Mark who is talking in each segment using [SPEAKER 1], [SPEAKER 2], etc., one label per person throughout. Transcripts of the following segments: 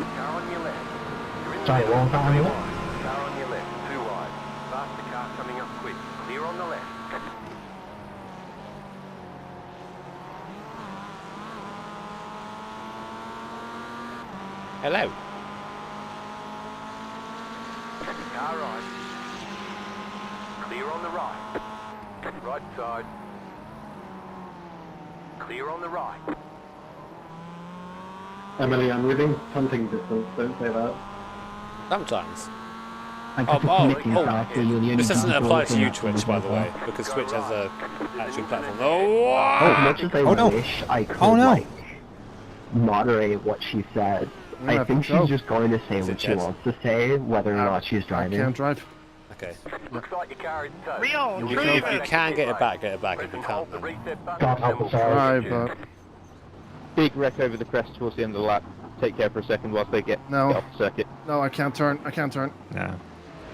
[SPEAKER 1] Car on your left. You're in the
[SPEAKER 2] Sorry,
[SPEAKER 1] middle.
[SPEAKER 2] what was that on your left?
[SPEAKER 1] Car on your left, too wide. Faster car coming up quick. Clear on the left.
[SPEAKER 3] Hello.
[SPEAKER 1] Car right. Clear on the right. Right side. Clear on the right.
[SPEAKER 4] Emily, I'm within hunting distance, don't say that.
[SPEAKER 3] Sometimes.
[SPEAKER 2] This
[SPEAKER 3] This doesn't apply to you, Twitch, by the way, because Twitch has a actual platform. Oh,
[SPEAKER 2] As much as I
[SPEAKER 5] Oh, no.
[SPEAKER 2] wish I could,
[SPEAKER 5] Oh, no.
[SPEAKER 2] like, moderate what she said, I think she's just going to say
[SPEAKER 3] Is it
[SPEAKER 2] what she
[SPEAKER 3] Jed?
[SPEAKER 2] wants to say, whether or not she's
[SPEAKER 4] I
[SPEAKER 2] driving.
[SPEAKER 4] can't drive.
[SPEAKER 3] okay.
[SPEAKER 1] Looks like your car is towed.
[SPEAKER 3] You can get it back, If you can't, then.
[SPEAKER 2] God help us all.
[SPEAKER 4] Try, but
[SPEAKER 5] Big wreck over the crest towards the end of the lap. Take care for a second whilst they get
[SPEAKER 4] No.
[SPEAKER 5] off the circuit.
[SPEAKER 4] no, I can't turn. I can't turn.
[SPEAKER 5] No.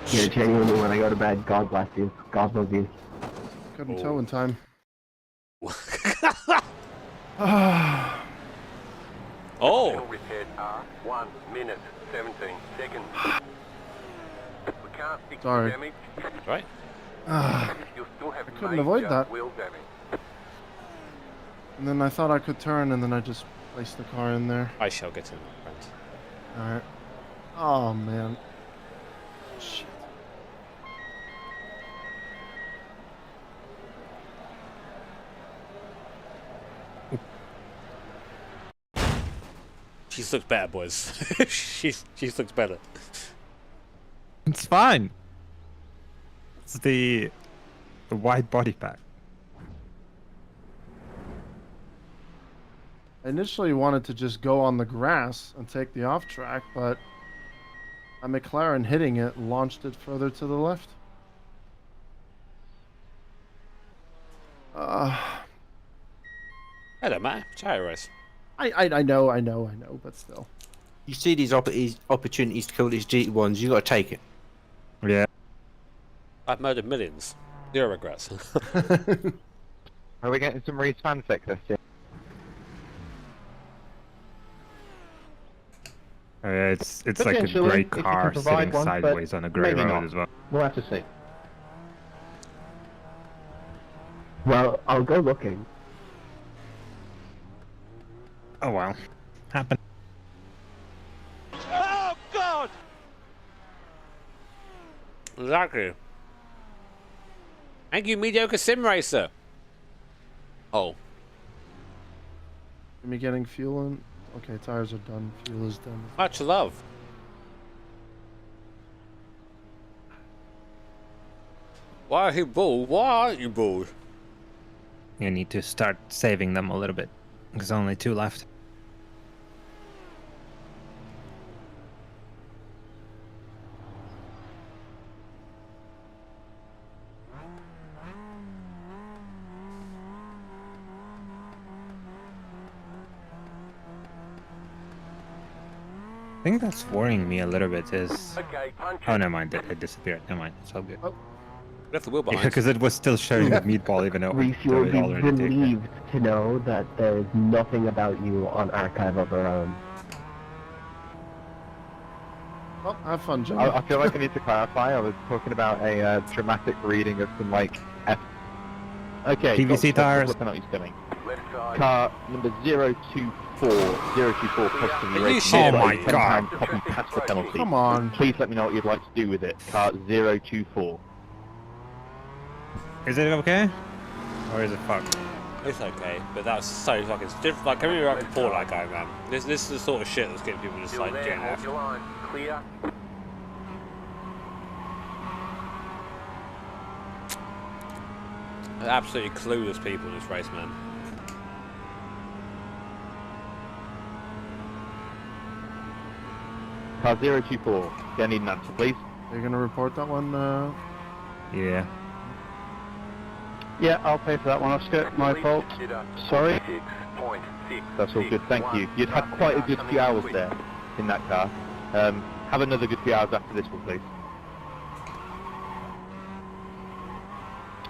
[SPEAKER 2] Yeah, genuinely, when I go to bed, God bless you. God love you.
[SPEAKER 4] Couldn't tow in time.
[SPEAKER 3] Oh!
[SPEAKER 1] Repaired are 1 minute 17 seconds. We can't fix the
[SPEAKER 4] Sorry.
[SPEAKER 1] damage.
[SPEAKER 3] Right.
[SPEAKER 1] You'll still have
[SPEAKER 4] couldn't avoid
[SPEAKER 1] major
[SPEAKER 4] that.
[SPEAKER 1] wheel damage.
[SPEAKER 4] And then I thought I could turn, and then I just placed the car in there.
[SPEAKER 3] I shall get in, friend.
[SPEAKER 4] Alright. Oh, man. Shit.
[SPEAKER 3] She looks better, boys. she looks better.
[SPEAKER 6] It's fine. It's the wide body pack.
[SPEAKER 4] I initially wanted to just go on the grass and take the off track, but a McLaren hitting it launched it further to the left.
[SPEAKER 3] I don't matter. Chariot race.
[SPEAKER 4] I know, but still.
[SPEAKER 7] You see these opportunities to kill these GT1s, you got to take it.
[SPEAKER 6] Yeah.
[SPEAKER 3] I've murdered millions. Zero regrets.
[SPEAKER 5] Are we getting some Reed's fanfic this year?
[SPEAKER 6] It's like a
[SPEAKER 5] Potentially,
[SPEAKER 6] grey
[SPEAKER 5] if you
[SPEAKER 6] car
[SPEAKER 5] can provide
[SPEAKER 6] sitting
[SPEAKER 5] one, but
[SPEAKER 6] sideways on a grey
[SPEAKER 5] maybe
[SPEAKER 6] road
[SPEAKER 5] not.
[SPEAKER 6] as well.
[SPEAKER 5] We'll have to see.
[SPEAKER 2] Well, I'll go looking.
[SPEAKER 6] Oh well. Happen.
[SPEAKER 3] Exactly. Thank you, mediocre sim racer. Oh.
[SPEAKER 4] Am I getting fuel in? Okay, tires are done. Fuel is done.
[SPEAKER 3] Much love. Why are you bald? Why aren't you bald?
[SPEAKER 6] You need to start saving them a little bit. There's only 2 left. I think that's worrying me a little bit is...
[SPEAKER 1] Okay, punch
[SPEAKER 6] Oh,
[SPEAKER 1] it.
[SPEAKER 6] never mind. It disappeared. Never mind. It's all good.
[SPEAKER 3] Left the wheel behind.
[SPEAKER 6] Because it was still showing the meatball even though
[SPEAKER 2] Reese,
[SPEAKER 6] it
[SPEAKER 2] you'll
[SPEAKER 6] had
[SPEAKER 2] be
[SPEAKER 6] already taken it.
[SPEAKER 2] relieved to know that there is nothing about you on archive of our own.
[SPEAKER 4] Oh, have fun, Jimmy.
[SPEAKER 5] I feel like I need to clarify. I was talking about a dramatic reading of some like F. Okay.
[SPEAKER 6] PVC tires.
[SPEAKER 5] What penalties coming?
[SPEAKER 1] Left side.
[SPEAKER 5] Car number 024 custom
[SPEAKER 3] Are you
[SPEAKER 5] race.
[SPEAKER 3] shitting
[SPEAKER 6] Oh my
[SPEAKER 3] me?
[SPEAKER 6] God.
[SPEAKER 5] Copy past the penalty.
[SPEAKER 4] Come on.
[SPEAKER 5] Please let me know what you'd like to do with it. Car 024.
[SPEAKER 6] Is it okay? Or is it fucked?
[SPEAKER 3] It's okay, but that's so fucking different. Like, can we write a report that guy, man? This is the sort of shit that's getting people just
[SPEAKER 1] Still
[SPEAKER 3] like
[SPEAKER 1] there,
[SPEAKER 3] getting
[SPEAKER 1] hold
[SPEAKER 3] off.
[SPEAKER 1] your line. Clear.
[SPEAKER 3] They're absolutely clueless people in this race, man.
[SPEAKER 5] Car 024. I need an answer, please.
[SPEAKER 4] Are you gonna report that one?
[SPEAKER 6] Yeah.
[SPEAKER 5] Yeah, I'll pay for that one, Oscar. My fault. Sorry.
[SPEAKER 1] 6.6.
[SPEAKER 5] That's all good, thank you. You'd had quite a good few hours there in that car. Have another good few hours after this one, please.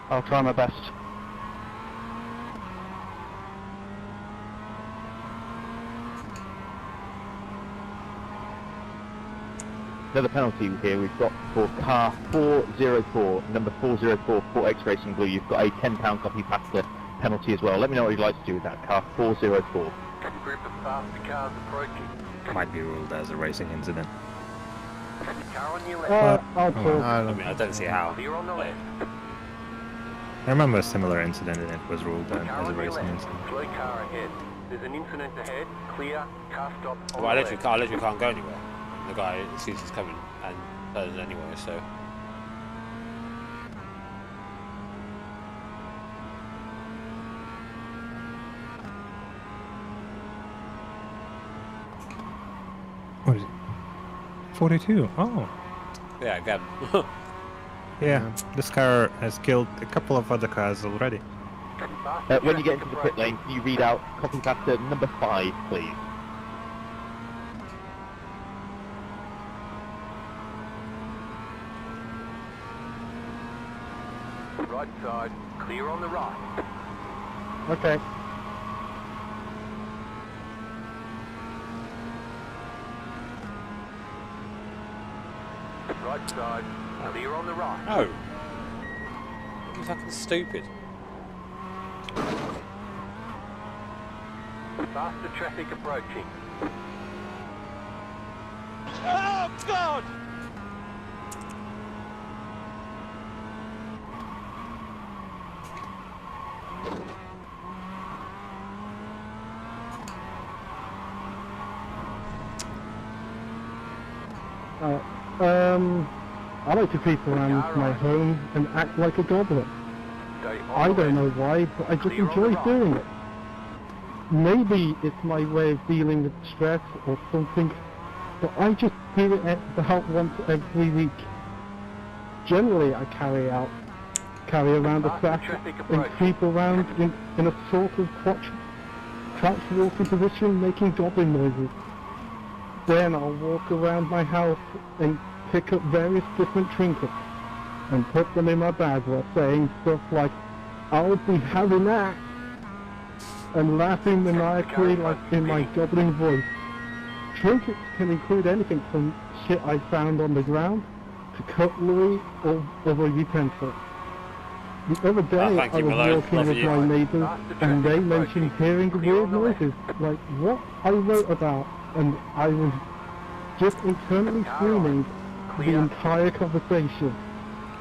[SPEAKER 2] I'll try my best.
[SPEAKER 5] another penalty here. We've got for car 404, number 404, 4X Racing Blue. You've got a £10 copy pasta penalty as well. Let me know what you'd like to do with that. Car 404.
[SPEAKER 1] Group of faster cars approaching.
[SPEAKER 6] Might be ruled as a racing incident.
[SPEAKER 1] Car on your left.
[SPEAKER 2] I'll
[SPEAKER 4] I don't
[SPEAKER 3] I
[SPEAKER 4] know.
[SPEAKER 3] mean, I don't see how.
[SPEAKER 1] Clear on the left.
[SPEAKER 6] I remember a similar incident and it was ruled
[SPEAKER 1] Car
[SPEAKER 6] as a
[SPEAKER 1] on your
[SPEAKER 6] racing
[SPEAKER 1] left.
[SPEAKER 6] incident.
[SPEAKER 1] Slow car ahead. There's an incident ahead. Clear. Car stop on
[SPEAKER 3] Well, I
[SPEAKER 1] the
[SPEAKER 3] literally,
[SPEAKER 1] left.
[SPEAKER 3] can't, I literally can't go anywhere. The guy sees it's coming and turns anyway, so.
[SPEAKER 6] What is it? 42. Oh.
[SPEAKER 3] Yeah, again.
[SPEAKER 6] Yeah, this car has killed a couple of other cars already.
[SPEAKER 1] Faster
[SPEAKER 5] When you get
[SPEAKER 1] traffic
[SPEAKER 5] into the pit lane, can you read out copy pasta number 5, please?
[SPEAKER 1] Right side. Clear on the right.
[SPEAKER 2] Okay.
[SPEAKER 1] Right side. Clear on the right.
[SPEAKER 3] No. You fucking stupid.
[SPEAKER 1] Faster traffic approaching.
[SPEAKER 3] Oh, God!
[SPEAKER 2] I like to creep around my home and act like a goblin.
[SPEAKER 1] Stay on
[SPEAKER 2] I
[SPEAKER 1] the
[SPEAKER 2] don't
[SPEAKER 1] left.
[SPEAKER 2] know why, but I just
[SPEAKER 1] Clear on the
[SPEAKER 2] enjoy
[SPEAKER 1] right.
[SPEAKER 2] doing it. Maybe it's my way of dealing with stress or something, but I just do it about once every week. Generally, I carry around a sack and creep around in a sort of crouch walking position, making goblin noises. Then I'll walk around my house and pick up various different trinkets and put them in my bag while saying stuff like, "I'll be having that," and laughing maniacally like in my goblin voice. Trinkets can include anything from shit I found on the ground to cutlery or other utensils. The other day
[SPEAKER 3] thank
[SPEAKER 2] I
[SPEAKER 3] you,
[SPEAKER 2] was
[SPEAKER 3] Malone.
[SPEAKER 2] walking
[SPEAKER 3] Love
[SPEAKER 2] with
[SPEAKER 3] you.
[SPEAKER 2] my neighbours and they mentioned hearing weird noises like what I wrote about, and I was just internally screaming the entire conversation.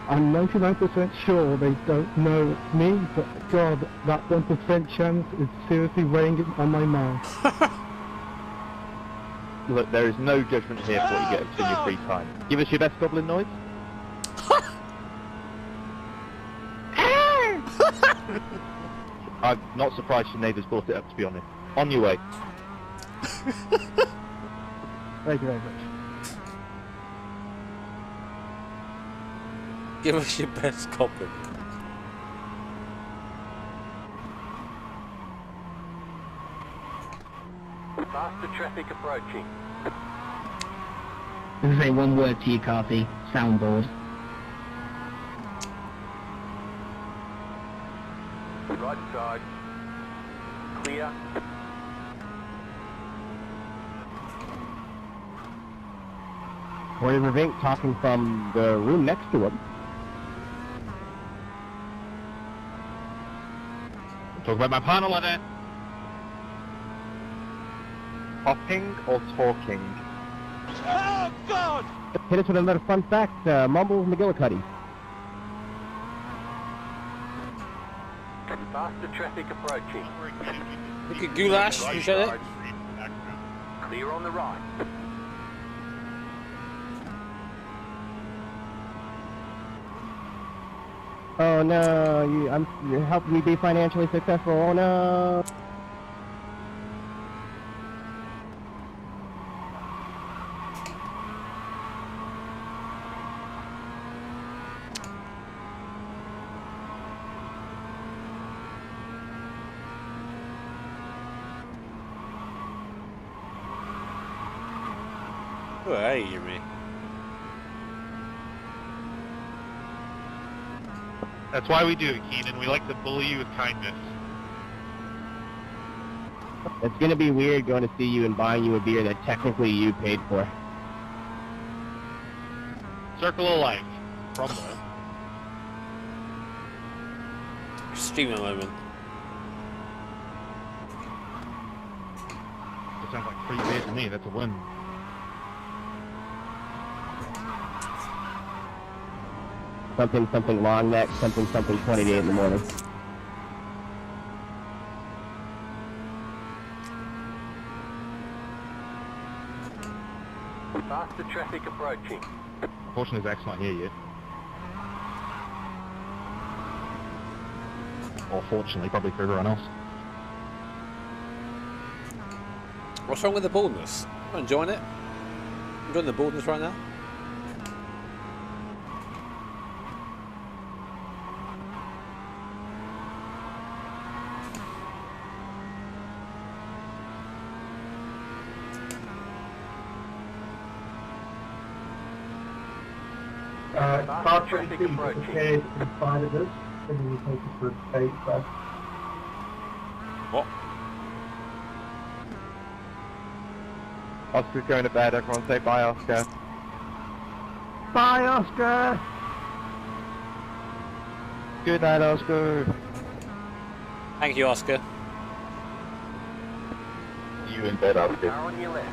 [SPEAKER 2] I'm 99% sure they don't know it's me, but God, that 1% chance is seriously weighing on my mind.
[SPEAKER 5] Look, there is no judgment here for what you get up to in your free time. Give us your best goblin noise. I'm not surprised your neighbours brought it up, to be honest. On your way.
[SPEAKER 2] Thank you very much.
[SPEAKER 3] Give us your best goblin.
[SPEAKER 1] Faster traffic approaching.
[SPEAKER 8] Just say one word to you, Carthy. Soundboard.
[SPEAKER 1] Right side. Clear.
[SPEAKER 2] Corey Revink talking from the room next to him.
[SPEAKER 5] Talk about my panel on it. Hopping or talking?
[SPEAKER 1] Oh, God!
[SPEAKER 2] Hit us with another fun fact, Mumbles McGillicuddy.
[SPEAKER 1] Faster traffic approaching.
[SPEAKER 3] Look at Goulash, you said it?
[SPEAKER 1] Clear on the right.
[SPEAKER 2] Oh no, you're helping me be financially successful. Oh no.
[SPEAKER 3] Oh, hey, Jimmy.
[SPEAKER 5] That's why we do it, Keenan. We like to bully you with kindness.
[SPEAKER 2] It's gonna be weird going to see you and buying you a beer that technically you paid for.
[SPEAKER 5] Circle of life. From there.
[SPEAKER 3] Stream a moment.
[SPEAKER 5] That sounds like 3 beers to me. That's a win.
[SPEAKER 8] Something, something long neck, something, something 28 in the morning.
[SPEAKER 1] Faster traffic approaching.
[SPEAKER 5] Unfortunately, Zach's not here yet. Or fortunately, probably for everyone else.
[SPEAKER 3] What's wrong with the baldness? I'm enjoying it. Enjoying the baldness right now.
[SPEAKER 1] Car 23 approaching.
[SPEAKER 2] inside of us, and then you take us for a state first.
[SPEAKER 3] What?
[SPEAKER 5] Oscar's going to bed. Everyone say bye, Oscar.
[SPEAKER 2] Bye, Oscar!
[SPEAKER 5] Good night, Oscar.
[SPEAKER 3] Thank you, Oscar.
[SPEAKER 5] You in bed, Oscar.
[SPEAKER 1] Car on your left.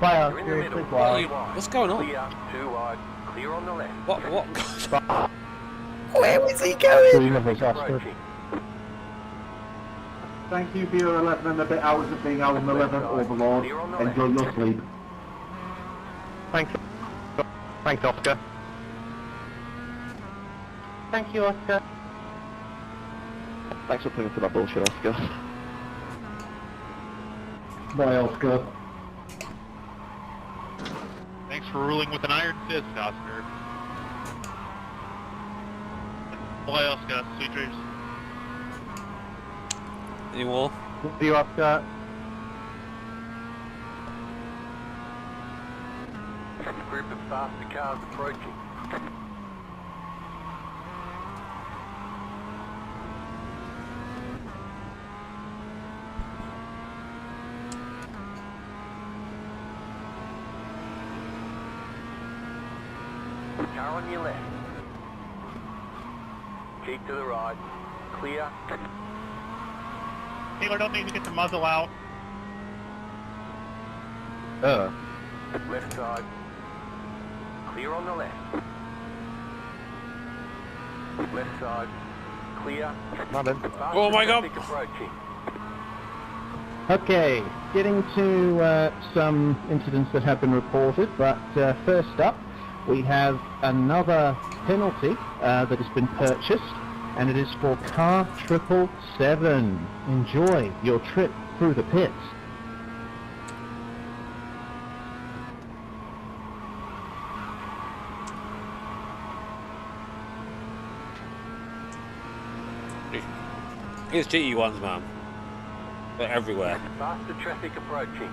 [SPEAKER 2] Bye,
[SPEAKER 1] You're in the
[SPEAKER 2] Oscar.
[SPEAKER 1] middle.
[SPEAKER 2] Click
[SPEAKER 3] What are
[SPEAKER 2] wide.
[SPEAKER 3] you, what's going on?
[SPEAKER 1] Clear, 2 wide. Clear on the left.
[SPEAKER 3] What?
[SPEAKER 7] Where was he going?
[SPEAKER 2] Three levels, Oscar.
[SPEAKER 1] Approaching.
[SPEAKER 2] Thank you for your 11 and a bit hours of being out on the 11th Overlord.
[SPEAKER 1] Clear on the
[SPEAKER 2] Enjoy
[SPEAKER 1] left.
[SPEAKER 2] your sleep.
[SPEAKER 5] Thanks. Thanks, Oscar.
[SPEAKER 2] Thank you, Oscar.
[SPEAKER 5] Thanks for putting up with that bullshit, Oscar.
[SPEAKER 2] Bye, Oscar.
[SPEAKER 5] Thanks for ruling with an iron fist, Oscar. Bye, Oscar. Sweet dreams.
[SPEAKER 3] Any more?
[SPEAKER 2] See you, Oscar.
[SPEAKER 1] Group of faster cars approaching. Car on your left. Keep to the right. Clear.
[SPEAKER 5] Taylor, don't need to get the muzzle out.
[SPEAKER 1] Left side. Clear on the left. Left side. Clear.
[SPEAKER 5] Not in.
[SPEAKER 1] Faster
[SPEAKER 3] Oh my God.
[SPEAKER 1] traffic approaching.
[SPEAKER 2] Okay, getting to some incidents that have been reported, but first up we have another penalty that has been purchased, and it is for car 777. Enjoy your trip through the pits.
[SPEAKER 3] It's GE1s, man. They're everywhere.
[SPEAKER 1] Faster traffic approaching.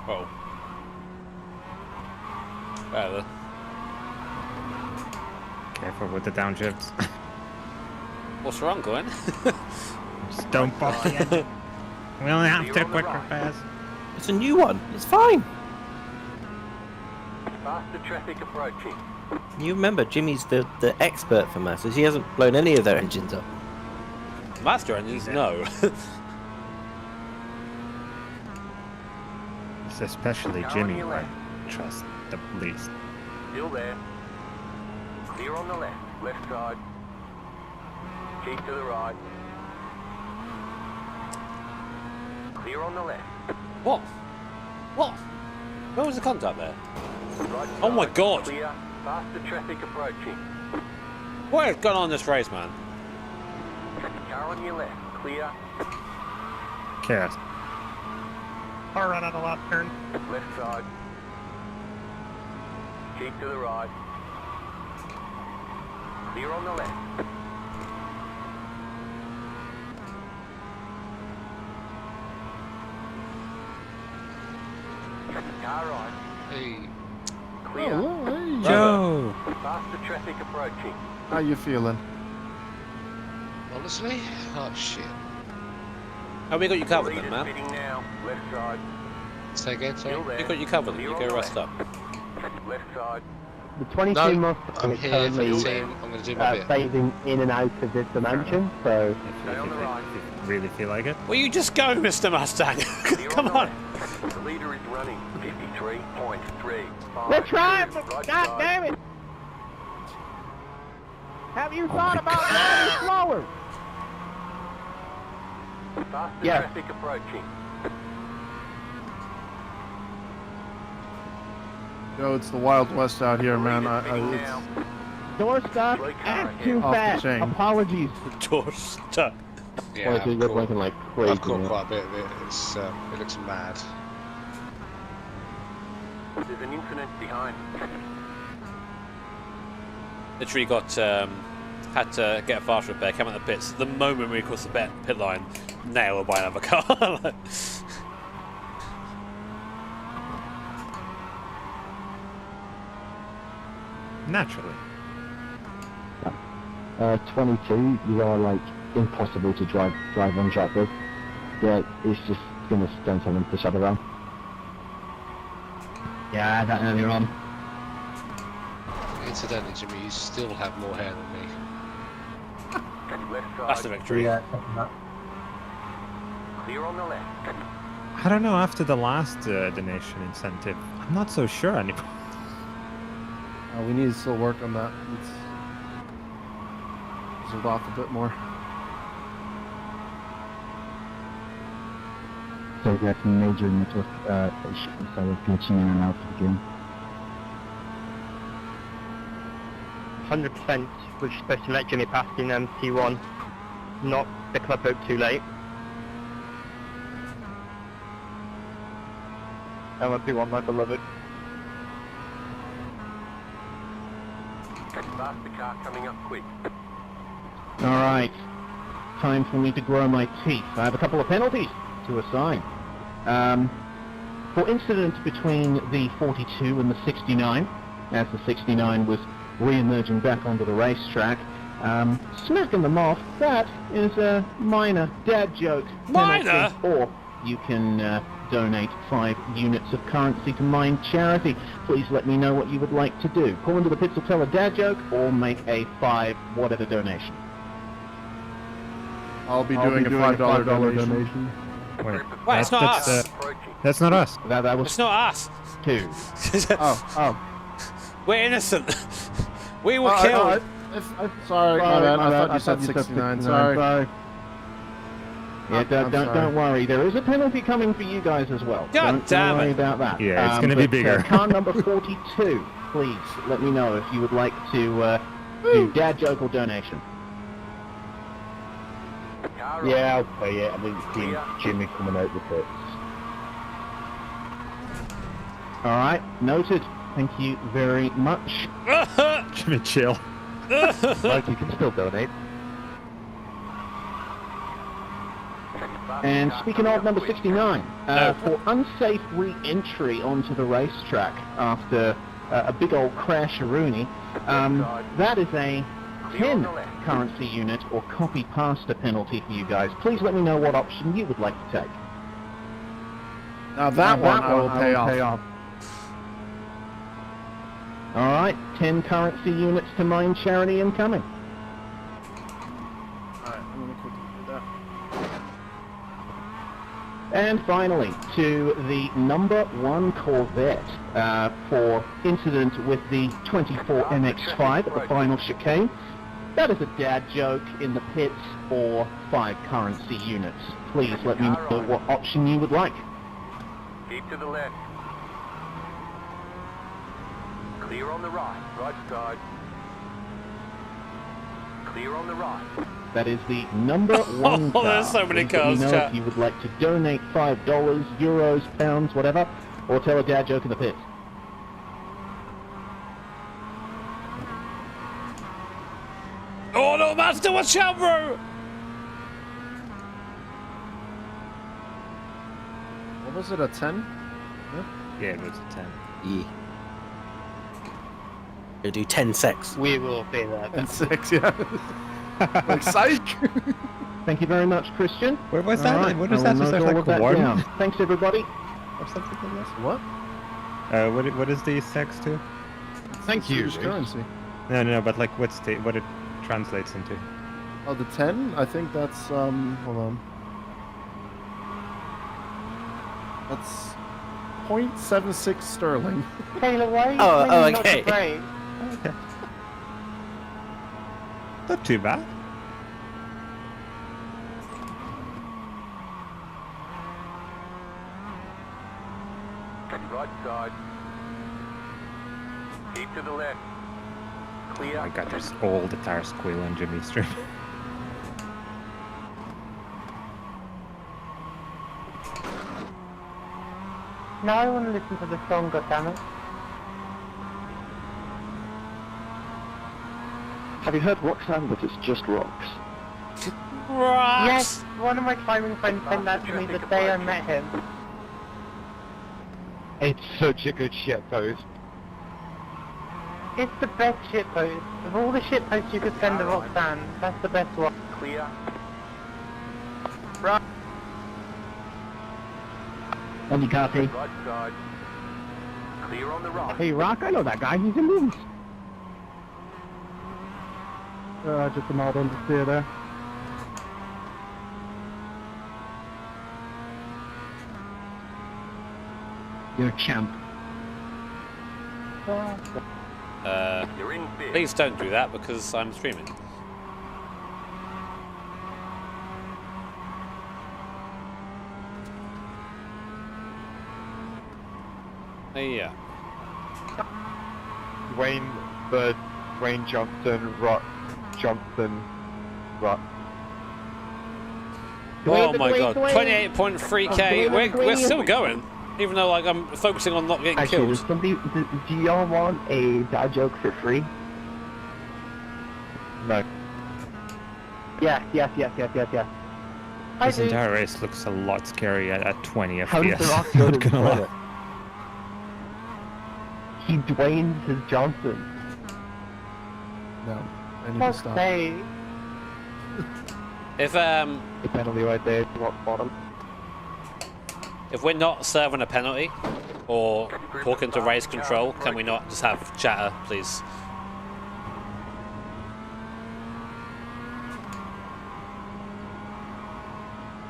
[SPEAKER 3] Oh. Well,
[SPEAKER 6] Careful with the downshifts.
[SPEAKER 3] what's wrong, Glenn?
[SPEAKER 6] Just don't bump the engine. We only have
[SPEAKER 1] You're
[SPEAKER 6] to
[SPEAKER 1] on the
[SPEAKER 6] quick
[SPEAKER 1] right.
[SPEAKER 6] repairs.
[SPEAKER 7] It's a new one. It's fine.
[SPEAKER 1] Faster traffic approaching.
[SPEAKER 7] You remember, Jimmy's the expert for masses. He hasn't blown any of their engines up.
[SPEAKER 3] Master engines, no.
[SPEAKER 6] It's especially
[SPEAKER 1] Car on
[SPEAKER 6] Jimmy
[SPEAKER 1] your
[SPEAKER 6] I
[SPEAKER 1] left.
[SPEAKER 6] trust the least.
[SPEAKER 1] Still there. Clear on the left. Left side. Keep to the right. Clear on the left.
[SPEAKER 3] What? What? Where was the contact there?
[SPEAKER 1] Right
[SPEAKER 3] Oh my
[SPEAKER 1] side.
[SPEAKER 3] God.
[SPEAKER 1] Clear. Faster traffic approaching.
[SPEAKER 3] What has gone on in this race, man?
[SPEAKER 1] Car on your left. Clear.
[SPEAKER 6] Chaos.
[SPEAKER 5] Car right on the left turn.
[SPEAKER 1] Left side. Keep to the right. Clear on the left. Car right.
[SPEAKER 9] Hey,
[SPEAKER 1] Clear.
[SPEAKER 4] Oh, hey.
[SPEAKER 6] Joe!
[SPEAKER 1] Faster traffic approaching.
[SPEAKER 4] How you feeling?
[SPEAKER 9] honestly? Oh shit.
[SPEAKER 3] Oh, we got you covered then,
[SPEAKER 1] Leaders
[SPEAKER 3] man.
[SPEAKER 1] fitting now. Left side.
[SPEAKER 9] Say again, sorry?
[SPEAKER 1] Still there.
[SPEAKER 3] We got you covered.
[SPEAKER 1] Clear
[SPEAKER 3] You
[SPEAKER 1] on
[SPEAKER 3] go
[SPEAKER 1] the
[SPEAKER 3] rest
[SPEAKER 1] left.
[SPEAKER 3] up.
[SPEAKER 1] Left side.
[SPEAKER 8] The 22
[SPEAKER 9] No,
[SPEAKER 8] Mustang
[SPEAKER 9] I'm
[SPEAKER 8] is
[SPEAKER 9] here for
[SPEAKER 8] currently
[SPEAKER 9] the team. I'm going to do my bit.
[SPEAKER 8] phasing in and out of this dimension, so
[SPEAKER 1] Stay on the right.
[SPEAKER 6] If you really feel like it.
[SPEAKER 3] Will you just go, Mr. Mustang?
[SPEAKER 1] Clear
[SPEAKER 3] Come
[SPEAKER 1] the
[SPEAKER 3] on.
[SPEAKER 1] left. The leader is running. 53.3.
[SPEAKER 8] we're trying,
[SPEAKER 1] Right
[SPEAKER 8] but
[SPEAKER 1] side.
[SPEAKER 8] god damn it! Have you thought about going slower?
[SPEAKER 1] Faster
[SPEAKER 8] Yeah.
[SPEAKER 1] traffic approaching.
[SPEAKER 4] Yo, it's the Wild West out here, man.
[SPEAKER 1] Leaders fitting
[SPEAKER 4] It's,
[SPEAKER 1] now.
[SPEAKER 8] Door stuck
[SPEAKER 1] Slow car
[SPEAKER 8] and
[SPEAKER 1] ahead.
[SPEAKER 8] too
[SPEAKER 4] Off the
[SPEAKER 8] fast.
[SPEAKER 4] chain.
[SPEAKER 8] Apologies.
[SPEAKER 3] Door stuck.
[SPEAKER 9] Yeah,
[SPEAKER 8] Well,
[SPEAKER 9] I've
[SPEAKER 8] you're
[SPEAKER 9] caught,
[SPEAKER 8] looking like crazy.
[SPEAKER 9] I've caught
[SPEAKER 8] man.
[SPEAKER 9] quite a bit of it. It's, it looks mad.
[SPEAKER 1] There's an incident behind.
[SPEAKER 3] Literally got, had to get a fast repair, came out the pits. The moment we crossed the pit line, nailed by another car. Like,
[SPEAKER 6] Naturally.
[SPEAKER 8] 22, you are like impossible to drive on track with. Yeah, it's just gonna don't tell them to shut around. Yeah, that earlier on.
[SPEAKER 9] Incidentally, Jimmy, you still have more hair than me.
[SPEAKER 1] Left
[SPEAKER 3] that's the
[SPEAKER 1] side.
[SPEAKER 3] victory.
[SPEAKER 1] Clear on the left.
[SPEAKER 6] I don't know, after the last donation incentive, I'm not so sure anymore.
[SPEAKER 4] we need to still work on that. Let's hold off a bit more.
[SPEAKER 8] So that's major network issues, so we're glitching in and out of the game. 100% was supposed to let Jimmy pass in T1, not the club hope too late. P1, my beloved.
[SPEAKER 1] Faster car coming up quick.
[SPEAKER 8] Alright, time for me to grow my teeth. I have a couple of penalties to assign. For incident between the 42 and the 69, as the 69 was re-emerging back onto the racetrack, smacking them off, that is a minor dad joke.
[SPEAKER 3] Minor?
[SPEAKER 8] penalty. Or you can donate 5 units of currency to Mind Charity. Please let me know what you would like to do. Call into the pits or tell a dad joke, or make a 5 whatever donation.
[SPEAKER 4] I'll be doing a $5 donation.
[SPEAKER 6] Wait,
[SPEAKER 3] Wait, it's not us.
[SPEAKER 6] That's not us.
[SPEAKER 8] That was
[SPEAKER 3] It's not us.
[SPEAKER 8] 2.
[SPEAKER 4] Oh.
[SPEAKER 3] We're innocent. We were
[SPEAKER 4] Oh,
[SPEAKER 3] killed.
[SPEAKER 4] Sorry, my bad. I thought you said 69. Sorry.
[SPEAKER 8] Yeah, don't worry. There is a penalty coming for you guys as well.
[SPEAKER 3] God
[SPEAKER 8] don't
[SPEAKER 3] damn
[SPEAKER 8] worry
[SPEAKER 3] it.
[SPEAKER 8] about that.
[SPEAKER 6] Yeah, it's gonna be bigger.
[SPEAKER 8] Car number 42, please let me know if you would like to do dad joke or donation.
[SPEAKER 1] Car right.
[SPEAKER 5] Yeah, I'll pay it. I didn't see Jimmy coming out the pits.
[SPEAKER 8] All right, noted. Thank you very much.
[SPEAKER 6] Jimmy, chill.
[SPEAKER 5] Like, you can still donate.
[SPEAKER 8] And speaking of number 69, for unsafe re-entry onto the racetrack after a big old crash-a-rooney, that is a 10 currency unit or copy pasta penalty for you guys. Please let me know what option you would like to take.
[SPEAKER 4] Now that one I will pay off.
[SPEAKER 8] Alright, 10 currency units to Mind Charity incoming.
[SPEAKER 4] Alright, I'm gonna quickly do that.
[SPEAKER 8] And finally, to the number 1 Corvette for incident with the 24 MX-5 at the final chicane. That is a dad joke in the pits or 5 currency units. Please let me know what option you would like.
[SPEAKER 1] Keep to the left. Clear on the right. Right side. Clear on the right.
[SPEAKER 8] That is the number 1 car.
[SPEAKER 3] There's so many
[SPEAKER 8] Please let me
[SPEAKER 3] cars,
[SPEAKER 8] know
[SPEAKER 3] chat.
[SPEAKER 8] if you would like to donate $5, euros, pounds, whatever, or tell a dad joke in the pits.
[SPEAKER 3] Oh no, Master, watch out, bro!
[SPEAKER 4] What was it, a 10?
[SPEAKER 6] Yeah, it was a 10.
[SPEAKER 7] Yeah. You'll do 10 secs.
[SPEAKER 8] We will be there.
[SPEAKER 4] And 6, yeah. Like, psych!
[SPEAKER 8] Thank you very much, Christian.
[SPEAKER 6] Where was
[SPEAKER 8] All
[SPEAKER 6] that?
[SPEAKER 8] right,
[SPEAKER 6] What is
[SPEAKER 8] I
[SPEAKER 6] that?
[SPEAKER 8] will
[SPEAKER 6] Is that
[SPEAKER 8] note all
[SPEAKER 6] like
[SPEAKER 8] of that
[SPEAKER 6] one?
[SPEAKER 8] down. Thanks, everybody.
[SPEAKER 6] Or something like that?
[SPEAKER 4] What?
[SPEAKER 6] What is the sex to?
[SPEAKER 8] Thank you.
[SPEAKER 4] Swedish currency.
[SPEAKER 6] No, but like what it translates into?
[SPEAKER 4] Oh, the 10? I think that's, hold on. That's 0.76 sterling.
[SPEAKER 2] Taylor, why
[SPEAKER 7] Oh,
[SPEAKER 2] are you
[SPEAKER 7] okay.
[SPEAKER 2] not afraid?
[SPEAKER 6] Not too bad.
[SPEAKER 1] Right side. Keep to the left. Clear.
[SPEAKER 6] Oh my god, there's all the tire squeal on Jimmy's stream.
[SPEAKER 2] Now I want to listen to the song, goddammit.
[SPEAKER 5] Have you heard Roxanne, but it's just rocks?
[SPEAKER 2] Yes, one of my climbing friends said that to me the day I met him.
[SPEAKER 8] It's such a good shit pose.
[SPEAKER 2] It's the best shitpost. Of all the shitposts you could send to Roxanne, that's the best one.
[SPEAKER 1] Clear.
[SPEAKER 8] On you, copy.
[SPEAKER 1] Right side. Clear on the right.
[SPEAKER 8] Hey, Rock, I know that guy. He's in movies.
[SPEAKER 2] Just a mild understeer there.
[SPEAKER 8] You're a champ.
[SPEAKER 1] You're in big.
[SPEAKER 3] Please don't do that because I'm streaming. Yeah.
[SPEAKER 10] Wayne Bird, Wayne Johnson, Rock Johnson, Rock.
[SPEAKER 3] Oh my god, 28.3k. We're still going, even though like I'm focusing on not getting
[SPEAKER 5] Actually,
[SPEAKER 3] killed.
[SPEAKER 5] do y'all want a dad joke for free?
[SPEAKER 10] No.
[SPEAKER 2] Yes. I
[SPEAKER 6] This
[SPEAKER 2] do.
[SPEAKER 6] entire race looks a lot scarier at 20 FPS.
[SPEAKER 5] How does the Rock go
[SPEAKER 6] Not
[SPEAKER 5] to
[SPEAKER 6] gonna lie.
[SPEAKER 5] toilet? He Dwayne's his Johnson.
[SPEAKER 4] No, I need to
[SPEAKER 2] Fuck's
[SPEAKER 4] stop.
[SPEAKER 2] sake.
[SPEAKER 3] If
[SPEAKER 10] The penalty right there, rock bottom.
[SPEAKER 3] if we're not serving a penalty or talking to race control, can we not just have chatter, please?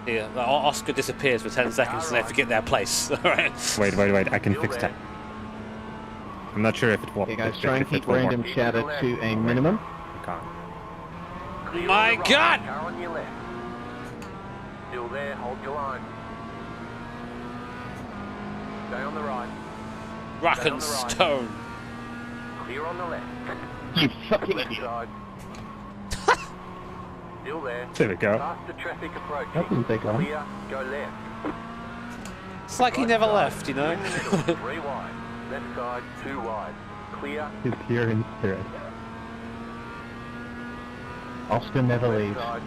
[SPEAKER 3] Yeah, Oscar disappears for 10 seconds and they forget their place. Alright.
[SPEAKER 6] Wait, I can fix that. I'm not sure if it will.
[SPEAKER 8] Okay, guys, try and keep random chatter to a minimum.
[SPEAKER 1] Clear
[SPEAKER 3] My
[SPEAKER 1] on the right.
[SPEAKER 3] God!
[SPEAKER 1] Car on your left. Still there, hold your line. Stay on the right.
[SPEAKER 3] Rock and stone.
[SPEAKER 1] Clear on the left.
[SPEAKER 8] You fucking
[SPEAKER 1] Left
[SPEAKER 8] idiot.
[SPEAKER 1] side. Still there.
[SPEAKER 6] There we go.
[SPEAKER 1] Faster traffic approaching.
[SPEAKER 8] That didn't take long.
[SPEAKER 1] Clear, go left.
[SPEAKER 3] It's like he never left, you know?
[SPEAKER 1] 3 wide. Left side, 2 wide. Clear.
[SPEAKER 8] He's here in spirit. Oscar never
[SPEAKER 1] Left
[SPEAKER 8] leaves.
[SPEAKER 1] side.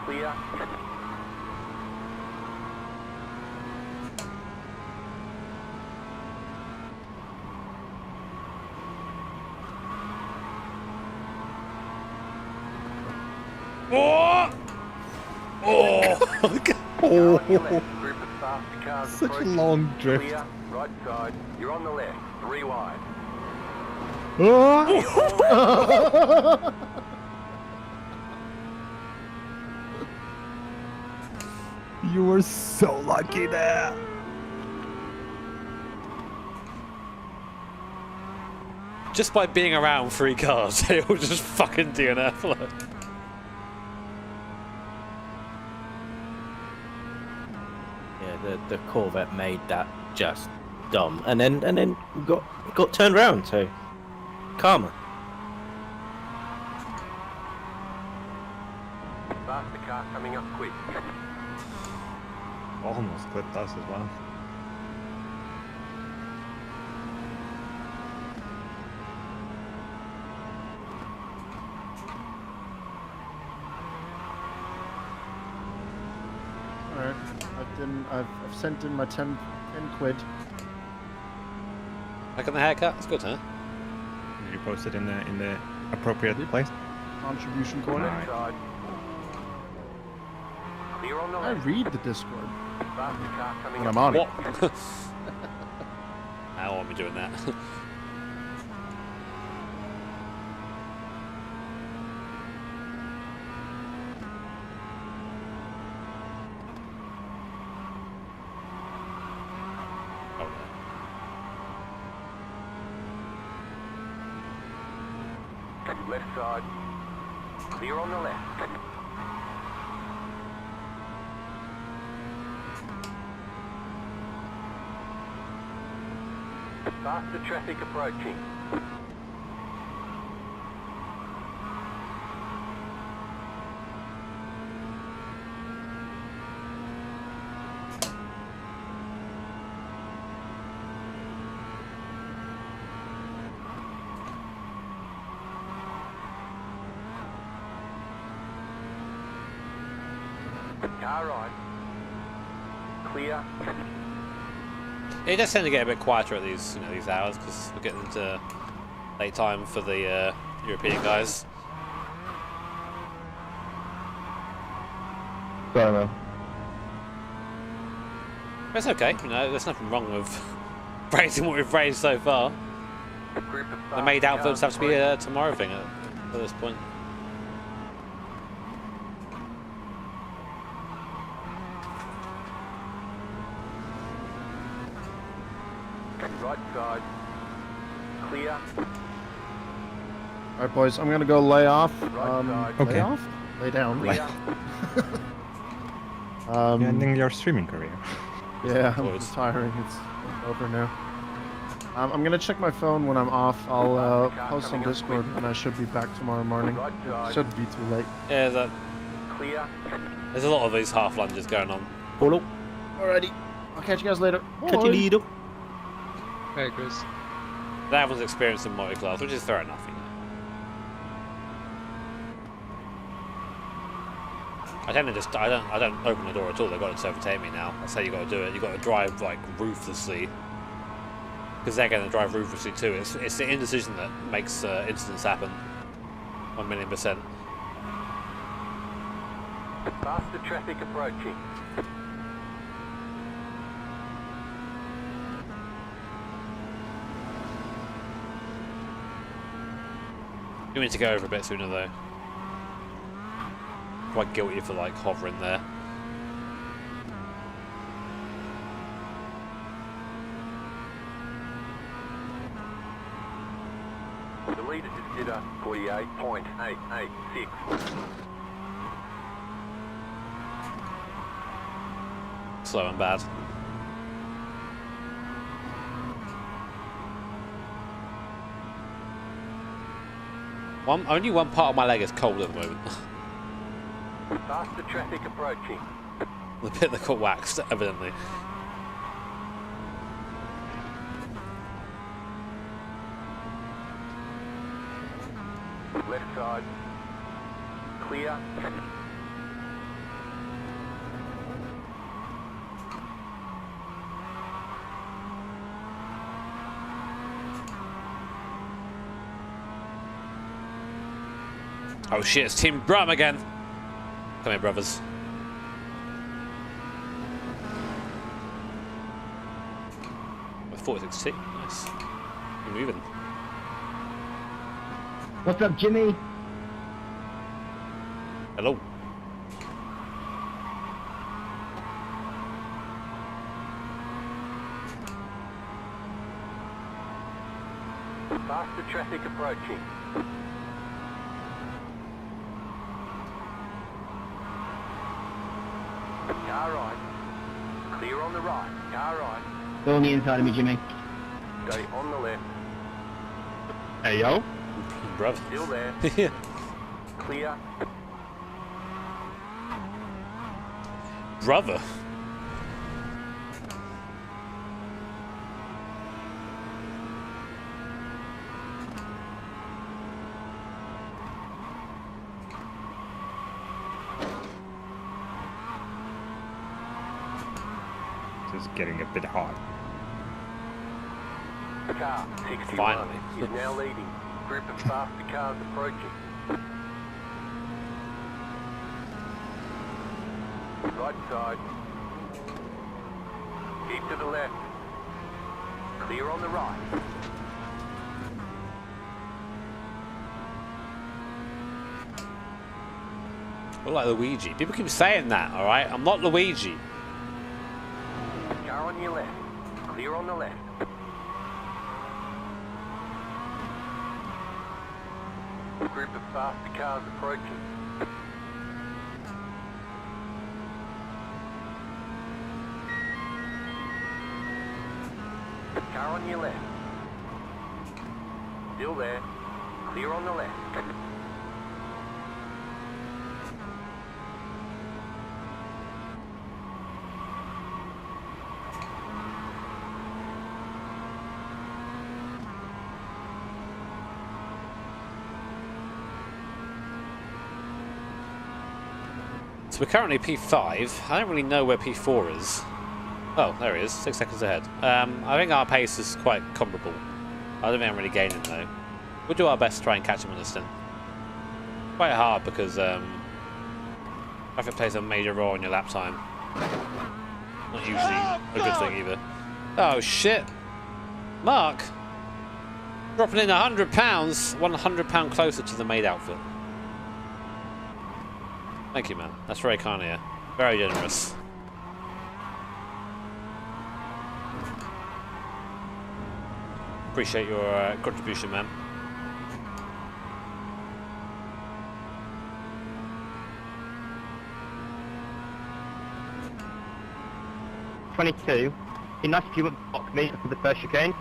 [SPEAKER 1] Clear.
[SPEAKER 3] Oh! Oh!
[SPEAKER 1] Car on your left. Group of faster cars
[SPEAKER 6] Such a
[SPEAKER 1] approaching.
[SPEAKER 6] long drift.
[SPEAKER 1] Clear. Right side. You're on the left. 3 wide.
[SPEAKER 6] You were so lucky there.
[SPEAKER 3] Just by being around 3 cars, they all just fucking DNF. Like.
[SPEAKER 7] Yeah, the Corvette made that just dumb, and then got turned around. So karma.
[SPEAKER 1] Faster car coming up quick.
[SPEAKER 6] Almost clipped us as well.
[SPEAKER 4] Alright. Alright. I've sent in my 10 quid.
[SPEAKER 3] Back on the haircut? It's good, huh?
[SPEAKER 6] Did you post it in the appropriate place?
[SPEAKER 4] Contribution corner.
[SPEAKER 1] Left side. Clear on the
[SPEAKER 4] I
[SPEAKER 1] left.
[SPEAKER 4] read the Discord
[SPEAKER 1] Faster car coming
[SPEAKER 4] when
[SPEAKER 1] up.
[SPEAKER 4] I'm on it.
[SPEAKER 3] What? How am I doing that? Oh, no.
[SPEAKER 1] Left side. Clear on the left. Faster traffic approaching. Car right. Clear.
[SPEAKER 3] It does tend to get a bit quieter at these hours because we're getting into late time for the European guys.
[SPEAKER 10] Sorry, man.
[SPEAKER 3] But it's okay, there's nothing wrong with raising what we've raised so far.
[SPEAKER 1] Group of
[SPEAKER 3] The maid
[SPEAKER 1] fast
[SPEAKER 3] outfits
[SPEAKER 1] cars
[SPEAKER 3] have to be a tomorrow thing at this point.
[SPEAKER 1] Right side. Clear.
[SPEAKER 4] Alright, boys, I'm gonna go lay off.
[SPEAKER 1] Right
[SPEAKER 6] Okay.
[SPEAKER 4] Lay off? Lay down.
[SPEAKER 1] Clear.
[SPEAKER 6] You're ending your streaming career.
[SPEAKER 4] Yeah, I'm
[SPEAKER 3] Boys.
[SPEAKER 4] retiring. It's over now. I'm gonna check my phone when I'm off. I'll post on Discord and I should be back tomorrow morning.
[SPEAKER 1] Right side.
[SPEAKER 4] Shouldn't be too late.
[SPEAKER 3] Yeah,
[SPEAKER 1] Clear.
[SPEAKER 3] there's a lot of these half lunges going on.
[SPEAKER 7] Polo.
[SPEAKER 4] Alrighty. I'll catch you guys later.
[SPEAKER 7] Catch you later.
[SPEAKER 9] Hey, Chris.
[SPEAKER 3] That was experienced in multi-class, which is fair enough, I tend to just I don't open the door at all. They've got to overtake me now. That's how you got to do it. You got to drive like ruthlessly, because they're going to drive ruthlessly too. It's the indecision that makes incidents happen. 1,000,000%.
[SPEAKER 1] Faster traffic approaching.
[SPEAKER 3] You need to go over a bit sooner though. Quite guilty for like hovering there.
[SPEAKER 1] The leader just did a 48.886.
[SPEAKER 3] Slow and bad. Only one part of my leg is cold at the moment.
[SPEAKER 1] Faster traffic approaching.
[SPEAKER 3] The bit that got waxed, evidently.
[SPEAKER 1] Left side. Clear.
[SPEAKER 3] Oh shit, it's Team Brum again. Come here, brothers. With 46T, nice. You're moving.
[SPEAKER 8] What's up, Jimmy?
[SPEAKER 3] Hello.
[SPEAKER 1] Faster traffic approaching. Car right. Clear on the right. Car right.
[SPEAKER 8] Go on the inside of me, Jimmy.
[SPEAKER 1] Stay on the left.
[SPEAKER 8] Hey, yo.
[SPEAKER 3] Bruv.
[SPEAKER 1] Still there.
[SPEAKER 3] Yeah.
[SPEAKER 1] Clear.
[SPEAKER 3] Brother.
[SPEAKER 6] is getting a bit hot.
[SPEAKER 1] Car 61
[SPEAKER 3] Finally.
[SPEAKER 1] is now leading. Group of faster cars approaching. Right side. Keep to the left. Clear on the right.
[SPEAKER 3] I look like Luigi. People keep saying that, alright? I'm not Luigi.
[SPEAKER 1] Car on your left. Clear on the left. Group of faster cars approaching. Car on your left. Still there. Clear on the left.
[SPEAKER 3] So we're currently P5. I don't really know where P4 is. Oh, there he is. 6 seconds ahead. I think our pace is quite comparable. I don't think I'm really gaining though. We'll do our best to try and catch him on the stint. Quite hard because traffic plays a major role in your lap time. Not usually a good thing either. Oh shit! Mark! Dropping in £100, £100 closer to the maid outfit. Thank you, man. That's very kind of you. Very generous. Appreciate your contribution, man.
[SPEAKER 5] '22. Be nice if you would block me for the first chicane.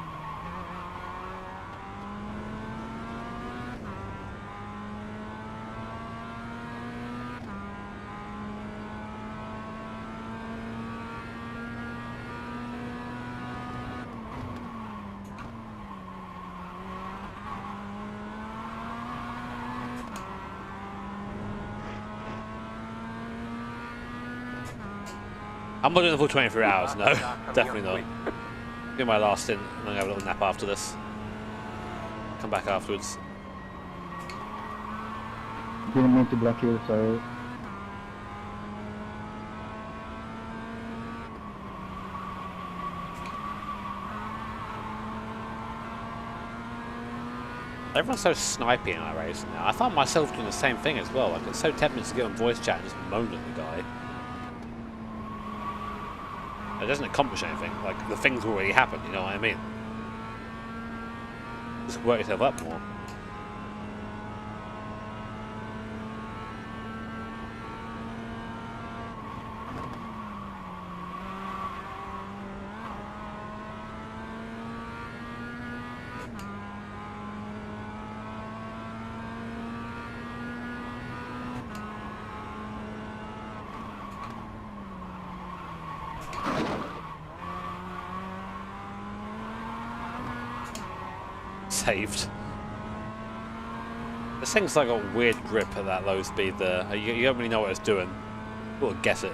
[SPEAKER 3] I'm not doing the full 23 hours, no. Definitely not. Do my last stint and then have a little nap after this. Come back afterwards.
[SPEAKER 2] Didn't mean to block you, sorry.
[SPEAKER 3] Everyone's so snipey in our race now. I found myself doing the same thing as well. Like, it's so tempting to get on voice chat and just moan at the guy. It doesn't accomplish anything. Like, the thing's already happened, you know what I mean? Just work yourself up more. Saved. This thing's like a weird grip at that low speed there. You don't really know what it's doing. You gotta guess it.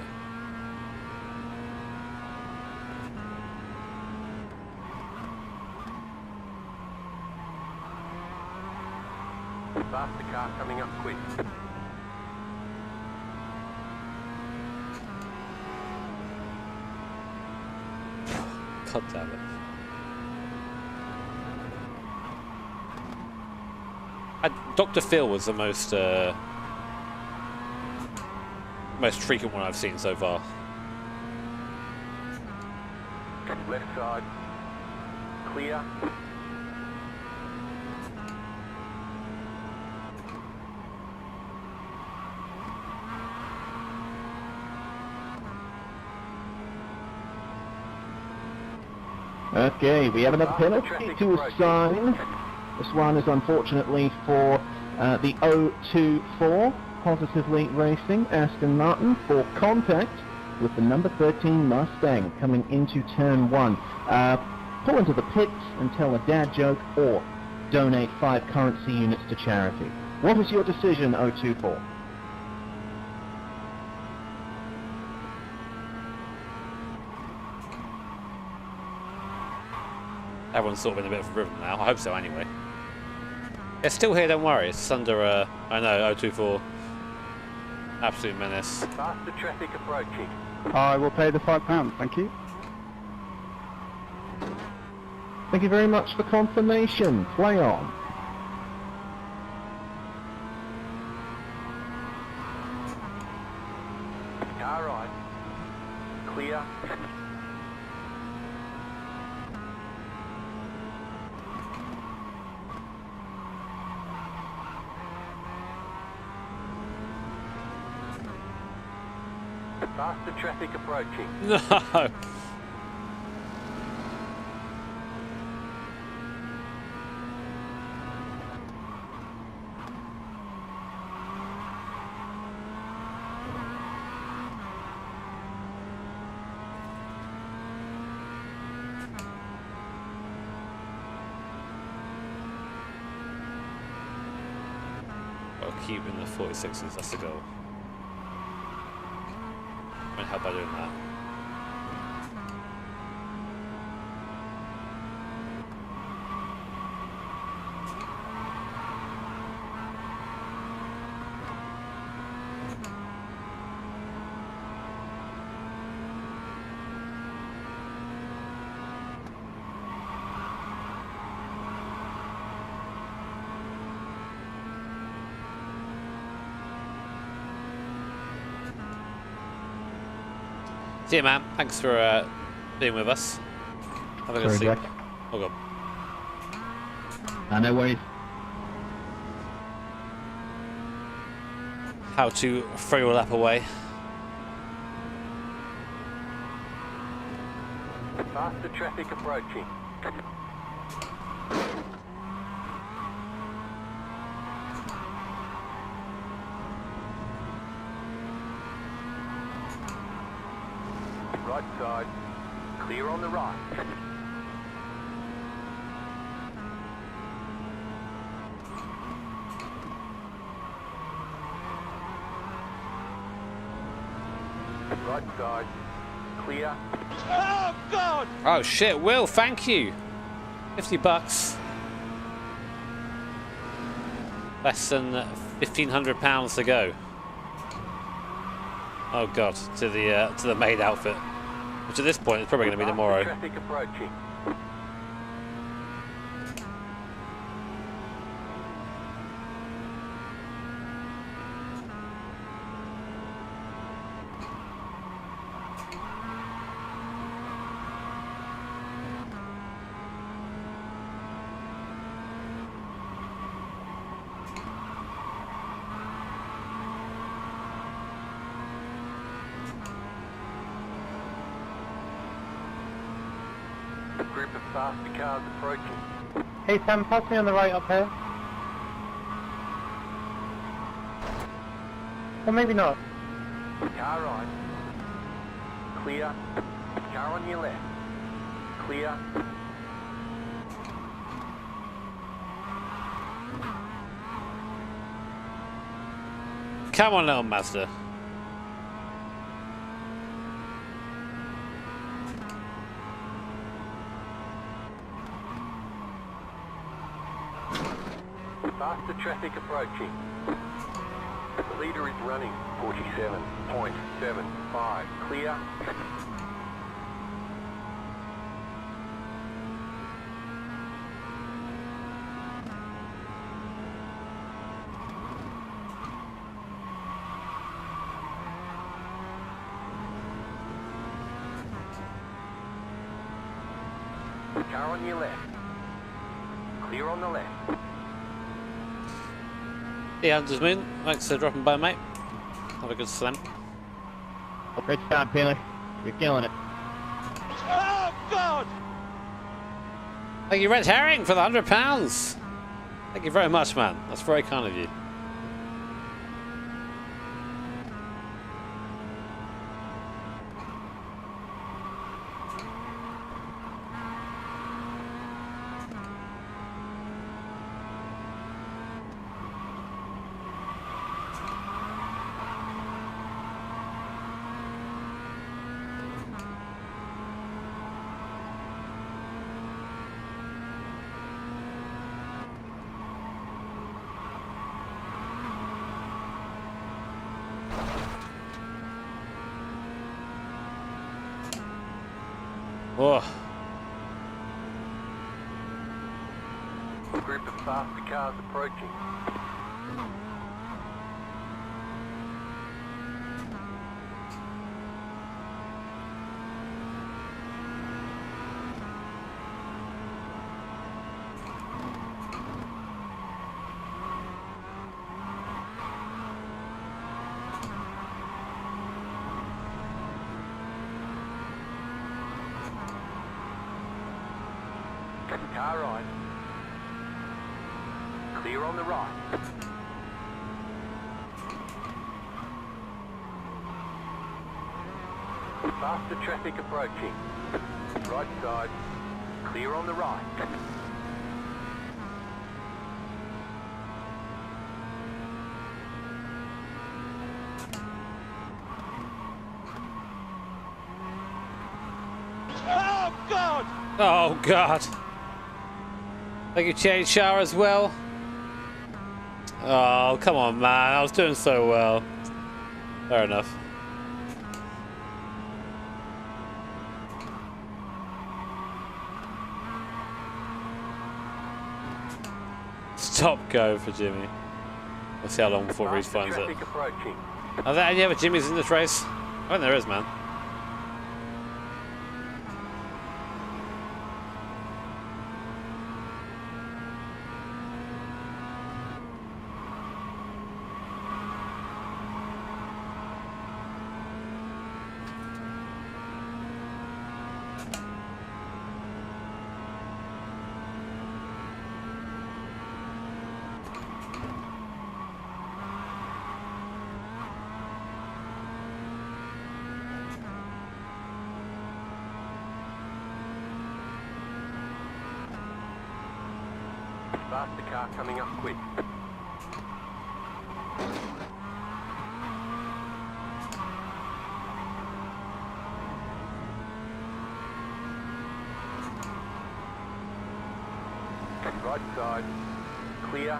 [SPEAKER 1] Faster car coming up quick.
[SPEAKER 3] God damn it. Dr. Phil was the most frequent one I've seen so far.
[SPEAKER 1] Left side. Clear.
[SPEAKER 8] Okay, we have another penalty to assign. This one is unfortunately for the 024 Positively Racing Aston Martin for contact with the number 13 Mustang coming into turn 1. Pull into the pits and tell a dad joke or donate 5 currency units to charity. What is your decision, 024?
[SPEAKER 3] Everyone's sort of in a bit of a rhythm now. I hope so, anyway. It's still here, don't worry. It's under, I know, 024. Absolute menace.
[SPEAKER 1] Faster traffic approaching.
[SPEAKER 10] I will pay the £5, thank you.
[SPEAKER 2] Thank you very much for confirmation. Play on.
[SPEAKER 1] Car right. Clear. Faster traffic approaching.
[SPEAKER 3] No! I'll keep in the 46s, that's the goal. I'm gonna help by doing that. See you, man. Thanks for being with us. Have a good
[SPEAKER 8] Sorry,
[SPEAKER 3] sleep.
[SPEAKER 8] Jack.
[SPEAKER 3] Oh god.
[SPEAKER 8] No worries.
[SPEAKER 3] How to throw your lap away.
[SPEAKER 1] Faster traffic approaching. Right side. Clear on the right. Right side. Clear.
[SPEAKER 3] Oh shit, Will, thank you. $50. Less than £1,500 to go. Oh god, to the maid outfit. Which at this point is probably going to be tomorrow.
[SPEAKER 1] Traffic approaching. Group of faster cars approaching.
[SPEAKER 10] Hey Sam, pass me on the right up here. Or maybe not.
[SPEAKER 1] Car right. Clear. Car on your left. Clear.
[SPEAKER 3] Come on, little master.
[SPEAKER 1] Faster traffic approaching. The leader is running 47.75. Clear. Car on your left. Clear on the left.
[SPEAKER 3] Yeah, Hunter's Moon. Thanks for dropping by, mate. Have a good slam.
[SPEAKER 8] Oh, great job, Taylor. You're killing it.
[SPEAKER 3] Thank you, Red Herring, for the £100. Thank you very much, man. That's very kind of you. Whoa.
[SPEAKER 1] A group of faster cars approaching. Car right. Clear on the right. Faster traffic approaching. Right side. Clear on the right.
[SPEAKER 3] Oh God! Like you changed shower as well? Oh, come on, man. I was doing so well. Fair enough. Stop go for Jimmy. We'll see how long before Reese finds it. Are there any other Jimmys in this race? I think there is, man.
[SPEAKER 1] Faster car coming up quick. Right side. Clear.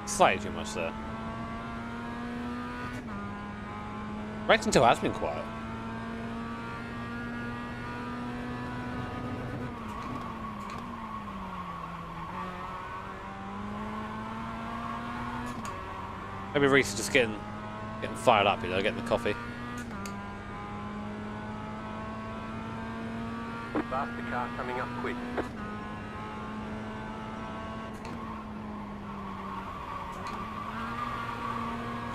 [SPEAKER 3] Slightly too much there. Rexington has been quiet. Maybe Reese is just getting fired up, you know, getting the coffee.
[SPEAKER 1] Faster car coming up quick.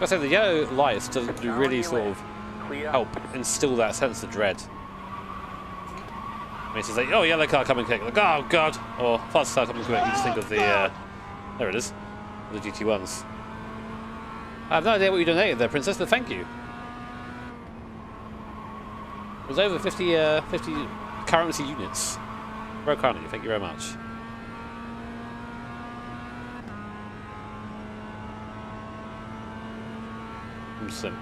[SPEAKER 3] I say the yellow lights do really sort of help instill that sense of dread. I mean, it's just like, oh, yellow car coming quick, like, oh God, or fast car coming quick. You just think of the, there it is, the GT1s. I have no idea what you donated there, Princess, but thank you. It was over 50 currency units. Very kind of you, thank you very much. Simp.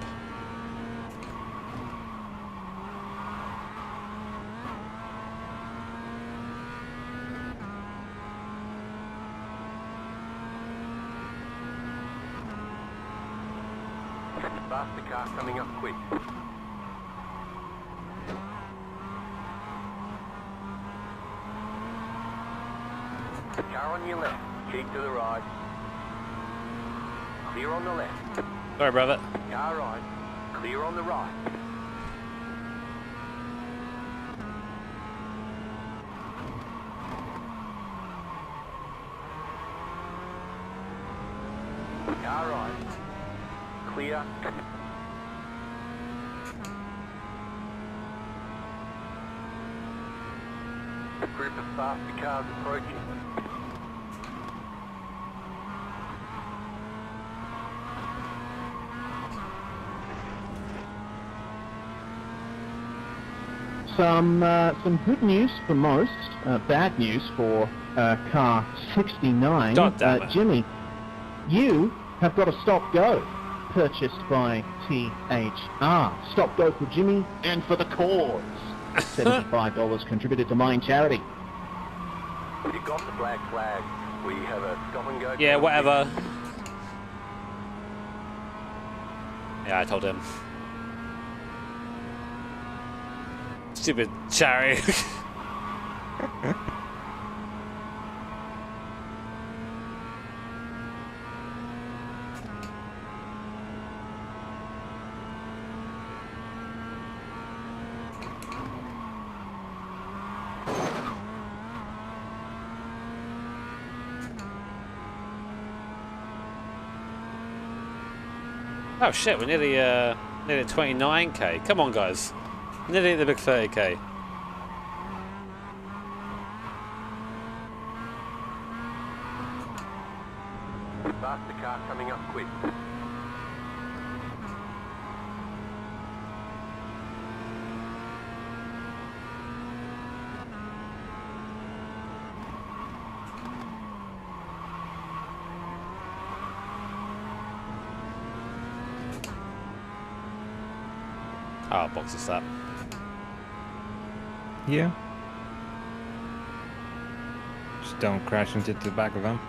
[SPEAKER 1] Faster car coming up quick. Car on your left, keep to the right. Clear on the left.
[SPEAKER 3] Sorry, brother.
[SPEAKER 1] Car right, clear on the right. Car right, clear. A group of faster cars approaching.
[SPEAKER 8] Some good news for most, bad news for car 69.
[SPEAKER 3] God damn it.
[SPEAKER 8] Jimmy, you have got a stop-go purchased by THR. Stop-go for Jimmy and for the cause. $75 contributed to Mine Charity.
[SPEAKER 1] You got the black flag. We have a stop and go.
[SPEAKER 3] Yeah, whatever. Yeah, I told him. Stupid chariot. Oh shit, we're nearly at 29k. Come on, guys. Nearly at the big 30k.
[SPEAKER 1] Faster car coming up quick.
[SPEAKER 3] Oh, box is that.
[SPEAKER 6] Yeah. Just don't crash into the back of them.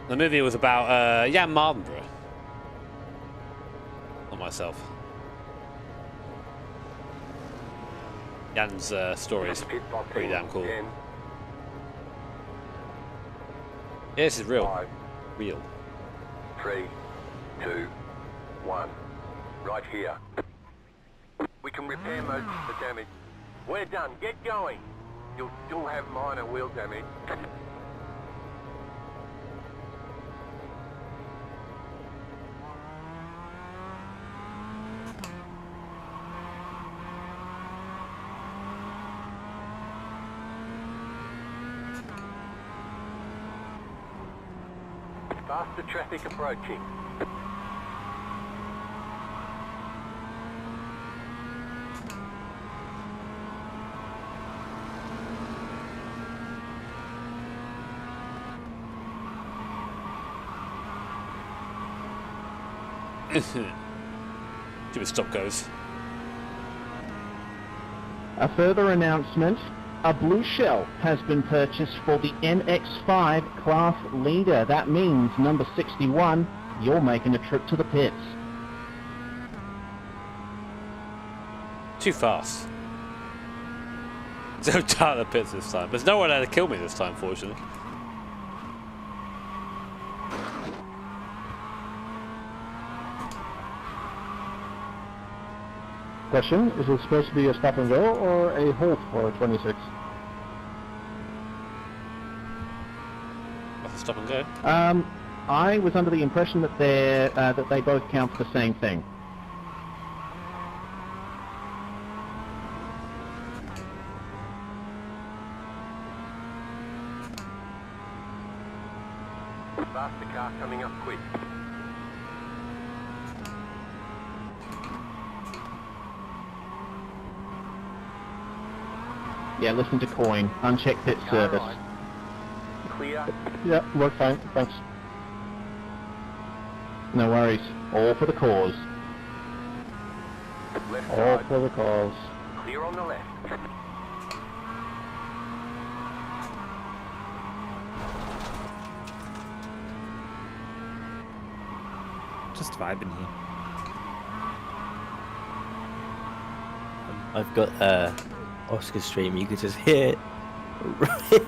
[SPEAKER 3] The movie was about Jan Mardenborough. Not myself. Jan's story is pretty damn cool.
[SPEAKER 1] 10,
[SPEAKER 3] Yeah, this is real.
[SPEAKER 1] 5,
[SPEAKER 3] Real.
[SPEAKER 1] 3, 2, 1. Right here. We can repair most of the damage. We're done. Get going. You'll still have minor wheel damage. Faster traffic approaching.
[SPEAKER 3] Stupid stop goes.
[SPEAKER 8] A further announcement. A blue shell has been purchased for the NX5 class leader. That means number 61, you're making a trip to the pits.
[SPEAKER 3] Too fast. So tired of the pits this time. There's no one there to kill me this time, fortunately.
[SPEAKER 2] Question, is it supposed to be a stop and go or a halt for 26?
[SPEAKER 3] That's a stop and go.
[SPEAKER 8] I was under the impression that they both count for the same thing.
[SPEAKER 1] Faster car coming up quick.
[SPEAKER 8] Yeah, listen to coin. Uncheck pit
[SPEAKER 1] Car
[SPEAKER 8] service.
[SPEAKER 1] right. Clear.
[SPEAKER 2] Yeah, we're fine, thanks.
[SPEAKER 8] No worries. All for the cause.
[SPEAKER 1] Left
[SPEAKER 2] All
[SPEAKER 1] side.
[SPEAKER 2] for the cause.
[SPEAKER 1] Clear on the left.
[SPEAKER 6] Just vibing here.
[SPEAKER 7] I've got Oscar's stream. You could just hear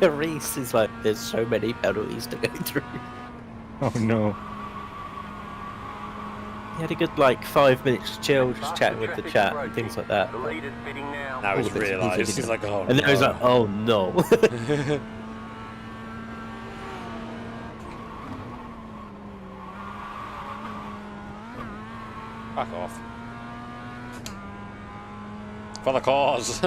[SPEAKER 7] Reese is like, "There's so many penalties to go through."
[SPEAKER 6] Oh no.
[SPEAKER 7] He had a good like 5 minutes to chill, just
[SPEAKER 1] Faster
[SPEAKER 7] chatting with the
[SPEAKER 1] traffic
[SPEAKER 7] chat and
[SPEAKER 1] approaching.
[SPEAKER 7] things like that.
[SPEAKER 1] The leader's fitting now.
[SPEAKER 3] Now he's
[SPEAKER 7] All of it's
[SPEAKER 3] realised.
[SPEAKER 7] easy.
[SPEAKER 3] He's like, oh
[SPEAKER 7] And then he was like, "Oh no."
[SPEAKER 3] Fuck off. For the cause.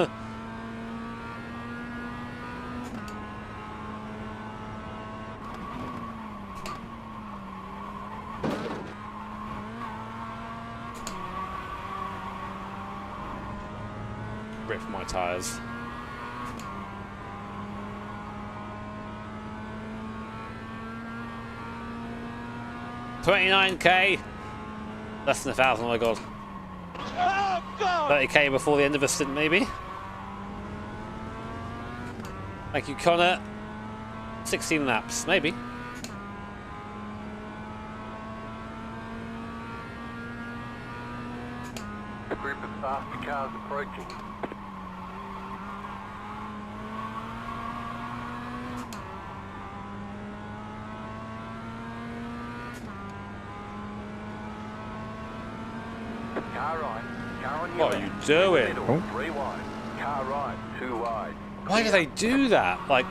[SPEAKER 3] Rip my tyres. $29K. Less than 1,000. Oh my god. 30k before the end of a stint, maybe. Thank you, Connor. 16 laps, maybe.
[SPEAKER 1] A group of faster cars approaching. Car right, car on your
[SPEAKER 3] What are you
[SPEAKER 1] left.
[SPEAKER 3] doing?
[SPEAKER 1] Middle,
[SPEAKER 6] Oh.
[SPEAKER 1] 3 wide. Car right, 2 wide.
[SPEAKER 3] Why do they do that? Like,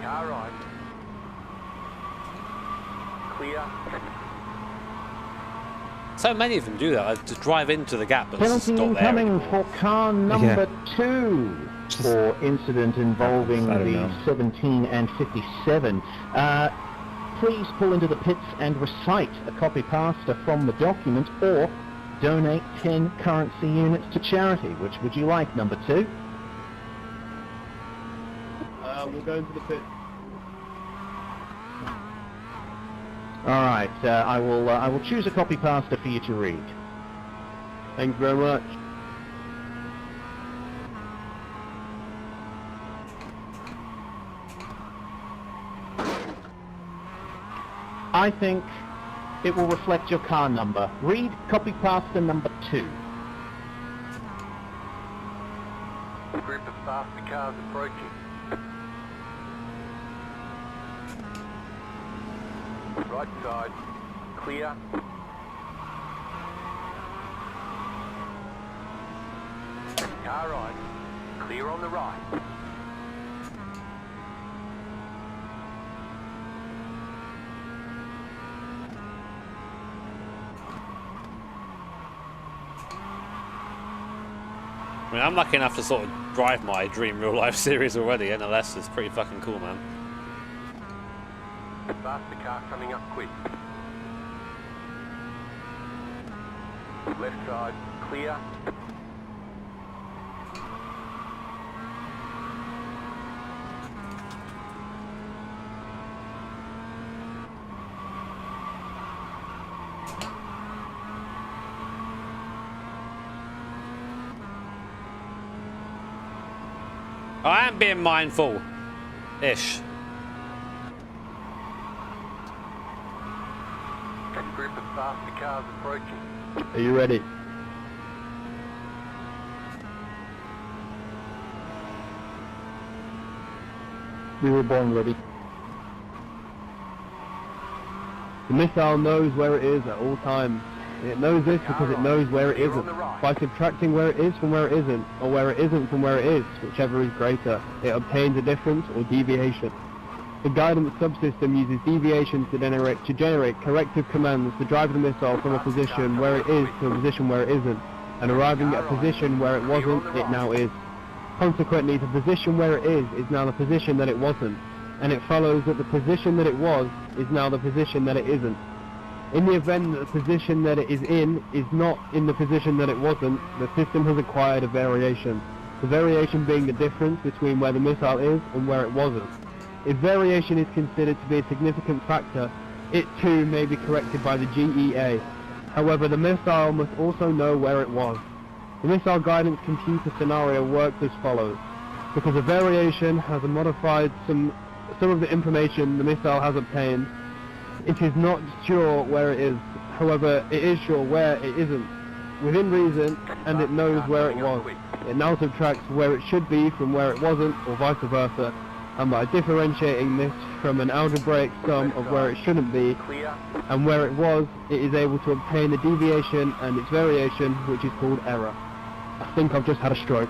[SPEAKER 1] Car right. Clear.
[SPEAKER 3] so many of them do that. Like, just drive into the gap but
[SPEAKER 8] Penalty
[SPEAKER 3] stop there.
[SPEAKER 8] incoming for car number 2
[SPEAKER 6] Just-
[SPEAKER 8] for incident involving
[SPEAKER 6] I don't
[SPEAKER 8] the
[SPEAKER 6] know.
[SPEAKER 8] 17 and 57. Please pull into the pits and recite a copy pasta from the document or donate 10 currency units to charity. Which would you like, number 2?
[SPEAKER 2] We'll go into the pit.
[SPEAKER 8] All right, I will choose a copy pasta for you to read.
[SPEAKER 2] Thank you very much.
[SPEAKER 8] I think it will reflect your car number. Read copy pasta number 2.
[SPEAKER 1] A group of faster cars approaching. Right side, clear. Car right, clear on the right.
[SPEAKER 3] I mean, I'm lucky enough to sort of drive my dream real life series already. NLS is pretty fucking cool, man.
[SPEAKER 1] Faster car coming up quick. Left side, clear.
[SPEAKER 3] I am being mindful. Ish.
[SPEAKER 1] A group of faster cars approaching.
[SPEAKER 2] Are you ready? We were born ready. The missile knows where it is at all times. It knows this because it knows where it isn't. By subtracting where it is from where it isn't, or where it isn't from where it is, whichever is greater, it obtains a difference or deviation. The guidance subsystem uses deviations to generate corrective commands to drive the missile from a position where it is to a position where it isn't, and arriving at a position where it wasn't, it now is. Consequently, the position where it is now the position that it wasn't, and it follows that the position that it was is now the position that it isn't. In the event that the position that it is in is not in the position that it wasn't, the system has acquired a variation. The variation being the difference between where the missile is and where it wasn't. If variation is considered to be a significant factor, it too may be corrected by the GEA. However, the missile must also know where it was. The missile guidance computer scenario works as follows. Because a variation has modified some of the information the missile has obtained, it is not sure where it is. However, it is sure where it isn't. Within reason, and it knows where it was. It now subtracts where it should be from where it wasn't, or vice versa. And by differentiating this from an algebraic sum of where it shouldn't be and where it was, it is able to obtain the deviation and its variation, which is called error. I think I've just had a stroke.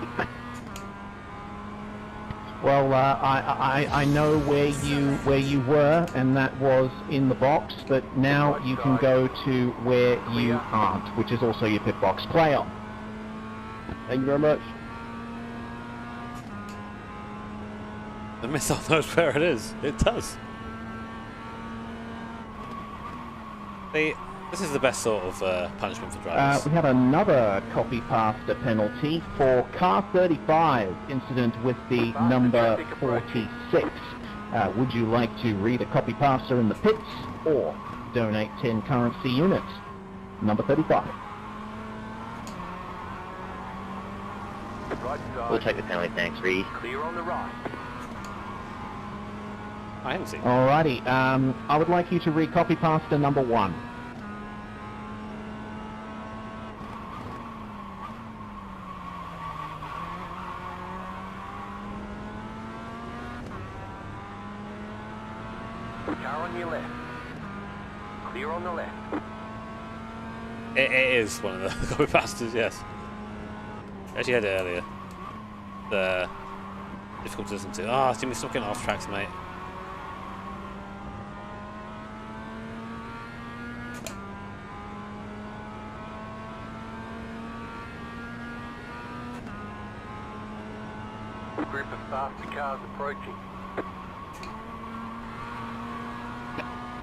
[SPEAKER 8] Well, I know where you were, and that was in the box, but now you can go to where you aren't, which is also your pit box. Play on.
[SPEAKER 2] Thank you very much.
[SPEAKER 3] The missile knows where it is. It does. See, this is the best sort of punishment for drivers.
[SPEAKER 8] We had another copy pasta penalty for car 35, incident with the number 46. Would you like to read a copy pasta in the pits or donate 10 currency units? Number 35.
[SPEAKER 1] Right side.
[SPEAKER 5] We'll take the penalty, thanks, Reed.
[SPEAKER 1] Clear on the right.
[SPEAKER 3] I haven't seen.
[SPEAKER 8] Alrighty, I would like you to read copy pasta number 1.
[SPEAKER 1] Car on your left. Clear on the left.
[SPEAKER 3] It is one of the copy pastas, yes. Actually had it earlier. The difficult to listen to. Ah, Jimmy, stop getting off tracks, mate.
[SPEAKER 1] Group of faster cars approaching.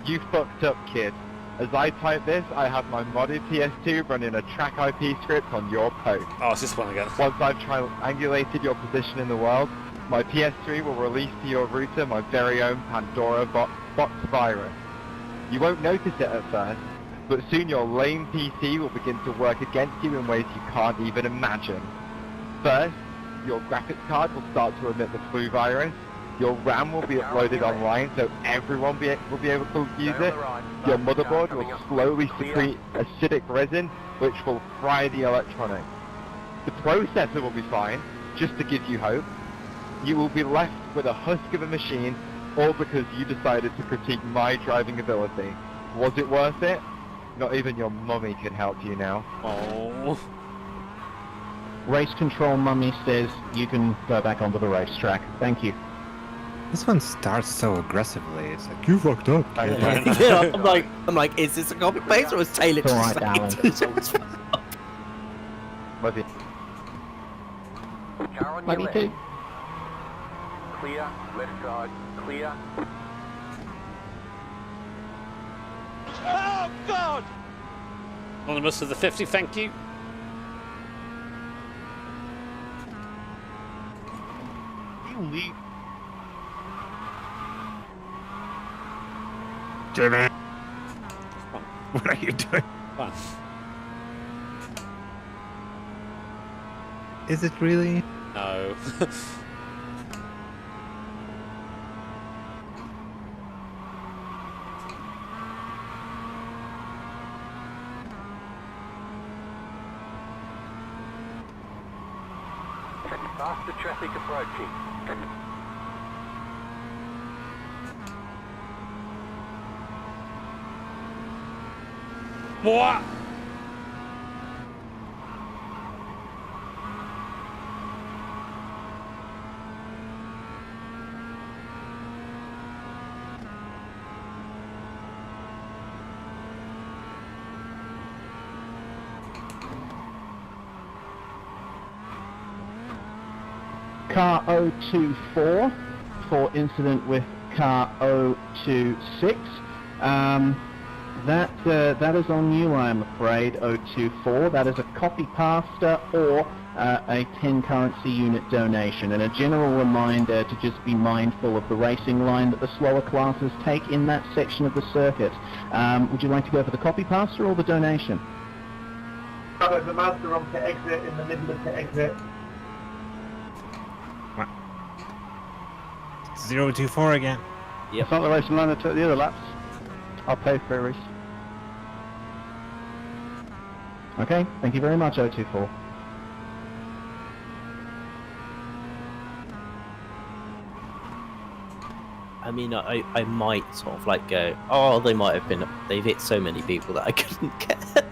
[SPEAKER 11] You fucked up, kid. As I type this, I have my modded PS2 running a track IP script on your post.
[SPEAKER 3] Oh, it's this one again.
[SPEAKER 11] Once I've triangulated your position in the world, my PS3 will release to your router my very own Pandora box virus. You won't notice it at first, but soon your lame PC will begin to work against you in ways you can't even imagine. First, your graphics card will start to emit the flu virus. Your RAM will be uploaded online so everyone will be able to use it. Your motherboard will slowly secrete acidic resin, which will fry the electronics. The processor will be fine, just to give you hope. You will be left with a husk of a machine, all because you decided to critique my driving ability. Was it worth it? Not even your mummy can help you now.
[SPEAKER 3] Oh.
[SPEAKER 8] Race control mummy says you can go back onto the racetrack. Thank you.
[SPEAKER 6] This one starts so aggressively. It's like, you fucked up.
[SPEAKER 7] Yeah, I'm like, is this a copy paste or is Taylor
[SPEAKER 8] It's
[SPEAKER 7] just
[SPEAKER 8] alright,
[SPEAKER 7] saying
[SPEAKER 8] Alan.
[SPEAKER 11] Love you.
[SPEAKER 1] Car on
[SPEAKER 8] Love
[SPEAKER 1] your
[SPEAKER 8] you
[SPEAKER 1] left.
[SPEAKER 8] too.
[SPEAKER 1] Clear. Left side. Clear.
[SPEAKER 9] Oh, God!
[SPEAKER 3] Anonymous of the 50, thank you.
[SPEAKER 11] You leave.
[SPEAKER 6] Jimmy! What are you doing?
[SPEAKER 3] Fine.
[SPEAKER 6] Is it really?
[SPEAKER 3] No.
[SPEAKER 1] Faster traffic approaching.
[SPEAKER 3] What?
[SPEAKER 8] Car 024 for incident with car 026. That is on you, I am afraid, 024. That is a copy pasta or a 10 currency unit donation. And a general reminder to just be mindful of the racing line that the slower classes take in that section of the circuit. Would you like to go for the copy pasta or the donation?
[SPEAKER 10] The Mazda on to exit, in the middle of the exit.
[SPEAKER 6] 024 again.
[SPEAKER 7] Yep.
[SPEAKER 10] It's not the racing line that took the other laps. I'll pay for a race.
[SPEAKER 8] Okay, thank you very much, 024.
[SPEAKER 7] I mean, I might sort of like go, oh, they've hit so many people that I couldn't get.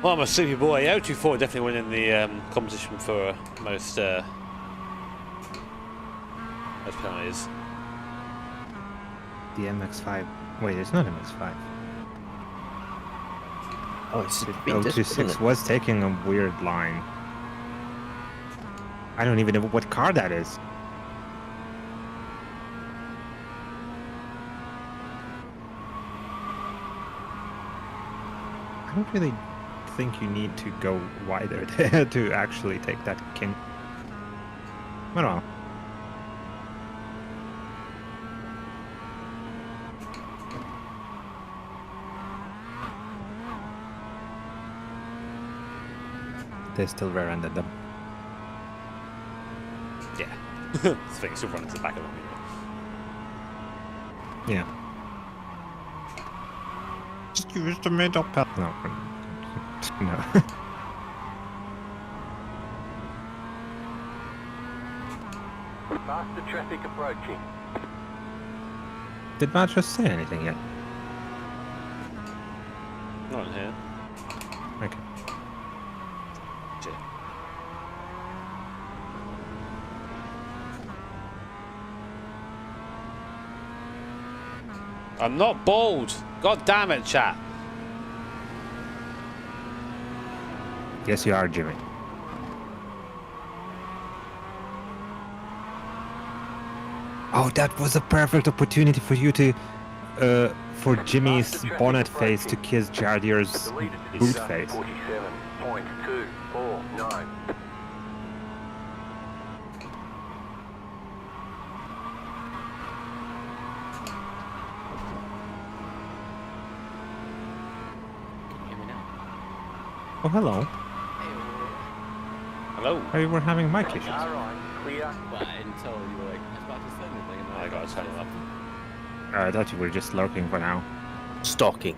[SPEAKER 3] Well, I'm a sleepy boy. 024 definitely winning the competition for most penalties.
[SPEAKER 6] The MX-5. Wait, it's not MX-5.
[SPEAKER 7] Oh, it's
[SPEAKER 6] The
[SPEAKER 7] been
[SPEAKER 6] 026 was taking a weird line. I don't even know what car that is. I don't really think you need to go wider there to actually take that king. Well. They still rear-ended them.
[SPEAKER 3] Yeah. I think it's still running to the back of them.
[SPEAKER 6] Yeah. Just use the middle path. No. No.
[SPEAKER 1] Faster traffic approaching.
[SPEAKER 6] Did Matt just say anything yet?
[SPEAKER 3] Not in here.
[SPEAKER 6] Okay.
[SPEAKER 3] Shit. I'm not bald. God damn it, chat.
[SPEAKER 6] Yes, you are, Jimmy. Oh, that was a perfect opportunity for you to, for Jimmy's bonnet face to kiss Jardier's boot face.
[SPEAKER 1] 47.249.
[SPEAKER 6] Oh, hello.
[SPEAKER 3] Hello.
[SPEAKER 6] Oh, you were having mic issues.
[SPEAKER 1] Alright, clear.
[SPEAKER 12] But until you were like, I was about to say anything. And
[SPEAKER 3] I gotta turn it up.
[SPEAKER 6] I thought you were just lurking for now.
[SPEAKER 7] Stalking.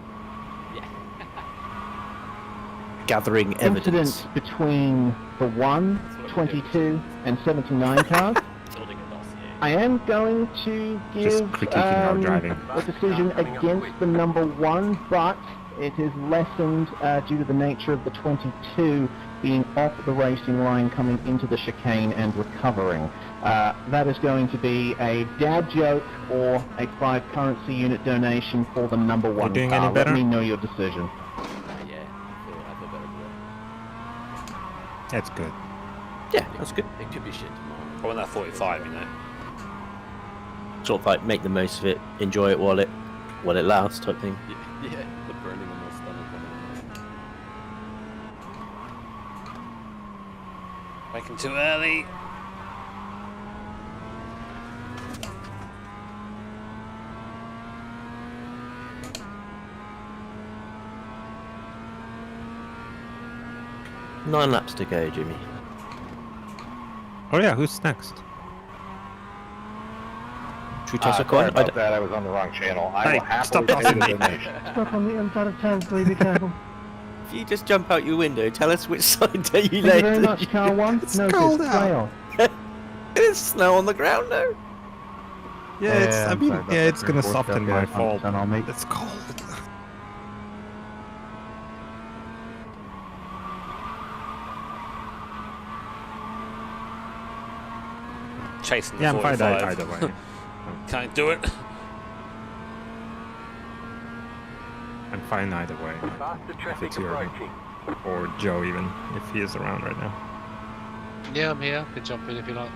[SPEAKER 12] Yeah.
[SPEAKER 7] Gathering evidence.
[SPEAKER 8] Incident between the 1, 22, and 79 cars.
[SPEAKER 12] Building a dossier.
[SPEAKER 8] I am going to
[SPEAKER 6] Just
[SPEAKER 8] give
[SPEAKER 6] critiquing our driving.
[SPEAKER 8] a decision against the number 1, but it is lessened due to the nature of the 22 being off the racing line coming into the chicane and recovering. That is going to be a dad joke or a 5 currency unit donation for the number 1
[SPEAKER 6] doing
[SPEAKER 8] car.
[SPEAKER 6] any better?
[SPEAKER 8] Let me know your decision.
[SPEAKER 12] Yeah, I feel better with
[SPEAKER 6] That's good.
[SPEAKER 7] Yeah, that's good.
[SPEAKER 12] it. It could be shit tomorrow.
[SPEAKER 3] I want that 45, you know.
[SPEAKER 7] Sort of like make the most of it, enjoy it while it lasts type thing.
[SPEAKER 12] Yeah, the burning in my stomach.
[SPEAKER 3] Making too early.
[SPEAKER 7] Nine laps to go, Jimmy.
[SPEAKER 6] Oh yeah, who's next?
[SPEAKER 7] Should we toss a
[SPEAKER 5] Sorry
[SPEAKER 7] coin?
[SPEAKER 5] about that, I was on the wrong channel. I
[SPEAKER 6] Hey,
[SPEAKER 5] will happily
[SPEAKER 6] stop
[SPEAKER 5] pay
[SPEAKER 6] tossing
[SPEAKER 5] the
[SPEAKER 6] me.
[SPEAKER 5] donation.
[SPEAKER 2] Stuck on the inside of town, please be careful.
[SPEAKER 7] If you just jump out your window, tell us which side you
[SPEAKER 2] Thank you
[SPEAKER 7] lay.
[SPEAKER 2] very much, car 1.
[SPEAKER 6] It's
[SPEAKER 2] Notice,
[SPEAKER 6] cold out.
[SPEAKER 2] fail.
[SPEAKER 7] There's snow on the ground now.
[SPEAKER 6] Yeah, it's. I
[SPEAKER 2] I'm
[SPEAKER 6] mean,
[SPEAKER 2] sorry about
[SPEAKER 6] yeah,
[SPEAKER 2] that,
[SPEAKER 6] it's gonna
[SPEAKER 2] Green
[SPEAKER 6] soften
[SPEAKER 2] Force,
[SPEAKER 6] my
[SPEAKER 2] yeah,
[SPEAKER 6] fall.
[SPEAKER 2] 100% on me.
[SPEAKER 6] It's cold.
[SPEAKER 3] Chasing the
[SPEAKER 6] Yeah, I'm fine
[SPEAKER 3] 45.
[SPEAKER 6] either way.
[SPEAKER 3] Can't do it.
[SPEAKER 6] I'm fine either way.
[SPEAKER 1] Faster
[SPEAKER 6] If
[SPEAKER 1] traffic
[SPEAKER 6] it's your
[SPEAKER 1] approaching.
[SPEAKER 6] or Joe even, if he is around right now.
[SPEAKER 9] Yeah, I'm here. You can jump in if you like.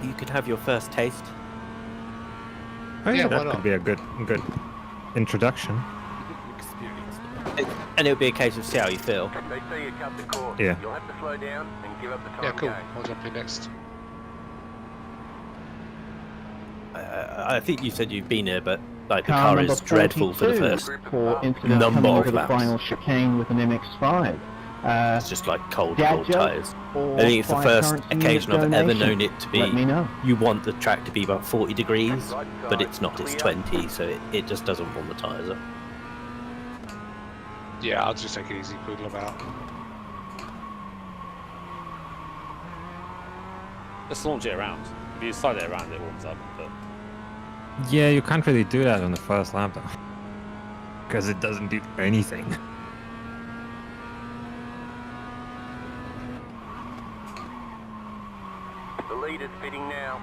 [SPEAKER 7] You could have your first taste.
[SPEAKER 6] Oh yeah,
[SPEAKER 9] Yeah, why
[SPEAKER 6] that
[SPEAKER 9] not?
[SPEAKER 6] could be a good introduction.
[SPEAKER 12] Experience.
[SPEAKER 7] And it would be a case of see how you feel.
[SPEAKER 1] They say you cut the course.
[SPEAKER 6] Yeah.
[SPEAKER 1] You'll have to slow down and give up the time
[SPEAKER 9] Yeah, cool.
[SPEAKER 1] game.
[SPEAKER 9] I'll jump in next.
[SPEAKER 7] I think you said you've been here, but like the
[SPEAKER 8] Car
[SPEAKER 7] car
[SPEAKER 8] number
[SPEAKER 7] is dreadful for the
[SPEAKER 8] 42
[SPEAKER 7] first.
[SPEAKER 8] for incident
[SPEAKER 7] number
[SPEAKER 8] coming
[SPEAKER 7] of
[SPEAKER 8] into the
[SPEAKER 7] laps.
[SPEAKER 8] final chicane with an MX-5.
[SPEAKER 7] It's just like cold
[SPEAKER 8] Dad joke
[SPEAKER 7] tyres.
[SPEAKER 8] or
[SPEAKER 7] I think it's the
[SPEAKER 8] 5
[SPEAKER 7] first
[SPEAKER 8] currency unit
[SPEAKER 7] occasion I've ever
[SPEAKER 8] donation?
[SPEAKER 7] known it to be.
[SPEAKER 8] Let me know.
[SPEAKER 7] You want the track to be about 40 degrees, but it's not. It's 20, so it just doesn't warm the tyres up.
[SPEAKER 9] Yeah, I'll just take it easy, poodle about.
[SPEAKER 3] Let's launch it around. If you slide it around, it warms up. But
[SPEAKER 6] Yeah, you can't really do that on the first lap though, because it doesn't do anything.
[SPEAKER 1] The lead is fitting now.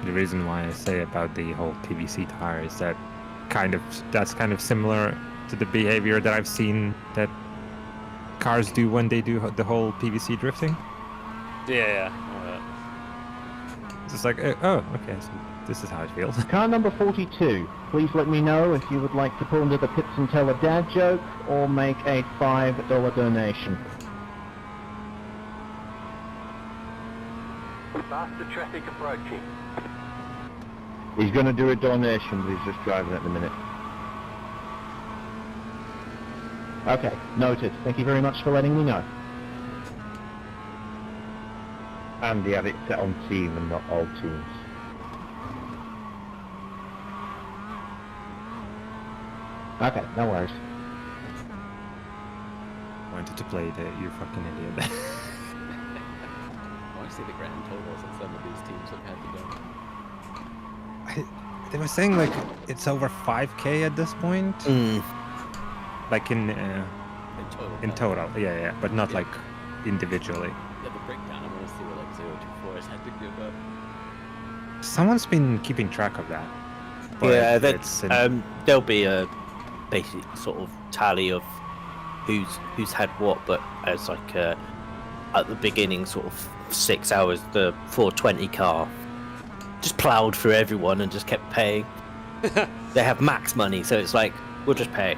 [SPEAKER 6] The reason why I say about the whole PVC tire is that that's kind of similar to the behavior that I've seen that cars do when they do the whole PVC drifting.
[SPEAKER 3] yeah.
[SPEAKER 6] It's just like, oh, okay, so this is how it feels.
[SPEAKER 8] Car number 42. Please let me know if you would like to pull into the pits and tell a dad joke or make a $5 donation.
[SPEAKER 1] Faster traffic approaching.
[SPEAKER 5] He's going to do a donation, but he's just driving at the minute.
[SPEAKER 8] Okay, noted. Thank you very much for letting me know.
[SPEAKER 5] And he had it set on team and not all teams.
[SPEAKER 8] Okay, no worries.
[SPEAKER 6] Wanted to play the you fucking idiot.
[SPEAKER 12] I want to see the grand totals that some of these teams have had to go.
[SPEAKER 6] They were saying like it's over 5k at this point. Like in
[SPEAKER 12] total.
[SPEAKER 6] in total, yeah, but not like individually.
[SPEAKER 12] Yeah, the breakdown. I want to see what like 024 has had to give up.
[SPEAKER 6] Someone's been keeping track of that. but
[SPEAKER 7] Yeah,
[SPEAKER 6] it's
[SPEAKER 7] that's there'll be a basic sort of tally of who's had what, but as like at the beginning, sort of 6 hours, the 420 car just ploughed through everyone and just kept paying. They have max money, so it's like we'll just pay.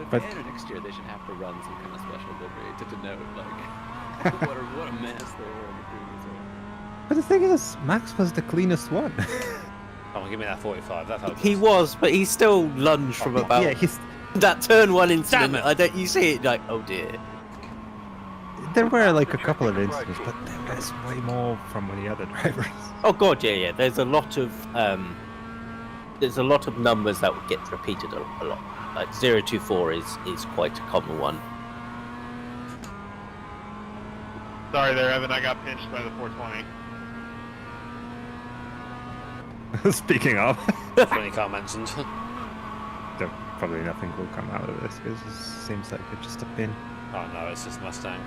[SPEAKER 12] But next year they should have to run some kind of special livery to denote like what a mess they were in the previous one.
[SPEAKER 6] But the thing is, Max was the cleanest one.
[SPEAKER 3] Come on, give me that 45. That helps.
[SPEAKER 7] He was, but he still lunged from about that turn one incident. I don't. You see it like, oh dear.
[SPEAKER 6] There were like a couple of incidents, but there was way more from the other drivers.
[SPEAKER 7] Oh god, yeah. There's a lot of numbers that get repeated a lot. Like 024 is quite a common one.
[SPEAKER 10] Sorry there, Evan. I got pinched by the 420.
[SPEAKER 6] Speaking of,
[SPEAKER 3] 20 car mentioned.
[SPEAKER 6] Probably nothing will come out of this. It seems like it's just a pin.
[SPEAKER 3] Oh no, it's just Mustang.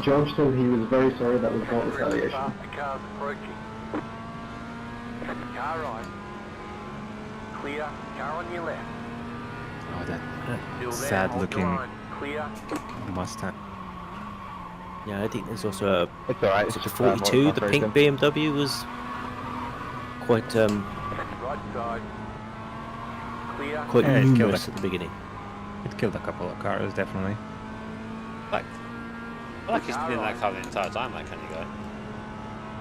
[SPEAKER 2] George said he was very sorry that was not retaliation.
[SPEAKER 1] Faster cars approaching. Car right. Clear. Car on your left.
[SPEAKER 6] Oh, that
[SPEAKER 1] Still there,
[SPEAKER 6] sad
[SPEAKER 1] hold
[SPEAKER 6] looking
[SPEAKER 1] your line. Clear.
[SPEAKER 6] Mustang.
[SPEAKER 7] Yeah, I think there's also
[SPEAKER 5] It's alright, it's
[SPEAKER 7] a
[SPEAKER 5] just
[SPEAKER 7] 42. The pink BMW was quite
[SPEAKER 1] Right side. Clear.
[SPEAKER 7] quite
[SPEAKER 6] Yeah, it killed
[SPEAKER 7] numerous
[SPEAKER 6] it.
[SPEAKER 7] at the beginning.
[SPEAKER 6] It killed a couple of cars, definitely.
[SPEAKER 3] Like, I like he's been in that car the entire time, that kind of guy.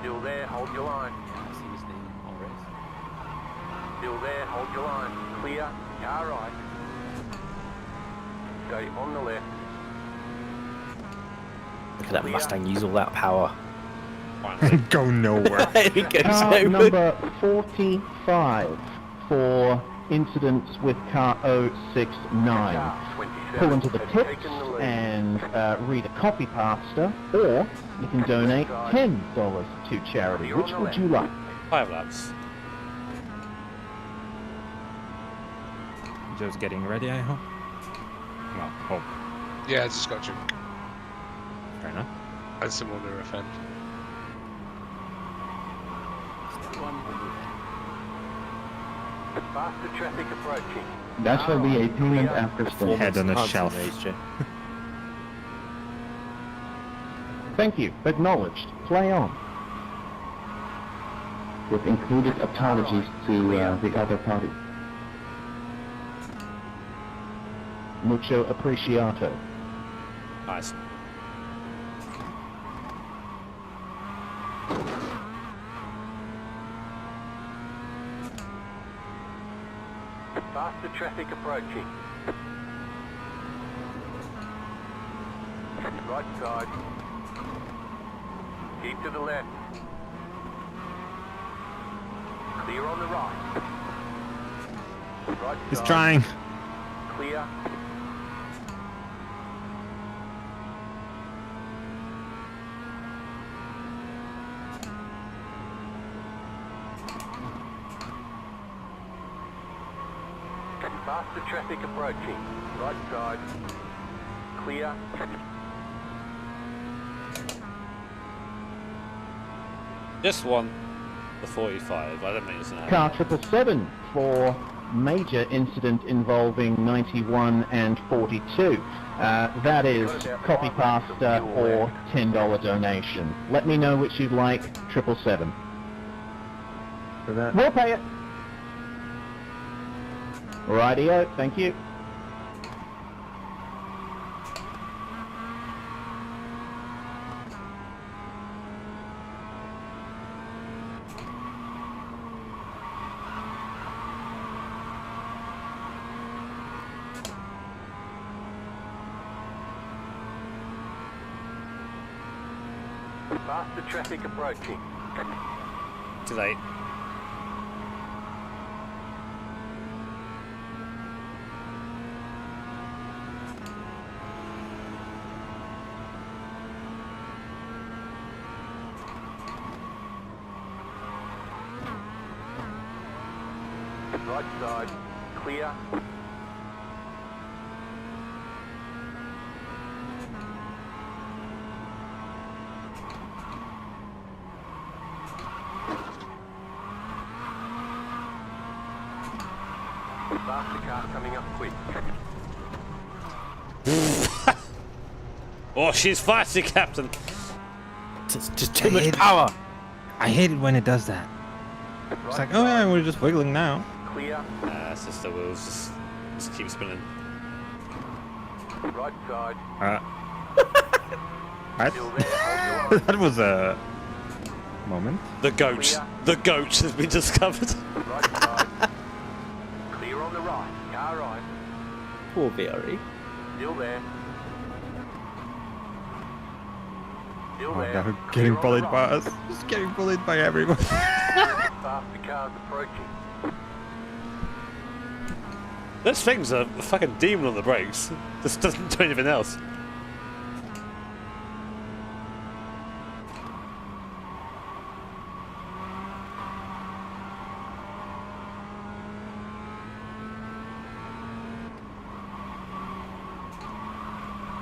[SPEAKER 1] Still there, hold your line.
[SPEAKER 12] Yeah, I see his name all race.
[SPEAKER 1] Still there, hold your line. Clear. Car right. Stay on the left.
[SPEAKER 7] Look at that Mustang use all that power.
[SPEAKER 6] Go nowhere.
[SPEAKER 7] He goes
[SPEAKER 8] Car
[SPEAKER 7] over.
[SPEAKER 8] number 45 for incidents with car 069. Pull into the pits and read a copy pasta, or you can donate $10 to charity. Which would you like?
[SPEAKER 3] 5 laps.
[SPEAKER 6] Joe's getting ready, I hope. Well, hope.
[SPEAKER 9] Yeah, I just got you.
[SPEAKER 6] Fair enough.
[SPEAKER 9] That's someone to offend.
[SPEAKER 1] Faster traffic approaching.
[SPEAKER 2] That shall be a payment after stint.
[SPEAKER 6] Head on a
[SPEAKER 7] Answer
[SPEAKER 6] shelf.
[SPEAKER 7] those, Joe.
[SPEAKER 8] Thank you. Acknowledged. Play on.
[SPEAKER 2] With included apologies to the other party.
[SPEAKER 8] Mucho apreciato.
[SPEAKER 3] Nice.
[SPEAKER 1] Faster traffic approaching. Right side. Keep to the left. Clear on the right. Right
[SPEAKER 6] He's
[SPEAKER 1] side.
[SPEAKER 6] trying.
[SPEAKER 1] Clear. Faster traffic approaching. Right side. Clear.
[SPEAKER 3] Just won the 45. I don't mean it's an
[SPEAKER 8] Car 777 for major incident involving 91 and 42. That is copy pasta or $10 donation. Let me know which you'd like, 777.
[SPEAKER 4] For that.
[SPEAKER 8] We'll pay it. Rightio, thank you.
[SPEAKER 1] Faster traffic approaching.
[SPEAKER 3] Too late.
[SPEAKER 1] Right side, clear. Faster car coming up quick.
[SPEAKER 3] Oh, she's feisty, Captain.
[SPEAKER 7] Just too much power.
[SPEAKER 6] I hate it when it does that. It's like, oh yeah, we're just wiggling now.
[SPEAKER 1] Clear.
[SPEAKER 3] It's just the wheels just keep spinning.
[SPEAKER 1] Right side.
[SPEAKER 6] What?
[SPEAKER 1] Still there, hold your line.
[SPEAKER 6] That was a moment.
[SPEAKER 3] The goat has been discovered.
[SPEAKER 1] Right side. Clear on the right. Car right.
[SPEAKER 7] Poor VRE.
[SPEAKER 1] Still there. Still
[SPEAKER 6] Oh
[SPEAKER 1] there.
[SPEAKER 6] no,
[SPEAKER 1] Clear
[SPEAKER 6] getting
[SPEAKER 1] on the
[SPEAKER 6] bullied
[SPEAKER 1] right.
[SPEAKER 6] by us. Just getting bullied by everyone.
[SPEAKER 1] Faster cars approaching.
[SPEAKER 3] This thing's a fucking demon on the brakes. Just doesn't do anything else.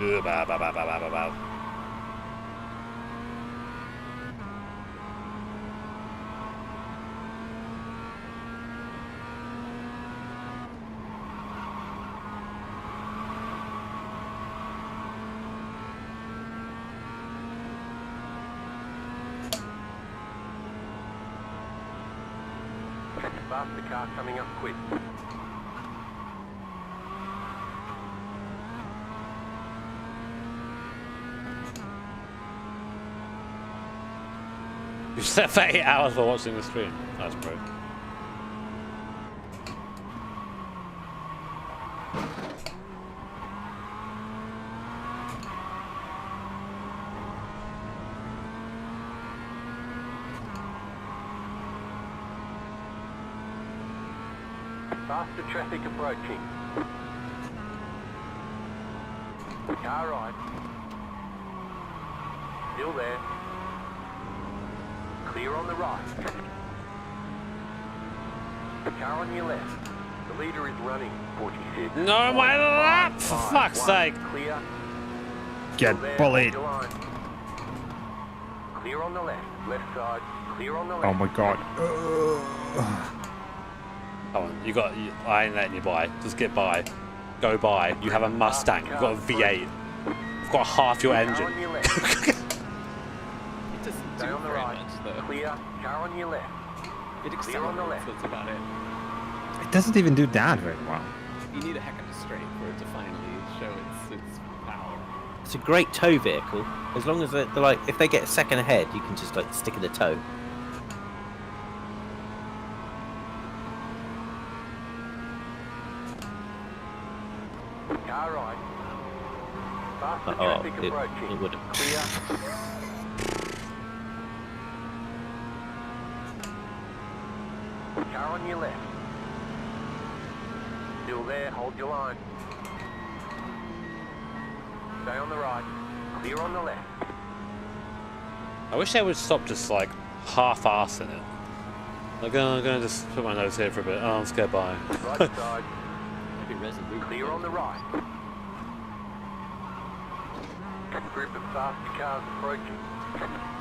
[SPEAKER 3] Bow, bow, bow, bow, bow, bow, bow.
[SPEAKER 1] Faster car coming up quick.
[SPEAKER 3] You slept for 8 hours while watching the stream. That's bro.
[SPEAKER 1] Faster traffic approaching. Car right. Still there. Clear on the right. Car on your left. The leader is running. 46.
[SPEAKER 3] No, my lap! For fuck's sake!
[SPEAKER 1] Clear.
[SPEAKER 6] Get
[SPEAKER 1] Still there,
[SPEAKER 6] bullied.
[SPEAKER 1] hold your line. Clear on the left. Left side. Clear on the left.
[SPEAKER 6] Oh my god.
[SPEAKER 3] Come on, I ain't letting you by. Just get by. Go by. You have a Mustang. You've got a V8. You've got half your
[SPEAKER 1] Car
[SPEAKER 3] engine.
[SPEAKER 1] on your left.
[SPEAKER 12] It doesn't
[SPEAKER 1] Stay
[SPEAKER 12] do
[SPEAKER 1] on the
[SPEAKER 12] very
[SPEAKER 1] right.
[SPEAKER 12] much though.
[SPEAKER 1] Clear. Car on your left.
[SPEAKER 12] It
[SPEAKER 1] Clear on the
[SPEAKER 12] accelerates,
[SPEAKER 1] left.
[SPEAKER 12] that's about it.
[SPEAKER 6] It doesn't even do that very well.
[SPEAKER 12] You need a heck of a straight for it to finally show its power.
[SPEAKER 7] It's a great tow vehicle. As long as they're like, if they get a second ahead, you can just like stick in a tow.
[SPEAKER 1] Car right. Faster
[SPEAKER 7] Oh,
[SPEAKER 1] traffic
[SPEAKER 7] it
[SPEAKER 1] approaching.
[SPEAKER 7] wouldn't.
[SPEAKER 1] Clear. Car on your left. Still there, hold your line. Stay on the right. Clear on the left.
[SPEAKER 3] I wish they would stop just like half-assing it. Like, oh, I'm gonna just put my nose here for a bit. Oh, let's get by.
[SPEAKER 1] Right side.
[SPEAKER 12] Be resolute.
[SPEAKER 1] Clear on the right. Group of faster cars approaching.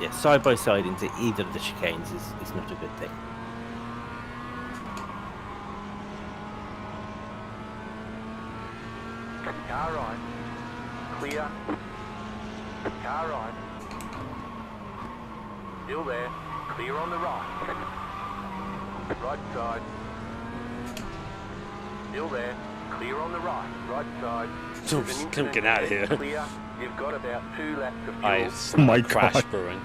[SPEAKER 7] Yeah, side by side into either of the chicanes is not a good thing.
[SPEAKER 1] Car right. Clear. Car right. Still there. Clear on the right. Right side. Still there. Clear on the right. Right side.
[SPEAKER 3] Couldn't get out of here.
[SPEAKER 1] Clear. You've got about 2 laps of fuel.
[SPEAKER 3] I
[SPEAKER 6] Oh my
[SPEAKER 3] crash
[SPEAKER 6] God.
[SPEAKER 3] brewing.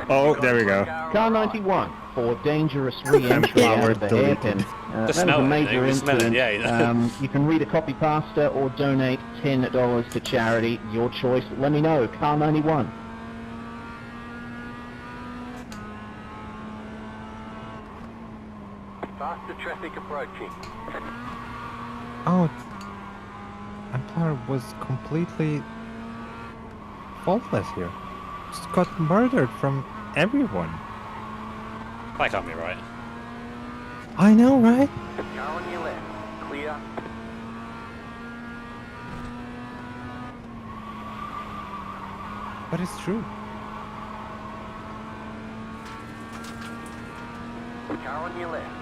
[SPEAKER 6] Oh, there we go.
[SPEAKER 8] Car 91 for dangerous re-entry out of the hairpin. That was
[SPEAKER 3] smell
[SPEAKER 8] a
[SPEAKER 3] it,
[SPEAKER 8] major
[SPEAKER 3] you smell it,
[SPEAKER 8] incident.
[SPEAKER 3] yeah, you know.
[SPEAKER 8] You can read a copy pasta or donate $10 to charity. Your choice. Let me know. Car 91.
[SPEAKER 1] Faster traffic approaching.
[SPEAKER 6] Oh, Empire was completely faultless here. Just got murdered from everyone.
[SPEAKER 3] That can't be right.
[SPEAKER 6] I know, right?
[SPEAKER 1] Car on your left. Clear.
[SPEAKER 6] But it's true.
[SPEAKER 1] Car on your left.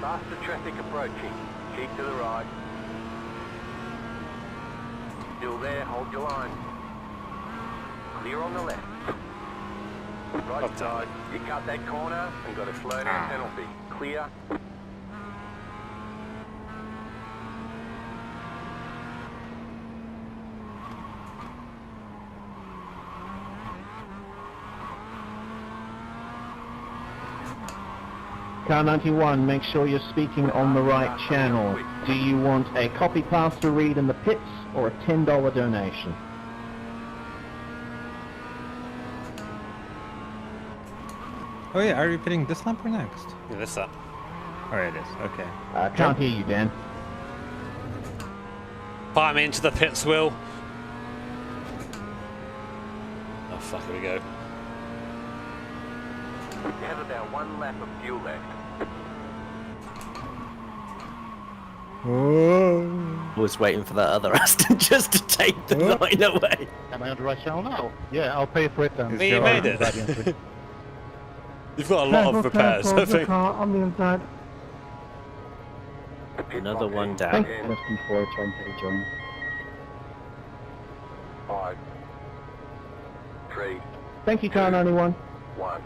[SPEAKER 1] Faster traffic approaching. Keep to the right. Still there, hold your line. Clear on the left. Right side. You cut that corner and got a slow down penalty. Clear.
[SPEAKER 8] Car 91, make sure you're speaking on the right channel. Do you want a copy pasta read in the pits or a $10 donation?
[SPEAKER 6] Oh yeah, are you pitting this lap or next?
[SPEAKER 3] Yeah, this up.
[SPEAKER 6] Oh, it is. Okay.
[SPEAKER 8] I can't hear you, Dan.
[SPEAKER 3] Fire me into the pits, Will. Oh fuck, here we go.
[SPEAKER 1] You have about 1 lap of fuel left.
[SPEAKER 6] Oh.
[SPEAKER 7] Was waiting for that other Aston just to take the line away.
[SPEAKER 8] Am I on the right channel now? Yeah, I'll pay for it then.
[SPEAKER 3] You made it. You've got a lot of repairs, I think.
[SPEAKER 2] On the inside.
[SPEAKER 7] Another one down.
[SPEAKER 2] LFP4 trying to rejoin.
[SPEAKER 1] 5, 3,
[SPEAKER 8] Thank you, Car 91.
[SPEAKER 1] 1.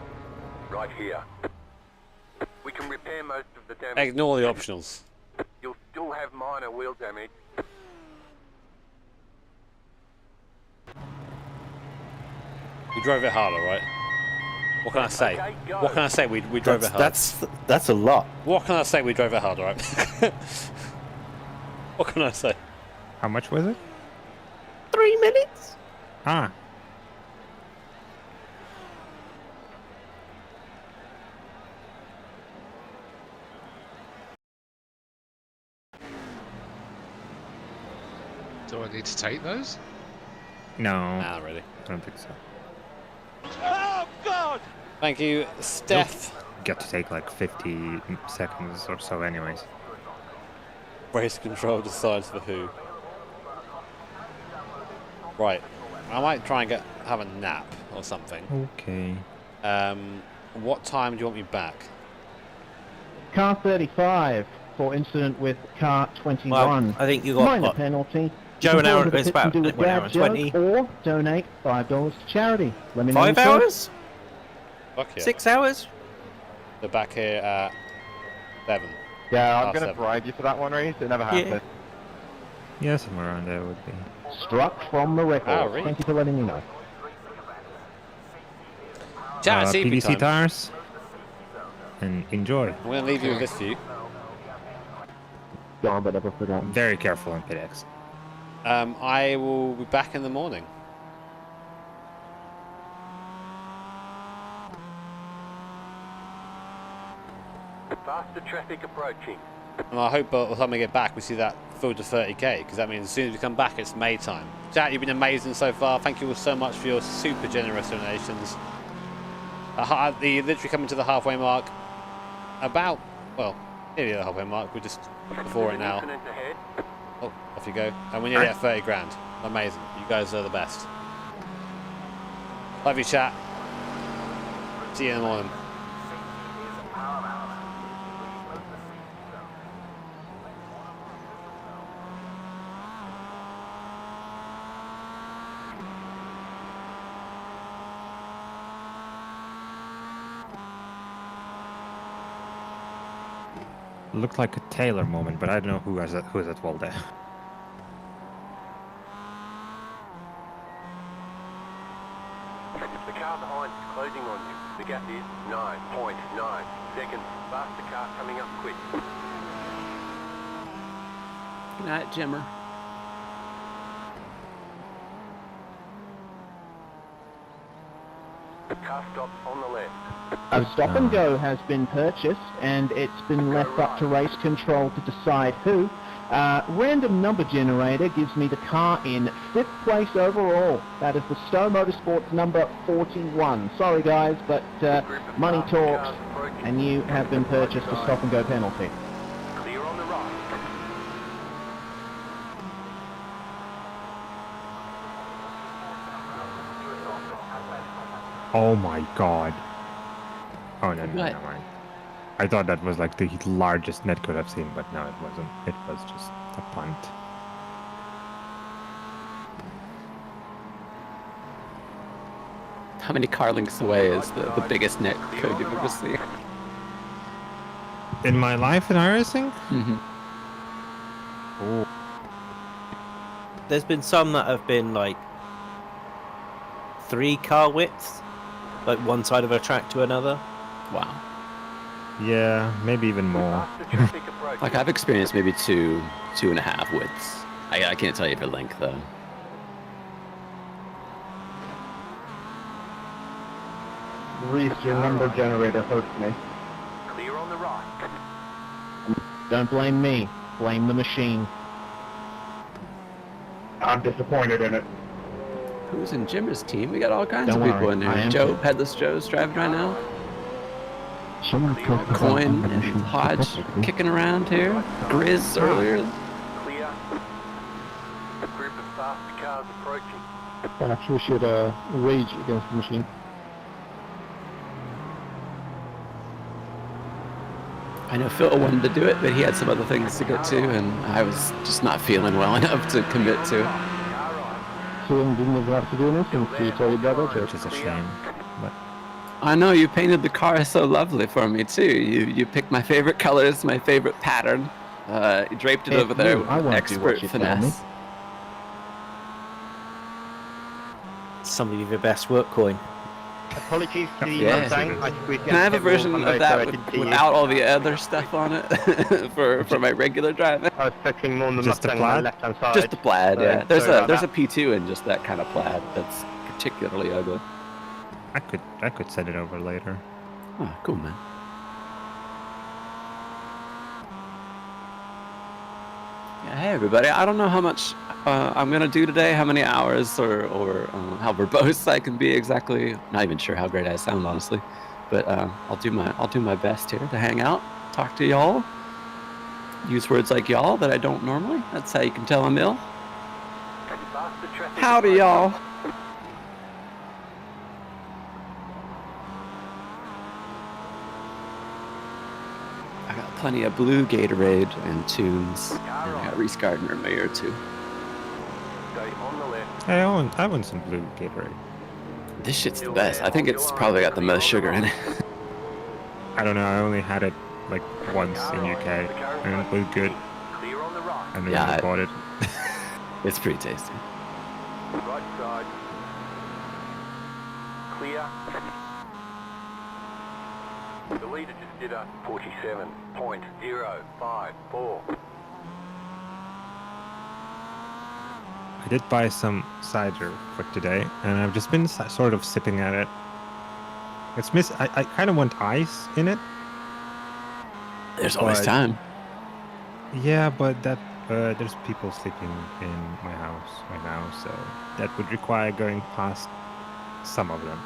[SPEAKER 1] Right here. We can repair most of the damage.
[SPEAKER 3] Ignore the optionals.
[SPEAKER 1] You'll still have minor wheel damage.
[SPEAKER 3] We drove it harder, right? What can I say?
[SPEAKER 1] Okay, go.
[SPEAKER 3] What can I say? We drove it hard.
[SPEAKER 7] That's a lot.
[SPEAKER 3] What can I say? We drove it hard, right? What can I say?
[SPEAKER 6] How much was it?
[SPEAKER 7] 3 minutes.
[SPEAKER 6] Ah.
[SPEAKER 9] Do I need to take those?
[SPEAKER 6] No.
[SPEAKER 3] Nah, really.
[SPEAKER 6] I don't think so.
[SPEAKER 1] Oh, God!
[SPEAKER 3] Thank you, Steph.
[SPEAKER 6] Get to take like 50 seconds or so anyways.
[SPEAKER 3] Race control decides for who. Right. I might try and have a nap or something.
[SPEAKER 6] Okay.
[SPEAKER 3] What time do you want me back?
[SPEAKER 8] Car 35 for incident with car 21.
[SPEAKER 7] Well, I think you got
[SPEAKER 8] minor
[SPEAKER 7] what?
[SPEAKER 8] penalty.
[SPEAKER 7] Joe,
[SPEAKER 8] You
[SPEAKER 7] an
[SPEAKER 8] can
[SPEAKER 7] hour-
[SPEAKER 8] go to the
[SPEAKER 7] it's
[SPEAKER 8] pits
[SPEAKER 7] about
[SPEAKER 8] and do a
[SPEAKER 7] 1 hour
[SPEAKER 8] dad
[SPEAKER 7] and
[SPEAKER 8] joke
[SPEAKER 7] 20.
[SPEAKER 8] Or donate $5 to charity. Let me know
[SPEAKER 7] 5
[SPEAKER 8] your choice.
[SPEAKER 7] hours?
[SPEAKER 3] Fuck yeah.
[SPEAKER 7] 6 hours?
[SPEAKER 3] They're back here at 7.
[SPEAKER 11] Yeah, I'm
[SPEAKER 3] Half
[SPEAKER 11] gonna
[SPEAKER 3] 7.
[SPEAKER 11] bribe you for that one, Reese. It never happened.
[SPEAKER 6] Yeah, somewhere around there would be.
[SPEAKER 8] Struck from the record.
[SPEAKER 3] Oh, really?
[SPEAKER 8] Thank you for letting me know.
[SPEAKER 3] Chat, CP
[SPEAKER 6] PVC
[SPEAKER 3] time.
[SPEAKER 6] tires. And enjoy.
[SPEAKER 3] I'm going to leave you with this view.
[SPEAKER 8] Go on, but never forget.
[SPEAKER 6] Very careful on pit X.
[SPEAKER 3] I will be back in the morning.
[SPEAKER 1] Faster traffic approaching.
[SPEAKER 3] And I hope by the time we get back we see that full to 30k, because that means as soon as we come back it's May time. Jack, you've been amazing so far. Thank you all so much for your super generous donations. Literally coming to the halfway mark. About, well, nearly the halfway mark. We're just before it now.
[SPEAKER 1] Incident ahead.
[SPEAKER 3] Oh, off you go. And we're nearly at 30 grand. Amazing. You guys are the best. Love you, chat. See you in the morning.
[SPEAKER 6] looked like a Taylor moment, but I don't know who is at wall there.
[SPEAKER 1] The car behind is closing on you. The gap is 9.9 seconds. Faster car coming up quick.
[SPEAKER 12] Good night, Jimmer.
[SPEAKER 1] Car stop on the left.
[SPEAKER 8] A stop and go has been purchased, and it's been left up to race control to decide who. Random number generator gives me the car in 5th place overall. That is the Stowe Motorsports number 41. Sorry guys, but money talks, and you have been purchased a stop and go penalty.
[SPEAKER 1] Clear on the right.
[SPEAKER 6] Oh my god. Oh no,
[SPEAKER 12] What?
[SPEAKER 6] never mind. I thought that was like the largest netcode I've seen, but no, it wasn't. It was just a punt.
[SPEAKER 12] How many car lengths away is the biggest net code you've ever seen?
[SPEAKER 6] In my life in iRacing?
[SPEAKER 12] Mm-hmm.
[SPEAKER 6] Oh,
[SPEAKER 7] There's been some that have been like 3 car widths, like one side of a track to another.
[SPEAKER 12] Wow.
[SPEAKER 6] yeah, maybe even more.
[SPEAKER 12] Like I've experienced maybe 2.5 widths. I can't tell you for length though.
[SPEAKER 2] Reese, your number generator hurts me.
[SPEAKER 1] Clear on the right.
[SPEAKER 8] Don't blame me, blame the machine.
[SPEAKER 2] I'm disappointed in it.
[SPEAKER 12] Who's in Jimmer's team? We got all kinds
[SPEAKER 8] Don't
[SPEAKER 12] of people
[SPEAKER 8] worry,
[SPEAKER 12] in
[SPEAKER 8] I
[SPEAKER 12] here.
[SPEAKER 8] am
[SPEAKER 12] Joe,
[SPEAKER 8] too.
[SPEAKER 12] Headless Joe's driving right now.
[SPEAKER 2] Someone talked about
[SPEAKER 12] Coin and
[SPEAKER 2] combinations
[SPEAKER 12] Hodge
[SPEAKER 2] specifically.
[SPEAKER 12] kicking around here. Grizz earlier.
[SPEAKER 1] Clear. A group of faster cars approaching.
[SPEAKER 2] Perhaps we should rage against the machine.
[SPEAKER 12] I know Phil wanted to do it, but he had some other things to get to, and I was just not feeling well enough to commit to it.
[SPEAKER 2] So didn't have to do anything, so you told your brother
[SPEAKER 6] Which is a shame. But
[SPEAKER 12] I know you painted the car so lovely for me too. You picked my favorite colors, my favorite pattern. You draped it
[SPEAKER 8] Hey,
[SPEAKER 12] over there
[SPEAKER 8] you, I
[SPEAKER 12] with
[SPEAKER 8] won't do what
[SPEAKER 12] expert
[SPEAKER 8] you tell me.
[SPEAKER 12] finesse.
[SPEAKER 7] Somebody with your best work coin.
[SPEAKER 11] Apologies to the
[SPEAKER 12] Yeah.
[SPEAKER 11] Mustang. I think we
[SPEAKER 12] Can I have a version
[SPEAKER 11] on
[SPEAKER 12] of
[SPEAKER 11] those
[SPEAKER 12] that
[SPEAKER 11] directed to you.
[SPEAKER 12] without all the other stuff on it for my regular driving?
[SPEAKER 11] I was focusing more on the
[SPEAKER 6] Just the
[SPEAKER 11] Mustang on the
[SPEAKER 6] plaid?
[SPEAKER 11] left-hand side.
[SPEAKER 12] Just the plaid,
[SPEAKER 11] so
[SPEAKER 12] yeah. There's
[SPEAKER 11] sorry
[SPEAKER 12] a
[SPEAKER 11] about
[SPEAKER 12] there's
[SPEAKER 11] that.
[SPEAKER 12] a P2 in just that kind of plaid that's particularly ugly.
[SPEAKER 6] I could send it over later.
[SPEAKER 12] Oh, cool, man. Yeah, hey everybody. I don't know how much I'm gonna do today, how many hours, or how verbose I can be exactly. Not even sure how great I sound, honestly. But I'll do my best here to hang out, talk to y'all, use words like y'all that I don't normally. That's how you can tell I'm ill.
[SPEAKER 1] Faster traffic.
[SPEAKER 12] Howdy, y'all. I got plenty of blue Gatorade and tunes. And I got Reese Gardner in my ear too.
[SPEAKER 1] Stay on the left.
[SPEAKER 6] Hey, I want some blue Gatorade.
[SPEAKER 12] This shit's the best. I think it's probably got the most sugar in it.
[SPEAKER 6] I don't know. I only had it like once in UK, and it was good.
[SPEAKER 1] Clear on the right.
[SPEAKER 6] And then
[SPEAKER 12] Yeah,
[SPEAKER 6] I bought it.
[SPEAKER 12] It's pretty tasty.
[SPEAKER 1] Right side. Clear. The leader just did a 47.054.
[SPEAKER 6] I did buy some cider for today, and I've just been sort of sipping at it. It's I kind of want ice in it.
[SPEAKER 12] There's always
[SPEAKER 6] But-
[SPEAKER 12] time.
[SPEAKER 6] Yeah, but that there's people sleeping in my house right now, so that would require going past some of them.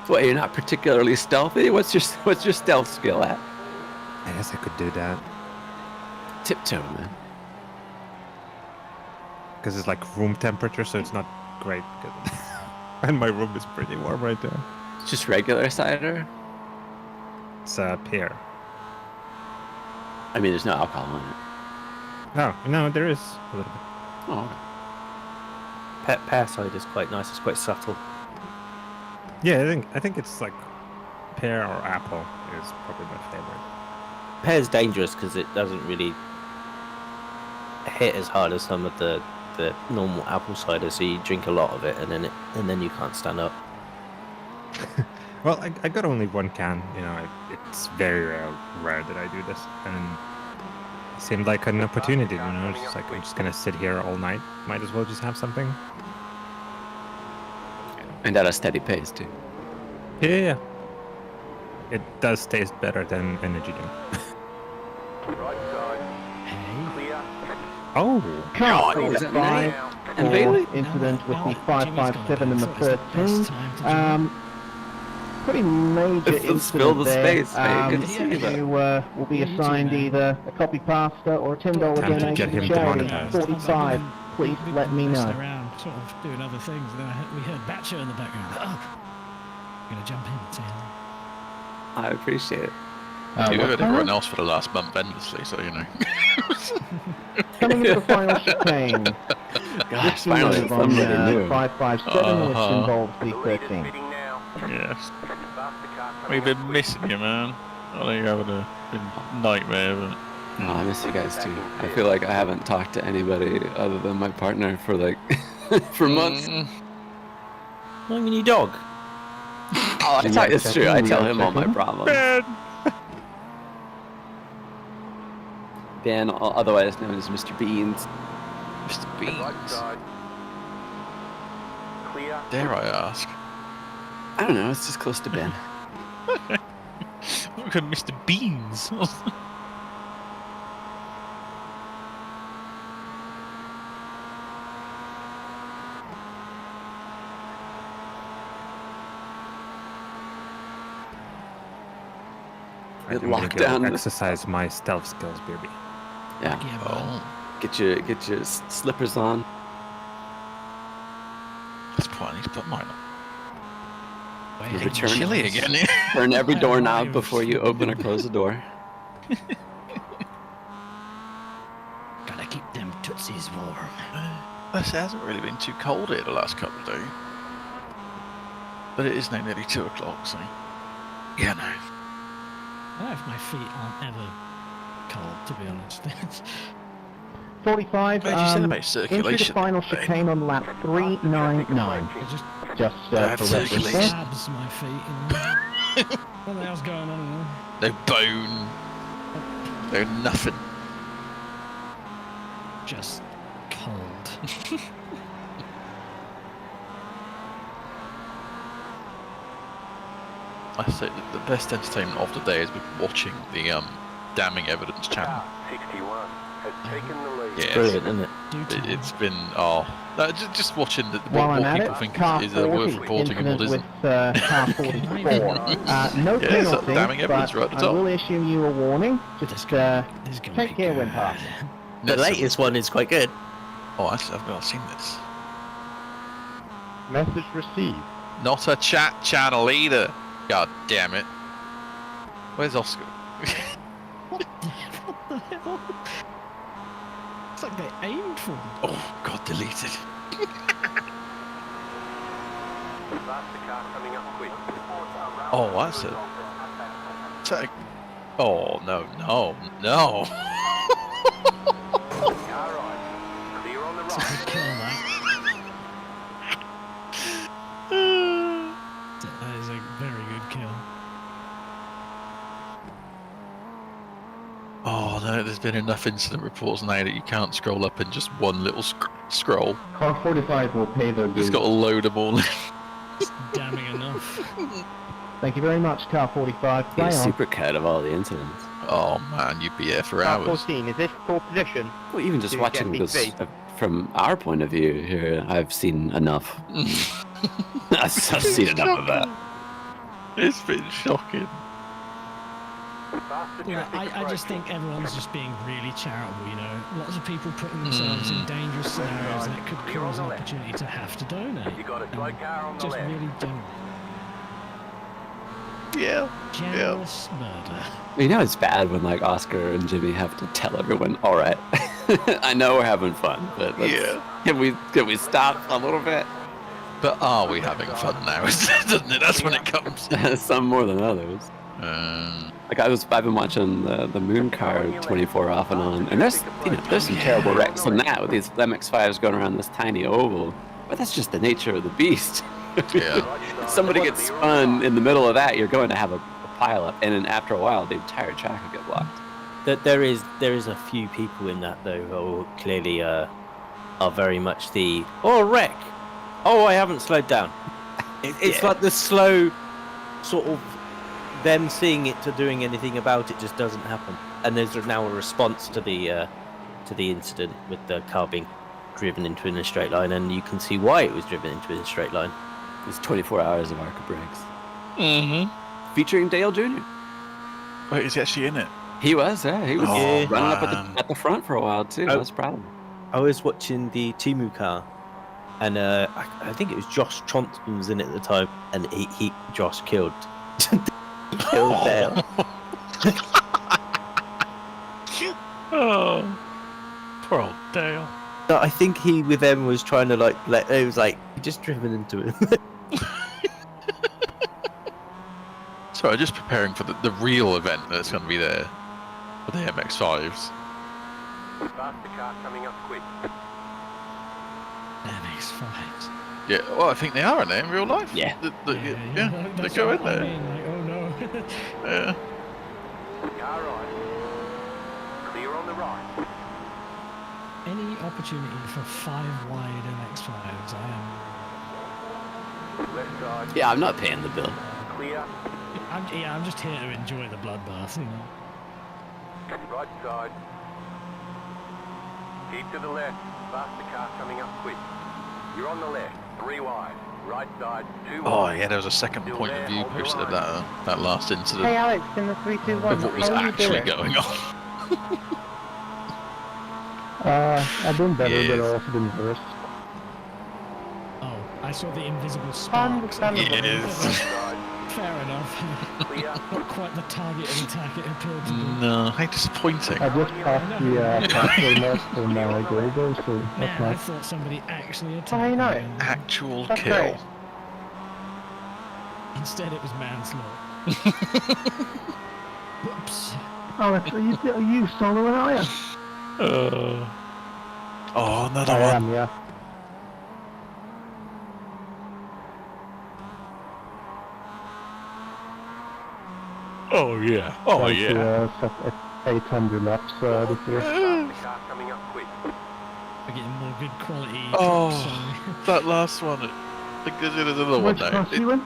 [SPEAKER 12] What, you're not particularly stealthy? What's your stealth skill at?
[SPEAKER 6] I guess I could do that
[SPEAKER 12] Tiptoe, man.
[SPEAKER 6] because it's like room temperature, so it's not great. And my room is pretty warm right now.
[SPEAKER 12] It's just regular cider.
[SPEAKER 6] It's pear.
[SPEAKER 12] I mean, there's no alcohol in it.
[SPEAKER 6] No, there is a little bit.
[SPEAKER 12] Oh, okay.
[SPEAKER 7] Pear cider is quite nice. It's quite subtle.
[SPEAKER 6] Yeah, I think it's like pear or apple is probably my favorite.
[SPEAKER 7] pear's dangerous because it doesn't really hit as hard as some of the normal apple cider. So you drink a lot of it, and then you can't stand up.
[SPEAKER 6] Well, I got only one can. You know, it's very rare that I do this, and it seemed like an opportunity. You know, it's just like I'm just gonna sit here all night. Might as well just have something.
[SPEAKER 12] And at a steady pace too.
[SPEAKER 6] Yeah. It does taste better than energy drink.
[SPEAKER 1] Right side. Clear.
[SPEAKER 6] Oh.
[SPEAKER 8] Car
[SPEAKER 12] is that
[SPEAKER 8] 45
[SPEAKER 12] And
[SPEAKER 8] for
[SPEAKER 12] Bailey?
[SPEAKER 8] incident with the 557 and the 13. Pretty major incident
[SPEAKER 12] Spill the
[SPEAKER 8] there.
[SPEAKER 12] space, mate. Good to see you,
[SPEAKER 8] You will be assigned either a copy pasta or a $10
[SPEAKER 6] Time to
[SPEAKER 8] donation
[SPEAKER 6] get
[SPEAKER 8] to
[SPEAKER 6] him
[SPEAKER 8] charity.
[SPEAKER 6] demonetized.
[SPEAKER 8] 45. Please let me know.
[SPEAKER 13] Around, sort of doing other things, and then we heard Batcher in the background. Oh, I'm gonna jump in and say hello.
[SPEAKER 12] I appreciate it.
[SPEAKER 14] You heard everyone else for the last month endlessly, so you know.
[SPEAKER 8] Coming into the final chicane.
[SPEAKER 12] Gosh, finally somebody new.
[SPEAKER 8] 557, which involves the 13.
[SPEAKER 11] Yes. We've been missing you, man. I know you're having a nightmare, but...
[SPEAKER 12] Oh, I miss you guys too. I feel like I haven't talked to anybody other than my partner for like for months.
[SPEAKER 7] Not even your dog.
[SPEAKER 12] Oh, it's true. I tell him all my problems. Ben, otherwise known as Mr. Beans.
[SPEAKER 11] Mr. Beans.
[SPEAKER 1] Right side. Clear.
[SPEAKER 11] Dare I ask?
[SPEAKER 12] I don't know. It's just close to Ben.
[SPEAKER 11] Look at Mr. Beans.
[SPEAKER 6] I'm gonna
[SPEAKER 12] Lock
[SPEAKER 6] go
[SPEAKER 12] down.
[SPEAKER 6] exercise my stealth skills, baby.
[SPEAKER 12] Yeah.
[SPEAKER 11] Oh,
[SPEAKER 12] Get your slippers on.
[SPEAKER 11] that's point. I need to put mine on.
[SPEAKER 12] You
[SPEAKER 11] It's
[SPEAKER 12] return.
[SPEAKER 11] chilly again.
[SPEAKER 12] Turn every doorknob before you open or close the door.
[SPEAKER 13] Gotta keep them tootsies warm.
[SPEAKER 11] It hasn't really been too cold here the last couple of days. But it is now nearly 2 o'clock, so... Yeah, no.
[SPEAKER 13] I don't know if my feet aren't ever cold, to be honest.
[SPEAKER 8] 45,
[SPEAKER 11] Mate, you said about
[SPEAKER 8] into the
[SPEAKER 11] circulation.
[SPEAKER 8] final chicane on lap 399. Just for reference.
[SPEAKER 11] circulation.
[SPEAKER 13] Stabs my feet. What the hell's going on
[SPEAKER 11] No
[SPEAKER 13] there?
[SPEAKER 11] bone. No nothing.
[SPEAKER 13] Just cold.
[SPEAKER 11] I say that the best entertainment of the day has been watching the damning evidence channel.
[SPEAKER 1] 61 has taken the lead.
[SPEAKER 11] Yeah,
[SPEAKER 7] Brilliant, isn't it?
[SPEAKER 11] it's been no, just watching
[SPEAKER 8] While
[SPEAKER 11] what
[SPEAKER 8] I'm at
[SPEAKER 11] people
[SPEAKER 8] it,
[SPEAKER 11] think
[SPEAKER 8] car
[SPEAKER 11] is
[SPEAKER 8] 40,
[SPEAKER 11] worth reporting and what
[SPEAKER 8] incident
[SPEAKER 11] isn't.
[SPEAKER 8] with car 44. No
[SPEAKER 11] Yeah, it's
[SPEAKER 8] penalty,
[SPEAKER 11] damning evidence
[SPEAKER 8] but
[SPEAKER 11] right at the
[SPEAKER 8] I
[SPEAKER 11] top.
[SPEAKER 8] will issue you a warning. Just take care when passing.
[SPEAKER 7] The latest one is quite good.
[SPEAKER 11] Oh, actually, I've not seen this.
[SPEAKER 10] Message received.
[SPEAKER 11] Not a chat channel either. God damn it. Where's Oscar?
[SPEAKER 13] What the hell? It's like they aimed for me.
[SPEAKER 11] Oh, God, deleted.
[SPEAKER 1] Faster car coming up quick.
[SPEAKER 11] Oh, that's a... Oh, no.
[SPEAKER 1] Car right. Clear on the
[SPEAKER 13] It's a
[SPEAKER 1] right.
[SPEAKER 13] good kill, that. That is a very good kill.
[SPEAKER 11] Oh, no, there's been enough incident reports now that you can't scroll up in just one little scroll.
[SPEAKER 2] Car 45 will pay their
[SPEAKER 11] It's
[SPEAKER 2] dues.
[SPEAKER 11] got to load them all in.
[SPEAKER 13] It's damning enough.
[SPEAKER 8] Thank you very much, car 45.
[SPEAKER 12] You're
[SPEAKER 8] Play on.
[SPEAKER 12] super cut of all the incidents.
[SPEAKER 11] Oh, man, you'd be here for hours.
[SPEAKER 10] 14, is this full position?
[SPEAKER 12] Well, even just
[SPEAKER 10] Do you
[SPEAKER 12] watching
[SPEAKER 10] get
[SPEAKER 12] this
[SPEAKER 10] BP?
[SPEAKER 12] from our point of view here, I've seen enough. I've seen enough of that.
[SPEAKER 11] It's been shocking.
[SPEAKER 1] Faster
[SPEAKER 13] Yeah,
[SPEAKER 1] traffic
[SPEAKER 13] I just
[SPEAKER 1] approaching.
[SPEAKER 13] think everyone's just being really charitable, you know. Lots of people putting themselves in dangerous scenarios that could cause an opportunity to have to donate.
[SPEAKER 1] You got a slow car on the
[SPEAKER 13] Just
[SPEAKER 1] left.
[SPEAKER 13] really generous.
[SPEAKER 11] Yeah.
[SPEAKER 13] Generous murder.
[SPEAKER 12] You know it's bad when like Oscar and Jimmy have to tell everyone, all right, I know we're having fun, but can we stop a little bit?
[SPEAKER 11] But are we having fun now? Doesn't it? That's when it comes.
[SPEAKER 12] Some more than others. Like I've been watching the Moon Car 24 off and on, and there's some terrible wrecks on that with these MX-5s going around this tiny oval. But that's just the nature of the beast.
[SPEAKER 14] Yeah.
[SPEAKER 12] If somebody gets spun in the middle of that, you're going to have a pile up, and then after a while, the entire track will get blocked.
[SPEAKER 7] There is a few people in that though who clearly are very much the wreck. Oh, I haven't slowed down. It's like the slow sort of them seeing it to doing anything about it just doesn't happen. And there's now a response to the incident with the car being driven into in a straight line, and you can see why it was driven into in a straight line.
[SPEAKER 12] It was 24 hours of Arca Breaks.
[SPEAKER 14] Mm-hmm.
[SPEAKER 12] Featuring Dale Jr.
[SPEAKER 14] Wait, is he actually in it?
[SPEAKER 12] He was, yeah. He was running
[SPEAKER 14] man.
[SPEAKER 12] up at the front for a while too. I was proud of him.
[SPEAKER 7] I was watching the Timu car, and I think it was Josh Tronston was in it at the time, and Josh killed Dale.
[SPEAKER 14] Oh, poor old Dale.
[SPEAKER 7] So I think he with them was trying to it was like just driven into it.
[SPEAKER 14] Sorry, just preparing for the real event that's going to be there for the MX-5s.
[SPEAKER 1] Faster car coming up quick.
[SPEAKER 13] MX-5s.
[SPEAKER 14] Yeah, well, I think they are, aren't they, in real life?
[SPEAKER 12] Yeah.
[SPEAKER 14] Yeah, they go in there.
[SPEAKER 13] I mean, like, oh no.
[SPEAKER 14] Yeah.
[SPEAKER 1] Car right. Clear on the right.
[SPEAKER 13] Any opportunity for 5 wide MX-5s, I
[SPEAKER 1] Left side.
[SPEAKER 12] Yeah, I'm not paying the bill.
[SPEAKER 1] Clear.
[SPEAKER 13] I'm just here to enjoy the bloodbath, you know.
[SPEAKER 1] Right side. Keep to the left. Faster car coming up quick. You're on the left. 3 wide. Right side. 2
[SPEAKER 14] Oh,
[SPEAKER 1] wide.
[SPEAKER 14] yeah, there was a second point of view posted of that last incident.
[SPEAKER 2] Hey Alex, in the 321.
[SPEAKER 14] Of what was actually going on.
[SPEAKER 2] I've been better,
[SPEAKER 14] Yes.
[SPEAKER 2] but I've also been worse.
[SPEAKER 13] Oh, I saw the invisible sparks.
[SPEAKER 2] Understandable.
[SPEAKER 14] Yes.
[SPEAKER 13] Fair enough. Not quite the target of attack it appeared to be.
[SPEAKER 14] No, how disappointing.
[SPEAKER 2] I just passed the pathway left and now I go there, so that's
[SPEAKER 13] Man, I
[SPEAKER 2] nice.
[SPEAKER 13] thought somebody actually attacked
[SPEAKER 2] I know.
[SPEAKER 13] me.
[SPEAKER 14] Actual
[SPEAKER 2] That's
[SPEAKER 14] kill.
[SPEAKER 2] great.
[SPEAKER 13] Instead it was manslaughter. Whoops.
[SPEAKER 2] Alex, are you soloing, are you?
[SPEAKER 14] Oh, another
[SPEAKER 2] I
[SPEAKER 14] one.
[SPEAKER 2] am, yeah.
[SPEAKER 14] Oh, yeah. Oh,
[SPEAKER 2] Trying
[SPEAKER 14] yeah.
[SPEAKER 2] to set 800 laps this year.
[SPEAKER 1] Faster car coming up quick.
[SPEAKER 13] We're getting more good quality.
[SPEAKER 14] Oh,
[SPEAKER 13] tips,
[SPEAKER 14] that last one. I think there's another one
[SPEAKER 2] Which
[SPEAKER 14] now.
[SPEAKER 2] class you in?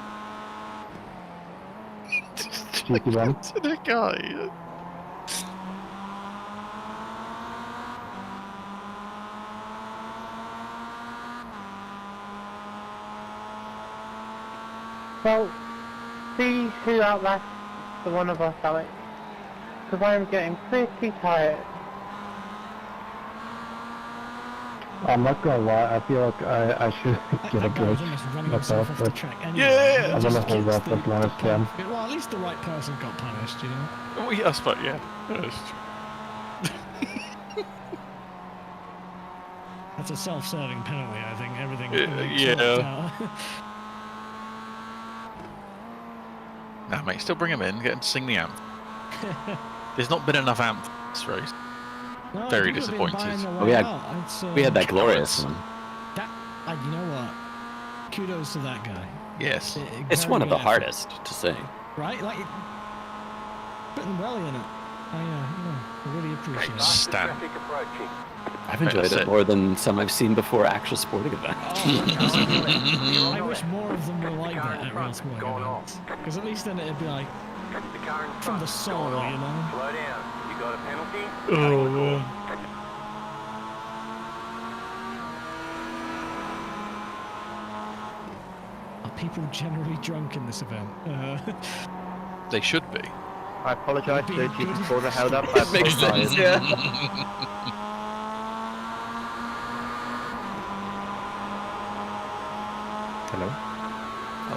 [SPEAKER 2] Cheeky one.
[SPEAKER 14] To the guy.
[SPEAKER 2] Well, see who outlasts the one of us, Alex. Because I am getting pretty tired. I'm not gonna lie, I feel like I should get a
[SPEAKER 13] that guy was
[SPEAKER 2] break
[SPEAKER 13] almost running
[SPEAKER 2] myself,
[SPEAKER 13] himself off the
[SPEAKER 2] but
[SPEAKER 13] track anyway.
[SPEAKER 14] Yeah!
[SPEAKER 13] He
[SPEAKER 2] I'm
[SPEAKER 13] just
[SPEAKER 2] gonna hold
[SPEAKER 13] gets
[SPEAKER 2] off
[SPEAKER 13] the-
[SPEAKER 2] as long as I can.
[SPEAKER 13] Well, at least the right person got punished, you know.
[SPEAKER 14] Oh, yeah, I suppose, yeah. Yes.
[SPEAKER 13] That's a self-serving penalty, I think. Everything.
[SPEAKER 14] Yeah.
[SPEAKER 13] sorted out.
[SPEAKER 14] Nah, mate, still bring him in, get him to sing the anthem. There's not been enough anthem this race.
[SPEAKER 13] No,
[SPEAKER 14] Very
[SPEAKER 13] people have been
[SPEAKER 14] disappointed.
[SPEAKER 13] buying their
[SPEAKER 12] Oh,
[SPEAKER 13] way
[SPEAKER 12] yeah.
[SPEAKER 13] out. It's,
[SPEAKER 12] We had that glorious one.
[SPEAKER 13] You know what? Kudos to that guy.
[SPEAKER 14] Yes.
[SPEAKER 12] It's
[SPEAKER 13] Very
[SPEAKER 12] one of the
[SPEAKER 13] good effort.
[SPEAKER 12] hardest to sing.
[SPEAKER 13] Right? Like, putting well in it. I really appreciate it.
[SPEAKER 1] Faster
[SPEAKER 14] Stan.
[SPEAKER 1] traffic approaching.
[SPEAKER 12] I've enjoyed
[SPEAKER 14] That's
[SPEAKER 12] it
[SPEAKER 14] it.
[SPEAKER 12] more than some I've seen before actual sporting events.
[SPEAKER 13] I wish more of them were like that at real sporting events. Because at least then it'd be like,
[SPEAKER 1] The car in
[SPEAKER 13] from the
[SPEAKER 1] front,
[SPEAKER 13] soul,
[SPEAKER 1] going off.
[SPEAKER 13] you know?
[SPEAKER 1] Slow down. You got a penalty?
[SPEAKER 14] Oh, man.
[SPEAKER 13] Are people generally drunk in this event?
[SPEAKER 14] They should be.
[SPEAKER 11] I apologise to those people for the held up.
[SPEAKER 12] It makes sense, yeah.
[SPEAKER 6] Hello?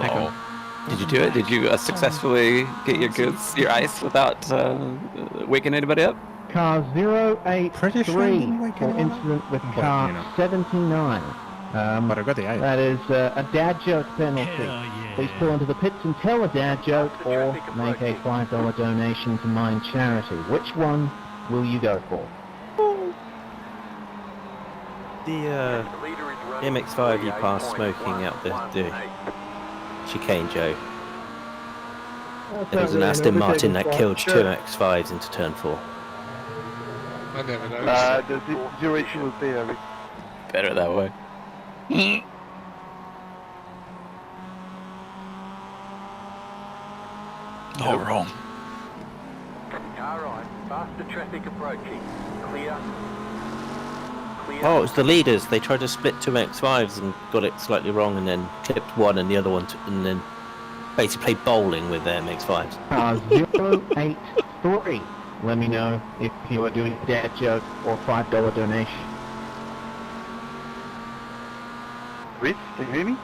[SPEAKER 14] Oh.
[SPEAKER 12] Did you do it? Did you successfully get your goods, your ice, without waking anybody up?
[SPEAKER 2] Car 083
[SPEAKER 6] Pretty sure I didn't wake
[SPEAKER 2] for
[SPEAKER 6] anyone up.
[SPEAKER 2] incident with
[SPEAKER 6] But,
[SPEAKER 2] car
[SPEAKER 6] you know.
[SPEAKER 2] 79.
[SPEAKER 6] But I got the
[SPEAKER 8] That is a dad joke penalty.
[SPEAKER 13] Hell yeah.
[SPEAKER 8] Please pull into the pits and tell a dad joke or make a $5 donation to Mind Charity. Which one will you go for?
[SPEAKER 7] The MX-5 you passed smoking out the chicane, Joe. There was an Aston Martin that killed two MX-5s into turn 4.
[SPEAKER 9] I never noticed.
[SPEAKER 11] The duration was there.
[SPEAKER 12] Better that way.
[SPEAKER 14] Not wrong.
[SPEAKER 1] Car right, faster traffic approaching. Clear.
[SPEAKER 7] Oh, it was the leaders. They tried to split two MX-5s and got it slightly wrong, and then clipped one and the other one, and then basically played bowling with their MX-5s.
[SPEAKER 8] 083. Let me know if you are doing a dad joke or $5 donation.
[SPEAKER 11] Rich, can you hear me?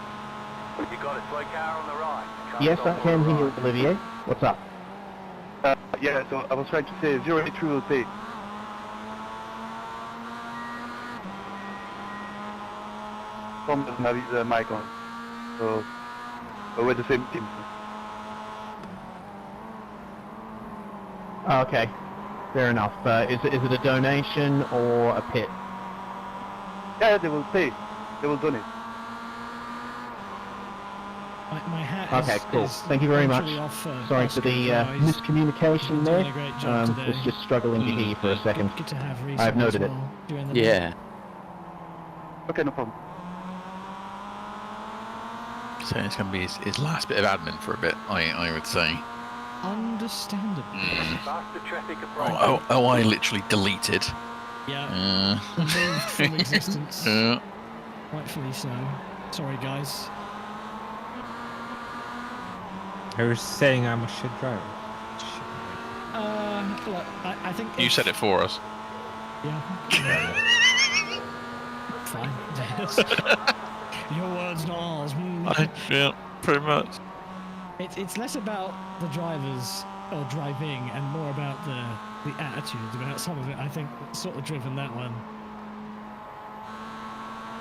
[SPEAKER 1] You got a slow car on the right.
[SPEAKER 8] Yes, I can hear you, Olivier. What's up?
[SPEAKER 11] Yeah, so I was trying to say 083 will say. Tom doesn't have his mic on. So, we're the same team.
[SPEAKER 8] Okay, fair enough. Is it a donation or a pit?
[SPEAKER 11] Yeah, they will pay. They will donate.
[SPEAKER 13] My hat
[SPEAKER 8] Okay,
[SPEAKER 13] is,
[SPEAKER 8] cool.
[SPEAKER 13] is
[SPEAKER 8] Thank you very much.
[SPEAKER 13] literally off,
[SPEAKER 8] Sorry for the
[SPEAKER 13] guys.
[SPEAKER 8] miscommunication
[SPEAKER 13] You're
[SPEAKER 8] there.
[SPEAKER 13] doing a great job today.
[SPEAKER 8] Was just struggling to hear you for a second.
[SPEAKER 13] Good to have Reece
[SPEAKER 8] I've
[SPEAKER 13] on
[SPEAKER 8] noted
[SPEAKER 13] as
[SPEAKER 8] it.
[SPEAKER 13] well during the
[SPEAKER 12] Yeah.
[SPEAKER 11] Okay, no problem.
[SPEAKER 14] So it's going to be his last bit of admin for a bit, I would say.
[SPEAKER 13] Understandable.
[SPEAKER 1] Faster traffic approaching.
[SPEAKER 14] Oh, I literally deleted.
[SPEAKER 13] Yeah. Removed from existence.
[SPEAKER 14] Yeah.
[SPEAKER 13] Rightfully so. Sorry, guys.
[SPEAKER 6] I was saying I'm a shit driver.
[SPEAKER 13] Look, I think
[SPEAKER 14] You
[SPEAKER 13] if-
[SPEAKER 14] said it for us.
[SPEAKER 13] Yeah. Fine. Your words, not ours.
[SPEAKER 14] Yeah, pretty much.
[SPEAKER 13] It's less about the drivers or driving and more about the attitudes about some of it. I think sort of driven that one.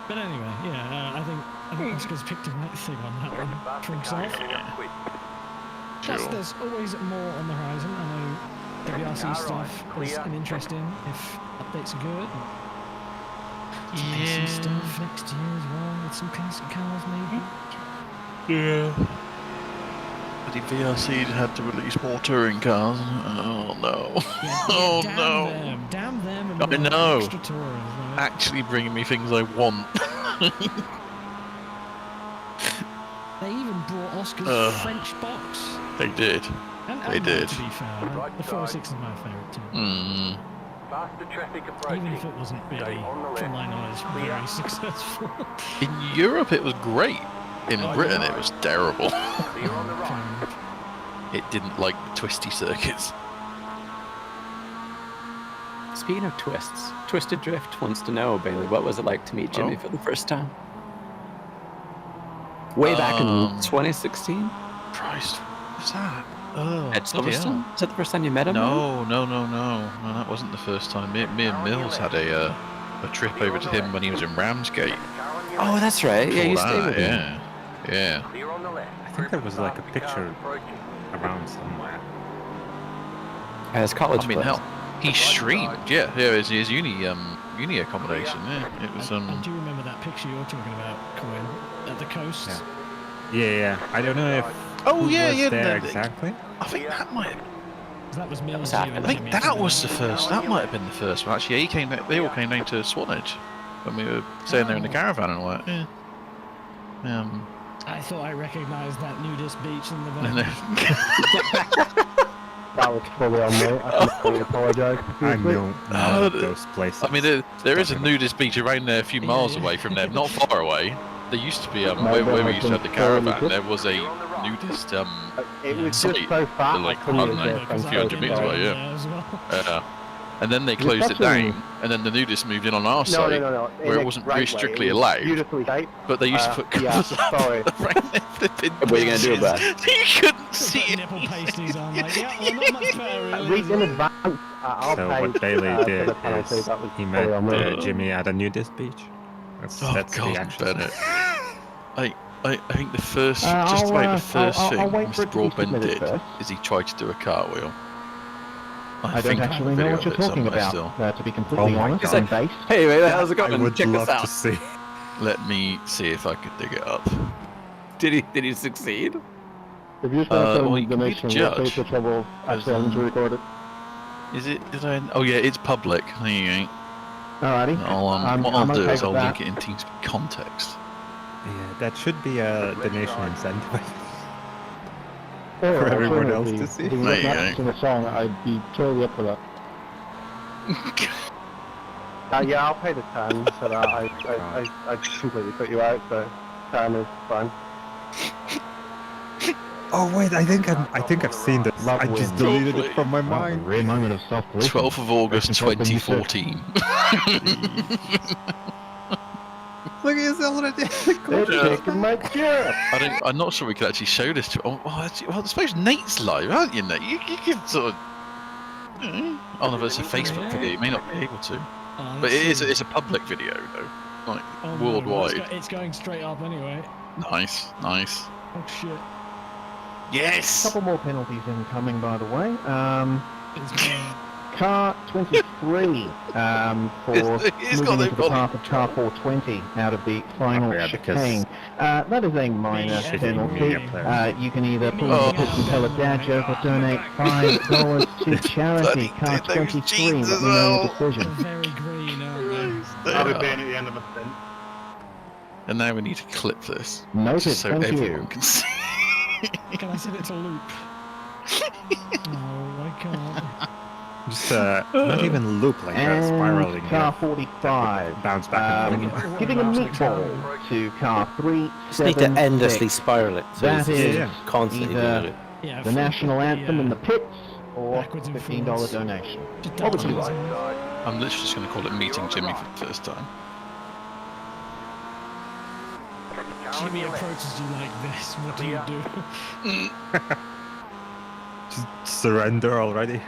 [SPEAKER 13] But anyway, yeah, I think Oscar's picked the right thing on that one for himself. Plus,
[SPEAKER 14] Sure.
[SPEAKER 13] there's always more on the horizon. I know WRC stuff is an interesting if updates are good. Racing stuff next year as well with some classic cars maybe.
[SPEAKER 14] Yeah. But the VRC had to release more touring cars. Oh no. Oh no.
[SPEAKER 13] Damn them and
[SPEAKER 14] I
[SPEAKER 13] more
[SPEAKER 14] know.
[SPEAKER 13] extra touring, right?
[SPEAKER 14] Actually bringing me things I want.
[SPEAKER 13] They even brought Oscar's French box.
[SPEAKER 14] They did.
[SPEAKER 13] And
[SPEAKER 14] They did.
[SPEAKER 13] To be fair, the 406 is my favourite too.
[SPEAKER 14] Mm.
[SPEAKER 1] Faster traffic approaching.
[SPEAKER 13] Even if it wasn't really, from my knowledge, very successful.
[SPEAKER 14] In Europe it was great. In Britain it was terrible.
[SPEAKER 1] Clear on the right.
[SPEAKER 14] It didn't like the twisty circuits.
[SPEAKER 12] Speaking of twists, Twisted Drift wants to know, Bailey, what was it like to meet Jimmy for the first time? Way back in 2016?
[SPEAKER 14] Christ, what's that? Oh,
[SPEAKER 12] At
[SPEAKER 14] bloody hell.
[SPEAKER 12] Silverstone? Is that the first time you met him?
[SPEAKER 14] No, that wasn't the first time. Me and Mills had a trip over to him when he was in Ramsgate.
[SPEAKER 12] Oh, that's right. Yeah, you
[SPEAKER 14] Before
[SPEAKER 12] stayed
[SPEAKER 14] that,
[SPEAKER 12] with him.
[SPEAKER 14] Yeah.
[SPEAKER 1] Clear on the left.
[SPEAKER 6] I think there was like a picture around somewhere.
[SPEAKER 12] At his college
[SPEAKER 14] I mean,
[SPEAKER 12] place.
[SPEAKER 14] hell, he streamed. Yeah, his uni accommodation. Yeah, it was
[SPEAKER 13] I do remember that picture you're talking about, Cohen, at the coast.
[SPEAKER 6] Yeah. I don't know if
[SPEAKER 14] Oh
[SPEAKER 6] who
[SPEAKER 14] yeah,
[SPEAKER 6] was
[SPEAKER 14] yeah.
[SPEAKER 6] there
[SPEAKER 14] no,
[SPEAKER 6] exactly.
[SPEAKER 14] I think that might.
[SPEAKER 13] That was Mills.
[SPEAKER 12] after
[SPEAKER 13] you and
[SPEAKER 14] I think
[SPEAKER 13] Jimmy
[SPEAKER 14] that
[SPEAKER 13] together.
[SPEAKER 14] was the first. That might have been the first one. Actually, yeah, they all came down to Swanage when we were staying there in the caravan and all that. Yeah.
[SPEAKER 13] I thought I recognised that nudist beach in the
[SPEAKER 14] No,
[SPEAKER 13] back.
[SPEAKER 2] That was fully on me. I can fully apologise.
[SPEAKER 6] I know none of those places.
[SPEAKER 14] I mean, there is a nudist beach around there, a few miles away from there, not far away. There used to be where we used to have the caravan. There was a nudist
[SPEAKER 2] It was
[SPEAKER 14] site,
[SPEAKER 2] just so far.
[SPEAKER 14] like
[SPEAKER 2] I couldn't
[SPEAKER 14] I don't
[SPEAKER 2] use
[SPEAKER 14] know,
[SPEAKER 2] it
[SPEAKER 14] a
[SPEAKER 2] from
[SPEAKER 14] few hundred meters away.
[SPEAKER 13] there
[SPEAKER 14] Yeah.
[SPEAKER 13] as well.
[SPEAKER 14] And then they closed it down, and then the nudists moved in on our site, where it wasn't very strictly allowed.
[SPEAKER 2] Beautifully shaped.
[SPEAKER 14] But they used to put
[SPEAKER 2] Yeah,
[SPEAKER 14] covers up
[SPEAKER 2] sorry.
[SPEAKER 14] around their flipping
[SPEAKER 12] What are you going to do about it?
[SPEAKER 14] You couldn't see it.
[SPEAKER 13] Nipple pasties on, like, yeah, well, not much better, really.
[SPEAKER 2] Read in advance. I'll
[SPEAKER 6] So
[SPEAKER 2] pay
[SPEAKER 6] what Bailey
[SPEAKER 2] for
[SPEAKER 6] did
[SPEAKER 2] the penalty.
[SPEAKER 6] is
[SPEAKER 2] That was
[SPEAKER 6] he
[SPEAKER 2] fully on me.
[SPEAKER 6] met Jimmy at a nudist beach. That's
[SPEAKER 14] Oh
[SPEAKER 6] the
[SPEAKER 14] God,
[SPEAKER 6] action.
[SPEAKER 14] Bennett. I think the first,
[SPEAKER 8] I'll,
[SPEAKER 14] just about the
[SPEAKER 8] I'll-
[SPEAKER 14] first
[SPEAKER 8] I'll-
[SPEAKER 14] thing
[SPEAKER 8] I'll wait for
[SPEAKER 14] Mr.
[SPEAKER 8] it to be
[SPEAKER 14] Broadbent
[SPEAKER 8] submitted
[SPEAKER 14] did
[SPEAKER 8] first.
[SPEAKER 14] is he tried to do a cartwheel.
[SPEAKER 8] I don't
[SPEAKER 14] think I have
[SPEAKER 8] actually
[SPEAKER 14] a
[SPEAKER 8] know
[SPEAKER 14] video
[SPEAKER 8] what you're
[SPEAKER 14] of it
[SPEAKER 8] talking
[SPEAKER 14] somewhere
[SPEAKER 8] about,
[SPEAKER 14] still.
[SPEAKER 8] to be completely
[SPEAKER 6] Oh my
[SPEAKER 8] honest.
[SPEAKER 6] God.
[SPEAKER 8] I'm based.
[SPEAKER 12] Hey, man, how's it
[SPEAKER 6] I
[SPEAKER 12] going?
[SPEAKER 6] would
[SPEAKER 12] Check
[SPEAKER 6] love
[SPEAKER 12] us out.
[SPEAKER 6] to see.
[SPEAKER 14] Let me see if I could dig it up.
[SPEAKER 12] Did he succeed?
[SPEAKER 2] If you're trying to
[SPEAKER 14] well, you
[SPEAKER 2] the
[SPEAKER 14] can be the
[SPEAKER 2] donation, we'll save
[SPEAKER 14] judge.
[SPEAKER 2] the trouble of actually having to record it.
[SPEAKER 14] Is it? Did I? Oh yeah, it's public. There you go.
[SPEAKER 8] Alrighty.
[SPEAKER 14] What I'll do
[SPEAKER 8] okay
[SPEAKER 14] is I'll
[SPEAKER 8] with
[SPEAKER 14] link
[SPEAKER 8] that.
[SPEAKER 14] it in TeamSpeak context.
[SPEAKER 6] Yeah, that should be a donation incentive.
[SPEAKER 2] Or
[SPEAKER 6] For everyone else
[SPEAKER 2] alternatively,
[SPEAKER 6] to see.
[SPEAKER 2] if we
[SPEAKER 14] There
[SPEAKER 2] were
[SPEAKER 14] you
[SPEAKER 2] practicing a song, I'd be totally up for that. Yeah, I'll pay the 10 for that. I completely put you out, so 10 is fine.
[SPEAKER 6] Oh wait, I think I've seen this.
[SPEAKER 8] Love
[SPEAKER 6] I just
[SPEAKER 8] wins.
[SPEAKER 6] deleted it from my mind.
[SPEAKER 8] Real moment of self-policing.
[SPEAKER 14] 12th of August,
[SPEAKER 8] Something you said.
[SPEAKER 14] 2014.
[SPEAKER 6] Look at this already.
[SPEAKER 2] It's taking my job.
[SPEAKER 14] I'm not sure we could actually show this to. Oh, actually, well, I suppose Nate's live, aren't you, Nate? You could sort of. Oh, no, but it's a Facebook video. You may not be able to.
[SPEAKER 13] Oh,
[SPEAKER 14] But
[SPEAKER 13] let's see.
[SPEAKER 14] it's a public video, though. Like,
[SPEAKER 13] Oh, no,
[SPEAKER 14] worldwide.
[SPEAKER 13] it's going straight up anyway.
[SPEAKER 14] Nice, nice.
[SPEAKER 13] Oh shit.
[SPEAKER 14] Yes!
[SPEAKER 8] Couple more penalties incoming, by the way.
[SPEAKER 13] It's going.
[SPEAKER 8] Car 23 for
[SPEAKER 14] He's got
[SPEAKER 8] moving
[SPEAKER 14] no
[SPEAKER 8] into the
[SPEAKER 14] problem.
[SPEAKER 8] path of car 420 out of the final
[SPEAKER 6] Yeah, because-
[SPEAKER 8] chicane. That is a minor
[SPEAKER 13] Yeah,
[SPEAKER 8] penalty.
[SPEAKER 13] yeah.
[SPEAKER 8] You can either pull
[SPEAKER 14] Oh.
[SPEAKER 8] the pitch and tell a dad joke or donate $5 to charity.
[SPEAKER 14] Bloody
[SPEAKER 8] Car
[SPEAKER 14] did those
[SPEAKER 8] 23,
[SPEAKER 14] jeans
[SPEAKER 8] let
[SPEAKER 14] as
[SPEAKER 8] me know your
[SPEAKER 14] well.
[SPEAKER 8] decision.
[SPEAKER 13] They're very green, aren't they?
[SPEAKER 10] I'll be paying at the end of a stint.
[SPEAKER 14] And now we need to clip this.
[SPEAKER 8] Noted,
[SPEAKER 14] Just so
[SPEAKER 8] thank
[SPEAKER 14] everyone
[SPEAKER 8] you.
[SPEAKER 14] can see.
[SPEAKER 13] Can I set it to loop? No, I can't.
[SPEAKER 6] Just not even loop like spiraling.
[SPEAKER 8] And car 45.
[SPEAKER 6] Bounce back and forth.
[SPEAKER 8] Giving a meatball to car
[SPEAKER 7] Just need to endlessly
[SPEAKER 8] 376.
[SPEAKER 7] spiral it. So
[SPEAKER 8] That
[SPEAKER 7] it's
[SPEAKER 8] is
[SPEAKER 7] constantly
[SPEAKER 8] either
[SPEAKER 7] doing it.
[SPEAKER 13] Yeah,
[SPEAKER 8] the national anthem in the pits or
[SPEAKER 13] backwards and
[SPEAKER 8] $15
[SPEAKER 13] forwards.
[SPEAKER 8] donation.
[SPEAKER 13] Just
[SPEAKER 8] What would you
[SPEAKER 13] dance.
[SPEAKER 8] like?
[SPEAKER 14] I'm literally just going to call it Meeting Jimmy for the first time.
[SPEAKER 13] Jimmy approaches you like this. What do you do?
[SPEAKER 6] Just surrender already.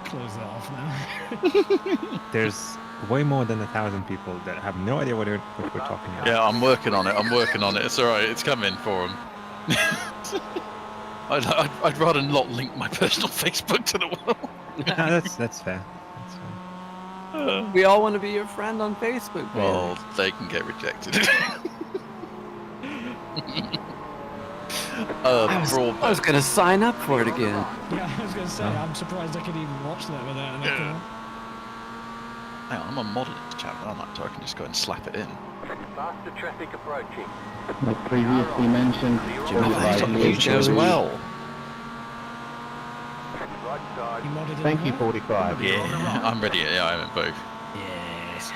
[SPEAKER 13] Close that off now.
[SPEAKER 6] There's way more than 1,000 people that have no idea what we're talking about.
[SPEAKER 14] Yeah, I'm working on it. It's alright. It's coming for him. I'd rather not link my personal Facebook to the world.
[SPEAKER 6] No, that's fair.
[SPEAKER 12] We all want to be your friend on Facebook, man.
[SPEAKER 14] Well, they can get rejected.
[SPEAKER 12] I was gonna sign up for it again.
[SPEAKER 13] Yeah, I was going to say, I'm surprised I could even watch that without an account.
[SPEAKER 14] Hang on, I'm on Modern's channel, aren't I? So I can just go and slap it in.
[SPEAKER 1] Faster traffic approaching.
[SPEAKER 2] Like previously mentioned,
[SPEAKER 14] He's on YouTube as well.
[SPEAKER 1] Right side.
[SPEAKER 13] You modded it
[SPEAKER 8] Thank you,
[SPEAKER 13] now?
[SPEAKER 8] 45.
[SPEAKER 14] Yeah, I'm ready. Yeah, I'm in both.
[SPEAKER 13] Yes.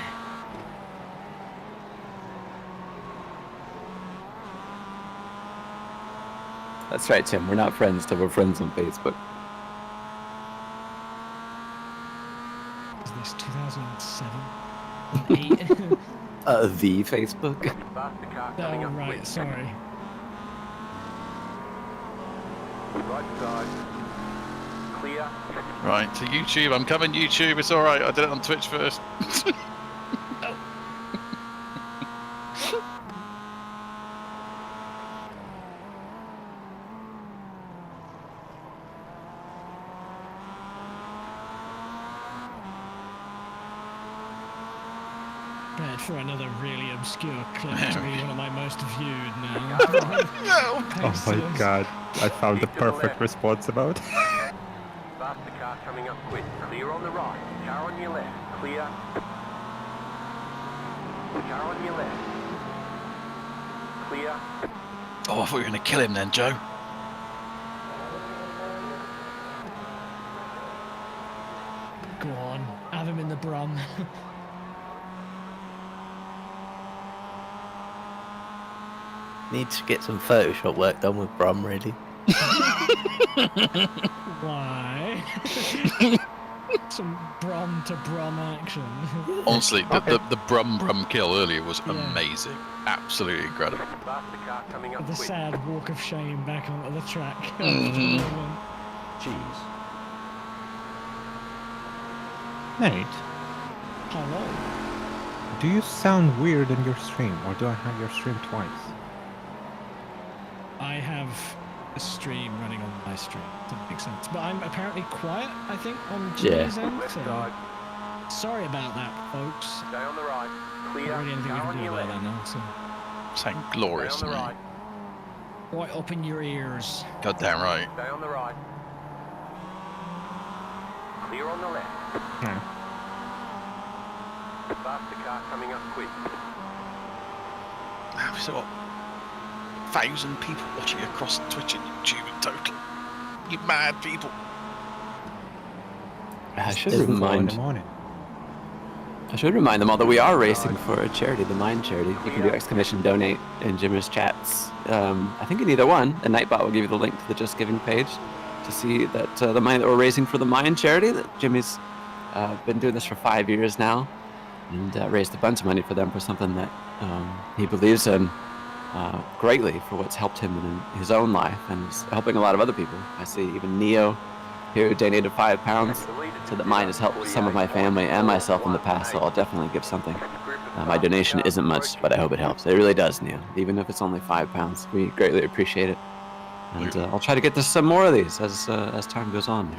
[SPEAKER 12] That's right, Tim. We're not friends till we're friends on Facebook.
[SPEAKER 13] Is this 2007? 8?
[SPEAKER 12] The Facebook.
[SPEAKER 1] Faster car coming
[SPEAKER 13] Oh,
[SPEAKER 1] up
[SPEAKER 13] right,
[SPEAKER 1] quick.
[SPEAKER 13] sorry.
[SPEAKER 1] Right side. Clear.
[SPEAKER 14] Right, to YouTube. I'm coming, YouTube. It's alright. I did it on Twitch first.
[SPEAKER 13] Bad for another really obscure clip to be one of my most viewed now.
[SPEAKER 6] Oh my god, I found the perfect response about.
[SPEAKER 1] Faster car coming up quick. Clear on the right. Car on your left. Clear. Car on your left. Clear.
[SPEAKER 14] Oh, I thought you were going to kill him then, Joe.
[SPEAKER 13] Go on, have him in the brum.
[SPEAKER 7] Need to get some Photoshop work done with Brum, really.
[SPEAKER 13] Why? Some brum to brum action.
[SPEAKER 14] Honestly, the brum kill earlier was amazing. Absolutely incredible.
[SPEAKER 1] Faster car coming up
[SPEAKER 13] The
[SPEAKER 1] quick.
[SPEAKER 13] sad walk of shame back onto the track.
[SPEAKER 14] Mhm.
[SPEAKER 15] Jeez.
[SPEAKER 6] Nate,
[SPEAKER 13] Hello.
[SPEAKER 6] do you sound weird in your stream, or do I have your stream twice?
[SPEAKER 13] I have a stream running on my stream. That makes sense. But I'm apparently quiet, I think, on Jimmy's end.
[SPEAKER 1] Left
[SPEAKER 13] So
[SPEAKER 1] side.
[SPEAKER 13] sorry about that, folks.
[SPEAKER 1] Stay on the right. Clear.
[SPEAKER 13] Not really anything we
[SPEAKER 1] Go
[SPEAKER 13] can
[SPEAKER 1] on
[SPEAKER 13] do
[SPEAKER 1] your
[SPEAKER 13] about
[SPEAKER 1] left.
[SPEAKER 13] that now. So
[SPEAKER 14] Sound
[SPEAKER 1] Stay
[SPEAKER 14] glorious
[SPEAKER 1] on
[SPEAKER 14] to
[SPEAKER 1] the
[SPEAKER 14] me.
[SPEAKER 1] right.
[SPEAKER 13] right up in your ears.
[SPEAKER 14] God damn right.
[SPEAKER 1] Stay on the right. Clear on the left.
[SPEAKER 6] No.
[SPEAKER 1] Faster car coming up quick.
[SPEAKER 14] Now we've still got 1,000 people watching across Twitch and YouTube in total. You mad people.
[SPEAKER 12] I should
[SPEAKER 6] In the
[SPEAKER 12] remind.
[SPEAKER 6] morning.
[SPEAKER 12] I should remind them all that we are racing for a charity, the Mind Charity. You can do exclamation donate in Jimmy's chats. I think in either one, and Nightbot will give you the link to the Just Giving page to see that the money that we're raising for the Mind Charity, that Jimmy's been doing this for 5 years now, and raised a bunch of money for them for something that he believes in greatly for what's helped him in his own life and is helping a lot of other people. I see even Neo here who donated £5, so that mine has helped some of my family and myself in the past, so I'll definitely give something. My donation isn't much, but I hope it helps. It really does, Neo. Even if it's only £5, we greatly appreciate it. And I'll try to get to some more of these as time goes on.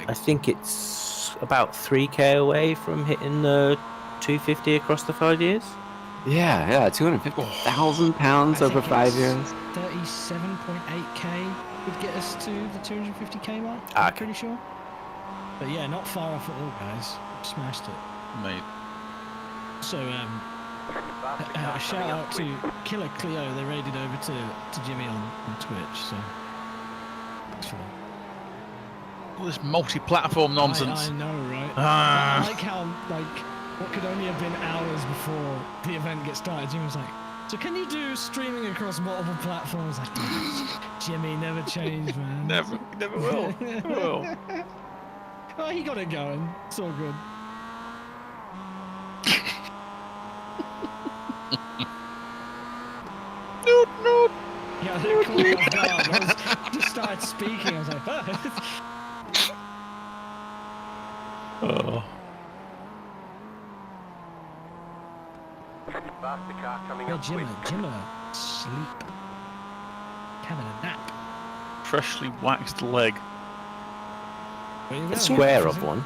[SPEAKER 7] I think it's about 3k away from hitting the 250 across the 5 years.
[SPEAKER 12] Yeah, £250,000 over 5 years.
[SPEAKER 13] 37.8k would get us to the 250k mark.
[SPEAKER 7] Ah,
[SPEAKER 13] I'm pretty sure. But yeah, not far off at all, guys. Smashed it.
[SPEAKER 14] Mate.
[SPEAKER 13] So a shout out to Killer Cleo. They raided over to Jimmy on Twitch. So thanks for that.
[SPEAKER 14] All this multi-platform nonsense.
[SPEAKER 13] I know, right?
[SPEAKER 14] Ah.
[SPEAKER 13] I like how what could only have been hours before the event gets started. Jimmy was like, "So can you do streaming across multiple platforms?" Like, Jimmy, never change, man.
[SPEAKER 14] Never will. Never will.
[SPEAKER 13] Oh, he got it going. It's all good.
[SPEAKER 14] No.
[SPEAKER 13] Yeah, I caught me off guard. I just started speaking. I was like,
[SPEAKER 14] Oh.
[SPEAKER 1] Faster car coming
[SPEAKER 13] yeah,
[SPEAKER 1] up quick.
[SPEAKER 13] Jimmer, sleep. Having a nap.
[SPEAKER 14] Freshly waxed leg.
[SPEAKER 13] Where you
[SPEAKER 7] A
[SPEAKER 13] going?
[SPEAKER 7] square of one.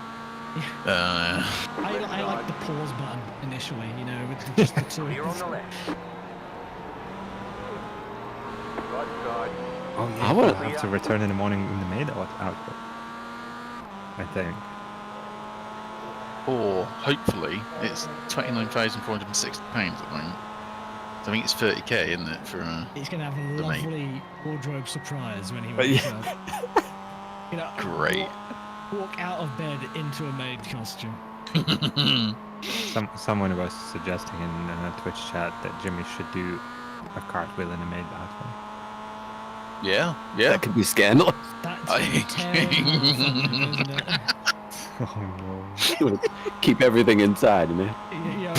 [SPEAKER 13] I like the pause button initially, you know, with just the two.
[SPEAKER 1] Clear on the left. Right side.
[SPEAKER 6] Oh yeah,
[SPEAKER 12] I wanna-
[SPEAKER 6] I'll have to return in the morning in the maid outfit. I think.
[SPEAKER 14] Or hopefully it's £29,460 at the moment. So I think it's 30k, isn't it, for
[SPEAKER 13] He's gonna have a
[SPEAKER 14] the maid.
[SPEAKER 13] lovely wardrobe surprise when he
[SPEAKER 12] But
[SPEAKER 13] wakes
[SPEAKER 12] yeah.
[SPEAKER 13] up. You know,
[SPEAKER 14] Great.
[SPEAKER 13] walk out of bed into a maid costume.
[SPEAKER 6] Someone was suggesting in a Twitch chat that Jimmy should do a cartwheel in a maid outfit.
[SPEAKER 14] Yeah.
[SPEAKER 12] That could be scandalous.
[SPEAKER 13] That's a terrible thing, isn't it?
[SPEAKER 6] Oh no.
[SPEAKER 12] Keep everything inside, man.
[SPEAKER 13] Yeah,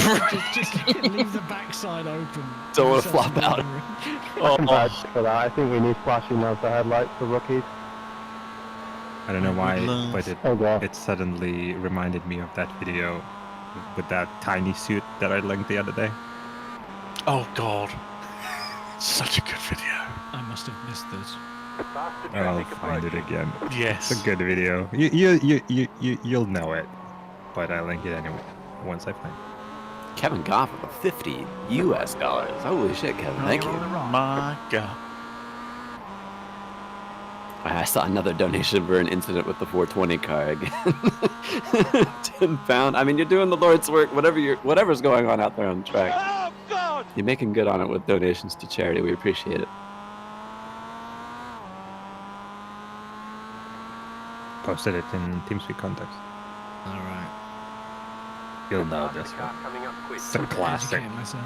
[SPEAKER 13] just leave the backside open.
[SPEAKER 12] Don't wanna
[SPEAKER 13] Yourself
[SPEAKER 12] flop
[SPEAKER 13] in the
[SPEAKER 12] out.
[SPEAKER 13] room.
[SPEAKER 2] I can vouch for that. I think we need flashing as the headlights for rookies.
[SPEAKER 6] I don't know why,
[SPEAKER 14] love-
[SPEAKER 6] but
[SPEAKER 2] Oh god.
[SPEAKER 6] it suddenly reminded me of that video with that tiny suit that I linked the other day.
[SPEAKER 14] Oh God. Such a good video.
[SPEAKER 13] I must have missed this.
[SPEAKER 1] Faster
[SPEAKER 6] I'll
[SPEAKER 1] traffic
[SPEAKER 6] find it
[SPEAKER 1] approaching.
[SPEAKER 6] again.
[SPEAKER 14] Yes.
[SPEAKER 6] It's a good video. You'll know it, but I'll link it anyway once I find it.
[SPEAKER 12] Kevin Goff with 50 US dollars. Holy shit, Kevin. Thank you.
[SPEAKER 14] My God.
[SPEAKER 12] I saw another donation for an incident with the 420 car again. £10. I mean, you're doing the Lord's work. Whatever's going on out there on the track.
[SPEAKER 14] Oh God.
[SPEAKER 12] You're making good on it with donations to charity. We appreciate it.
[SPEAKER 6] Posted it in TeamSpeak context.
[SPEAKER 13] Alright.
[SPEAKER 6] You'll know
[SPEAKER 1] Faster
[SPEAKER 6] this
[SPEAKER 1] car
[SPEAKER 6] one.
[SPEAKER 1] coming up quick.
[SPEAKER 6] It's a classic.
[SPEAKER 13] Educate myself.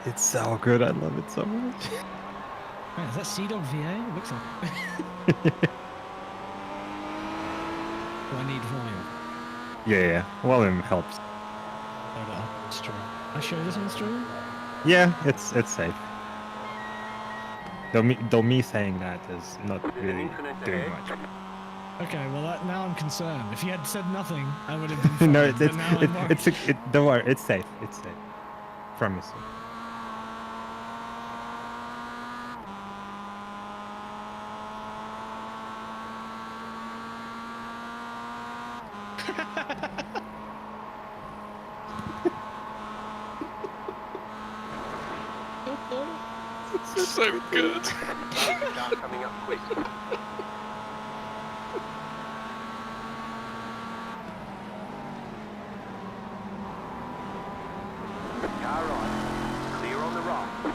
[SPEAKER 6] It's so good. I love it so much.
[SPEAKER 13] Wait, is that Sea-Dog VA? It looks like it. Do I need volume?
[SPEAKER 6] Yeah. Volume helps.
[SPEAKER 13] Hold on, stream. I show this on stream?
[SPEAKER 6] Yeah, it's safe. Though me saying that is not really doing much.
[SPEAKER 13] Okay, well now I'm concerned. If you had said nothing, I would have been fine.
[SPEAKER 6] No,
[SPEAKER 13] but now I'm worried.
[SPEAKER 6] don't worry, it's safe. It's safe. Promise you.
[SPEAKER 14] It's so good.
[SPEAKER 1] Coming up quick. Car right. Clear on the right.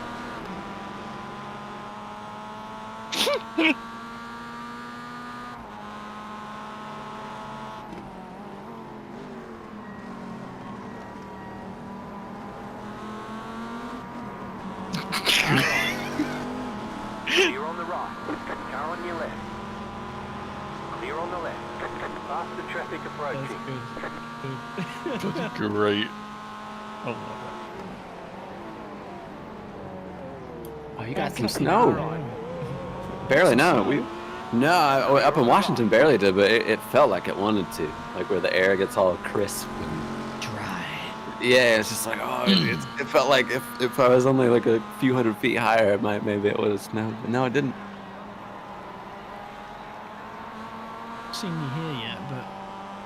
[SPEAKER 1] Clear on the right. Car on your left. Clear on the left. Past the traffic approaching.
[SPEAKER 14] Bloody great.
[SPEAKER 3] Oh,
[SPEAKER 12] Oh, you got some snow. Barely, no. Up in Washington, barely did, but it felt like it wanted to. Like where the air gets all crisp and
[SPEAKER 13] Dry.
[SPEAKER 12] yeah, it's just like, oh, it felt like if I was only like a few hundred feet higher, maybe it would have snowed. But no, it didn't.
[SPEAKER 13] Seen you here yet, but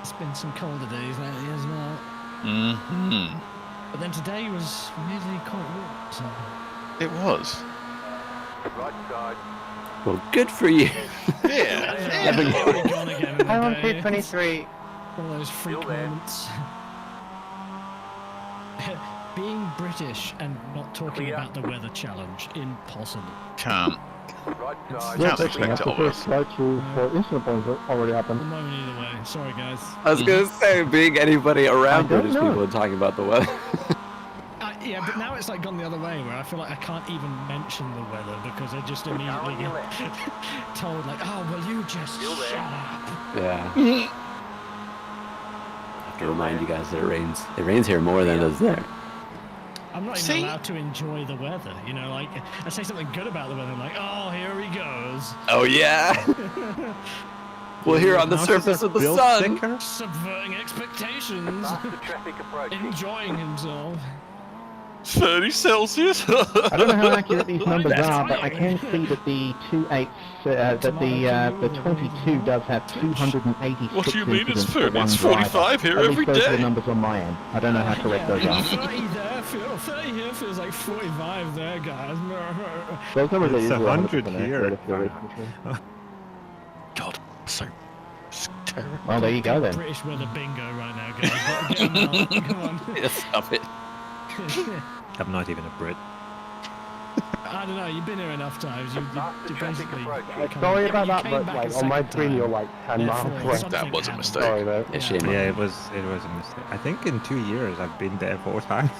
[SPEAKER 13] it's been some colder days lately as well.
[SPEAKER 14] Mm-hmm.
[SPEAKER 13] But then today was weirdly quite warm. So.
[SPEAKER 14] It was.
[SPEAKER 1] Right side.
[SPEAKER 12] Well, good for you.
[SPEAKER 14] Yeah.
[SPEAKER 13] Gone again in
[SPEAKER 11] I'm on
[SPEAKER 13] the day.
[SPEAKER 11] 223.
[SPEAKER 13] All those freak
[SPEAKER 1] Still there.
[SPEAKER 13] moments. Being British and not talking
[SPEAKER 1] Clear.
[SPEAKER 13] about the weather challenge, impossible.
[SPEAKER 14] Can't.
[SPEAKER 1] Right side.
[SPEAKER 14] Can't
[SPEAKER 4] Actually,
[SPEAKER 14] expect it
[SPEAKER 4] the
[SPEAKER 14] of
[SPEAKER 4] first
[SPEAKER 14] us.
[SPEAKER 4] flight rule for incident points already
[SPEAKER 13] I'm
[SPEAKER 4] happened.
[SPEAKER 13] moaning either way. Sorry, guys.
[SPEAKER 12] I was gonna say, being anybody around
[SPEAKER 4] I don't
[SPEAKER 12] British
[SPEAKER 4] know.
[SPEAKER 12] people and talking about the weather.
[SPEAKER 13] Yeah, but now it's like gone the other way, where I feel like I can't even mention the weather because I just immediately
[SPEAKER 1] your
[SPEAKER 13] get told like, oh, well, you just
[SPEAKER 1] Still there.
[SPEAKER 13] shut up.
[SPEAKER 12] Yeah. I have to remind you guys that it rains. It rains here more than it does there.
[SPEAKER 13] I'm not even
[SPEAKER 14] See?
[SPEAKER 13] allowed to enjoy the weather. You know, like I say something good about the weather, I'm like, oh, here he goes.
[SPEAKER 12] Oh yeah. Well, here on the surface of the sun.
[SPEAKER 13] Subverting expectations.
[SPEAKER 1] Past the traffic approaching.
[SPEAKER 13] Enjoying himself.
[SPEAKER 14] 30 Celsius.
[SPEAKER 8] I don't know how accurate these numbers are, but I can see that the 28, that the 22 does have 286
[SPEAKER 14] What do you mean it's
[SPEAKER 8] incidents for
[SPEAKER 14] 30?
[SPEAKER 8] one
[SPEAKER 14] It's
[SPEAKER 8] driver.
[SPEAKER 14] 45 here
[SPEAKER 8] At least
[SPEAKER 14] every
[SPEAKER 8] those are
[SPEAKER 14] day.
[SPEAKER 8] the numbers on my end. I don't know how correct those are.
[SPEAKER 13] 30 there, 30 here feels like 45 there, guys.
[SPEAKER 8] Those numbers are
[SPEAKER 6] It's
[SPEAKER 8] usually
[SPEAKER 6] 100
[SPEAKER 8] 100%
[SPEAKER 6] here.
[SPEAKER 8] accurate.
[SPEAKER 14] God, so terrible.
[SPEAKER 8] Well, there you go then.
[SPEAKER 13] British weather bingo right now, guys. Get 'em out. Come on.
[SPEAKER 12] Yeah, stop it.
[SPEAKER 6] I'm not even a Brit.
[SPEAKER 13] I don't know, you've been here enough times. You basically.
[SPEAKER 2] Sorry about that,
[SPEAKER 13] came
[SPEAKER 2] but
[SPEAKER 13] back
[SPEAKER 2] like
[SPEAKER 13] a
[SPEAKER 2] on my
[SPEAKER 13] second
[SPEAKER 2] screen
[SPEAKER 13] time.
[SPEAKER 2] you're like 10 miles
[SPEAKER 13] Therefore,
[SPEAKER 2] away.
[SPEAKER 13] something
[SPEAKER 14] That was a
[SPEAKER 13] happened.
[SPEAKER 14] mistake.
[SPEAKER 2] Sorry mate.
[SPEAKER 12] Yeah, shame.
[SPEAKER 6] Yeah, it was a mistake. I think in 2 years I've been there 4 times.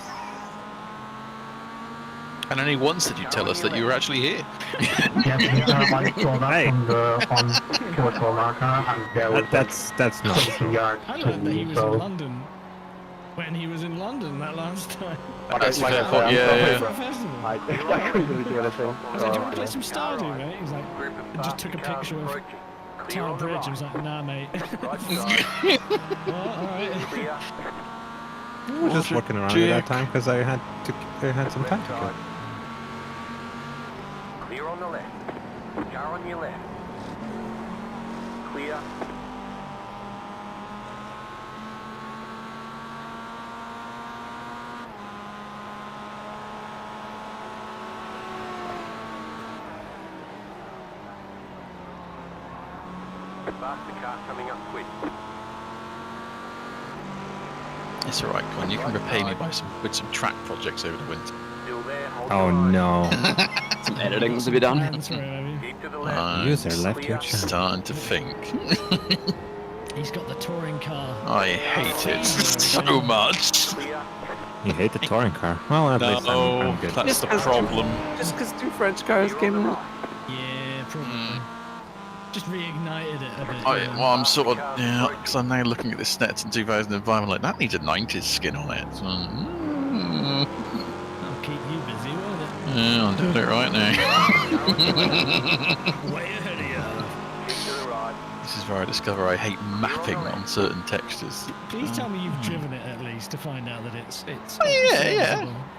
[SPEAKER 14] And only once did you tell us that you were actually here.
[SPEAKER 2] Yes, I saw that
[SPEAKER 6] Hey.
[SPEAKER 2] on Kilometer marker, and there was
[SPEAKER 6] That's not true.
[SPEAKER 2] yards
[SPEAKER 13] I
[SPEAKER 2] to
[SPEAKER 13] learned that he
[SPEAKER 2] me,
[SPEAKER 13] was in
[SPEAKER 2] so...
[SPEAKER 13] London when he was in London that last time.
[SPEAKER 14] That's
[SPEAKER 2] like
[SPEAKER 14] fair
[SPEAKER 2] I
[SPEAKER 14] point.
[SPEAKER 2] said,
[SPEAKER 14] Yeah,
[SPEAKER 2] I'm
[SPEAKER 14] yeah.
[SPEAKER 13] For a festival.
[SPEAKER 2] I couldn't really do anything.
[SPEAKER 13] I was like, do you want to play some Stardew, mate? He's like,
[SPEAKER 1] Group of
[SPEAKER 13] and just took a
[SPEAKER 1] fast cars
[SPEAKER 13] picture of
[SPEAKER 1] approaching. Clear
[SPEAKER 13] Tower
[SPEAKER 1] on the
[SPEAKER 13] Bridge. I
[SPEAKER 1] right.
[SPEAKER 13] was like, nah, mate.
[SPEAKER 1] Right side.
[SPEAKER 13] Well, alright.
[SPEAKER 1] Clear.
[SPEAKER 6] I was just walking around at that time because I had some time to kill.
[SPEAKER 1] Clear on the left. Car on your left. Clear. Faster car coming up quick.
[SPEAKER 14] It's alright, Con. You can repay me with some track projects over the winter.
[SPEAKER 1] Still there. Hold
[SPEAKER 6] Oh
[SPEAKER 1] your line.
[SPEAKER 6] no.
[SPEAKER 12] Some editing to be done.
[SPEAKER 13] Hands through, maybe.
[SPEAKER 1] Keep to the left.
[SPEAKER 6] User left your
[SPEAKER 1] Clear.
[SPEAKER 6] channel.
[SPEAKER 14] Starting to think.
[SPEAKER 13] He's got the touring car.
[SPEAKER 14] I hate it so much.
[SPEAKER 1] Clear.
[SPEAKER 6] You hate the touring car. Well, at least
[SPEAKER 14] No,
[SPEAKER 6] I'm good.
[SPEAKER 14] that's the problem.
[SPEAKER 12] Just because 2 French cars came out.
[SPEAKER 13] Yeah, probably. Just reignited it a bit.
[SPEAKER 14] Well, I'm sort of, yeah, because I'm now looking at this Stetson 2005, I'm like, that needs a 90s skin on it. So,
[SPEAKER 13] That'll keep you busy, won't it?
[SPEAKER 14] yeah, I'm doing it right now.
[SPEAKER 13] Way ahead of you.
[SPEAKER 1] Keep to the right.
[SPEAKER 14] This is is where I discover I hate mapping on certain textures.
[SPEAKER 13] Please tell me you've driven it at least to find out that it's.
[SPEAKER 14] Oh,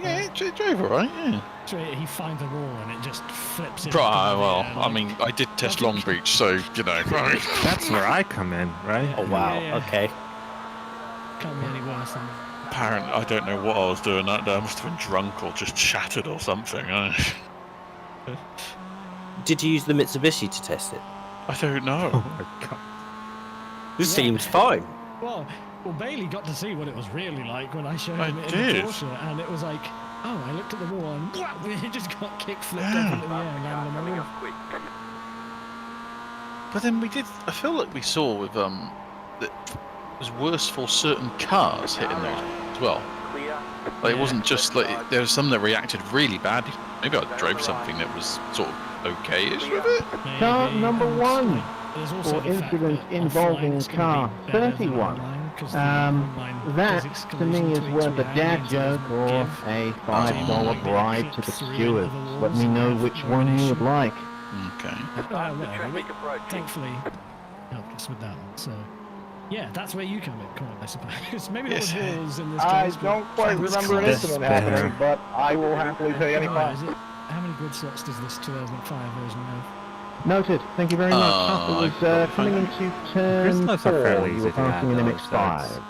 [SPEAKER 14] yeah. It drove alright, yeah.
[SPEAKER 13] So he finds a wall and it just flips it.
[SPEAKER 14] Right, well, I mean, I did test Long Beach, so, you know.
[SPEAKER 6] That's where I come in, right?
[SPEAKER 7] Oh wow. Okay.
[SPEAKER 13] Can't be any worse than.
[SPEAKER 14] Apparently, I don't know what I was doing that day. I must have been drunk or just shattered or something.
[SPEAKER 7] Did you use the Mitsubishi to test it?
[SPEAKER 14] I don't know.
[SPEAKER 6] Oh my god.
[SPEAKER 7] This seems fine.
[SPEAKER 13] Well, Bailey got to see what it was really like when I showed him it
[SPEAKER 14] did.
[SPEAKER 13] in the Porsche, and it was like, oh, I looked at the wall and it just got kick flipped up into the air and landed on the roof.
[SPEAKER 14] But then we did. I feel like we saw with that it was worse for certain cars hitting those as well. Like it wasn't just like there was some that reacted really badly. Maybe I drove something that was sort of okay-ish with it.
[SPEAKER 2] Car number 1 for incident involving car 31. That to me is worth a dad joke or a $5 bribe to the stewards. Let me know which one you would like.
[SPEAKER 14] Okay.
[SPEAKER 13] Thankfully, helped us with that one. So, yeah, that's where you come in, I suppose. Maybe there was walls in this
[SPEAKER 8] I
[SPEAKER 13] case.
[SPEAKER 8] don't quite remember an incident happening, but I will happily pay any fine.
[SPEAKER 13] How many grid slots does this 2005 version have?
[SPEAKER 2] Noted. Thank you very much. It was coming into turn 4. You were passing in MX-5.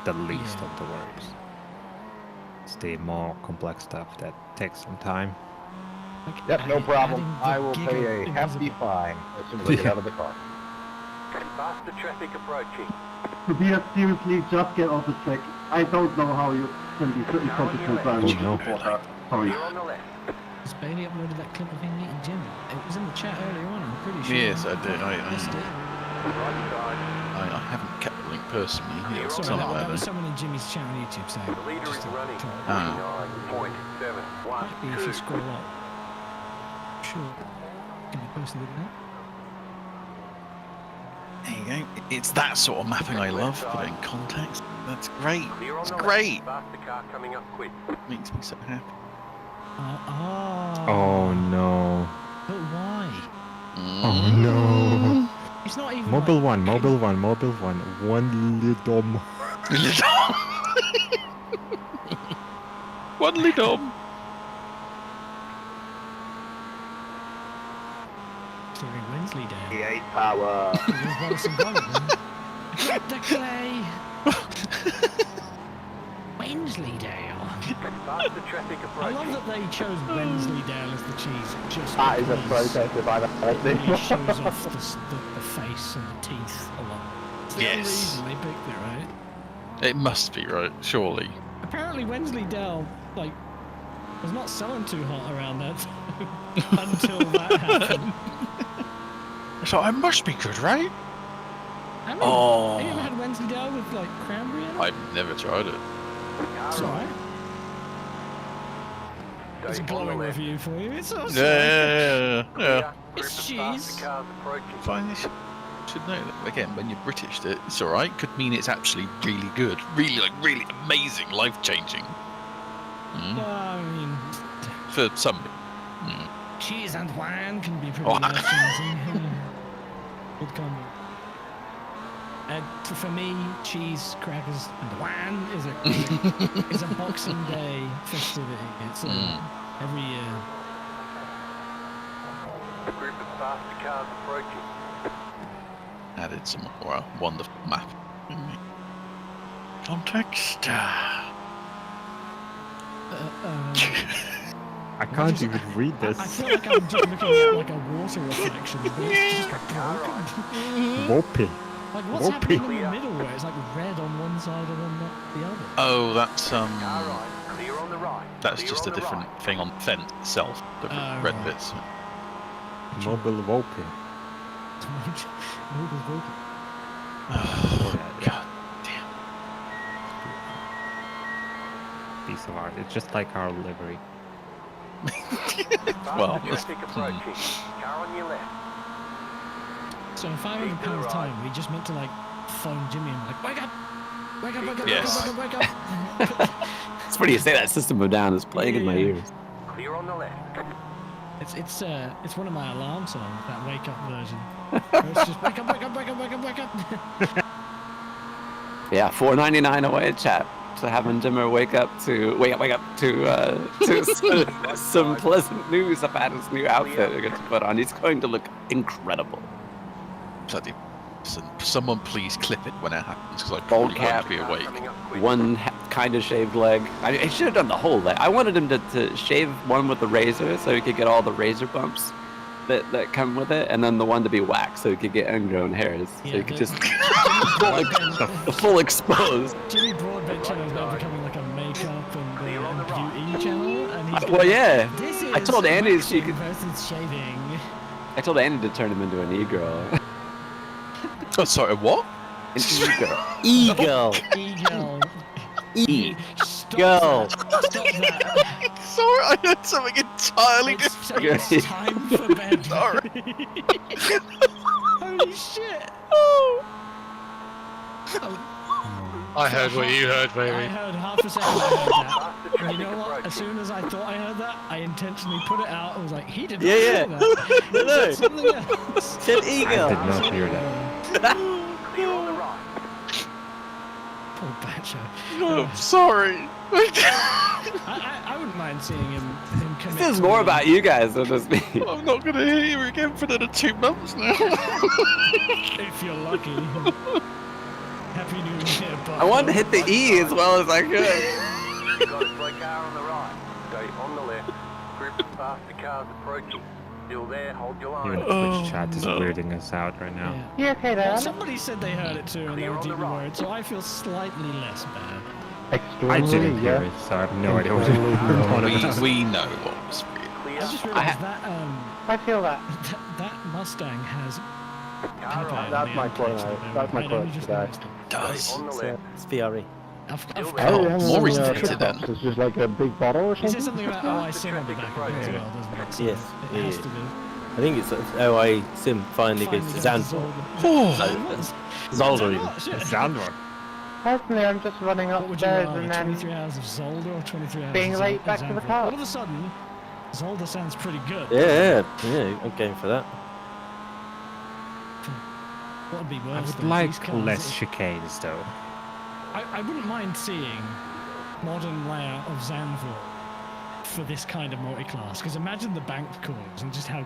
[SPEAKER 6] The least of the worries. It's the more complex stuff that takes some time.
[SPEAKER 8] Yep, no problem. I will pay a hefty fine as soon as I get out of the car.
[SPEAKER 1] Faster traffic approaching.
[SPEAKER 2] Tobias, seriously, just get off the track. I don't know how you can be so incompetent. Sorry.
[SPEAKER 1] You're on the left.
[SPEAKER 13] Has Bailey uploaded that clip of him meeting Jim? It was in the chat earlier on, I'm pretty sure.
[SPEAKER 14] Yes, I did. I
[SPEAKER 1] Right
[SPEAKER 14] haven't kept the link personally. Here,
[SPEAKER 13] Sorry,
[SPEAKER 14] somewhere.
[SPEAKER 13] that was someone in Jimmy's chat on YouTube saying.
[SPEAKER 1] The leader is running.
[SPEAKER 14] Ah.
[SPEAKER 1] 9.712.
[SPEAKER 13] Maybe if you scroll up. Sure. Can you post a little bit?
[SPEAKER 14] There you go. It's that sort of mapping I love. Put it in context. That's great. It's great.
[SPEAKER 1] Faster car coming up quick.
[SPEAKER 14] Makes me so happy.
[SPEAKER 6] Oh no.
[SPEAKER 13] But why?
[SPEAKER 6] Oh no.
[SPEAKER 13] It's not even
[SPEAKER 6] Mobile
[SPEAKER 13] like,
[SPEAKER 6] one. One lidom.
[SPEAKER 14] One lidom.
[SPEAKER 13] Sorry, Wensleydale.
[SPEAKER 8] He ate power.
[SPEAKER 13] Get the clay. Wensleydale.
[SPEAKER 1] Faster traffic
[SPEAKER 13] I
[SPEAKER 1] approaching.
[SPEAKER 13] love that they chose Wensleydale as the cheese. Just
[SPEAKER 8] That is a
[SPEAKER 13] because
[SPEAKER 8] protest if I've ever
[SPEAKER 13] it
[SPEAKER 8] seen
[SPEAKER 13] really
[SPEAKER 8] one.
[SPEAKER 13] shows off the face and the teeth a lot. It's the only reason they picked it, right?
[SPEAKER 14] It must be right, surely.
[SPEAKER 13] Apparently Wensleydale, like, was not selling too hot around that time until that happened.
[SPEAKER 14] So it must be good, right?
[SPEAKER 13] I mean,
[SPEAKER 14] Oh.
[SPEAKER 13] have you ever had Wensleydale with, like, cranberry in it?
[SPEAKER 14] I've never tried it.
[SPEAKER 13] It's alright. It's a glowing review for you. It's awesome.
[SPEAKER 14] Yeah.
[SPEAKER 13] It's cheese.
[SPEAKER 14] Fine, you should know that. Again, when you're British, that it's alright. Could mean it's actually really good. Really amazing, life-changing.
[SPEAKER 13] I mean...
[SPEAKER 14] For some.
[SPEAKER 13] Cheese and wine can be pretty
[SPEAKER 14] Oh.
[SPEAKER 13] life-changing. Good combo. For me, cheese, crackers, and wine is a Boxing Day festivity. It's every year.
[SPEAKER 1] A group of faster cars approaching.
[SPEAKER 14] Added some wonderful map. Context.
[SPEAKER 6] I can't even read this.
[SPEAKER 13] I feel like I'm just looking at like a water reflection, but it's just broken.
[SPEAKER 6] Whoopee.
[SPEAKER 13] Like what's happening in the middle where it's like red on one side and then the other?
[SPEAKER 14] Oh, that's
[SPEAKER 1] Clear on the right.
[SPEAKER 14] That's just a different thing on the fence itself. Different red bits.
[SPEAKER 6] Mobile whoopee.
[SPEAKER 14] Oh, God damn.
[SPEAKER 6] Piece of art. It's just like our livery.
[SPEAKER 14] Well,
[SPEAKER 1] Traffic approaching. Car on your left.
[SPEAKER 13] So in £500 time, we just meant to like phone Jimmy and like, wake up! Wake up, wake up,
[SPEAKER 14] Yes.
[SPEAKER 13] wake up, wake up!
[SPEAKER 12] It's funny you say that. System of Down is playing in my ears.
[SPEAKER 1] Clear on the left.
[SPEAKER 13] It's one of my alarm songs, that wake up version. Where it's just wake up, wake up, wake up, wake up, wake up.
[SPEAKER 12] Yeah, $4.99 away, chat. To having Jimmer wake up to some pleasant news about his new outfit he gets to put on. He's going to look incredible.
[SPEAKER 14] Bloody. Someone please clip it when it happens, because I
[SPEAKER 12] Bald
[SPEAKER 14] probably won't
[SPEAKER 12] cap,
[SPEAKER 14] be awake.
[SPEAKER 12] one kind of shaved leg. I mean, he should have done the whole leg. I wanted him to shave one with the razor so he could get all the razor bumps that come with it, and then the one to be waxed so he could get ingrown hairs. So he could just full exposed.
[SPEAKER 13] Jimmy Broadbent channel is now becoming like a makeup and beauty channel. And he's
[SPEAKER 12] Well, yeah.
[SPEAKER 13] This is
[SPEAKER 12] I told Andy she could.
[SPEAKER 13] versus shaving.
[SPEAKER 12] I told Andy to turn him into an e-girl.
[SPEAKER 14] Oh, sorry, what?
[SPEAKER 12] An e-girl.
[SPEAKER 7] Eagle.
[SPEAKER 13] Eagle.
[SPEAKER 7] Go.
[SPEAKER 13] Stop that.
[SPEAKER 14] Sorry, I heard something entirely different.
[SPEAKER 13] It's time for bed.
[SPEAKER 14] Sorry.
[SPEAKER 13] Holy shit.
[SPEAKER 9] I heard what you heard,
[SPEAKER 13] I
[SPEAKER 9] baby.
[SPEAKER 13] heard half a second I heard that. And you know what? As soon as I thought I heard that, I intentionally put it out. I was like, he did not hear that. He said something else.
[SPEAKER 7] Said eagle.
[SPEAKER 6] I did not hear that.
[SPEAKER 13] Poor Batcho.
[SPEAKER 14] No, I'm sorry.
[SPEAKER 13] I wouldn't mind seeing him commit.
[SPEAKER 12] This is more about you guys than just me.
[SPEAKER 14] I'm not going to hear you again for another 2 months now.
[SPEAKER 13] If you're lucky. Happy New Year, Buffalo.
[SPEAKER 12] I wanted to hit the E as well as I could.
[SPEAKER 1] You got a slow car on the right. Stay on the left. Grip past the cars approaching. Still there, hold your line.
[SPEAKER 6] Even Twitch chat is weirding us out right now.
[SPEAKER 2] You okay there?
[SPEAKER 13] Well, somebody said they heard it too and they were deeply worried, so I feel slightly less bad.
[SPEAKER 6] I didn't hear it, so I have no idea what it was.
[SPEAKER 14] We know what was real.
[SPEAKER 13] I just realised that
[SPEAKER 2] I feel that.
[SPEAKER 13] that Mustang has
[SPEAKER 2] That's my quote. That's my quote today.
[SPEAKER 14] Does.
[SPEAKER 7] It's VRE.
[SPEAKER 14] More reason to hate it then.
[SPEAKER 2] It's just like a big bottle or
[SPEAKER 13] It says
[SPEAKER 2] something?
[SPEAKER 13] something about OI Sim on the back of it as well, doesn't it? So
[SPEAKER 7] Yes,
[SPEAKER 13] it has to be.
[SPEAKER 7] I think it's OI Sim finally gets Zandvoort. Zolder even.
[SPEAKER 6] Zandvoort.
[SPEAKER 2] Personally, I'm just running
[SPEAKER 13] What would you
[SPEAKER 2] upstairs
[SPEAKER 13] rather,
[SPEAKER 2] and then
[SPEAKER 13] 23 hours of Zolder or 23 hours
[SPEAKER 2] being
[SPEAKER 13] of
[SPEAKER 2] late back to the
[SPEAKER 13] Zandvoort?
[SPEAKER 2] car.
[SPEAKER 13] All of a sudden, Zolder sounds pretty good.
[SPEAKER 7] Yeah, I'm going for that.
[SPEAKER 13] What would be
[SPEAKER 6] I
[SPEAKER 13] worse?
[SPEAKER 6] would
[SPEAKER 13] though,
[SPEAKER 6] like
[SPEAKER 13] these cars
[SPEAKER 6] less
[SPEAKER 13] that-
[SPEAKER 6] chicanes though.
[SPEAKER 13] I wouldn't mind seeing modern layout of Zandvoort for this kind of multi-class, because imagine the banked corners and just how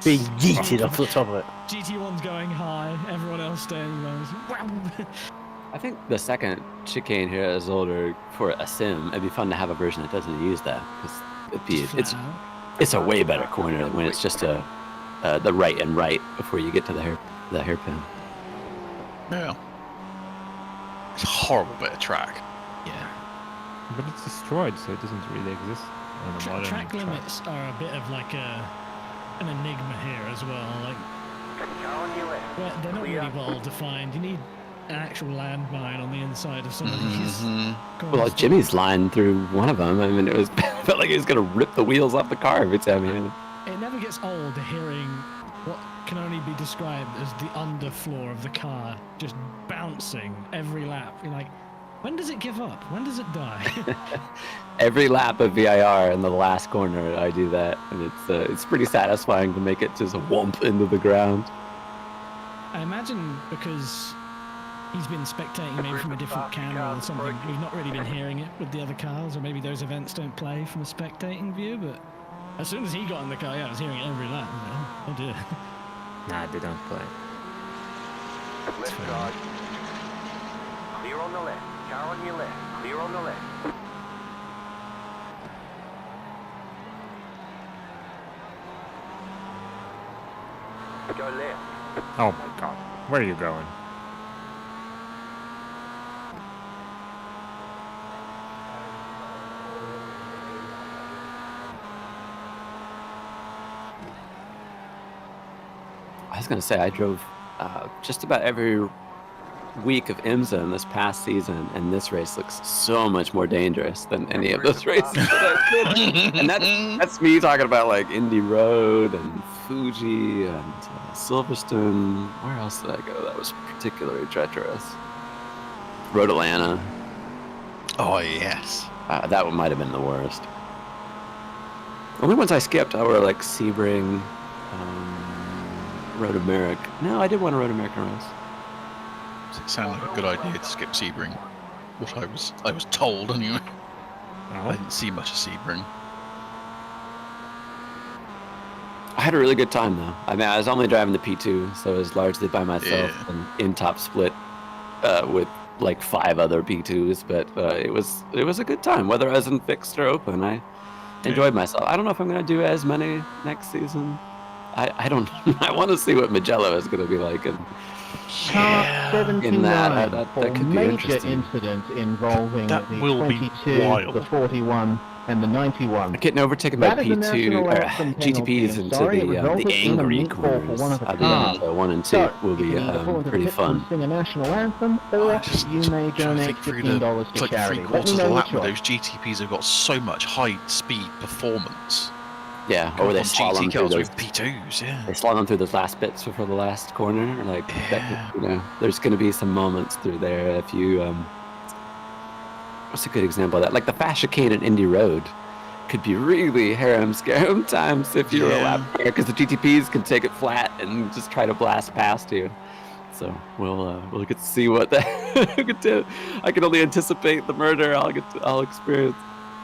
[SPEAKER 7] Being yeeted off the top of it.
[SPEAKER 13] GT1's going high, everyone else staying low.
[SPEAKER 12] I think the second chicane here is older for a sim. It'd be fun to have a version that doesn't use that, because it's a way better corner when it's just the right and right before you get to the hairpin.
[SPEAKER 14] Yeah. It's a horrible bit of track.
[SPEAKER 13] Yeah.
[SPEAKER 6] But it's destroyed, so it doesn't really exist on a modern
[SPEAKER 13] Track limits are a bit of like an enigma here as well. Like, they're not really well defined. You need an actual landmine on the inside of some of these.
[SPEAKER 12] Well, like Jimmy's line through one of them, I mean, it felt like he was gonna rip the wheels off the car every time he hit it.
[SPEAKER 13] It never gets old hearing what can only be described as the underfloor of the car just bouncing every lap. You're like, when does it give up? when does it die?
[SPEAKER 12] Every lap of VIR in the last corner, I do that, and it's pretty satisfying to make it just whomp into the ground.
[SPEAKER 13] I imagine because he's been spectating maybe from a different camera or something, we've not really been hearing it with the other cars, or maybe those events don't play from a spectating view, but as soon as he got in the car, yeah, I was hearing it every lap. Oh dear.
[SPEAKER 6] Nah, they don't play.
[SPEAKER 1] Left side. Clear on the left. Car on your left. Clear on the left. Go left.
[SPEAKER 6] Oh my god. Where are you going?
[SPEAKER 12] I was gonna say I drove just about every week of IMSA in this past season, and this race looks so much more dangerous than any of those races that I've been in. And that's me talking about like Indy Road and Fuji and Silverstone. Where else did I go that was particularly treacherous? Road Atlanta.
[SPEAKER 14] Oh yes.
[SPEAKER 12] That one might have been the worst. Only ones I skipped were like Sebring, Road America. No, I did want a Road American race.
[SPEAKER 14] Does it sound like a good idea to skip Sebring? What I was told anyway. I didn't see much of Sebring.
[SPEAKER 12] I had a really good time though. I mean, I was only driving the P2, so I was largely by myself and in top split with like 5 other P2s. But it was a good time, whether I was in fixed or open. I enjoyed myself. I don't know if I'm gonna do as many next season. I don't. I want to see what Magello is gonna be like. And
[SPEAKER 8] Car 79
[SPEAKER 12] that
[SPEAKER 8] for
[SPEAKER 12] could be
[SPEAKER 8] major
[SPEAKER 12] interesting.
[SPEAKER 8] incident involving
[SPEAKER 14] That
[SPEAKER 8] the
[SPEAKER 14] will be
[SPEAKER 8] 22,
[SPEAKER 14] wild.
[SPEAKER 8] the 41, and the 91.
[SPEAKER 12] Getting overtaken by
[SPEAKER 8] That is a national
[SPEAKER 12] P2
[SPEAKER 8] anthem penalty,
[SPEAKER 12] GTPs
[SPEAKER 8] and
[SPEAKER 12] into
[SPEAKER 8] sorry, it
[SPEAKER 12] the
[SPEAKER 8] resulted in a
[SPEAKER 12] angry
[SPEAKER 8] meat ball for
[SPEAKER 12] corners.
[SPEAKER 8] one of the
[SPEAKER 12] I
[SPEAKER 8] cars.
[SPEAKER 12] think 1 and 2
[SPEAKER 8] So,
[SPEAKER 12] will be
[SPEAKER 8] you can either fall into
[SPEAKER 12] pretty
[SPEAKER 8] pits
[SPEAKER 12] fun.
[SPEAKER 8] and sing a national anthem, or you may donate $15 to
[SPEAKER 14] Like
[SPEAKER 8] charity.
[SPEAKER 14] 3/4
[SPEAKER 8] Let me
[SPEAKER 14] of the
[SPEAKER 8] know
[SPEAKER 14] lap
[SPEAKER 8] which
[SPEAKER 14] where
[SPEAKER 8] one.
[SPEAKER 14] those GTPs have got so much high-speed performance.
[SPEAKER 12] Yeah, or they
[SPEAKER 14] on
[SPEAKER 12] slalom
[SPEAKER 14] GT
[SPEAKER 12] through
[SPEAKER 14] cars
[SPEAKER 12] those
[SPEAKER 14] with P2s, yeah.
[SPEAKER 12] They slalom through those last bits before the last corner. Like, that, you know, there's going to be some moments through there. If you, what's a good example of that? Like the fast chicane at Indy Road could be really harem-scarum times if you're a lap there, because the GTPs can take it flat and just try to blast past you. So we'll get to see what that. I can only anticipate the murder I'll experience.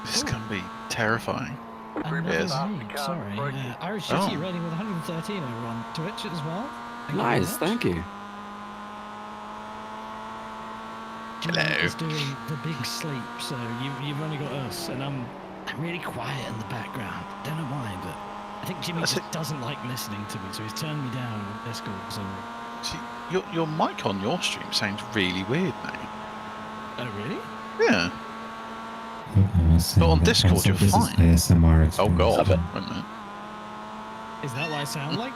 [SPEAKER 14] This is gonna be terrifying.
[SPEAKER 13] Another
[SPEAKER 14] Yes.
[SPEAKER 13] raid, sorry. Irish GT rating with 113 over on Twitch as well.
[SPEAKER 12] Nice, thank you.
[SPEAKER 13] Jimmy is doing the big sleep, so you've only got us, and I'm really quiet in the background. Don't know why, but I think Jimmy just doesn't like listening to me, so he's turned me down on Discord. So.
[SPEAKER 14] See, your mic on your stream sounds really weird now.
[SPEAKER 13] Oh really?
[SPEAKER 14] Yeah. But on Discord you're fine. Oh god. Wait a minute.
[SPEAKER 13] Is that what I sound like?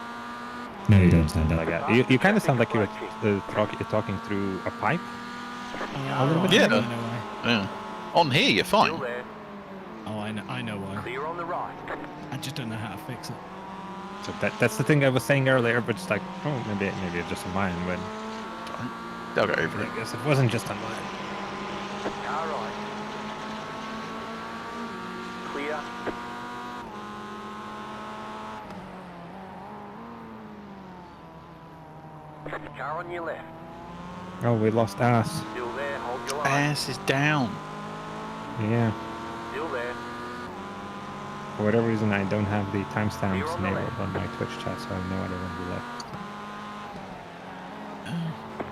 [SPEAKER 6] No, you don't sound like that. You kind of sound like you're talking through a pipe. A little bit.
[SPEAKER 14] Yeah. On here you're fine.
[SPEAKER 13] Oh, I know why.
[SPEAKER 1] Clear on the right.
[SPEAKER 13] I just don't know how to fix it.
[SPEAKER 6] So that's the thing I was saying earlier, but it's like, oh, maybe it's just on mine. But
[SPEAKER 14] they'll go over it.
[SPEAKER 6] I guess it wasn't just on mine.
[SPEAKER 1] Car right. Clear. Car on your left.
[SPEAKER 6] Oh, we lost ass.
[SPEAKER 1] Still there, hold your line.
[SPEAKER 14] Ass is down.
[SPEAKER 6] Yeah.
[SPEAKER 1] Still there.
[SPEAKER 6] For whatever reason, I don't have the timestamps enabled on my Twitch chat, so I have no idea when we left.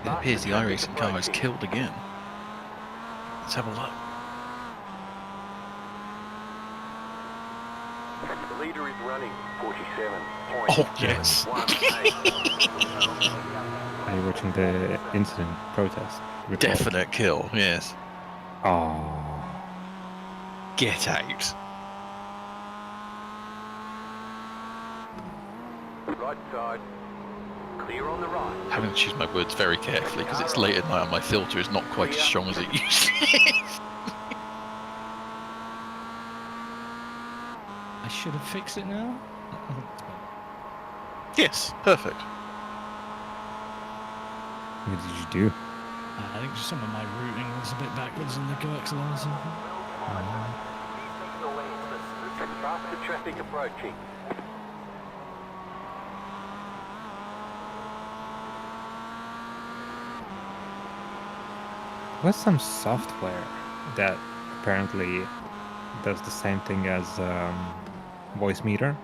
[SPEAKER 14] It appears the iRacing car is killed again. Let's have a look.
[SPEAKER 1] The leader is running 47.
[SPEAKER 14] Oh yes.
[SPEAKER 6] Are you watching the incident protest? report?
[SPEAKER 14] Definite kill, yes.
[SPEAKER 6] Oh.
[SPEAKER 14] Get out.
[SPEAKER 1] Right side. Clear on the right.
[SPEAKER 14] Having to choose my words very carefully because it's late at night and my filter is not quite as strong as it usually is.
[SPEAKER 13] I should have fixed it now.
[SPEAKER 14] Yes, perfect.
[SPEAKER 6] What did you do?
[SPEAKER 13] I think some of my routing was a bit backwards in the Gurks or something.
[SPEAKER 1] Faster traffic approaching.
[SPEAKER 6] What's some software that apparently does the same thing as voice meter,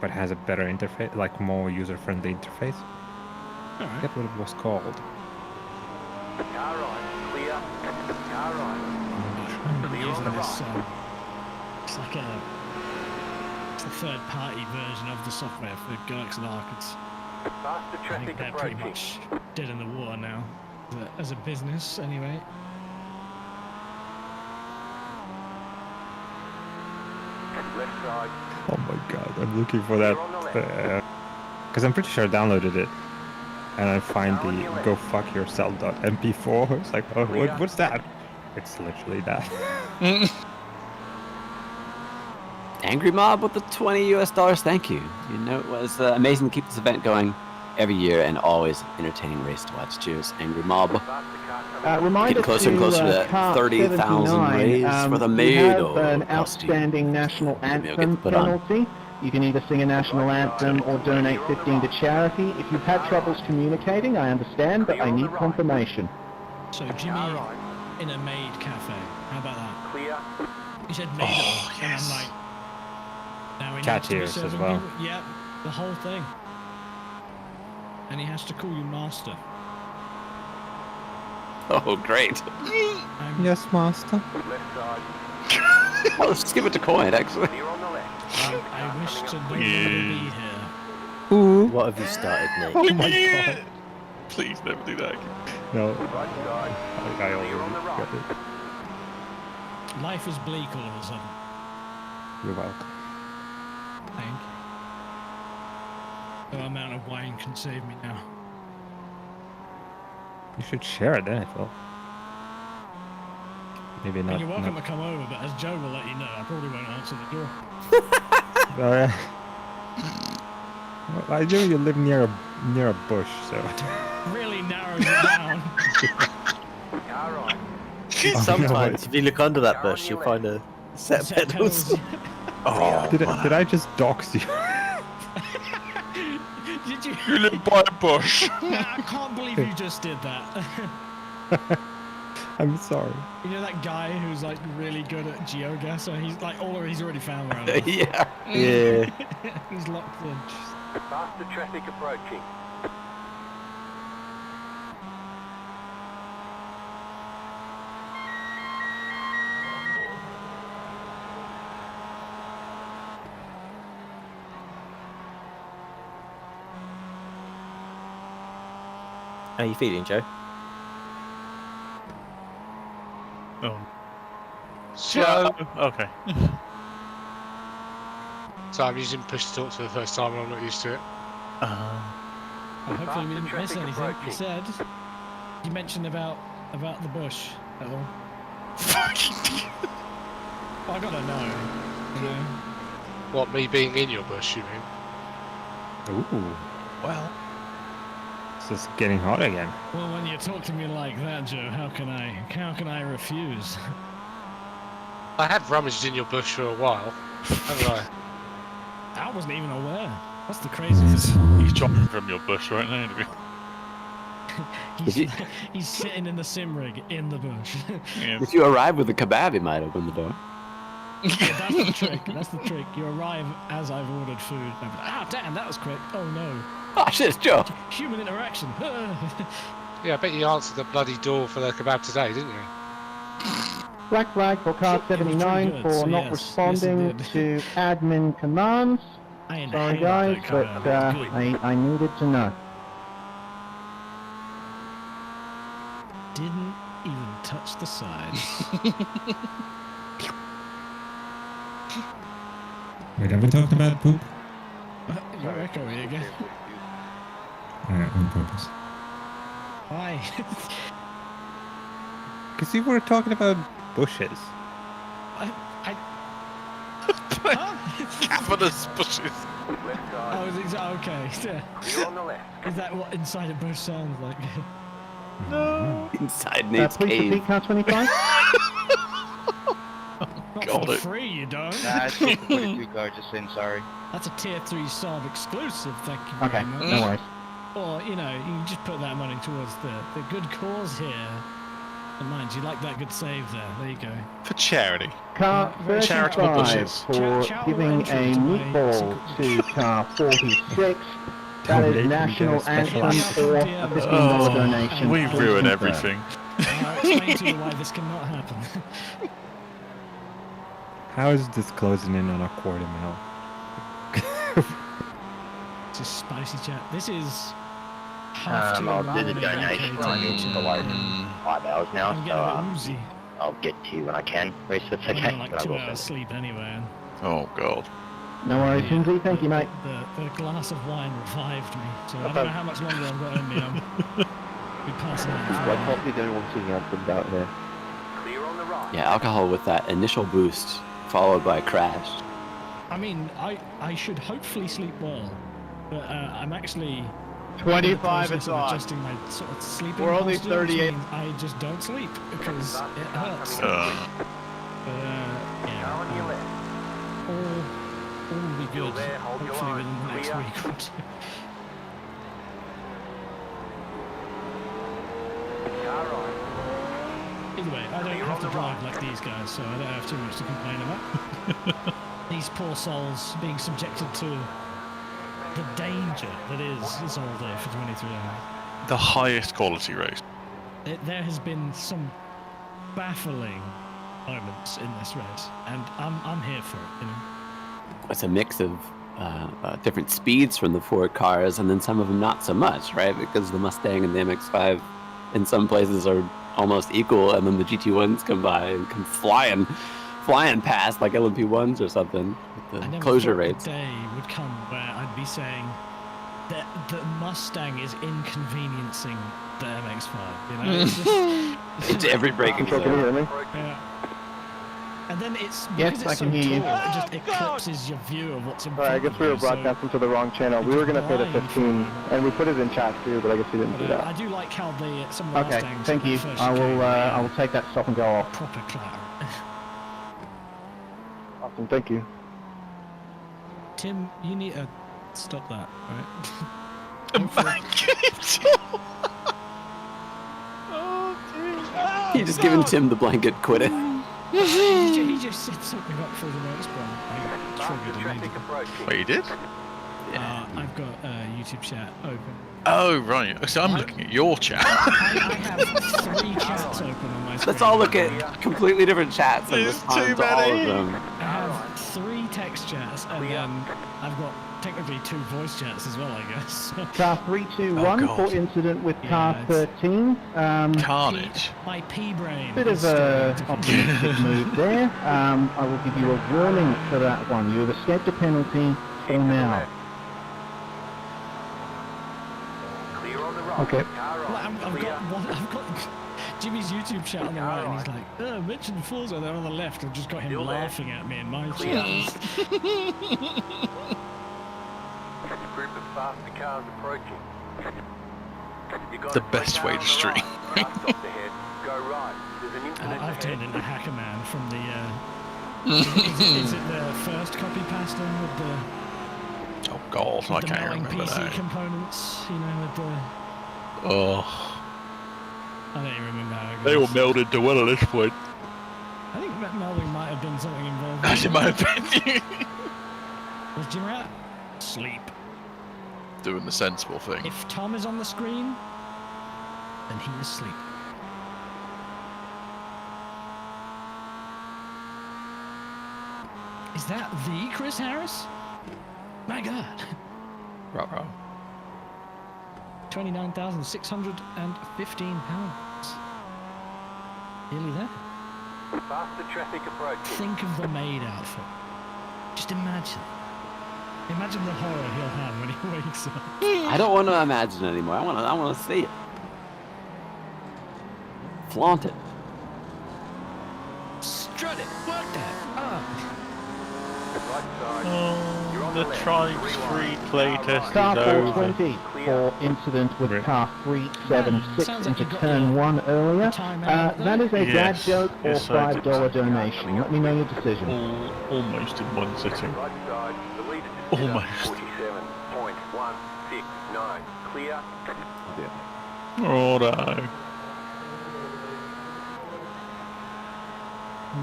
[SPEAKER 6] but has a better interface, like more user-friendly interface? I forget what it was called.
[SPEAKER 1] Car right. Clear. Car right. Clear on the right.
[SPEAKER 13] It's like a third-party version of the software for Gurks and Arcades.
[SPEAKER 1] Faster
[SPEAKER 13] I
[SPEAKER 1] traffic
[SPEAKER 13] think they're pretty
[SPEAKER 1] approaching.
[SPEAKER 13] much dead in the water now, as a business anyway.
[SPEAKER 1] Left side.
[SPEAKER 6] Oh my god, I'm looking for that, because I'm pretty sure I downloaded it, and I find the go fuck yourself.mp4. It's like, oh, what's that? It's literally that.
[SPEAKER 12] Angry Mob with the $20 US. Thank you. You know, it was amazing to keep this event going. every year and always entertaining race to watch. Cheers, Angry Mob.
[SPEAKER 8] Reminder
[SPEAKER 12] Getting closer and closer to that
[SPEAKER 8] car
[SPEAKER 12] 30,000
[SPEAKER 8] 79,
[SPEAKER 12] raise for the
[SPEAKER 8] you
[SPEAKER 12] maid.
[SPEAKER 8] have
[SPEAKER 12] Or
[SPEAKER 8] an outstanding national anthem penalty. You can either sing a national anthem or donate 15 to charity. If you've had troubles communicating, I understand, but I need confirmation.
[SPEAKER 13] So Jimmy in a maid cafe. How about that?
[SPEAKER 1] Clear.
[SPEAKER 13] He said maid, and I'm like, now he needs to be
[SPEAKER 6] Cattiers as
[SPEAKER 13] serving
[SPEAKER 6] well.
[SPEAKER 13] people. Yeah, the whole thing. And he has to call you master.
[SPEAKER 12] Oh, great.
[SPEAKER 6] Yes, master.
[SPEAKER 1] Left side.
[SPEAKER 12] Well, let's give it to Coin, actually.
[SPEAKER 1] Clear on the left.
[SPEAKER 13] I wish to never be here.
[SPEAKER 6] Ooh.
[SPEAKER 7] What have you started, Nick?
[SPEAKER 6] Oh my god.
[SPEAKER 14] Please never do that again.
[SPEAKER 6] No.
[SPEAKER 1] Right side.
[SPEAKER 6] I already
[SPEAKER 1] Clear on the right.
[SPEAKER 6] got it.
[SPEAKER 13] Life is bleak all of a sudden.
[SPEAKER 6] You're welcome.
[SPEAKER 13] Thank you. No amount of wine can save me now.
[SPEAKER 6] You should share it then, I feel. Maybe
[SPEAKER 13] I
[SPEAKER 6] not.
[SPEAKER 13] mean, you're welcome to come over, but as Joe will let you know, I probably won't answer the door.
[SPEAKER 6] Oh, yeah. Well, I know you live near a bush, so.
[SPEAKER 13] Really narrows it down.
[SPEAKER 1] Car right.
[SPEAKER 7] Sometimes, if you look under that bush, you'll find a set of pedals.
[SPEAKER 14] Oh,
[SPEAKER 6] Did I just dox you?
[SPEAKER 13] Did you?
[SPEAKER 14] you live by a bush.
[SPEAKER 13] I can't believe you just did that.
[SPEAKER 6] I'm sorry.
[SPEAKER 13] You know that guy who's like really good at geoguessr? He's like he's already found where I live.
[SPEAKER 12] Yeah.
[SPEAKER 7] Yeah.
[SPEAKER 13] He's locked in.
[SPEAKER 1] Faster traffic approaching.
[SPEAKER 7] How you feeling, Joe?
[SPEAKER 9] Oh. So, okay. So I'm using push to talk for the first time and I'm not used to it.
[SPEAKER 13] Well, hopefully we didn't miss anything. You said you mentioned about the bush at all. Well, I gotta know. You know.
[SPEAKER 9] What, me being in your bush, you mean?
[SPEAKER 6] Ooh.
[SPEAKER 14] Well,
[SPEAKER 6] It's just getting hot again.
[SPEAKER 13] Well, when you talk to me like that, Joe, how can I refuse?
[SPEAKER 9] I have rummaged in your bush for a while, haven't I?
[SPEAKER 13] I wasn't even aware. That's the craziest.
[SPEAKER 9] He's dropping from your bush right now.
[SPEAKER 13] He's sitting in the sim rig in the bush.
[SPEAKER 12] If you arrive with a kebab, he might open the door.
[SPEAKER 13] That's the trick. That's the trick. You arrive as I've ordered food. Damn, that was quick. Oh no.
[SPEAKER 12] Oh shit, it's Joe.
[SPEAKER 13] Human interaction.
[SPEAKER 9] Yeah, I bet you answered the bloody door for the kebab today, didn't you?
[SPEAKER 8] Black flag for car 79
[SPEAKER 13] good,
[SPEAKER 8] for
[SPEAKER 13] so
[SPEAKER 8] not
[SPEAKER 13] yes,
[SPEAKER 8] responding
[SPEAKER 13] yes,
[SPEAKER 8] to admin commands.
[SPEAKER 13] I
[SPEAKER 8] Sorry guys, but I needed to know.
[SPEAKER 13] Didn't even touch the sides.
[SPEAKER 15] Wait, are we talking about poop?
[SPEAKER 13] You're echoing again.
[SPEAKER 15] On purpose.
[SPEAKER 13] Why?
[SPEAKER 6] Because you were talking about bushes.
[SPEAKER 14] Cavernous bushes.
[SPEAKER 13] Oh, okay.
[SPEAKER 1] You're on the left.
[SPEAKER 13] Is that what inside a bush sounds like?
[SPEAKER 12] No. Inside Nate's
[SPEAKER 8] Please
[SPEAKER 12] cave.
[SPEAKER 8] repeat car 25.
[SPEAKER 13] Not
[SPEAKER 14] Got
[SPEAKER 13] for
[SPEAKER 14] it.
[SPEAKER 13] free, you don't.
[SPEAKER 11] Nah, it's just 22 guys just in, sorry.
[SPEAKER 13] That's a tier 3 sub exclusive, thank you
[SPEAKER 8] Okay,
[SPEAKER 13] very much.
[SPEAKER 8] no worries.
[SPEAKER 13] Or, you know, you can just put that money towards the good cause here. And mind you, like that good save there. There you go.
[SPEAKER 14] For charity.
[SPEAKER 8] Car
[SPEAKER 14] Charitable
[SPEAKER 8] 35
[SPEAKER 14] bushes.
[SPEAKER 8] for giving a meatball to car 46. That is national anthem or a $15 donation.
[SPEAKER 14] We
[SPEAKER 8] Please
[SPEAKER 14] ruin
[SPEAKER 8] confirm.
[SPEAKER 14] everything.
[SPEAKER 13] I'll explain to you why this cannot happen.
[SPEAKER 6] How is this closing in on a quarter mil?
[SPEAKER 13] Just spicy chat. This is half to
[SPEAKER 5] I'll do the
[SPEAKER 13] ramen
[SPEAKER 5] donation.
[SPEAKER 13] located.
[SPEAKER 5] I'm in for like 5 hours now,
[SPEAKER 13] I'm
[SPEAKER 5] so
[SPEAKER 13] getting a bit woozy.
[SPEAKER 5] I'll get to you when I can. Race it's
[SPEAKER 13] I'm
[SPEAKER 5] okay,
[SPEAKER 13] getting like
[SPEAKER 5] but I
[SPEAKER 13] 2
[SPEAKER 5] will
[SPEAKER 13] hours
[SPEAKER 5] send
[SPEAKER 13] sleep anyway.
[SPEAKER 14] Oh god.
[SPEAKER 8] No worries, Lindsay. Thank you, mate.
[SPEAKER 13] The glass of wine revived me. So I don't know how much longer I've got in me. I'm be passing out.
[SPEAKER 5] Why can't we do one thing anthems out here?
[SPEAKER 1] Clear on the right.
[SPEAKER 12] Yeah, alcohol with that initial boost, followed by a crash.
[SPEAKER 13] I mean, I should hopefully sleep well, but I'm actually
[SPEAKER 8] 25
[SPEAKER 13] process
[SPEAKER 8] is
[SPEAKER 13] of
[SPEAKER 8] on.
[SPEAKER 13] adjusting my sort of sleeping
[SPEAKER 8] We're only
[SPEAKER 13] posture, which
[SPEAKER 8] 38.
[SPEAKER 13] means I just don't sleep because it hurts. All will be good, hopefully within the next week or two. Either way, I don't have to drive like these guys, so I don't have too much to complain about. These poor souls being subjected to the danger that is this all day for 23 hours.
[SPEAKER 14] The highest quality race.
[SPEAKER 13] There has been some baffling moments in this race, and I'm here for it. You know,
[SPEAKER 12] It's a mix of different speeds from the four cars, and then some of them not so much, right? Because the Mustang and the MX-5 in some places are almost equal, and then the GT1s come by and come flying past like LMP1s or something with the closure rates.
[SPEAKER 13] The day would come where I'd be saying that the Mustang is inconveniencing the MX-5. You know, it's just,
[SPEAKER 12] It's every braking zone.
[SPEAKER 13] Yeah. And then it's
[SPEAKER 2] Yes,
[SPEAKER 13] because
[SPEAKER 2] I
[SPEAKER 13] it's
[SPEAKER 2] can
[SPEAKER 13] so
[SPEAKER 2] hear you.
[SPEAKER 13] tall, it just eclipses your view of what's in front
[SPEAKER 2] Alright, I guess we were
[SPEAKER 13] of you, so-
[SPEAKER 2] broadcasting to the wrong channel. We were going to pay the 15, and we put it in chat too, but I guess we didn't do
[SPEAKER 13] But,
[SPEAKER 2] that.
[SPEAKER 13] I do like how some of the
[SPEAKER 2] Okay,
[SPEAKER 13] Mustangs
[SPEAKER 2] thank you.
[SPEAKER 13] first
[SPEAKER 2] I will
[SPEAKER 13] chicane,
[SPEAKER 2] I will take that stop and go off.
[SPEAKER 13] proper clatter.
[SPEAKER 2] Awesome, thank you.
[SPEAKER 13] Tim, you need to stop that, right?
[SPEAKER 12] You just giving Tim the blanket, quit it.
[SPEAKER 13] He just said something up for the next one. I triggered immediately.
[SPEAKER 14] Wait, you did?
[SPEAKER 13] I've got YouTube chat open.
[SPEAKER 14] Oh, right. So I'm looking at your chat.
[SPEAKER 13] I have 3 chats open on my screen.
[SPEAKER 12] Let's all look at completely different chats and respond to all of them.
[SPEAKER 13] I have 3 text chats, and then I've got technically 2 voice chats as well, I guess.
[SPEAKER 2] Car 321 for incident with car 13.
[SPEAKER 14] Carnage.
[SPEAKER 13] My pea brain.
[SPEAKER 2] Bit of a optimistic move there. I will give you a warning for that one. You have escaped a penalty for now. Okay.
[SPEAKER 13] Well, I've got Jimmy's YouTube chat on the right, and he's like, mention Forza. Then on the left, I've just got him laughing at me in my chat.
[SPEAKER 1] Group of faster cars approaching.
[SPEAKER 14] The best way to stream.
[SPEAKER 1] Go right. There's an incident
[SPEAKER 13] I've turned
[SPEAKER 1] ahead.
[SPEAKER 13] into Hacker Man from the. Is it the first copy pasta with the?
[SPEAKER 14] Oh God, I
[SPEAKER 13] the
[SPEAKER 14] can't
[SPEAKER 13] melting
[SPEAKER 14] remember
[SPEAKER 13] PC
[SPEAKER 14] that.
[SPEAKER 13] components, you know, with the.
[SPEAKER 14] Oh,
[SPEAKER 13] I don't even remember how it goes.
[SPEAKER 14] they all melded to well at this point.
[SPEAKER 13] I think melding might have been something involved.
[SPEAKER 14] As in my opinion.
[SPEAKER 13] Was Jim at? Sleep.
[SPEAKER 14] Doing the sensible thing.
[SPEAKER 13] If Tom is on the screen, then he is asleep. Is that the Chris Harris? My God.
[SPEAKER 14] Ruh-roh.
[SPEAKER 13] £29,615. Nearly there.
[SPEAKER 1] Faster traffic approaching.
[SPEAKER 13] Think of the maid outfit. Just imagine. Imagine the horror he'll have when he wakes up.
[SPEAKER 12] I don't want to imagine anymore. I want to see it. Flaunt it.
[SPEAKER 13] Strut it. Work that.
[SPEAKER 14] The Tribes Free playtest
[SPEAKER 2] Car
[SPEAKER 14] is over.
[SPEAKER 2] 420 for incident with car 376 into turn 1 earlier. That is a dad joke or
[SPEAKER 14] Yes, I did.
[SPEAKER 2] $5 donation. Let me know your decision.
[SPEAKER 14] Almost in one sitting.
[SPEAKER 1] Right side. The leader to
[SPEAKER 14] Almost.
[SPEAKER 1] 47.169. Clear.
[SPEAKER 14] Righto.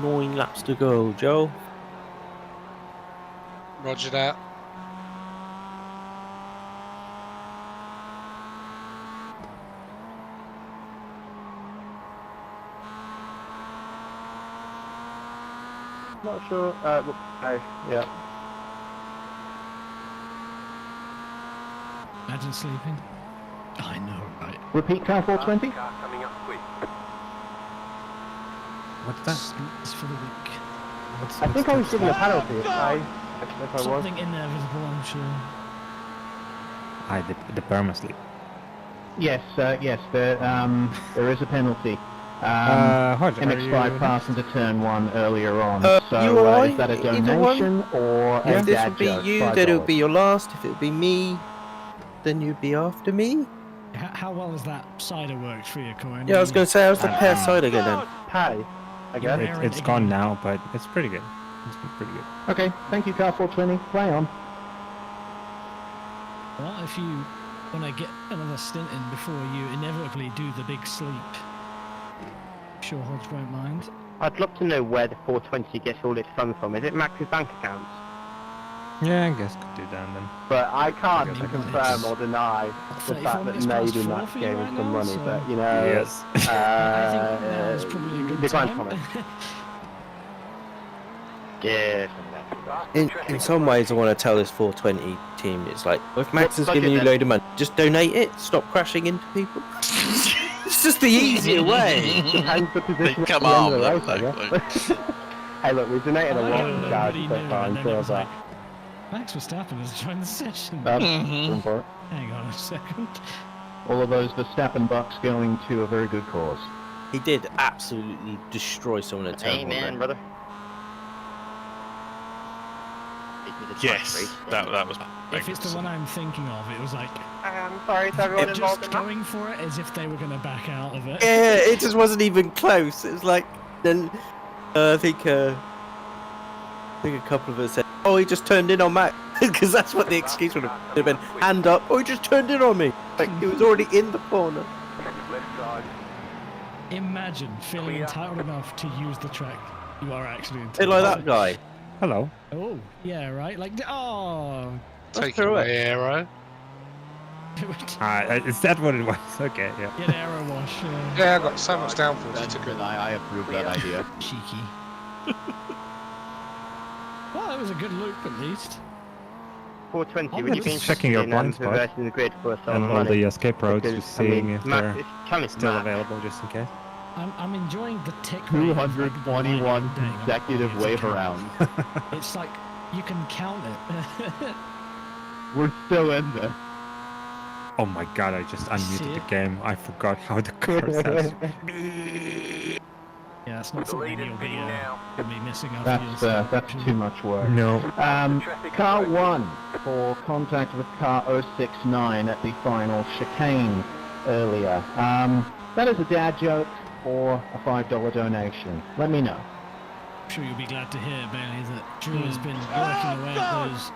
[SPEAKER 7] 9 laps to go, Joe.
[SPEAKER 9] Roger that.
[SPEAKER 2] Not sure. Yeah.
[SPEAKER 13] Imagine sleeping. I know, right?
[SPEAKER 2] Repeat car 420.
[SPEAKER 1] Car coming up quick.
[SPEAKER 6] What's that?
[SPEAKER 13] Sleeps for the week.
[SPEAKER 2] I think I was given a penalty if I was.
[SPEAKER 13] Something inevitable, I'm sure.
[SPEAKER 6] The perma sleep.
[SPEAKER 2] Yes, yes, there is a penalty.
[SPEAKER 6] Hodge, are
[SPEAKER 2] MX-5
[SPEAKER 6] you-
[SPEAKER 2] passed into turn 1 earlier on.
[SPEAKER 7] You
[SPEAKER 2] So
[SPEAKER 7] alright?
[SPEAKER 2] is that a
[SPEAKER 7] Either one?
[SPEAKER 2] donation or a
[SPEAKER 7] If this
[SPEAKER 2] dad
[SPEAKER 7] would be
[SPEAKER 2] joke?
[SPEAKER 7] you,
[SPEAKER 2] $5?
[SPEAKER 7] then it would be your last. If it would be me, then you'd be after me.
[SPEAKER 13] How well has that cider worked for you, Corin?
[SPEAKER 7] Yeah, I was going to say, how's the pear cider going then?
[SPEAKER 8] Pie. I guess.
[SPEAKER 6] It's gone now, but it's pretty good. It's been pretty good.
[SPEAKER 8] Okay, thank you, car 420. Play on.
[SPEAKER 13] Well, if you want to get another stint in before you inevitably do the big sleep, I'm sure Hodge won't mind.
[SPEAKER 11] I'd love to know where the 420 gets all its funds from. Is it Max's bank accounts?
[SPEAKER 6] Yeah, I guess could do that then.
[SPEAKER 11] But I can't confirm or deny the fact that maybe Max gave him some money. But you know,
[SPEAKER 6] yes.
[SPEAKER 13] I think now is probably a good
[SPEAKER 11] decline
[SPEAKER 13] time.
[SPEAKER 11] comment. Yeah.
[SPEAKER 7] In some ways, I want to tell this 420 team, it's like, if Max is giving you a load of money, just donate it. Stop crashing into people. It's just the easier way.
[SPEAKER 14] Come on,
[SPEAKER 11] Hey, look, we've donated a lot of charity so far, and so
[SPEAKER 13] like, Max Verstappen has joined the session.
[SPEAKER 8] Hang
[SPEAKER 13] on a second.
[SPEAKER 8] All of those Verstappen bucks going to a very good cause.
[SPEAKER 7] He did absolutely destroy someone at turn one.
[SPEAKER 11] Amen, brother.
[SPEAKER 14] Yes, that was.
[SPEAKER 13] If it's the one I'm thinking of, it was like.
[SPEAKER 11] I'm sorry to everyone involved
[SPEAKER 13] just
[SPEAKER 11] in that.
[SPEAKER 13] going for it as if they were going to back out of it.
[SPEAKER 7] Yeah, it just wasn't even close. It was like, then I think a couple of us said, "Oh, he just turned in on Matt," because that's what the excuse would have been. Hand up! Oh, he just turned in on me. Like he was already in the corner.
[SPEAKER 13] Imagine feeling entitled enough to use the track. You are actually
[SPEAKER 7] Hey,
[SPEAKER 13] entitled.
[SPEAKER 7] like that guy.
[SPEAKER 6] Hello.
[SPEAKER 13] Oh, yeah, right. Like, oh.
[SPEAKER 9] Taking my arrow.
[SPEAKER 6] Is that what it was? Okay, yeah.
[SPEAKER 13] Get arrow wash.
[SPEAKER 9] Yeah, I got so much downforce. You took it.
[SPEAKER 8] I approve that idea.
[SPEAKER 13] Cheeky. Well, it was a good loop at least.
[SPEAKER 11] 420, would you be
[SPEAKER 6] Checking your blind spot
[SPEAKER 11] reversing the grid for some
[SPEAKER 6] and all
[SPEAKER 11] money?
[SPEAKER 6] the escape roads,
[SPEAKER 11] Because,
[SPEAKER 6] just seeing if
[SPEAKER 11] Matt,
[SPEAKER 6] they're
[SPEAKER 11] it's kind of
[SPEAKER 6] still
[SPEAKER 11] mad.
[SPEAKER 6] available, just in case.
[SPEAKER 13] I'm enjoying the tick rate.
[SPEAKER 8] 221 consecutive wave rounds.
[SPEAKER 13] It's like you can count it.
[SPEAKER 8] We're still in this.
[SPEAKER 6] Oh my god, I just unmuted the game. I forgot how the car sounds.
[SPEAKER 13] Yeah, that's not something you'll be missing out.
[SPEAKER 8] That's too much work.
[SPEAKER 6] No.
[SPEAKER 8] Car 1 for contact with car 069 at the final chicane earlier. That is a dad joke or a $5 donation. Let me know.
[SPEAKER 13] I'm sure you'll be glad to hear, Bailey, that Drew has been working away at those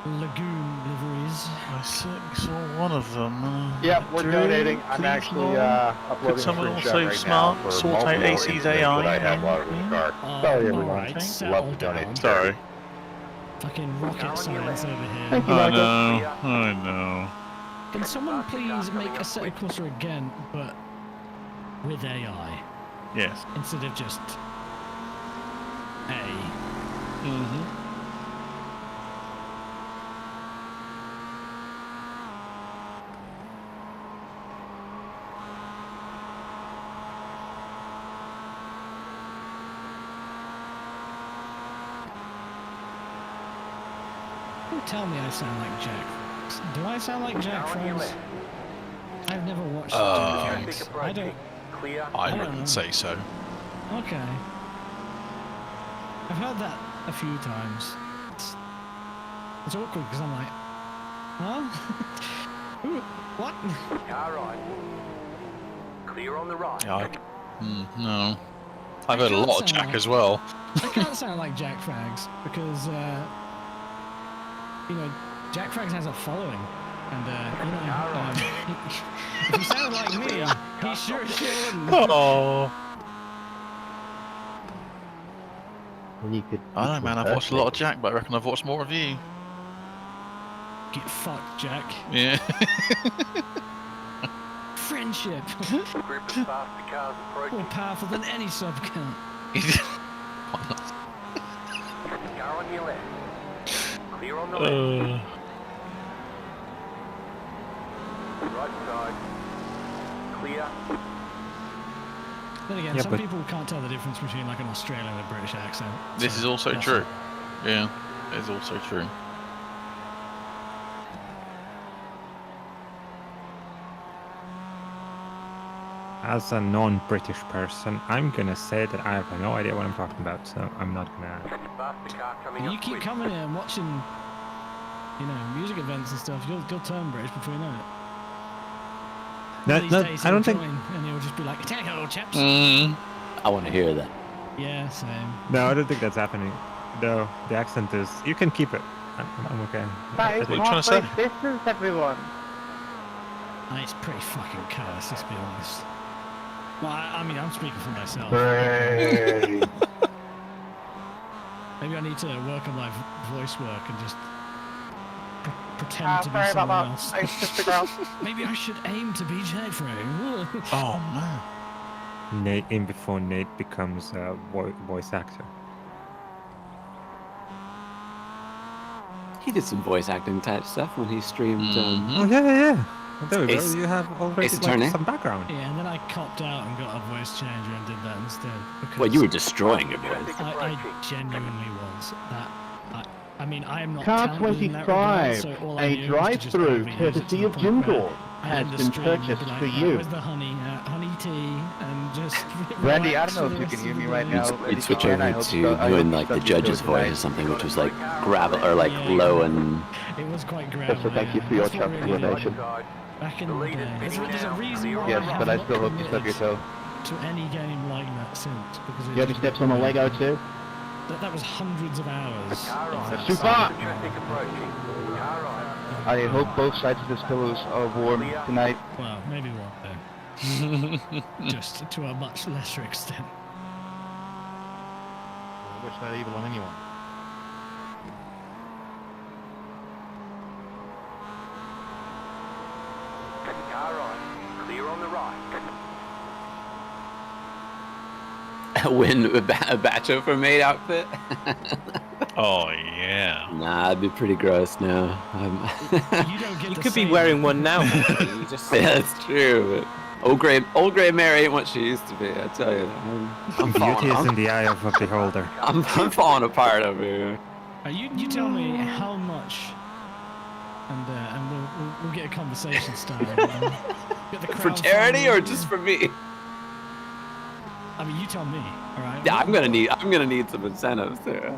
[SPEAKER 13] lagoon liveries.
[SPEAKER 14] I certainly saw one of them.
[SPEAKER 11] Yep, we're donating. I'm actually uploading
[SPEAKER 14] Could someone
[SPEAKER 11] a
[SPEAKER 14] else
[SPEAKER 11] screenshot
[SPEAKER 14] say
[SPEAKER 11] right
[SPEAKER 14] smart,
[SPEAKER 11] now for
[SPEAKER 14] sort out
[SPEAKER 11] multiple
[SPEAKER 14] AC's
[SPEAKER 11] reasons
[SPEAKER 14] AI?
[SPEAKER 11] that I have while I was in the car. Sorry, everyone.
[SPEAKER 13] Alright,
[SPEAKER 11] Love to donate.
[SPEAKER 14] Sorry.
[SPEAKER 13] Fucking rocket science over here.
[SPEAKER 8] Thank you,
[SPEAKER 14] I
[SPEAKER 8] Michael.
[SPEAKER 14] know. I know.
[SPEAKER 13] Can someone please make a set cluster again, but with AI,
[SPEAKER 14] Yes.
[SPEAKER 13] instead of just A?
[SPEAKER 14] Mm-hmm.
[SPEAKER 13] Don't tell me I sound like Jack. Do I sound like Jack Frogs? I've never watched Jack Frogs. I don't.
[SPEAKER 14] I
[SPEAKER 13] don't
[SPEAKER 14] wouldn't
[SPEAKER 13] know.
[SPEAKER 14] say so.
[SPEAKER 13] Okay. I've heard that a few times. It's awkward because I'm like, huh? Who? What?
[SPEAKER 1] Alright. Clear on the right.
[SPEAKER 14] Yeah, no. I've heard a lot of Jack as well.
[SPEAKER 13] I can't sound like Jack Frags because, you know, Jack Frags has a following. And, you know, if he sounded like me, he sure wouldn't.
[SPEAKER 14] Oh.
[SPEAKER 11] And you could.
[SPEAKER 14] I don't know, man. I've watched a lot of Jack, but I reckon I've watched more of you.
[SPEAKER 13] Get fucked, Jack.
[SPEAKER 14] Yeah.
[SPEAKER 13] Friendship. More powerful than any sub count.
[SPEAKER 1] Car on your left. Clear on the left. Right side. Clear.
[SPEAKER 13] Then again,
[SPEAKER 6] Yeah,
[SPEAKER 13] some
[SPEAKER 6] but-
[SPEAKER 13] people can't tell the difference between like an Australian and a British accent.
[SPEAKER 14] This
[SPEAKER 13] so
[SPEAKER 14] is also
[SPEAKER 13] that's
[SPEAKER 14] true.
[SPEAKER 13] all.
[SPEAKER 14] Yeah, it is also true.
[SPEAKER 6] As a non-British person, I'm gonna say that I have no idea what I'm talking about, so I'm not gonna.
[SPEAKER 1] Faster car coming
[SPEAKER 13] You
[SPEAKER 1] up
[SPEAKER 13] keep
[SPEAKER 1] quick.
[SPEAKER 13] coming here and watching you know, music events and stuff, you'll turn British before you know it.
[SPEAKER 6] No,
[SPEAKER 13] These
[SPEAKER 6] no,
[SPEAKER 13] days
[SPEAKER 6] I don't
[SPEAKER 13] he'll
[SPEAKER 6] think.
[SPEAKER 13] join And he'll just be like, "Hello, chaps."
[SPEAKER 12] I want to hear that.
[SPEAKER 13] Yeah, same.
[SPEAKER 6] No, I don't think that's happening. No, the accent is. You can keep it. I'm okay.
[SPEAKER 10] That is
[SPEAKER 14] What are you trying to say?
[SPEAKER 10] halfway distance, everyone.
[SPEAKER 13] It's pretty fucking cursed, let's be honest. Well, I mean, I'm speaking for myself. Maybe I need to work on my voice work and just pretend to be
[SPEAKER 10] sorry
[SPEAKER 13] someone
[SPEAKER 10] about
[SPEAKER 13] else.
[SPEAKER 10] that. It's just the ground.
[SPEAKER 13] Maybe I should aim to be Jeffrey.
[SPEAKER 14] Oh man.
[SPEAKER 6] Nate in before Nate becomes a voice actor.
[SPEAKER 12] He did some voice acting type stuff when he streamed.
[SPEAKER 6] Oh yeah. Well, there we
[SPEAKER 12] Ace-
[SPEAKER 6] go. You have already
[SPEAKER 12] Ace Attorney.
[SPEAKER 6] some background.
[SPEAKER 13] Yeah, and then I copped out and got a voice changer and did that instead. Because
[SPEAKER 12] Well, you were destroying your voice.
[SPEAKER 13] I genuinely was. I mean, I am not
[SPEAKER 8] Car
[SPEAKER 13] talented in that regard,
[SPEAKER 8] 25,
[SPEAKER 13] so all I
[SPEAKER 8] a
[SPEAKER 13] knew was to just
[SPEAKER 8] drive-through
[SPEAKER 13] overuse it
[SPEAKER 8] courtesy
[SPEAKER 13] to the
[SPEAKER 8] of
[SPEAKER 13] point
[SPEAKER 8] Jim
[SPEAKER 13] where
[SPEAKER 8] Gore
[SPEAKER 13] I
[SPEAKER 8] has
[SPEAKER 13] end the
[SPEAKER 8] been
[SPEAKER 13] stream and be
[SPEAKER 8] purchased
[SPEAKER 13] like,
[SPEAKER 8] for
[SPEAKER 13] "Oh,
[SPEAKER 8] you.
[SPEAKER 13] where's the honey tea?" And just
[SPEAKER 11] Randy, I
[SPEAKER 13] relax
[SPEAKER 11] don't know
[SPEAKER 13] for
[SPEAKER 11] if
[SPEAKER 13] the
[SPEAKER 11] you can
[SPEAKER 13] rest
[SPEAKER 11] hear
[SPEAKER 13] of
[SPEAKER 11] me
[SPEAKER 13] the
[SPEAKER 11] right
[SPEAKER 13] day.
[SPEAKER 11] now.
[SPEAKER 12] You'd switch
[SPEAKER 11] Again, I
[SPEAKER 12] over
[SPEAKER 11] hope
[SPEAKER 12] to
[SPEAKER 11] so- I
[SPEAKER 12] doing
[SPEAKER 11] hope
[SPEAKER 12] like the
[SPEAKER 11] stuff you
[SPEAKER 12] judge's
[SPEAKER 11] do
[SPEAKER 12] voice or
[SPEAKER 11] tonight.
[SPEAKER 12] something, which was like gravel or like low and.
[SPEAKER 13] It was quite gravelly.
[SPEAKER 8] So thank you for your transformation.
[SPEAKER 13] Back in the day, there's a reason why
[SPEAKER 11] Yes,
[SPEAKER 13] I
[SPEAKER 11] but
[SPEAKER 13] have
[SPEAKER 11] I
[SPEAKER 13] not
[SPEAKER 11] still hope you stub your
[SPEAKER 13] committed
[SPEAKER 11] toe.
[SPEAKER 13] to any game like that since, because
[SPEAKER 8] You have any steps on the Lego too?
[SPEAKER 13] that was hundreds of hours. of that
[SPEAKER 8] Super!
[SPEAKER 13] stuff.
[SPEAKER 11] I hope both sides of this pillows are warm tonight.
[SPEAKER 13] Well, maybe one day. Just to a much lesser extent.
[SPEAKER 8] I wish that evil on anyone.
[SPEAKER 1] Car right. Clear on the right.
[SPEAKER 12] Win a Bacho for maid outfit.
[SPEAKER 14] Oh yeah.
[SPEAKER 12] Nah, it'd be pretty gross now.
[SPEAKER 16] You could be wearing one now.
[SPEAKER 12] You just, yeah, that's true. But old gray Mary ain't what she used to be. I tell you. I'm
[SPEAKER 6] Beauty is
[SPEAKER 12] falling.
[SPEAKER 6] in the eye of the beholder.
[SPEAKER 12] I'm falling apart over here.
[SPEAKER 13] You tell me how much, and we'll get a conversation started. Get the
[SPEAKER 12] For
[SPEAKER 13] crowd
[SPEAKER 12] charity or
[SPEAKER 13] following.
[SPEAKER 12] just for me?
[SPEAKER 13] I mean, you tell me. All right.
[SPEAKER 12] Yeah, I'm gonna need some incentives there.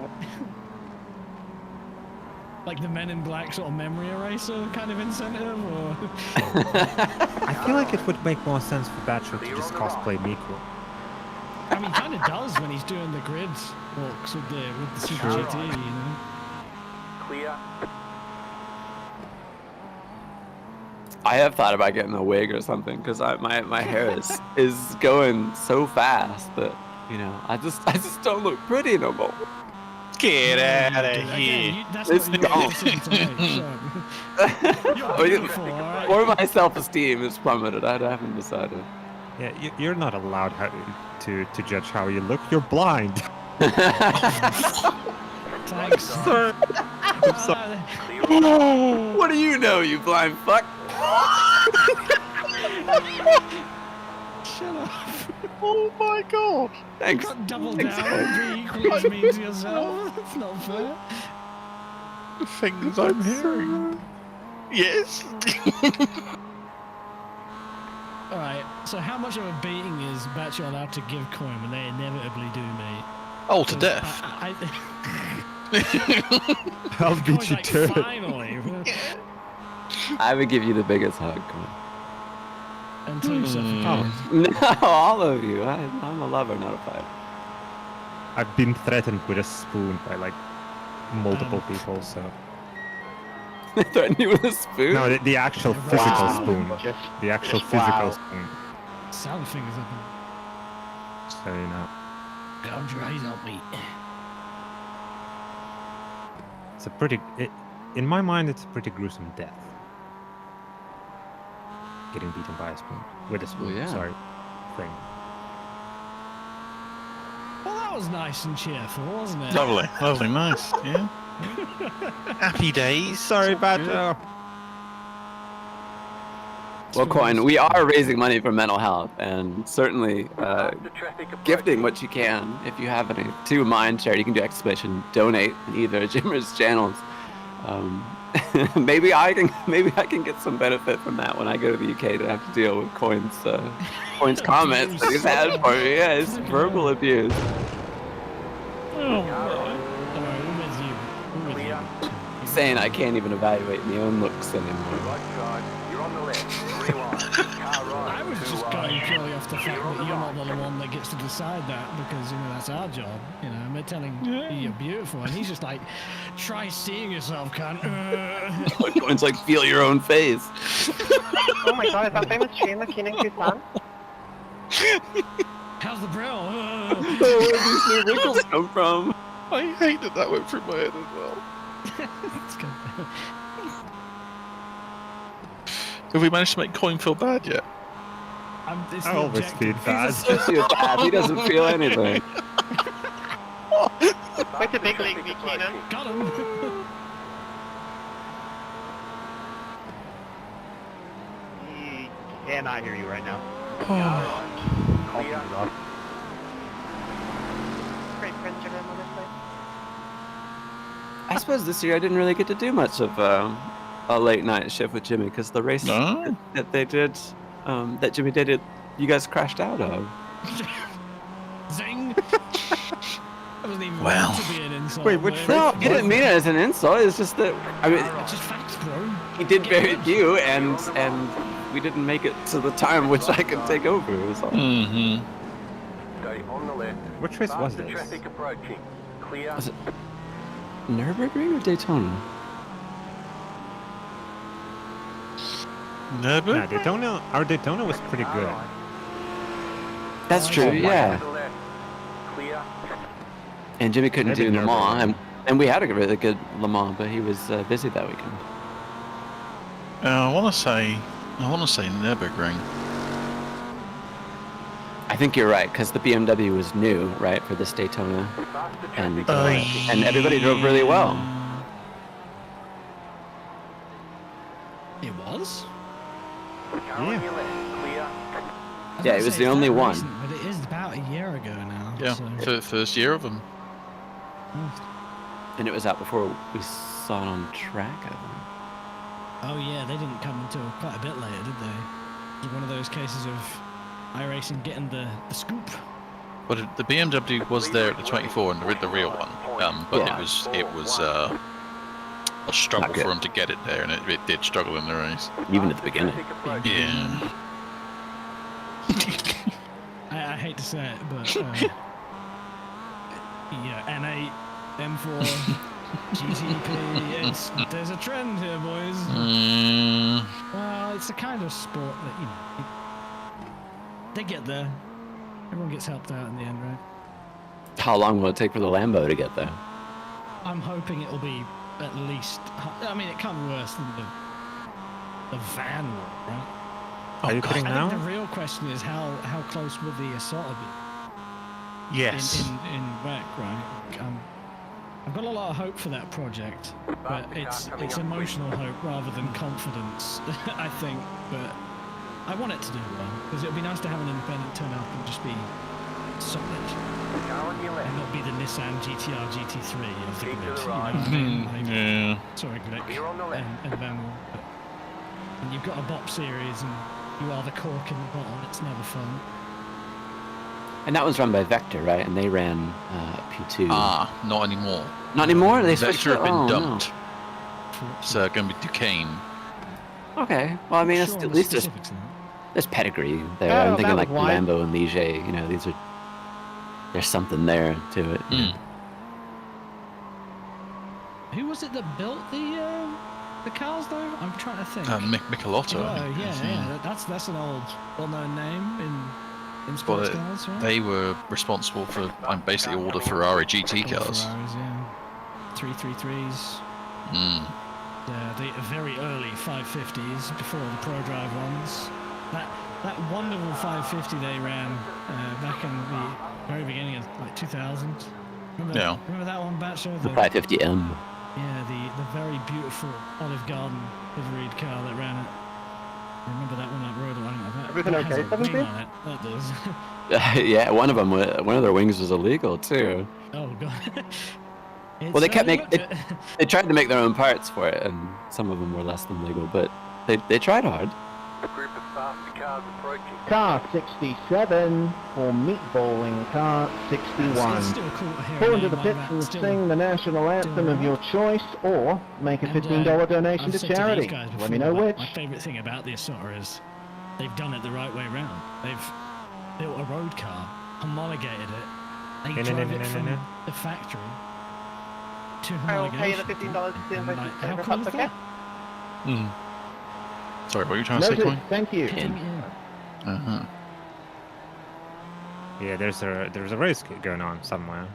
[SPEAKER 13] Like the Men in Black sort of memory eraser kind of incentive, or
[SPEAKER 6] I feel like it would make more sense for Batcher to just cosplay Miku.
[SPEAKER 13] I mean, kind of does when he's doing the grid walks with the Super
[SPEAKER 6] Sure.
[SPEAKER 13] GT, you know.
[SPEAKER 1] Clear.
[SPEAKER 12] I have thought about getting a wig or something because my hair is going so fast that I just don't look pretty no more.
[SPEAKER 14] Get out of
[SPEAKER 13] Again,
[SPEAKER 14] here.
[SPEAKER 13] that's
[SPEAKER 12] It's
[SPEAKER 13] not your
[SPEAKER 12] gone.
[SPEAKER 13] decision to make, so. You're beautiful, all right?
[SPEAKER 12] Or my self-esteem is plummeted. I haven't decided.
[SPEAKER 6] Yeah, you're not allowed to judge how you look. You're blind.
[SPEAKER 13] Thanks.
[SPEAKER 6] Sir. I'm sorry.
[SPEAKER 12] What do you know, you blind fuck?
[SPEAKER 13] Shut up.
[SPEAKER 14] Oh my god.
[SPEAKER 12] Thanks.
[SPEAKER 13] You can't double
[SPEAKER 12] Thanks.
[SPEAKER 13] down and be equally mean to yourself. That's not fair.
[SPEAKER 14] The things I'm hearing. Yes.
[SPEAKER 13] Alright, so how much of a beating is Batcher allowed to give Coin when they inevitably do me?
[SPEAKER 14] Oh, to
[SPEAKER 13] 'Cause
[SPEAKER 14] death.
[SPEAKER 6] I'll beat
[SPEAKER 13] Coin's
[SPEAKER 6] you
[SPEAKER 13] like,
[SPEAKER 6] to it.
[SPEAKER 13] finally.
[SPEAKER 12] I would give you the biggest hug. Come on.
[SPEAKER 13] And tell yourself
[SPEAKER 12] No, all of you. I'm a lover, not a fighter.
[SPEAKER 6] I've been threatened with a spoon by like multiple people, so.
[SPEAKER 12] Threaten you with a spoon?
[SPEAKER 6] No, the actual physical
[SPEAKER 8] Wow.
[SPEAKER 6] spoon.
[SPEAKER 8] Just-
[SPEAKER 6] The actual
[SPEAKER 8] just
[SPEAKER 6] physical
[SPEAKER 8] wow.
[SPEAKER 6] spoon.
[SPEAKER 13] sound fingers up.
[SPEAKER 6] So you know,
[SPEAKER 13] Gouge your eyes out, mate.
[SPEAKER 6] it's a pretty. In my mind, it's a pretty gruesome death. Getting beaten by a spoon with a spoon.
[SPEAKER 12] Well, yeah.
[SPEAKER 6] Sorry, thing.
[SPEAKER 13] Well, that was nice and cheerful, wasn't it?
[SPEAKER 14] Lovely. Lovely. Nice. Yeah. Happy days.
[SPEAKER 6] Sorry, Badger.
[SPEAKER 12] Well, Coin, we are raising money for mental health, and certainly gifting what you can. If you have any to mine charity, you can do exclamation donate in either Jimmer's channels. Maybe I can get some benefit from that when I go to the UK to have to deal with Coin's comments that he's had for me. Yeah, it's verbal abuse.
[SPEAKER 13] Oh, alright, we're with you. We're with you.
[SPEAKER 12] insane. I can't even evaluate my own looks anymore.
[SPEAKER 1] Right side, you're on the left. Rewind. Car right.
[SPEAKER 13] I was just going purely off the fact that you're not the one that gets to decide that, because that's our job. And we're telling you you're beautiful, and he's just like, try seeing yourself, cunt.
[SPEAKER 12] It's like, feel your own face.
[SPEAKER 10] Oh my god, is that famous train that's in Busan?
[SPEAKER 13] How's the brill?
[SPEAKER 12] Where did these new wrinkles come from?
[SPEAKER 14] I hate that went through my head as well. Have we managed to make Coin feel bad yet?
[SPEAKER 6] I always feel bad.
[SPEAKER 12] He's a sociopath. He doesn't feel anything.
[SPEAKER 10] Quite a big league, Keenan.
[SPEAKER 13] Got him.
[SPEAKER 11] He cannot hear you right now.
[SPEAKER 1] Clear.
[SPEAKER 10] Great friend, Jim, on this side.
[SPEAKER 12] I suppose this year I didn't really get to do much of a late night shift with Jimmy because the race that they did, that Jimmy did, you guys crashed out of.
[SPEAKER 13] Zing! That wasn't even meant to be an insult.
[SPEAKER 6] Wait, which
[SPEAKER 13] mate.
[SPEAKER 12] No, he didn't mean it as an insult. It's just that
[SPEAKER 13] It's just facts, bro.
[SPEAKER 12] he did very few, and we didn't make it to the time which I could take over. It was all.
[SPEAKER 14] Mm-hmm.
[SPEAKER 1] Stay on the left.
[SPEAKER 6] Which race was
[SPEAKER 1] Faster
[SPEAKER 6] this?
[SPEAKER 1] traffic approaching. Clear.
[SPEAKER 12] Was it Nürburgring or Daytona?
[SPEAKER 14] Never?
[SPEAKER 6] Nah, Daytona. Our Daytona was pretty good.
[SPEAKER 12] That's true, yeah.
[SPEAKER 1] To the left. Clear.
[SPEAKER 12] And Jimmy couldn't
[SPEAKER 6] Maybe
[SPEAKER 12] do Le Mans,
[SPEAKER 6] Nürburgring.
[SPEAKER 12] and we had a really good Le Mans, but he was busy that weekend.
[SPEAKER 14] I want to say Nürburgring.
[SPEAKER 12] I think you're right, because the BMW was new, right, for this Daytona, and everybody drove really well.
[SPEAKER 13] It was?
[SPEAKER 12] Yeah, it was the only one.
[SPEAKER 13] Recent, but it is about a year ago now.
[SPEAKER 14] Yeah,
[SPEAKER 13] So.
[SPEAKER 14] first year of them.
[SPEAKER 12] And it was out before we saw it on track, I think.
[SPEAKER 13] Oh yeah, they didn't come until quite a bit later, did they? It was one of those cases of iRacing getting the scoop.
[SPEAKER 14] But the BMW was there at the 24 and the real one, but
[SPEAKER 12] Yeah.
[SPEAKER 14] it was a struggle for them to get it there, and it did struggle in the race.
[SPEAKER 12] Even at the beginning.
[SPEAKER 14] Yeah.
[SPEAKER 13] I hate to say it, but yeah, N8, M4, GTP, there's a trend here, boys. Well, it's the kind of sport that, they get there. Everyone gets helped out in the end, right?
[SPEAKER 12] How long will it take for the Lambo to get there?
[SPEAKER 13] I'm hoping it'll be at least, I mean, it can't be worse than the van, right?
[SPEAKER 6] Are you kidding now?
[SPEAKER 13] I think the real question is how close will the Assault be?
[SPEAKER 14] Yes.
[SPEAKER 13] In WEC, right? I've got a lot of hope for that project, but it's emotional hope rather than confidence, I think. But I want it to do well, because it would be nice to have an independent turn up and just be solid, and not be the Nissan GTR GT3 of the grid. You know what I mean?
[SPEAKER 14] Yeah.
[SPEAKER 13] Sorry, Glick, and Van Wall. And you've got a BOP series, and you are the cork in the bottle. It's never fun.
[SPEAKER 12] And that was run by Vector, right? And they ran P2.
[SPEAKER 14] Not anymore.
[SPEAKER 12] Not anymore? They switched
[SPEAKER 14] Vector have been
[SPEAKER 12] no.
[SPEAKER 14] dumped. So going to be Duquesne.
[SPEAKER 12] Okay. Well, I mean, at least there's pedigree there. I'm thinking like Lambo and Ligier. These are. There's something there to it.
[SPEAKER 13] Who was it that built the cars, though? I'm trying to think.
[SPEAKER 14] Michelotto.
[SPEAKER 13] Oh, yeah. That's an old, well-known name in sports cars, right?
[SPEAKER 14] They were responsible for basically all the Ferrari GT cars.
[SPEAKER 13] Ferraris, yeah. 333s. The very early 550s before the Pro Drive ones. That wonderful 550 they ran back in the very beginning of like 2000. Remember that one, Batcho?
[SPEAKER 12] The 550M.
[SPEAKER 13] Yeah, the very beautiful Olive Garden liveried car that ran it. Remember that one that rode along?
[SPEAKER 10] Everything okay, 17?
[SPEAKER 13] That does.
[SPEAKER 12] Yeah, one of their wings was illegal too.
[SPEAKER 13] Oh god.
[SPEAKER 12] Well, they they tried to make their own parts for it, and some of them were less than legal, but they tried hard.
[SPEAKER 1] A group of faster cars cars approaching.
[SPEAKER 8] Car 67 for meatballing car 61.
[SPEAKER 13] It's still cool to hear
[SPEAKER 8] Pull
[SPEAKER 13] a
[SPEAKER 8] into the
[SPEAKER 13] name
[SPEAKER 8] pits
[SPEAKER 13] like
[SPEAKER 8] and
[SPEAKER 13] that, still-
[SPEAKER 8] sing the national anthem of your choice, or make a $15 donation
[SPEAKER 13] I've
[SPEAKER 8] to
[SPEAKER 13] said these
[SPEAKER 8] charity.
[SPEAKER 13] guys
[SPEAKER 8] Let me
[SPEAKER 13] before,
[SPEAKER 8] know
[SPEAKER 13] but
[SPEAKER 8] which.
[SPEAKER 13] My favourite thing about the Asota is they've done it the right way round. They've built a road car, homologated it, they drove it from the factory to
[SPEAKER 10] I will pay the
[SPEAKER 13] homologation.
[SPEAKER 10] $15 to
[SPEAKER 13] And,
[SPEAKER 10] invite
[SPEAKER 13] like,
[SPEAKER 10] you.
[SPEAKER 13] how
[SPEAKER 10] That's
[SPEAKER 13] cool is
[SPEAKER 10] okay.
[SPEAKER 13] that?
[SPEAKER 14] Sorry, what were you trying to say,
[SPEAKER 8] Noted.
[SPEAKER 14] Coin?
[SPEAKER 8] Thank you.
[SPEAKER 14] Uh-huh.
[SPEAKER 6] Yeah, there's a race going on somewhere.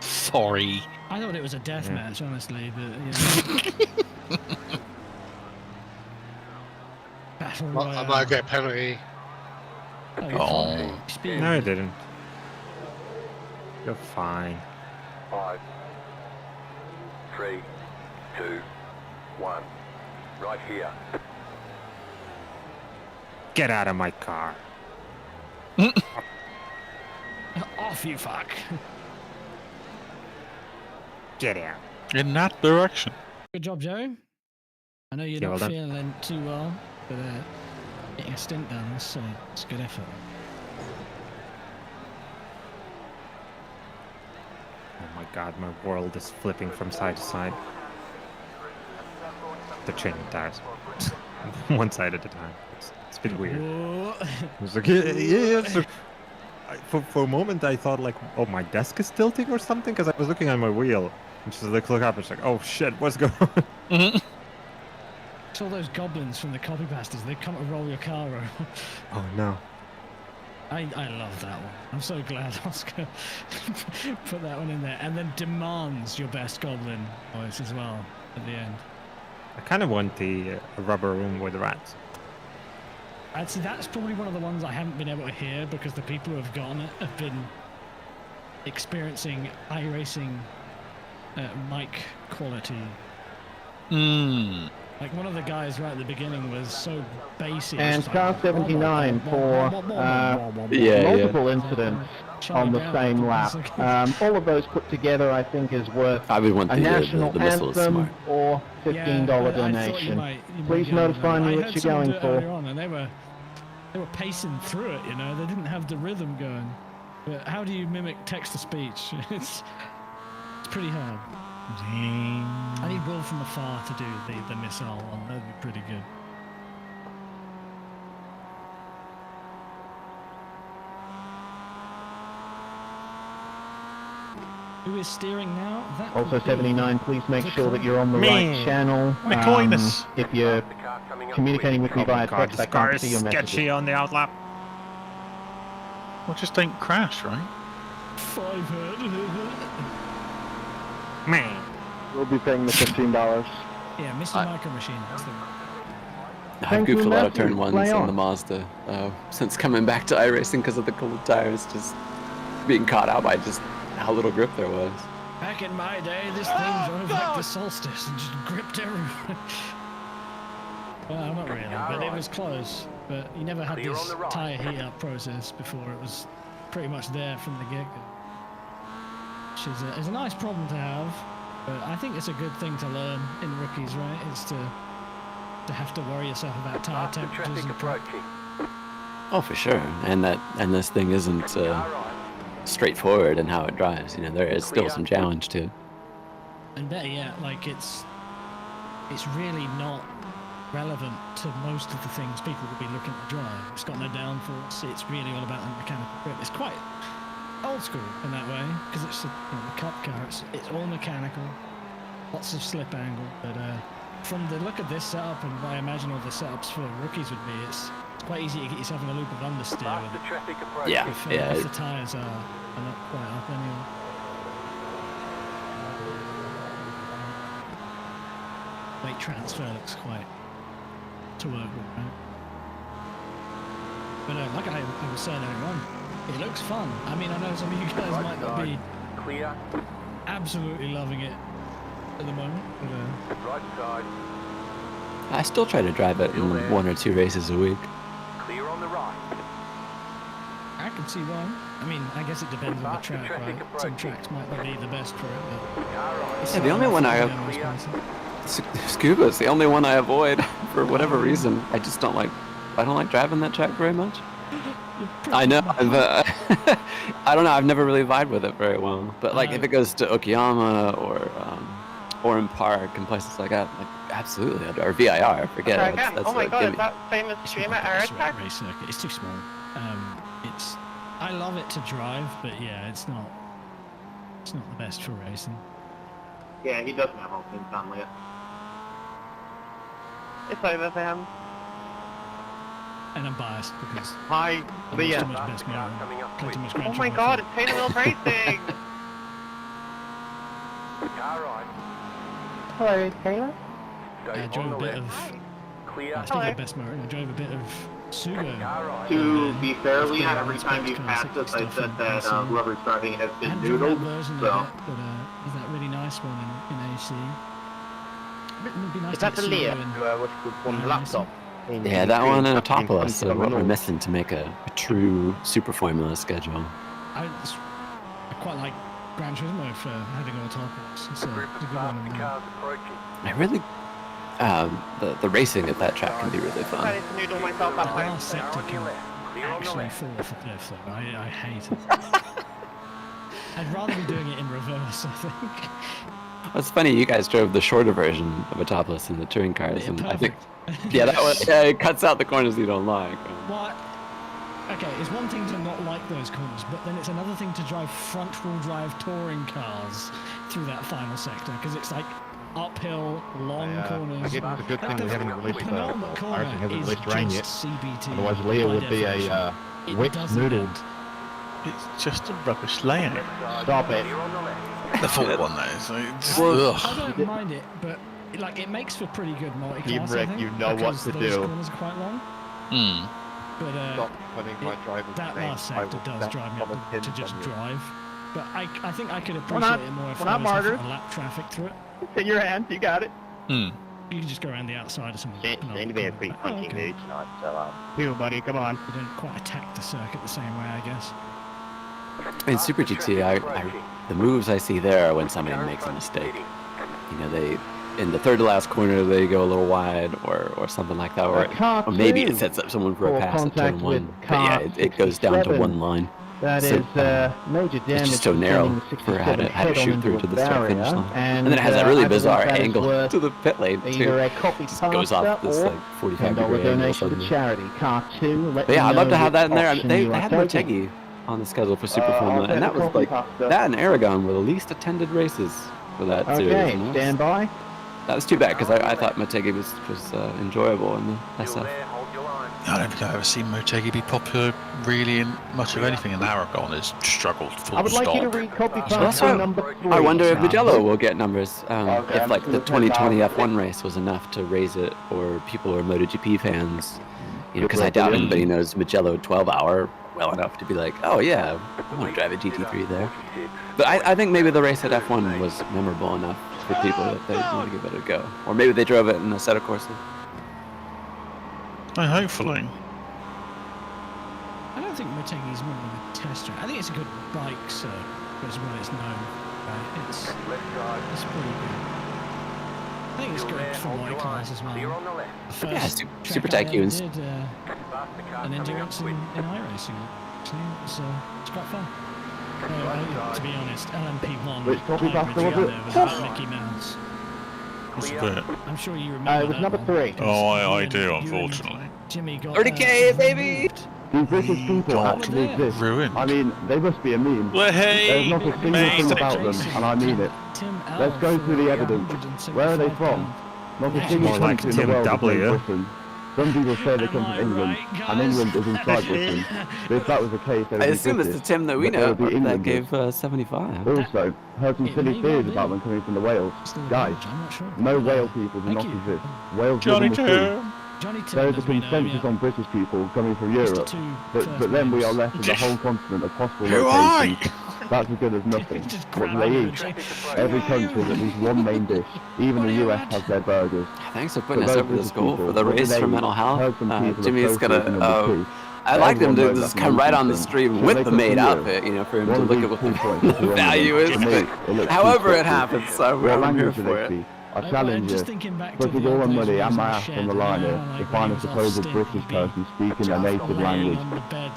[SPEAKER 14] Sorry.
[SPEAKER 13] I thought it was a death
[SPEAKER 6] Yeah.
[SPEAKER 13] match, honestly, but Battle
[SPEAKER 9] I
[SPEAKER 13] Royale.
[SPEAKER 9] might get a penalty.
[SPEAKER 14] Oh.
[SPEAKER 6] No, I didn't. You're fine.
[SPEAKER 1] 5, 3, 2, 1. Right here.
[SPEAKER 6] Get out of my car.
[SPEAKER 13] Off you fuck.
[SPEAKER 6] Get out.
[SPEAKER 14] In that direction.
[SPEAKER 13] Good job, Joe. I know you're
[SPEAKER 6] Yeah,
[SPEAKER 13] not
[SPEAKER 6] well done.
[SPEAKER 13] feeling too well, but getting a stint done, it's a good effort.
[SPEAKER 6] Oh my god, my world is flipping from side to side. They're changing tires. One side at a time. It's a bit weird. It's like, yeah. So for a moment I thought like, oh, my desk is tilting or something, because I was looking at my wheel. And just look up, it's like, oh shit, what's going on?
[SPEAKER 13] It's all those goblins from the copy pastas. They come to roll your car over.
[SPEAKER 6] Oh no.
[SPEAKER 13] I love that one. I'm so glad Oscar put that one in there, and then demands your best goblin voice as well at the end.
[SPEAKER 6] I kind of want the rubber room with rats.
[SPEAKER 13] I'd say that's probably one of the ones I haven't been able to hear because the people who have gotten it have been experiencing iRacing mic quality. Like one of the guys right at the beginning was so basic.
[SPEAKER 8] And car 79 for multiple incidents on the same lap. All of those put together, I think, is worth
[SPEAKER 12] I would want
[SPEAKER 8] a
[SPEAKER 12] the
[SPEAKER 8] national
[SPEAKER 12] missiles
[SPEAKER 8] anthem
[SPEAKER 12] smart.
[SPEAKER 8] or $15 donation. Please notify me what you're going for.
[SPEAKER 13] And they were pacing through it, you know. They didn't have the rhythm going. But how do you mimic text-to-speech? It's pretty hard. I need Will from afar to do the missile one. That'd be pretty good. Who is steering now? That
[SPEAKER 8] Also
[SPEAKER 13] would be
[SPEAKER 8] 79, please make
[SPEAKER 13] the
[SPEAKER 8] sure that you're on the
[SPEAKER 6] Me.
[SPEAKER 8] right channel.
[SPEAKER 14] McCoyness.
[SPEAKER 8] If you're communicating with me via
[SPEAKER 6] God,
[SPEAKER 8] text, I
[SPEAKER 6] this car
[SPEAKER 8] can't
[SPEAKER 6] is
[SPEAKER 8] see your messages.
[SPEAKER 6] sketchy on the outlap.
[SPEAKER 14] Well, just don't crash, right?
[SPEAKER 13] 5
[SPEAKER 6] Man.
[SPEAKER 2] We'll be paying the $15.
[SPEAKER 13] Yeah, Mr. Micro Machine. That's the
[SPEAKER 12] I've
[SPEAKER 8] Thank
[SPEAKER 12] goofed
[SPEAKER 8] you,
[SPEAKER 12] a lot of
[SPEAKER 8] Matthew.
[SPEAKER 12] turn ones
[SPEAKER 8] Play
[SPEAKER 12] on
[SPEAKER 8] on.
[SPEAKER 12] the Mazda since coming back to iRacing because of the cold tires, just being caught out by just how little grip there was.
[SPEAKER 13] Back in my day, this thing drove like the Solstice and just gripped everywhere. Well, not really, but it was close. But you never had
[SPEAKER 1] Clear
[SPEAKER 13] this
[SPEAKER 1] on the right.
[SPEAKER 13] tyre heat-up process before. It was pretty much there from the get-go. Which is a nice problem to have, but I think it's a good thing to learn in rookies, right? It's to have to worry yourself about tyre
[SPEAKER 1] Faster
[SPEAKER 13] temperatures
[SPEAKER 1] traffic
[SPEAKER 13] and crap.
[SPEAKER 1] approaching.
[SPEAKER 12] Oh, for sure. And this thing isn't straightforward in how it drives. You know, there is still some challenge to it.
[SPEAKER 13] And better yet, like it's really not relevant to most of the things people will be looking to drive. It's got no downforce. It's really all about the mechanical grip. It's quite old school in that way because it's a cup car. It's all mechanical, lots of slip angle. But from the look of this setup and what I imagine all the setups for rookies would be, it's quite easy to get yourself in a loop of understeer.
[SPEAKER 1] Faster traffic approaching.
[SPEAKER 12] Yeah,
[SPEAKER 13] If
[SPEAKER 12] yeah.
[SPEAKER 13] the tyres are not quite up anyway. Weight transfer looks quite to work with, right? But like I was saying earlier on, it looks fun. I mean, I know some of you guys
[SPEAKER 1] Right
[SPEAKER 13] might not
[SPEAKER 1] side.
[SPEAKER 13] be
[SPEAKER 1] Clear.
[SPEAKER 13] absolutely loving it at the moment, but
[SPEAKER 1] Right side.
[SPEAKER 12] I still try to drive it in 1 or 2 races a week.
[SPEAKER 1] Clear on the right.
[SPEAKER 13] I can see why. I mean, I guess it depends on the
[SPEAKER 1] Faster
[SPEAKER 13] track,
[SPEAKER 1] traffic
[SPEAKER 13] right? Some
[SPEAKER 1] approaching.
[SPEAKER 13] tracks might not be the best for it, but
[SPEAKER 1] Car right.
[SPEAKER 13] it's
[SPEAKER 12] Yeah, the only one I have- Scuba's the only one I avoid for whatever reason. I just don't like I don't like driving that track very much. I know. I don't know. I've never really vibed with it very well. But like, if it goes to Okayama or Oran Park and places like that, like absolutely, or VIR. Forget it. That's
[SPEAKER 10] oh my god,
[SPEAKER 12] gimme.
[SPEAKER 10] is that famous streamer Aaron Park?
[SPEAKER 13] Race circuit. It's too small. I love it to drive, but yeah, it's not the best for racing.
[SPEAKER 8] Yeah, he doesn't have all things done yet.
[SPEAKER 10] It's over for him.
[SPEAKER 13] And I'm biased because
[SPEAKER 8] Hi, Leah.
[SPEAKER 10] Oh my god, it's Taylor Wheel Racing! Hello, Taylor.
[SPEAKER 13] I drove a bit of. Speaking of best motor, I drove a bit of Sugo.
[SPEAKER 8] To be fair, Leah, every time you passed us, I said that whoever's driving has been noodled. So.
[SPEAKER 13] But is that really nice one in AC? It'd be nice
[SPEAKER 8] Is that the Leah who on the laptop?
[SPEAKER 12] Yeah, that one and Autopolis. So what we're missing to make a true Super Formula schedule.
[SPEAKER 13] I quite like Gran Turismo for having Autopolis. It's a good one.
[SPEAKER 12] I really, the racing at that track can be really fun.
[SPEAKER 10] I need to noodle myself
[SPEAKER 13] The
[SPEAKER 10] up.
[SPEAKER 13] last sector can actually fall off a cliff though. I hate it. I'd rather be doing it in reverse, I think.
[SPEAKER 12] It's funny, you guys drove the shorter version of Autopolis in the touring cars, and I think, yeah, that one, yeah, it cuts out the corners you don't like.
[SPEAKER 13] What? Okay, it's one thing to not like those corners, but then it's another thing to drive front-wheel drive touring cars through that final sector, because it's like uphill, long corners.
[SPEAKER 8] I guess it's a good thing we haven't released
[SPEAKER 13] penultimate corner
[SPEAKER 8] Ireton hasn't
[SPEAKER 13] is
[SPEAKER 8] released rain yet.
[SPEAKER 13] just CBT.
[SPEAKER 8] Otherwise, Leah
[SPEAKER 13] by
[SPEAKER 8] would be a
[SPEAKER 13] definition.
[SPEAKER 8] wet noodle.
[SPEAKER 14] It's just a rubbish layout.
[SPEAKER 8] Stop it.
[SPEAKER 14] The full one, that is.
[SPEAKER 13] I don't mind it, but like it makes for pretty good multi-class.
[SPEAKER 8] Team Rick,
[SPEAKER 13] I think,
[SPEAKER 8] you know what
[SPEAKER 13] because
[SPEAKER 8] to
[SPEAKER 13] those
[SPEAKER 8] do.
[SPEAKER 13] corners are quite long. But
[SPEAKER 8] Stop putting my driver's
[SPEAKER 13] that
[SPEAKER 8] name.
[SPEAKER 13] last
[SPEAKER 8] I will
[SPEAKER 13] sector does
[SPEAKER 8] bet
[SPEAKER 13] drive me
[SPEAKER 8] on the
[SPEAKER 13] up
[SPEAKER 8] pins
[SPEAKER 13] to just
[SPEAKER 8] on you.
[SPEAKER 13] drive. But I think I could appreciate
[SPEAKER 8] not-
[SPEAKER 13] it more if
[SPEAKER 8] we're
[SPEAKER 13] there
[SPEAKER 8] not
[SPEAKER 13] was
[SPEAKER 8] martyrs.
[SPEAKER 13] a lap traffic through it.
[SPEAKER 8] It's in your hands, you got it.
[SPEAKER 13] You can just go around the outside of someone's penultimate corner. Oh, okay.
[SPEAKER 8] Here, buddy, come on.
[SPEAKER 13] You don't quite attack the circuit the same way, I guess.
[SPEAKER 12] In Super GT, the moves I see there are when somebody makes a mistake. You know, they in the third to last corner they go a little wide or something like that, or maybe it sets up someone for a pass at turn one. But yeah, it goes down to one line.
[SPEAKER 8] That
[SPEAKER 12] So,
[SPEAKER 8] is major damage.
[SPEAKER 12] It's just so narrow for how to shoot through to the start finish line. And then it has that
[SPEAKER 8] I
[SPEAKER 12] really
[SPEAKER 8] believe
[SPEAKER 12] bizarre
[SPEAKER 8] that is
[SPEAKER 12] angle
[SPEAKER 8] worth
[SPEAKER 12] to the pit lane too.
[SPEAKER 8] Either a copy
[SPEAKER 12] Just goes off this like 45 degree angle
[SPEAKER 8] donation to
[SPEAKER 12] suddenly.
[SPEAKER 8] charity. Car 2.
[SPEAKER 12] But yeah, I'd love to have that in there. I mean, they had Motegi on the schedule for Super Formula, and that was like that and Aragon were the least attended races for that series.
[SPEAKER 8] Okay,
[SPEAKER 12] You know?
[SPEAKER 8] stand by.
[SPEAKER 12] That was too bad because I thought Motegi was enjoyable in the SF.
[SPEAKER 14] I don't think I've ever seen Motegi be popular really in much of anything, and Aragon has struggled full
[SPEAKER 8] I would
[SPEAKER 14] stop.
[SPEAKER 8] like you to read copy
[SPEAKER 12] So that's
[SPEAKER 8] pass
[SPEAKER 12] why
[SPEAKER 8] number 3.
[SPEAKER 12] I wonder if Mugello will get numbers.
[SPEAKER 8] Okay,
[SPEAKER 12] If like the 2020 F1 race was enough to raise it, or people are MotoGP fans, you know, because I doubt anybody knows Mugello 12-hour well enough to be like, oh yeah, I want to drive a GT3 there. But I think maybe the race at F1 was memorable enough for people that they want to give it a go, or maybe they drove it in a set of courses.
[SPEAKER 14] Hopefully.
[SPEAKER 13] I don't think Motegi's more of a test track. I think it's a good bike circuit as well. It's known. Right? It's pretty good. I think it's good for white cars as well. The first
[SPEAKER 12] Yeah, Super
[SPEAKER 13] track I ever
[SPEAKER 12] Tycoons.
[SPEAKER 13] did an endurance in iRacing. Actually, it's quite fun. To be honest, LMP1
[SPEAKER 8] Which copy pass
[SPEAKER 13] hybrid
[SPEAKER 8] was it?
[SPEAKER 13] together was about Mickey Mouse.
[SPEAKER 14] What's that?
[SPEAKER 13] I'm sure you remember.
[SPEAKER 8] It was
[SPEAKER 13] that
[SPEAKER 8] number
[SPEAKER 13] one.
[SPEAKER 8] 3.
[SPEAKER 14] Oh, I do,
[SPEAKER 13] You and
[SPEAKER 14] unfortunately.
[SPEAKER 13] Jimmy got
[SPEAKER 12] 30K, baby!
[SPEAKER 2] These British people actually exist.
[SPEAKER 14] Ruined.
[SPEAKER 2] I mean, they must be a meme.
[SPEAKER 14] Well, hey,
[SPEAKER 2] There's not a single thing
[SPEAKER 14] mate.
[SPEAKER 2] about them, and I mean it. Let's go through the evidence. Where are they from? Not a single
[SPEAKER 6] More like
[SPEAKER 2] country in the
[SPEAKER 6] Tim
[SPEAKER 2] world is
[SPEAKER 6] W.
[SPEAKER 2] named Britain. Some people say they come from England, and England is inside Britain. But if that was the case, they would
[SPEAKER 12] I
[SPEAKER 2] be
[SPEAKER 12] assume it's the
[SPEAKER 2] British.
[SPEAKER 12] Tim that we
[SPEAKER 2] But they
[SPEAKER 12] know
[SPEAKER 2] would be
[SPEAKER 12] that
[SPEAKER 2] Englanders.
[SPEAKER 12] gave 75.
[SPEAKER 2] Also, heard some silly theories about them coming from the Wales. Guys,
[SPEAKER 13] I'm not sure.
[SPEAKER 2] no whale people do not exist. Whales live
[SPEAKER 14] Johnny
[SPEAKER 2] in the sea.
[SPEAKER 14] Tim.
[SPEAKER 13] Johnny Tim,
[SPEAKER 2] There is a
[SPEAKER 13] as we know,
[SPEAKER 2] consensus
[SPEAKER 13] yeah.
[SPEAKER 2] on British people coming from
[SPEAKER 13] Just the
[SPEAKER 2] Europe,
[SPEAKER 13] two
[SPEAKER 2] but
[SPEAKER 13] first
[SPEAKER 2] then we
[SPEAKER 13] names.
[SPEAKER 2] are left with a whole continent of possible
[SPEAKER 14] Who are you?
[SPEAKER 2] locations. That's as good as nothing.
[SPEAKER 13] Just
[SPEAKER 2] What do
[SPEAKER 13] grab
[SPEAKER 2] they
[SPEAKER 13] it
[SPEAKER 2] eat?
[SPEAKER 13] and say,
[SPEAKER 2] Every country has at least one main dish. Even the US has their burgers.
[SPEAKER 12] Thanks for putting
[SPEAKER 2] But
[SPEAKER 12] us
[SPEAKER 2] those
[SPEAKER 12] over this
[SPEAKER 2] British
[SPEAKER 12] goal
[SPEAKER 2] people,
[SPEAKER 12] for the
[SPEAKER 2] what do
[SPEAKER 12] race
[SPEAKER 2] they
[SPEAKER 12] for
[SPEAKER 2] eat?
[SPEAKER 12] mental health.
[SPEAKER 2] Heard some people
[SPEAKER 12] Jimmy's gonna.
[SPEAKER 2] associating them with tea.
[SPEAKER 12] I like him to
[SPEAKER 2] Everyone knows
[SPEAKER 12] just
[SPEAKER 2] that's
[SPEAKER 12] come right on the
[SPEAKER 2] nonsense.
[SPEAKER 12] stream
[SPEAKER 2] Should
[SPEAKER 12] with
[SPEAKER 2] they
[SPEAKER 12] the
[SPEAKER 2] come
[SPEAKER 12] maid
[SPEAKER 2] from
[SPEAKER 12] outfit, you know, for him
[SPEAKER 2] One
[SPEAKER 12] to
[SPEAKER 2] of
[SPEAKER 12] look
[SPEAKER 2] these
[SPEAKER 12] at what
[SPEAKER 2] two points
[SPEAKER 12] the
[SPEAKER 2] is wrong
[SPEAKER 12] value
[SPEAKER 2] with
[SPEAKER 12] is.
[SPEAKER 2] them. To me, it looks too
[SPEAKER 12] However it
[SPEAKER 2] sexy.
[SPEAKER 12] happens, so
[SPEAKER 2] What
[SPEAKER 12] I'm here
[SPEAKER 2] language do
[SPEAKER 12] for
[SPEAKER 2] they
[SPEAKER 12] it.
[SPEAKER 2] speak?
[SPEAKER 8] I challenge you. Putting all my money and my ass on the line here to find a supposed British person speaking their native language.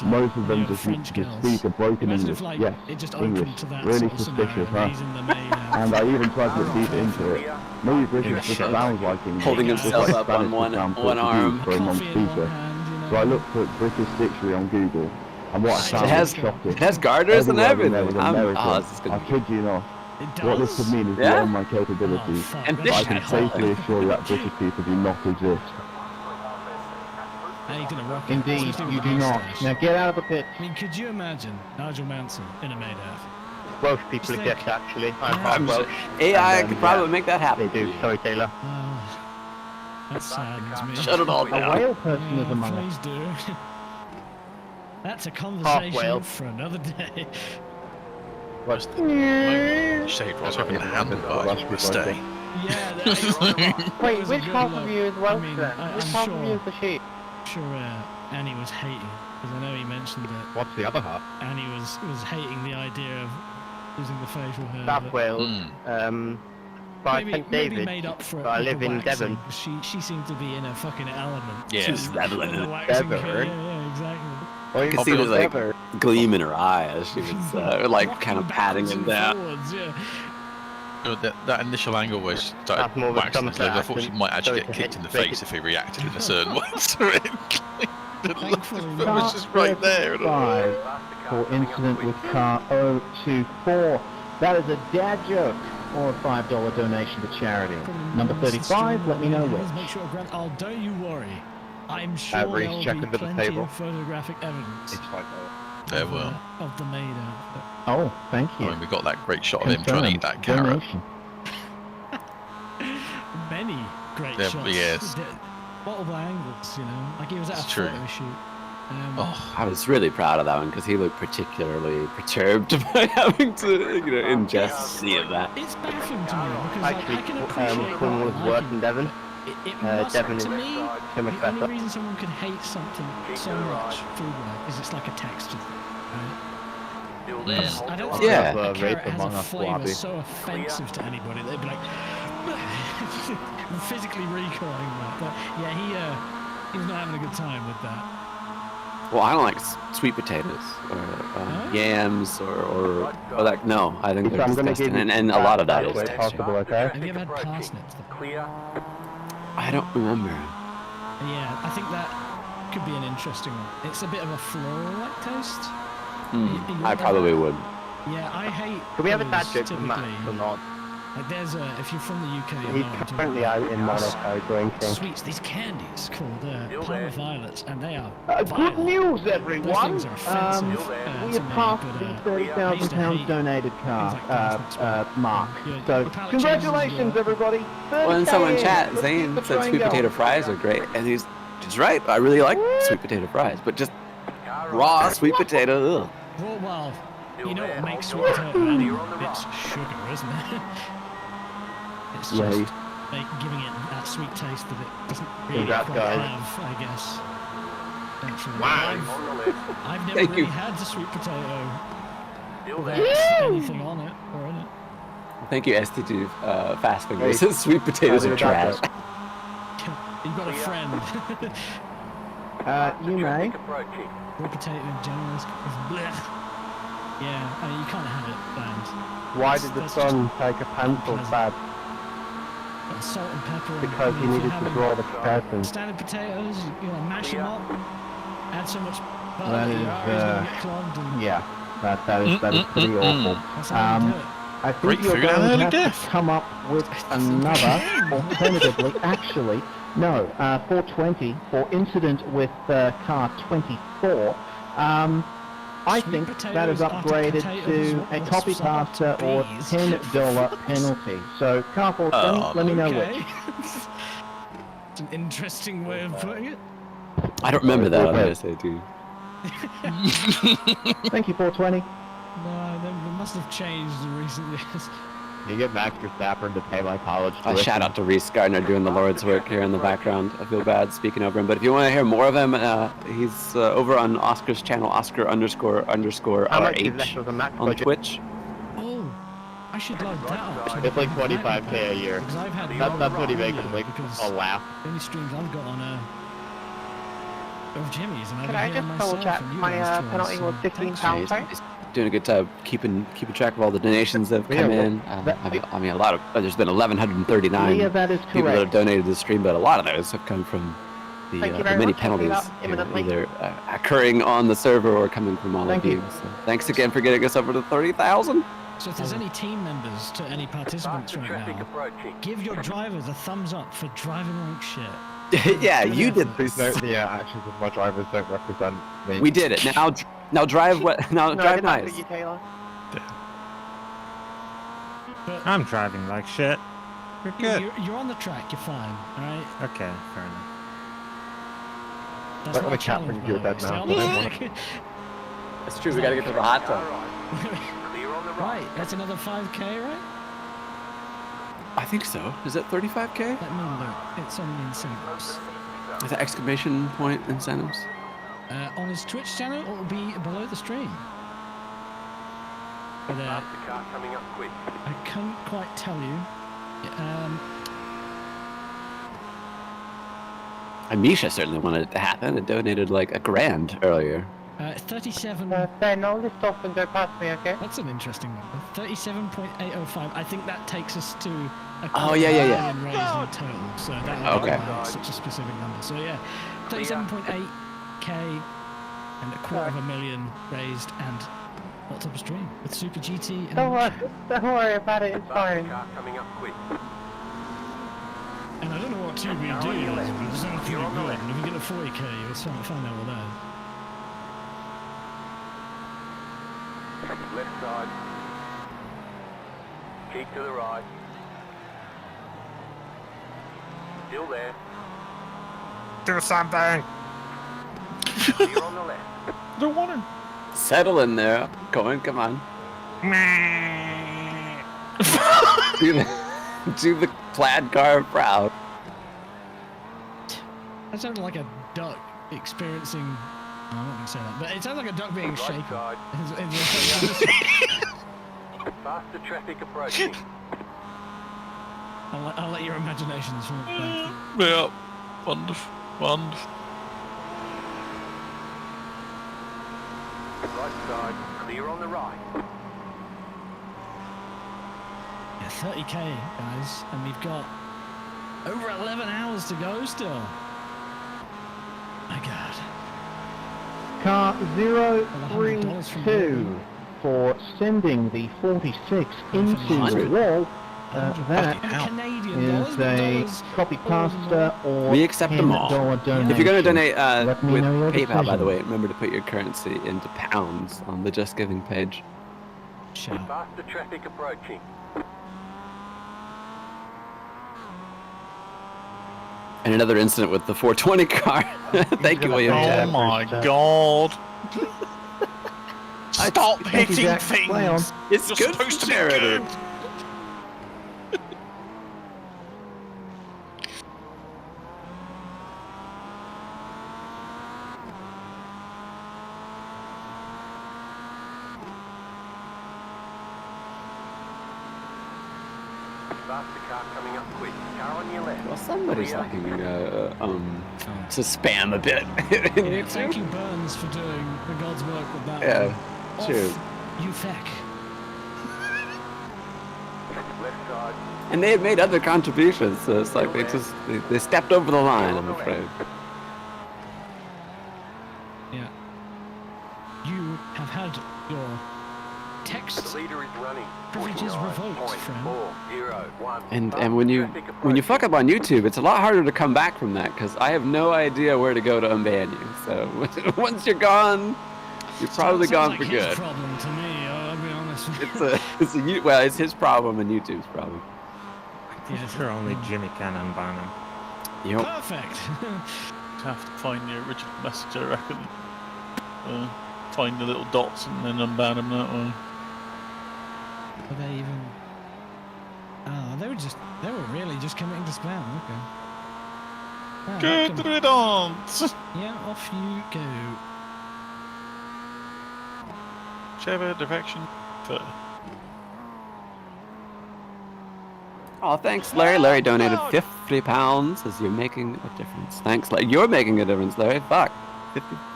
[SPEAKER 8] Most of them just speak a broken English. Yes, English. Really suspicious, huh? And I even tried to look deeper into it. Maybe British just sounds like English.
[SPEAKER 12] Holding himself up on one arm.
[SPEAKER 8] For a non-speaker. So I looked at British dictionary on Google, and what I found was shocking.
[SPEAKER 12] It has garters and everything.
[SPEAKER 8] I kid you not. What this could mean is beyond my capabilities, but I can safely assure you that British people do not exist. Indeed, you do not. Now get out of the pit.
[SPEAKER 13] I mean, could you imagine Nigel Manson in a maid outfit?
[SPEAKER 8] Welsh people exist, actually. I'm half Welsh.
[SPEAKER 12] AI could probably make that happen.
[SPEAKER 8] They do. Sorry, Taylor.
[SPEAKER 13] That saddens me.
[SPEAKER 12] Shut it all down.
[SPEAKER 8] A whale person is among us.
[SPEAKER 13] Please do. That's a conversation for another day.
[SPEAKER 14] What's the shade was having a handlebar for a stay.
[SPEAKER 13] Yeah.
[SPEAKER 8] Wait, which half of you is Welsh then? Which half of you is the sheep?
[SPEAKER 13] I'm sure Annie was hating, because I know he mentioned that.
[SPEAKER 8] What's the other half?
[SPEAKER 13] Annie was hating the idea of using the facial hair.
[SPEAKER 8] South Wales. By St David.
[SPEAKER 13] Made up for it.
[SPEAKER 8] I live in Devon.
[SPEAKER 13] She seemed to be in a fucking element.
[SPEAKER 12] Yeah, she's reveling in it.
[SPEAKER 13] Yeah, exactly.
[SPEAKER 12] You could see the like gleam in her eye as she was like kind of patting him down.
[SPEAKER 14] That initial angle where she started waxing his leg, I thought she might actually get kicked in the face if he reacted in a certain way to it. It was just right there.
[SPEAKER 8] For incident with car 024. That is a dad joke or a $5 donation to charity. Number 35, let me know which.
[SPEAKER 13] Make sure, Grant, don't you worry. I'm sure there will be plenty of photographic evidence.
[SPEAKER 14] There will.
[SPEAKER 13] Of the maid outfit.
[SPEAKER 8] Oh, thank you.
[SPEAKER 14] I mean, we got that great shot of him trying to eat that carrot.
[SPEAKER 13] Many great shots.
[SPEAKER 14] Yes.
[SPEAKER 13] Multiple angles, you know. Like he was at a photo shoot.
[SPEAKER 12] I was really proud of that one because he looked particularly perturbed by having to, ingest sea of that.
[SPEAKER 13] It's baffling to me because I can appreciate
[SPEAKER 8] Cornwall's work in Devon. Devon
[SPEAKER 13] to me, the only reason someone could hate something so much food-wise is it's like a texture thing, right? I don't think a carrot has a flavour so offensive to anybody that they'd be like physically recoiling that. But yeah, he was not having a good time with that.
[SPEAKER 12] Well, I don't like sweet potatoes or yams or like no. I think they're disgusting, and a lot of that is texture.
[SPEAKER 13] Have you ever had parsnips?
[SPEAKER 12] I don't remember.
[SPEAKER 13] Yeah, I think that could be an interesting one. It's a bit of a floral-like taste.
[SPEAKER 12] I probably would.
[SPEAKER 13] Yeah, I hate.
[SPEAKER 8] Can we have a dad joke from Matt or not?
[SPEAKER 13] Like there's if you're from the UK,
[SPEAKER 8] he's currently out in Monaco drinking.
[SPEAKER 13] Sweets, these candies called Palmer Violets, and they are
[SPEAKER 8] good news, everyone!
[SPEAKER 13] Those things are offensive.
[SPEAKER 8] We have passed the £30,000 donated mark. So, congratulations, everybody!
[SPEAKER 12] Well, in someone chat, Zane said sweet potato fries are great, and he's right. I really like sweet potato fries, but just raw sweet potato.
[SPEAKER 13] Well, you know what makes sweet potato? It's sugar, isn't it? It's just giving it that sweet taste that it doesn't really quite have, I guess. Wow. I've never really had the sweet potato without anything on it or in it.
[SPEAKER 12] Thank you, ST2 Fast Fingers. Sweet potatoes are trash.
[SPEAKER 13] You've got a friend.
[SPEAKER 8] You may.
[SPEAKER 13] Sweet potato in general is blech. Yeah, I mean, you can't have it bland.
[SPEAKER 2] Why did the son take a pencil bad?
[SPEAKER 13] Salt and pepper.
[SPEAKER 2] Because he needed to draw the curtain.
[SPEAKER 13] Standard potatoes, mash them up, add so much butter
[SPEAKER 2] that is, yeah, that is pretty awful. I think you're going to have to come up with another, alternatively, actually, no, 420 for incident with car 24. I think that is upgraded to a copy pasta or $10 penalty. So, car 420, let me know which.
[SPEAKER 13] It's an interesting way of putting it.
[SPEAKER 12] I don't remember that, I'm going to say, too.
[SPEAKER 2] Thank you, 420.
[SPEAKER 13] No, they must have changed in recent years.
[SPEAKER 5] You get Max Verstappen to pay my college tuition.
[SPEAKER 12] Shout out to Reese Gardner doing the Lord's work here in the background. I feel bad speaking over him, but if you want to hear more of him, he's over on Oscar's channel, Oscar__RH on Twitch.
[SPEAKER 13] Oh, I should load that up. So
[SPEAKER 5] It's like 25k a year.
[SPEAKER 13] Because I've had
[SPEAKER 5] That's what he makes it like a laugh.
[SPEAKER 13] the only streams I've got on of Jimmy's, and
[SPEAKER 10] Can I just double check my penalty was £15, right?
[SPEAKER 12] He's doing a good job keeping track of all the donations that have come in. I mean, a lot of there's been 1,139
[SPEAKER 8] Yeah, that is
[SPEAKER 12] people that have
[SPEAKER 8] correct.
[SPEAKER 12] donated to the stream, but a lot of those have come from the many penalties either occurring on the server or coming from all of you. So thanks again for getting us over to 30,000.
[SPEAKER 13] So if there's any team members to any participants right now, give your drivers a thumbs up for driving like shit.
[SPEAKER 12] Yeah, you did.
[SPEAKER 11] Please note the actions of my drivers don't represent me.
[SPEAKER 12] We did it. Now drive what? Now drive nice.
[SPEAKER 10] You, Taylor.
[SPEAKER 6] I'm driving like shit. You're good.
[SPEAKER 13] You're on the track. You're fine. All right.
[SPEAKER 6] Okay, fair enough.
[SPEAKER 13] That's
[SPEAKER 11] Like
[SPEAKER 13] not
[SPEAKER 11] when
[SPEAKER 13] a
[SPEAKER 11] a cat
[SPEAKER 13] challenge,
[SPEAKER 11] brings
[SPEAKER 13] by
[SPEAKER 11] you a
[SPEAKER 13] the
[SPEAKER 11] bed
[SPEAKER 13] way. Stay
[SPEAKER 11] now.
[SPEAKER 13] on the track.
[SPEAKER 12] That's true. We gotta get to the hot tub.
[SPEAKER 13] Right. That's another 5k, right?
[SPEAKER 12] I think so. Is it 35k?
[SPEAKER 13] Let me look. It's on the incentives.
[SPEAKER 12] Is that exclamation point incentives?
[SPEAKER 13] On his Twitch channel, it will be below the stream. But, I can't quite tell you.
[SPEAKER 12] Amisha certainly wanted it to happen and donated like $1,000 earlier.
[SPEAKER 13] 37.
[SPEAKER 10] Ben, I'll lift off and go past me, okay?
[SPEAKER 13] That's an interesting number. 37.805. I think that takes us to a
[SPEAKER 12] Oh, yeah.
[SPEAKER 13] million raised in total. So that would
[SPEAKER 12] Okay.
[SPEAKER 13] be such a specific number. So yeah, 37.8k and $250,000 raised and lots of a stream with Super GT. And
[SPEAKER 10] Don't worry about it, it's fine.
[SPEAKER 13] And I don't know what 2B do, but it sounds pretty good. And if you get a 40k, you'll find out what that is.
[SPEAKER 1] Left side. Keep to the right. Still there.
[SPEAKER 6] Do something.
[SPEAKER 1] Clear on the left.
[SPEAKER 6] Don't want to.
[SPEAKER 12] Settle in there. Going, come on. do the plaid car proud.
[SPEAKER 13] That sounded like a duck experiencing. No, I'm not going to say that, but it sounds like a duck being shaken.
[SPEAKER 1] Faster traffic approaching.
[SPEAKER 13] I'll let your imaginations from the
[SPEAKER 14] Yeah, wonderful.
[SPEAKER 1] Right side, clear on the right.
[SPEAKER 13] Yeah, 30k, guys, and we've got over 11 hours to go still. My God.
[SPEAKER 8] Car 032 for sending the 46 into the wall. That is a copy pasta or
[SPEAKER 12] We accept them all.
[SPEAKER 8] $10
[SPEAKER 12] If you're going to donate
[SPEAKER 8] Let me
[SPEAKER 12] with
[SPEAKER 8] know your
[SPEAKER 12] PayPal, by the
[SPEAKER 8] decision.
[SPEAKER 12] way, remember to put your currency into pounds on the Just Giving page.
[SPEAKER 1] Faster traffic approaching.
[SPEAKER 12] And another incident with the 420 car. Thank you, William.
[SPEAKER 14] Oh my God. Stop hitting things.
[SPEAKER 12] It's
[SPEAKER 14] You're
[SPEAKER 12] good
[SPEAKER 14] supposed to be
[SPEAKER 12] charity.
[SPEAKER 14] good.
[SPEAKER 1] Faster car coming up quick. Car on your left.
[SPEAKER 12] Well, somebody's looking to spam a bit.
[SPEAKER 13] Yeah, thank you, Burns, for doing the God's work with that.
[SPEAKER 12] Yeah,
[SPEAKER 13] one.
[SPEAKER 12] cheers.
[SPEAKER 13] Off, you feck.
[SPEAKER 1] Left side.
[SPEAKER 12] And they had made other contributions, so it's like they stepped over the line, I'm afraid.
[SPEAKER 13] Yeah. You have had your text
[SPEAKER 1] The leader is running.
[SPEAKER 13] privileges revoked, friend.
[SPEAKER 1] 49.401.
[SPEAKER 12] And when you fuck up on YouTube, it's a lot harder to come back from that because I have no idea where to go to unban you. So once you're gone, you're probably gone
[SPEAKER 13] Sounds
[SPEAKER 12] for
[SPEAKER 13] like his
[SPEAKER 12] good.
[SPEAKER 13] problem to me. I'll be honest.
[SPEAKER 12] It's his problem and YouTube's problem.
[SPEAKER 6] I'm sure only Jimmy can unban him.
[SPEAKER 12] Yep.
[SPEAKER 13] Perfect.
[SPEAKER 14] Have to find the original message, I reckon. Find the little dots and then unban them that way.
[SPEAKER 13] Were they even? Oh, they were really just committing to spam. Okay. Ah,
[SPEAKER 14] Good
[SPEAKER 13] come-
[SPEAKER 14] riddance!
[SPEAKER 13] Yeah, off you go.
[SPEAKER 14] Whichever direction.
[SPEAKER 12] Oh, thanks, Larry. Larry donated £50 as you're making a difference. Thanks, Larry. You're making a difference, Larry. Fuck.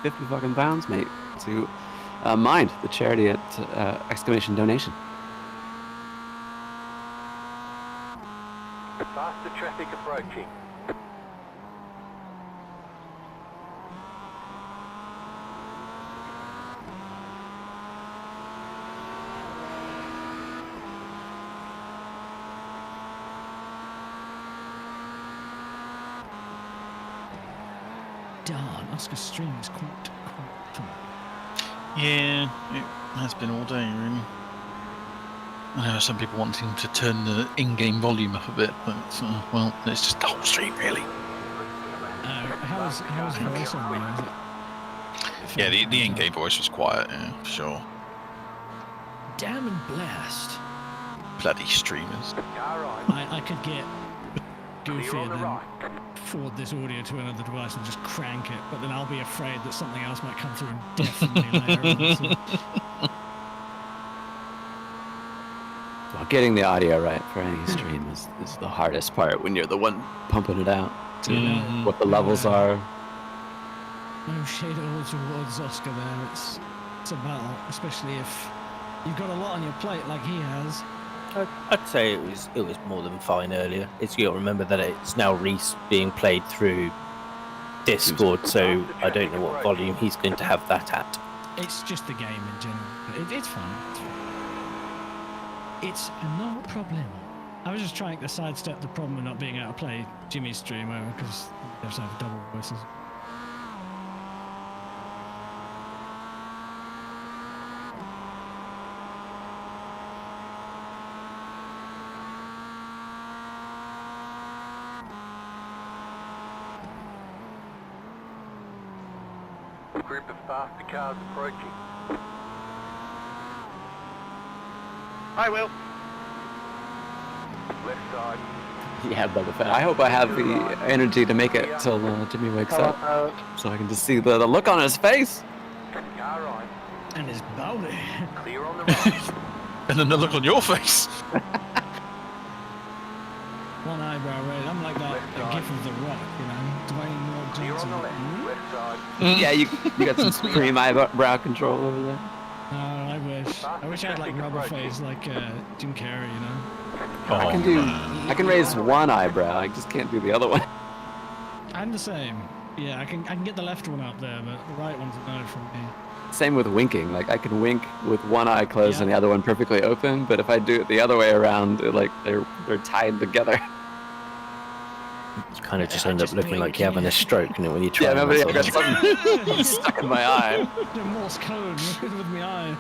[SPEAKER 12] 50 fucking pounds, mate. To Mind, the charity at exclamation donation.
[SPEAKER 1] Faster traffic approaching.
[SPEAKER 13] Darn, Oscar's stream is quite fun.
[SPEAKER 14] Yeah, it has been all day, really. I know some people wanting to turn the in-game volume up a bit, but well, it's just the whole stream, really.
[SPEAKER 13] How's the voice on there? Is it?
[SPEAKER 14] Yeah, the in-game voice was quiet, yeah, for sure.
[SPEAKER 13] Damn and blast.
[SPEAKER 14] Bloody streamers.
[SPEAKER 13] I could get goofy and then forward this audio to another device and just crank it, but then I'll be afraid that something else might come through and definitely later on. So.
[SPEAKER 12] Well, getting the audio right for any stream is the hardest part when you're the one pumping it out. What the levels are.
[SPEAKER 13] No shade at all towards Oscar there. It's a battle, especially if you've got a lot on your plate like he has.
[SPEAKER 7] I'd say it was more than fine earlier. It's, you'll remember that it's now being played through Discord, so I don't know what volume he's going to have that at.
[SPEAKER 13] It's just the game in general. It's fine. It's no problem. I was just trying to sidestep the problem of not being able to play Jimmy's stream over because you have to have double voices.
[SPEAKER 1] Group of faster cars approaching.
[SPEAKER 10] I will.
[SPEAKER 1] Left side.
[SPEAKER 12] Yeah, Boba Fett. I hope I have the energy to make it till Jimmy wakes up, so I can just see the look on his face.
[SPEAKER 1] Car right.
[SPEAKER 13] And his body.
[SPEAKER 1] Clear on the right.
[SPEAKER 14] And then the look on your face.
[SPEAKER 13] One eyebrow raised. I'm like that gif of The Rock, you know? Dwayne Rock
[SPEAKER 1] Clear on
[SPEAKER 13] Johnson.
[SPEAKER 1] the left. Left side.
[SPEAKER 12] Yeah, you got some supreme eyebrow control over there.
[SPEAKER 13] No, I wish. I wish I had like rubber face like Jim Carrey, you know?
[SPEAKER 12] I can raise one eyebrow. I just can't do the other one.
[SPEAKER 13] I'm the same. Yeah, I can get the left one up there, but the right one's a no from me.
[SPEAKER 12] Same with winking. Like I can wink with one eye closed and the other one perfectly open, but if I do it the other way around, they're tied together.
[SPEAKER 7] You kind of just end up looking like you're having a stroke, when you try.
[SPEAKER 12] Yeah, remember I got something stuck in my eye.
[SPEAKER 13] The Morse code with my eye.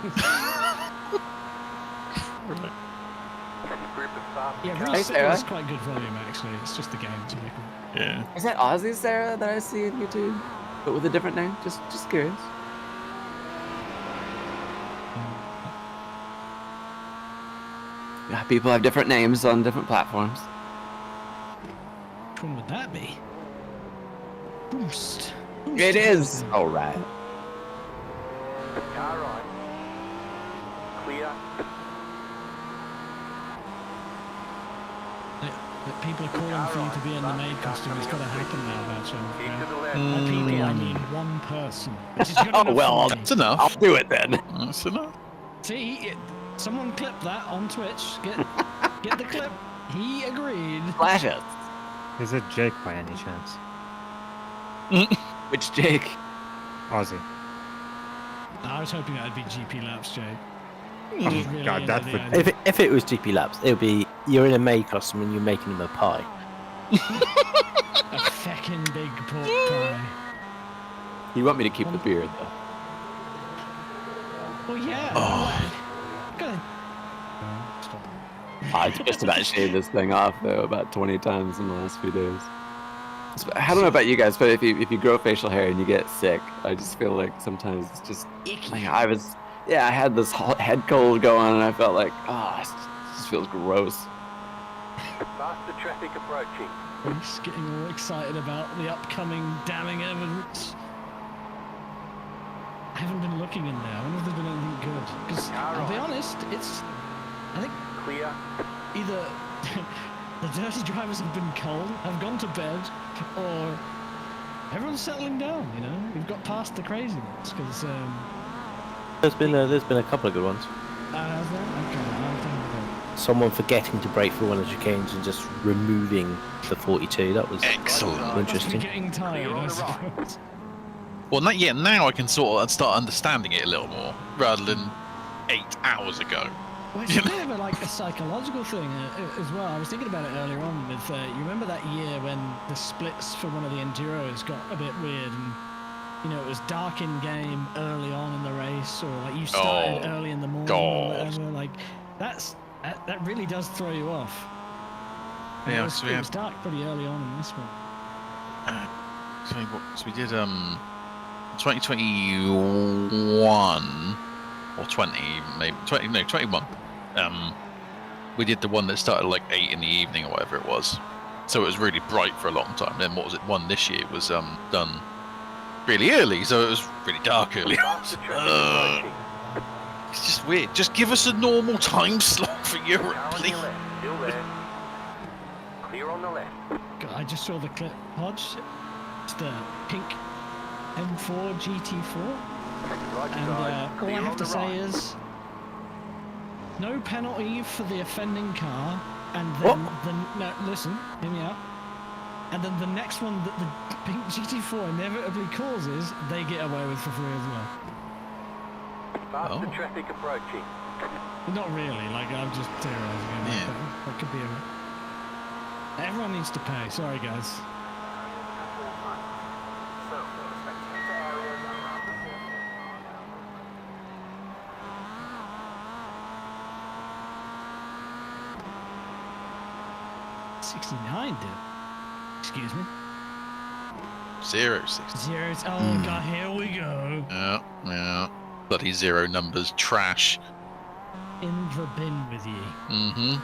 [SPEAKER 13] Yeah, reset is quite good volume actually. It's just the game to make it.
[SPEAKER 14] Yeah.
[SPEAKER 12] Is that Aussie Sarah that I see on YouTube, but with a different name? Just curious. Yeah, people have different names on different platforms.
[SPEAKER 13] Which one would that be? Boost.
[SPEAKER 12] It is. All right.
[SPEAKER 1] Car right. Clear.
[SPEAKER 13] People are calling for you to be in the maid costume. It's got to happen now, By people, I mean one person. Which is good enough for me.
[SPEAKER 14] That's enough.
[SPEAKER 12] I'll do it then.
[SPEAKER 14] That's enough.
[SPEAKER 13] See, someone clip that on Twitch. Get the clip. He agreed.
[SPEAKER 12] Flash it.
[SPEAKER 6] Is it Jake by any chance?
[SPEAKER 12] Which Jake?
[SPEAKER 6] Aussie.
[SPEAKER 13] I was hoping that'd be GP Laps, Jake.
[SPEAKER 6] Oh god, that would...
[SPEAKER 7] If it was GP Laps, it would be you're in a maid costume and you're making him a pie.
[SPEAKER 13] A feckin' big pork pie.
[SPEAKER 12] You want me to keep the beard though?
[SPEAKER 13] Well, yeah.
[SPEAKER 12] I just about shaved this thing off though about 20 times in the last few days. I don't know about you guys, but if you grow facial hair and you get sick, I just feel like sometimes it's just like I had this head cold going and I felt like it just feels gross.
[SPEAKER 1] Faster traffic approaching.
[SPEAKER 13] I'm just getting all excited about the upcoming damning evidence. I haven't been looking in there. I wonder if there's been anything good. Because I'll be honest, I think
[SPEAKER 1] clear.
[SPEAKER 13] Either The dirty drivers have been cold, have gone to bed, or everyone's settling down. You know, we've got past the craziness because.
[SPEAKER 7] There's been a couple of good ones.
[SPEAKER 13] Has there? Okay, I'll think about it.
[SPEAKER 7] Someone forgetting to brake for one of the chicanes and just removing the 42. That was
[SPEAKER 14] excellent.
[SPEAKER 7] Interesting.
[SPEAKER 13] Getting tired, I suppose.
[SPEAKER 14] Well, now I can sort of start understanding it a little more, rather than 8 hours ago.
[SPEAKER 13] Well, it's a bit of a psychological thing as well. I was thinking about it earlier on with, you remember that year when the splits for one of the Enduros got a bit weird and, you know, it was dark in game early on in the race, or like you started early in the morning or whatever. Like, that really does throw you off.
[SPEAKER 14] Yeah,
[SPEAKER 13] it was dark pretty early on in this one.
[SPEAKER 14] So we did 2021 or 20 maybe 20 no 21. We did the one that started like 8 in the evening or whatever it was. So it was really bright for a long time. Then what was it? One this year was done really early, so it was really dark early. It's just weird. Just give us a normal time slot for Europe, please.
[SPEAKER 1] Still there. Clear on the left.
[SPEAKER 13] God, I just saw the clip, Hodge. It's the pink M4 GT4. And all I have to say is no penalty for the offending car, and then no, listen, hear me out. And then the next one that the pink GT4 inevitably causes, they get away with for free as well.
[SPEAKER 1] Faster traffic approaching.
[SPEAKER 13] Not really, like I'm just theorizing.
[SPEAKER 14] Yeah.
[SPEAKER 13] That could be a. Everyone needs to pay. Sorry, guys. $69 did. Excuse me.
[SPEAKER 14] 0-6.
[SPEAKER 13] Zeros. Oh god, here we go.
[SPEAKER 14] Yeah. Bloody 0 numbers, trash.
[SPEAKER 13] In the bin with you.
[SPEAKER 14] Mm-hmm.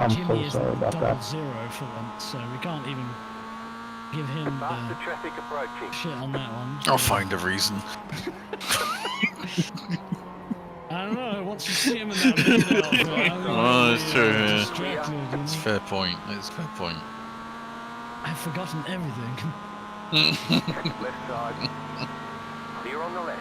[SPEAKER 13] Jimmy is double 0 for once, so we can't even give him
[SPEAKER 1] traffic approaching.
[SPEAKER 13] shit on that one.
[SPEAKER 14] I'll find a reason.
[SPEAKER 13] I don't know, once you see him in that video,
[SPEAKER 14] that's true,
[SPEAKER 13] yeah.
[SPEAKER 14] It's a fair point. It's a fair point.
[SPEAKER 13] I've forgotten everything.
[SPEAKER 1] Left side. Clear on the left.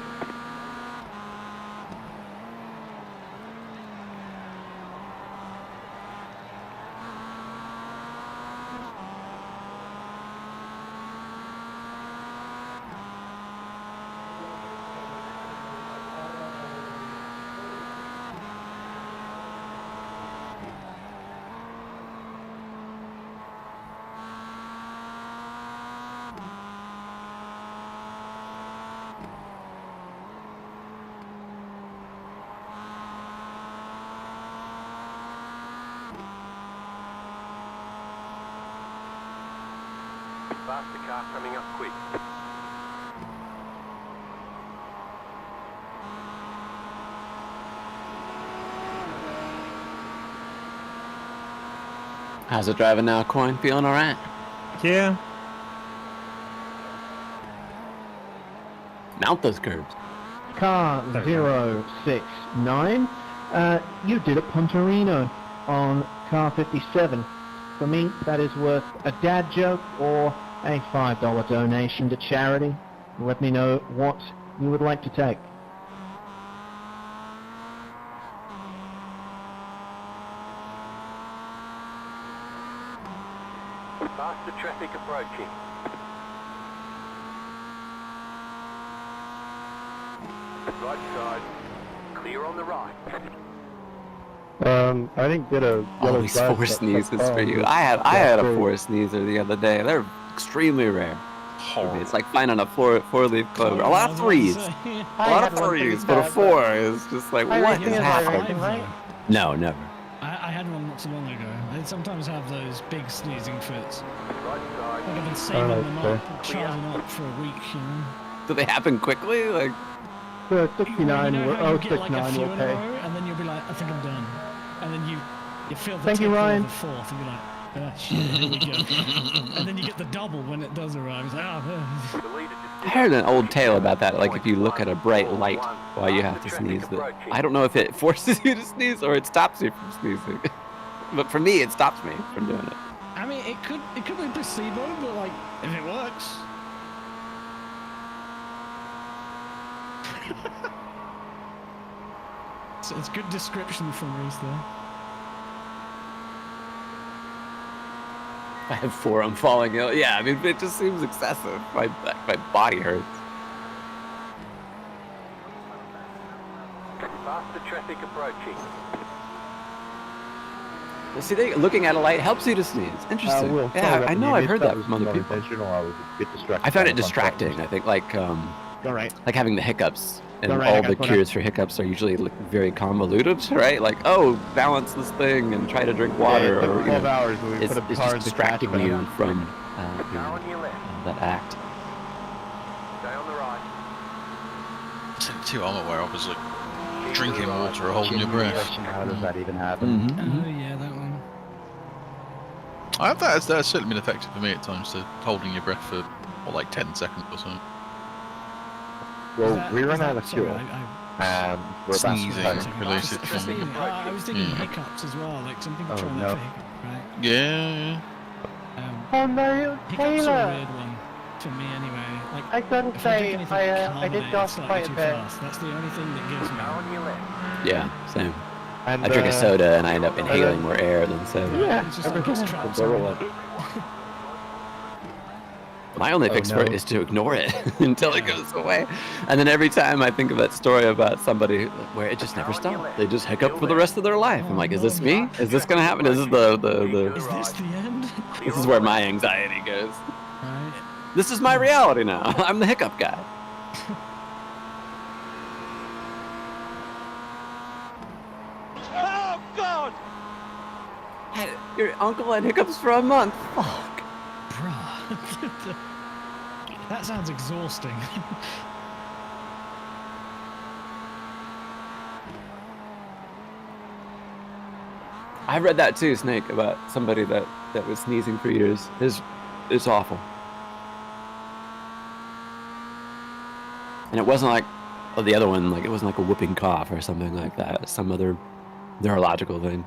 [SPEAKER 1] Faster car coming up quick.
[SPEAKER 12] How's it driving now, Coin? Feeling alright?
[SPEAKER 6] Yeah.
[SPEAKER 12] Mount those curbs.
[SPEAKER 8] Car 069. You did at Punterino on car 57. For me, that is worth a dad joke or a $5 donation to charity. Let me know what you would like to take.
[SPEAKER 1] Faster traffic approaching. Right side. Clear on the right.
[SPEAKER 2] I didn't get a yellow
[SPEAKER 12] Always
[SPEAKER 2] flag,
[SPEAKER 12] 4
[SPEAKER 2] but-
[SPEAKER 12] sneezes
[SPEAKER 2] oh,
[SPEAKER 12] for you.
[SPEAKER 2] yeah.
[SPEAKER 12] I had a
[SPEAKER 2] Yeah,
[SPEAKER 12] 4 sneezer the other day. They're extremely rare.
[SPEAKER 14] Horrible.
[SPEAKER 12] It's like finding a four-leaf clover. A lot of 3s. A lot of 3s, but a 4 is just like, what is happening? No, never.
[SPEAKER 13] I had one not so long ago. I sometimes have those big sneezing fits.
[SPEAKER 1] Right side.
[SPEAKER 13] Like I've been saving them up, charging up for a week, you know.
[SPEAKER 12] Do they happen quickly? Like,
[SPEAKER 2] The 69
[SPEAKER 13] you know
[SPEAKER 2] will,
[SPEAKER 13] how you
[SPEAKER 2] oh,
[SPEAKER 13] get like a
[SPEAKER 2] 69
[SPEAKER 13] few
[SPEAKER 2] will
[SPEAKER 13] in a
[SPEAKER 2] pay.
[SPEAKER 13] row, and then you'll be like, I think I'm done. And then you feel the
[SPEAKER 2] Thank you,
[SPEAKER 13] tickle of
[SPEAKER 2] Ryan.
[SPEAKER 13] the fourth, and you're like, ah, shit, here we go. And then you get the double when it does arrive. It's like, oh,
[SPEAKER 1] The leader just
[SPEAKER 12] I heard an old tale about that. Like if you look at a bright light while you have to sneeze, that I don't know if it forces you to sneeze or it stops you from sneezing. But for me, it stops me from doing it.
[SPEAKER 13] I mean, it could be placebo, but like if it works. So it's good description from Reese there.
[SPEAKER 12] I have 4, I'm falling ill. Yeah, I mean, it just seems excessive. My body hurts.
[SPEAKER 1] Faster traffic approaching.
[SPEAKER 12] Well, see, looking at a light helps you to sneeze. Interesting. Yeah, I know I've heard that from other people. I found it distracting. I think like like having the hiccups. And all the cures for hiccups are usually very convoluted, right? Like, oh, balance this thing and try to drink water, or you know, it's just distracting you from that act.
[SPEAKER 1] Stay on the right.
[SPEAKER 14] Two I'm aware of is like drinking water or holding your breath.
[SPEAKER 5] How does that even happen?
[SPEAKER 13] Oh yeah, that one.
[SPEAKER 14] That's certainly been effective for me at times, to holding your breath for like 10 seconds or so.
[SPEAKER 5] Well, we ran out of fuel.
[SPEAKER 13] Sorry,
[SPEAKER 5] We're about
[SPEAKER 14] sneezing related from...
[SPEAKER 13] I was thinking hiccups as well, like something trying
[SPEAKER 5] no.
[SPEAKER 13] to hiccup, right?
[SPEAKER 14] Yeah.
[SPEAKER 10] Oh no,
[SPEAKER 13] Hiccups are a
[SPEAKER 10] Taylor!
[SPEAKER 13] weird one, for me anyway. Like,
[SPEAKER 10] I gotta say, I did gasp quite a bit.
[SPEAKER 13] That's the only thing that gives me.
[SPEAKER 12] Yeah, same.
[SPEAKER 5] And,
[SPEAKER 12] I drink a soda and I end up inhaling more air than soda.
[SPEAKER 10] Yeah,
[SPEAKER 13] It's just like it's trapped
[SPEAKER 12] My only fix for it is to ignore it until it goes away. And then every time I think of that story about somebody where it just never stopped. They just hiccup for the rest of their life. I'm like, is this me? Is this gonna happen? Is this
[SPEAKER 13] Is this the end?
[SPEAKER 12] This is where my anxiety goes.
[SPEAKER 13] Right.
[SPEAKER 12] This is my reality now. I'm the hiccup guy.
[SPEAKER 1] Oh God!
[SPEAKER 12] Your uncle had hiccups for a month. Fuck.
[SPEAKER 13] Bruh. That sounds exhausting.
[SPEAKER 12] I read that too, Snake, about somebody that was sneezing for years. It's awful. And it wasn't like the other one, like it wasn't like a whooping cough or something like that. Some other neurological thing.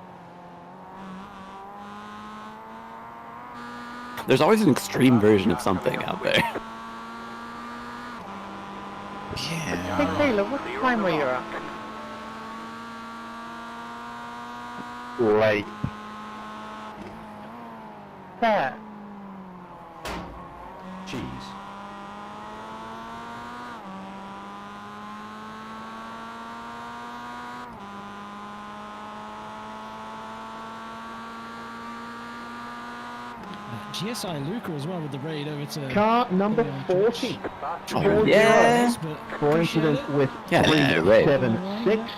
[SPEAKER 12] There's always an extreme version of something out there.
[SPEAKER 14] Yeah.
[SPEAKER 10] Hey Taylor, what time were you at?
[SPEAKER 5] late.
[SPEAKER 10] There.
[SPEAKER 1] Cheese.
[SPEAKER 13] GSI Luca as well with the raid over to
[SPEAKER 2] Car number 40.
[SPEAKER 12] Oh, yeah.
[SPEAKER 2] Coincidence with
[SPEAKER 12] Yeah,
[SPEAKER 2] 376.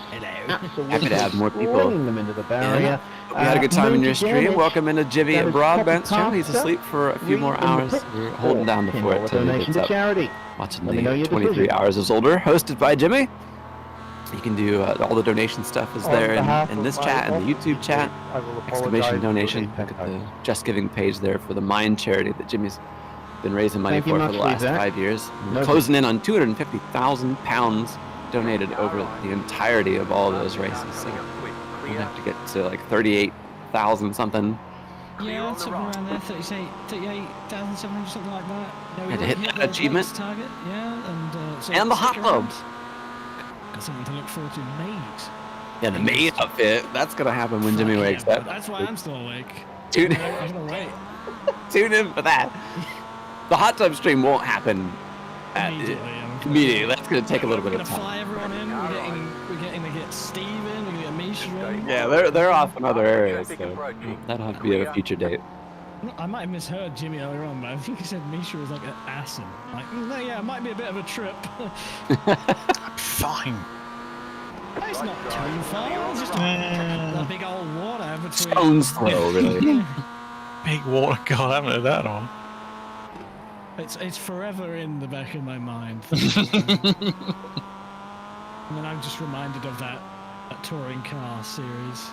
[SPEAKER 12] Happy to have more people.
[SPEAKER 2] Bringing them into the barrier.
[SPEAKER 12] We had a good time in your
[SPEAKER 2] Major
[SPEAKER 12] stream.
[SPEAKER 2] damage.
[SPEAKER 12] Welcome into Jimmy
[SPEAKER 2] That
[SPEAKER 12] and
[SPEAKER 2] is
[SPEAKER 12] Broadbent's channel.
[SPEAKER 2] copy
[SPEAKER 12] He's asleep for a few more
[SPEAKER 2] pasta.
[SPEAKER 12] hours. We're holding down the fort till he
[SPEAKER 2] Donation
[SPEAKER 12] gets
[SPEAKER 2] to
[SPEAKER 12] up.
[SPEAKER 2] charity.
[SPEAKER 12] Watching
[SPEAKER 2] Let me know
[SPEAKER 12] the
[SPEAKER 2] your
[SPEAKER 12] 23
[SPEAKER 2] decision.
[SPEAKER 12] Hours is Older, hosted by Jimmy. You can do all the donation stuff is
[SPEAKER 10] On
[SPEAKER 12] there
[SPEAKER 10] behalf
[SPEAKER 12] in
[SPEAKER 10] of
[SPEAKER 12] this
[SPEAKER 10] my
[SPEAKER 12] chat and the
[SPEAKER 10] office,
[SPEAKER 12] YouTube chat.
[SPEAKER 10] I will
[SPEAKER 12] Exclamation
[SPEAKER 10] apologize
[SPEAKER 12] donation.
[SPEAKER 10] for
[SPEAKER 12] Look at the
[SPEAKER 10] the
[SPEAKER 12] Just Giving page there for the Mind charity that Jimmy's been raising money
[SPEAKER 2] Thank you
[SPEAKER 12] for
[SPEAKER 2] much,
[SPEAKER 12] the last
[SPEAKER 2] Lizette.
[SPEAKER 12] 5 years. We're
[SPEAKER 2] Noted.
[SPEAKER 12] closing in on £250,000 donated over the entirety of all those races. So we have to get to like 38,000 something.
[SPEAKER 13] Yeah, something around there, 38,700, something like that. Yeah, we
[SPEAKER 12] Had to
[SPEAKER 13] hit
[SPEAKER 12] hit
[SPEAKER 13] the
[SPEAKER 12] that achievement.
[SPEAKER 13] latest target, yeah, and so
[SPEAKER 12] And the hot
[SPEAKER 13] stick around.
[SPEAKER 12] tubs.
[SPEAKER 13] Got something to look forward to, maid.
[SPEAKER 12] Yeah, the maid outfit. That's gonna happen when Jimmy wakes up.
[SPEAKER 13] That's why I'm still awake.
[SPEAKER 12] Tune in.
[SPEAKER 13] I'm gonna wait.
[SPEAKER 12] Tune in for that. The hot tub stream won't happen immediately. That's gonna take a little bit
[SPEAKER 13] We're
[SPEAKER 12] of
[SPEAKER 13] gonna
[SPEAKER 12] time.
[SPEAKER 13] fly everyone in. We're getting to get Steve in. We're gonna get Misha in.
[SPEAKER 12] Yeah, they're off in other areas, so that'll have to be at a future date.
[SPEAKER 13] I might have misheard Jimmy earlier on, but I think he said Misha was like an Assen. Like, no, yeah, it might be a bit of a trip.
[SPEAKER 14] Fine.
[SPEAKER 13] It's not too far. It's just a big old water between.
[SPEAKER 12] Stone's throw, really.
[SPEAKER 14] Big water. God, I haven't heard that on.
[SPEAKER 13] It's forever in the back of my mind. And then I'm just reminded of that touring car series.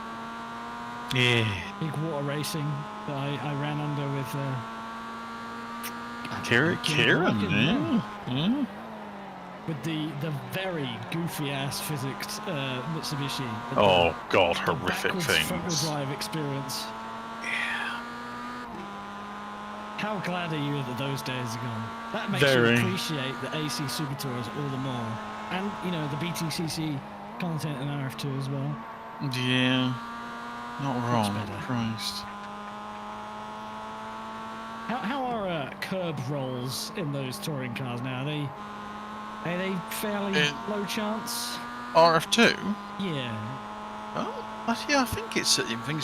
[SPEAKER 14] Yeah.
[SPEAKER 13] Big water racing that I ran under with
[SPEAKER 14] Kieran, yeah.
[SPEAKER 13] With the very goofy ass physics Mitsubishi.
[SPEAKER 14] Oh god,
[SPEAKER 13] The
[SPEAKER 14] horrific
[SPEAKER 13] backwards
[SPEAKER 14] things.
[SPEAKER 13] front-wheel drive experience. How glad are you that those days are gone? That makes you appreciate the AC Super Tours all the more. And, you know, the BTCC content in RF2 as well.
[SPEAKER 14] Yeah. Not wrong.
[SPEAKER 13] better.
[SPEAKER 14] Christ.
[SPEAKER 13] How are curb rolls in those touring cars now? Are they fairly low chance?
[SPEAKER 14] RF2?
[SPEAKER 13] Yeah.
[SPEAKER 14] Oh, yeah, I think it's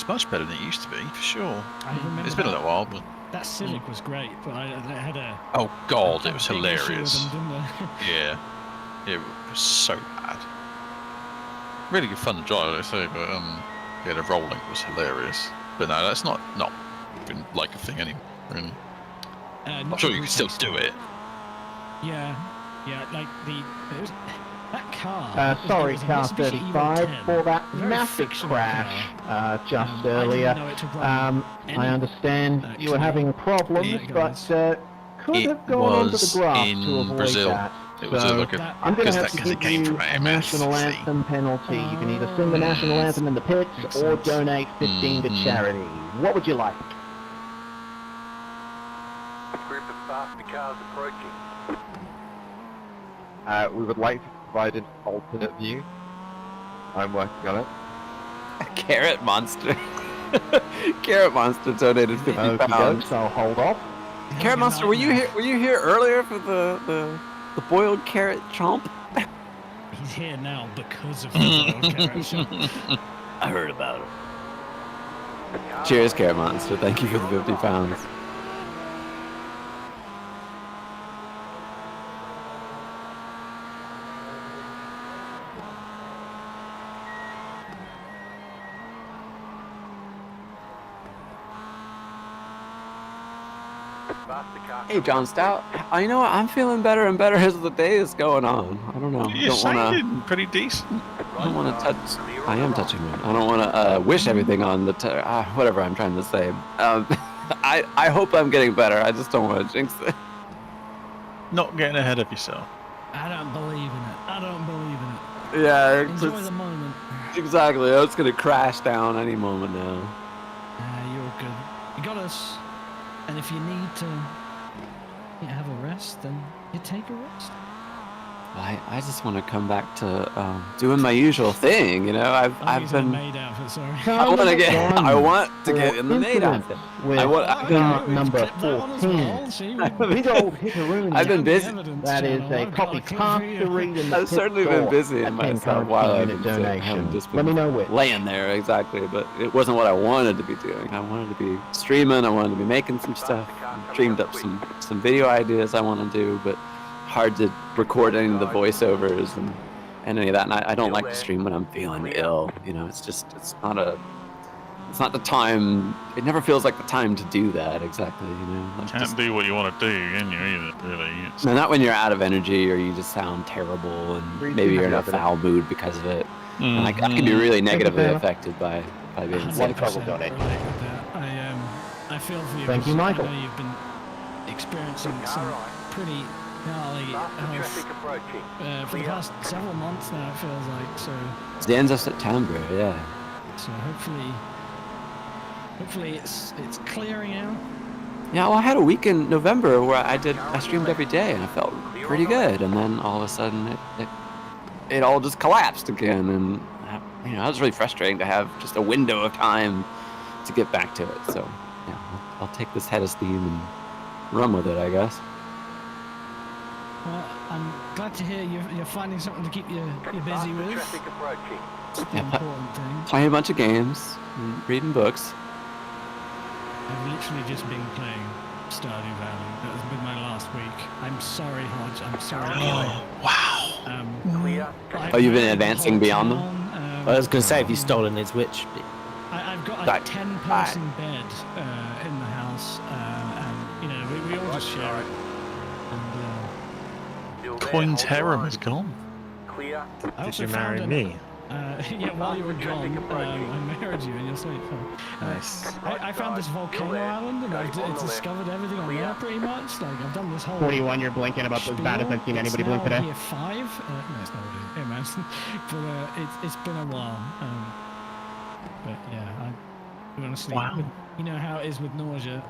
[SPEAKER 14] much better than it used to be, for sure.
[SPEAKER 13] I remember
[SPEAKER 14] It's been a little while, but...
[SPEAKER 13] That Civic was great, but I had a...
[SPEAKER 14] Oh god, it was
[SPEAKER 13] big issue with
[SPEAKER 14] hilarious.
[SPEAKER 13] them, didn't I?
[SPEAKER 14] Yeah. It was so bad. Really good fun to drive, I say, but yeah, the rolling was hilarious. But no, that's not been like a thing anymore, really. I'm sure you can still do it.
[SPEAKER 13] Yeah, like that car.
[SPEAKER 8] Sorry,
[SPEAKER 13] it was a
[SPEAKER 8] car
[SPEAKER 13] Mitsubishi
[SPEAKER 8] 35,
[SPEAKER 13] Evo 10,
[SPEAKER 8] for that
[SPEAKER 13] very
[SPEAKER 8] massive
[SPEAKER 13] fictional
[SPEAKER 8] crash
[SPEAKER 13] car.
[SPEAKER 8] just
[SPEAKER 13] I
[SPEAKER 8] earlier.
[SPEAKER 13] didn't know it to run
[SPEAKER 8] I understand you were having problems, but could have gone onto the grass to avoid
[SPEAKER 14] Brazil.
[SPEAKER 8] that.
[SPEAKER 14] It was
[SPEAKER 8] So
[SPEAKER 14] like
[SPEAKER 8] I'm going to have to give you a national anthem penalty. You can either sing the national anthem in the pits or donate 15 to charity. What would you like?
[SPEAKER 1] Group of faster cars approaching.
[SPEAKER 11] We would like to provide an alternate view. I'm working on it.
[SPEAKER 12] Carrot Monster. Carrot Monster donated 50 pounds.
[SPEAKER 8] So hold off.
[SPEAKER 12] Carrot Monster, were you here earlier for the boiled carrot chomp?
[SPEAKER 13] He's here now because of the boiled carrot chomp.
[SPEAKER 12] I heard about it. Cheers, Carrot Monster. Thank you for the 50 pounds. Hey, John Stout. I know I'm feeling better and better as the day is going on. I don't know.
[SPEAKER 14] You're sounding pretty decent.
[SPEAKER 12] I don't want to touch. I am touching it. I don't want to wish everything on the. Whatever I'm trying to say. I hope I'm getting better. I just don't want to jinx it.
[SPEAKER 14] Not getting ahead of yourself.
[SPEAKER 13] I don't believe in it.
[SPEAKER 12] Yeah.
[SPEAKER 13] Enjoy the moment.
[SPEAKER 12] Exactly. It's gonna crash down any moment now.
[SPEAKER 13] You're good. You got us. And if you need to have a rest, then you take a rest.
[SPEAKER 12] I just want to come back to doing my usual thing, you know. I've been.
[SPEAKER 13] Maid outfit, sorry.
[SPEAKER 12] I want to get in the maid outfit.
[SPEAKER 8] Number 14. Big old hickaroonie.
[SPEAKER 12] I've been busy.
[SPEAKER 8] That is a copy past to read in the
[SPEAKER 12] I've certainly been busy in myself while I've been
[SPEAKER 8] donation.
[SPEAKER 12] just
[SPEAKER 8] Let me know which.
[SPEAKER 12] laying there exactly, but it wasn't what I wanted to be doing. I wanted to be streaming. I wanted to be making some stuff. Dreamed up some video ideas I want to do, but hard to record any of the voiceovers and any of that. And I don't like to stream when I'm feeling ill. You know, it's not the time. It never feels like the time to do that exactly. You know, like
[SPEAKER 14] Can't do what you want to do, can you? Either really.
[SPEAKER 12] No, not when you're out of energy or you just sound terrible and maybe you're in a foul mood because of it. And I can be really negatively affected by being sick.
[SPEAKER 13] I feel for you.
[SPEAKER 8] Thank you, Michael.
[SPEAKER 13] I know you've been experiencing some pretty gnarly health for the past several months now, it feels like. So
[SPEAKER 12] It's the end of September, yeah.
[SPEAKER 13] So hopefully it's clearing out.
[SPEAKER 12] Yeah, well, I had a week in November where I streamed every day and I felt pretty good, and then all of a sudden it all just collapsed again, and you know, it was really frustrating to have just a window of time to get back to it. So yeah, I'll take this head of steam and run with it, I guess.
[SPEAKER 13] Well, I'm glad to hear you're finding something to keep you busy with. It's the important thing.
[SPEAKER 12] Playing a bunch of games, reading books.
[SPEAKER 13] I've literally just been playing Stardew Valley. That has been my last week. I'm sorry, Hodge. I'm sorry.
[SPEAKER 14] Oh, wow.
[SPEAKER 12] You've been advancing beyond them?
[SPEAKER 7] I was going to say, have you stolen his witch?
[SPEAKER 13] I've got a 10-person bed in the house, and you know we all just share it. And
[SPEAKER 14] Coin's harem is gone.
[SPEAKER 13] I
[SPEAKER 6] Did
[SPEAKER 13] also
[SPEAKER 6] you marry
[SPEAKER 13] found
[SPEAKER 6] me?
[SPEAKER 13] Yeah, while you were gone, I married you in your sleep.
[SPEAKER 6] Nice.
[SPEAKER 13] I found this volcano island, and it's discovered everything on there pretty much. Like, I've done this whole...
[SPEAKER 8] 41, you're blinking about as bad as I've seen anybody blink today.
[SPEAKER 13] Year 5. No, it's not really. Hey, man. But it's been a while. But yeah, honestly, you know how it is with nausea.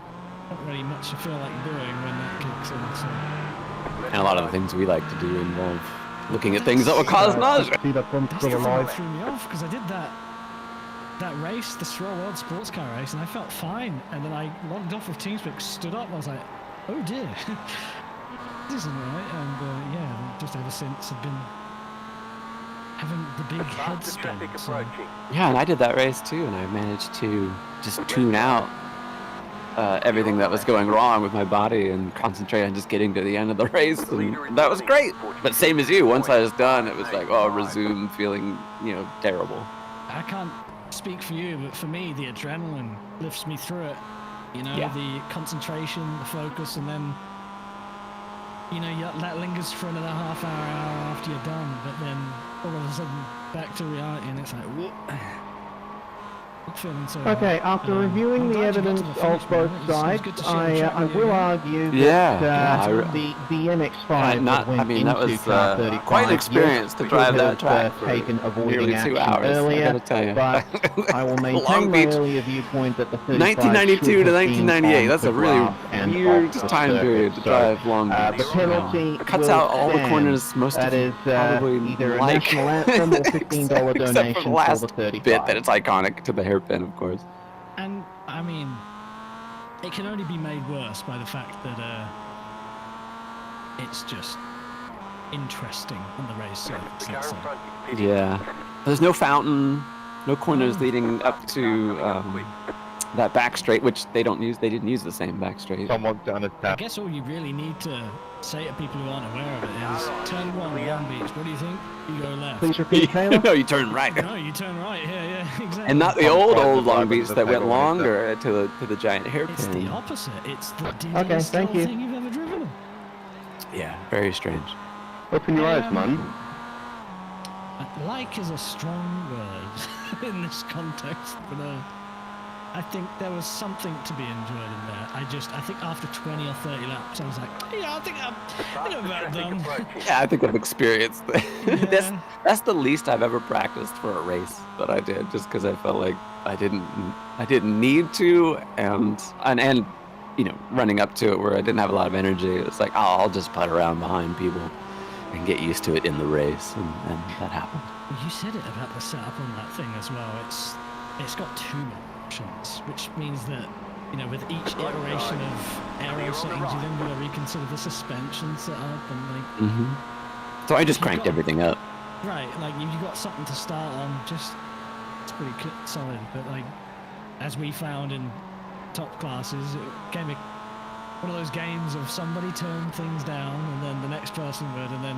[SPEAKER 13] Not really much I feel like doing when that kicks in. So.
[SPEAKER 12] And a lot of the things we like to do involve looking at things that will cause nausea.
[SPEAKER 2] See that one
[SPEAKER 13] That's
[SPEAKER 2] still
[SPEAKER 13] the thing
[SPEAKER 2] alive.
[SPEAKER 13] that threw me off, because I did that race, the Straw World Sports Car race, and I felt fine. And then I logged off of TeamSpeak, stood up, and I was like, oh dear, this isn't right. And yeah, just ever since I've been having the big head spin. So.
[SPEAKER 12] Yeah, and I did that race too, and I managed to just tune out everything that was going wrong with my body and concentrate on just getting to the end of the race, and that was great. But same as you, once I was done, it was like, oh, resume feeling, terrible.
[SPEAKER 13] I can't speak for you, but for me, the adrenaline lifts me through it. The concentration, the focus, and then, that lingers for another half hour after you're done, but then all of a sudden back to reality, and it's like, whoop.
[SPEAKER 8] Okay, after reviewing the evidence of both sides, I will argue that the MX-5
[SPEAKER 12] that was quite an experience to drive that track for
[SPEAKER 8] taken avoiding
[SPEAKER 12] nearly 2 hours,
[SPEAKER 8] earlier,
[SPEAKER 12] I gotta tell you.
[SPEAKER 8] But I will maintain my earlier viewpoint that the 35
[SPEAKER 12] 1992 to 1998, that's a really weird time period to drive Long Beach.
[SPEAKER 8] The penalty
[SPEAKER 12] cuts out all the corners most of
[SPEAKER 8] is
[SPEAKER 12] probably
[SPEAKER 8] either a
[SPEAKER 12] like,
[SPEAKER 8] national anthem or $15 donation
[SPEAKER 12] except for the last
[SPEAKER 8] for the 35.
[SPEAKER 12] bit that it's iconic to the hairpin, of course.
[SPEAKER 13] And I mean, it can only be made worse by the fact that it's just interesting on the race surface. Let's say.
[SPEAKER 12] Yeah, there's no fountain, no corners leading up to that back straight, which they don't use. They didn't use the same back straight.
[SPEAKER 11] Someone's done a
[SPEAKER 13] I
[SPEAKER 11] tap.
[SPEAKER 13] guess all you really need to say to people who aren't aware of it is turn one Long Beach. What do you think? You go left.
[SPEAKER 8] Please repeat, Taylor.
[SPEAKER 12] No, you turn right.
[SPEAKER 13] No, you turn right. Yeah, exactly.
[SPEAKER 12] And not the old Long Beach that went longer to the giant hairpin.
[SPEAKER 13] It's the opposite. It's the
[SPEAKER 8] Okay,
[SPEAKER 13] dearest
[SPEAKER 8] thank
[SPEAKER 13] little
[SPEAKER 8] you.
[SPEAKER 13] thing you've ever driven on.
[SPEAKER 12] Yeah, very strange.
[SPEAKER 11] Open your eyes, man.
[SPEAKER 13] Like is a strong word in this context, but I think there was something to be enjoyed in there. I think after 20 or 30 laps, I was like, yeah, I think I'm about done.
[SPEAKER 12] Yeah, I think I've experienced this. That's the least I've ever practiced for a race that I did, just because I felt like I didn't need to, and running up to it where I didn't have a lot of energy. It was like, oh, I'll just putt around behind people and get used to it in the race, and that happened.
[SPEAKER 13] Well, you said it about the setup on that thing as well. It's got too many options, which means that with each iteration of aero settings, you then got to reconsider the suspension setup and
[SPEAKER 12] So I just cranked everything up.
[SPEAKER 13] Right, like you've got something to start on, it's pretty solid. But like as we found in top classes, it gave me one of those games of somebody turned things down and then the next person would, and then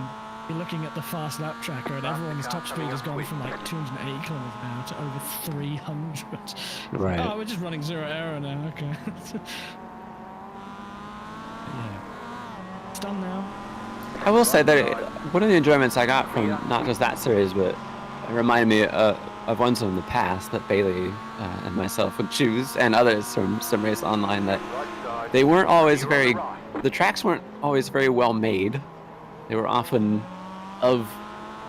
[SPEAKER 13] you're looking at the fast lap tracker and everyone's top speed has gone from like 280 kilometers an hour to over 300.
[SPEAKER 12] Right.
[SPEAKER 13] Oh, we're just running zero error now. Okay. Yeah. It's done now.
[SPEAKER 12] I will say that one of the enjoyments I got from not just that series, but it reminded me of ones in the past that Bailey and myself would choose, and others from Sim Race Online, that they weren't always the tracks weren't always very well made. They were often of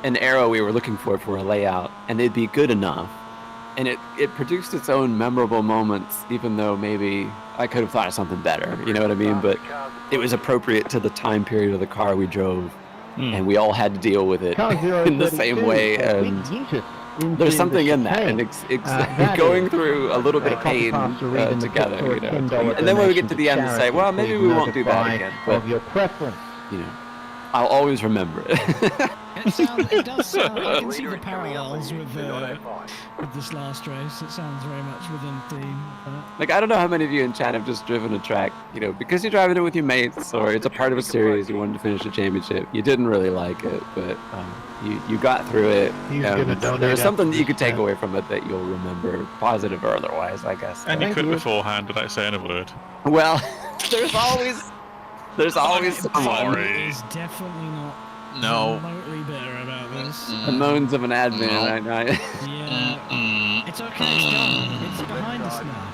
[SPEAKER 12] an era we were looking for a layout, and they'd be good enough. And it produced its own memorable moments, even though maybe I could have thought of something better, you know what I mean? But it was appropriate to the time period of the car we drove, and we all had to deal with it in the same way. And there's something in that, and going through a little bit of pain together, And then when we get to the end, and say, well, maybe we won't do that again. But I'll always remember it.
[SPEAKER 13] It does sound, I can see the parallels with this last race. It sounds very much within theme.
[SPEAKER 12] Like, I don't know how many of you in chat have just driven a track, because you're driving it with your mates, or it's a part of a series, you wanted to finish a championship. You didn't really like it, but you got through it. There's something that you could take away from it that you'll remember, positive or otherwise, I guess.
[SPEAKER 14] And you quit beforehand without saying a word.
[SPEAKER 12] Well, there's always someone.
[SPEAKER 13] It is definitely not
[SPEAKER 14] No.
[SPEAKER 13] remotely bitter about this.
[SPEAKER 12] The moans of an admin.
[SPEAKER 14] No.
[SPEAKER 13] Yeah. It's okay, it's gone. It's behind us now.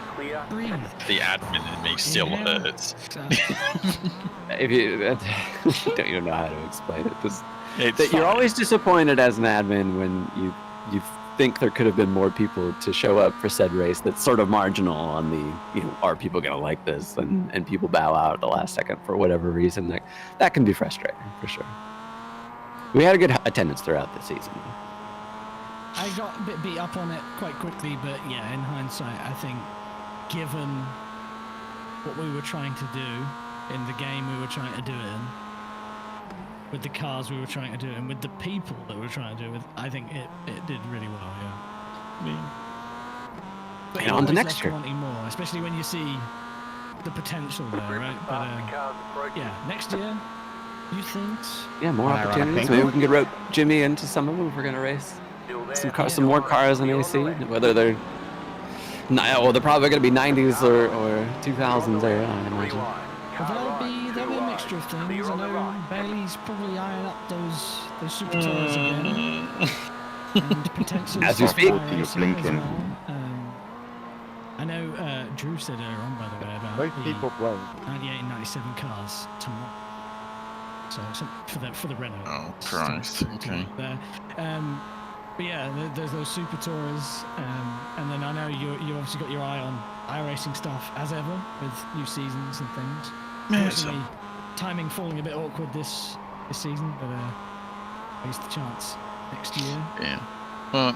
[SPEAKER 13] Breathe.
[SPEAKER 14] The admin in me still hurts.
[SPEAKER 12] If you don't even know how to explain it, that you're always disappointed as an admin when you think there could have been more people to show up for said race. That's sort of marginal on the, are people gonna like this, and people bow out at the last second for whatever reason. That can be frustrating for sure. We had a good attendance throughout the season.
[SPEAKER 13] I got a bit beat up on it quite quickly, but yeah, in hindsight, I think given what we were trying to do in the game we were trying to do it in, with the cars we were trying to do it in, with the people that we were trying to do it with, I think it did really well, yeah. But
[SPEAKER 12] And on to next year.
[SPEAKER 13] Wanting more, especially when you see the potential there, right? But yeah, next year, you think?
[SPEAKER 12] Yeah, more opportunities. Maybe we can get rope Jimmy into some of them if we're gonna race some more cars in AC. Whether they're well, they're probably gonna be 90s or 2000s there, I imagine.
[SPEAKER 13] Well, there'll be a mixture of things. I know Bailey's probably eyeing up those super tours again, and potentially
[SPEAKER 12] as you speak.
[SPEAKER 13] You're blinking. I know Drew said earlier on, by the way, about
[SPEAKER 11] most people blame
[SPEAKER 13] 98 and 97 cars tomorrow. So for the Renault.
[SPEAKER 14] Oh Christ! Okay.
[SPEAKER 13] But yeah, there's those super tours, and then I know you obviously got your eye on iRacing stuff as ever with new seasons and things. Personally, timing falling a bit awkward this season, but at least the chance next year.
[SPEAKER 14] Yeah. Well,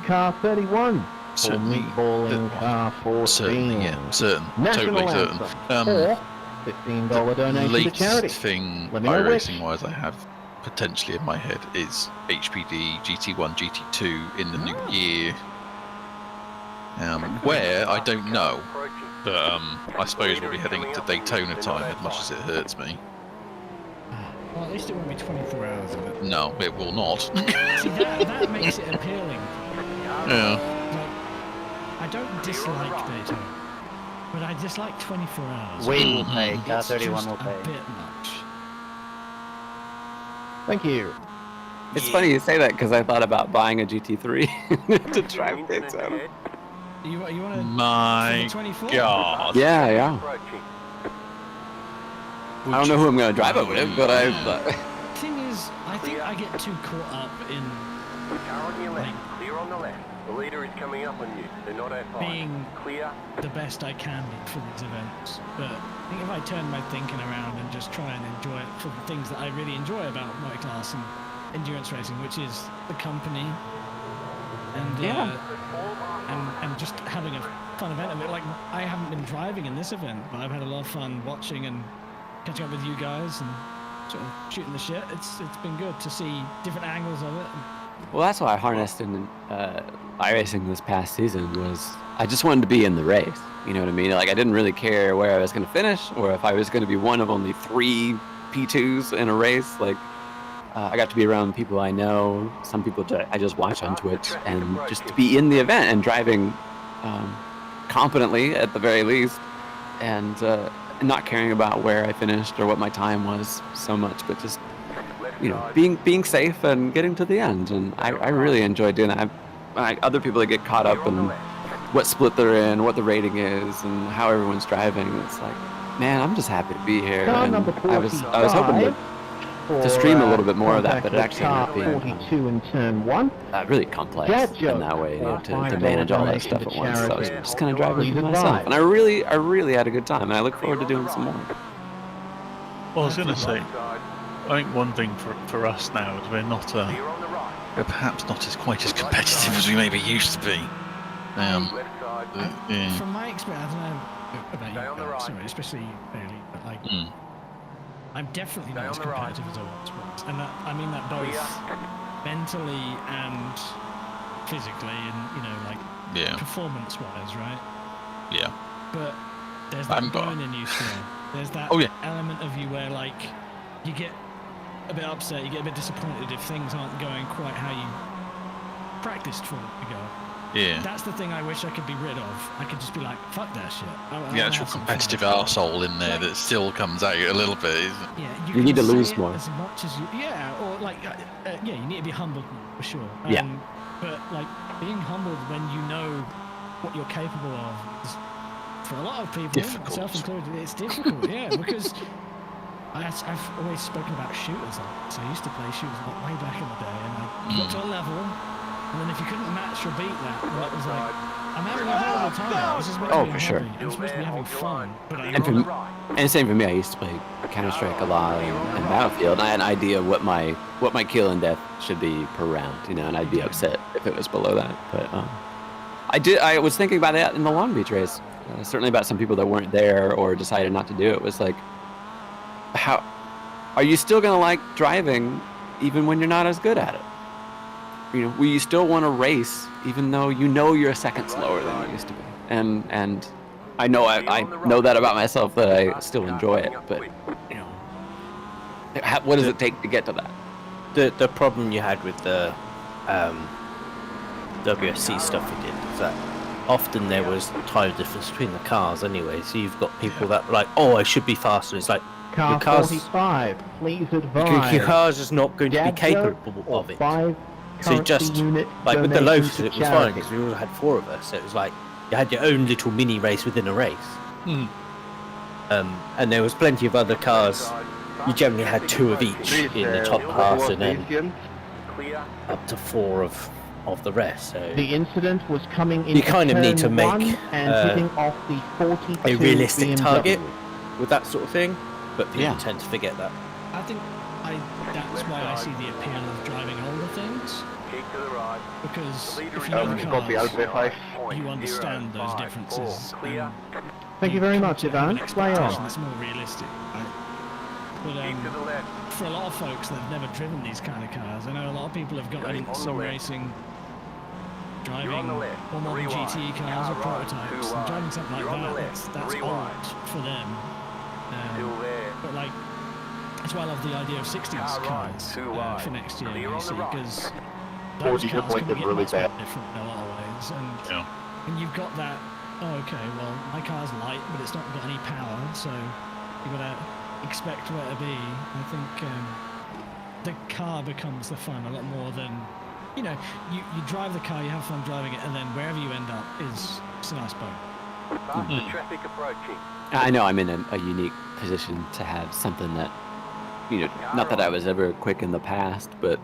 [SPEAKER 8] car 31.
[SPEAKER 14] Certainly.
[SPEAKER 8] Meatballing car 14.
[SPEAKER 14] Certainly, yeah. Certain.
[SPEAKER 8] National
[SPEAKER 14] Totally certain.
[SPEAKER 8] Or $15 donation to charity.
[SPEAKER 14] Latest thing
[SPEAKER 8] Let me know
[SPEAKER 14] iRacing wise I have potentially in my head is HPD GT1 GT2 in the new year. Where I don't know, but I suppose we'll be heading into Daytona time as much as it hurts me.
[SPEAKER 13] Well, at least it won't be 24 hours of it.
[SPEAKER 14] No, it will not.
[SPEAKER 13] See, that makes it appealing.
[SPEAKER 14] Yeah.
[SPEAKER 13] Like, I don't dislike Daytona, but I dislike 24 hours.
[SPEAKER 17] We will pay. Car
[SPEAKER 13] It's
[SPEAKER 17] 31
[SPEAKER 13] just
[SPEAKER 17] will
[SPEAKER 13] a
[SPEAKER 17] pay.
[SPEAKER 13] bit much.
[SPEAKER 8] Thank you.
[SPEAKER 12] It's funny you say that because I thought about buying a GT3 to drive Daytona.
[SPEAKER 13] You want to?
[SPEAKER 14] My
[SPEAKER 13] 24?
[SPEAKER 14] God.
[SPEAKER 12] Yeah. I don't know who I'm going to drive it with, but
[SPEAKER 13] The thing is, I think I get too caught up in
[SPEAKER 1] Clear on the left. The leader is coming up on you. They're not at
[SPEAKER 13] being
[SPEAKER 1] clear.
[SPEAKER 13] the best I can be for these events. But I think if I turn my thinking around and just try and enjoy it for the things that I really enjoy about motocross and endurance racing, which is the company and just having a fun event of it. Like, I haven't been driving in this event, but I've had a lot of fun watching and catching up with you guys and sort of shooting the shit. It's been good to see different angles of it.
[SPEAKER 12] well, that's why I harnessed in iRacing this past season. Was I just wanted to be in the race. You know what I mean? Like, I didn't really care where I was going to finish or if I was going to be one of only 3 P2s in a race. Like, I got to be around people I know, some people I just watch on Twitch, and just to be in the event and driving competently at the very least, and not caring about where I finished or what my time was so much, but just being safe and getting to the end. And I really enjoy doing that. Other people that get caught up in what split they're in, what the rating is, and how everyone's driving. It's like, man, I'm just happy to be here. And I was hoping to stream a little bit more of that, but it actually ended up being
[SPEAKER 8] 42 in turn 1.
[SPEAKER 12] really complex in that way, to manage all that stuff at once. So I was just kind of driving for myself, and I really had a good time, and I look forward to doing some more.
[SPEAKER 14] Well, I was going to say, I think one thing for us now is we're perhaps not quite as competitive as we maybe used to be.
[SPEAKER 13] From my experience, I don't know about you guys, sorry, especially Bailey, but like, I'm definitely not as competitive as I once was, and I mean that both mentally and physically, and performance-wise, right?
[SPEAKER 14] Yeah.
[SPEAKER 13] But there's that burn in you still. There's that element of you where, like, you get a bit upset, you get a bit disappointed if things aren't going quite how you practiced for it to go.
[SPEAKER 14] Yeah.
[SPEAKER 13] That's the thing I wish I could be rid of. I could just be like, fuck that shit.
[SPEAKER 14] The actual competitive arsehole in there that still comes out a little bit, isn't it?
[SPEAKER 13] Yeah,
[SPEAKER 12] you need to lose
[SPEAKER 13] it
[SPEAKER 12] more.
[SPEAKER 13] as much as you, or like, yeah, you need to be humbled more, for sure.
[SPEAKER 12] Yeah.
[SPEAKER 13] But like being humbled when you know what you're capable of is, for a lot of people, myself included, it's difficult. Yeah, because I've always spoken about shooters. So I used to play shooters way back in the day, and I got to a level, and then if you couldn't match or beat that, well, it was like, I'm having a horrible time. This is meant to be a hobby. I'm supposed to be having fun, but
[SPEAKER 12] and same for me. I used to play Counter-Strike a lot and Battlefield. And I had an idea of what my kill and death should be per round, and I'd be upset if it was below that. But I was thinking about that in the Long Beach race. Certainly about some people that weren't there or decided not to do it. Was like, how are you still gonna like driving even when you're not as good at it? Will you still want to race even though you're a second slower than you used to be? And I know I know that about myself, that I still enjoy it, but what does it take to get to that?
[SPEAKER 7] The problem you had with the WSC stuff we did is that often there was time difference between the cars anyway, so you've got people that are like, oh, I should be faster. It's like,
[SPEAKER 8] Car
[SPEAKER 7] your car's
[SPEAKER 8] 45, please advise.
[SPEAKER 7] Your car's just not going to be capable of it. So just like with the Lotus, it was fine because we all had 4 of us. So it was like you had your own little mini race within a race. And there was plenty of other cars. You generally had 2 of each in the top class, and then up to 4 of the rest. So
[SPEAKER 8] the incident was coming in.
[SPEAKER 7] You kind of need to make
[SPEAKER 8] and hitting off the 42
[SPEAKER 7] a realistic
[SPEAKER 8] BMW.
[SPEAKER 7] target with that sort of thing, but people tend to forget that.
[SPEAKER 13] I think that's why I see the appeal of driving older things. Because if you know the cars, you understand those differences.
[SPEAKER 8] Thank you very much, Ivan. Play on.
[SPEAKER 13] It's more realistic. But for a lot of folks that have never driven these kind of cars, I know a lot of people have gotten into sim racing, driving or modern GT cars or prototypes, and driving something like that. That's old for them. But like, that's why I love the idea of 60s cars for next year, because those cars can get much more different in a lot of ways, and you've got that. Oh, okay, well, my car's light, but it's not got any power, so you've got to expect where to be. I think the car becomes the fun a lot more than, you drive the car, you have fun driving it, and then wherever you end up is a nice boat.
[SPEAKER 1] Traffic approaching.
[SPEAKER 12] I know I'm in a unique position to have something that, not that I was ever quick in the past, but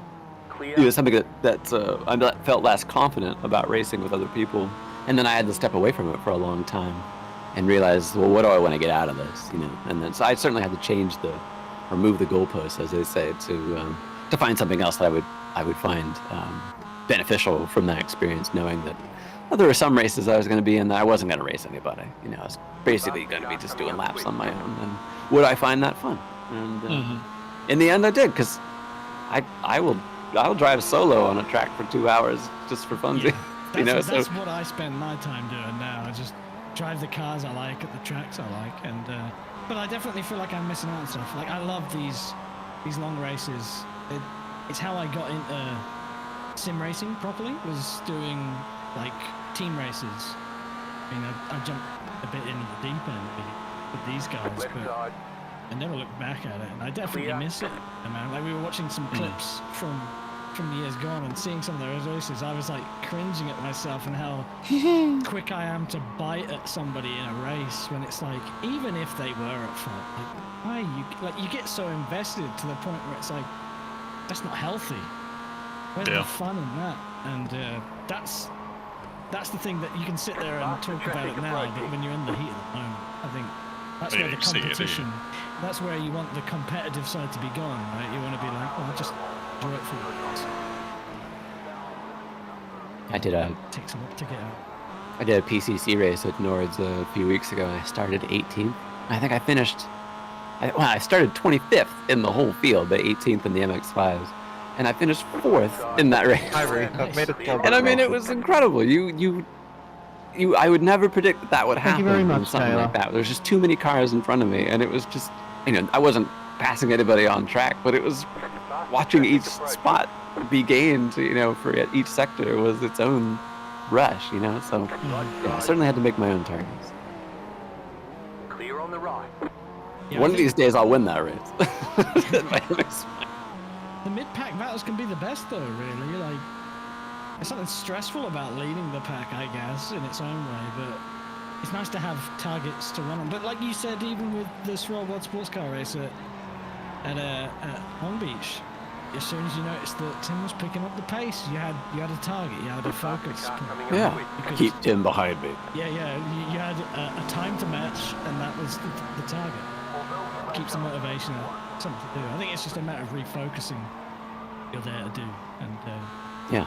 [SPEAKER 12] something that I felt less confident about racing with other people, and then I had to step away from it for a long time and realize, well, what do I want to get out of this, And then so I certainly had to move the goalposts, as they say, to find something else that I would find beneficial from that experience, knowing that there were some races I was going to be in that I wasn't going to race anybody. I was basically going to be just doing laps on my own. And would I find that fun? And in the end, I did, because I'll drive solo on a track for 2 hours just for fun.
[SPEAKER 13] Yeah, that's what I spend my time doing now. I just drive the cars I like at the tracks I like, and but I definitely feel like I'm missing out on stuff. Like, I love these long races. It's how I got into sim racing properly, was doing like team races. I jumped a bit into the deep end with these guys, but I never looked back at it, and I definitely miss it. Like, we were watching some clips from years gone, and seeing some of those races, I was like cringing at myself and how quick I am to bite at somebody in a race, when it's like, even if they were at fault, you get so invested to the point where it's like, that's not healthy. Where's the fun in that? And that's the thing that you can sit there and talk about it now, but when you're in the heat of the moment, I think that's where the competition, that's where you want the competitive side to be gone, right? You want to be like, oh, just enjoy it for you. Takes a lot to get out.
[SPEAKER 12] I did a PCC race at Nords a few weeks ago, and I started 18th. I think I finished. I started 25th in the whole field, but 18th in the MX-5s, and I finished 4th in that race.
[SPEAKER 11] I've made a
[SPEAKER 12] and it was incredible. I would never predict that would happen.
[SPEAKER 8] Thank you very much,
[SPEAKER 12] something
[SPEAKER 8] Taylor.
[SPEAKER 12] like that. There's just too many cars in front of me, and it was just, I wasn't passing anybody on track, but it was watching each spot be gained, for each sector was its own rush, you know. So yeah, I certainly had to make my own targets.
[SPEAKER 1] Clear on the right.
[SPEAKER 13] Yeah,
[SPEAKER 12] One of these days I'll win that race.
[SPEAKER 13] The mid-pack battles can be the best, though. Really, like there's something stressful about leading the pack, I guess, in its own way. But it's nice to have targets to run on. But like you said, even with this Royal World Sports Car race at Long Beach, as soon as you noticed that Tim was picking up the pace, you had a target, you had a focus point.
[SPEAKER 12] Yeah, keep Tim behind me.
[SPEAKER 13] Yeah, you had a time to match, and that was the target. Keeps the motivation up, something to do. I think it's just a matter of refocusing what you're there to do, and
[SPEAKER 12] yeah,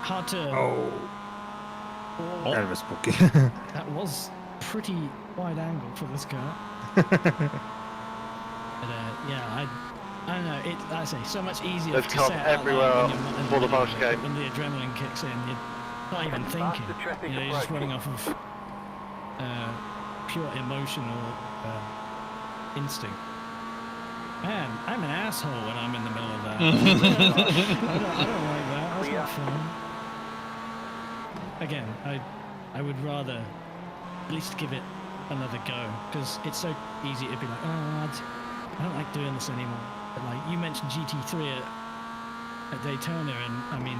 [SPEAKER 13] hard to.
[SPEAKER 6] Oh, that was spooky.
[SPEAKER 13] That was pretty wide angle for this car. But yeah, I don't know. Like I say, so much easier
[SPEAKER 11] There's
[SPEAKER 13] to
[SPEAKER 11] cops
[SPEAKER 13] say it out
[SPEAKER 11] everywhere
[SPEAKER 13] loud
[SPEAKER 11] for the post game.
[SPEAKER 13] when the adrenaline kicks in. You're not even thinking. You're just running off of pure emotional instinct. Man, I'm an asshole when I'm in the middle of that. I don't like that. That's not fun. Again, I would rather at least give it another go, because it's so easy to be like, oh, I don't like doing this anymore. But like you mentioned GT3 at Daytona, and I mean,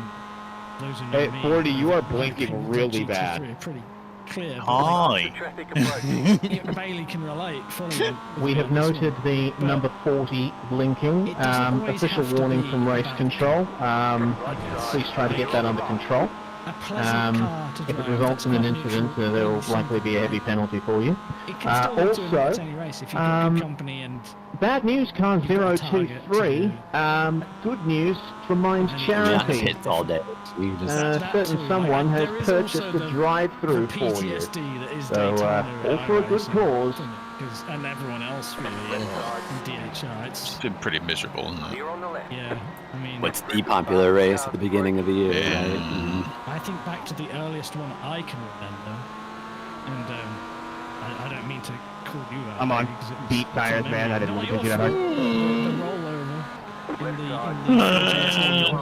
[SPEAKER 13] those who know
[SPEAKER 8] Hey,
[SPEAKER 13] me,
[SPEAKER 8] 40, you are blinking really
[SPEAKER 13] GT3
[SPEAKER 8] bad.
[SPEAKER 13] are pretty clear.
[SPEAKER 14] Hi.
[SPEAKER 13] Bailey can relate fully.
[SPEAKER 8] We have noted the number 40 blinking. Official warning from race control. Please try to get that under control. If it results in an incident, there will likely be a heavy penalty for you. Also, bad news, car 023. Good news from Mine's Charities.
[SPEAKER 12] Hits all day.
[SPEAKER 8] Certain someone has purchased a drive-through for you. So, all for a good cause.
[SPEAKER 13] And everyone else really in DHR.
[SPEAKER 14] It's been pretty miserable, isn't it?
[SPEAKER 13] Yeah, I mean,
[SPEAKER 12] What's the popular race at the beginning of the year?
[SPEAKER 14] Yeah.
[SPEAKER 12] Right? Mm-hmm.
[SPEAKER 13] I think back to the earliest one I can remember, and I don't mean to call you out.
[SPEAKER 8] I'm on
[SPEAKER 13] because it was
[SPEAKER 8] beat tires,
[SPEAKER 13] from
[SPEAKER 8] man. I
[SPEAKER 13] memory.
[SPEAKER 8] didn't
[SPEAKER 13] No,
[SPEAKER 8] mean to pick it up.
[SPEAKER 13] The rollover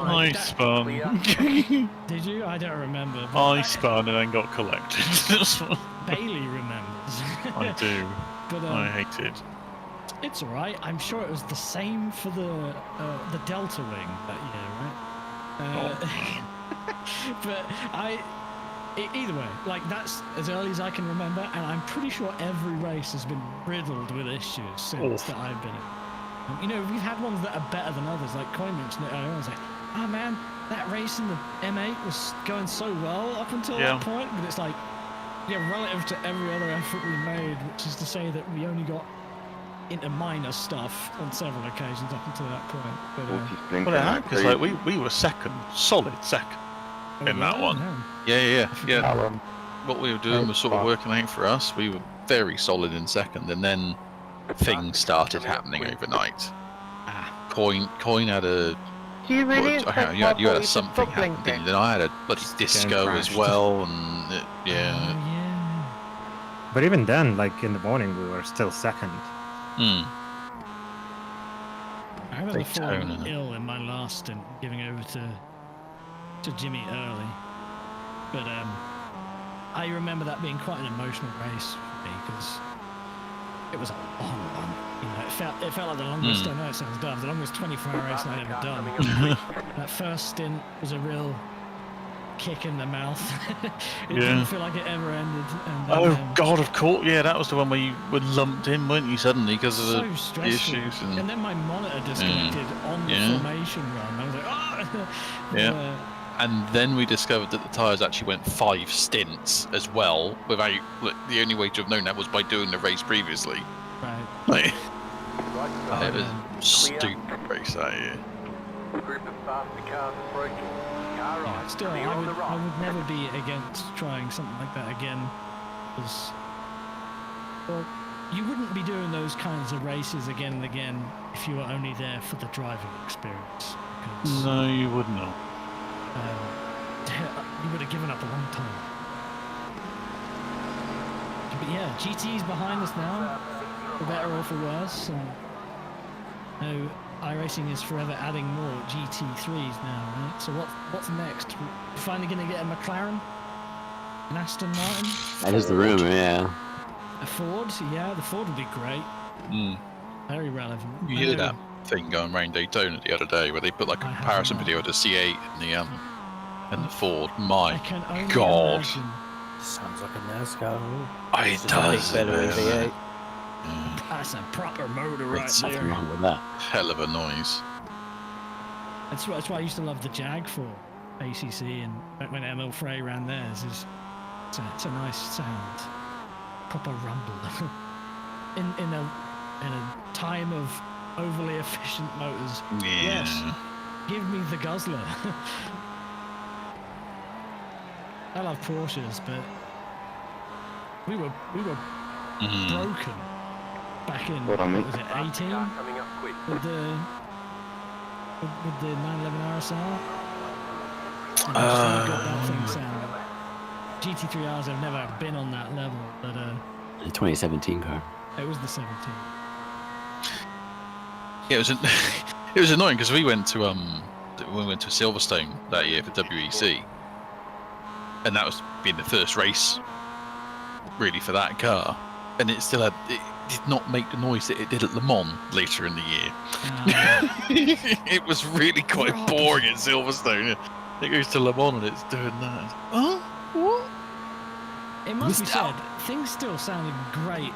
[SPEAKER 14] I spun.
[SPEAKER 13] Did you? I don't remember. but
[SPEAKER 14] I spun and then got collected.
[SPEAKER 13] Bailey remembers.
[SPEAKER 14] I do.
[SPEAKER 13] But,
[SPEAKER 14] I hate it.
[SPEAKER 13] It's alright. I'm sure it was the same for the Delta Wing that year, right? But either way, like that's as early as I can remember, and I'm pretty sure every race has been riddled with issues since that I've been in. You know, we've had ones that are better than others. Like Coin mentioned it earlier. I was like, oh man, that race in the M8 was going so well up until that point, but it's like, yeah, relative to every other effort we made, which is to say that we only got into minor stuff on several occasions up until that point. But,
[SPEAKER 14] well, because like we were second, solid second in that one. Yeah. What we were doing was sort of working out for us. We were very solid in second, and then things started happening overnight. Coin had a. You had a something happen, didn't you? Then I had a bloody disco as well, and
[SPEAKER 6] But even then, like in the morning, we were still second.
[SPEAKER 13] I remember falling ill in my last stint, giving over to Jimmy early. But I remember that being quite an emotional race for me, because it was a long one. You know, it felt like the longest. I know it sounds dumb. The longest 24-hour race I'd ever done. That first stint was a real kick in the mouth. It didn't feel like it ever ended. And then,
[SPEAKER 14] God, of course. Yeah, that was the one where you were lumped in, weren't you, suddenly because of the issues.
[SPEAKER 13] And then my monitor disconnected on the formation run. I was like, oh!
[SPEAKER 14] And then we discovered that the tyres actually went 5 stints as well, without, like, the only way to have known that was by doing the race previously.
[SPEAKER 13] Right.
[SPEAKER 14] Like, it was a stupid race that year.
[SPEAKER 13] Still, I would never be against trying something like that again, because you wouldn't be doing those kinds of races again and again if you were only there for the driving experience.
[SPEAKER 14] No, you would not.
[SPEAKER 13] You would have given up a long time. But yeah, GT's behind us now, for better or for worse. iRacing is forever adding more GT3s now, right? So what's next? We're finally going to get a McLaren? An Aston Martin?
[SPEAKER 12] That is the rumor, yeah.
[SPEAKER 13] A Ford? Yeah, the Ford would be great. Very relevant.
[SPEAKER 14] You hear that thing going around Daytona the other day where they put like a comparison video of the C8 and the Ford. My God.
[SPEAKER 13] Imagine.
[SPEAKER 7] Sounds like a NASCAR.
[SPEAKER 14] It does.
[SPEAKER 13] That's a proper motor right
[SPEAKER 12] There's something
[SPEAKER 13] there.
[SPEAKER 12] wrong with that.
[SPEAKER 14] Hell of a noise.
[SPEAKER 13] That's why I used to love the Jag for ACC and back when Emil Frey ran theirs. It's a nice sound. Proper rumble. in a time of overly efficient motors.
[SPEAKER 14] Yeah.
[SPEAKER 13] Yes. Give me the guzzler. I love Porsches, but we were broken back in what was it 18 with the 911 RSR. And just how good that thing sounded. GT3Rs have never been on that level, but
[SPEAKER 12] The 2017 car.
[SPEAKER 13] it was the 17.
[SPEAKER 14] Yeah, it was annoying because we went to Silverstone that year for WEC, and that was being the first race really for that car, and it did not make the noise that it did at Le Mans later in the year. It was really quite boring at Silverstone. It goes to Le Mans and it's doing that. Huh? What?
[SPEAKER 13] It must be said, things still sounded great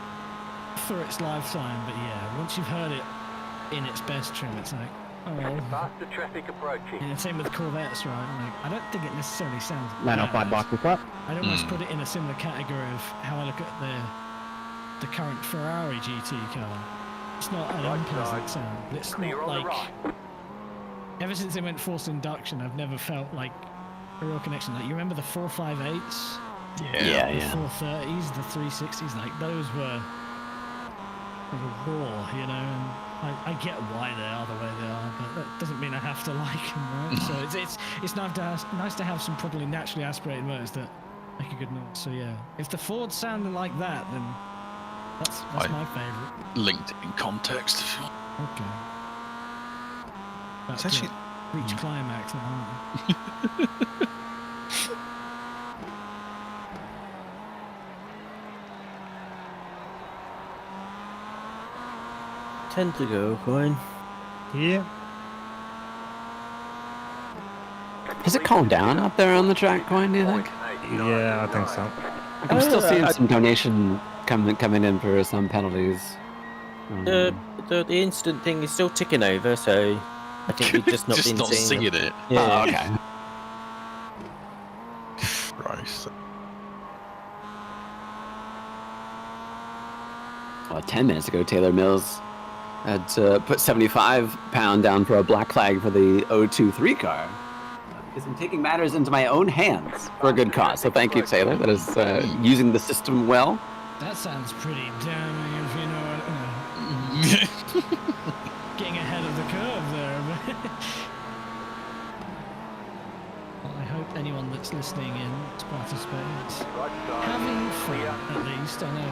[SPEAKER 13] for its lifetime, but yeah, once you've heard it in its best trim, it's like,
[SPEAKER 1] Faster traffic approaching.
[SPEAKER 13] Yeah, same with Corvettes, right? Like, I don't think it necessarily sounds
[SPEAKER 8] Man,
[SPEAKER 13] bad.
[SPEAKER 8] I'll find box with that.
[SPEAKER 13] I'd almost put it in a similar category of how I look at the current Ferrari GT car. It's not an unpleasant sound, but it's not like... Ever since they went forced induction, I've never felt like a real connection. Like, you remember the 458s?
[SPEAKER 12] Yeah.
[SPEAKER 13] The 430s, the 360s, like, those were raw, you know, and I get why they are the way they are, but that doesn't mean I have to like them, right? So it's nice to have some properly naturally aspirated motors that make a good noise. So yeah, if the Ford sounded like that, then that's my favourite.
[SPEAKER 14] Linked in context.
[SPEAKER 13] Okay.
[SPEAKER 14] It's actually
[SPEAKER 13] reach climax now, aren't we?
[SPEAKER 7] Tend to go, Coin.
[SPEAKER 6] Yeah.
[SPEAKER 12] Has it calmed down up there on the track, Coin, do you think?
[SPEAKER 6] Yeah, I think so.
[SPEAKER 12] I'm still seeing some donation coming in for some penalties.
[SPEAKER 7] The instant thing is still ticking over, so I think we've just not been seeing
[SPEAKER 14] it.
[SPEAKER 7] Yeah.
[SPEAKER 12] Oh, okay.
[SPEAKER 14] Christ.
[SPEAKER 12] Well, 10 minutes ago, Taylor Mills had put £75 down for a black flag for the 023 car. Because I'm taking matters into my own hands for a good cause. So thank you, Taylor. That is using the system well.
[SPEAKER 13] That sounds pretty damning, if you know what. Getting ahead of the curve there. Well, I hope anyone that's listening in is participating. Having fun, at least. I know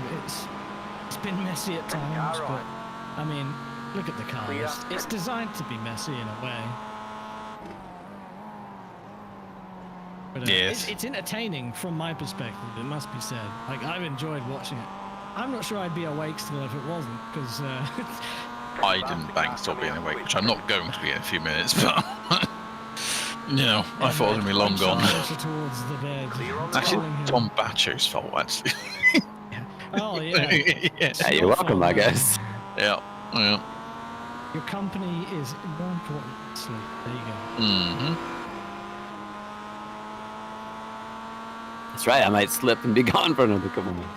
[SPEAKER 13] it's been messy at times, but I mean, look at the car. It's designed to be messy in a way. But it's entertaining from my perspective, it must be said. Like, I've enjoyed watching it. I'm not sure I'd be awake still if it wasn't, because...
[SPEAKER 14] I didn't bank still being awake, which I'm not going to be in a few minutes, but... you know, I thought it would be long gone.
[SPEAKER 13] Towards the bed.
[SPEAKER 14] Actually, Tom Bacho's fault, actually.
[SPEAKER 13] Oh, yeah.
[SPEAKER 14] Yes.
[SPEAKER 12] Yeah, you're welcome, I guess.
[SPEAKER 14] Yeah.
[SPEAKER 13] Your company is more important than sleep. There you go.
[SPEAKER 14] Mm-hmm.
[SPEAKER 12] That's right, I might slip and be gone for another couple minutes.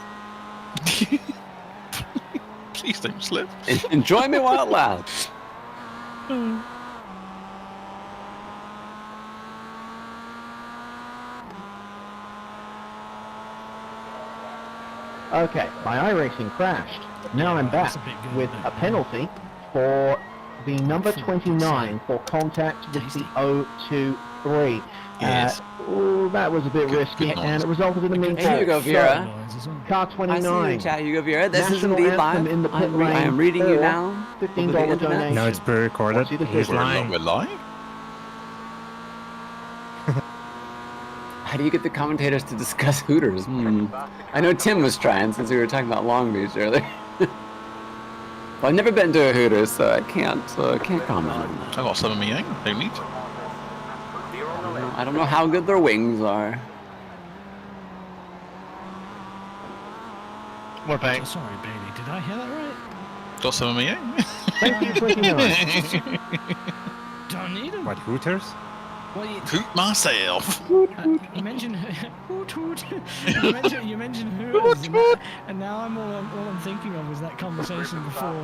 [SPEAKER 14] Please don't slip.
[SPEAKER 12] Enjoy me while it lasts.
[SPEAKER 8] Okay, my iRacing crashed. Now I'm back with a penalty for the number 29 for contact with the 023.
[SPEAKER 14] Yes.
[SPEAKER 8] That was a bit risky, and it resulted in a mean
[SPEAKER 12] Here you go, Vera.
[SPEAKER 8] Car 29.
[SPEAKER 12] I see you, chat. You go, Vera. This is
[SPEAKER 8] National
[SPEAKER 12] indeed
[SPEAKER 8] anthem
[SPEAKER 12] live.
[SPEAKER 8] in the pit lane
[SPEAKER 12] I am reading you
[SPEAKER 8] for
[SPEAKER 12] now.
[SPEAKER 8] $15 donation.
[SPEAKER 6] No, it's pre-recorded.
[SPEAKER 8] See the
[SPEAKER 6] He's
[SPEAKER 8] video.
[SPEAKER 6] lying.
[SPEAKER 14] We're live?
[SPEAKER 12] How do you get the commentators to discuss Hooters? I know Tim was trying since we were talking about Long Beach earlier. Well, I've never been to a Hooters, so I can't comment on that.
[SPEAKER 14] I got some of me in. Don't need.
[SPEAKER 12] I don't know how good their wings are.
[SPEAKER 8] What about?
[SPEAKER 13] Sorry, Bailey. Did I hear that right?
[SPEAKER 14] Got some of me in.
[SPEAKER 8] Thank you for letting me know.
[SPEAKER 13] Don't need them.
[SPEAKER 6] What, Hooters?
[SPEAKER 13] Well, you,
[SPEAKER 14] Hoot myself.
[SPEAKER 13] you mentioned hoot hoot. You mentioned Hooters, and now all I'm thinking of is that conversation before the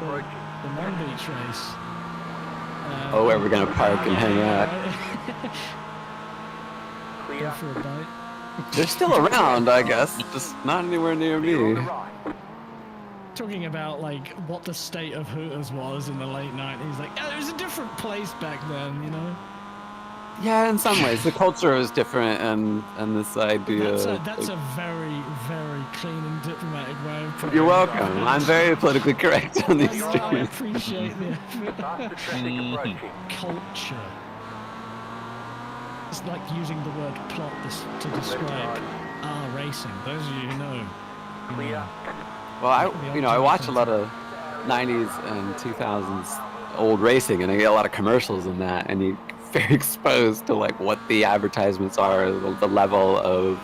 [SPEAKER 13] Long Beach race.
[SPEAKER 12] Oh, where we're gonna park and hang out.
[SPEAKER 13] Go for a bite.
[SPEAKER 12] They're still around, I guess, just not anywhere near me.
[SPEAKER 13] Talking about like what the state of Hooters was in the late 90s, like it was a different place back then, you know.
[SPEAKER 12] Yeah, in some ways, the culture is different, and this idea.
[SPEAKER 13] That's a very, very clean and diplomatic way of putting it.
[SPEAKER 12] You're welcome. I'm very politically correct on these
[SPEAKER 13] I
[SPEAKER 12] streams.
[SPEAKER 13] appreciate the culture. It's like using the word plot to describe our racing. Those of you who know.
[SPEAKER 12] Well, I watch a lot of 90s and 2000s old racing, and I get a lot of commercials in that, and you're very exposed to like what the advertisements are, the level of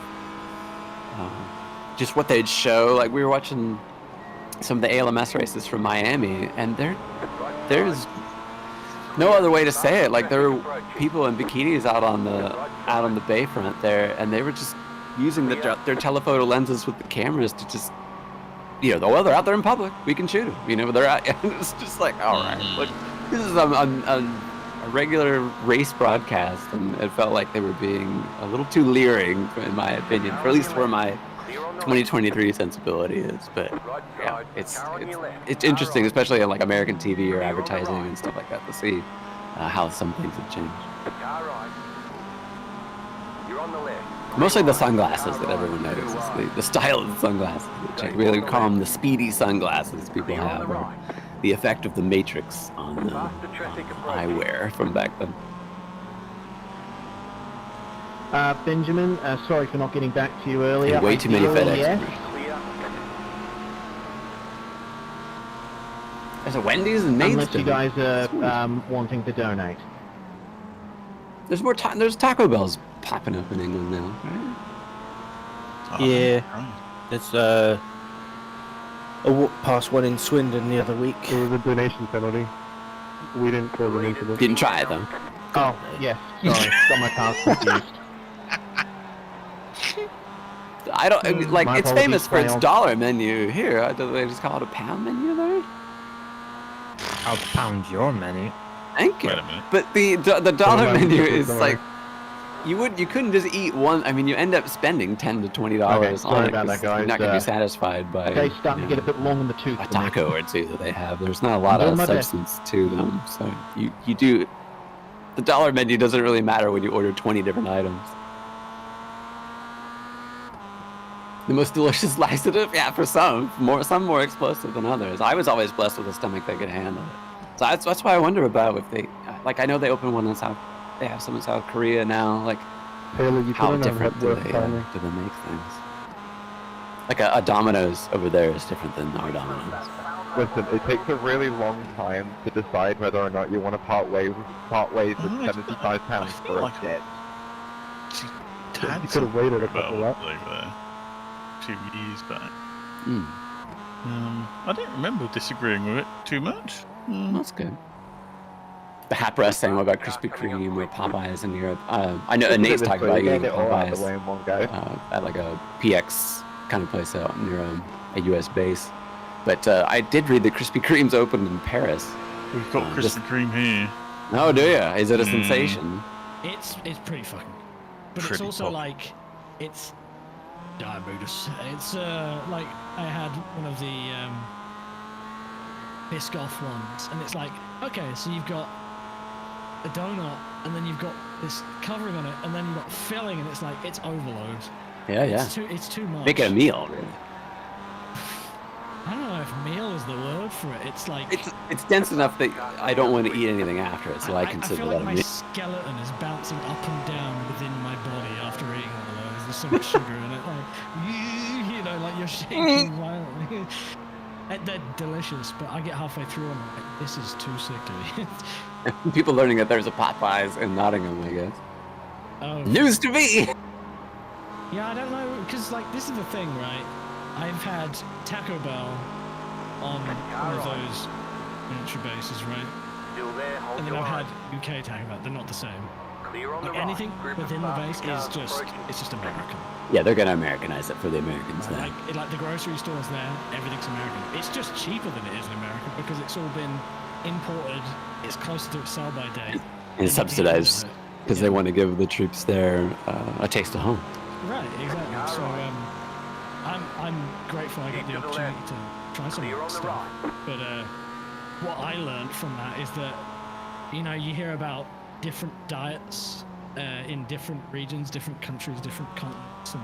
[SPEAKER 12] just what they'd show. Like we were watching some of the ALMS races from Miami, and there's no other way to say it. Like there were people in bikinis out on the bayfront there, and they were just using their telephoto lenses with the cameras to just, you know, well, they're out there in public, we can shoot them. You know, they're out. And it's just like, all right, look, this is a regular race broadcast, and it felt like they were being a little too leering, in my opinion, for at least where my 2023 sensibility is. But yeah, it's interesting, especially on like American TV or advertising and stuff like that, to see how some things have changed. Mostly the sunglasses that everyone notices, the style of the sunglasses. Which really call them the speedy sunglasses people have, or the effect of the Matrix on eyewear from back then.
[SPEAKER 8] Benjamin, sorry for not getting back to you earlier.
[SPEAKER 12] And way too many FedEx.
[SPEAKER 8] Yes.
[SPEAKER 12] There's a Wendy's and Maid's.
[SPEAKER 8] Unless you guys are wanting to donate.
[SPEAKER 12] There's more. There's Taco Bells popping up in England now, right?
[SPEAKER 16] Yeah. There's a walk past one in Swindon the other week.
[SPEAKER 2] There was a donation penalty. We didn't call them into this.
[SPEAKER 12] Didn't try it though.
[SPEAKER 8] Oh, yes. Sorry. Got my cards confused.
[SPEAKER 12] I don't like.
[SPEAKER 8] My
[SPEAKER 12] It's famous for its
[SPEAKER 8] failed.
[SPEAKER 12] dollar menu here. Do they just call it a pound menu there?
[SPEAKER 6] I'll pound your menu.
[SPEAKER 12] Thank you.
[SPEAKER 14] Wait a minute.
[SPEAKER 12] But the dollar
[SPEAKER 2] Don't
[SPEAKER 12] menu
[SPEAKER 2] worry.
[SPEAKER 12] is like, you couldn't just eat one. I mean, you end up spending $10 to $20 on
[SPEAKER 8] sorry
[SPEAKER 12] it.
[SPEAKER 8] about that,
[SPEAKER 12] 'Cause You're
[SPEAKER 8] guys.
[SPEAKER 12] not gonna be satisfied by
[SPEAKER 8] They're starting to get a bit long in the tooth.
[SPEAKER 12] a
[SPEAKER 8] for me.
[SPEAKER 12] taco or two that they have. There's not a lot
[SPEAKER 8] Doing
[SPEAKER 12] of
[SPEAKER 8] my best.
[SPEAKER 12] substance to them, so you do. The dollar menu doesn't really matter when you order 20 different items. The most delicious laxative, yeah, for some more explosive than others. I was always blessed with a stomach that could handle it. So that's why I wonder about if they, like, I know they opened one in they have some in South Korea now. Like,
[SPEAKER 2] Haley, you
[SPEAKER 12] how
[SPEAKER 2] couldn't have
[SPEAKER 12] different
[SPEAKER 2] had
[SPEAKER 12] do
[SPEAKER 2] worse
[SPEAKER 12] they
[SPEAKER 2] timing.
[SPEAKER 12] make things? Like a Domino's over there is different than our Domino's.
[SPEAKER 11] Listen, it takes a really long time to decide whether or not you want to part ways with £75 for a debt.
[SPEAKER 2] You could have waited a couple
[SPEAKER 14] Well,
[SPEAKER 2] laps.
[SPEAKER 14] over there 2 years back.
[SPEAKER 12] Mm.
[SPEAKER 14] I don't remember disagreeing with it too much.
[SPEAKER 12] That's good. The Hapra saying what about Krispy Kreme or Popeyes in Europe. I know Nate's talked about eating
[SPEAKER 11] it all out of the way
[SPEAKER 12] Popeyes
[SPEAKER 11] in one go.
[SPEAKER 12] at like a PX kind of place out near a US base. But I did read that Krispy Kreme's opened in Paris.
[SPEAKER 14] We've got Krispy Kreme here.
[SPEAKER 12] Oh, do ya? Is it a sensation?
[SPEAKER 13] It's pretty fucking. But it's
[SPEAKER 14] Pretty
[SPEAKER 13] also
[SPEAKER 14] pop.
[SPEAKER 13] like, it's diabetes. It's like I had one of the Biscoff ones, and it's like, okay, so you've got a donut, and then you've got this covering on it, and then you've got filling, and it's like, it's overload.
[SPEAKER 12] Yeah, yeah.
[SPEAKER 13] It's too much.
[SPEAKER 12] Make it a meal, really.
[SPEAKER 13] I don't know if meal is the word for it. It's like
[SPEAKER 12] It's dense enough that I don't want to eat anything after it, so I
[SPEAKER 13] I
[SPEAKER 12] consider
[SPEAKER 13] feel
[SPEAKER 12] that
[SPEAKER 13] like
[SPEAKER 12] a
[SPEAKER 13] my
[SPEAKER 12] meal.
[SPEAKER 13] skeleton is bouncing up and down within my body after eating one of those. There's so much sugar in it, like you know, like you're shaking violently. They're delicious, but I get halfway through and I'm like, this is too sick to eat.
[SPEAKER 12] People learning that there's a Popeyes in Nottingham, I guess.
[SPEAKER 13] Oh.
[SPEAKER 12] News to me!
[SPEAKER 13] Yeah, I don't know, because like this is the thing, right? I've had Taco Bell on one of those military bases, right? And then I've had UK Taco Bell. They're not the same. Like anything within the base is just American.
[SPEAKER 12] Yeah, they're gonna Americanize it for the Americans now.
[SPEAKER 13] Like the grocery stores there, everything's American. It's just cheaper than it is in America because it's all been imported. It's closer to its sell-by date.
[SPEAKER 12] And subsidized because they want to give the troops there a taste of home.
[SPEAKER 13] Right, exactly. So I'm grateful I got the opportunity to try some of that stuff. But what I learned from that is that, you know, you hear about different diets in different regions, different countries, different continents,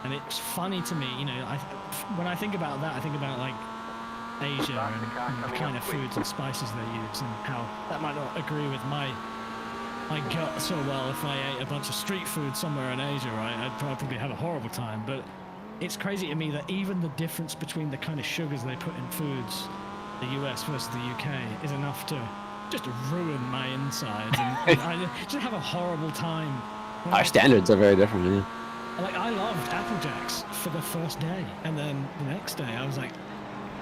[SPEAKER 13] and it's funny to me, you know, when I think about that, I think about like Asia and the kind of foods and spices they use and how that might not agree with my gut so well. If I ate a bunch of street food somewhere in Asia, right, I'd probably have a horrible time. But it's crazy to me that even the difference between the kind of sugars they put in foods, the US versus the UK, is enough to just ruin my insides, and I just have a horrible time.
[SPEAKER 12] Our standards are very different, yeah.
[SPEAKER 13] Like, I loved Apple Jacks for the first day, and then the next day I was like,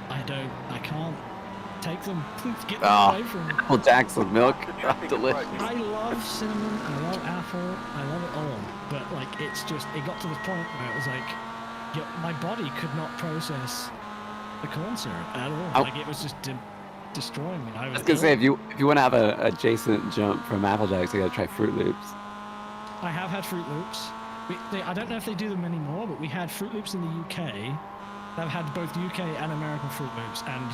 [SPEAKER 13] I can't take them. Please get them away from me.
[SPEAKER 12] Apple Jacks with milk, delicious.
[SPEAKER 13] I love cinnamon, I love apple, I love it all, but like, it's just, it got to the point where it was like, my body could not process the corn syrup at all. Like, it was just destroying me.
[SPEAKER 12] I was gonna say, if you want to have a adjacent jump from Apple Jacks, you gotta try Fruit Loops.
[SPEAKER 13] I have had Fruit Loops. I don't know if they do them anymore, but we had Fruit Loops in the UK. I've had both UK and American Fruit Loops, and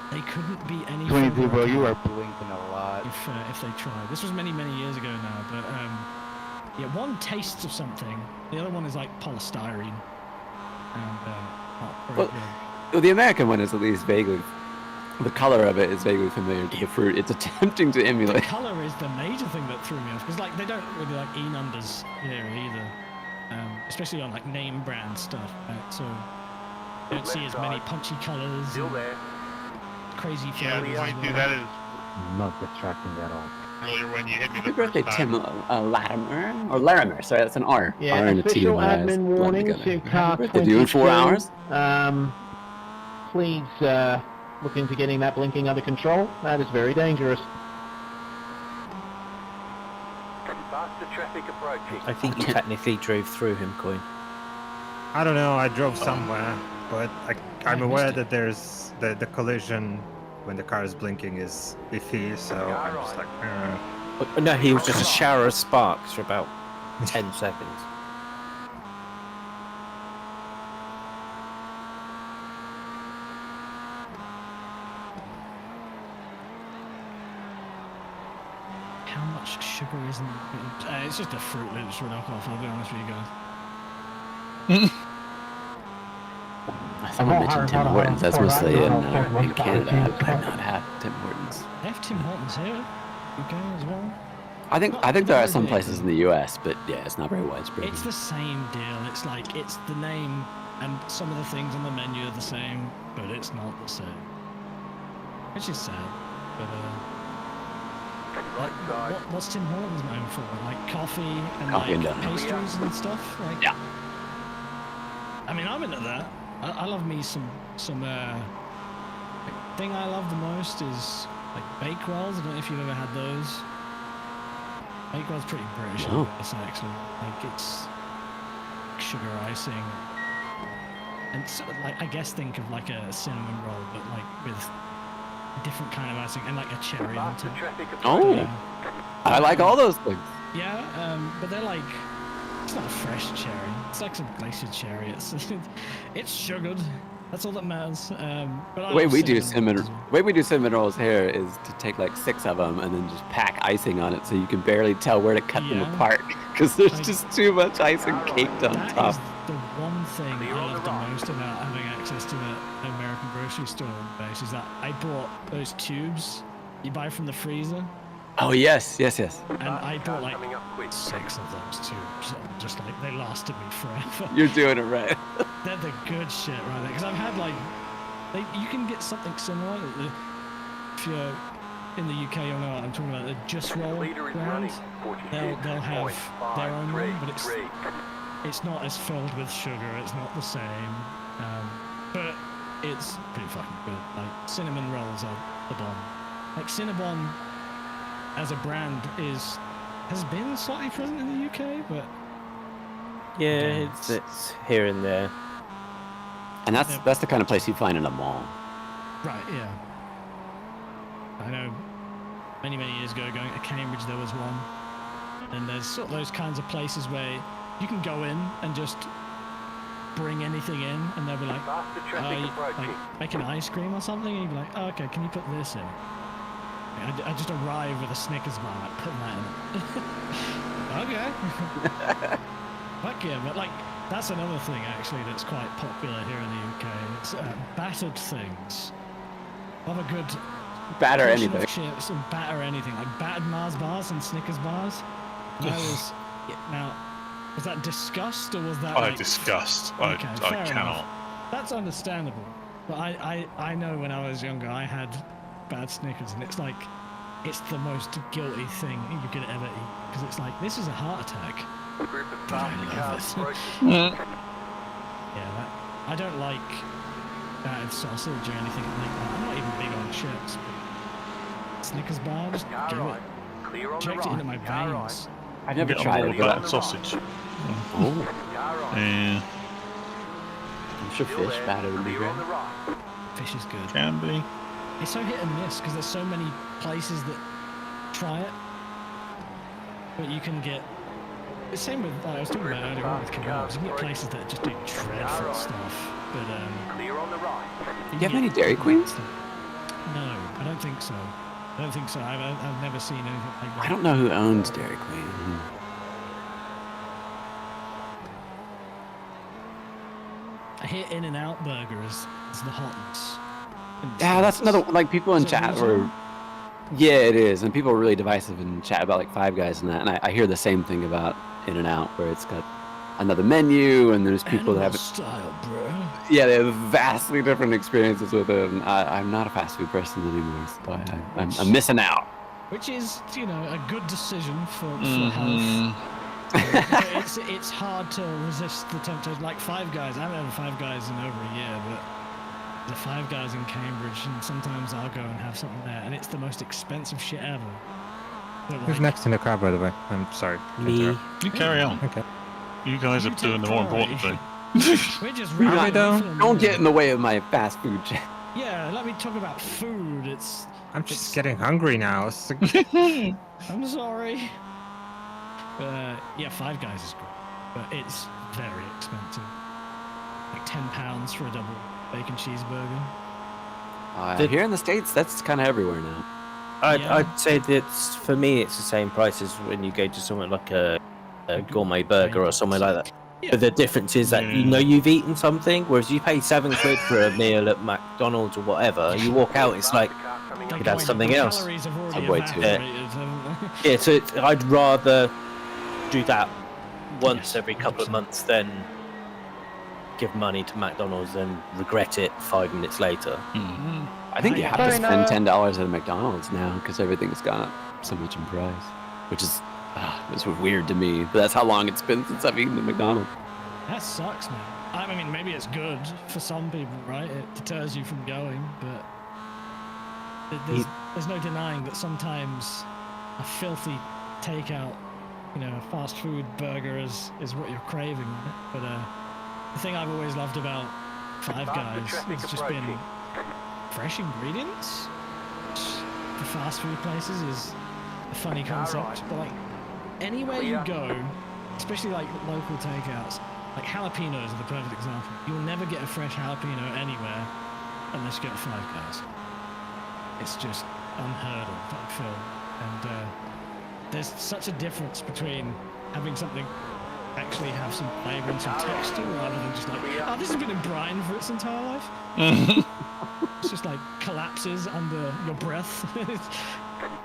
[SPEAKER 13] they couldn't be any further
[SPEAKER 11] bro, you are
[SPEAKER 13] apart
[SPEAKER 11] blinking a lot.
[SPEAKER 13] if they tried. This was many, many years ago now, but yeah, one tastes of something, the other one is like polystyrene. And not very good.
[SPEAKER 12] Well, the American one is at least vaguely. The color of it is vaguely familiar to the fruit. It's attempting to emulate.
[SPEAKER 13] The color is the major thing that threw me off, because like they don't really like E numbers here either, especially on like name brand stuff. Right? So you don't see as many punchy colors. Crazy flavors.
[SPEAKER 17] Yeah, the point to that is
[SPEAKER 2] not distracting at all.
[SPEAKER 17] earlier when you hit me the
[SPEAKER 12] Happy birthday,
[SPEAKER 17] first
[SPEAKER 12] Tim
[SPEAKER 17] time.
[SPEAKER 12] Latimer. Or Larimer, sorry, that's an R.
[SPEAKER 2] Yeah,
[SPEAKER 12] R and a T
[SPEAKER 2] official
[SPEAKER 12] and
[SPEAKER 2] admin
[SPEAKER 12] blend
[SPEAKER 2] warning
[SPEAKER 12] together.
[SPEAKER 2] to car
[SPEAKER 12] Happy birthday
[SPEAKER 2] 22.
[SPEAKER 12] to you in 4 hours.
[SPEAKER 8] Please look into getting that blinking under control. That is very dangerous.
[SPEAKER 1] Faster traffic approaching.
[SPEAKER 16] I think you technically drove through him, Coin.
[SPEAKER 6] I don't know, I drove somewhere, but I'm aware that there's the collision when the car is blinking is iffy, so I'm just like,
[SPEAKER 16] No, he was just a shower of sparks for about 10 seconds.
[SPEAKER 13] How much sugar is in it? It's just a Fruit Loops with alcohol, I'll be honest with you guys.
[SPEAKER 12] Someone mentioned Tim Hortons. That's mostly in Canada. I've not had Tim Hortons.
[SPEAKER 13] They have Tim Hortons here, UK as well.
[SPEAKER 12] I think there are some places in the U.S., but yeah, it's not very widespread.
[SPEAKER 13] It's the same deal. It's like, it's the name, and some of the things on the menu are the same, but it's not the same. Which is sad. But what's Tim Hortons known for? Like coffee and
[SPEAKER 12] Coffee and
[SPEAKER 13] like
[SPEAKER 12] donuts.
[SPEAKER 13] pastries and stuff. Like,
[SPEAKER 12] yeah.
[SPEAKER 13] I mean, I'm into that. I love me some thing I love the most is like Bakewells. I don't know if you've ever had those. Bakewell's pretty British,
[SPEAKER 12] No.
[SPEAKER 13] it's actually. Like, it's sugar icing. And so, like, I guess think of like a cinnamon roll, but like with a different kind of icing and like a cherry on top.
[SPEAKER 12] Oh, I like all those things.
[SPEAKER 13] Yeah, but they're like, it's not a fresh cherry. It's like some glacier cherry. It's sugared, That's all that matters. But I
[SPEAKER 12] The way
[SPEAKER 13] love
[SPEAKER 12] we do
[SPEAKER 13] cinnamon rolls.
[SPEAKER 12] cinnamon rolls here is to take like 6 of them and then just pack icing on it so you can barely tell where to cut them
[SPEAKER 13] Yeah.
[SPEAKER 12] apart because there's just too much icing caked on
[SPEAKER 13] That
[SPEAKER 12] top.
[SPEAKER 13] is the one thing I love the most about having access to the American grocery store base is that I bought those tubes you buy from the freezer.
[SPEAKER 12] Oh yes.
[SPEAKER 13] And I bought like 6 of those tubes. Just like they lasted me forever.
[SPEAKER 12] You're doing it right.
[SPEAKER 13] They're the good shit right there. Because I've had like, you can get something similar. If you're in the UK, you'll know what I'm talking about. The Just Roll brand. They'll have their own one, but it's not as filled with sugar. It's not the same. But it's pretty fucking good. Like cinnamon rolls are the bomb. Like Cinnabon as a brand has been slightly present in the UK, but
[SPEAKER 16] Yeah, it's here and there.
[SPEAKER 12] And that's the kind of place you find in a mall.
[SPEAKER 13] right, yeah. I know many years ago going to Cambridge there was one, and there's sort of those kinds of places where you can go in and just bring anything in, and they'll be like, making ice cream or something, and you'll be like, oh, okay, can you put this in? I just arrive with a Snickers bar, like, putting that in it. Okay. Fuck yeah, but like, that's another thing actually that's quite popular here in the UK. It's battered things. Have a good
[SPEAKER 12] Batter
[SPEAKER 13] portion
[SPEAKER 12] anything.
[SPEAKER 13] of chips and batter anything, like battered Mars bars and Snickers bars. Now, was that disgust or was that?
[SPEAKER 14] I
[SPEAKER 13] like,
[SPEAKER 14] disgust.
[SPEAKER 13] Okay,
[SPEAKER 14] I
[SPEAKER 13] fair
[SPEAKER 14] cannot.
[SPEAKER 13] enough. That's understandable. But I know when I was younger I had bad Snickers, and it's like it's the most guilty thing you could ever eat because it's like this is a heart attack. But I love it. Yeah, I don't like battered sausage or anything like that. I'm not even big on chips. But Snickers bar, just do it. Inject it into my veins.
[SPEAKER 12] I've never
[SPEAKER 14] Get on
[SPEAKER 12] tried
[SPEAKER 14] board
[SPEAKER 12] it,
[SPEAKER 14] with
[SPEAKER 12] but
[SPEAKER 14] that sausage.
[SPEAKER 12] Oh,
[SPEAKER 14] Yeah,
[SPEAKER 12] I'm sure fish batter would be great.
[SPEAKER 13] Fish is good.
[SPEAKER 14] can be.
[SPEAKER 13] It's so hit and miss because there's so many places that try it, but you can get. The same with I was talking about earlier on with kebabs. You can get places that just do dreadful stuff, but
[SPEAKER 12] Do you have any Dairy Queens?
[SPEAKER 13] No, I don't think so. I've never seen anything like that.
[SPEAKER 12] I don't know who owns Dairy Queen.
[SPEAKER 13] I hear In-N-Out Burger is the hotness.
[SPEAKER 12] Yeah, that's another one. Like people in chat were. Yeah, it is, and people are really divisive in chat about like Five Guys and that. And I hear the same thing about In-N-Out, where it's got another menu, and there's people that have it.
[SPEAKER 13] Style, bro.
[SPEAKER 12] Yeah, they have vastly different experiences with it. And I'm not a fast food person anymore, so I'm missing out.
[SPEAKER 13] Which is, a good decision for health. It's hard to resist the temptation. Like Five Guys, I haven't had Five Guys in over a year, but the Five Guys in Cambridge, and sometimes I'll go and have something there, and it's the most expensive shit ever. But
[SPEAKER 6] Who's next in the crowd, by the way? I'm sorry.
[SPEAKER 16] Me.
[SPEAKER 14] You carry on.
[SPEAKER 6] Okay.
[SPEAKER 14] You guys are doing the more important thing.
[SPEAKER 13] We're just
[SPEAKER 12] Don't get in the way of my fast food chat.
[SPEAKER 13] Yeah, let me talk about food.
[SPEAKER 6] I'm just getting hungry now. It's like-
[SPEAKER 13] I'm sorry. Yeah, Five Guys is great, but it's very expensive. Like £10 for a double bacon cheeseburger.
[SPEAKER 12] Here in the States, that's kind of everywhere now.
[SPEAKER 16] I'd say that for me, it's the same price as when you go to somewhere like a gourmet burger or somewing like that. But the difference is that you've eaten something, whereas you pay £7 for a meal at McDonald's or whatever. You walk out, it's like you could have something else.
[SPEAKER 12] Subway too.
[SPEAKER 16] Yeah, so I'd rather do that once every couple of months than give money to McDonald's and regret it 5 minutes later.
[SPEAKER 12] I think you have to spend $10 at a McDonald's now because everything's gone up so much in price, which is it's weird to me. But that's how long it's been since I've eaten at McDonald's.
[SPEAKER 13] That sucks, man. I mean, maybe it's good for some people, right? It deters you from going, but there's no denying that sometimes a filthy takeout, a fast food burger is what you're craving. But the thing I've always loved about Five Guys has just been fresh ingredients. For fast food places is a funny concept, but like anywhere you go, especially like local takeouts, like jalapenos are the perfect example. You'll never get a fresh jalapeno anywhere unless you go to Five Guys. It's just unheard of, I feel. And there's such a difference between having something actually have some flavor and some texture rather than just like, oh, this has been in brine for its entire life. It's just like collapses under your breath.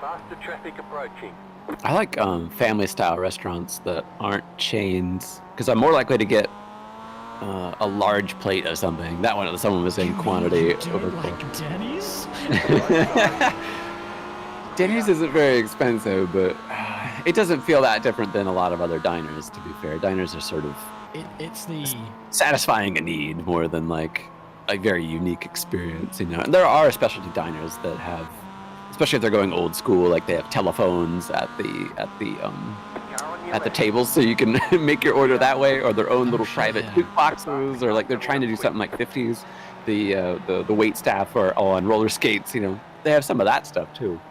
[SPEAKER 1] Faster traffic approaching.
[SPEAKER 12] I like family-style restaurants that aren't chains, because I'm more likely to get a large plate of something. That one, someone was saying quantity over
[SPEAKER 13] like Denny's?
[SPEAKER 12] Denny's isn't very expensive, but it doesn't feel that different than a lot of other diners, to be fair. Diners are sort of
[SPEAKER 13] it's the
[SPEAKER 12] satisfying a need more than like a very unique experience, you know. And there are specialty diners that have, especially if they're going old school, like they have telephones at the tables, so you can make your order that way, or their own little private jukeboxes, or like they're trying to do something like 50s. The wait staff are all on roller skates, you know. They have some of that stuff too.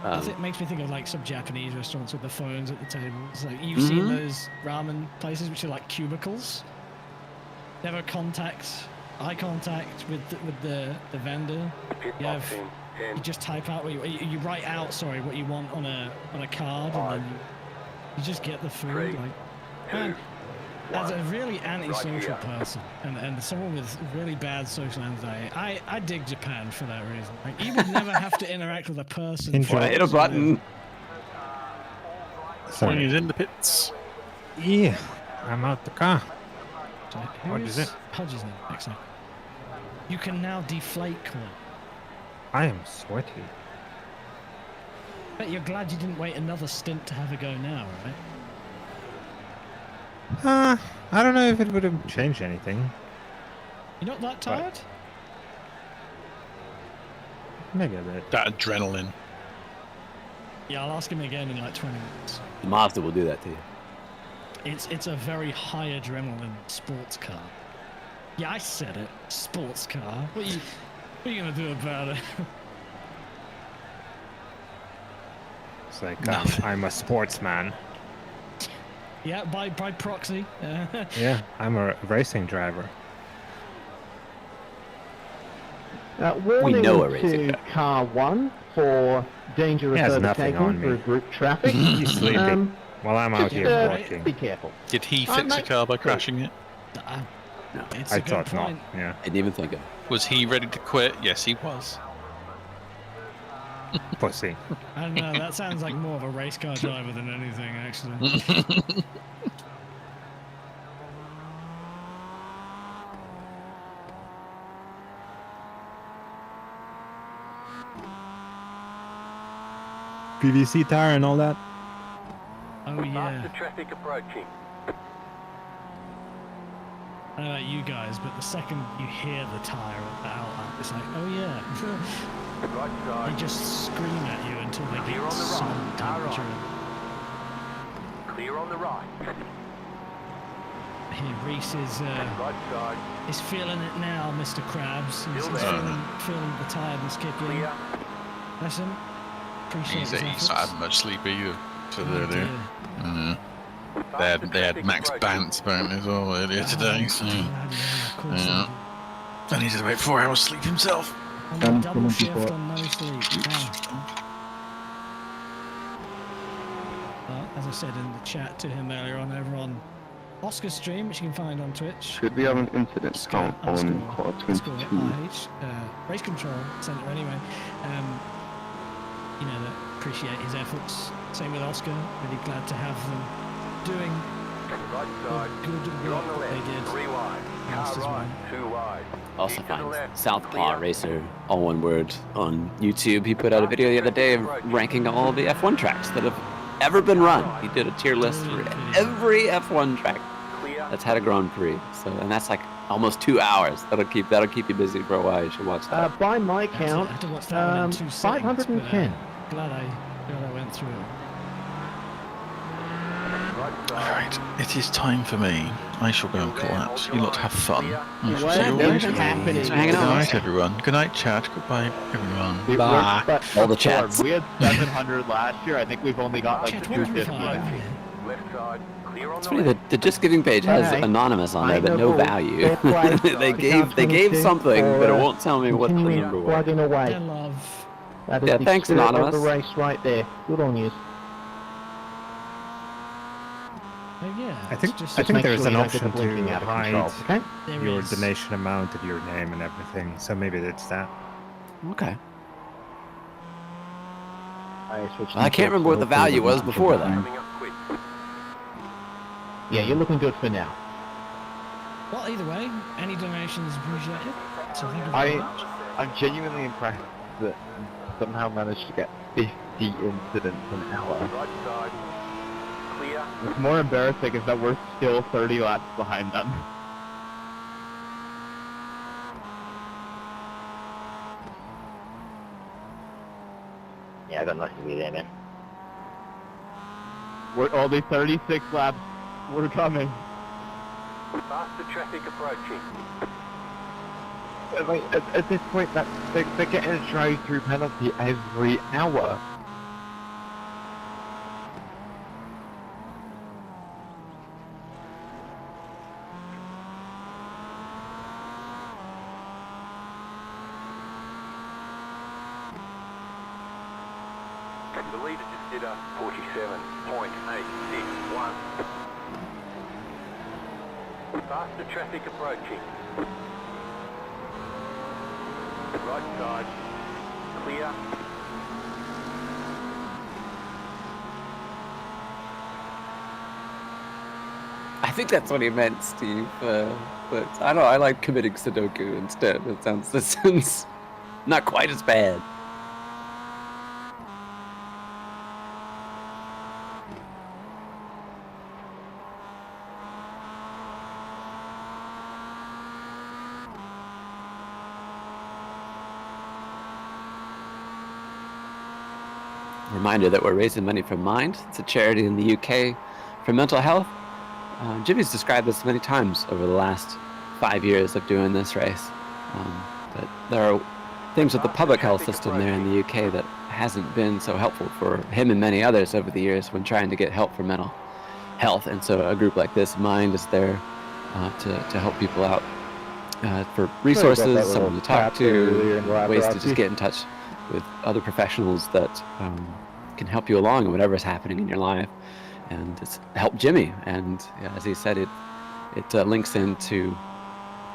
[SPEAKER 13] It makes me think of like some Japanese restaurants with the phones at the tables. Like you've seen those ramen places which are like cubicles. Never eye contact with the vendor. You just type out what you write out. Sorry, what you want on a card, and then you just get the food. Like, man, as a really antisocial person and someone with really bad social anxiety, I dig Japan for that reason. Like, you would never have to interact with a person.
[SPEAKER 12] Hit a button.
[SPEAKER 14] Sorry. He's in the pits.
[SPEAKER 6] Yeah, I'm out the car.
[SPEAKER 13] So
[SPEAKER 6] What is it?
[SPEAKER 13] Pudge's name, exactly. You can now deflate coin.
[SPEAKER 6] I am sweaty.
[SPEAKER 13] Bet you're glad you didn't wait another stint to have a go now, right?
[SPEAKER 6] I don't know if it would have changed anything.
[SPEAKER 13] You're not that tired?
[SPEAKER 6] Maybe a bit.
[SPEAKER 14] That adrenaline.
[SPEAKER 13] Yeah, I'll ask him again in like 20 minutes.
[SPEAKER 12] The Mazda will do that to you.
[SPEAKER 13] It's a very high adrenaline sports car. Yeah, I said it. Sports car. What are you gonna do about it?
[SPEAKER 6] It's like I'm a sportsman.
[SPEAKER 13] Yeah, by proxy.
[SPEAKER 6] Yeah, I'm a racing driver.
[SPEAKER 8] Warning
[SPEAKER 12] know a racing
[SPEAKER 8] to car 1 for dangerous overtaking through group traffic.
[SPEAKER 6] He's sleeping while I'm out here walking.
[SPEAKER 8] Be careful.
[SPEAKER 14] Did he fix the car by crashing it?
[SPEAKER 12] No.
[SPEAKER 6] I thought not. Yeah.
[SPEAKER 12] I didn't even think of it.
[SPEAKER 14] Was he ready to quit? Yes, he was.
[SPEAKER 6] Pussy.
[SPEAKER 13] I don't know, that sounds like more of a race car driver than anything, actually.
[SPEAKER 6] PVC tire and all that.
[SPEAKER 13] Oh yeah.
[SPEAKER 1] Faster traffic approaching.
[SPEAKER 13] I don't know about you guys, but the second you hear the tire at the outlet, it's like, oh yeah.
[SPEAKER 1] Right side.
[SPEAKER 13] They just scream at you until they
[SPEAKER 1] Clear
[SPEAKER 13] get
[SPEAKER 1] on the
[SPEAKER 13] some
[SPEAKER 1] right.
[SPEAKER 13] temperature.
[SPEAKER 1] Clear on the right.
[SPEAKER 13] Here, Reese
[SPEAKER 1] Right side.
[SPEAKER 13] is feeling it now, Mr. Krabs. He's feeling the tiredness kick in.
[SPEAKER 1] Clear.
[SPEAKER 13] Bless him. Appreciate his
[SPEAKER 14] He's
[SPEAKER 13] efforts.
[SPEAKER 14] not having much sleep either. So they're there.
[SPEAKER 13] dear.
[SPEAKER 14] They had Max Bantz apparently as well earlier today, so yeah. And he's had about 4 hours sleep himself.
[SPEAKER 13] On the double shift on no sleep. Well, as I said in the chat to him earlier on, over on Oscar's stream, which you can find on Twitch.
[SPEAKER 2] Should we have an incident count on quarter 22?
[SPEAKER 13] Race Control Centre anyway. You know, that appreciate his efforts. Same with Oscar. Really glad to have them doing
[SPEAKER 1] Right side.
[SPEAKER 13] good
[SPEAKER 1] You're on the
[SPEAKER 13] work
[SPEAKER 1] left.
[SPEAKER 13] they did.
[SPEAKER 1] 3 wide.
[SPEAKER 13] Last
[SPEAKER 1] Car
[SPEAKER 13] as
[SPEAKER 1] right.
[SPEAKER 13] well.
[SPEAKER 1] 2 wide.
[SPEAKER 12] Also
[SPEAKER 1] Keep to the
[SPEAKER 12] finds
[SPEAKER 1] left.
[SPEAKER 12] Southpaw
[SPEAKER 1] Clear.
[SPEAKER 12] Racer, all one word, on YouTube. He put out a video the other day of ranking all the F1 tracks that have ever been run. He did a tier list for every F1 track that's had a Grand Prix. So, and that's like almost 2 hours. That'll keep you busy for a while. You should watch that.
[SPEAKER 8] By my count,
[SPEAKER 13] I had to watch that one in 2 seconds,
[SPEAKER 8] 510.
[SPEAKER 13] but, glad I went through it.
[SPEAKER 14] Alright, it is time for me. I shall go and collapse. You lot have fun. I shall see you all
[SPEAKER 8] What's
[SPEAKER 14] later.
[SPEAKER 8] happening?
[SPEAKER 14] Good night, everyone. Good night, chat. Goodbye, everyone.
[SPEAKER 12] Bye. All the chats.
[SPEAKER 11] We had 700 last year. I think we've only got like
[SPEAKER 13] Chat,
[SPEAKER 11] the
[SPEAKER 13] what have we
[SPEAKER 11] 250
[SPEAKER 13] found?
[SPEAKER 11] now.
[SPEAKER 1] Left side.
[SPEAKER 12] It's funny that the Just Giving page has
[SPEAKER 8] Okay.
[SPEAKER 12] anonymous on there, but no
[SPEAKER 8] Pineapple,
[SPEAKER 12] value.
[SPEAKER 8] fair play.
[SPEAKER 12] they gave something, but it won't tell me what the
[SPEAKER 8] Continuing
[SPEAKER 12] number was.
[SPEAKER 8] plugging away.
[SPEAKER 13] Their love.
[SPEAKER 8] That is
[SPEAKER 12] Yeah,
[SPEAKER 8] the
[SPEAKER 12] thanks,
[SPEAKER 8] spirit
[SPEAKER 12] Anonymous.
[SPEAKER 8] of the race right there. Good on you.
[SPEAKER 13] Yeah.
[SPEAKER 6] I think
[SPEAKER 8] just
[SPEAKER 6] I think
[SPEAKER 8] make
[SPEAKER 6] there's
[SPEAKER 8] sure
[SPEAKER 6] an
[SPEAKER 8] you don't get
[SPEAKER 6] option
[SPEAKER 8] the blinking out
[SPEAKER 6] to
[SPEAKER 8] of control,
[SPEAKER 6] hide
[SPEAKER 8] okay?
[SPEAKER 13] There
[SPEAKER 6] your
[SPEAKER 13] is.
[SPEAKER 6] donation amount and your name and everything. So maybe it's that.
[SPEAKER 12] Okay.
[SPEAKER 8] I switched
[SPEAKER 12] Well, I can't remember what the value was before that.
[SPEAKER 8] Yeah, you're looking good for now.
[SPEAKER 13] Well, either way, any donations appreciated. So thank you very much.
[SPEAKER 11] I'm genuinely impressed that somehow managed to get 50 incidents an hour.
[SPEAKER 1] Right side. Clear.
[SPEAKER 11] What's more embarrassing is that we're still 30 laps behind them.
[SPEAKER 8] Yeah, I got nothing to be there, man.
[SPEAKER 11] We're only 36 laps. We're coming.
[SPEAKER 1] Faster traffic approaching.
[SPEAKER 11] Like, at this point, they're getting a drive-through penalty every hour.
[SPEAKER 1] The leader just did a 47.861. Faster traffic approaching. Right side. Clear.
[SPEAKER 12] I think that's what he meant, Steve. But I don't know. I like committing Sudoku instead. That sounds not quite as bad. Reminder that we're raising money for Mind. It's a charity in the UK for mental health. Jimmy's described this many times over the last 5 years of doing this race. But there are things with the public health system there in the UK that hasn't been so helpful for him and many others over the years when trying to get help for mental health. And so a group like this, Mind, is there to help people out for resources, someone to talk to, ways to just get in touch with other professionals that can help you along in whatever's happening in your life, and it's helped Jimmy. And as he said, it links into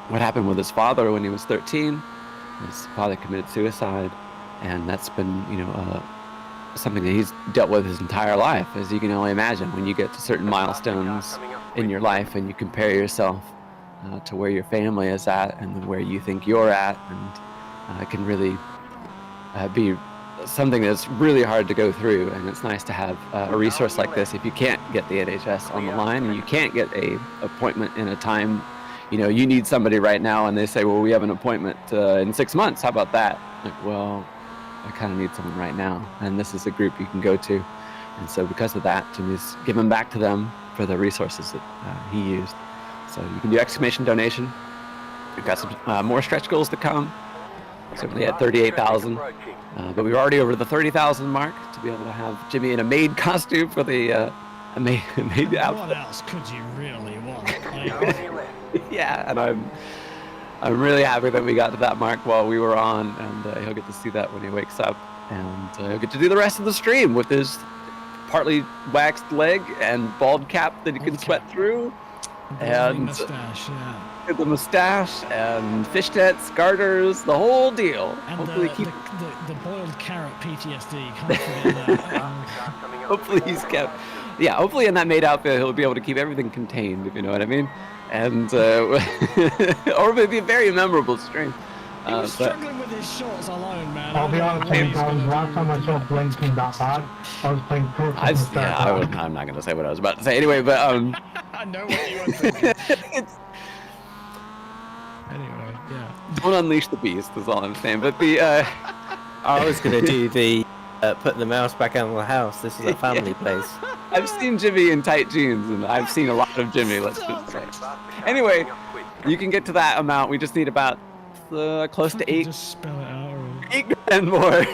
[SPEAKER 12] what happened with his father when he was 13. His father committed suicide, and that's been something that he's dealt with his entire life, as you can only imagine. When you get to certain milestones in your life and you compare yourself to where your family is at and where you think you're at, and it can really be something that's really hard to go through. And it's nice to have a resource like this if you can't get the NHS on the line and you can't get a appointment in a time. You need somebody right now, and they say, well, we have an appointment in 6 months. How about that? Like, well, I kind of need someone right now, and this is a group you can go to. And so because of that, Jimmy's given back to them for the resources that he used. So you can do exclamation donation. We've got some more stretch goals to come. So we had 38,000, but we were already over the 30,000 mark to be able to have Jimmy in a maid costume for the a maid outfit.
[SPEAKER 13] What else could you really want?
[SPEAKER 12] Yeah, and I'm really happy that we got to that mark while we were on, and he'll get to see that when he wakes up, and he'll get to do the rest of the stream with his partly waxed leg and bald cap that he can sweat through, and
[SPEAKER 13] mustache, yeah.
[SPEAKER 12] The mustache and fishnets, garters, the whole deal.
[SPEAKER 13] And
[SPEAKER 12] Hopefully
[SPEAKER 13] the boiled carrot PTSD. Can't forget that.
[SPEAKER 12] Hopefully he's kept. Yeah, hopefully in that maid outfit he'll be able to keep everything contained, if you know what I mean. And or maybe a very memorable stream.
[SPEAKER 13] He was struggling with his shorts alone, man.
[SPEAKER 2] I'll be honest with you, guys, last time I saw blinking that bad, I was playing Pro
[SPEAKER 12] I'm not going to say what I was about to say anyway, but
[SPEAKER 13] I know what you were thinking. Anyway, yeah.
[SPEAKER 12] Don't unleash the beast is all I'm saying. But
[SPEAKER 16] I was going to do the putting the mouse back out of the house. This is a family place.
[SPEAKER 12] I've seen Jimmy in tight jeans, and I've seen a lot of Jimmy, let's just say. Anyway, you can get to that amount. We just need about close to 8.
[SPEAKER 13] Just spell it out. Or...
[SPEAKER 12] 8 grand more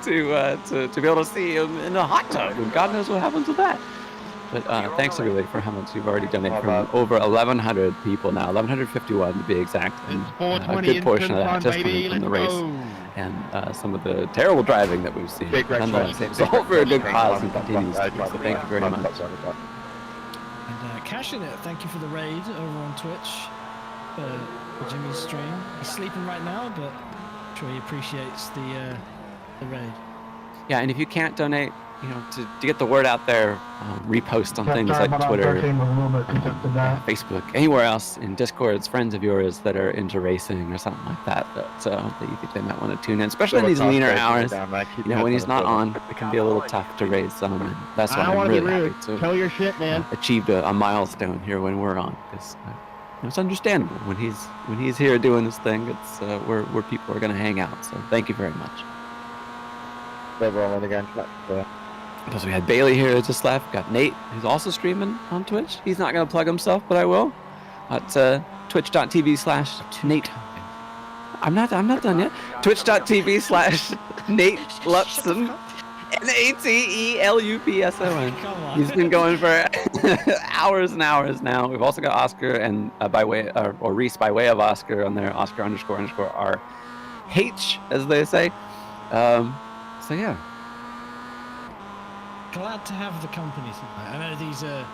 [SPEAKER 12] to be able to see him in a hot tub, and God knows what happens with that. But thanks everybody for how much you've already donated from over 1,100 people now, 1,151 to be exact, and a good portion of that just coming from the race and some of the terrible driving that we've seen. Nonetheless, it's all for a good cause and continues to be, so thank you very much.
[SPEAKER 13] And Cashing It, thank you for the raid over on Twitch for Jimmy's stream. He's sleeping right now, but I'm sure he appreciates the raid.
[SPEAKER 12] Yeah, and if you can't donate, you know, to get the word out there, repost on things like Twitter, Facebook, anywhere else, in Discords, friends of yours that are into racing or something like that, that you think they might want to tune in, especially in these leaner hours. You know, when he's not on, it can be a little tough to raise some, and that's why I'm really happy to
[SPEAKER 8] tell your shit, man.
[SPEAKER 12] Achieved a milestone here when we're on, because it's understandable when he's here doing his thing. It's where people are going to hang out. So thank you very much. Because we had Bailey here just left. Got Nate, who's also streaming on Twitch. He's not going to plug himself, but I will. At twitch.tv/Nate. I'm not done yet. Twitch.tv/Nate Lupson. NATELUPSON. He's been going for hours and hours now. We've also got Oscar and or Reese by way of Oscar on there. Oscar__RH, as they say. So yeah.
[SPEAKER 13] Glad to have the company tonight. I know these are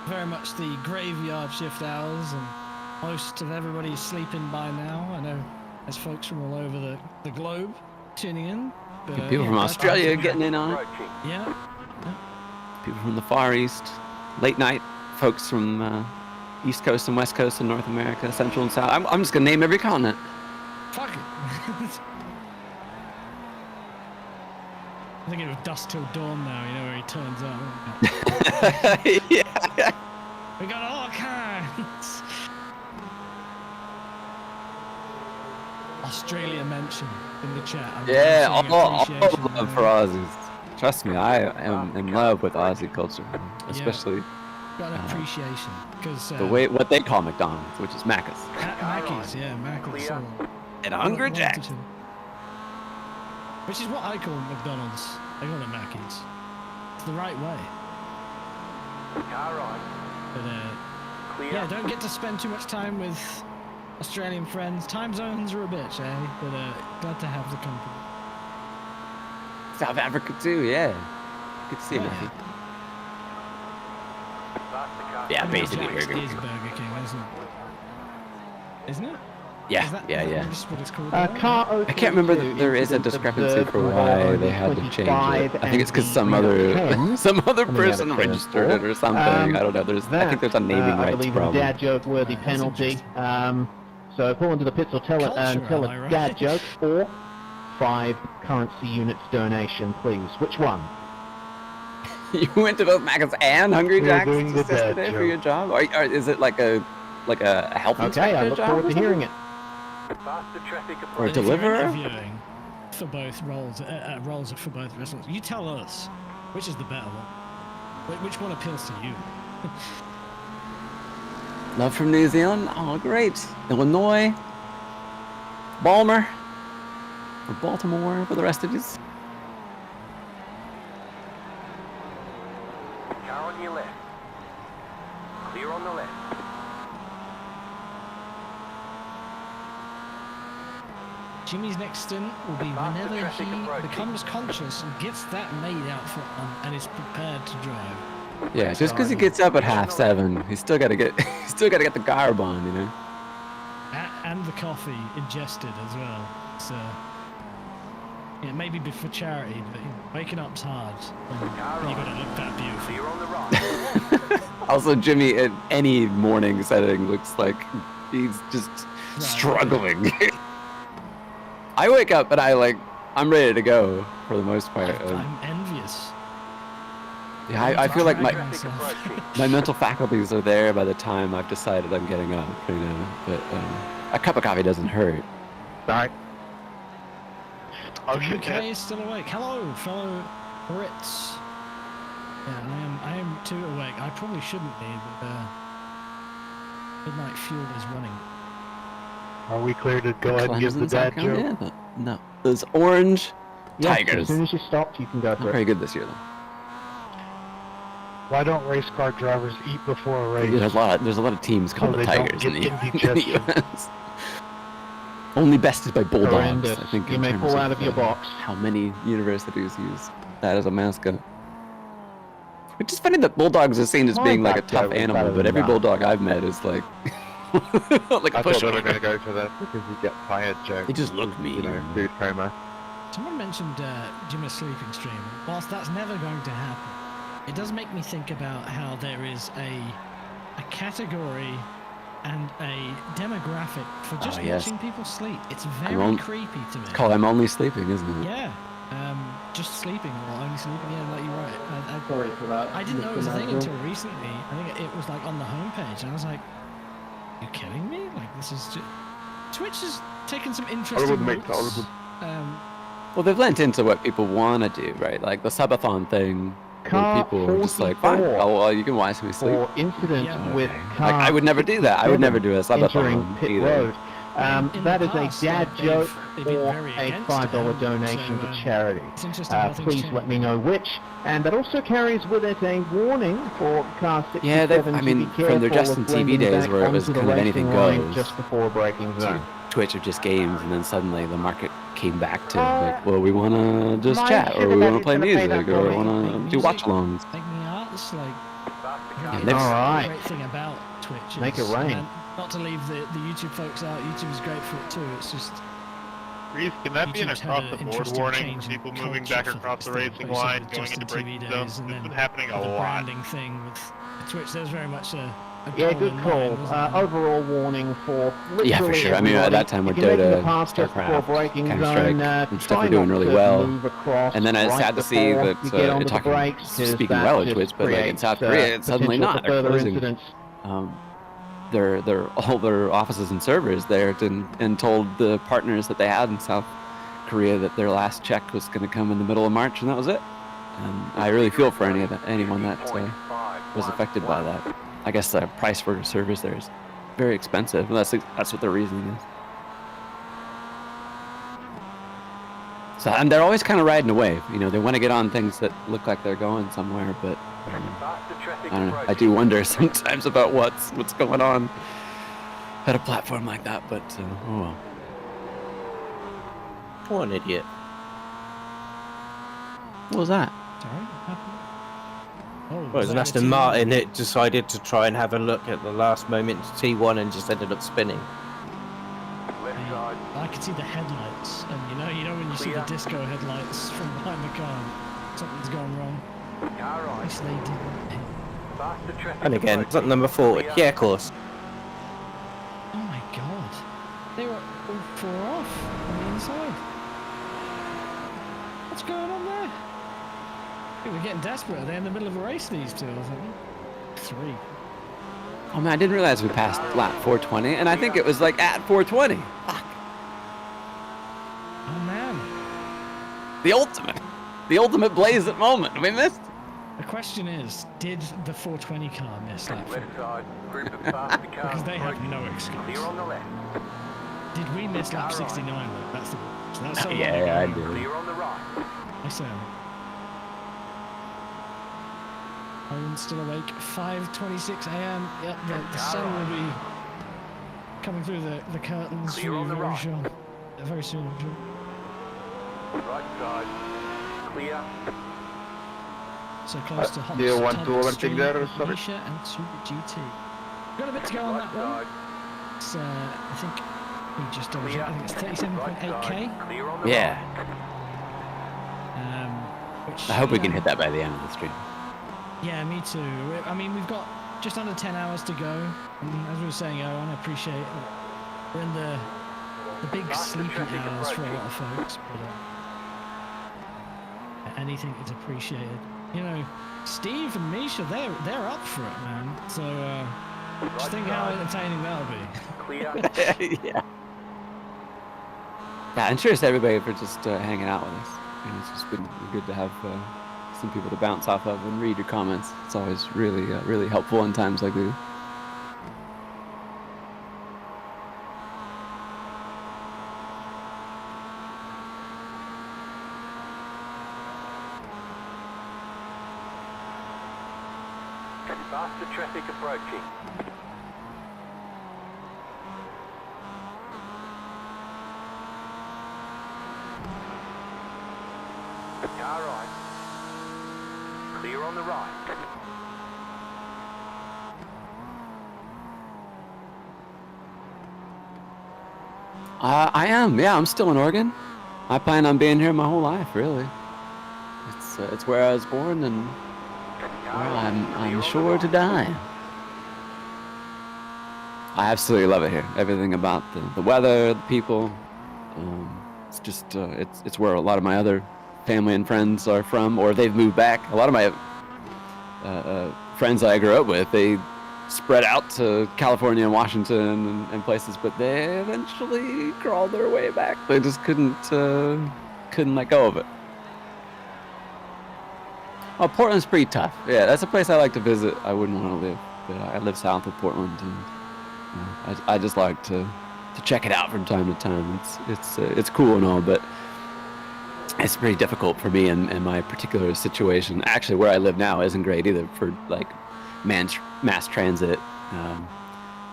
[SPEAKER 13] very much the graveyard shift hours, and most of everybody is sleeping by now. I know there's folks from all over the globe tuning in. But,
[SPEAKER 12] People from Australia getting in on it.
[SPEAKER 13] Yeah.
[SPEAKER 12] People from the Far East. Late night folks from East Coast and West Coast and North America, Central and South. I'm just going to name every continent.
[SPEAKER 13] Fuck it. I think it was Dusk Till Dawn now, you know, where he turns up.
[SPEAKER 12] Yeah.
[SPEAKER 13] We got all kinds. Australia mentioned in the chat.
[SPEAKER 12] Yeah, all love for Aussies. Trust me, I am in love with Aussie culture, especially
[SPEAKER 13] got an appreciation because
[SPEAKER 12] what they call McDonald's, which is Macca's.
[SPEAKER 13] Mackey's, yeah, Mackey's.
[SPEAKER 12] And Hungry Jack's.
[SPEAKER 13] Which is what I call McDonald's. I call it Mackey's. It's the right way. But yeah, don't get to spend too much time with Australian friends. Time zones are a bitch, eh? But glad to have the company.
[SPEAKER 12] South Africa too, yeah. Good to see you, Matthew. Yeah, basically
[SPEAKER 13] Burger King is Burger King, isn't it?
[SPEAKER 12] Yeah,
[SPEAKER 13] is that what it's called?
[SPEAKER 8] I
[SPEAKER 12] can't remember that there is a discrepancy for why they had to change it. I think it's because some other person registered it or something. I don't know. I think there's a naming rights
[SPEAKER 8] I believe
[SPEAKER 12] problem.
[SPEAKER 8] A dad joke worthy penalty. So pull into the pits or tell a dad joke, or 5 currency units donation, please. Which one?
[SPEAKER 12] You went to both Macca's and Hungry Jack's
[SPEAKER 8] yesterday
[SPEAKER 12] for your job? Or is it like a health inspector
[SPEAKER 8] I look forward to hearing it.
[SPEAKER 12] Or a deliverer?
[SPEAKER 13] Interviewing for both roles for both restaurants. You tell us which is the better one. Which one appeals to you?
[SPEAKER 12] Love from New Zealand? Oh, great. Illinois, Balmer, or Baltimore for the rest of us.
[SPEAKER 1] Car on your left. Clear on the left.
[SPEAKER 13] Jimmy's next stint will be whenever he becomes conscious and gets that maid outfit on and is prepared to drive.
[SPEAKER 12] Yeah, just because he gets up at 7:30, he's still got to get the garb on, you know.
[SPEAKER 13] And the coffee ingested as well. So yeah, maybe for charity, but waking up's hard. And you got to look that beautiful.
[SPEAKER 12] Also, Jimmy in any morning setting looks like he's just struggling. I wake up and I'm ready to go for the most part.
[SPEAKER 13] I'm envious.
[SPEAKER 12] Yeah, I feel like my mental faculties are there by the time I've decided I'm getting up, you know. But a cup of coffee doesn't hurt.
[SPEAKER 11] Sorry.
[SPEAKER 13] The UK is still awake. Hello, fellow Brits. Yeah, I am too awake. I probably shouldn't be, but Midnight Fuel is running.
[SPEAKER 11] Are we clear to go ahead and give the dad joke?
[SPEAKER 12] Yeah, no. Those orange tigers.
[SPEAKER 8] As soon as you stopped, you can go
[SPEAKER 12] Not
[SPEAKER 8] through.
[SPEAKER 12] very good this year, though.
[SPEAKER 17] Why don't race car drivers eat before a race?
[SPEAKER 12] There's a lot of teams called
[SPEAKER 17] So
[SPEAKER 12] the
[SPEAKER 17] they don't
[SPEAKER 12] Tigers in
[SPEAKER 17] get
[SPEAKER 12] the
[SPEAKER 17] indigestion.
[SPEAKER 12] US. Only bested by Bulldogs,
[SPEAKER 8] Horrendous.
[SPEAKER 12] I think.
[SPEAKER 8] You
[SPEAKER 12] in
[SPEAKER 8] may
[SPEAKER 12] terms
[SPEAKER 8] pull out of your
[SPEAKER 12] uh,
[SPEAKER 8] box.
[SPEAKER 12] How many universities use that as a mascot? Which is funny that Bulldogs are seen as
[SPEAKER 11] My
[SPEAKER 12] being like a
[SPEAKER 11] back
[SPEAKER 12] tough
[SPEAKER 11] joke was
[SPEAKER 12] animal,
[SPEAKER 11] better
[SPEAKER 12] but
[SPEAKER 11] than
[SPEAKER 12] every
[SPEAKER 11] that.
[SPEAKER 12] Bulldog I've met is like like a
[SPEAKER 11] I thought they were
[SPEAKER 12] pushover.
[SPEAKER 11] going to go for the because you get tired joke.
[SPEAKER 12] They just look mean.
[SPEAKER 11] You know, food coma.
[SPEAKER 13] Someone mentioned Jimmy's sleeping stream. Whilst that's never going to happen, it does make me think about how there is a category and a demographic for just
[SPEAKER 12] yes.
[SPEAKER 13] watching people sleep. It's
[SPEAKER 12] I'm
[SPEAKER 13] very creepy to me.
[SPEAKER 12] It's called I'm Only Sleeping, isn't it?
[SPEAKER 13] Yeah. Just sleeping or only sleeping. Yeah, like you're right.
[SPEAKER 2] Sorry for that.
[SPEAKER 13] I didn't know it was a
[SPEAKER 2] Mr.
[SPEAKER 13] thing
[SPEAKER 2] Nigel.
[SPEAKER 13] until recently. I think it was like on the homepage, and I was like, "You kidding me? Like this is just..." Twitch has taken some interesting routes.
[SPEAKER 12] Well, they've lent into what people want to do, right? Like the subathon thing, where
[SPEAKER 8] Car
[SPEAKER 12] people are just like, fine,
[SPEAKER 8] 44
[SPEAKER 12] well, you can watch me sleep.
[SPEAKER 8] For incident with car
[SPEAKER 12] Like, I would never do that. I would never do a
[SPEAKER 8] entering
[SPEAKER 12] subathon
[SPEAKER 8] pit
[SPEAKER 12] either.
[SPEAKER 8] road. That is
[SPEAKER 13] past,
[SPEAKER 8] a dad
[SPEAKER 13] like,
[SPEAKER 8] joke
[SPEAKER 13] they've been
[SPEAKER 8] or
[SPEAKER 13] very
[SPEAKER 8] a
[SPEAKER 13] against
[SPEAKER 8] $5
[SPEAKER 13] it,
[SPEAKER 8] donation
[SPEAKER 13] so,
[SPEAKER 8] to charity.
[SPEAKER 13] it's interesting how things
[SPEAKER 8] Please
[SPEAKER 13] change.
[SPEAKER 8] let me know which. And that also carries with it a warning for car 67
[SPEAKER 12] Yeah,
[SPEAKER 8] to
[SPEAKER 12] I
[SPEAKER 8] be
[SPEAKER 12] mean,
[SPEAKER 8] careful
[SPEAKER 12] from their Justin
[SPEAKER 8] of
[SPEAKER 12] TV
[SPEAKER 8] blending
[SPEAKER 12] days
[SPEAKER 8] back
[SPEAKER 12] where it was
[SPEAKER 8] onto the
[SPEAKER 12] kind of anything
[SPEAKER 8] racing line
[SPEAKER 12] goes.
[SPEAKER 8] just before braking
[SPEAKER 12] So
[SPEAKER 8] zone.
[SPEAKER 12] Twitch of just games, and then suddenly the market came back to like, well, we want to just
[SPEAKER 8] my
[SPEAKER 12] chat, or
[SPEAKER 8] sugar
[SPEAKER 12] we want to
[SPEAKER 8] daddy's
[SPEAKER 12] play
[SPEAKER 8] gonna pay
[SPEAKER 12] music,
[SPEAKER 8] that
[SPEAKER 12] or
[SPEAKER 8] for
[SPEAKER 12] we
[SPEAKER 8] me.
[SPEAKER 12] want to do watch-alongs.
[SPEAKER 13] Making arts, like
[SPEAKER 12] Yeah,
[SPEAKER 13] the
[SPEAKER 12] they've-
[SPEAKER 8] Alright.
[SPEAKER 13] great thing about Twitch
[SPEAKER 8] Make it
[SPEAKER 13] is,
[SPEAKER 8] rain.
[SPEAKER 13] and not to leave the YouTube folks out. YouTube is great for it too. It's just
[SPEAKER 17] Reese, can that be an
[SPEAKER 13] YouTube's had
[SPEAKER 17] across the
[SPEAKER 13] an
[SPEAKER 17] board
[SPEAKER 13] interesting
[SPEAKER 17] warning
[SPEAKER 13] change
[SPEAKER 17] for
[SPEAKER 13] in
[SPEAKER 17] people moving
[SPEAKER 13] culture
[SPEAKER 17] back
[SPEAKER 13] for
[SPEAKER 17] across the
[SPEAKER 13] this thing,
[SPEAKER 17] racing
[SPEAKER 13] basically
[SPEAKER 17] line,
[SPEAKER 13] with
[SPEAKER 17] going
[SPEAKER 13] Justin
[SPEAKER 17] into
[SPEAKER 13] TV
[SPEAKER 17] braking
[SPEAKER 13] days,
[SPEAKER 17] zone?
[SPEAKER 13] and
[SPEAKER 17] It's
[SPEAKER 13] then
[SPEAKER 17] been happening a
[SPEAKER 13] the
[SPEAKER 17] lot.
[SPEAKER 13] branding thing with Twitch. There's very much a
[SPEAKER 8] Yeah,
[SPEAKER 13] goal
[SPEAKER 8] good
[SPEAKER 13] in
[SPEAKER 8] call.
[SPEAKER 13] mind, wasn't there?
[SPEAKER 8] Overall warning for
[SPEAKER 12] Yeah, for
[SPEAKER 8] literally
[SPEAKER 12] sure. I mean, at
[SPEAKER 8] everybody.
[SPEAKER 12] that time with
[SPEAKER 8] If you're making the
[SPEAKER 12] Dota,
[SPEAKER 8] pass just before
[SPEAKER 12] StarCraft,
[SPEAKER 8] braking
[SPEAKER 12] Counter-Strike,
[SPEAKER 8] zone,
[SPEAKER 12] and stuff
[SPEAKER 8] try
[SPEAKER 12] were doing
[SPEAKER 8] not
[SPEAKER 12] really
[SPEAKER 8] to
[SPEAKER 12] well.
[SPEAKER 8] move across
[SPEAKER 12] And then it's
[SPEAKER 8] right
[SPEAKER 12] sad to see
[SPEAKER 8] before
[SPEAKER 12] that
[SPEAKER 8] you get onto the
[SPEAKER 12] talking,
[SPEAKER 8] brakes, 'cause
[SPEAKER 12] speaking
[SPEAKER 8] that
[SPEAKER 12] well of
[SPEAKER 8] just
[SPEAKER 12] Twitch, but like in
[SPEAKER 8] creates,
[SPEAKER 12] South Korea, it's suddenly
[SPEAKER 8] potential
[SPEAKER 12] not.
[SPEAKER 8] for
[SPEAKER 12] They're
[SPEAKER 8] further
[SPEAKER 12] closing
[SPEAKER 8] incidents.
[SPEAKER 12] all their offices and servers there, and told the partners that they had in South Korea that their last check was going to come in the middle of March, and that was it. And I really feel for anyone that was affected by that. I guess the price for servers there is very expensive, and that's what their reasoning is. So, and they're always kind of riding a wave. You know, they want to get on things that look like they're going somewhere, but I don't know. I do wonder sometimes about what's going on at a platform like that. But oh well.
[SPEAKER 16] What an idiot.
[SPEAKER 12] What was that?
[SPEAKER 13] Oh,
[SPEAKER 16] Well, it was an Aston Martin. It decided to try and have a look at the last moment to T1 and just ended up spinning.
[SPEAKER 13] I could see the headlights, and you know when you see the disco headlights from behind the car, something's gone wrong. At least they didn't.
[SPEAKER 16] And again, it's at number 40. Yeah, of course.
[SPEAKER 13] Oh my god, they were all 4 off on the inside. What's going on there? I think we're getting desperate. They're in the middle of a race, these two, I think. 3.
[SPEAKER 12] Oh man, I didn't realize we passed lap 420, and I think it was like at 420. Fuck.
[SPEAKER 13] Oh man.
[SPEAKER 12] The ultimate blaze at moment. We missed.
[SPEAKER 13] The question is, did the 420 car miss lap 4? Because they have no excuse. Did we miss lap 69 though? That's the so that's so
[SPEAKER 12] Yeah, I
[SPEAKER 13] long
[SPEAKER 12] did.
[SPEAKER 13] ago. I say Owen's still awake. 5:26 a.m. Yep, the sun will be coming through the curtains for you very sure. Very soon, I'm sure.
[SPEAKER 1] Right side. Clear.
[SPEAKER 13] So close to Hot
[SPEAKER 11] Do you want
[SPEAKER 13] Tub
[SPEAKER 11] to overtake
[SPEAKER 13] Extreme,
[SPEAKER 11] there or sorry?
[SPEAKER 13] Nisha and Super GT. Got a bit to go on that one. It's, I think we just double check. I think it's 37.8k.
[SPEAKER 12] Yeah.
[SPEAKER 13] Which,
[SPEAKER 12] I hope we can hit that by the end of the stream.
[SPEAKER 13] Yeah, me too. I mean, we've got just under 10 hours to go. And as we were saying, Owen, I appreciate it. We're in the big sleepy hours for a lot of folks, but anything is appreciated. You know, Steve and Misha, they're up for it, man. So just think how entertaining that'll be.
[SPEAKER 12] Yeah. Yeah, and cheers to everybody for just hanging out with us. You know, it's just been good to have some people to bounce off of and read your comments. It's always really, really helpful in times like these.
[SPEAKER 1] Faster traffic approaching. Car right. Clear on the right.
[SPEAKER 12] I am. Yeah, I'm still in Oregon. I plan on being here my whole life, really. It's where I was born, and well, I'm sure to die. I absolutely love it here. Everything about the weather, the people. It's just it's where a lot of my other family and friends are from, or they've moved back. A lot of my friends I grew up with, they spread out to California and Washington and places, but they eventually crawled their way back. They just couldn't let go of it. Oh, Portland's pretty tough. Yeah, that's a place I like to visit. I wouldn't want to live, but I live south of Portland, and I just like to check it out from time to time. It's cool and all, but it's pretty difficult for me in my particular situation. Actually, where I live now isn't great either for like mass transit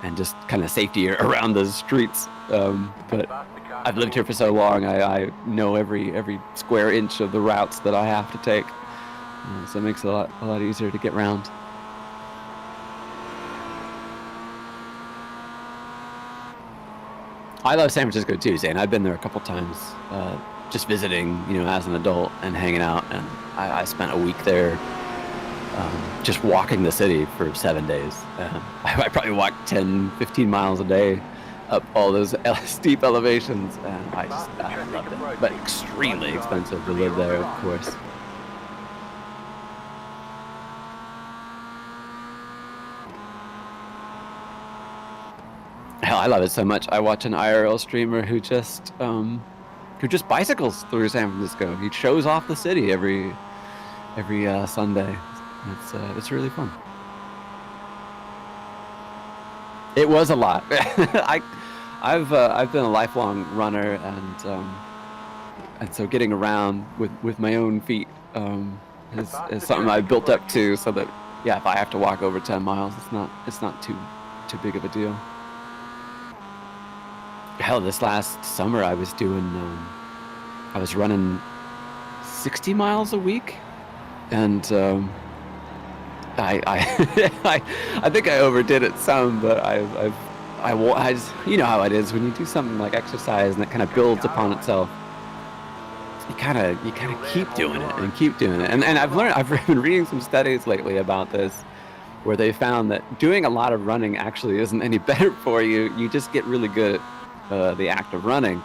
[SPEAKER 12] and just kind of safety around the streets. But I've lived here for so long, I know every square inch of the routes that I have to take. So it makes it a lot easier to get around. I love San Francisco too, Zane. I've been there a couple times, just visiting, as an adult and hanging out. And I spent a week there, just walking the city for 7 days. I probably walked 10, 15 miles a day up all those steep elevations, and I loved it. But extremely expensive to live there, of course. Hell, I love it so much. I watch an IRL streamer who just bicycles through San Francisco. He shows off the city every Sunday. It's really fun. It was a lot. I've been a lifelong runner, and so getting around with my own feet is something I built up to. So that if I have to walk over 10 miles, it's not too big of a deal. Hell, this last summer I was running 60 miles a week, and I think I overdid it some, but I just, you know how it is when you do something like exercise and it kind of builds upon itself. You kind of keep doing it, and I've been reading some studies lately about this, where they found that doing a lot of running actually isn't any better for you. You just get really good at the act of running.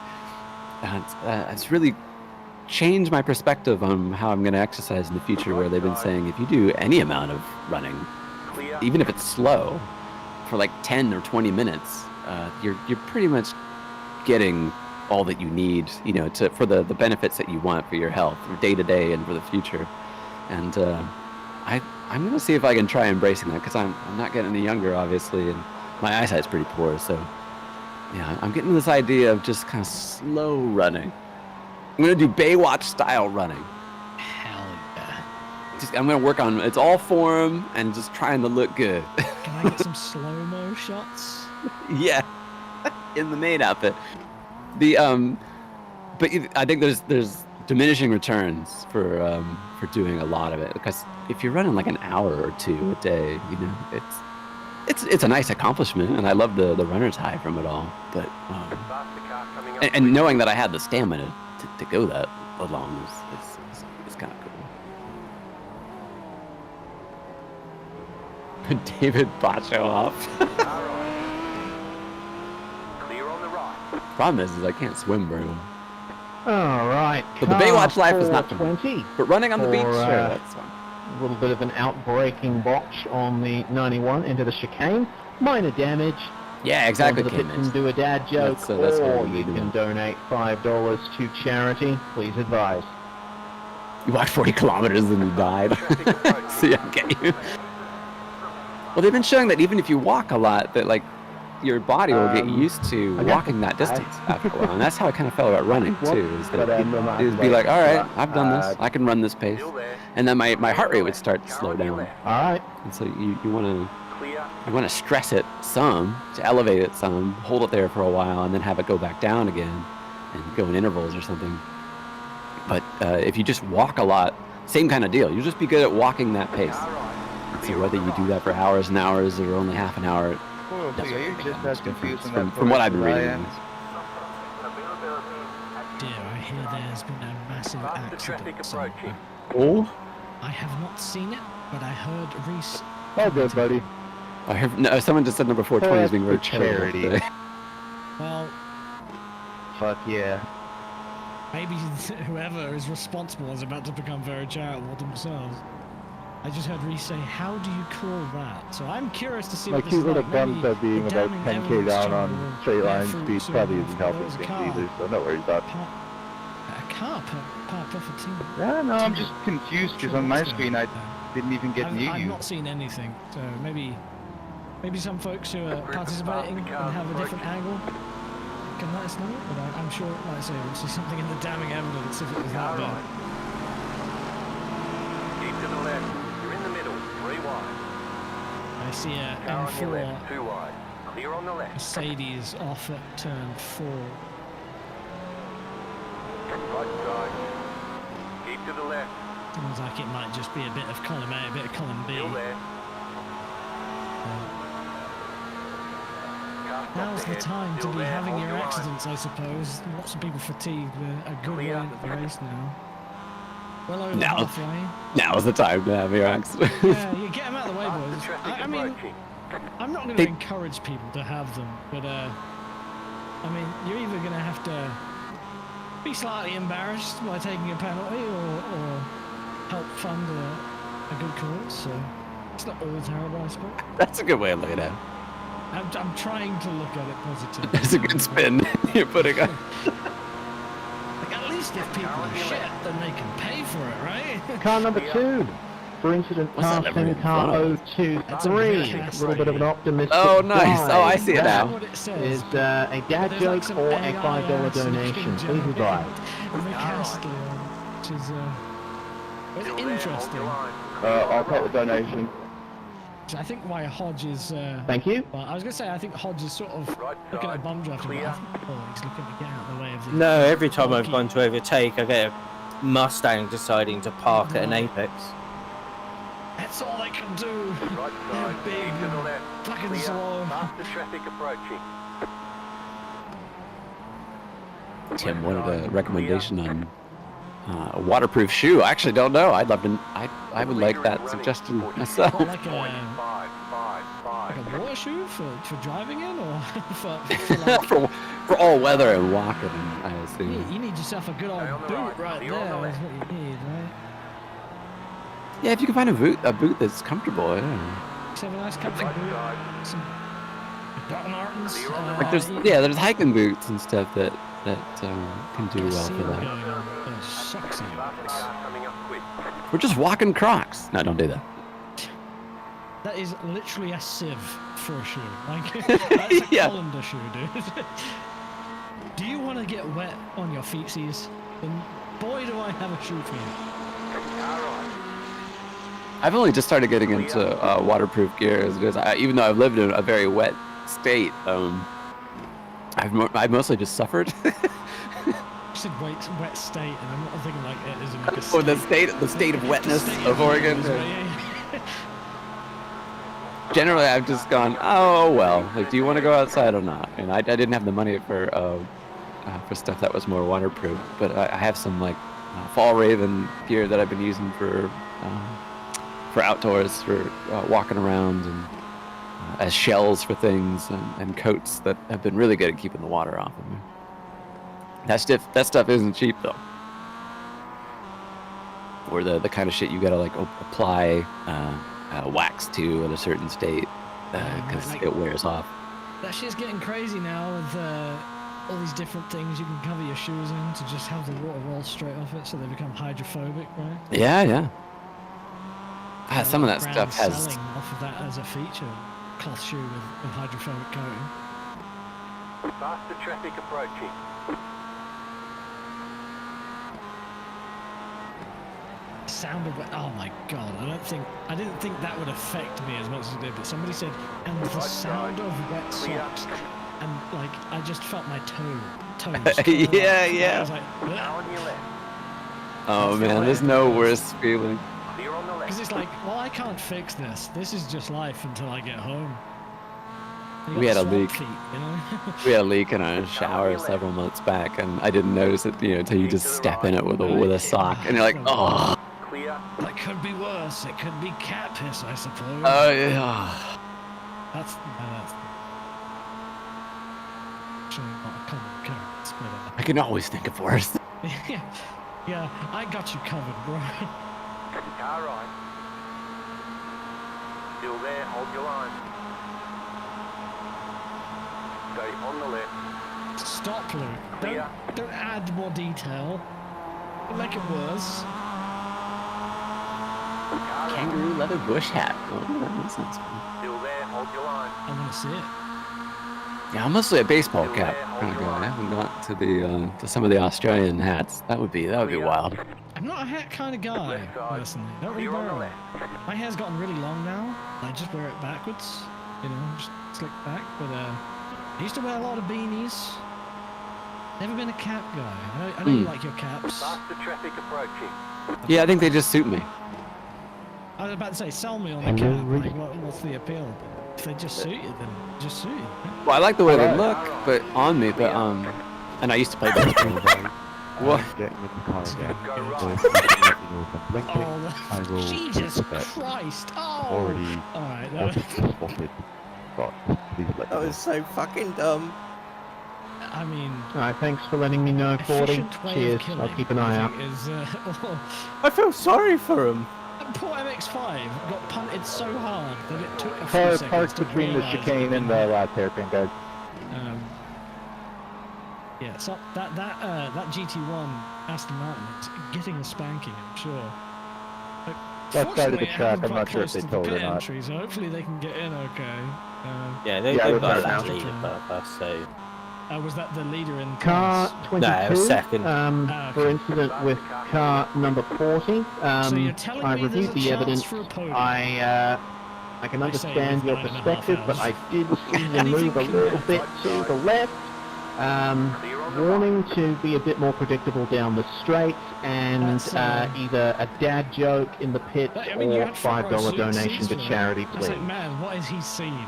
[SPEAKER 12] And it's really changed my perspective on how I'm going to exercise in the future, where they've been saying if you do any amount of running, even if it's slow, for like 10 or 20 minutes, you're pretty much getting all that you need, for the benefits that you want for your health, for day to day and for the future. And I'm going to see if I can try embracing that, because I'm not getting any younger, obviously, and my eyesight's pretty poor, so yeah, I'm getting this idea of just kind of slow running. I'm going to do Baywatch style running.
[SPEAKER 13] Hell yeah.
[SPEAKER 12] I'm going to work on, it's all form and just trying to look good.
[SPEAKER 13] Can I get some slow-mo shots?
[SPEAKER 12] Yeah, in the maid outfit. But I think there's diminishing returns for doing a lot of it, because if you're running like an hour or two a day, it's a nice accomplishment, and I love the runner's high from it all. But and knowing that I had the stamina to go that long is kind of cool. David Bacho off. Problem is I can't swim very well.
[SPEAKER 8] All right.
[SPEAKER 12] But the Baywatch life is not
[SPEAKER 8] 20.
[SPEAKER 12] But running on the beach, sure, that's fun.
[SPEAKER 8] A little bit of an outbreaking botch on the 91 into the chicane. Minor damage.
[SPEAKER 12] Yeah, exactly.
[SPEAKER 8] The pits and do a dad joke,
[SPEAKER 12] that's
[SPEAKER 8] or you can donate $5 to charity. Please advise.
[SPEAKER 12] You walked 40 kilometers and you died. See, I get you. Well, they've been showing that even if you walk a lot, that like your body will get used to walking that distance after a while, and that's how I kind of felt about running too. Is that it'd be like, all right, I've done this, I can run this pace, and then my heart rate would start to slow down.
[SPEAKER 8] All right.
[SPEAKER 12] And so you want to stress it some, to elevate it some, hold it there for a while, and then have it go back down again, and go in intervals or something. But if you just walk a lot, same kind of deal. You'll just be good at walking that pace. So whether you do that for hours and hours or only half an hour, from what I've been reading.
[SPEAKER 13] Dear, I hear there's been a massive accident somewhere.
[SPEAKER 12] Oh?
[SPEAKER 13] I have not seen it, but I heard Reese.
[SPEAKER 5] Oh, good, buddy.
[SPEAKER 12] I heard someone just said number 420 is being very charitable today.
[SPEAKER 13] Well,
[SPEAKER 5] fuck yeah.
[SPEAKER 13] Maybe whoever is responsible is about to become very charitable themselves. I just heard Reese say, "How do you call that?" So I'm curious to see
[SPEAKER 5] My
[SPEAKER 13] what this
[SPEAKER 5] cute
[SPEAKER 13] is
[SPEAKER 5] little
[SPEAKER 13] like.
[SPEAKER 5] banter being about
[SPEAKER 13] damning
[SPEAKER 5] 10k
[SPEAKER 13] evidence
[SPEAKER 5] down on
[SPEAKER 13] to
[SPEAKER 5] straight line
[SPEAKER 13] fruit
[SPEAKER 5] speed
[SPEAKER 13] soon
[SPEAKER 5] probably isn't
[SPEAKER 13] after
[SPEAKER 5] helping
[SPEAKER 13] there was a
[SPEAKER 5] things
[SPEAKER 13] car.
[SPEAKER 5] either, so no worries about it.
[SPEAKER 13] A car parked off a team.
[SPEAKER 11] Yeah, no, I'm just confused because on my screen I didn't even get near
[SPEAKER 13] I've
[SPEAKER 11] you.
[SPEAKER 13] not seen anything, so maybe some folks who are participating and have a different angle can let us know. But I'm sure, like I say, we'll see something in the damning evidence if it was that bad.
[SPEAKER 1] Keep to the left. You're in the middle. 3 wide.
[SPEAKER 13] I see a
[SPEAKER 1] Car on your
[SPEAKER 13] M4
[SPEAKER 1] left. 2 wide. Clear on the left.
[SPEAKER 13] Mercedes off at turn 4.
[SPEAKER 1] Right side. Keep to the left.
[SPEAKER 13] Sounds like it might just be a bit of column A, a bit of column B.
[SPEAKER 1] Still there.
[SPEAKER 13] Now's the time to be having your accidents, I suppose. Lots of people fatigued. We're a good way into the race now. Well over halfway.
[SPEAKER 12] Now is the time to have your accident.
[SPEAKER 13] Yeah, you get them out of the way, boys. I mean, I'm not going to encourage people to have them, but I mean, you're either going to have to be slightly embarrassed by taking a penalty or help fund a good cause, so it's not all terrible, I suppose.
[SPEAKER 12] That's a good way of looking at it.
[SPEAKER 13] I'm trying to look at it positively.
[SPEAKER 12] That's a good spin you're putting on.
[SPEAKER 13] Like, at least if people are shit, then they can pay for it, right?
[SPEAKER 8] Car number 2. For incident, passing car 023. A little bit of an optimistic
[SPEAKER 12] Oh, nice.
[SPEAKER 8] guide.
[SPEAKER 12] Oh, I see it now.
[SPEAKER 8] Is a dad joke or a $5 donation? Please advise.
[SPEAKER 13] Which is interesting.
[SPEAKER 5] I'll take the donation.
[SPEAKER 13] I think why Hodge is...
[SPEAKER 8] Thank you.
[SPEAKER 13] Well, I was going to say, I think Hodge is sort of looking at bum drafting, but I think he's looking to get out of the way of the...
[SPEAKER 16] No, every time I've gone to overtake, I get a Mustang deciding to park at an apex.
[SPEAKER 13] That's all they can do. They're big, fucking slow.
[SPEAKER 1] Faster traffic approaching.
[SPEAKER 12] Tim wanted a recommendation on a waterproof shoe. I actually don't know. I'd love to. I would like that suggestion myself.
[SPEAKER 13] Like a water shoe for driving in, or for like...
[SPEAKER 12] for all weather and walking, I assume.
[SPEAKER 13] You need yourself a good old boot right there. Is what you need, right?
[SPEAKER 12] Yeah, if you can find a boot that's comfortable. Yeah.
[SPEAKER 13] Just have a nice comfy boot. Some Doc Martens.
[SPEAKER 12] Like there's hiking boots and stuff that can do well for that. We're just walking Crocs. No, don't do that.
[SPEAKER 13] That is literally a sieve for a shoe. Like, that's a colander shoe, dude. Do you want to get wet on your feetsies? Then boy, do I have a shoe for you.
[SPEAKER 12] I've only just started getting into waterproof gear as it is. Even though I've lived in a very wet state, I've mostly just suffered.
[SPEAKER 13] You said wet state, and I'm not thinking like it is like a state.
[SPEAKER 12] Or the state of wetness of Oregon. Generally, I've just gone, oh well. Like, do you want to go outside or not? And I didn't have the money for stuff that was more waterproof, but I have some like Fall Raven gear that I've been using for outdoors, for walking around, and as shells for things, and coats that have been really good at keeping the water off of me. That stuff isn't cheap though. Or the kind of shit you gotta like apply wax to in a certain state because it wears off.
[SPEAKER 13] That shit's getting crazy now with all these different things you can cover your shoes in to just have the water roll straight off it, so they become hydrophobic, right?
[SPEAKER 12] Yeah. Some of that stuff has
[SPEAKER 13] selling off of that as a feature, cloth shoe with hydrophobic coating.
[SPEAKER 1] Faster traffic approaching.
[SPEAKER 13] Sound of oh my god! I didn't think that would affect me as much as it did. But somebody said, and the sound of wet socks, and like I just felt my toes.
[SPEAKER 12] Yeah, yeah.
[SPEAKER 13] I was like,
[SPEAKER 12] oh man, there's no worse feeling.
[SPEAKER 13] because it's like, well, I can't fix this. This is just life until I get home.
[SPEAKER 12] We had a leak.
[SPEAKER 13] Feet, you know?
[SPEAKER 12] We had a leak in our shower several months back, and I didn't notice it, until you just step in it with a sock, and you're like, oh.
[SPEAKER 13] That could be worse. It could be cat piss, I suppose.
[SPEAKER 12] Oh yeah.
[SPEAKER 13] That's actually not a common occurrence, but
[SPEAKER 12] I can always think of worse.
[SPEAKER 13] yeah, I got you covered, bro.
[SPEAKER 1] Car right. Still there, hold your line. Stay on the left.
[SPEAKER 13] Stop, Luke. Don't add more detail. Don't make it worse.
[SPEAKER 12] Kangaroo leather bush hat. Oh, that makes sense.
[SPEAKER 1] Still there, hold your line.
[SPEAKER 13] I want to see it.
[SPEAKER 12] Yeah, I'm mostly a baseball cap kind of guy. I haven't got to the to some of the Australian hats. That would be wild.
[SPEAKER 13] I'm not a hat kind of guy, personally. Don't really wear it. My hair's gotten really long now. I just wear it backwards, just slicked back. But I used to wear a lot of beanies. Never been a cap guy. I know you like your caps.
[SPEAKER 1] Faster traffic approaching.
[SPEAKER 12] Yeah, I think they just suit me.
[SPEAKER 13] I was about to say, sell me on the cap. Like, what's the appeal? If they just suit you, then just suit you.
[SPEAKER 12] Well, I like the way they look, but on me. But and I used to play baseball. What?
[SPEAKER 13] Jesus Christ! Oh!
[SPEAKER 5] Already spotted. But please let
[SPEAKER 16] That was so fucking dumb.
[SPEAKER 13] I mean...
[SPEAKER 8] Alright, thanks for letting me know, 40. Cheers, I'll keep an eye out.
[SPEAKER 16] I feel sorry for him.
[SPEAKER 13] That poor MX-5 got punted so hard that it took a few
[SPEAKER 5] Car
[SPEAKER 13] seconds
[SPEAKER 5] parked
[SPEAKER 13] to
[SPEAKER 5] between the
[SPEAKER 13] realise
[SPEAKER 5] chicane and the last hairpin, guys.
[SPEAKER 13] Yeah, so that GT1 Aston Martin is getting a spanking, I'm sure. But
[SPEAKER 5] That side of the
[SPEAKER 13] fortunately, it
[SPEAKER 5] track,
[SPEAKER 13] hasn't
[SPEAKER 5] I'm not
[SPEAKER 13] got
[SPEAKER 5] sure if
[SPEAKER 13] close
[SPEAKER 5] they
[SPEAKER 13] to the
[SPEAKER 5] told or
[SPEAKER 13] pit
[SPEAKER 5] not.
[SPEAKER 13] entry, so hopefully they can get in okay.
[SPEAKER 16] Yeah, they've got a lap lead above us, so...
[SPEAKER 13] was that the leader in
[SPEAKER 8] Car
[SPEAKER 13] class?
[SPEAKER 8] 22,
[SPEAKER 16] No, it was second.
[SPEAKER 8] for incident with car number 40.
[SPEAKER 13] So you're telling
[SPEAKER 8] I
[SPEAKER 13] me there's
[SPEAKER 8] reviewed
[SPEAKER 13] a
[SPEAKER 8] the
[SPEAKER 13] chance
[SPEAKER 8] evidence.
[SPEAKER 13] for a podium?
[SPEAKER 8] I can
[SPEAKER 13] I say
[SPEAKER 8] understand your
[SPEAKER 13] with 9.5
[SPEAKER 8] perspective, but I did see you move a little bit to the left. Warning to be a bit more predictable down the straight, and either a dad joke in the pit or $5 donation to charity,
[SPEAKER 13] It's
[SPEAKER 8] please.
[SPEAKER 13] like, man, what has he seen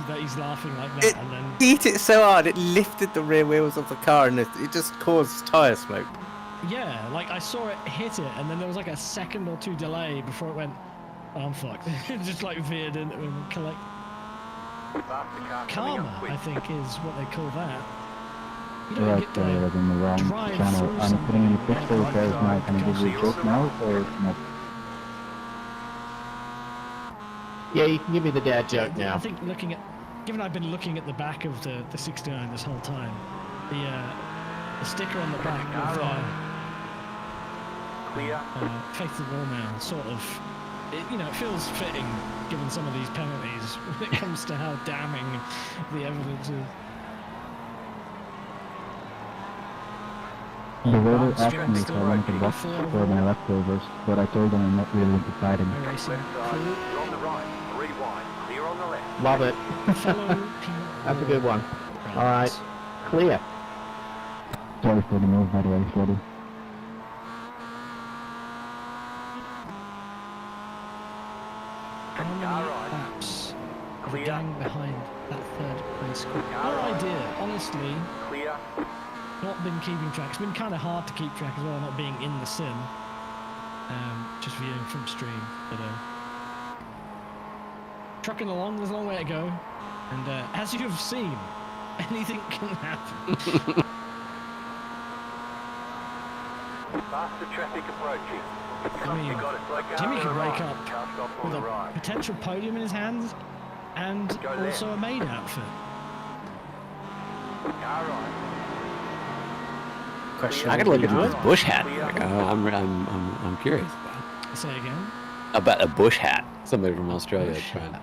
[SPEAKER 13] that he's laughing like that? And then
[SPEAKER 16] Beat it so hard, it lifted the rear wheels of the car and it just caused tyre smoke.
[SPEAKER 13] yeah, like I saw it hit it, and then there was like a second or two delay before it went. Oh, I'm fucked. It just like veered into it and collect. Karma, I think, is what they call that. You don't get to
[SPEAKER 18] I was in the wrong
[SPEAKER 13] drive
[SPEAKER 18] channel.
[SPEAKER 13] through
[SPEAKER 18] I'm
[SPEAKER 13] something
[SPEAKER 18] putting in
[SPEAKER 13] like
[SPEAKER 18] pixel repairs now. Can I give you a joke now or not?
[SPEAKER 8] Yeah, you can give me the dad joke
[SPEAKER 13] I
[SPEAKER 8] now.
[SPEAKER 13] think given I've been looking at the back of the 69 this whole time, the sticker on the back with Faith of All Now sort of, it feels fitting given some of these penalties when it comes to how damning the evidence is.
[SPEAKER 18] The waiter asked me if I wanted to watch for my leftovers, but I told them I'm not really into fighting.
[SPEAKER 8] Love it. That's a good one. Alright, clear.
[SPEAKER 18] Sorry for the move, by the way, Freddy.
[SPEAKER 13] How many laps of the gang behind that third place group? No idea, honestly. Not been keeping track. It's been kind of hard to keep track as well, not being in the sim. Just viewing from stream. But trucking along, there's a long way to go. And as you've seen, anything can happen.
[SPEAKER 1] Faster traffic approaching.
[SPEAKER 13] I mean, Jimmy could wake up with a potential podium in his hands and also a maid outfit.
[SPEAKER 12] I gotta look into this bush hat. I'm curious about.
[SPEAKER 13] Say again.
[SPEAKER 12] About a bush hat. Somebody from Australia tried.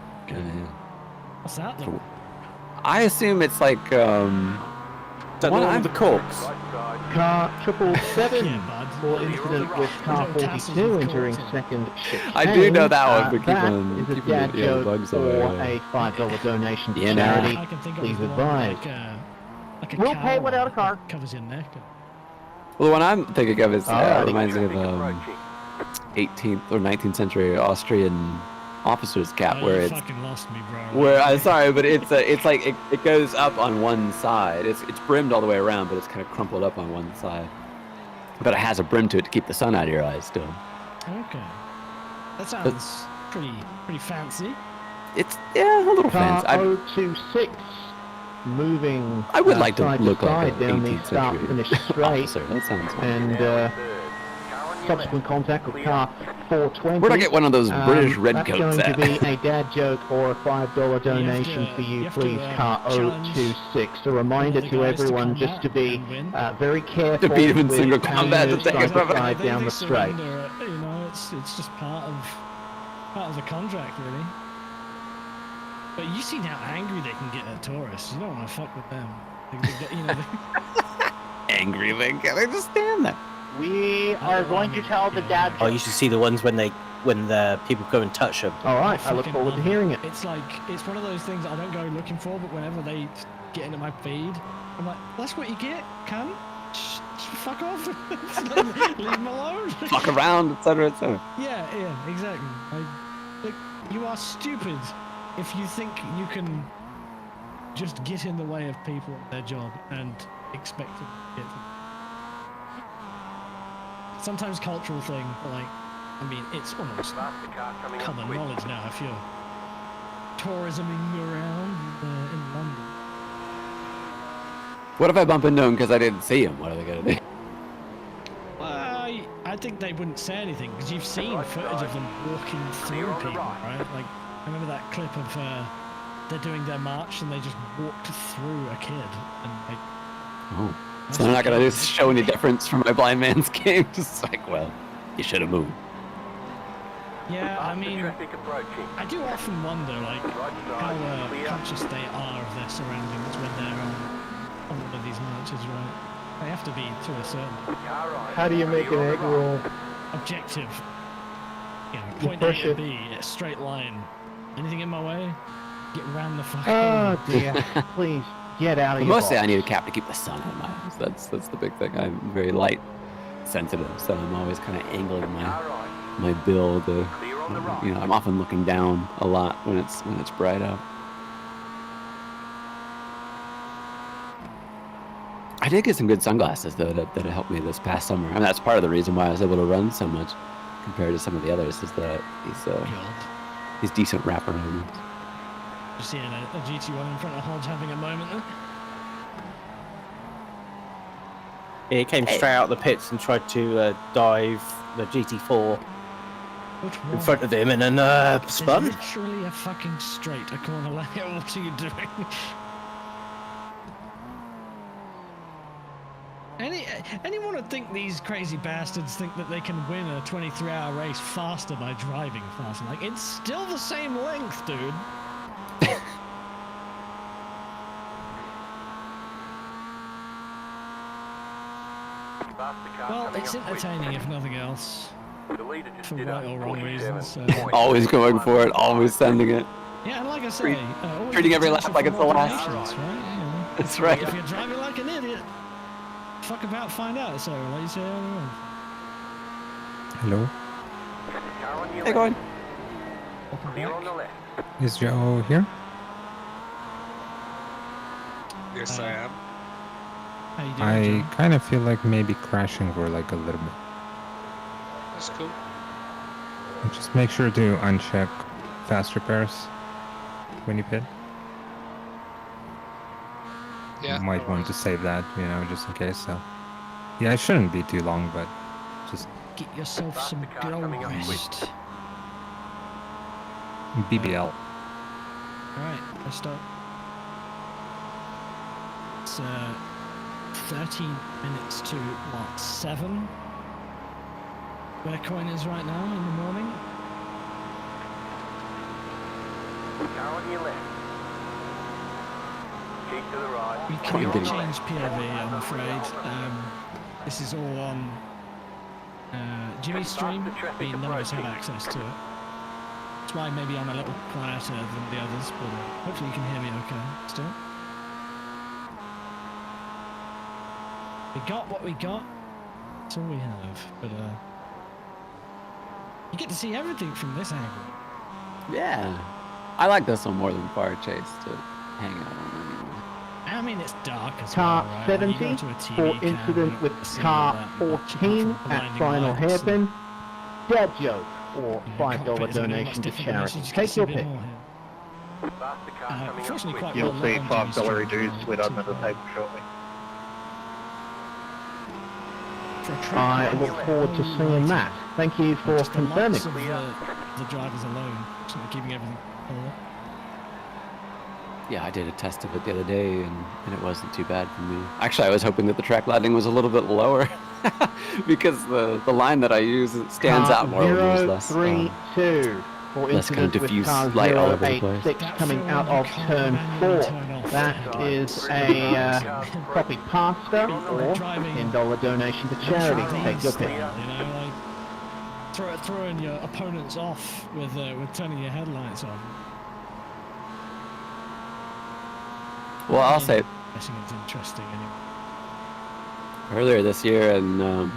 [SPEAKER 13] What's that?
[SPEAKER 12] I assume it's like
[SPEAKER 16] Is that the one with the corks?
[SPEAKER 8] Car 777 for incident with car 42 entering second chicane.
[SPEAKER 12] I do know that one, but
[SPEAKER 8] that
[SPEAKER 12] keep
[SPEAKER 8] is a dad
[SPEAKER 12] the
[SPEAKER 8] joke
[SPEAKER 12] bugs
[SPEAKER 8] or
[SPEAKER 12] away.
[SPEAKER 8] a $5 donation to
[SPEAKER 12] Yeah,
[SPEAKER 8] charity.
[SPEAKER 13] I can think of
[SPEAKER 8] Please
[SPEAKER 13] the one
[SPEAKER 8] advise.
[SPEAKER 13] like a
[SPEAKER 8] We'll
[SPEAKER 13] cow
[SPEAKER 8] pay without a
[SPEAKER 13] that
[SPEAKER 8] car.
[SPEAKER 13] covers your neck.
[SPEAKER 12] Well, the one I'm thinking of is
[SPEAKER 8] Alrighty.
[SPEAKER 12] reminds me of 18th or 19th century Austrian officer's cap,
[SPEAKER 13] Oh,
[SPEAKER 12] where
[SPEAKER 13] you
[SPEAKER 12] it's
[SPEAKER 13] fucking lost me, bro.
[SPEAKER 12] where I'm sorry, but it's like it goes up on one side. It's brimmed all the way around, but it's kind of crumpled up on one side. But it has a brim to it to keep the sun out of your eyes still.
[SPEAKER 13] Okay, that sounds pretty fancy.
[SPEAKER 12] It's a little
[SPEAKER 8] Car
[SPEAKER 12] fancy.
[SPEAKER 8] 026 moving
[SPEAKER 12] I would like to
[SPEAKER 8] side
[SPEAKER 12] look like
[SPEAKER 8] side
[SPEAKER 12] an
[SPEAKER 8] down the
[SPEAKER 12] 18th
[SPEAKER 8] start
[SPEAKER 12] century
[SPEAKER 8] finish straight.
[SPEAKER 12] officer. That sounds fun.
[SPEAKER 8] And subsequent contact with car 420.
[SPEAKER 12] Where'd I get one of those British redcoats
[SPEAKER 8] That's
[SPEAKER 12] at?
[SPEAKER 8] going to be a dad joke or a $5 donation for you, please, car 026. A reminder to everyone just to be very careful
[SPEAKER 12] To beat him in
[SPEAKER 8] with
[SPEAKER 12] single
[SPEAKER 8] how you
[SPEAKER 12] combat,
[SPEAKER 8] move
[SPEAKER 12] to take
[SPEAKER 8] side
[SPEAKER 12] it
[SPEAKER 8] to
[SPEAKER 12] over.
[SPEAKER 8] side down the straight.
[SPEAKER 13] You know, it's just part of the contract, really. But you seen how angry they can get at tourists. You don't want to fuck with them. You know,
[SPEAKER 12] Angry they just stand there.
[SPEAKER 17] We are going to tell the dad.
[SPEAKER 16] Oh, you should see the ones when the people go and touch them.
[SPEAKER 8] All right, I look
[SPEAKER 13] fucking
[SPEAKER 8] forward to
[SPEAKER 13] love
[SPEAKER 8] hearing it.
[SPEAKER 13] It's like, it's one of those things I don't go looking for, but whenever they get into my feed, I'm like, that's what you get, cunt. Fuck off. Leave them alone.
[SPEAKER 12] Fuck around, etc., etc.
[SPEAKER 13] Yeah, exactly. Like, you are stupid if you think you can just get in the way of people at their job and expect them to get them. Sometimes cultural thing, but like, I mean, it's almost common knowledge now if you're tourisming around in London.
[SPEAKER 12] What if I bump into him because I didn't see him? What are they gonna do?
[SPEAKER 13] I think they wouldn't say anything because you've seen footage of them walking through people, right? Like, I remember that clip of they're doing their march and they just walked through a kid and like.
[SPEAKER 12] Oh. So they're not gonna just show any difference from my blind man's game. Just like, well, you should have moved.
[SPEAKER 13] Yeah, I mean, I do often wonder, like, how conscious they are of their surroundings when they're on one of these marches, right? They have to be to a certain.
[SPEAKER 2] How do you make an egg roll?
[SPEAKER 13] Objective. You know, point A to B, a straight line. Anything in my way? Get round the fuck.
[SPEAKER 8] Oh dear, please. Get out of here.
[SPEAKER 12] Mostly I need a cap to keep the sun out of my eyes. That's the big thing. I'm very light sensitive, so I'm always kind of angling my bill to, you know, I'm often looking down a lot when it's bright out. I did get some good sunglasses though that helped me this past summer. I mean, that's part of the reason why I was able to run so much compared to some of the others, is that these decent wraparound ones.
[SPEAKER 13] Just seeing a GT1 in front of Hodge having a moment there.
[SPEAKER 16] Yeah, he came straight out of the pits and tried to dive the GT4 in front of him and then spun.
[SPEAKER 13] There's literally a fucking straight a corner layout. What are you doing? Anyone would think these crazy bastards think that they can win a 23-hour race faster by driving faster. Like, it's still the same length, dude. Well, it's entertaining if nothing else. For right or wrong reasons. So.
[SPEAKER 12] Always going for it, always sending it.
[SPEAKER 13] Yeah, and like I say,
[SPEAKER 12] treating every lap like it's the last.
[SPEAKER 13] Right? You know,
[SPEAKER 12] that's right.
[SPEAKER 13] If you're driving like an idiot, fuck about, find out. So, like you say earlier on.
[SPEAKER 6] Hello?
[SPEAKER 12] Hey, go on.
[SPEAKER 6] Is Joe here?
[SPEAKER 9] Yes, I am.
[SPEAKER 13] How you doing,
[SPEAKER 6] I kind of feel like maybe crashing for like a little bit.
[SPEAKER 9] That's cool.
[SPEAKER 6] And just make sure to uncheck fast repairs when you pit.
[SPEAKER 9] Yeah.
[SPEAKER 6] You might want to save that, you know, just in case. So, yeah, it shouldn't be too long, but just
[SPEAKER 13] get yourself some glow rest.
[SPEAKER 6] BBL.
[SPEAKER 13] Alright, let's start. It's 13 minutes to what, 7? Where coin is right now in the morning?
[SPEAKER 1] Car on your left. Keep to the right.
[SPEAKER 13] We cannot change POV, I'm afraid. This is all on Jimmy's stream. None of us have access to it. That's why maybe I'm a little quieter than the others, but hopefully you can hear me okay still. We got what we got. That's all we have. But you get to see everything from this angle.
[SPEAKER 12] Yeah. I like this one more than Fire Chase to hang out on anyway.
[SPEAKER 13] I mean, it's dark as
[SPEAKER 8] Car
[SPEAKER 13] well, right?
[SPEAKER 8] 70
[SPEAKER 13] Like, you go to a TV
[SPEAKER 8] for
[SPEAKER 13] cam,
[SPEAKER 8] incident
[SPEAKER 13] you
[SPEAKER 8] with
[SPEAKER 13] don't see
[SPEAKER 8] car
[SPEAKER 13] all that much
[SPEAKER 8] 14
[SPEAKER 13] apart from
[SPEAKER 8] at
[SPEAKER 13] blinding
[SPEAKER 8] final
[SPEAKER 13] lights and-
[SPEAKER 8] hairpin. Dad joke or
[SPEAKER 13] Yeah,
[SPEAKER 8] $5
[SPEAKER 13] cockpit is gonna be
[SPEAKER 8] donation
[SPEAKER 13] much
[SPEAKER 8] to
[SPEAKER 13] different, but
[SPEAKER 8] charity.
[SPEAKER 13] actually just
[SPEAKER 8] Take
[SPEAKER 13] gets a
[SPEAKER 8] your
[SPEAKER 13] bit
[SPEAKER 8] pick.
[SPEAKER 13] more here. Fortunately, quite
[SPEAKER 11] You'll
[SPEAKER 13] well
[SPEAKER 11] see
[SPEAKER 13] lit on
[SPEAKER 11] $5
[SPEAKER 13] Jimmy's
[SPEAKER 11] reduced
[SPEAKER 13] stream,
[SPEAKER 11] slid
[SPEAKER 13] not
[SPEAKER 11] under
[SPEAKER 13] too
[SPEAKER 11] the
[SPEAKER 13] bad.
[SPEAKER 11] table shortly.
[SPEAKER 13] For a track
[SPEAKER 8] I
[SPEAKER 13] like
[SPEAKER 8] look
[SPEAKER 13] this,
[SPEAKER 8] forward to
[SPEAKER 13] all
[SPEAKER 8] seeing
[SPEAKER 13] lighted,
[SPEAKER 8] that. Thank you for
[SPEAKER 13] just the lights
[SPEAKER 8] confirming.
[SPEAKER 13] of the drivers alone, sort of keeping everything lit.
[SPEAKER 12] Yeah, I did a test of it the other day, and it wasn't too bad for me. Actually, I was hoping that the track lighting was a little bit lower, because the line that I use it stands out more when there's less.
[SPEAKER 8] 032 for
[SPEAKER 12] less kind of
[SPEAKER 8] incident with
[SPEAKER 12] diffuse
[SPEAKER 8] car
[SPEAKER 12] light all over the place.
[SPEAKER 8] 086 coming out of turn 4. That is a copy pasta or $10 donation to charity. Take your pick.
[SPEAKER 13] You know, like throwing your opponents off with turning your headlights on.
[SPEAKER 12] Well, I'll say
[SPEAKER 13] I think it's interesting anyway.
[SPEAKER 12] earlier this year in the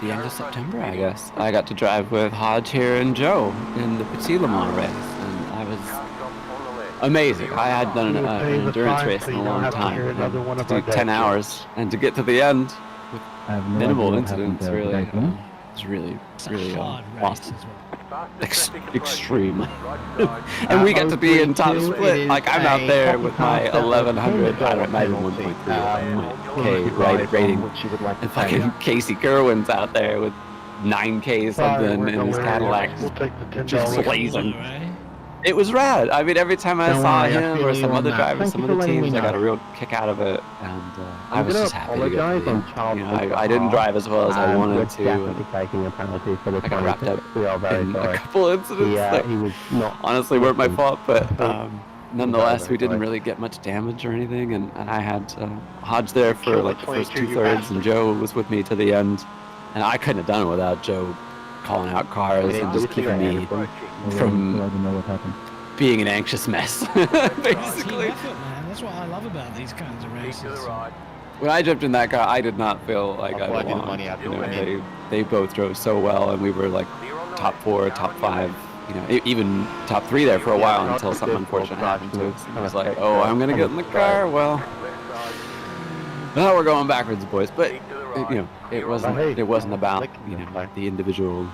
[SPEAKER 12] end of September, I guess, I got to drive with Hodge here and Joe in the Petit Le Mans race, and I was amazing. I had done an endurance race in a long time, to do 10 hours, and to get to the end with minimal incidents, really, it's really awesome. Extreme. And we got to be in top split. Like, I'm out there with my 1100, I don't know, maybe 1.3 rating. And fucking Casey Kerwin's out there with 9K something in his Cadillac, just blazing. It was rad. I mean, every time I saw him or some other drivers, some other teams, I got a real kick out of it, and I was just happy to get to the end. You know, I didn't drive as well as I wanted to, and I got wrapped up in a couple incidents that honestly weren't my fault, but nonetheless, we didn't really get much damage or anything, and I had Hodge there for like the first 2/3, and Joe was with me to the end, and I couldn't have done it without Joe calling out cars and just keeping me from being an anxious mess, basically.
[SPEAKER 13] That's what I love about these kinds of races.
[SPEAKER 12] When I jumped in that car, I did not feel like I belonged. You know, they both drove so well, and we were like top 4, top 5, you know, even top 3 there for a while until something unfortunate happened to us. I was like, oh, I'm gonna get in the car. Well, now we're going backwards, boys. But you know, it wasn't about, you know, the individual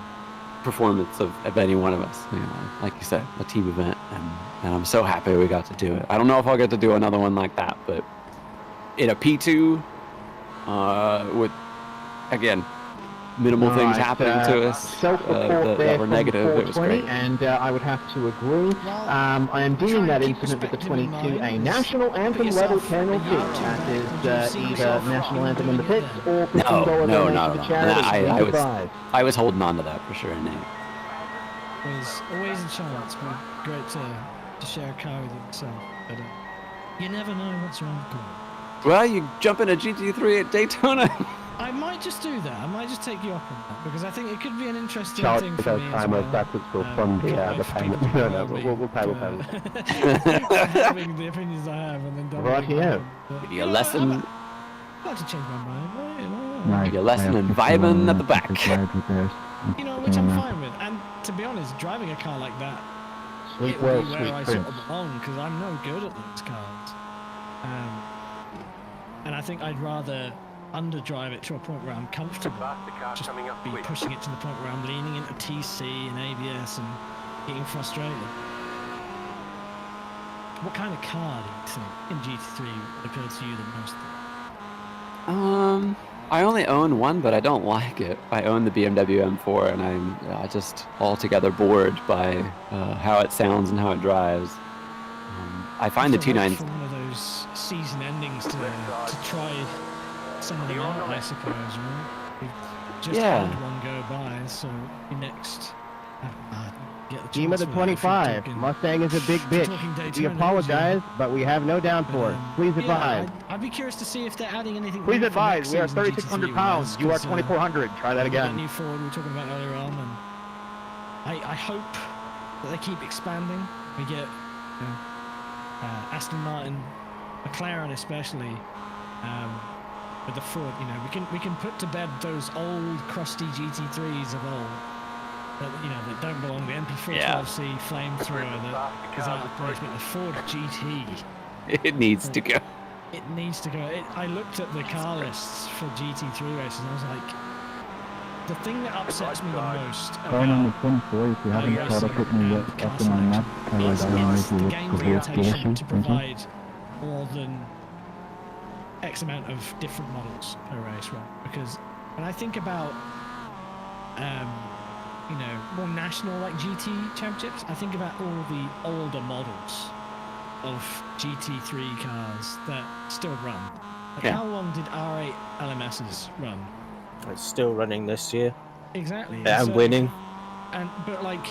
[SPEAKER 12] performance of any one of us. You know, like you said, a team event, and I'm so happy we got to do it. I don't know if I'll get to do another one like that, but in a P2, with again minimal things happening to us that were negative, it was great.
[SPEAKER 8] And I would have to agree. I am deeming that incident with the 22 a national anthem level penalty. That is either national anthem in the pits or $15 donation to charity.
[SPEAKER 12] I was holding on to that for sure, Nate.
[SPEAKER 13] There's always a chance, but great to share a car with yourself. But you never know what's around the corner.
[SPEAKER 12] Well, you jump in a GT3 at Daytona.
[SPEAKER 13] I might just do that. I might just take you up on that, because I think it could be an interesting
[SPEAKER 18] Charlie
[SPEAKER 13] thing for me as well.
[SPEAKER 18] That would still fund the payment. No, we'll pay.
[SPEAKER 13] Having the opinions I have, and then
[SPEAKER 8] Right here.
[SPEAKER 12] Give you a lesson.
[SPEAKER 13] I'd like to change my mind, right? You know,
[SPEAKER 12] Give you a lesson in vibing at the back.
[SPEAKER 13] you know, which I'm fine with. And to be honest, driving a car like that,
[SPEAKER 8] Sweet
[SPEAKER 13] it
[SPEAKER 8] will,
[SPEAKER 13] would be where
[SPEAKER 8] sweet
[SPEAKER 13] I sort
[SPEAKER 8] prince.
[SPEAKER 13] of belong, because I'm no good at those cars. And I think I'd rather underdrive it to a point where I'm comfortable, just be pushing it to the point where I'm leaning into TC and ABS and getting frustrated. What kind of car do you think in GT3 would appeal to you the most?
[SPEAKER 12] I only own one, but I don't like it. I own the BMW M4, and I'm just altogether bored by how it sounds and how it drives. I find the 2.9.
[SPEAKER 13] One of those season endings to try some of them out, I suppose, right? We've just had one go by, so the next
[SPEAKER 8] Team of the 25. Mustang is a big bitch. We apologize, but we have no downforce. Please advise.
[SPEAKER 13] I'd be curious to see if they're adding anything.
[SPEAKER 8] Please advise. We are 3,600 pounds. You are 2,400. Try that again.
[SPEAKER 13] New Ford we were talking about earlier on, and I hope that they keep expanding. We get Aston Martin, McLaren especially, with the Ford. You know, we can put to bed those old crusty GT3s of old. That, you know, that don't belong. The MP412C flamethrower that is out of place, but the Ford GT.
[SPEAKER 12] It needs to go.
[SPEAKER 13] It needs to go. I looked at the car lists for GT3 races and I was like, the thing that upsets me the most
[SPEAKER 18] Going on the 24, if you haven't caught up with me yet after my map, I don't know if you
[SPEAKER 13] the
[SPEAKER 18] would
[SPEAKER 13] game's limitation to provide more than X amount of different models per race, right? Because when I think about you know, more national like GT championships, I think about all the older models of GT3 cars that still run. Like how long did R8 LMSs run?
[SPEAKER 16] It's still running this year.
[SPEAKER 13] Exactly.
[SPEAKER 16] Yeah, and winning.
[SPEAKER 13] But like,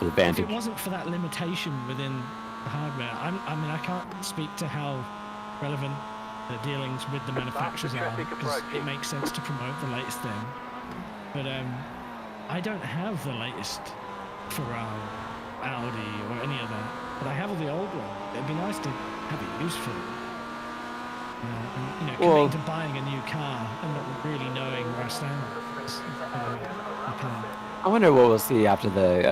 [SPEAKER 13] if it wasn't for that limitation within the hardware, I mean, I can't speak to how relevant the dealings with the manufacturers are, because it makes sense to promote the latest thing. But I don't have the latest Ferrari, Audi, or any of that, but I have all the old one. It'd be nice to have it useful. And, you know, committing to buying a new car and not really knowing where I stand.
[SPEAKER 12] I wonder what we'll see after they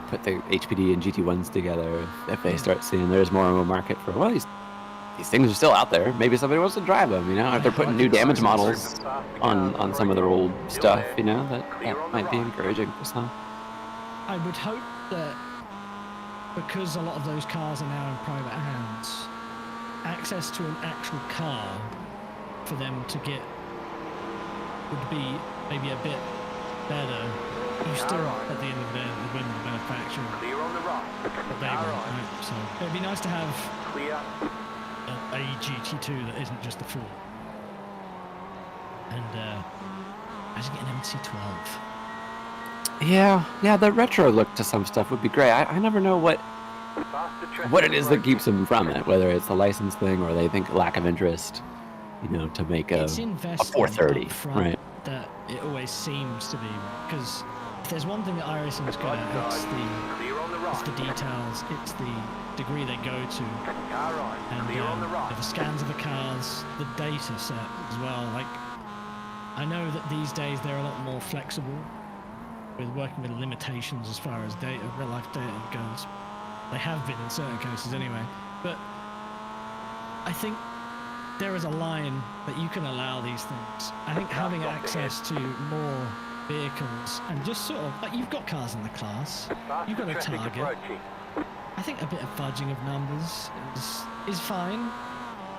[SPEAKER 12] put the HPD and GT1s together. If they start seeing there's more of a market for, well, these things are still out there. Maybe somebody wants to drive them, you know? If they're putting new damage models on some of their old stuff, you know, that might be encouraging for some.
[SPEAKER 13] I would hope that because a lot of those cars are now in private hands, access to an actual car for them to get would be maybe a bit better. You still, at the end of the day, win the manufacturer.
[SPEAKER 1] Clear on the right.
[SPEAKER 13] What they want, right? So it'd be nice to have a GT2 that isn't just a Ford. And I should get an MC12.
[SPEAKER 12] Yeah, the retro look to some stuff would be great. I never know what it is that keeps them from it, whether it's a license thing or they think lack of interest, you know, to make a 430, right?
[SPEAKER 13] That it always seems to be, because if there's one thing that iRacing is good at, it's the details, it's the degree they go to, and the scans of the cars, the data set as well. Like, I know that these days they're a lot more flexible with working with limitations as far as data, real life data goes. They have been in certain cases anyway, but I think there is a line that you can allow these things. I think having access to more vehicles and just sort of, like, you've got cars in the class, you've got a target. I think a bit of fudging of numbers is fine,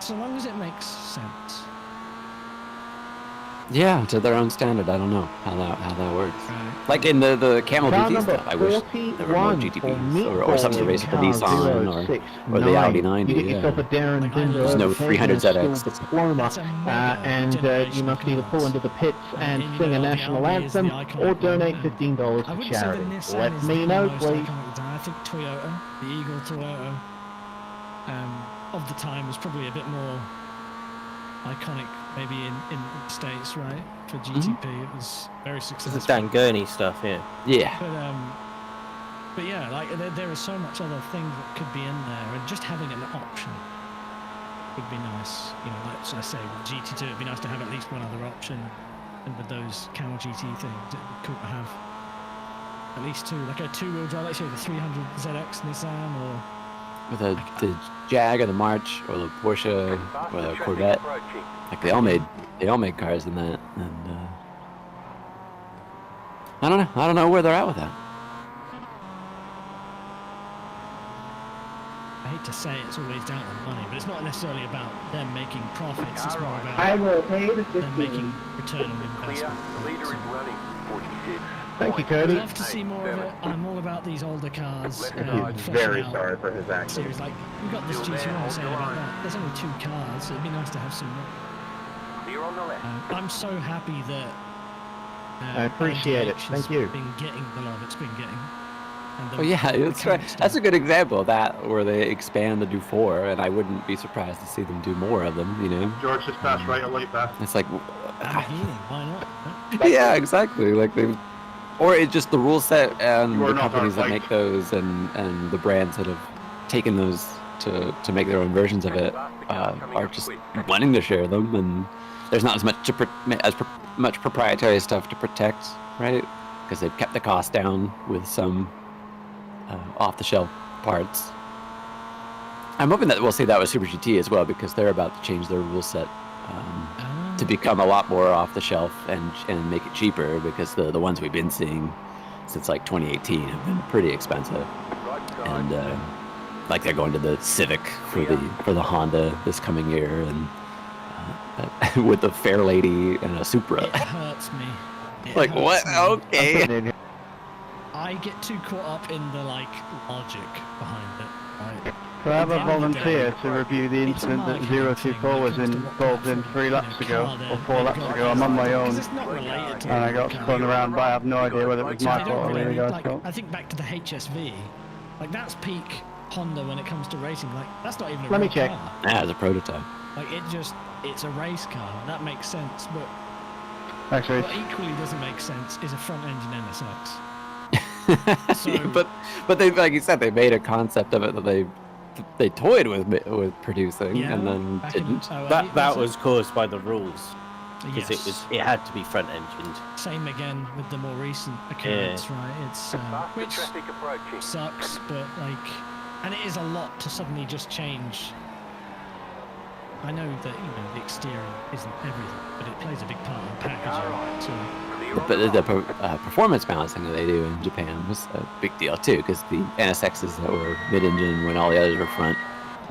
[SPEAKER 13] so long as it makes sense.
[SPEAKER 12] Yeah, to their own standard. I don't know how that works. Like in the Camel GT stuff, I wish there were more GTPs or some race for Nissan or the Audi 90.
[SPEAKER 8] You get yourself a Darren
[SPEAKER 12] There's no 300 ZX.
[SPEAKER 8] Diploma, and you must either pull into the pits and sing a national anthem or donate $15 to charity. Let me know, please.
[SPEAKER 13] I think Toyota, the Eagle Toyota, of the time was probably a bit more iconic, maybe in the States, right? For GTP, it was very successful.
[SPEAKER 16] This is Dan Gurney stuff, yeah.
[SPEAKER 12] Yeah.
[SPEAKER 13] But yeah, like there is so much other things that could be in there, and just having an option would be nice. You know, like I say, with GT2, it'd be nice to have at least one other option, and with those Camel GT things, it'd be cool to have at least two, like a two-wheel drive, like say the 300 ZX Nissan, or
[SPEAKER 12] with the Jag or the March or the Porsche or the Corvette. Like they all made cars in that, and I don't know where they're at with that.
[SPEAKER 13] I hate to say it's always down to money, but it's not necessarily about them making profits. It's more about them making return on investment.
[SPEAKER 8] Thank you, Cody.
[SPEAKER 13] I'd love to see more of it. I'm all about these older cars.
[SPEAKER 11] He's very sorry for his actions.
[SPEAKER 13] Like, we've got this GT1 saying about that. There's only 2 cars. It'd be nice to have some more. I'm so happy that
[SPEAKER 8] I appreciate it.
[SPEAKER 13] NDH
[SPEAKER 8] Thank
[SPEAKER 13] has
[SPEAKER 8] you.
[SPEAKER 13] Been getting the love it's been getting. And
[SPEAKER 12] Oh yeah, that's right. That's a good example of that, where they expand to do 4, and I wouldn't be surprised to see them do more of them. You know,
[SPEAKER 10] George just passed right a light back.
[SPEAKER 12] it's like,
[SPEAKER 13] Why not?
[SPEAKER 12] yeah, exactly. Like or it's just the rule set and
[SPEAKER 10] You are
[SPEAKER 12] the
[SPEAKER 10] not
[SPEAKER 12] companies that
[SPEAKER 10] our
[SPEAKER 12] make those and the brands that have taken those to make their own versions of it are just wanting to share them, and there's not as much much proprietary stuff to protect, right? Because they've kept the cost down with some off-the-shelf parts. I'm hoping that we'll see that with Super GT as well, because they're about to change their rule set to become a lot more off-the-shelf and make it cheaper, because the ones we've been seeing since like 2018 have been pretty expensive. And like they're going to the Civic for the Honda this coming year, and with the Fair Lady and a Supra.
[SPEAKER 13] It hurts me.
[SPEAKER 12] Like what? Okay.
[SPEAKER 13] I get too caught up in the logic behind it. Right?
[SPEAKER 2] Could I have a volunteer to review the incident that 024 was involved in 3 laps ago, or 4 laps ago? I'm on my own, and I got spun around, but I have no idea whether it was my fault or the other guy's fault.
[SPEAKER 13] I think back to the HSV, like that's peak Honda when it comes to racing. Like that's not even a
[SPEAKER 2] Let me
[SPEAKER 13] real
[SPEAKER 2] check.
[SPEAKER 13] car.
[SPEAKER 12] Yeah, as a prototype.
[SPEAKER 13] Like it's a race car. That makes sense, but
[SPEAKER 2] Actually,
[SPEAKER 13] what equally doesn't make sense is a front engine NSX. So,
[SPEAKER 12] Yeah, but they, like you said, they made a concept of it that they toyed with producing, and then didn't.
[SPEAKER 16] That was caused by the rules, because it had to be front engined.
[SPEAKER 13] Same again with the more recent occurrence, right? It's which sucks, but and it is a lot to suddenly just change. I know that the exterior isn't everything, but it plays a big part in packaging. So.
[SPEAKER 12] But the performance balancing that they do in Japan was a big deal too, because the NSXs that were mid-engine when all the others were front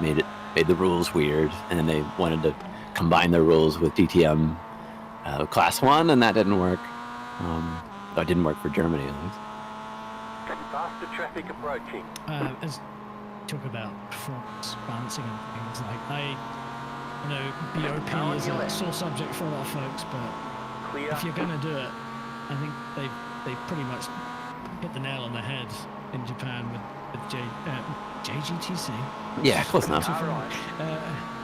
[SPEAKER 12] made the rules weird, and then they wanted to combine their rules with DTM Class 1, and that didn't work. It didn't work for Germany at least.
[SPEAKER 1] Faster traffic approaching.
[SPEAKER 13] As talk about performance balancing and things BOP is a sore subject for a lot of folks, but if you're going to do it, I think they've pretty much hit the nail on the head in Japan with JGTC.
[SPEAKER 12] Yeah, close enough.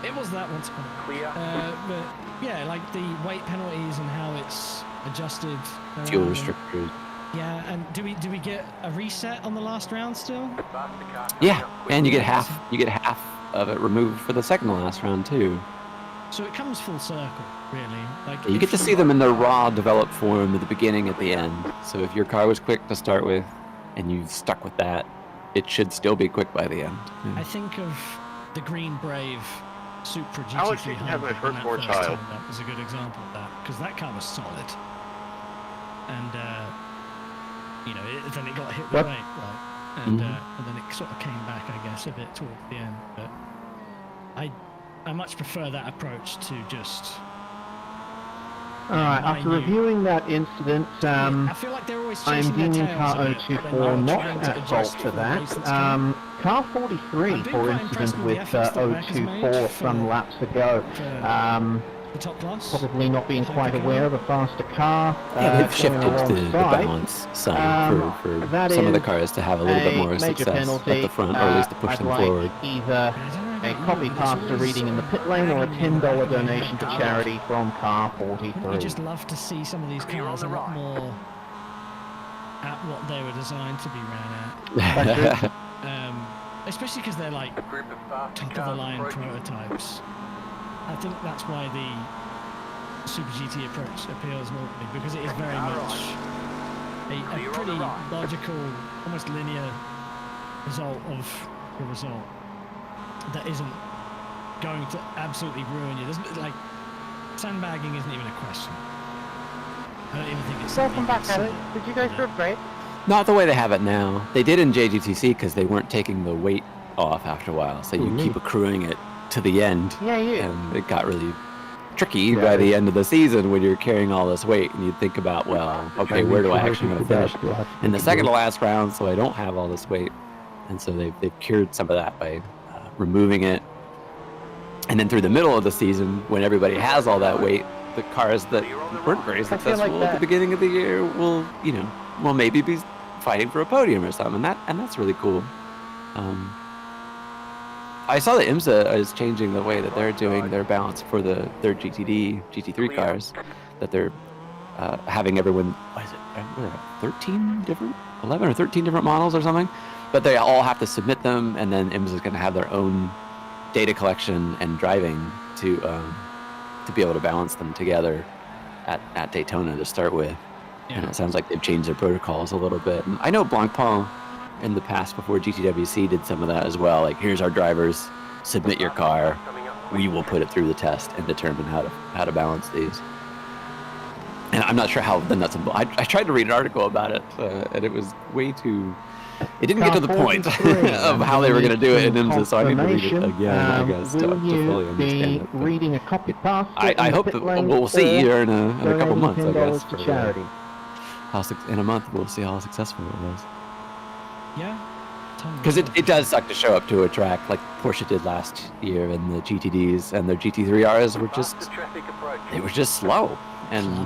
[SPEAKER 13] It was that once upon a but yeah, like the weight penalties and how it's adjusted.
[SPEAKER 12] Fuel restricted.
[SPEAKER 13] Yeah, and do we get a reset on the last round still?
[SPEAKER 12] Yeah, and you get half of it removed for the second to last round too.
[SPEAKER 13] So it comes full circle, really. Like
[SPEAKER 12] You get to see them in their raw, developed form at the beginning, at the end. So if your car was quick to start with, and you've stuck with that, it should still be quick by the end. Yeah.
[SPEAKER 13] I think of the Green Brave Supra GT300.
[SPEAKER 10] Alex, you can have my firstborn child.
[SPEAKER 13] That was a good example of that, because that car was solid. And, then it got hit with weight, right? And then it sort of came back, I guess, a bit towards the end. But I much prefer that approach to just...
[SPEAKER 2] Alright, after reviewing that incident,
[SPEAKER 13] I feel like they're always
[SPEAKER 2] I'm
[SPEAKER 13] chasing their
[SPEAKER 2] deeming
[SPEAKER 13] tails
[SPEAKER 2] car
[SPEAKER 13] a bit,
[SPEAKER 2] 024
[SPEAKER 13] when they're
[SPEAKER 2] not
[SPEAKER 13] trying to
[SPEAKER 2] at
[SPEAKER 13] adjust
[SPEAKER 2] fault
[SPEAKER 13] for
[SPEAKER 2] for
[SPEAKER 13] the
[SPEAKER 2] that.
[SPEAKER 13] race that's coming.
[SPEAKER 2] Car 43 for incident with 024 some laps ago.
[SPEAKER 13] The top class?
[SPEAKER 2] Probably not being quite aware of a faster car.
[SPEAKER 12] Yeah, they've shifted the balance some for some of the cars to have a little bit more success at the front, or at least to push them forward.
[SPEAKER 2] Either a copy pasta reading in the pit lane or a $10 donation to charity from car 43.
[SPEAKER 13] I just love to see some of these cars a lot more at what they were designed to be ran at. Especially because they're like top of the line prototypes. I think that's why the Super GT approach appeals more to me, because it is very much a pretty logical, almost linear result of the result that isn't going to absolutely ruin you. There's sandbagging isn't even a question. I don't even think it's.
[SPEAKER 17] Welcome back, Alex. Did you go through a break?
[SPEAKER 12] Not the way they have it now. They did in JGTC because they weren't taking the weight off after a while, so you keep accruing it to the end.
[SPEAKER 17] Yeah,
[SPEAKER 12] and it got really tricky by the end of the season when you're carrying all this weight, and you think about, well, okay, where do I actually want to finish in the second to last round, so I don't have all this weight. And so they've cured some of that by removing it, and then through the middle of the season, when everybody has all that weight, the cars that weren't very
[SPEAKER 8] I feel like
[SPEAKER 12] successful at the beginning of the year will, will maybe be fighting for a podium or something, and that's really cool. I saw that IMSA is changing the way that they're doing their balance for their GT3 cars, that they're having everyone, what is it, 11 or 13 different models or something, but they all have to submit them, and then IMSA is going to have their own data collection and driving to be able to balance them together at Daytona to start with. Yeah. And it sounds like they've changed their protocols a little bit. And I know Blancpain in the past before GTWC did some of that as well. Like, here's our drivers, submit your car, we will put it through the test and determine how to balance these. And I'm not sure how the nuts and bolts. I tried to read an article about it, and it was way too. It didn't get to the point of how they were going to do it in IMSA, so I need to read it again, I guess, to fully understand it.
[SPEAKER 8] Reading a copy pass.
[SPEAKER 12] I hope that we'll see here in a couple months, I guess.
[SPEAKER 8] To charity.
[SPEAKER 12] In a month, we'll see how successful it was.
[SPEAKER 13] Yeah.
[SPEAKER 12] Because it does suck to show up to a track like Porsche did last year, and the GTDs and their GT3Rs were just slow, and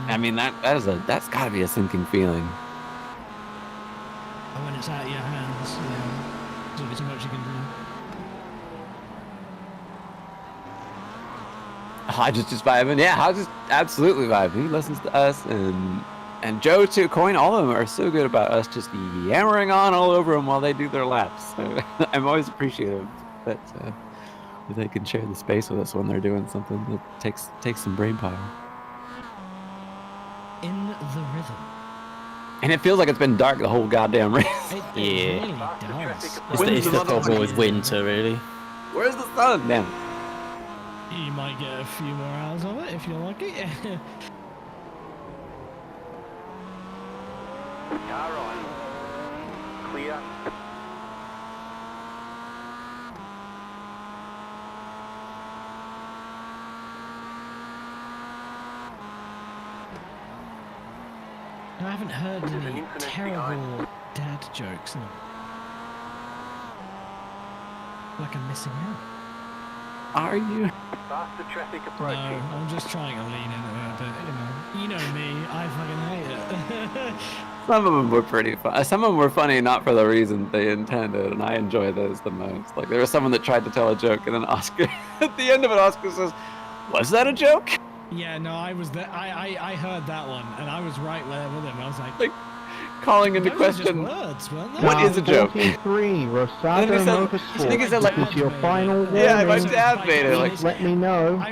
[SPEAKER 12] I mean that's got to be a sinking feeling.
[SPEAKER 13] And when it's out of your hands, there's only so much you can do.
[SPEAKER 12] I just vibing. Yeah, I just absolutely vibing. He listens to us, and Joe too. Coin, all of them are so good about us just yammering on all over them while they do their laps. So I'm always appreciative that they can share the space with us when they're doing something that takes some brain power.
[SPEAKER 13] In the rhythm.
[SPEAKER 12] And it feels like it's been dark the whole goddamn race.
[SPEAKER 16] Yeah.
[SPEAKER 13] Really does.
[SPEAKER 16] It's the problem with winter, really.
[SPEAKER 12] Where's the sun, then?
[SPEAKER 13] You might get a few more hours of it if you're lucky.
[SPEAKER 1] Car on. Clear.
[SPEAKER 13] I haven't heard any terrible dad jokes. Like I'm missing out.
[SPEAKER 12] Are you?
[SPEAKER 1] Faster traffic
[SPEAKER 13] No,
[SPEAKER 1] approaching.
[SPEAKER 13] I'm just trying to lean into it, but you know me, I fucking hate it.
[SPEAKER 12] Some of them were pretty fun. Some of them were funny not for the reason they intended, and I enjoy those the most. Like, there was someone that tried to tell a joke, and then Oscar, at the end of it, Oscar says, "Was that a joke?"
[SPEAKER 13] Yeah, no, I was there. I heard that one, and I was right there with him. I was like
[SPEAKER 12] calling into
[SPEAKER 13] those
[SPEAKER 12] question,
[SPEAKER 13] are just words, weren't they?
[SPEAKER 12] what is a joke?
[SPEAKER 8] 43, Rosado Motorsport.
[SPEAKER 12] Like,
[SPEAKER 8] this is your final warning.
[SPEAKER 12] yeah, my dad made it. Like,
[SPEAKER 8] let me know if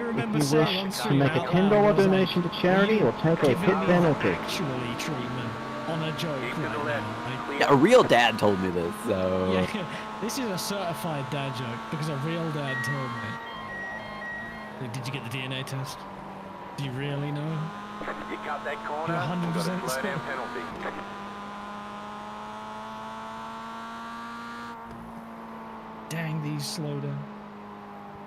[SPEAKER 8] you wish to make a $10 donation to charity or take a pit penalty.
[SPEAKER 13] Actually treatment on a joke right now.
[SPEAKER 12] yeah, a real dad told me this, so...
[SPEAKER 13] Yeah, this is a certified dad joke, because a real dad told me. Like, did you get the DNA test? Do you really know?
[SPEAKER 1] You cut that corner,
[SPEAKER 13] You're 100%
[SPEAKER 1] we've got a slow
[SPEAKER 13] certain.
[SPEAKER 1] down penalty.
[SPEAKER 13] Dang, these slow down.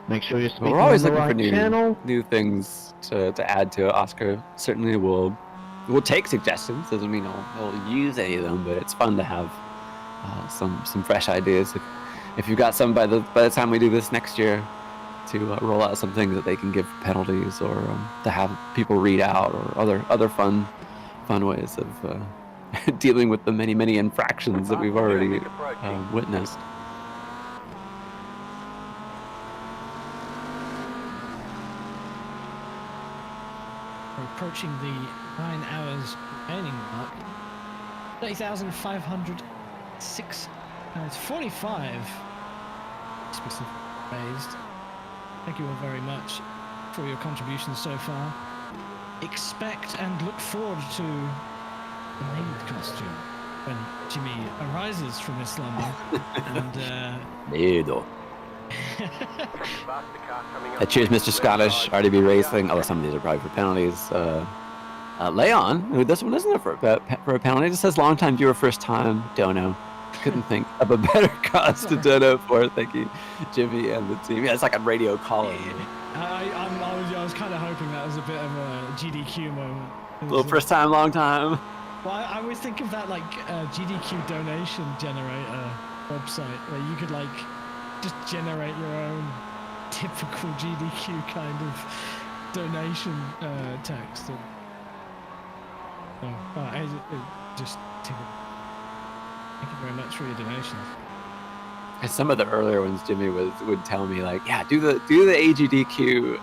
[SPEAKER 8] Make sure you're speaking
[SPEAKER 12] We're always
[SPEAKER 8] on the
[SPEAKER 12] looking
[SPEAKER 8] right
[SPEAKER 12] for
[SPEAKER 8] channel.
[SPEAKER 12] new things to add to it. Oscar certainly will take suggestions. Doesn't mean he'll use any of them, but it's fun to have some fresh ideas. If you've got some by the time we do this next year, to roll out some things that they can give penalties, or to have people read out, or other fun ways of dealing with the many infractions that we've already witnessed.
[SPEAKER 13] We're approaching the 9 hours remaining mark. 30,506 pounds 45 specific raised. Thank you all very much for your contributions so far. Expect and look forward to the maid costume when Jimmy arises from his slumber.
[SPEAKER 12] Miedo. Cheers, Mr. Scottish. RDB Racing. Oh, some of these are probably for penalties. Leon, who this one isn't for a penalty. It just says long time viewer, first time. Don't know. Couldn't think of a better cause to dono for. Thank you, Jimmy and the team. Yeah, it's like a radio calling.
[SPEAKER 13] I was kind of hoping that was a bit of a GDQ moment.
[SPEAKER 12] A little first time, long time.
[SPEAKER 13] Well, I always think of that like GDQ donation generator website where you could like just generate your own typical GDQ kind of donation text. And, just thank you very much for your donations.
[SPEAKER 12] And some of the earlier ones, Jimmy would tell me like, yeah, do the AGDQ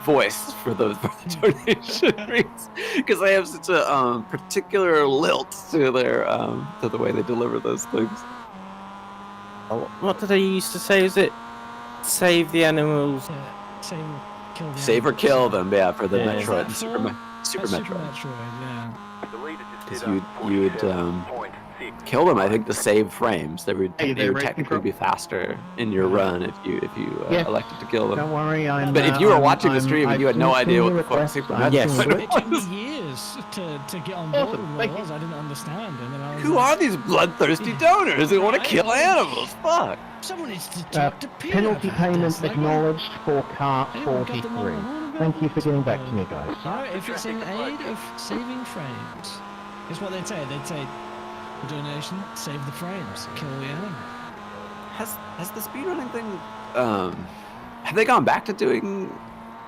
[SPEAKER 12] voice for the donation reads, because they have such a particular lilt to their to the way they deliver those things.
[SPEAKER 16] Oh, what did they used to say? Is it save the animals?
[SPEAKER 13] Yeah, kill the
[SPEAKER 12] Save or
[SPEAKER 13] animals.
[SPEAKER 12] kill them, yeah, for the
[SPEAKER 13] Yeah,
[SPEAKER 12] Metroid,
[SPEAKER 13] is that
[SPEAKER 12] Super
[SPEAKER 13] Super
[SPEAKER 12] Metroid.
[SPEAKER 13] Metroid, yeah.
[SPEAKER 12] Because you would kill them. I think to save frames. They would technically be faster in your run if you
[SPEAKER 8] Yes.
[SPEAKER 12] elected to kill them.
[SPEAKER 8] Don't worry,
[SPEAKER 12] But if you were watching the stream and you had no idea what the fuck Super Metroid
[SPEAKER 13] It took me
[SPEAKER 12] was.
[SPEAKER 13] years to get on board with what it was. I didn't understand, and then I was
[SPEAKER 12] Who are these bloodthirsty donors who want to kill animals? Fuck.
[SPEAKER 13] Someone needs to talk to Peter.
[SPEAKER 8] Penalty payment acknowledged for car 43. Thank you for getting back to me, guys.
[SPEAKER 13] You know, if it's in aid of saving frames, it's what they'd say. They'd say, the donation, save the frames, kill the animal.
[SPEAKER 12] Has the speedrunning thing? Have they gone back to doing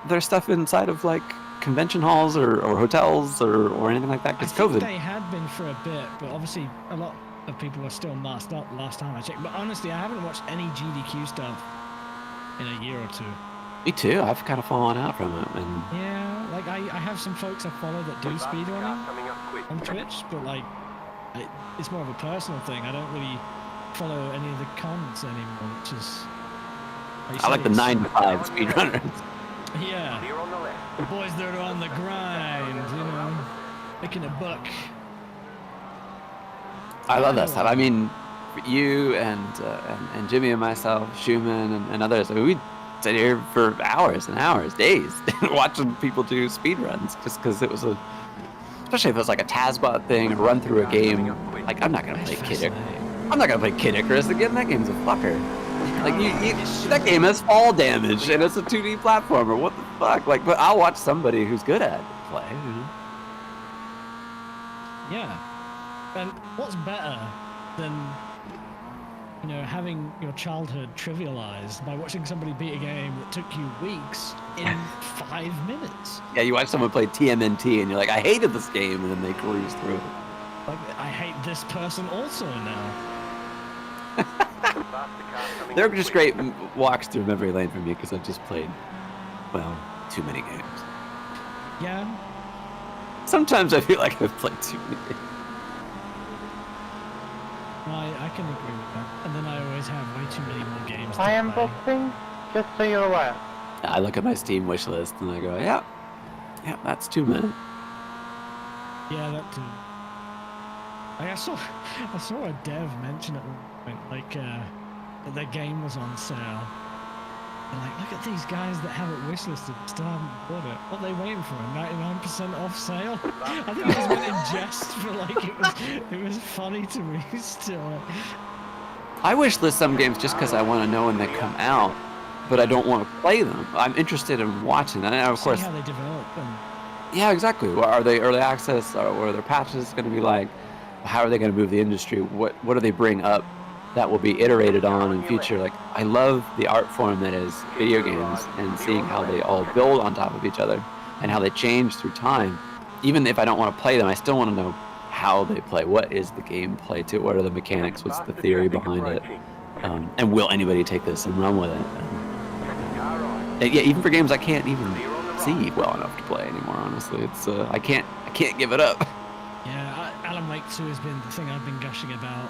[SPEAKER 12] their stuff inside of like convention halls or hotels or anything like that? Because COVID.
[SPEAKER 13] They had been for a bit, but obviously a lot of people are still masked up. Last time I checked, but honestly, I haven't watched any GDQ stuff in a year or two.
[SPEAKER 12] Me too. I've kind of fallen out from it, and
[SPEAKER 13] Yeah, like I have some folks I follow that do speedrunning on Twitch, but like it's more of a personal thing. I don't really follow any of the comments anymore, which is.
[SPEAKER 12] I like the 9 to 5 speedrunners.
[SPEAKER 13] Yeah, the boys that are on the grind, you know, making a buck.
[SPEAKER 12] I love that stuff. I mean, you and Jimmy and myself, Schumann and others, I mean, we'd sit here for hours and hours, days, watching people do speedruns just because it was especially if it was like a TASBot thing, run through a game. Like, I'm not going to play Kid Icarus again. That game's a fucker. Like, that game has fall damage and it's a 2D platformer. What the fuck? Like, but I'll watch somebody who's good at it play. You know?
[SPEAKER 13] Yeah, and what's better than, you know, having your childhood trivialized by watching somebody beat a game that took you weeks in 5 minutes?
[SPEAKER 12] Yeah, you watch someone play TMNT and you're like, I hated this game, and then they cruise through it.
[SPEAKER 13] Like, I hate this person also now.
[SPEAKER 12] They're just great walks through memory lane for me because I've just played, well, too many games.
[SPEAKER 13] Yeah.
[SPEAKER 12] Sometimes I feel like I've played too many games.
[SPEAKER 13] I can agree with that. And then I always have way too many more games to
[SPEAKER 17] I am
[SPEAKER 13] play.
[SPEAKER 17] boxing, just so you're aware.
[SPEAKER 12] I look at my Steam wish list and I go, yeah, that's too many.
[SPEAKER 13] Yeah, that too. Like, I saw a dev mention at one point, like, that their game was on sale. They're like, look at these guys that have it wishlisted, still haven't bought it. What are they waiting for? A 99% off sale? I think it was meant in jest, but like, it was funny to me still.
[SPEAKER 12] I wish list some games just because I want to know when they come out, but I don't want to play them. I'm interested in watching them. And of course,
[SPEAKER 13] see how they develop them.
[SPEAKER 12] Yeah, exactly. Are they early access? Or what are their patches going to be like? How are they going to move the industry? What do they bring up that will be iterated on in future? Like, I love the art form that is video games and seeing how they all build on top of each other and how they change through time. Even if I don't want to play them, I still want to know how they play. What is the gameplay to it? What are the mechanics? What's the theory behind it? And will anybody take this and run with it? And yeah, even for games I can't even see well enough to play anymore. Honestly, it's I can't give it up.
[SPEAKER 13] Yeah, Alan Wake 2 has been the thing I've been gushing about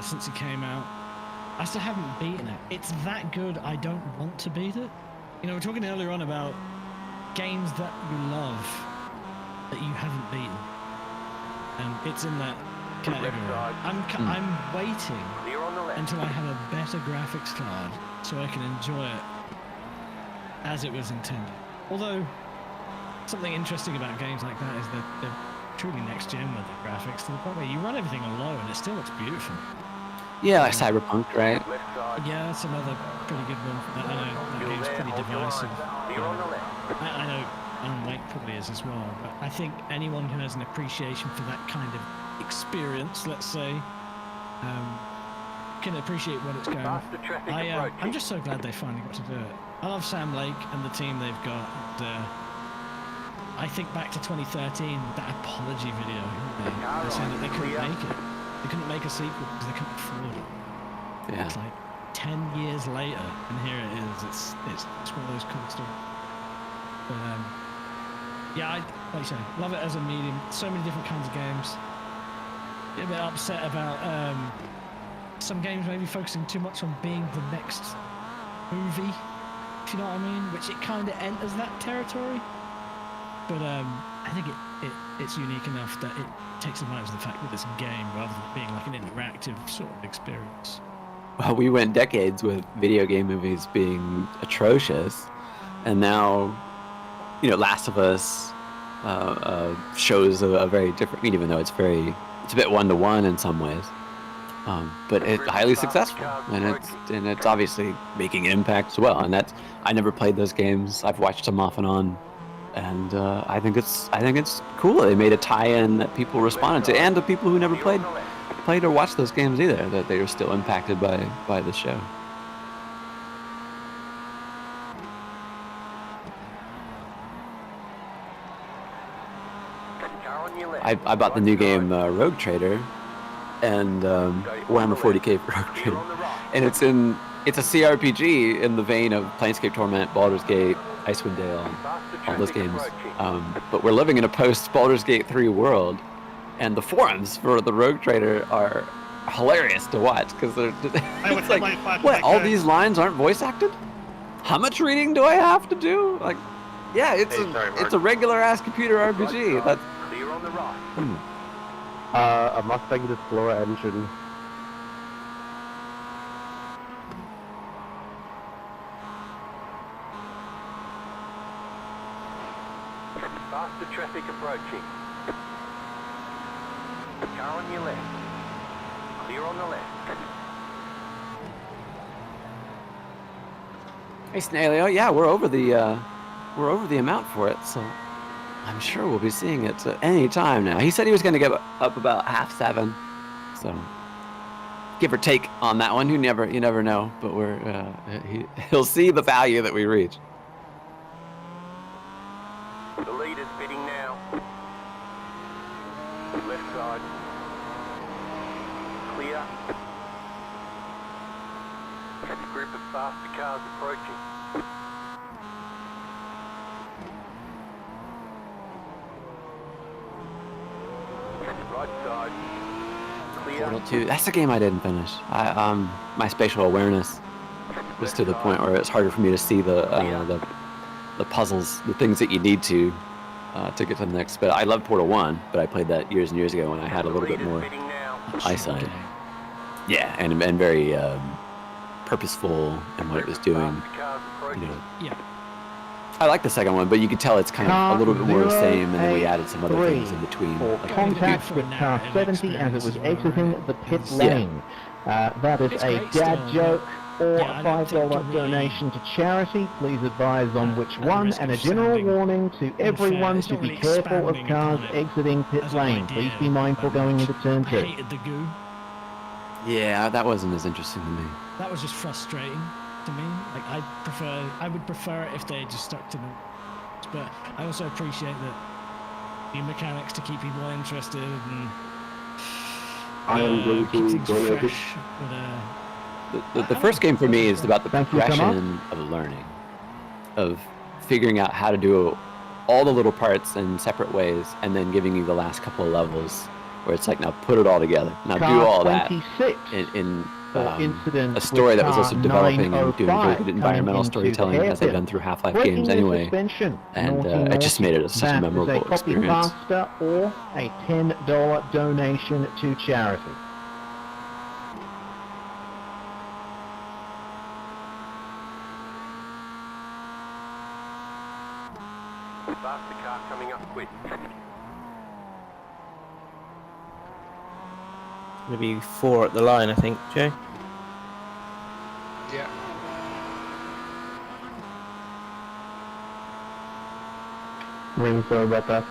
[SPEAKER 13] since it came out. I still haven't beaten it. It's that good, I don't want to beat it. You know, we were talking earlier on about games that you love that you haven't beaten. And it's in that category. I'm waiting until I have a better graphics card so I can enjoy it as it was intended. Although, something interesting about games like that is that they're truly next gen with the graphics to the point where you run everything on low and it still looks beautiful.
[SPEAKER 12] Yeah, like Cyberpunk, right?
[SPEAKER 13] Yeah, that's another pretty good one. I know that game's pretty divisive. I know Alan Wake probably is as well, but I think anyone who has an appreciation for that kind of experience, let's say, can appreciate what it's going. I'm just so glad they finally got to do it. I love Sam Lake and the team they've got. And, I think back to 2013, that apology video. They're saying that they couldn't make it. They couldn't make a sequel because they couldn't afford it.
[SPEAKER 12] Yeah.
[SPEAKER 13] It's like 10 years later, and here it is. It's one of those cool stories. But yeah, like you say, love it as a medium. So many different kinds of games. Get a bit upset about some games maybe focusing too much on being the next movie, if you know what I mean, which it kind of enters that territory. But I think it's unique enough that it takes advantage of the fact that it's a game rather than being like an interactive sort of experience.
[SPEAKER 12] Well, we went decades with video game movies being atrocious, and now, Last of Us shows a very different. I mean, even though it's a bit one-to-one in some ways, but it's highly successful, and it's obviously making an impact as well. And I never played those games. I've watched them off and on. And I think it's cool. They made a tie-in that people responded to, and the people who never played or watched those games either, that they are still impacted by the show. I bought the new game Rogue Trader, and Warhammer 40k Rogue Trader, and it's a CRPG in the vein of Planescape Torment, Baldur's Gate, Icewind Dale, all those games. But we're living in a post-Baldur's Gate 3 world, and the forums for the Rogue Trader are hilarious to watch, because it's like, what, all these lines aren't voice acted? How much reading do I have to do? Like, yeah, it's a regular-ass computer RPG. That's...
[SPEAKER 18] A Mustang Explorer engine.
[SPEAKER 1] Faster traffic approaching. Car on your left. Clear on the left.
[SPEAKER 12] Hey, Snaleo, yeah, we're over the amount for it, so I'm sure we'll be seeing it any time now. He said he was going to get up about 7:30, so give or take on that one. You never know, but he'll see the value that we reach.
[SPEAKER 1] The lead is bidding now. Left side. Clear. Group of faster cars approaching. Right side. Clear.
[SPEAKER 12] Portal 2. That's a game I didn't finish. My spatial awareness was to the point where it's harder for me to see the puzzles, the things that you need to get to the next. But I love Portal 1, but I played that years and years ago when I had a little bit more eyesight. Yeah, and very purposeful in what it was doing.
[SPEAKER 13] Yeah.
[SPEAKER 12] I like the second one, but you could tell it's kind of a little bit more the same, and then we added some other things in between.
[SPEAKER 8] For contact with car 70 as it was exiting the pit lane. That is a dad joke or a $5 donation to charity. Please advise on which one, and a general warning to everyone to be careful of cars exiting pit lane. Please be mindful going into turn 2.
[SPEAKER 13] I hated the goo.
[SPEAKER 12] Yeah, that wasn't as interesting to me.
[SPEAKER 13] That was just frustrating to me. Like, I would prefer it if they just stuck to them. But I also appreciate that new mechanics to keep people interested and
[SPEAKER 18] I am going
[SPEAKER 13] keep
[SPEAKER 18] to
[SPEAKER 13] things
[SPEAKER 18] donate it.
[SPEAKER 13] fresh. But,
[SPEAKER 12] The first game for me is about the progression of learning, of figuring out how to do all the little parts in separate ways, and then giving you the last couple of levels where it's like, now put it all together, now do all that in a story that was also developing and doing very good environmental storytelling, as they've done through Half-Life games anyway, and it just made it such a memorable experience.
[SPEAKER 8] Faster or a $10 donation to charity.
[SPEAKER 1] Faster car coming up quick.
[SPEAKER 16] Maybe 4 at the line, I think, Jay.
[SPEAKER 9] Yeah.
[SPEAKER 18] Really sorry about that.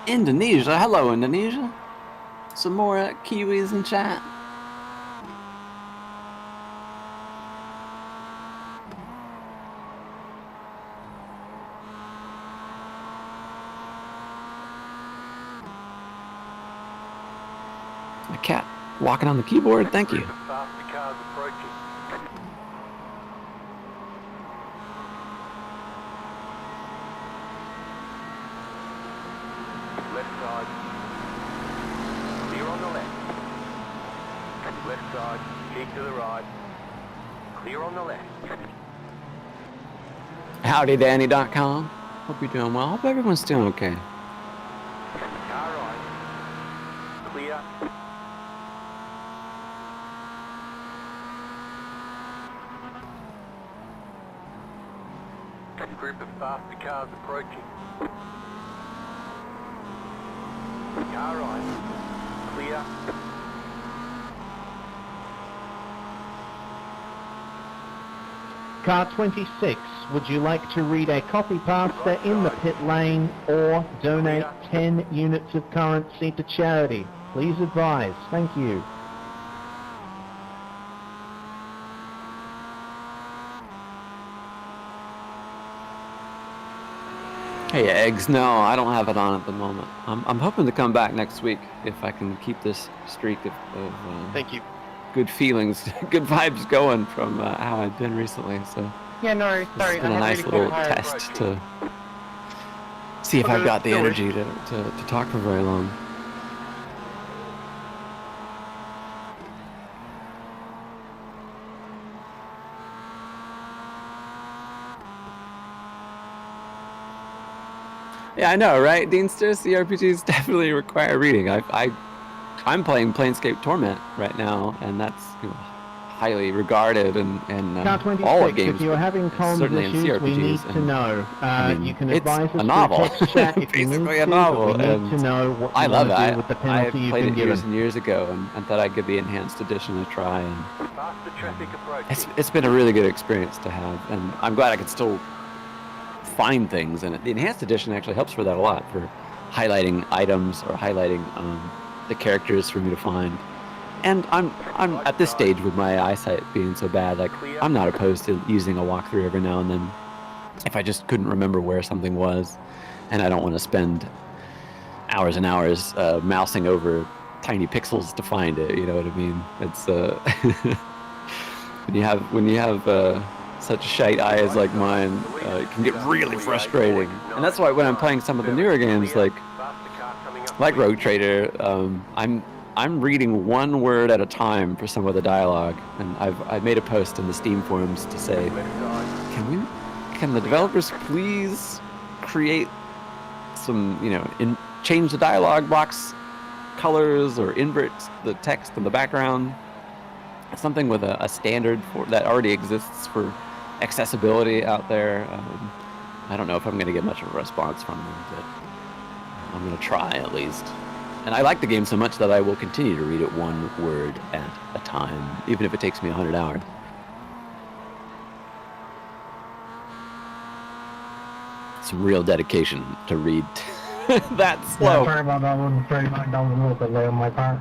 [SPEAKER 12] Indonesia. Hello, Indonesia. Some more Kiwis in chat. A cat walking on the keyboard. Thank you.
[SPEAKER 1] Faster cars approaching. Left side. Clear on the left. Left side. Keep to the right. Clear on the left.
[SPEAKER 12] HowdyDanny.com. Hope you're doing well. Hope everyone's doing okay.
[SPEAKER 1] Car right. Clear. Group of faster cars approaching. Car right. Clear.
[SPEAKER 8] Car 26, would you like to read a copy pasta in the pit lane or donate 10 units of currency to charity? Please advise. Thank you.
[SPEAKER 12] Hey, eggs. No, I don't have it on at the moment. I'm hoping to come back next week if I can keep this streak of
[SPEAKER 11] Thank you.
[SPEAKER 12] good feelings, good vibes going from how I've been recently. So
[SPEAKER 17] Yeah, no, sorry.
[SPEAKER 12] it's been a nice little test to see if I've got the energy to talk for very long. Yeah, I know, right? Deansters, CRPGs definitely require reading. I'm playing Planescape Torment right now, and that's highly regarded in
[SPEAKER 8] Car 26,
[SPEAKER 12] all games.
[SPEAKER 8] if you're having comms
[SPEAKER 12] certainly in
[SPEAKER 8] issues, we need
[SPEAKER 12] CRPGs.
[SPEAKER 8] to know.
[SPEAKER 12] I mean,
[SPEAKER 8] You can
[SPEAKER 12] it's
[SPEAKER 8] advise us
[SPEAKER 12] a novel.
[SPEAKER 8] through text chat if you need
[SPEAKER 12] Basically
[SPEAKER 8] to,
[SPEAKER 12] a novel,
[SPEAKER 8] but we need
[SPEAKER 12] and
[SPEAKER 8] to know what
[SPEAKER 12] I
[SPEAKER 8] you
[SPEAKER 12] love
[SPEAKER 8] want to
[SPEAKER 12] it.
[SPEAKER 8] do with the
[SPEAKER 12] I
[SPEAKER 8] penalty you've
[SPEAKER 12] played
[SPEAKER 8] been
[SPEAKER 12] it years
[SPEAKER 8] given.
[SPEAKER 12] and years ago, and thought I'd give the enhanced edition a try, and
[SPEAKER 1] Faster traffic approaching.
[SPEAKER 12] it's been a really good experience to have, and I'm glad I can still find things in it. The enhanced edition actually helps for that a lot, for highlighting items or highlighting the characters for me to find. And I'm at this stage with my eyesight being so bad, like I'm not opposed to using a walkthrough every now and then if I just couldn't remember where something was, and I don't want to spend hours and hours mousing over tiny pixels to find it. You know what I mean? It's when you have such shite eyes like mine, it can get really frustrating. And that's why when I'm playing some of the newer games, like Rogue Trader, I'm reading one word at a time for some of the dialogue, and I've made a post in the Steam forums to say, can the developers please create some, change the dialogue box colors or invert the text in the background, something with a standard that already exists for accessibility out there. I don't know if I'm going to get much of a response from them, but I'm going to try at least. And I like the game so much that I will continue to read it one word at a time, even if it takes me 100 hours. Some real dedication to read that slow.
[SPEAKER 17] Yeah, sorry about that one. Sorry, that was a little bit late on my part.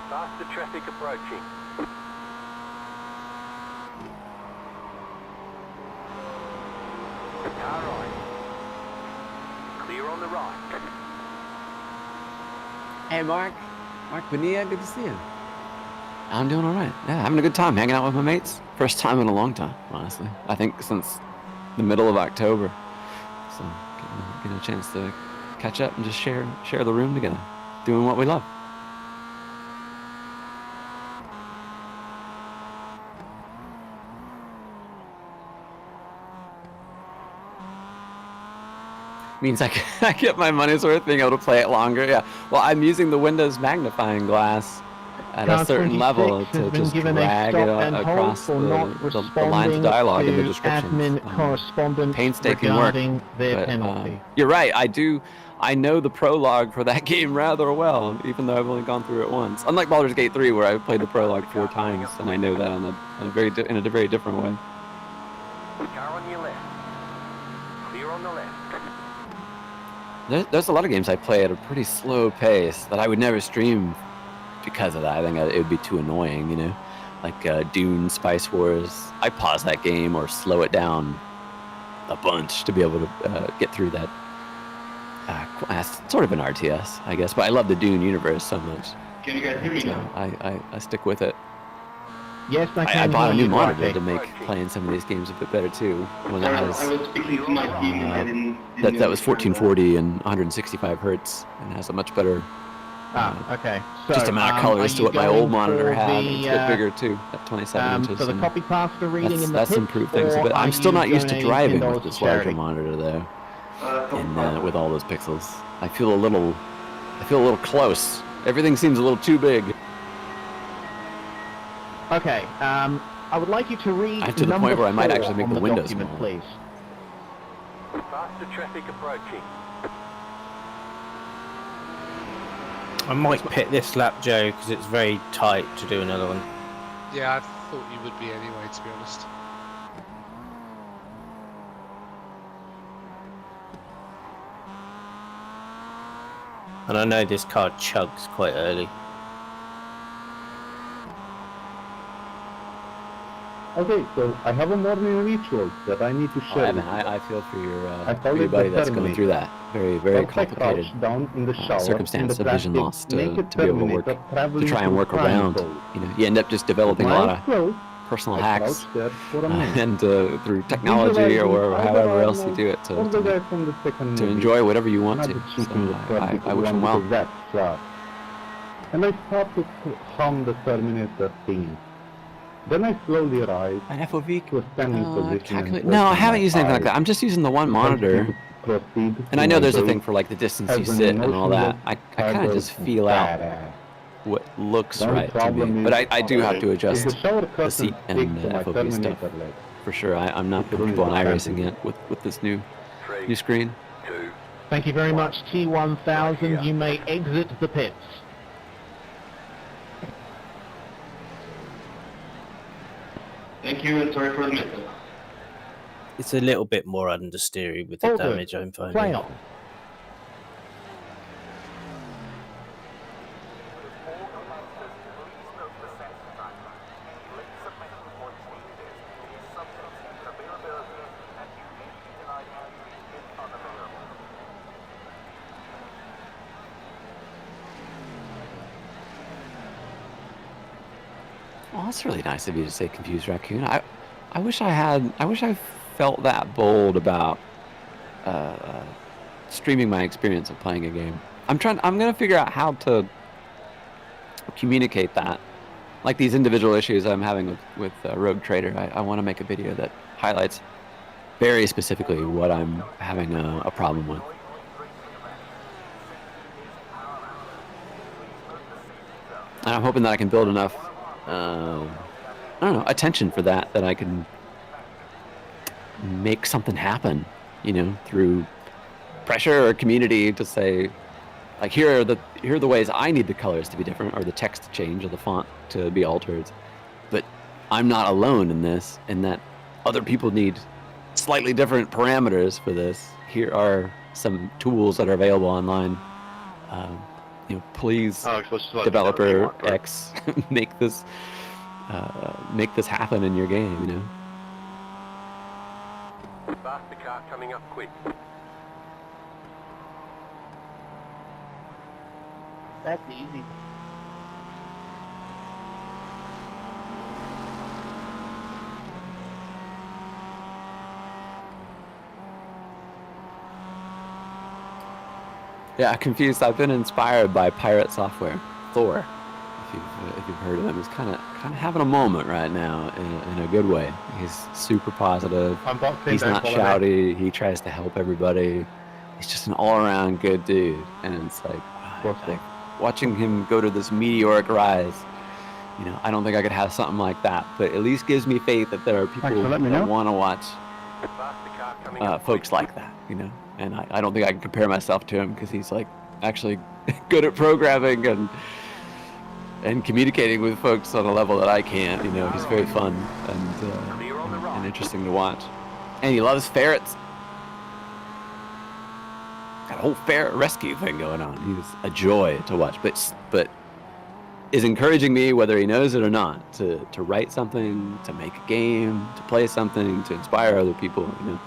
[SPEAKER 1] Faster traffic approaching. Car right. Clear on the right.
[SPEAKER 12] Hey, Mark Bonilla, good to see you. I'm doing all right. Yeah, having a good time hanging out with my mates. First time in a long time, honestly. I think since the middle of October. So getting a chance to catch up and just share the room together, doing what we love. Means I get my money's worth being able to play it longer. Yeah. Well, I'm using the Windows magnifying glass at a certain level to just drag it across the lines of dialogue in the description. Painstaking work. But, you're right. I know the prologue for that game rather well, even though I've only gone through it once. Unlike Baldur's Gate 3, where I've played the prologue 4 times, and I know that in a very different way.
[SPEAKER 1] Car on your left. Clear on the left.
[SPEAKER 12] There's a lot of games I play at a pretty slow pace that I would never stream because of that. I think it would be too annoying, you know? Like Dune, Spice Wars. I pause that game or slow it down a bunch to be able to get through that. It's sort of an RTS, I guess, but I love the Dune universe so much.
[SPEAKER 8] Can you guys hear me now?
[SPEAKER 12] I stick with it.
[SPEAKER 8] Yes, I can.
[SPEAKER 12] I bought a
[SPEAKER 8] hear
[SPEAKER 12] new
[SPEAKER 8] you,
[SPEAKER 12] monitor
[SPEAKER 8] Rocky.
[SPEAKER 12] to make playing some of these games a bit better too. One that has
[SPEAKER 8] I was speaking to my team and I didn't
[SPEAKER 12] that was 1440 and 165 hertz and has a much better
[SPEAKER 8] okay. So,
[SPEAKER 12] just amount of colors to what my old monitor had. It's a bit bigger too, at 27 inches.
[SPEAKER 8] So the copy pasta reading in the
[SPEAKER 12] that's
[SPEAKER 8] pits,
[SPEAKER 12] improved things a
[SPEAKER 8] or
[SPEAKER 12] bit. I'm
[SPEAKER 8] are
[SPEAKER 12] still
[SPEAKER 8] you
[SPEAKER 12] not used to
[SPEAKER 8] donating
[SPEAKER 12] driving
[SPEAKER 8] $10
[SPEAKER 12] with this
[SPEAKER 8] to charity?
[SPEAKER 12] larger monitor though, and with all those pixels. I feel a little close. Everything seems a little too big.
[SPEAKER 8] Okay. I would like you to read
[SPEAKER 12] To the point where I might actually make the windows
[SPEAKER 8] document,
[SPEAKER 12] smaller.
[SPEAKER 8] please.
[SPEAKER 1] Faster traffic approaching.
[SPEAKER 16] I might pick this lap, Joe, because it's very tight to do another one.
[SPEAKER 9] Yeah, I thought you would be anyway, to be honest.
[SPEAKER 16] And I know this car chugs quite early.
[SPEAKER 2] Okay, so I have a morning ritual that I need to share.
[SPEAKER 12] I feel for
[SPEAKER 2] I call
[SPEAKER 12] your
[SPEAKER 2] it
[SPEAKER 12] buddy
[SPEAKER 2] the
[SPEAKER 12] that's going through that. Very
[SPEAKER 2] Once I
[SPEAKER 12] complicated
[SPEAKER 2] crouch down in the shower,
[SPEAKER 12] circumstance
[SPEAKER 2] in the
[SPEAKER 12] of vision
[SPEAKER 2] plastic
[SPEAKER 12] loss to
[SPEAKER 2] naked
[SPEAKER 12] be able to work,
[SPEAKER 2] Terminator
[SPEAKER 12] to
[SPEAKER 2] traveling
[SPEAKER 12] try and
[SPEAKER 2] through
[SPEAKER 12] work around.
[SPEAKER 2] triangles.
[SPEAKER 12] You know, you end up just developing a lot of personal
[SPEAKER 2] I
[SPEAKER 12] hacks,
[SPEAKER 2] crouch there for a minute.
[SPEAKER 12] and through technology or however else you do it
[SPEAKER 2] All the way from the second
[SPEAKER 12] to
[SPEAKER 2] movie.
[SPEAKER 12] enjoy whatever you want
[SPEAKER 2] Not
[SPEAKER 12] to.
[SPEAKER 2] the
[SPEAKER 12] So
[SPEAKER 2] cheating with
[SPEAKER 12] I wish him well.
[SPEAKER 2] that's and I start to hum the Terminator theme. Then I slowly rise to a standing position.
[SPEAKER 12] No, I haven't used anything like that. I'm just using the one monitor. And I know there's a thing for like the distance you sit and all that. I kind of just feel out what looks right to me. But I do have to adjust the seat and FOV stuff. For sure, I'm not comfortable in iRacing yet with this new screen.
[SPEAKER 8] Thank you very much, T1000. You may exit the pits.
[SPEAKER 19] Thank you, and sorry for the mix.
[SPEAKER 16] It's a little bit more understeery with the damage I'm finding.
[SPEAKER 8] Play on.
[SPEAKER 12] Well, that's really nice of you to say confused raccoon. I wish I felt that bold about streaming my experience of playing a game. I'm gonna figure out how to communicate that. Like these individual issues I'm having with Rogue Trader, I want to make a video that highlights very specifically what I'm having a problem with. And I'm hoping that I can build enough I don't know, attention for that I can make something happen, you know, through pressure or community to say, like, here are the ways I need the colors to be different, or the text to change, or the font to be altered. But I'm not alone in this, and that other people need slightly different parameters for this. Here are some tools that are available online. You know, please, developer X, make this happen in your game. You know.
[SPEAKER 1] Faster car coming up quick.
[SPEAKER 8] That's easy.
[SPEAKER 12] Yeah, confused. I've been inspired by Pirate Software. Thor, if you've heard of him, he's kind of having a moment right now in a good way. He's super positive. He's not shouty. He tries to help everybody. He's just an all-around good dude. And it's like watching him go to this meteoric rise. You know, I don't think I could have something like that, but at least gives me faith that there are people that want to watch folks like that. You know. And I don't think I can compare myself to him because he's like actually good at programming and communicating with folks on a level that I can't. You know, he's very fun and interesting to watch. And he loves ferrets. Got a whole ferret rescue thing going on. He's a joy to watch, but is encouraging me, whether he knows it or not, to write something, to make a game, to play something, to inspire other people. You know,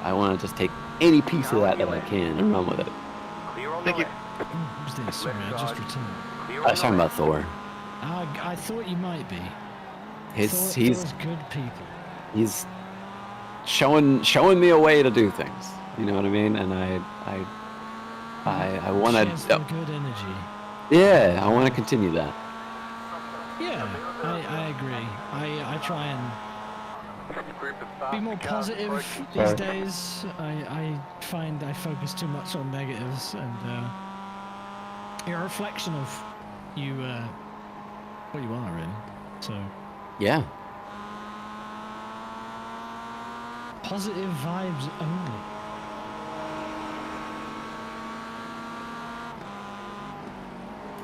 [SPEAKER 12] I want to just take any piece of that I can and run with it.
[SPEAKER 10] Thank you.
[SPEAKER 13] Who's this? Sorry, I just returned.
[SPEAKER 12] I was talking about Thor.
[SPEAKER 13] I thought you might be.
[SPEAKER 12] He's
[SPEAKER 13] Thor's good people.
[SPEAKER 12] He's showing me a way to do things. You know what I mean? And I want to.
[SPEAKER 13] Good energy.
[SPEAKER 12] Yeah, I want to continue that.
[SPEAKER 13] Yeah, I agree. I try and be more positive these days. I find I focus too much on negatives, and you're a reflection of you, what you are, really. So.
[SPEAKER 12] Yeah.
[SPEAKER 13] Positive vibes only.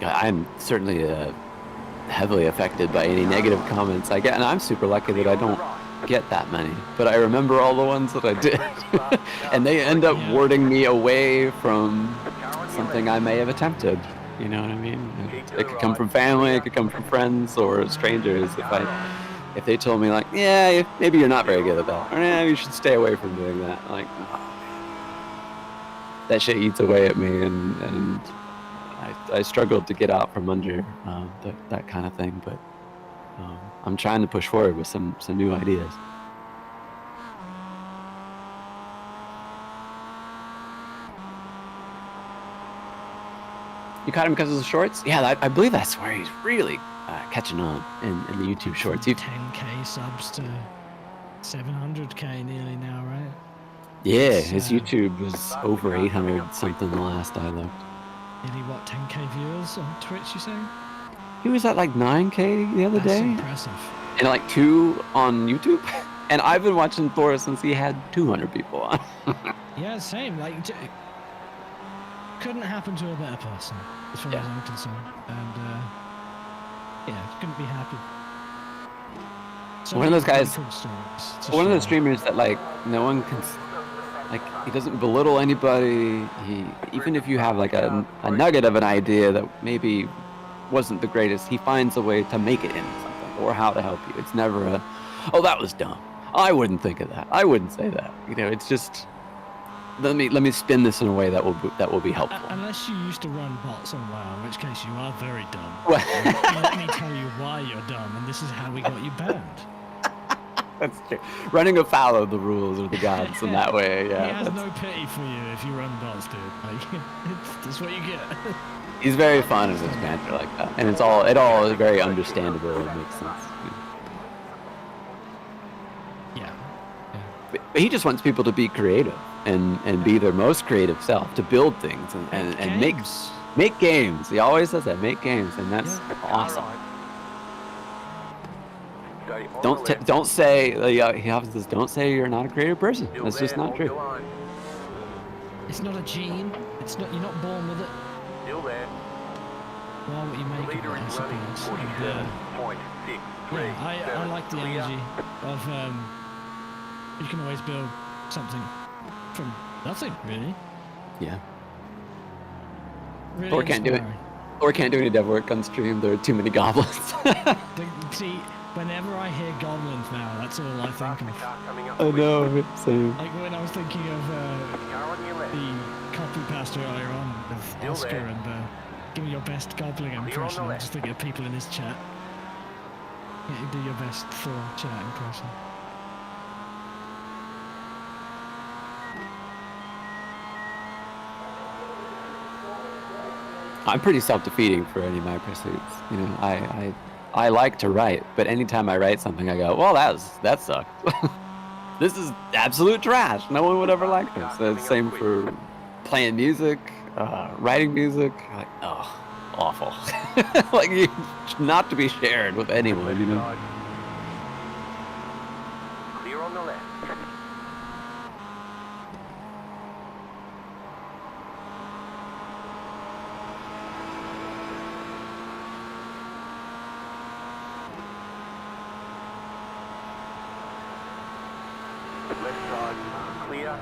[SPEAKER 12] I'm certainly heavily affected by any negative comments I get, and I'm super lucky that I don't get that many. But I remember all the ones that I did, and they end up warding me away from something I may have attempted. You know what I mean? It could come from family, it could come from friends or strangers. If they told me like, yeah, maybe you're not very good at that, or yeah, you should stay away from doing that. Like, that shit eats away at me, and I struggled to get out from under that kind of thing, but I'm trying to push forward with some new ideas. You caught him because of the shorts? Yeah, I believe that's where he's really catching on in the YouTube shorts.
[SPEAKER 13] 10k subs to 700k nearly now, right?
[SPEAKER 12] Yeah, his YouTube was over 800 something the last I looked.
[SPEAKER 13] Nearly what, 10k viewers on Twitch, you say?
[SPEAKER 12] He was at like 9k the other day.
[SPEAKER 13] That's impressive.
[SPEAKER 12] And like 2 on YouTube. And I've been watching Thor since he had 200 people on.
[SPEAKER 13] Yeah, same. Like, couldn't happen to a better person, as far as I'm concerned. And yeah, couldn't be happy. So
[SPEAKER 12] one of those guys, one of
[SPEAKER 13] shame.
[SPEAKER 12] those streamers that like no one can, like he doesn't belittle anybody. Even if you have like a nugget of an idea that maybe wasn't the greatest, he finds a way to make it into something or how to help you. It's never a, oh, that was dumb. I wouldn't think of that. I wouldn't say that. You know, it's just let me spin this in a way that will be helpful.
[SPEAKER 13] Unless you used to run bots on WoW, in which case you are very dumb. Let me tell you why you're dumb, and this is how we got you banned.
[SPEAKER 12] That's true. Running afoul of the rules or the gods in that way, yeah.
[SPEAKER 13] He has no pity for you if you run bots, dude. Like, that's what you get.
[SPEAKER 12] He's very fun of his banter like that, and it all is very understandable and makes sense.
[SPEAKER 13] Yeah.
[SPEAKER 12] But he just wants people to be creative and be their most creative self, to build things and make games. He always says that, make games, and that's awesome. Don't say he often says, don't say you're not a creative person. That's just not true.
[SPEAKER 13] It's not a gene. It's not. You're not born with it.
[SPEAKER 1] Still there.
[SPEAKER 13] Well, what you make of it, I suppose. Yeah, I like the energy of you can always build something from nothing, really.
[SPEAKER 12] Yeah.
[SPEAKER 13] Really
[SPEAKER 12] Thor can't do it. Thor can't do any dev work on stream. There are too many goblins.
[SPEAKER 13] See, whenever I hear goblins now, that's all I think of.
[SPEAKER 12] I know, same.
[SPEAKER 13] Like when I was thinking of the copy pastor earlier on of Oscar and give me your best goblin impression. I'm just thinking of people in his chat. Yeah, do your best Thor chat impression.
[SPEAKER 12] I'm pretty self-defeating for any of my pursuits. You know, I like to write, but anytime I write something, I go, well, that sucked. This is absolute trash. No one would ever like this. The same for playing music, writing music. Like, oh, awful. Like, not to be shared with anyone, you know.
[SPEAKER 1] Clear on the left. Left side, clear.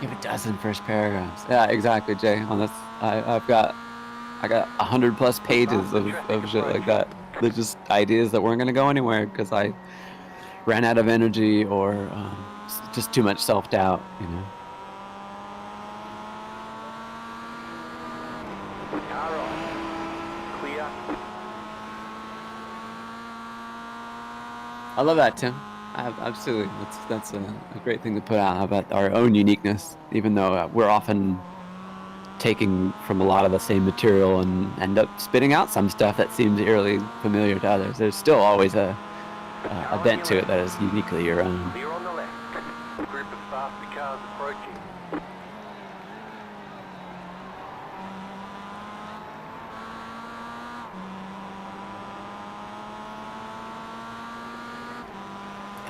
[SPEAKER 12] You have a dozen first paragraphs. Yeah, exactly, Jay. On this, I got 100+ pages of shit like that. They're just ideas that weren't gonna go anywhere because I ran out of energy or just too much self-doubt, you know.
[SPEAKER 1] Car on. Clear.
[SPEAKER 12] I love that, Tim. Absolutely. That's a great thing to put out about our own uniqueness, even though we're often taking from a lot of the same material and end up spitting out some stuff that seems eerily familiar to others. There's still always a bent to it that is uniquely your own.
[SPEAKER 1] Clear on the left. Group of faster cars approaching.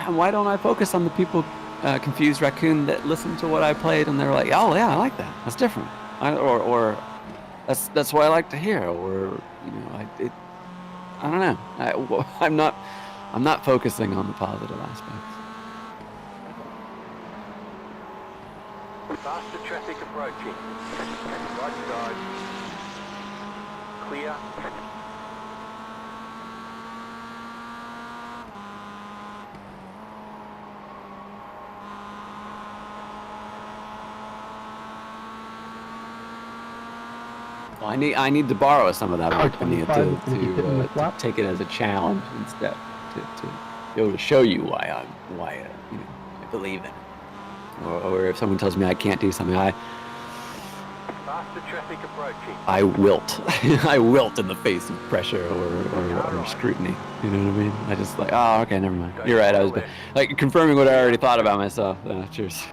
[SPEAKER 12] And why don't I focus on the people, Confused Raccoon, that listen to what I played and they're like, oh yeah, I like that. That's different. Or that's what I like to hear. Or you know, I don't know. I'm not focusing on the positive aspects.
[SPEAKER 1] Faster traffic approaching. Right side. Clear.
[SPEAKER 12] Well, I need to borrow some of that work from you to take it as a challenge instead, to be able to show you why I believe in it, or if someone tells me I can't do something,
[SPEAKER 1] Faster traffic approaching.
[SPEAKER 12] I wilt. I wilt in the face of pressure or scrutiny. You know what I mean? I just like, oh, okay, never mind. You're right. I was like confirming what I already thought about myself. Cheers.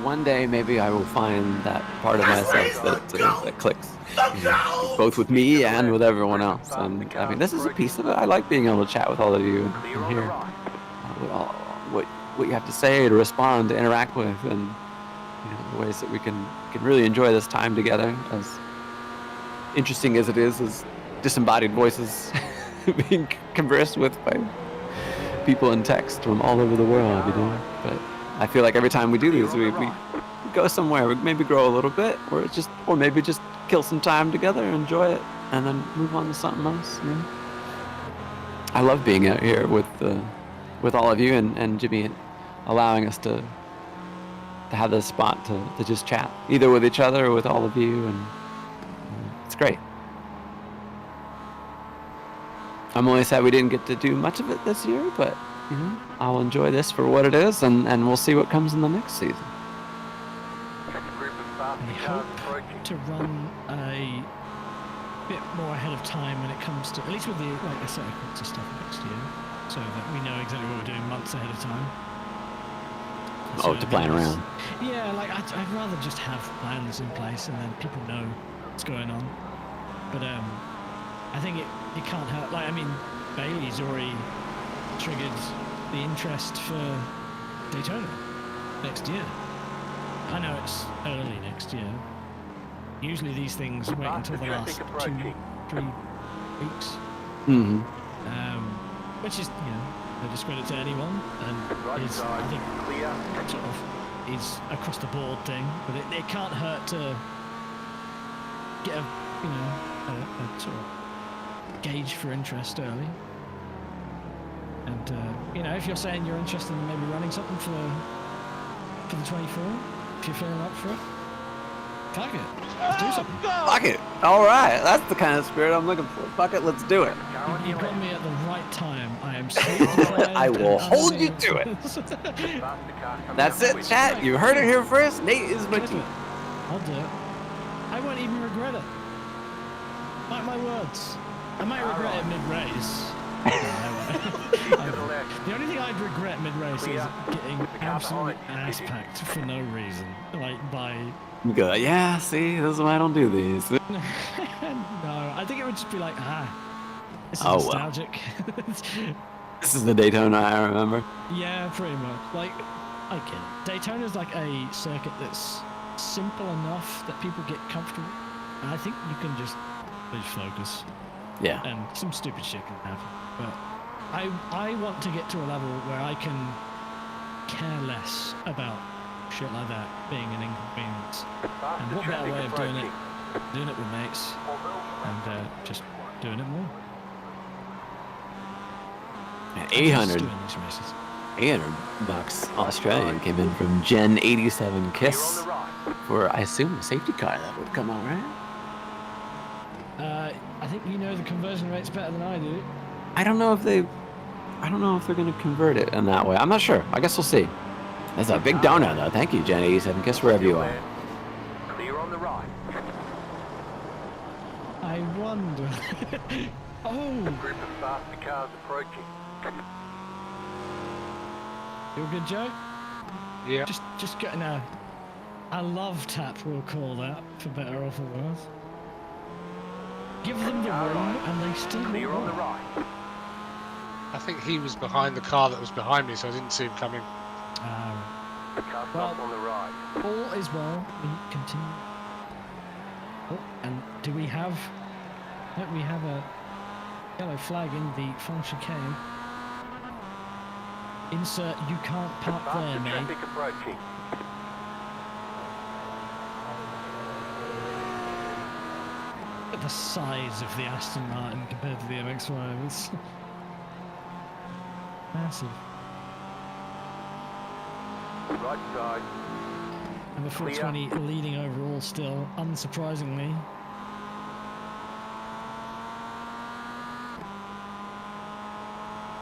[SPEAKER 12] One day, maybe I will find that part of myself that clicks, you know, both with me and with everyone else. And I mean, this is a piece of it. I like being able to chat with all of you and hear what you have to say, to respond, to interact with, and you know, the ways that we can really enjoy this time together. As interesting as it is, as disembodied voices being conversed with by people in text from all over the world, you know. But I feel like every time we do these, we go somewhere, we maybe grow a little bit, or maybe just kill some time together, enjoy it, and then move on to something else. You know? I love being out here with all of you and Jimmy, allowing us to have this spot to just chat, either with each other or with all of you, and it's great. I'm only sad we didn't get to do much of it this year, but you know, I'll enjoy this for what it is, and we'll see what comes in the next season.
[SPEAKER 13] I hope to run a bit more ahead of time when it comes to, at least with the aesthetics stuff next year, so that we know exactly what we're doing months ahead of time.
[SPEAKER 12] So to plan around.
[SPEAKER 13] Yeah, like I'd rather just have plans in place and then people know what's going on. But I think it can't hurt. Like, I mean, Bailey's already triggered the interest for Daytona next year. I know it's early next year. Usually these things wait until the last 2-3 weeks.
[SPEAKER 12] Mm-hmm.
[SPEAKER 13] Which is, you know, no discredit to anyone, and is, I think, sort of is across the board thing. But it can't hurt to get a sort of gauge for interest early. And you know, if you're saying you're interested in maybe running something for the 24, if you're feeling up for it, fuck it, let's do something.
[SPEAKER 12] Fuck it. All right, that's the kind of spirit I'm looking for. Fuck it, let's do it.
[SPEAKER 13] You got me at the right time. I am sleep deprived.
[SPEAKER 12] I will hold you to it. That's it, chat. You heard it here first. Nate is my team.
[SPEAKER 13] I'll do it. I won't even regret it. Mark my words. I might regret it mid-race. The only thing I'd regret mid-race is getting absolutely ass-packed for no reason. Like, by...
[SPEAKER 12] You go, yeah, see, this is why I don't do these.
[SPEAKER 13] No, I think it would just be like, This is
[SPEAKER 12] Oh, well.
[SPEAKER 13] nostalgic.
[SPEAKER 12] This is the Daytona I remember.
[SPEAKER 13] Yeah, pretty much. Like, I get it. Daytona's like a circuit that's simple enough that people get comfortable. And I think you can just lose focus.
[SPEAKER 12] Yeah.
[SPEAKER 13] And some stupid shit can happen. But I want to get to a level where I can care less about shit like that being an inconvenience. And what better way of doing it? Doing it with mates and just doing it more.
[SPEAKER 12] 800 bucks Australian came in from Gen 87 Kiss for, I assume, a safety car that would come out, right?
[SPEAKER 13] I think you know the conversion rates better than I do.
[SPEAKER 12] I don't know if they're going to convert it in that way. I'm not sure. I guess we'll see. That's a big donut, though. Thank you, Gen 87 Kiss, wherever you are.
[SPEAKER 1] Clear on the right.
[SPEAKER 13] I wonder. Oh!
[SPEAKER 1] Group of faster cars approaching.
[SPEAKER 13] You a good Joe?
[SPEAKER 9] Yeah.
[SPEAKER 13] Just getting a love tap, we'll call that, for better or for worse. Give them the room and they still
[SPEAKER 1] Clear on the right.
[SPEAKER 9] I think he was behind the car that was behind me, so I didn't see him coming.
[SPEAKER 1] Well, on the right.
[SPEAKER 13] All is well. We continue. Oh, and do we have? Don't we have a yellow flag in the front chicane? Insert. You can't park there, mate.
[SPEAKER 1] Traffic approaching.
[SPEAKER 13] Look at the size of the Aston Martin compared to the MX-5. It's massive.
[SPEAKER 1] Right side.
[SPEAKER 13] And the 420 leading overall still, unsurprisingly.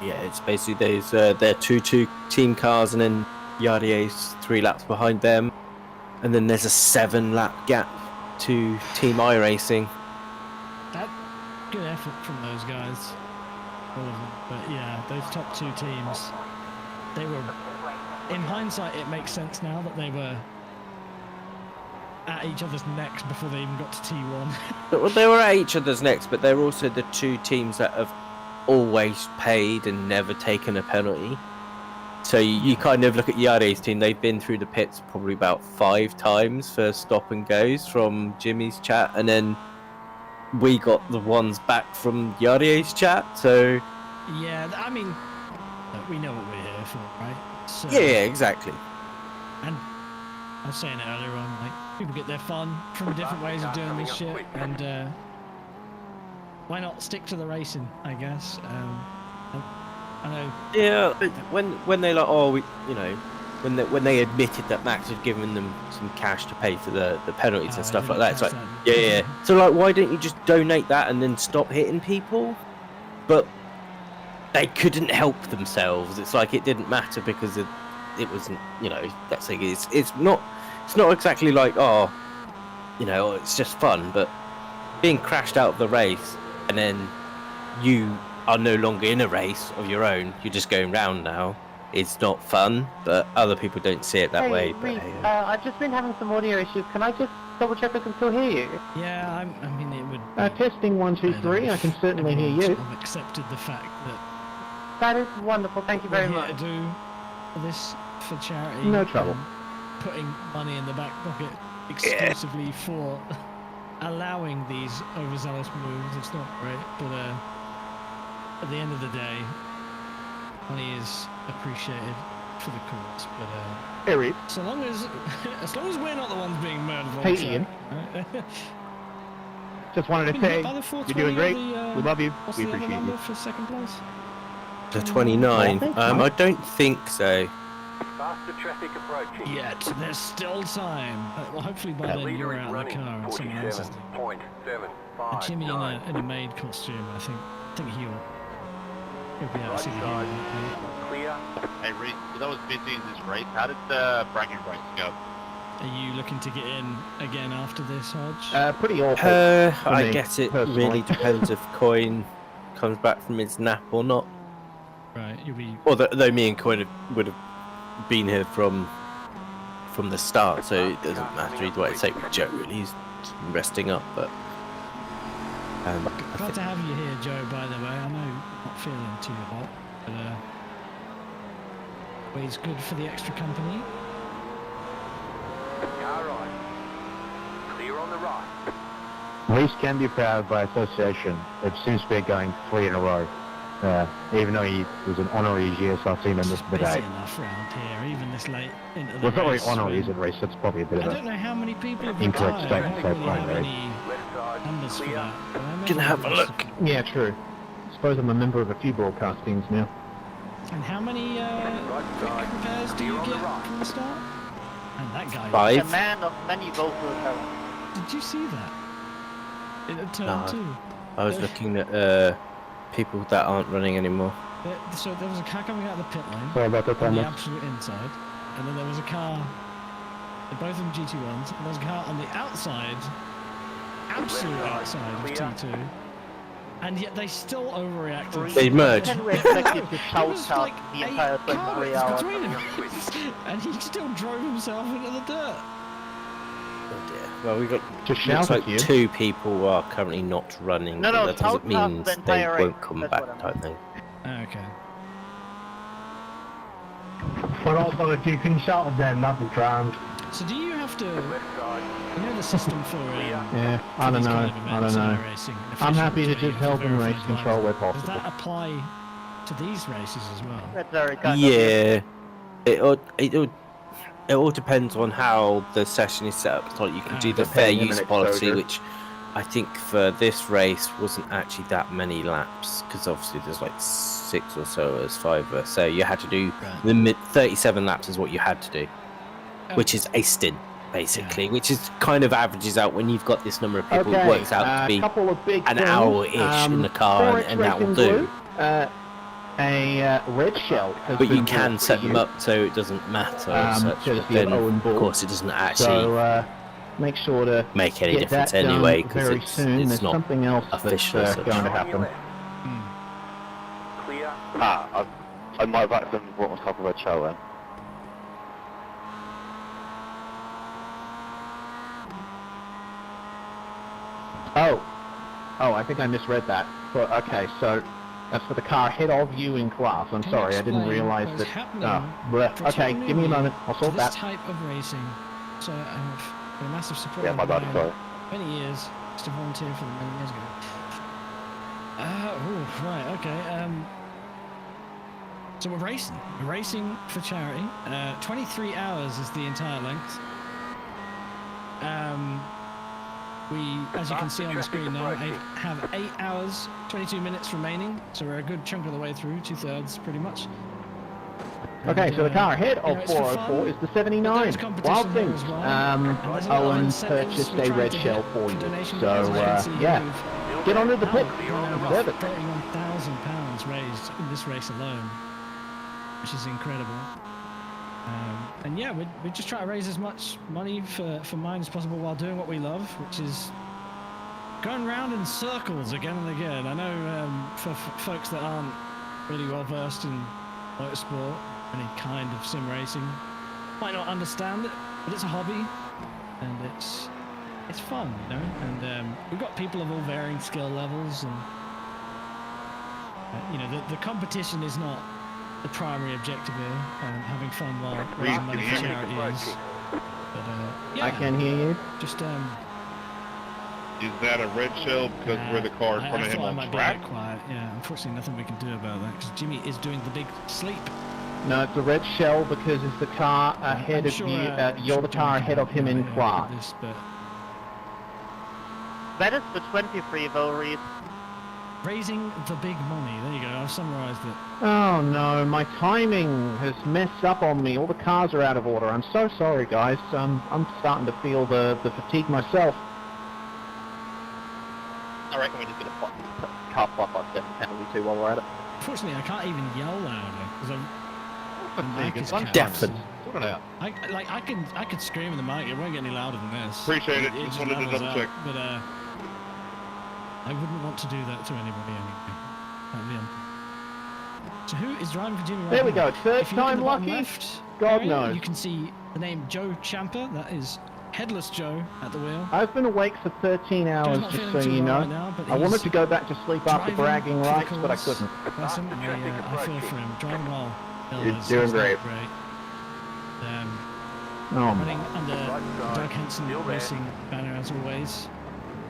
[SPEAKER 16] Yeah, it's basically they're two team cars, and then Yardier's 3 laps behind them, and then there's a 7-lap gap to Team iRacing.
[SPEAKER 13] That good effort from those guys, all of them. But yeah, those top 2 teams, they were. In hindsight, it makes sense now that they were at each other's necks before they even got to T1.
[SPEAKER 16] Well, they were at each other's necks, but they're also the 2 teams that have always paid and never taken a penalty. So you kind of look at Yardier's team, they've been through the pits probably about 5 times for stop and goes from Jimmy's chat, and then we got the ones back from Yardier's chat, so...
[SPEAKER 13] Yeah, I mean, look, we know what we're here for, right? So,
[SPEAKER 16] yeah, exactly.
[SPEAKER 13] And I was saying it earlier on, like, people get their fun from different ways of doing this shit, and why not stick to the racing, I guess. I know.
[SPEAKER 16] Yeah, when they like, oh, when they admitted that Max had given them some cash to pay for the penalties and stuff like that, it's like, yeah. So like, why don't you just donate that and then stop hitting people? But they couldn't help themselves. It's like it didn't matter because it wasn't, that's like it's not exactly like, oh, it's just fun. But being crashed out of the race and then you are no longer in a race of your own, you're just going round now. It's not fun, but other people don't see it that way. But,
[SPEAKER 17] I've just been having some audio issues. Can I just double check I can still hear you?
[SPEAKER 13] Yeah, I mean it would.
[SPEAKER 2] Testing 1, 2, 3. I can certainly hear you.
[SPEAKER 13] I've accepted the fact that.
[SPEAKER 17] That is wonderful. Thank you very much.
[SPEAKER 13] To do this for charity.
[SPEAKER 2] No trouble.
[SPEAKER 13] Putting money in the back pocket exclusively for allowing these overzealous moves. It's not great, but at the end of the day, money is appreciated for the cause. But so long as we're not the ones being murdered.
[SPEAKER 2] Hey, Ian.
[SPEAKER 13] Right?
[SPEAKER 2] Just wanted to say, you're doing great. We love you. We
[SPEAKER 13] What's the other
[SPEAKER 2] appreciate
[SPEAKER 13] number
[SPEAKER 2] you.
[SPEAKER 13] for second place?
[SPEAKER 16] The 29. I don't think so.
[SPEAKER 1] Faster traffic approaching.
[SPEAKER 13] Yet there's still time. Well, hopefully by then you're out of the car and someone else is.
[SPEAKER 1] 47.75.
[SPEAKER 13] Jimmy in a maid costume. I think he'll be able to see the hero.
[SPEAKER 1] Clear.
[SPEAKER 20] Hey, Reese, that was busy in this race. How did the bragging rights go?
[SPEAKER 13] Are you looking to get in again after this, Hodge?
[SPEAKER 2] Pretty awful.
[SPEAKER 16] I guess it really depends if Coin comes back from his nap or not.
[SPEAKER 13] Right, you'll be.
[SPEAKER 16] Although me and Coin would have been here from the start, so it doesn't matter either way. It's like Joe really, he's resting up, but
[SPEAKER 13] Glad to have you here, Joe, by the way. I know you're not feeling too hot, but always good for the extra company.
[SPEAKER 1] Car right. Clear on the right.
[SPEAKER 5] Reese can be proud by association. It seems to be going 3 in a row. Even though he was an honorary GSRC member for the
[SPEAKER 13] Busy
[SPEAKER 5] day.
[SPEAKER 13] enough round here, even this late into the
[SPEAKER 5] Well, it's not really
[SPEAKER 13] race.
[SPEAKER 5] honorary, is it, Reese? That's probably a bit
[SPEAKER 13] I
[SPEAKER 5] of
[SPEAKER 13] don't know how many people have
[SPEAKER 5] incorrect
[SPEAKER 13] retired. I
[SPEAKER 5] statement,
[SPEAKER 13] don't
[SPEAKER 5] so
[SPEAKER 13] really have
[SPEAKER 5] fine,
[SPEAKER 13] any numbers for that. But I imagine
[SPEAKER 16] Can have a
[SPEAKER 13] most
[SPEAKER 16] look.
[SPEAKER 13] of them.
[SPEAKER 8] Yeah, true. I suppose I'm a member of a few broadcast teams now.
[SPEAKER 13] And how many quick repairs do you get from the start? And that guy.
[SPEAKER 16] 5.
[SPEAKER 17] A man of many vocal talents.
[SPEAKER 13] Did you see that? In turn
[SPEAKER 16] No.
[SPEAKER 13] 2.
[SPEAKER 16] I was looking at people that aren't running anymore.
[SPEAKER 13] So there was a car coming out of the pit lane
[SPEAKER 8] Sorry about that,
[SPEAKER 13] on the
[SPEAKER 8] Thomas.
[SPEAKER 13] absolute inside, and then there was a car, both of them GT1s, and there was a car on the outside, absolute outside of T2, and yet they still overreacted.
[SPEAKER 16] They merged.
[SPEAKER 17] Can we expect you to
[SPEAKER 13] There
[SPEAKER 17] shout
[SPEAKER 13] was
[SPEAKER 17] out
[SPEAKER 13] like
[SPEAKER 17] the
[SPEAKER 13] 8
[SPEAKER 17] entire 23
[SPEAKER 13] cars
[SPEAKER 17] hours?
[SPEAKER 13] between them, and he still drove himself into the dirt.
[SPEAKER 16] Oh dear. Well, we got
[SPEAKER 8] Just
[SPEAKER 16] looks
[SPEAKER 8] shout at
[SPEAKER 16] like
[SPEAKER 8] you.
[SPEAKER 16] 2 people are currently not running.
[SPEAKER 17] No,
[SPEAKER 16] but
[SPEAKER 17] no,
[SPEAKER 16] that
[SPEAKER 17] shout
[SPEAKER 16] doesn't
[SPEAKER 17] out
[SPEAKER 16] mean
[SPEAKER 17] the
[SPEAKER 16] they
[SPEAKER 17] entire race,
[SPEAKER 16] won't come
[SPEAKER 17] that's
[SPEAKER 16] back,
[SPEAKER 17] what I meant.
[SPEAKER 16] type thing.
[SPEAKER 13] Okay.
[SPEAKER 10] But also, if you can shout at them, that'd be grand.
[SPEAKER 13] So do you have to, you know the system for
[SPEAKER 8] Yeah, I don't
[SPEAKER 13] these
[SPEAKER 8] know.
[SPEAKER 13] kind of
[SPEAKER 8] I
[SPEAKER 13] events,
[SPEAKER 8] don't know.
[SPEAKER 13] racing, and
[SPEAKER 8] I'm happy to
[SPEAKER 13] efficient
[SPEAKER 8] just help in
[SPEAKER 13] verified
[SPEAKER 8] race control where
[SPEAKER 13] Does
[SPEAKER 8] possible.
[SPEAKER 13] that apply to these races as well?
[SPEAKER 17] That's very kind of you.
[SPEAKER 16] Yeah, it all depends on how the session is set up. It's like you can do the fair
[SPEAKER 5] Depending on
[SPEAKER 16] use
[SPEAKER 5] an
[SPEAKER 16] policy,
[SPEAKER 5] exposure.
[SPEAKER 16] which I think for this race wasn't actually that many laps, because obviously there's like 6 or so as 5. So you had to do the 37 laps is what you had to do, which is a stint basically, which is kind of averages out when you've got this number of people.
[SPEAKER 8] Okay,
[SPEAKER 16] It works out to be
[SPEAKER 8] couple of big
[SPEAKER 16] an
[SPEAKER 8] things.
[SPEAKER 16] hour-ish in the car,
[SPEAKER 8] 4X
[SPEAKER 16] and that will
[SPEAKER 8] Racing
[SPEAKER 16] do.
[SPEAKER 8] Blue, a red shell has
[SPEAKER 16] But you
[SPEAKER 8] been
[SPEAKER 16] can
[SPEAKER 8] brought
[SPEAKER 16] set
[SPEAKER 8] to
[SPEAKER 16] them
[SPEAKER 8] you.
[SPEAKER 16] up so it doesn't matter as such.
[SPEAKER 8] courtesy
[SPEAKER 16] But then,
[SPEAKER 8] of Owen Ball.
[SPEAKER 16] of course, it doesn't actually
[SPEAKER 8] So make sure to
[SPEAKER 16] make any
[SPEAKER 8] get
[SPEAKER 16] difference
[SPEAKER 8] that done
[SPEAKER 16] anyway, because
[SPEAKER 8] very
[SPEAKER 16] it's
[SPEAKER 8] soon. There's
[SPEAKER 16] not
[SPEAKER 8] something else that's
[SPEAKER 16] official as such.
[SPEAKER 8] going to happen.
[SPEAKER 1] Clear.
[SPEAKER 5] I might have accidentally brought myself a red shell then.
[SPEAKER 8] Oh, I think I misread that. But okay, so that's for the car ahead of you in class. I'm
[SPEAKER 13] Can
[SPEAKER 8] sorry, I didn't
[SPEAKER 13] explain
[SPEAKER 8] realise
[SPEAKER 13] what's
[SPEAKER 8] that.
[SPEAKER 13] happening
[SPEAKER 8] Okay, give me a moment. I'll
[SPEAKER 13] for
[SPEAKER 8] sort
[SPEAKER 13] this
[SPEAKER 8] that.
[SPEAKER 13] type of racing. So I've been a massive supporter
[SPEAKER 5] Yeah, my bad,
[SPEAKER 13] of
[SPEAKER 5] sorry.
[SPEAKER 13] many years. Used to volunteer for them many years ago. Right, okay. So we're racing. We're racing for charity. 23 hours is the entire length. We, as you can see on the screen now, have 8 hours, 22 minutes remaining. So we're a good chunk of the way through, 2/3 pretty much.
[SPEAKER 8] Okay, so the car ahead of
[SPEAKER 13] it's for
[SPEAKER 8] 404
[SPEAKER 13] fun,
[SPEAKER 8] is the 79.
[SPEAKER 13] there's competition
[SPEAKER 8] Wild
[SPEAKER 13] there
[SPEAKER 8] things.
[SPEAKER 13] as well. And there's a lot of
[SPEAKER 8] Owen
[SPEAKER 13] incentives
[SPEAKER 8] purchased
[SPEAKER 13] we're
[SPEAKER 8] a
[SPEAKER 13] trying
[SPEAKER 8] red
[SPEAKER 13] to
[SPEAKER 8] shell
[SPEAKER 13] get
[SPEAKER 8] for you.
[SPEAKER 13] donation
[SPEAKER 8] So,
[SPEAKER 13] as you can see,
[SPEAKER 8] yeah,
[SPEAKER 13] we've
[SPEAKER 8] get onto the pit.
[SPEAKER 13] Deserve
[SPEAKER 8] Deserve it.
[SPEAKER 13] £31,000 raised in this race alone, which is incredible. And yeah, we're just trying to raise as much money for mine as possible while doing what we love, which is going round in circles again and again. I know for folks that aren't really well versed in motorsport, any kind of sim racing, might not understand it, but it's a hobby, and it's fun, you know. And we've got people of all varying skill levels, and you know, the competition is not the primary objective here. Having fun while raising money for charities. But yeah,
[SPEAKER 8] I can hear you.
[SPEAKER 13] just
[SPEAKER 20] Is that a red shell because we're the car in front of him
[SPEAKER 13] I
[SPEAKER 20] on
[SPEAKER 13] might
[SPEAKER 20] track?
[SPEAKER 13] be a bit quiet. Yeah, unfortunately, nothing we can do about that because Jimmy is doing the big sleep.
[SPEAKER 8] No, it's a red shell because it's the car ahead
[SPEAKER 13] I'm
[SPEAKER 8] of
[SPEAKER 13] sure,
[SPEAKER 8] you.
[SPEAKER 13] I'm
[SPEAKER 8] You're
[SPEAKER 13] sure
[SPEAKER 8] the car
[SPEAKER 13] Jimmy
[SPEAKER 8] ahead
[SPEAKER 13] can
[SPEAKER 8] of him
[SPEAKER 13] help
[SPEAKER 8] in
[SPEAKER 13] me out
[SPEAKER 8] class.
[SPEAKER 13] with this, but
[SPEAKER 17] That is the 23 volley.
[SPEAKER 13] raising the big money. There you go. I've summarised it.
[SPEAKER 8] Oh no, my timing has messed up on me. All the cars are out of order. I'm so sorry, guys. I'm starting to feel the fatigue myself.
[SPEAKER 5] I reckon we're just going to car flop on 7 penalty 2 while we're at it.
[SPEAKER 13] Unfortunately, I can't even yell louder because I'm
[SPEAKER 5] deafened.
[SPEAKER 13] I could scream in the mic. It won't get any louder than this.
[SPEAKER 20] Appreciate it. Just wanted to
[SPEAKER 13] levels
[SPEAKER 20] double
[SPEAKER 13] out,
[SPEAKER 20] check.
[SPEAKER 13] But I wouldn't want to do that to anybody anyway. That'd be so who is driving for Jimmy right
[SPEAKER 8] There we
[SPEAKER 13] now?
[SPEAKER 8] go. Third
[SPEAKER 13] If you look at
[SPEAKER 8] time
[SPEAKER 13] the bottom
[SPEAKER 8] lucky.
[SPEAKER 13] left
[SPEAKER 8] God
[SPEAKER 13] area,
[SPEAKER 8] knows.
[SPEAKER 13] You can see the name Joe Champa. That is Headless Joe at the wheel.
[SPEAKER 8] I've been awake for 13 hours,
[SPEAKER 13] not
[SPEAKER 8] just
[SPEAKER 13] feeling
[SPEAKER 8] so
[SPEAKER 13] too
[SPEAKER 8] you
[SPEAKER 13] well
[SPEAKER 8] know.
[SPEAKER 13] right now, but
[SPEAKER 8] I wanted
[SPEAKER 13] he's
[SPEAKER 8] to go back to sleep after
[SPEAKER 13] driving
[SPEAKER 8] bragging
[SPEAKER 13] to the
[SPEAKER 8] rights, but I
[SPEAKER 13] course.
[SPEAKER 8] couldn't.
[SPEAKER 13] Bless him. I feel for him. Driving well.
[SPEAKER 5] You're
[SPEAKER 13] is
[SPEAKER 5] doing
[SPEAKER 13] not
[SPEAKER 5] great.
[SPEAKER 8] Oh,
[SPEAKER 13] running under Doug Henson Racing banner as always.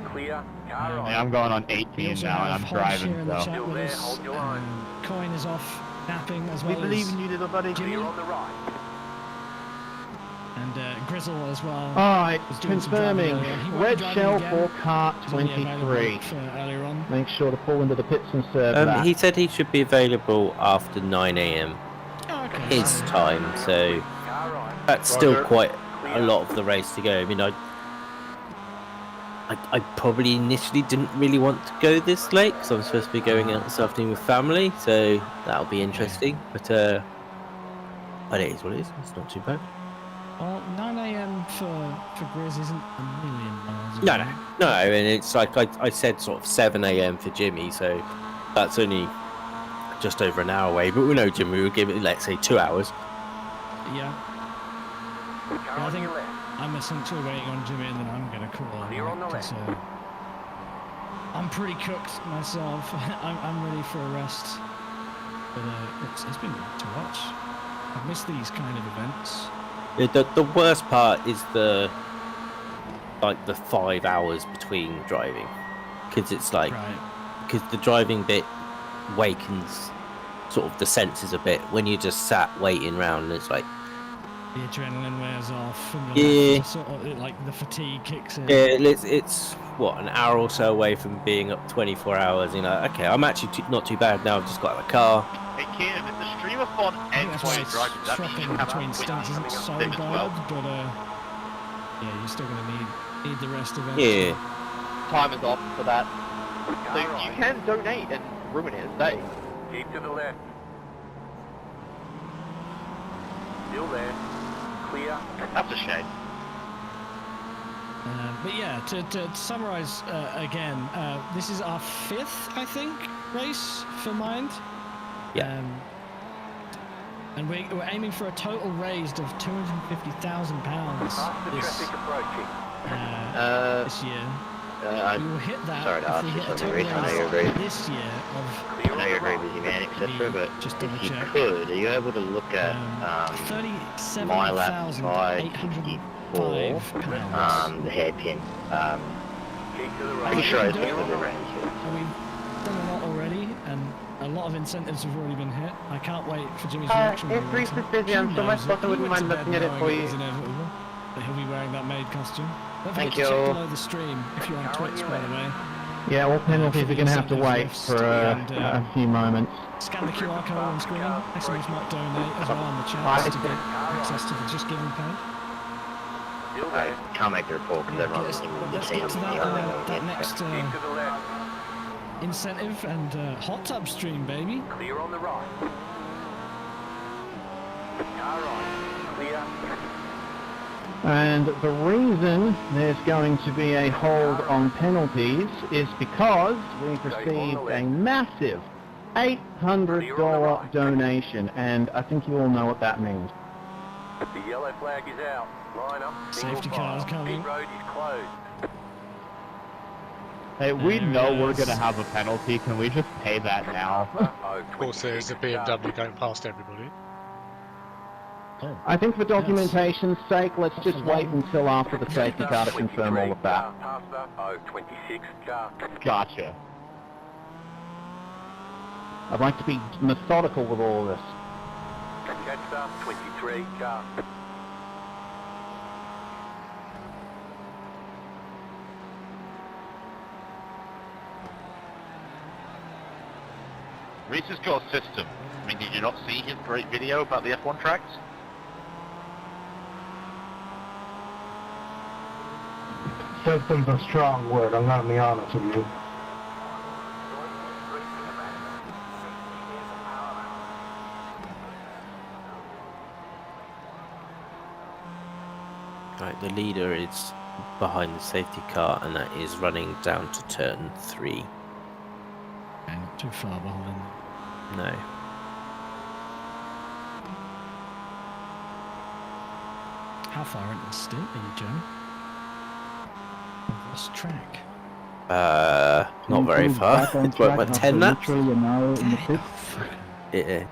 [SPEAKER 1] Clear.
[SPEAKER 11] Yeah, I'm going on
[SPEAKER 13] We
[SPEAKER 11] 18
[SPEAKER 13] also
[SPEAKER 11] now, and
[SPEAKER 13] have
[SPEAKER 11] I'm
[SPEAKER 13] Hodge here
[SPEAKER 11] driving,
[SPEAKER 13] in the
[SPEAKER 11] so.
[SPEAKER 13] chat with us. Coin is off napping as well.
[SPEAKER 10] We believe
[SPEAKER 13] as
[SPEAKER 10] in you, little buddy.
[SPEAKER 13] Jimmy.
[SPEAKER 1] Clear on the right.
[SPEAKER 13] And Grizzle as well.
[SPEAKER 8] Alright,
[SPEAKER 13] was doing some driving
[SPEAKER 8] confirming.
[SPEAKER 13] earlier. He won't be
[SPEAKER 8] Red
[SPEAKER 13] driving
[SPEAKER 8] shell
[SPEAKER 13] again.
[SPEAKER 8] for cart
[SPEAKER 13] He's only available
[SPEAKER 8] 23.
[SPEAKER 13] for earlier on.
[SPEAKER 8] Make sure to pull into the pits and serve that.
[SPEAKER 16] He said he should be available after 9 a.m.
[SPEAKER 13] Oh, okay.
[SPEAKER 16] his time, so that's still quite a lot of the race to go. I mean, I probably initially didn't really want to go this late because I'm supposed to be going out this afternoon with family, so that'll be interesting. But it is what it is. It's not too bad.
[SPEAKER 13] Well, 9 a.m. for Grizz isn't a million miles away.
[SPEAKER 16] No, and it's like I said, sort of 7 a.m. for Jimmy, so that's only just over an hour away. But we know Jimmy will give it, let's say, 2 hours.
[SPEAKER 13] Yeah. I think I'm essentially waiting on Jimmy, and then I'm going to call him. Because, I'm pretty cooked myself. I'm ready for a rest. But it's been good to watch. I've missed these kind of events.
[SPEAKER 16] The worst part is the 5 hours between driving, because it's like because the driving bit wakens sort of the senses a bit when you just sat waiting around, and it's like
[SPEAKER 13] the adrenaline wears off, and sort of like the fatigue kicks in.
[SPEAKER 16] Yeah, it's what, an hour or so away from being up 24 hours. You know, okay, I'm actually not too bad now. I've just got out of the car.
[SPEAKER 19] Hey Kim, if the stream of fun ends while you're driving, that means you
[SPEAKER 13] Swapping
[SPEAKER 19] have
[SPEAKER 13] between
[SPEAKER 19] a
[SPEAKER 13] stints isn't so
[SPEAKER 19] thing as well.
[SPEAKER 13] bad, but yeah, you're still going to need the rest of it.
[SPEAKER 16] Yeah.
[SPEAKER 11] Time is off for that. So you can donate and ruin it and stay.
[SPEAKER 1] Keep to the left. Still there. Clear.
[SPEAKER 19] That's a shame.
[SPEAKER 13] But yeah, to summarise again, this is our 5th, I think, race for Mind.
[SPEAKER 16] Yeah.
[SPEAKER 13] And we're aiming for a total raised of £250,000 this year. We will hit that
[SPEAKER 19] sorry to
[SPEAKER 13] if
[SPEAKER 19] ask
[SPEAKER 13] we
[SPEAKER 19] you
[SPEAKER 13] hit a
[SPEAKER 19] something,
[SPEAKER 13] total
[SPEAKER 19] Reece. I know
[SPEAKER 13] raise
[SPEAKER 19] you're very,
[SPEAKER 13] this year of.
[SPEAKER 19] I know you're a very busy man, etc. But
[SPEAKER 13] Just
[SPEAKER 19] if
[SPEAKER 13] double
[SPEAKER 19] you
[SPEAKER 13] check.
[SPEAKER 19] could, are you able to look at my lap 554, the hairpin? Pretty sure it's within the range.
[SPEAKER 13] So we've done a lot already, and a lot of incentives have already been hit. I can't wait for Jimmy's reaction.
[SPEAKER 17] If Reece is busy, I'm sure my spotter wouldn't mind looking at it for you.
[SPEAKER 13] That he'll be wearing that maid costume. Don't
[SPEAKER 17] Thank
[SPEAKER 13] forget to check
[SPEAKER 17] you.
[SPEAKER 13] below the stream if you're on Twitch, by the way.
[SPEAKER 8] Yeah, all penalties are going to have to wait for a few moments.
[SPEAKER 13] Scan the QR code on screen. SMS might donate as well on the chat to get access to the Just Giving page.
[SPEAKER 19] I can't make the report because everyone's in the
[SPEAKER 13] Let's
[SPEAKER 19] same
[SPEAKER 13] get to that next incentive and hot tub stream, baby.
[SPEAKER 1] Clear on the right. Car right. Clear.
[SPEAKER 8] And the reason there's going to be a hold on penalties is because we've received a massive $800 donation, and I think you all know what that means.
[SPEAKER 1] The yellow flag is out. Line up.
[SPEAKER 13] Safety cars coming.
[SPEAKER 1] Pit road is closed.
[SPEAKER 11] Hey, we know we're gonna have a penalty. Can we just pay that now?
[SPEAKER 9] Of course, there's a BMW going past everybody.
[SPEAKER 8] I think for documentation's sake, let's just wait until after the safety car to confirm all of that.
[SPEAKER 11] Gotcha.
[SPEAKER 8] I'd like to be methodical with all of this.
[SPEAKER 1] Catch up, 23 car.
[SPEAKER 19] Reece has got a system. I mean, did you not see his great video about the F1 tracks?
[SPEAKER 2] System's a strong word, I'm gonna be honest with you.
[SPEAKER 16] Right, the leader is behind the safety car, and that is running down to turn 3.
[SPEAKER 13] Okay, not too far behind.
[SPEAKER 16] No.
[SPEAKER 13] How far into the stint are you, Joe? fast track?
[SPEAKER 18] Can
[SPEAKER 7] Not very
[SPEAKER 18] you
[SPEAKER 7] far.
[SPEAKER 18] back on
[SPEAKER 7] It's what,
[SPEAKER 18] track
[SPEAKER 7] about
[SPEAKER 18] after
[SPEAKER 7] 10 laps?
[SPEAKER 18] literally an hour in the pits?
[SPEAKER 7] Yeah.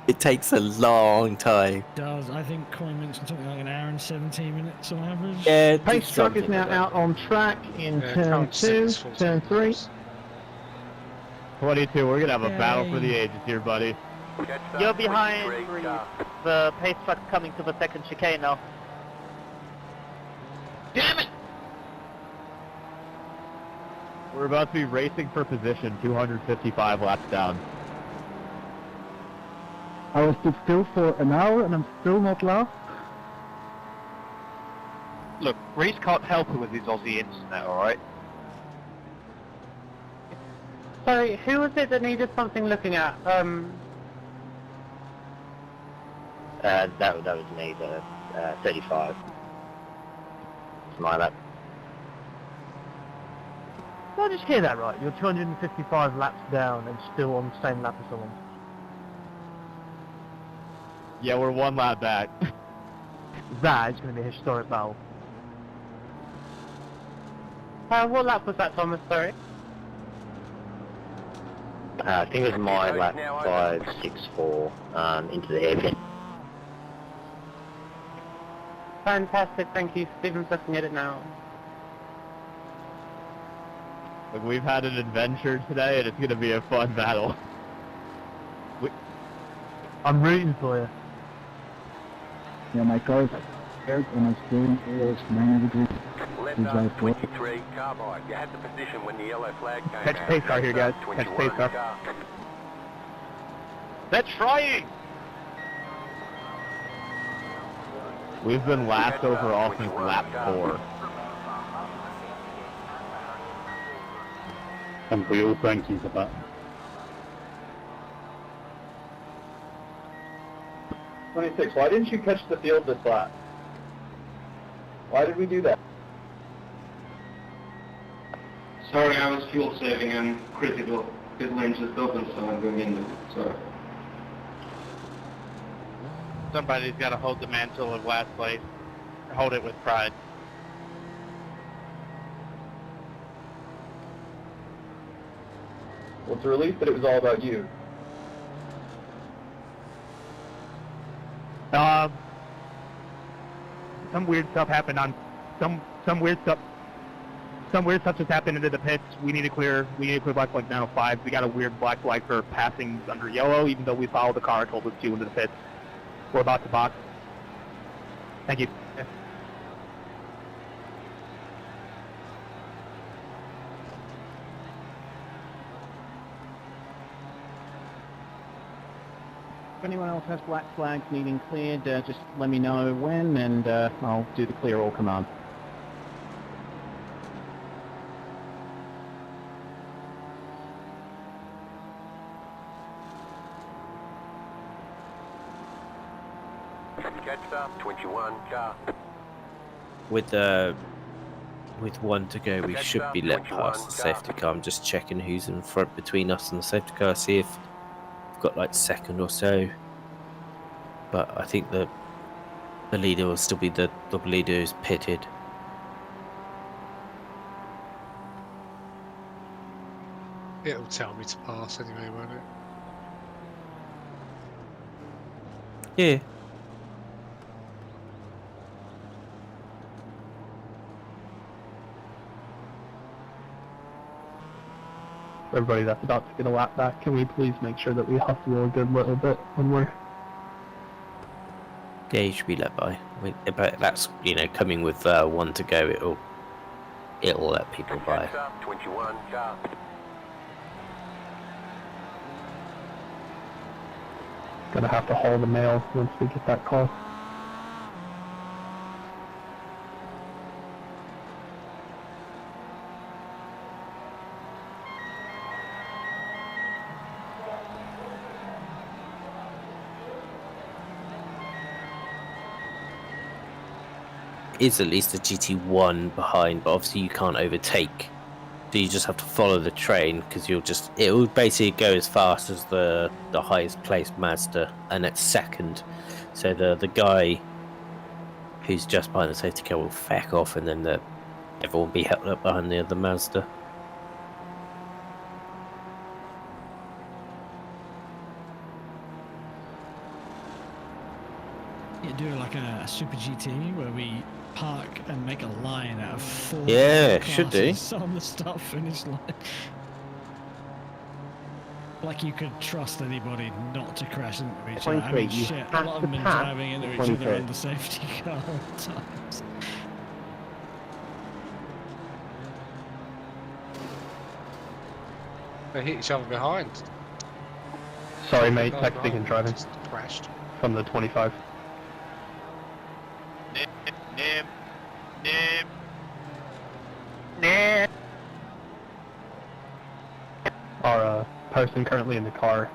[SPEAKER 7] It takes a long time.
[SPEAKER 13] Does I think Coin mentioned something like an hour and 17 minutes on average?
[SPEAKER 7] Yeah,
[SPEAKER 8] Pace truck is now out on track in turn 2, turn 3.
[SPEAKER 5] 22, we're gonna have a battle for the ages here, buddy.
[SPEAKER 17] You're behind the pace truck coming to the second chicane now.
[SPEAKER 8] Damn it!
[SPEAKER 5] We're about to be racing for position, 255 laps down.
[SPEAKER 2] I was stood still for an hour and I'm still not last.
[SPEAKER 11] Look, Reese can't help it with his Aussie internet, alright?
[SPEAKER 17] Sorry, who was it that needed something looking at?
[SPEAKER 19] That was me, the 35. It's my lap.
[SPEAKER 17] Did I just hear that right? You're 255 laps down and still on the same lap as someone.
[SPEAKER 5] Yeah, we're one lap back.
[SPEAKER 17] That is going to be a historic battle. What lap was that, Thomas? Sorry.
[SPEAKER 19] I think it was my lap 564 into the hairpin.
[SPEAKER 17] Fantastic, thank you. Stephen's looking at it now.
[SPEAKER 5] Look, we've had an adventure today, and it's gonna be a fun battle.
[SPEAKER 17] I'm rooting for you.
[SPEAKER 18] Yeah, my car is scared and I'm steering towards 90 degrees.
[SPEAKER 1] Left up 23, carbide. You had the position when the yellow flag came
[SPEAKER 8] Catch
[SPEAKER 1] out.
[SPEAKER 8] pace car here, guys. Catch pace car.
[SPEAKER 5] They're trying! We've been lapped overall since lap 4.
[SPEAKER 18] And we all thank you for that.
[SPEAKER 11] 26, why didn't you catch the field this lap? Why did we do that?
[SPEAKER 21] Sorry, I was fuel saving and critical. Pit lane just opened, so I'm going in with it. Sorry.
[SPEAKER 11] Somebody's got to hold the mantle of last place. Hold it with pride. Well, it's a relief that it was all about you.
[SPEAKER 8] Some weird stuff happened on some weird stuff just happened into the pits. We need to clear black flag 905. We got a weird black flag for passing under yellow, even though we followed the car, told us to into the pits. We're about to box. Thank you. If anyone else has black flags needing cleared, just let me know when, and I'll do the clear all command.
[SPEAKER 1] Catch up, 21, car.
[SPEAKER 16] With one to go, we should be let past the safety car. I'm just checking who's in front between us and the safety car, see if we've got like second or so. But I think the leader will still be the leader who's pitted.
[SPEAKER 9] It'll tell me to pass anyway, won't it?
[SPEAKER 16] Yeah.
[SPEAKER 2] Everybody that's about to get a lap back, can we please make sure that we hustle a good little bit when we're...
[SPEAKER 16] Yeah, you should be let by. But that's, coming with one to go, it'll let people by.
[SPEAKER 1] 21, car.
[SPEAKER 2] Gonna have to haul the mail once we get that call.
[SPEAKER 16] Is at least a GT1 behind, but obviously you can't overtake, so you just have to follow the train, because it will basically go as fast as the highest placed Mazda, and it's second, so the guy who's just behind the safety car will feck off, and then the Everyone be held up behind the other Mazda.
[SPEAKER 13] You do like a Super GT where we park and make a line out of 4
[SPEAKER 16] Yeah, should do.
[SPEAKER 13] classes on the start finish line. Like you could trust anybody not to crash into each other. I mean,
[SPEAKER 8] 23, you
[SPEAKER 13] shit, a
[SPEAKER 8] have
[SPEAKER 13] lot of
[SPEAKER 8] to
[SPEAKER 13] them been
[SPEAKER 8] pass
[SPEAKER 13] driving into
[SPEAKER 8] the
[SPEAKER 13] each other
[SPEAKER 8] 23.
[SPEAKER 13] on the safety car all the times.
[SPEAKER 9] They hit each other behind.
[SPEAKER 2] Sorry, mate.
[SPEAKER 9] Oh,
[SPEAKER 2] Texting
[SPEAKER 9] right.
[SPEAKER 2] and driving
[SPEAKER 9] Just crashed.
[SPEAKER 2] from the 25. Our person currently in the car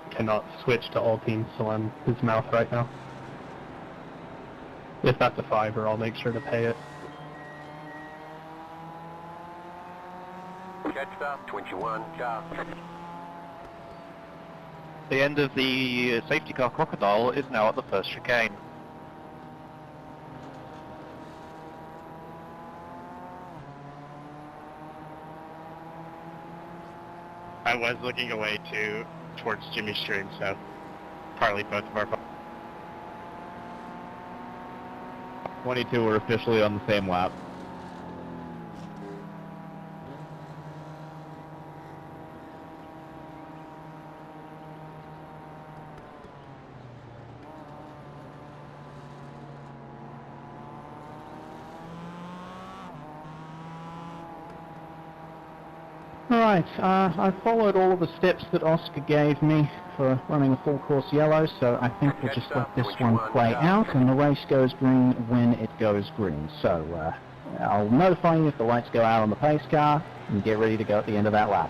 [SPEAKER 2] cannot switch to all teams, so I'm his mouth right now. If that's a $5, I'll make sure to pay it.
[SPEAKER 1] Catch up, 21 car.
[SPEAKER 5] The end of the safety car crocodile is now at the first chicane.
[SPEAKER 21] I was looking away towards Jimmy's stream, so probably both of our.
[SPEAKER 5] 22 are officially on the same lap.
[SPEAKER 8] Alright, I followed all of the steps that Oscar gave me for running a full course yellow, so I think we'll just let this one play out, and the race goes green when it goes green. So, I'll notify you if the lights go out on the pace car, and get ready to go at the end of that lap.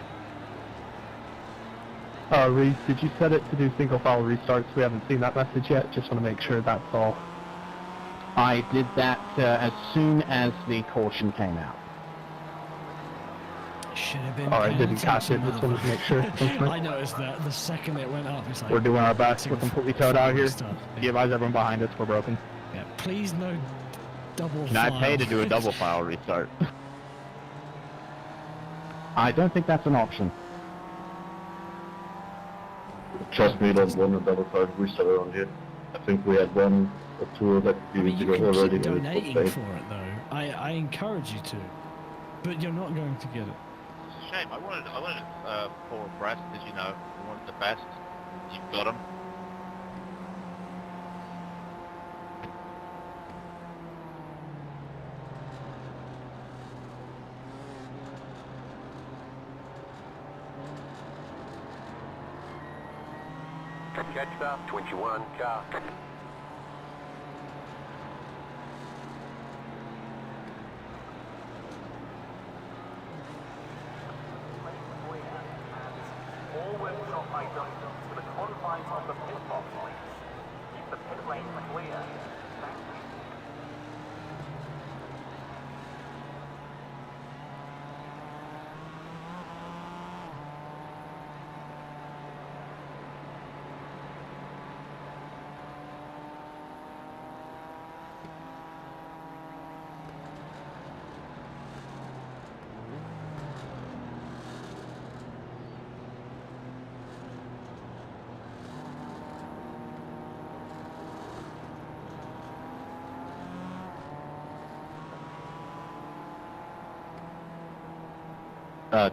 [SPEAKER 2] Reese, did you set it to do single file restarts? We haven't seen that message yet. Just want to make sure that's all.
[SPEAKER 8] I did that as soon as the caution came out.
[SPEAKER 13] Should have been.
[SPEAKER 2] Alright, didn't catch it. Just wanted to make sure.
[SPEAKER 13] I noticed that the second it went up, it's like
[SPEAKER 2] We're doing our best. We're completely towed out here.
[SPEAKER 13] Stuff.
[SPEAKER 2] You advise everyone behind us. We're broken.
[SPEAKER 13] Yeah, please no double.
[SPEAKER 5] Can I pay to do a double file restart?
[SPEAKER 8] I don't think that's an option.
[SPEAKER 3] Trust me, don't want a double file restart around here. I think we had one or two that
[SPEAKER 13] I mean, you can
[SPEAKER 3] already.
[SPEAKER 13] keep donating for it though. I encourage you to, but you're not going to get it.
[SPEAKER 5] Shame. I wanted four abreast, as you know. I wanted the best. You've got them.
[SPEAKER 1] Catch up, 21 car.
[SPEAKER 22] All workshop items to the confines of the pit box, please. Keep the pit lane clear. Thank you.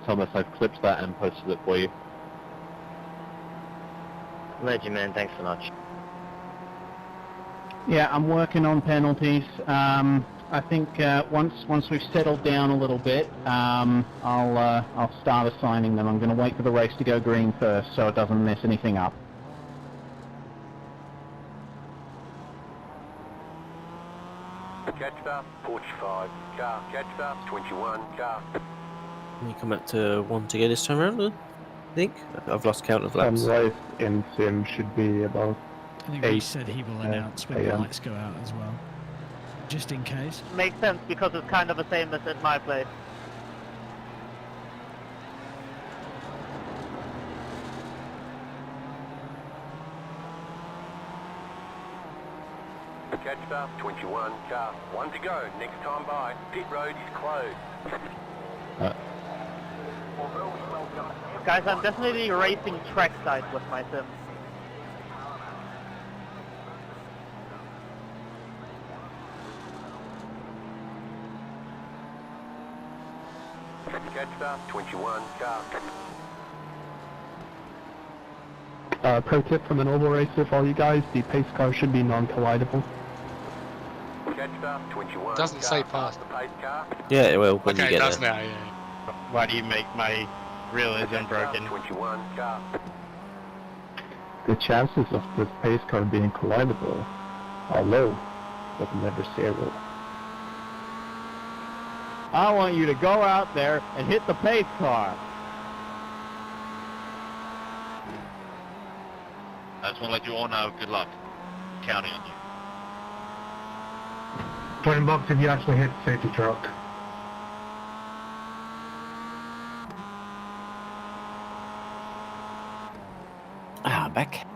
[SPEAKER 5] Thomas, I've clipped that and posted it for you.
[SPEAKER 19] Legend, man, thanks so much.
[SPEAKER 8] Yeah, I'm working on penalties. I think once we've settled down a little bit, I'll start assigning them. I'm going to wait for the race to go green first, so it doesn't mess anything up.
[SPEAKER 1] Catch up, 45 car. Catch up, 21 car.
[SPEAKER 16] Can you come up to 1 to go this time around? I think I've lost count of laps.
[SPEAKER 2] Life in sim should be about.
[SPEAKER 13] I think Reece said he will announce when the lights go out as well, just in case.
[SPEAKER 17] Makes sense because it's kind of the same as at my place.
[SPEAKER 1] Catch up, 21 car. 1 to go, next time by. Pit road is closed.
[SPEAKER 17] Guys, I'm definitely racing trackside with my sim.
[SPEAKER 1] Catch up, 21 car.
[SPEAKER 2] Pro tip from a normal racer for all you guys, the pace car should be non-collidable.
[SPEAKER 1] Catch up, 21
[SPEAKER 9] Doesn't say past.
[SPEAKER 16] Yeah, it will when
[SPEAKER 9] Okay,
[SPEAKER 16] you
[SPEAKER 9] it
[SPEAKER 16] get
[SPEAKER 9] does
[SPEAKER 16] there.
[SPEAKER 9] now, yeah.
[SPEAKER 21] Why do you make my realism broken?
[SPEAKER 1] 21 car.
[SPEAKER 2] The chances of this pace car being collidable are low, but never zero.
[SPEAKER 8] I want you to go out there and hit the pace car.
[SPEAKER 21] I just want to let you all know, good luck. Counting on you.
[SPEAKER 2] $20 if you actually hit the safety truck.
[SPEAKER 12] Back.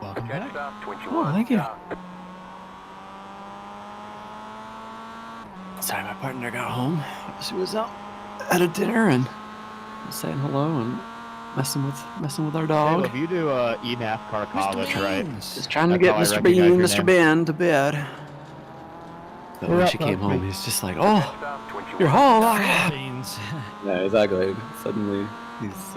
[SPEAKER 13] Welcome back.
[SPEAKER 12] Oh, thank you. Sorry, my partner got home. She was out at a dinner and saying hello and messing with our dog.
[SPEAKER 8] Caleb, you do eNASCAR college, right?
[SPEAKER 12] Just trying to get Mr. Bean, Mr. Ben to bed. But when she came home, he's just like, "Oh, you're home!" Yeah, exactly. Suddenly, he's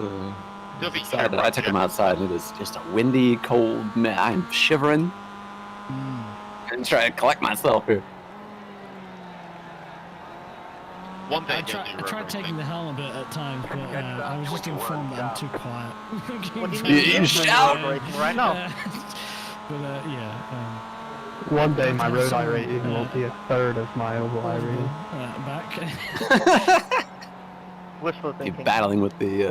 [SPEAKER 12] excited. I took him outside, and it is just a windy, cold. Man, I'm shivering. I'm trying to collect myself here.
[SPEAKER 21] One thing
[SPEAKER 13] I tried taking the helm a bit at times, but I was just informed that I'm too quiet.
[SPEAKER 17] What do you mean?
[SPEAKER 12] You shout
[SPEAKER 17] right now.
[SPEAKER 13] But yeah.
[SPEAKER 2] One day my road I rating will be a third of my oval I rating.
[SPEAKER 13] Back.
[SPEAKER 17] Wishful
[SPEAKER 12] You're
[SPEAKER 17] thinking.
[SPEAKER 12] battling with the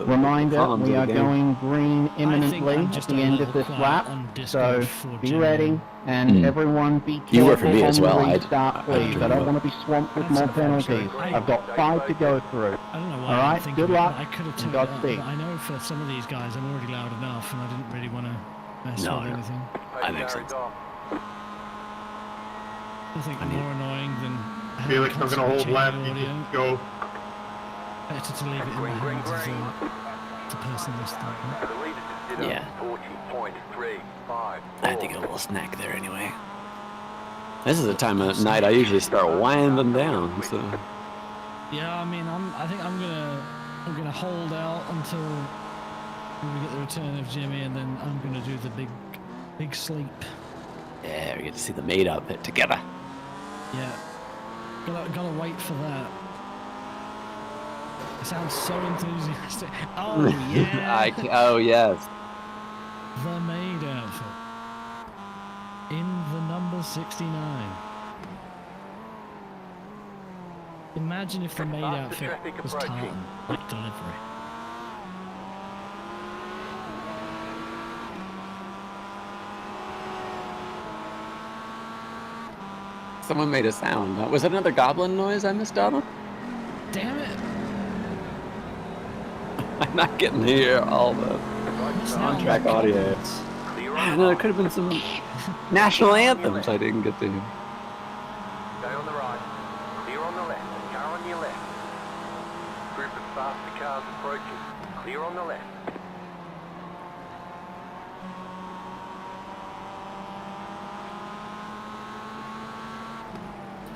[SPEAKER 8] Reminder,
[SPEAKER 12] comms
[SPEAKER 8] we
[SPEAKER 12] of
[SPEAKER 8] are
[SPEAKER 12] the game.
[SPEAKER 8] going green imminently at the end of this lap, so be ready, and everyone be
[SPEAKER 12] You were for
[SPEAKER 8] careful
[SPEAKER 12] me
[SPEAKER 8] on
[SPEAKER 12] as
[SPEAKER 8] the
[SPEAKER 12] well.
[SPEAKER 8] restart, please. I don't want to be swamped with more penalties. I've got 5 to go through.
[SPEAKER 13] I don't know why.
[SPEAKER 8] Alright, good luck,
[SPEAKER 13] I could have
[SPEAKER 8] and
[SPEAKER 13] turned it up,
[SPEAKER 8] Godspeed.
[SPEAKER 13] but I know for some of these guys I'm already loud enough, and I didn't really want to mess
[SPEAKER 12] No,
[SPEAKER 13] with
[SPEAKER 12] no.
[SPEAKER 13] anything.
[SPEAKER 12] That makes sense.
[SPEAKER 13] Nothing more annoying than
[SPEAKER 21] Felix, I'm gonna hold left, you
[SPEAKER 13] audio.
[SPEAKER 21] just go.
[SPEAKER 13] Better to leave it in the hands of the person listening.
[SPEAKER 12] Yeah. I had to get a little snack there anyway. This is the time of night I usually start winding down. So
[SPEAKER 13] Yeah, I mean, I think I'm gonna hold out until we get the return of Jimmy, and then I'm gonna do the big sleep.
[SPEAKER 12] yeah, we get to see the maid outfit together.
[SPEAKER 13] Yeah, gotta wait for that. It sounds so enthusiastic. Oh yeah.
[SPEAKER 12] Oh yes.
[SPEAKER 13] The maid outfit. In the number 69. Imagine if the maid outfit was tartan, like delivery.
[SPEAKER 12] Someone made a sound. Was it another goblin noise I missed out on?
[SPEAKER 13] Damn it!
[SPEAKER 12] I'm not getting to hear all the on-track audio. I know there could have been some national anthems I didn't get to hear.
[SPEAKER 1] Stay on the right. Clear on the left. Car on your left. Group of faster cars approaching. Clear on the left.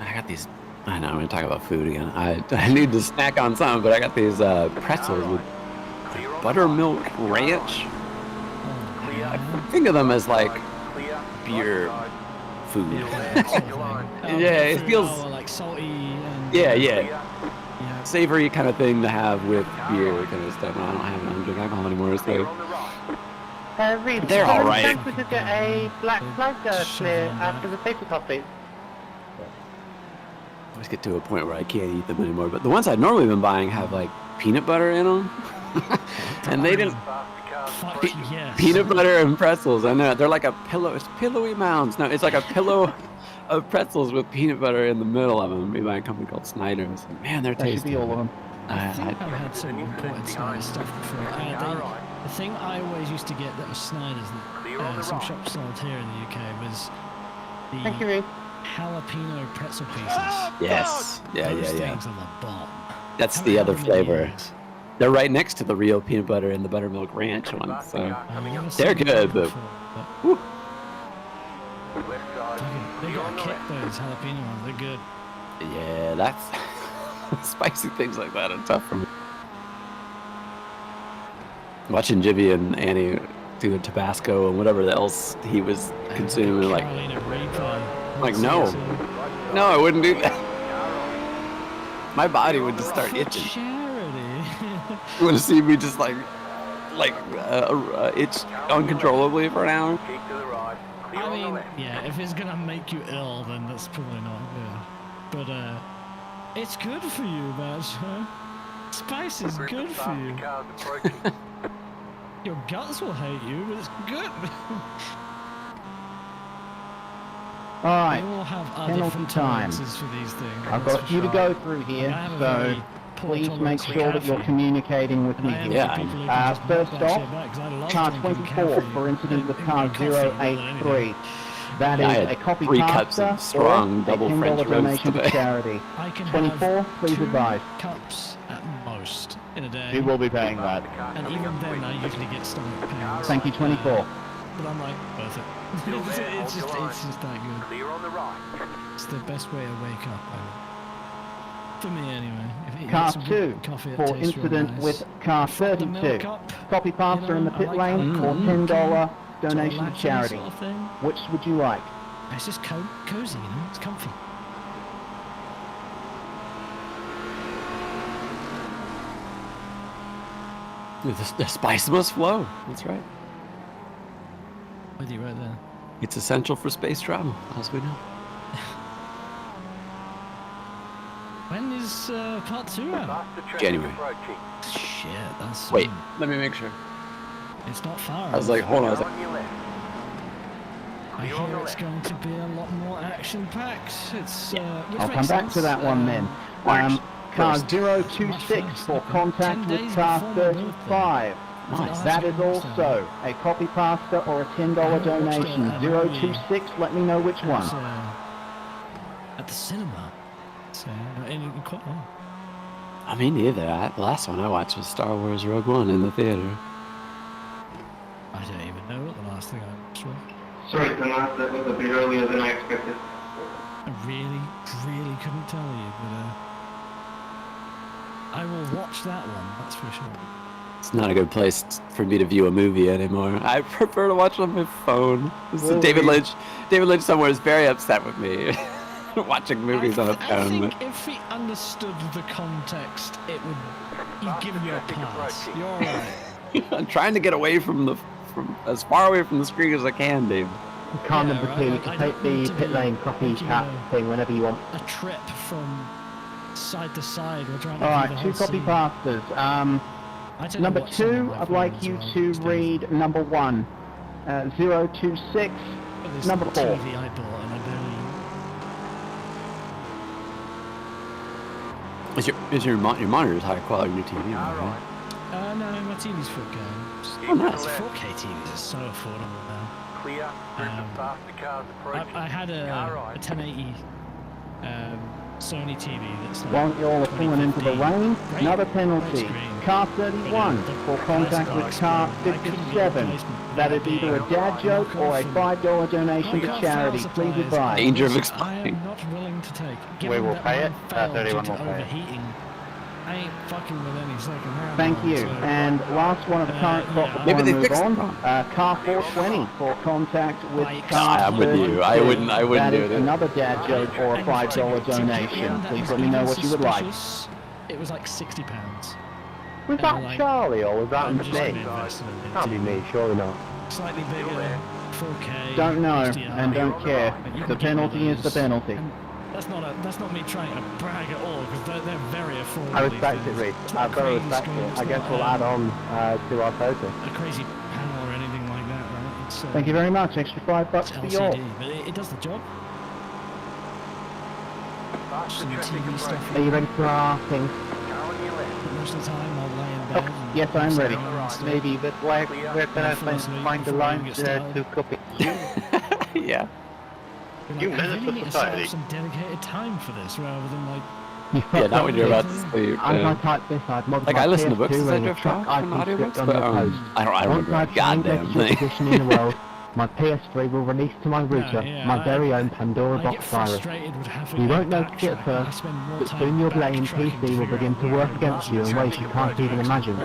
[SPEAKER 12] I got these. I know I'm gonna talk about food again. I need to snack on something, but I got these pretzels with buttermilk ranch. I think of them as like beer food. Yeah, it feels
[SPEAKER 13] like salty. And
[SPEAKER 12] yeah. Savory kind of thing to have with beer kind of stuff. I don't drink alcohol anymore, so
[SPEAKER 17] Reed,
[SPEAKER 12] they're all right.
[SPEAKER 17] chance we could get a black flag clear after the safety car, please?
[SPEAKER 12] I always get to a point where I can't eat them anymore. But the ones I'd normally been buying have like peanut butter in them, and they didn't. Peanut butter and pretzels. I know they're like a pillow. It's pillowy mounds. No, it's like a pillow of pretzels with peanut butter in the middle of them. Made by a company called Snyder's. Man, they're tasty.
[SPEAKER 8] That should be all of them.
[SPEAKER 13] I think I've had some imported Snyder stuff before. The thing I always used to get that was Snyder's, that some shops sold here in the UK, was the jalapeno pretzel pieces.
[SPEAKER 12] Yes. Yeah,
[SPEAKER 13] Those
[SPEAKER 12] yeah, yeah.
[SPEAKER 13] things are the bomb.
[SPEAKER 12] That's the other flavor. They're right next to the real peanut butter and the buttermilk ranch ones, so they're good, but whew.
[SPEAKER 13] They got to kick those jalapeno ones. They're good.
[SPEAKER 12] Yeah, that's spicy things like that are tough for me. Watching Jimmy and Annie do the Tabasco and whatever else he was consuming, like no, I wouldn't do that. My body would just start itching. You want to see me just like itch uncontrollably for an hour?
[SPEAKER 13] I mean, yeah, if it's gonna make you ill, then that's probably not good. But it's good for you, Badger. Spice is good for you. Your guts will hate you, but it's good.
[SPEAKER 8] Alright,
[SPEAKER 13] They all have
[SPEAKER 8] penalty
[SPEAKER 13] different
[SPEAKER 8] time.
[SPEAKER 13] tolerances for these things.
[SPEAKER 8] I've
[SPEAKER 13] that's
[SPEAKER 8] got a
[SPEAKER 13] for
[SPEAKER 8] few to
[SPEAKER 13] sure.
[SPEAKER 8] go through here,
[SPEAKER 13] And I have a
[SPEAKER 8] so
[SPEAKER 13] very poor
[SPEAKER 8] please
[SPEAKER 13] tolerance
[SPEAKER 8] make
[SPEAKER 13] for
[SPEAKER 8] sure that you're
[SPEAKER 13] caffeine.
[SPEAKER 8] communicating with me
[SPEAKER 13] And I
[SPEAKER 8] here.
[SPEAKER 13] envy people who can just
[SPEAKER 8] First
[SPEAKER 13] knock that shit
[SPEAKER 8] off,
[SPEAKER 13] back, 'cause I love
[SPEAKER 8] car
[SPEAKER 13] drinking
[SPEAKER 8] 24
[SPEAKER 13] caffeine
[SPEAKER 8] for incident with
[SPEAKER 13] in
[SPEAKER 8] car
[SPEAKER 13] my coffee more than
[SPEAKER 8] 083. That
[SPEAKER 12] I
[SPEAKER 8] is
[SPEAKER 12] had
[SPEAKER 8] a copy
[SPEAKER 12] 3 cups
[SPEAKER 8] pasta
[SPEAKER 12] of strong
[SPEAKER 8] or a
[SPEAKER 12] double
[SPEAKER 8] $10
[SPEAKER 12] French roast
[SPEAKER 8] donation to
[SPEAKER 12] today.
[SPEAKER 8] charity.
[SPEAKER 13] I can
[SPEAKER 8] 24,
[SPEAKER 13] have
[SPEAKER 8] please
[SPEAKER 13] 2
[SPEAKER 8] advise.
[SPEAKER 13] cups at most in a day.
[SPEAKER 11] He will be paying that.
[SPEAKER 13] And even then, I usually get stomach pains.
[SPEAKER 8] Thank you, 24.
[SPEAKER 13] But I'm like, worth it. it's just that good.
[SPEAKER 1] Clear on the right.
[SPEAKER 13] It's the best way to wake up. For me, anyway. If you
[SPEAKER 8] Car
[SPEAKER 13] get some
[SPEAKER 8] 2
[SPEAKER 13] good coffee, it
[SPEAKER 8] for
[SPEAKER 13] tastes real
[SPEAKER 8] incident
[SPEAKER 13] nice.
[SPEAKER 8] with car
[SPEAKER 13] The milk
[SPEAKER 8] 32.
[SPEAKER 13] up,
[SPEAKER 8] Copy pasta
[SPEAKER 13] you
[SPEAKER 8] in the
[SPEAKER 13] know,
[SPEAKER 8] pit
[SPEAKER 13] I like
[SPEAKER 8] lane
[SPEAKER 13] that.
[SPEAKER 8] or $10 donation to
[SPEAKER 13] Relaxing
[SPEAKER 8] charity.
[SPEAKER 13] sort of thing.
[SPEAKER 8] Which would you like?
[SPEAKER 13] It's just cozy, you know. It's comfy.
[SPEAKER 12] The spice must flow. That's right.
[SPEAKER 13] With you right there.
[SPEAKER 12] It's essential for space travel, as we know.
[SPEAKER 13] When is part 2 out?
[SPEAKER 12] January.
[SPEAKER 13] Shit, that's
[SPEAKER 12] Wait, let me make sure.
[SPEAKER 13] It's not far.
[SPEAKER 12] I was like, hold on. I was like,
[SPEAKER 13] I hear it's going to be a lot more action-packed. It's.
[SPEAKER 8] I'll come back to that one then. Car 026 for contact with car 35.
[SPEAKER 12] Nice.
[SPEAKER 8] That is also a copy pasta or a $10 donation. 026, let me know which one.
[SPEAKER 13] At the cinema. So, in quite long.
[SPEAKER 12] I mean, neither. The last one I watched was Star Wars Rogue One in the theater.
[SPEAKER 13] I don't even know what the last thing I watched was.
[SPEAKER 21] Sorry, Tomas, that was a bit earlier than I expected.
[SPEAKER 13] I really couldn't tell you, but I will watch that one, that's for sure.
[SPEAKER 12] It's not a good place for me to view a movie anymore. I prefer to watch it on my phone. David Lynch somewhere is very upset with me. Watching movies on a phone.
[SPEAKER 13] I think if he understood the context, it would. He'd give you a pass. You're alright.
[SPEAKER 12] I'm trying to get away from as far away from the screen as I can, Dave.
[SPEAKER 8] Car number 2, you can take the pit lane copy cat thing whenever you want.
[SPEAKER 13] A trip from side to side. We're trying to
[SPEAKER 8] Alright, 2 copy pastas. Number 2, I'd like you to read number 1. 026, number 4.
[SPEAKER 13] TV I bought and I barely.
[SPEAKER 12] Is your monitor's high quality new TV? Right?
[SPEAKER 13] No, my TV's 4K.
[SPEAKER 12] Oh, nice.
[SPEAKER 13] 4K TVs are so affordable now.
[SPEAKER 1] Clear. Faster cars approaching.
[SPEAKER 13] I had a 1080 Sony TV that's like
[SPEAKER 8] Won't you all have fallen into the rain? Another penalty. Car 31 for contact with car 57. That is either a dad joke or a $5 donation to charity. Please advise.
[SPEAKER 12] Danger of
[SPEAKER 13] I
[SPEAKER 12] exploding.
[SPEAKER 13] am not willing to take.
[SPEAKER 11] We
[SPEAKER 13] Given
[SPEAKER 11] will
[SPEAKER 13] that
[SPEAKER 11] pay
[SPEAKER 13] mine
[SPEAKER 11] it.
[SPEAKER 13] failed
[SPEAKER 11] 31
[SPEAKER 13] due
[SPEAKER 11] will
[SPEAKER 13] to
[SPEAKER 11] pay it.
[SPEAKER 13] overheating, I ain't fucking with any second hand.
[SPEAKER 8] Thank you. And last one of the current crop before
[SPEAKER 12] Maybe
[SPEAKER 8] I
[SPEAKER 12] they
[SPEAKER 8] move
[SPEAKER 12] fixed
[SPEAKER 8] on.
[SPEAKER 12] it.
[SPEAKER 8] Car 420 for contact with car
[SPEAKER 12] I'm with you. I wouldn't
[SPEAKER 8] That
[SPEAKER 12] do
[SPEAKER 8] is
[SPEAKER 12] it.
[SPEAKER 8] another dad joke or a $5 donation. Please let me know what you would like.
[SPEAKER 13] It was like £60.
[SPEAKER 21] Was that Charlie or was that me?
[SPEAKER 13] Can't
[SPEAKER 21] be me, surely not.
[SPEAKER 13] Slightly bigger, 4K.
[SPEAKER 8] Don't know
[SPEAKER 13] HDR.
[SPEAKER 8] and don't care.
[SPEAKER 13] But you
[SPEAKER 8] The
[SPEAKER 13] can get one of
[SPEAKER 8] penalty is the
[SPEAKER 13] those.
[SPEAKER 8] penalty.
[SPEAKER 13] And that's not me trying to brag at all, because they're very affordable.
[SPEAKER 21] I respect it, Reece. I've got to respect it. I guess we'll add on to our total.
[SPEAKER 13] A crazy panel or anything like that, right? It's,
[SPEAKER 8] Thank you very much. Extra $5 for yours.
[SPEAKER 13] LCD, but it does the job. Some TV stuff.
[SPEAKER 8] Are you ready for our thing?
[SPEAKER 13] But most of the time I'll lay in bed.
[SPEAKER 8] Yes, I'm ready.
[SPEAKER 21] Maybe, but where can I find the lines to copy?
[SPEAKER 12] Yeah.
[SPEAKER 21] You
[SPEAKER 13] I
[SPEAKER 21] menace
[SPEAKER 13] really
[SPEAKER 21] the
[SPEAKER 13] need to set up
[SPEAKER 21] society.
[SPEAKER 13] some dedicated time for this rather than like.
[SPEAKER 12] Yeah, not when you're about to sleep.
[SPEAKER 2] As I type this, I'd modify
[SPEAKER 12] Like I listen to
[SPEAKER 2] PS2
[SPEAKER 12] books as I
[SPEAKER 2] and
[SPEAKER 12] drive
[SPEAKER 2] track
[SPEAKER 12] past from
[SPEAKER 2] IP
[SPEAKER 12] audiobooks,
[SPEAKER 2] script on
[SPEAKER 12] but
[SPEAKER 2] the post.
[SPEAKER 12] I don't
[SPEAKER 2] Once
[SPEAKER 12] remember a
[SPEAKER 2] I've found
[SPEAKER 12] goddamn
[SPEAKER 2] extra
[SPEAKER 12] thing.
[SPEAKER 2] position in the world, my PS3 will release to my router
[SPEAKER 13] yeah,
[SPEAKER 2] my very own Pandora
[SPEAKER 13] I
[SPEAKER 2] box
[SPEAKER 13] get
[SPEAKER 2] virus.
[SPEAKER 13] frustrated with having
[SPEAKER 2] You
[SPEAKER 13] to
[SPEAKER 2] won't notice it
[SPEAKER 13] backtrack,
[SPEAKER 2] at
[SPEAKER 13] and I
[SPEAKER 2] first,
[SPEAKER 13] spend more
[SPEAKER 2] but
[SPEAKER 13] time
[SPEAKER 2] soon your brain
[SPEAKER 13] backtracking
[SPEAKER 2] PC will
[SPEAKER 13] figure
[SPEAKER 2] begin
[SPEAKER 13] out
[SPEAKER 2] to
[SPEAKER 13] where
[SPEAKER 2] work
[SPEAKER 13] I'm
[SPEAKER 2] against you in ways you can't even imagine.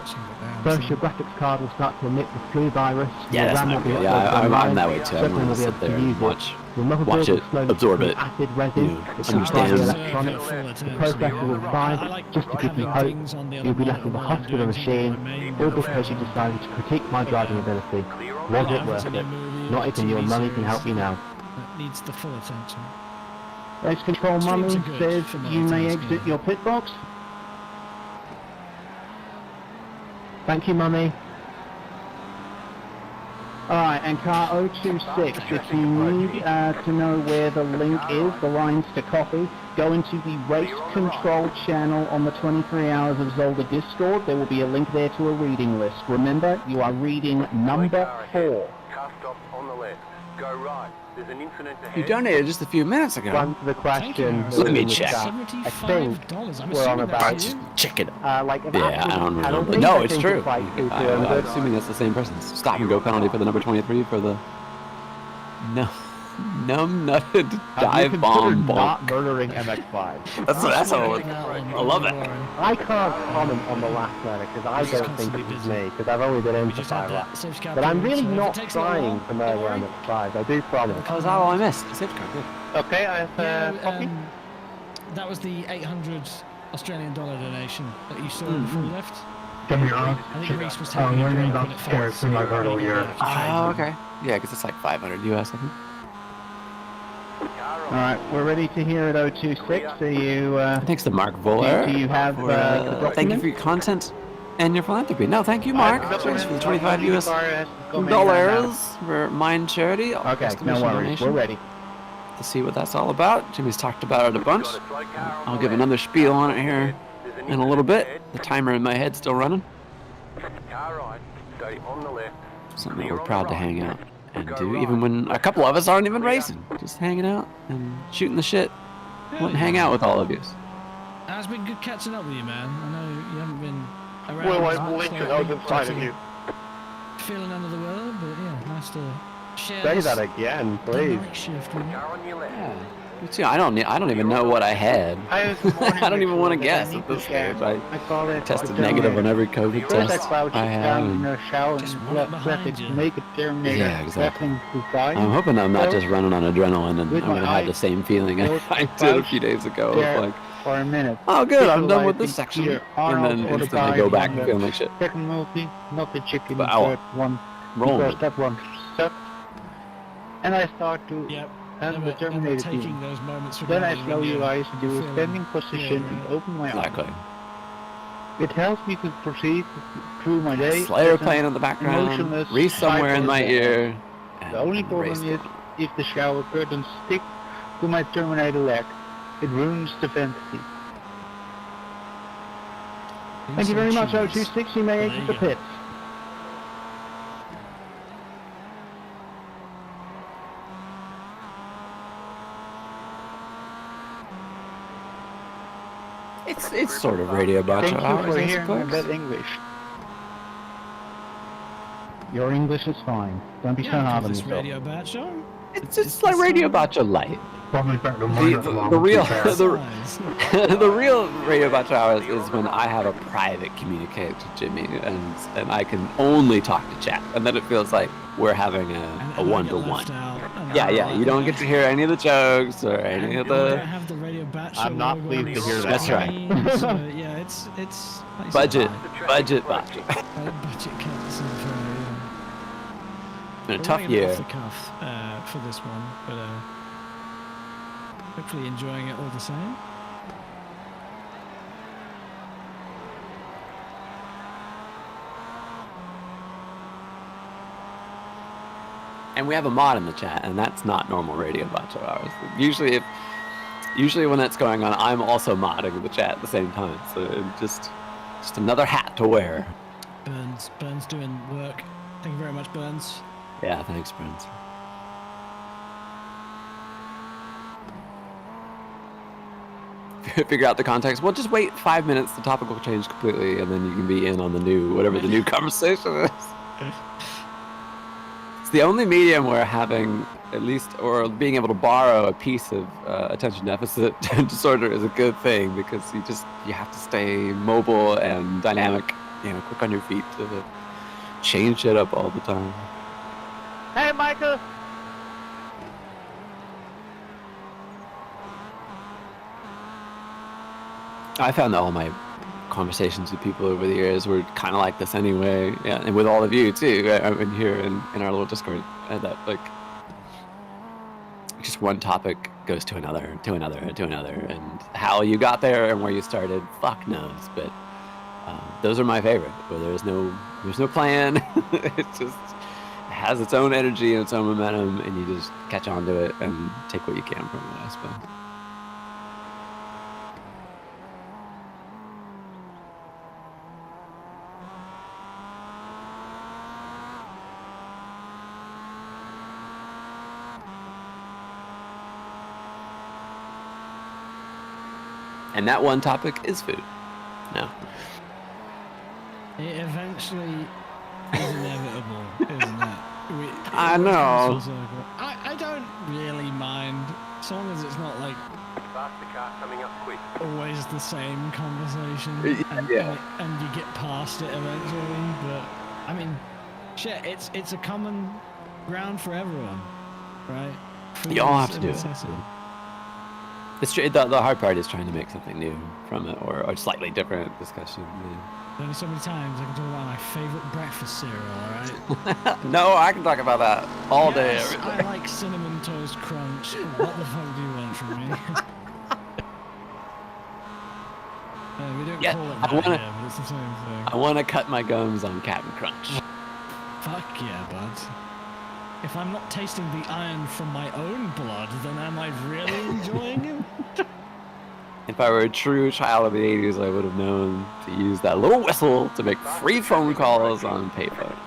[SPEAKER 2] First, your graphics card will start to emit the flu virus,
[SPEAKER 12] Yeah,
[SPEAKER 2] your
[SPEAKER 12] that's
[SPEAKER 2] RAM will
[SPEAKER 12] not
[SPEAKER 2] be
[SPEAKER 12] good.
[SPEAKER 2] uploaded
[SPEAKER 12] Yeah, I'm
[SPEAKER 2] online,
[SPEAKER 12] that way too. I'm
[SPEAKER 2] Suddenly
[SPEAKER 12] gonna
[SPEAKER 2] will be
[SPEAKER 12] sit
[SPEAKER 2] able to
[SPEAKER 12] there
[SPEAKER 2] use
[SPEAKER 12] and
[SPEAKER 2] it.
[SPEAKER 12] watch
[SPEAKER 2] Your motherboard
[SPEAKER 12] it,
[SPEAKER 2] will slowly
[SPEAKER 12] absorb
[SPEAKER 2] secrete
[SPEAKER 12] it,
[SPEAKER 2] acid resin, which will try
[SPEAKER 12] understand
[SPEAKER 2] the
[SPEAKER 12] it.
[SPEAKER 2] electronics. The processor will fry, just to give you hope. You'll be left with a hospital machine, all because you decided to critique my driving ability. Was it worth it? Not even your money can help you now.
[SPEAKER 13] That needs the full attention.
[SPEAKER 8] Race Control Mummy
[SPEAKER 13] Streams are good
[SPEAKER 8] says
[SPEAKER 13] for
[SPEAKER 8] you may
[SPEAKER 13] multitasking.
[SPEAKER 8] exit your pit box.
[SPEAKER 2] Thank you, Mummy.
[SPEAKER 8] Alright, and car 026, if you need to know where the link is, the lines to copy, go into the Race Control channel on the 23 Hours of Zolda Discord. There will be a link there to a reading list. Remember, you are reading number 4.
[SPEAKER 1] Car stop on the left. Go right. There's an incident ahead.
[SPEAKER 12] You donated just a few minutes ago.
[SPEAKER 2] One for the question.
[SPEAKER 12] Let me check.
[SPEAKER 2] I think we're on about
[SPEAKER 12] Just check it.
[SPEAKER 2] like
[SPEAKER 12] Yeah, I don't remember. No, it's true. I'm assuming that's the same person. Stop and go penalty for the number 23 for the numb-nutted dive bomb
[SPEAKER 8] not
[SPEAKER 12] bonk.
[SPEAKER 8] murdering MX-5?
[SPEAKER 12] That's all. I love it.
[SPEAKER 2] I can't comment on the last letter because I don't think it was me because I've only been in for 5 laps. But I'm really not trying to murder MX-5. I do promise.
[SPEAKER 12] Oh, is that all I missed? Safeguard, good.
[SPEAKER 21] Okay, I have copy.
[SPEAKER 13] That was the 800 Australian dollar donation that you saw before you left.
[SPEAKER 21] Can you run?
[SPEAKER 13] I think Reese was
[SPEAKER 21] I'm
[SPEAKER 13] taking a
[SPEAKER 21] learning
[SPEAKER 13] break
[SPEAKER 21] about
[SPEAKER 13] when it
[SPEAKER 21] sports
[SPEAKER 13] felt
[SPEAKER 21] in my
[SPEAKER 13] safe.
[SPEAKER 21] hurdle year.
[SPEAKER 12] Oh, okay. Yeah, because it's like 500 US, I think.
[SPEAKER 8] Alright, we're ready to hear at 026. Are you,
[SPEAKER 12] Thanks to Mark Voller.
[SPEAKER 8] do you have
[SPEAKER 12] for,
[SPEAKER 8] the
[SPEAKER 12] thank you
[SPEAKER 8] document?
[SPEAKER 12] for your content and your philanthropy. No, thank you, Mark. Thanks for the 25 US dollars for Mind Charity.
[SPEAKER 8] Okay, no worries. We're ready.
[SPEAKER 12] To see what that's all about. Jimmy's talked about it a bunch. I'll give another spiel on it here in a little bit. The timer in my head's still running.
[SPEAKER 1] Car right. Stay on the left.
[SPEAKER 12] Something that we're proud to hang out and do, even when a couple of us aren't even racing. Just hanging out and shooting the shit. Wouldn't hang out with all of you.
[SPEAKER 13] It's been good catching up with you, man. I know you haven't been around.
[SPEAKER 21] Well,
[SPEAKER 13] as
[SPEAKER 21] I'm
[SPEAKER 13] much
[SPEAKER 21] winking
[SPEAKER 13] lately,
[SPEAKER 21] out inside of
[SPEAKER 13] but,
[SPEAKER 21] you.
[SPEAKER 13] Feeling under the weather, but yeah, nice to share
[SPEAKER 2] Say
[SPEAKER 13] this
[SPEAKER 2] that again, please.
[SPEAKER 13] night shift with you.
[SPEAKER 1] Car on your left.
[SPEAKER 12] Yeah. Me too. I don't even know what I had. I don't even want to guess at this stage. I
[SPEAKER 21] call it
[SPEAKER 12] tested negative on every COVID test I have. and-
[SPEAKER 21] shower
[SPEAKER 13] Just
[SPEAKER 21] and
[SPEAKER 13] run
[SPEAKER 21] left
[SPEAKER 13] behind
[SPEAKER 21] traffic
[SPEAKER 13] you.
[SPEAKER 21] to make it terminate.
[SPEAKER 12] Yeah, exactly.
[SPEAKER 21] Goodbye.
[SPEAKER 12] I'm hoping I'm not just running on adrenaline and I'm
[SPEAKER 21] With my
[SPEAKER 12] gonna have the
[SPEAKER 21] eyes
[SPEAKER 12] same feeling I
[SPEAKER 21] closed,
[SPEAKER 12] did a few days ago.
[SPEAKER 21] there
[SPEAKER 12] Of like,
[SPEAKER 21] for a minute.
[SPEAKER 12] oh good, I'm done with
[SPEAKER 21] Visualizing
[SPEAKER 12] this section,
[SPEAKER 21] either
[SPEAKER 12] and
[SPEAKER 21] Arnold
[SPEAKER 12] then
[SPEAKER 21] or the
[SPEAKER 12] instantly
[SPEAKER 21] guy
[SPEAKER 12] go back
[SPEAKER 21] from
[SPEAKER 12] and
[SPEAKER 21] the
[SPEAKER 12] feel like shit.
[SPEAKER 21] Second movie, not the chicken,
[SPEAKER 12] But
[SPEAKER 21] the
[SPEAKER 12] I'll
[SPEAKER 21] third one.
[SPEAKER 12] roll
[SPEAKER 21] Because
[SPEAKER 12] it.
[SPEAKER 21] that one sucked. And I start to
[SPEAKER 13] Yep.
[SPEAKER 21] have
[SPEAKER 13] Never-
[SPEAKER 21] the
[SPEAKER 13] never
[SPEAKER 21] Terminator
[SPEAKER 13] taking
[SPEAKER 21] feeling.
[SPEAKER 13] those moments for
[SPEAKER 21] Then I
[SPEAKER 13] granted
[SPEAKER 21] slowly
[SPEAKER 13] when you-
[SPEAKER 21] rise to
[SPEAKER 13] you're
[SPEAKER 21] a
[SPEAKER 13] feeling-
[SPEAKER 21] standing position and open my eyes.
[SPEAKER 12] Exactly.
[SPEAKER 21] It helps me to proceed through my day.
[SPEAKER 12] Slayer
[SPEAKER 21] as an
[SPEAKER 12] playing in the background,
[SPEAKER 21] emotionless
[SPEAKER 12] Reese somewhere in my
[SPEAKER 21] cyborg.
[SPEAKER 12] ear.
[SPEAKER 21] The only
[SPEAKER 12] and the race
[SPEAKER 21] problem is
[SPEAKER 12] going on.
[SPEAKER 21] if the shower curtains stick to my Terminator leg, it ruins the fantasy.
[SPEAKER 2] Thank you very much,
[SPEAKER 13] Cheese.
[SPEAKER 2] 026. You may
[SPEAKER 13] There
[SPEAKER 2] exit
[SPEAKER 13] you
[SPEAKER 2] the
[SPEAKER 13] go.
[SPEAKER 2] pits.
[SPEAKER 12] It's sort of radio
[SPEAKER 21] Thank
[SPEAKER 12] bacho
[SPEAKER 21] you
[SPEAKER 12] hours,
[SPEAKER 21] for
[SPEAKER 12] I
[SPEAKER 21] hearing my
[SPEAKER 12] suppose.
[SPEAKER 21] bad English.
[SPEAKER 2] Your English is fine. Don't be so
[SPEAKER 13] Yeah,
[SPEAKER 2] hard on
[SPEAKER 13] this
[SPEAKER 2] yourself.
[SPEAKER 13] radio bad show.
[SPEAKER 12] It's like radio bacho light.
[SPEAKER 21] Probably better than
[SPEAKER 12] The real the real radio bacho hours is when I have a private communicate to Jimmy and I can only talk to chat, and then it feels like we're having a one-to-one. Yeah, you don't get to hear any of the jokes or any of the
[SPEAKER 13] Have the radio batch
[SPEAKER 8] I'm not pleased to hear that.
[SPEAKER 12] That's right.
[SPEAKER 13] So, yeah, it's like I said,
[SPEAKER 12] budget
[SPEAKER 13] budget
[SPEAKER 12] bacho.
[SPEAKER 13] cuts and
[SPEAKER 12] Been a
[SPEAKER 13] we're
[SPEAKER 12] tough
[SPEAKER 13] running it
[SPEAKER 12] year.
[SPEAKER 13] off the cuff for this one, but hopefully enjoying it all the same.
[SPEAKER 12] And we have a mod in the chat, and that's not normal radio bacho hours. Usually when that's going on, I'm also modding the chat at the same time. So it just Just another hat to wear.
[SPEAKER 13] Burns doing work. Thank you very much, Burns.
[SPEAKER 12] Yeah, thanks, Burns. Figure out the context. Well, just wait 5 minutes. The topic will change completely, and then you can be in on the new, whatever the new conversation is. It's the only medium where having at least, or being able to borrow a piece of attention deficit disorder is a good thing, because you have to stay mobile and dynamic, quick on your feet to change shit up all the time.
[SPEAKER 8] Hey, Micah!
[SPEAKER 12] I found that all my conversations with people over the years were kind of like this anyway, yeah, and with all of you too. I've been here in our little Discord, and that just one topic goes to another, and how you got there and where you started, fuck knows. But those are my favorite, where there's no plan. It just has its own energy and its own momentum, and you just catch on to it and take what you can from it, I suppose. And that one topic is food. No.
[SPEAKER 13] It eventually is inevitable, isn't it?
[SPEAKER 12] I know.
[SPEAKER 13] I don't really mind, as long as it's not like
[SPEAKER 1] Faster car coming up quick.
[SPEAKER 13] always the same conversation, and you get past it eventually. But I mean, shit, it's a common ground for everyone, right?
[SPEAKER 12] You all have to do it. It's true. The hard part is trying to make something new from it, or a slightly different discussion.
[SPEAKER 13] There's only so many times I can talk about my favorite breakfast cereal, alright?
[SPEAKER 12] No, I can talk about that all day.
[SPEAKER 13] Every day. I like Cinnamon Toast Crunch. What the fuck do you want from me? We don't call it that here, but it's the same thing.
[SPEAKER 12] I want to cut my gums on Captain Crunch.
[SPEAKER 13] Fuck yeah, bud. If I'm not tasting the iron from my own blood, then am I really enjoying it?
[SPEAKER 12] If I were a true child of the 80s, I would have known to use that little whistle to make free phone calls on payphones.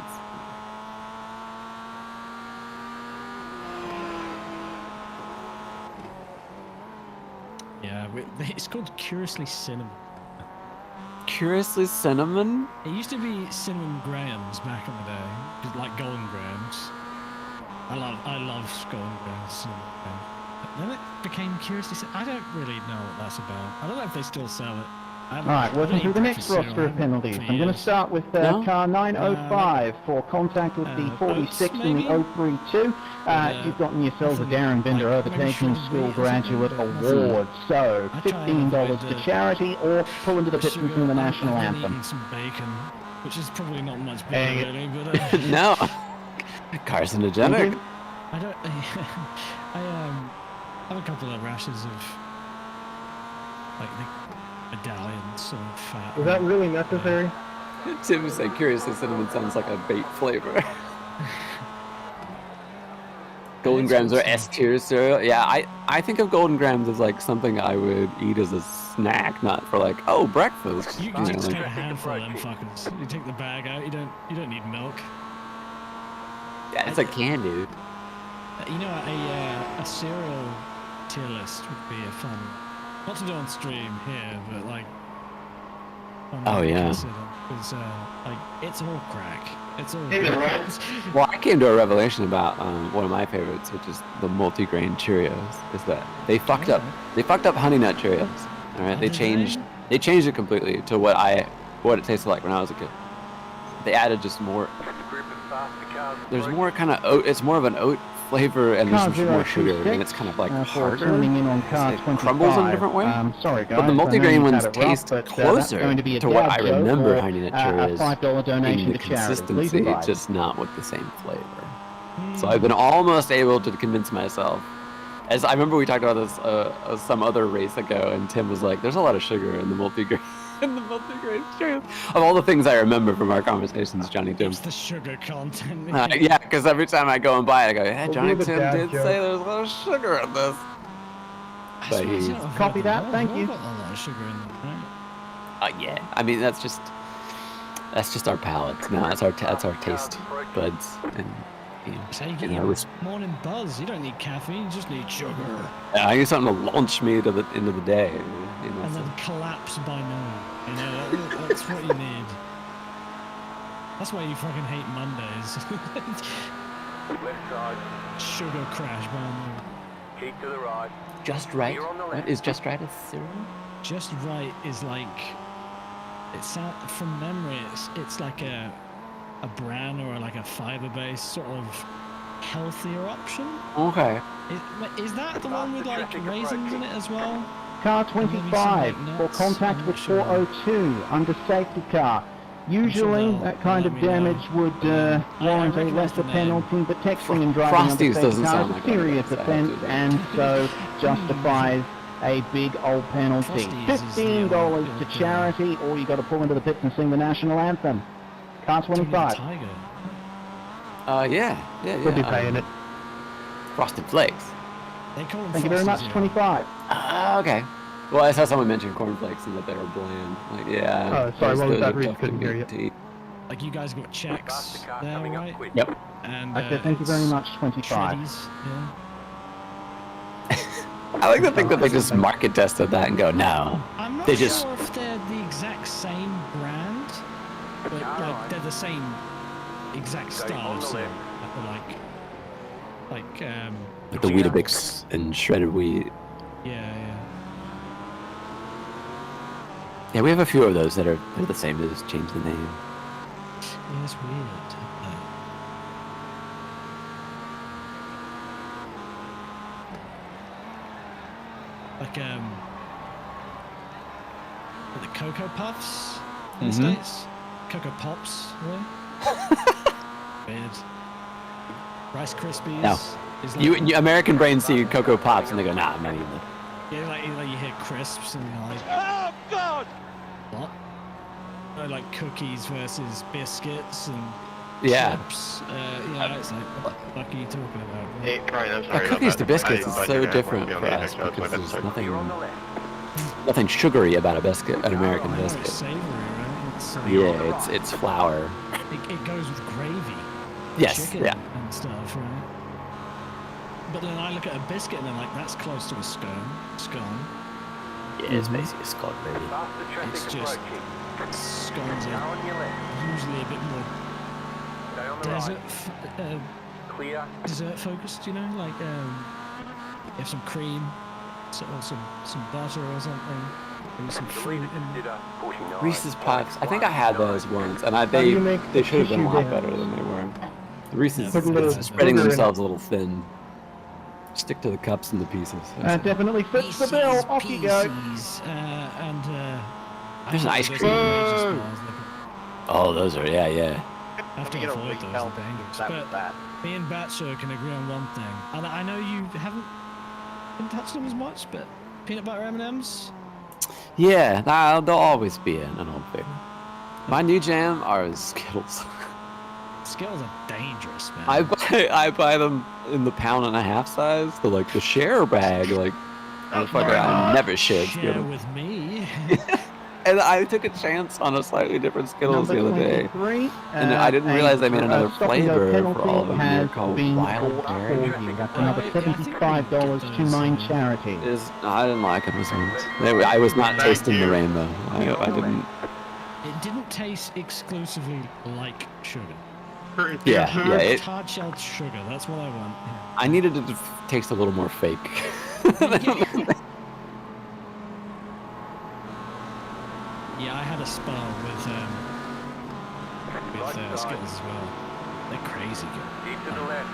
[SPEAKER 13] Yeah, it's called Curiously Cinnamon.
[SPEAKER 12] Curiously Cinnamon?
[SPEAKER 13] It used to be Cinnamon Grahams back in the day, like Golden Grahams. I love Golden Grahams. Then it became Curiously Cinnamon. I don't really know what that's about. I don't know if they still sell it.
[SPEAKER 8] Alright, working through the next roster of penalties. I'm going to start with car 905 for contact with the 46 and the 032. You've gotten yourselves a Darren Bender Overtaking School Graduate Award. So, $15 to charity, or pull into the pit and sing the national anthem.
[SPEAKER 13] Some bacon, which is probably not much better, really, but...
[SPEAKER 12] No! Carcinogenic.
[SPEAKER 13] I don't... I have a couple of rashes of... like the medallions of fat.
[SPEAKER 10] Was that really necessary?
[SPEAKER 12] Tim said Curiously Cinnamon sounds like a bait flavor. Golden Grams are S-tier cereal. Yeah, I think of Golden Grams as like something I would eat as a snack, not for like, oh, breakfast.
[SPEAKER 13] You just take a handful of them fuckers. You take the bag out, you don't need milk.
[SPEAKER 12] Yeah, it's like candy.
[SPEAKER 13] You know, a cereal tier list would be a fun... Not to do on stream here, but like...
[SPEAKER 12] Oh yeah.
[SPEAKER 13] Because like, it's all crack. It's all
[SPEAKER 12] Well, I came to a revelation about one of my favorites, which is the multigrain Cheerios. Is that they fucked up Honey Nut Cheerios. All right, they changed it completely to what it tasted like when I was a kid. They added just more. There's more kind of oat. It's more of an oat flavor, and there's more sugar, and it's kind of like harder. It crumbles in a different way.
[SPEAKER 8] Sorry, guys,
[SPEAKER 12] but the multigrain ones taste
[SPEAKER 8] rough,
[SPEAKER 12] closer to what I remember Honey Nut Cheerios
[SPEAKER 8] $5 donation
[SPEAKER 12] in the
[SPEAKER 8] to charity.
[SPEAKER 12] consistency, just not with the same flavor. So I've been almost able to convince myself. As I remember, we talked about this some other race ago, and Tim was like, "There's a lot of sugar in the multigrain." Cheerios. Of all the things I remember from our conversations, Johnny Tim.
[SPEAKER 13] It's the sugar content.
[SPEAKER 12] Yeah, because every time I go and buy it, I go, "Hey, Johnny Tim did say there's a lot of sugar in this." But
[SPEAKER 8] Copy that, thank you.
[SPEAKER 13] Got a lot of sugar in it, right?
[SPEAKER 12] Yeah, I mean that's just our palate. No, that's our taste buds, and
[SPEAKER 13] So you get your morning buzz. You don't need caffeine. You just need sugar.
[SPEAKER 12] I need something to launch me to the end of the day.
[SPEAKER 13] And then collapse by noon. You know, that's what you need. That's why you fucking hate Mondays.
[SPEAKER 1] Left side.
[SPEAKER 13] Sugar crash by noon.
[SPEAKER 1] Keep to the right.
[SPEAKER 12] Just right. What is just right? A cereal?
[SPEAKER 13] Just right is like, from memory, it's like a bran or like a fiber-based sort of healthier option.
[SPEAKER 12] Okay.
[SPEAKER 13] Is that the one with like raisins in it as well?
[SPEAKER 8] Car 25 for contact with 402 under safety car. Usually that kind of damage would warrant a lesser penalty, but texting and driving under safety car is a serious offence and so justifies a big old penalty. $15 to charity, or you got to pull into the pits and sing the national anthem. Car 25.
[SPEAKER 12] Yeah.
[SPEAKER 17] We'll be paying it.
[SPEAKER 12] Frosted Flakes.
[SPEAKER 8] Thank you very much, 25.
[SPEAKER 12] Okay. Well, I saw someone mention cornflakes and that they were bland. Like, yeah.
[SPEAKER 17] Oh, sorry, what was that? Reed couldn't hear you.
[SPEAKER 13] Like, you guys got checks there, right?
[SPEAKER 12] Yep.
[SPEAKER 13] And
[SPEAKER 8] I said thank you very much, 25.
[SPEAKER 13] Yeah.
[SPEAKER 12] I like to think that they just market tested that and go, no.
[SPEAKER 13] I'm not
[SPEAKER 12] they
[SPEAKER 13] sure
[SPEAKER 12] just...
[SPEAKER 13] if they're the exact same brand, but like they're the same exact style of cereal. Like
[SPEAKER 12] the Weetabix and shredded wheat.
[SPEAKER 13] Yeah.
[SPEAKER 12] Yeah, we have a few of those that are the same. They just change the name.
[SPEAKER 13] Yeah, it's weird. Like the Cocoa Puffs in the States. Cocoa Pops, really? Weird. Rice Krispies.
[SPEAKER 12] No. You American brains see Cocoa Pops and they go, nah, I'm not eating them.
[SPEAKER 13] Yeah, like you hear crisps and you're like, oh god! What? Like cookies versus biscuits and chips. It's like, what the fuck are you talking about?
[SPEAKER 19] Hey, Brian, I'm sorry.
[SPEAKER 12] Cookies to biscuits is so different for us because there's nothing sugary about a biscuit, an American biscuit.
[SPEAKER 13] It's savory, right?
[SPEAKER 12] Yeah, it's flour.
[SPEAKER 13] It goes with gravy.
[SPEAKER 12] Yes,
[SPEAKER 13] chicken
[SPEAKER 12] yeah.
[SPEAKER 13] And stuff, right? But then I look at a biscuit and I'm like, that's close to a scone.
[SPEAKER 7] Yeah, it's basically a scone, really.
[SPEAKER 13] It's just scones are usually a bit more dessert focused, you know, like you have some cream, or some butter or something, maybe some fruit in
[SPEAKER 12] Reese's Puffs. I think I had those once, and they should have been a lot better than they were. The Reese's spreading themselves a little thin. Stick to the cups and the pieces.
[SPEAKER 8] Definitely fits the bill. Off you go.
[SPEAKER 12] There's an ice cream. Oh, those are yeah.
[SPEAKER 13] I have to avoid those. They're dangerous. But me and Batcher can agree on one thing, and I know you haven't been touching them as much, but peanut butter M&Ms.
[SPEAKER 12] Yeah, they'll always be an old favorite. My new jam are Skittles.
[SPEAKER 13] Skittles are dangerous, man.
[SPEAKER 12] I buy them in the £1.50 size, the share bag, I never shared
[SPEAKER 13] Share
[SPEAKER 12] Skittles.
[SPEAKER 13] with me.
[SPEAKER 12] And I took a chance on a slightly different Skittles the other day, and I didn't realize they made another flavor for all of them. They're called Wild Berry.
[SPEAKER 8] That's another $75 to mine charity.
[SPEAKER 12] I didn't like them as ones. I was not tasting the rainbow. I didn't.
[SPEAKER 13] It didn't taste exclusively like sugar.
[SPEAKER 12] Yeah.
[SPEAKER 13] Hard-shelled sugar. That's what I want. Yeah.
[SPEAKER 12] I needed it to taste a little more fake.
[SPEAKER 13] Yeah, I had a spell with Skittles as well. They're crazy good.
[SPEAKER 1] Keep to the left.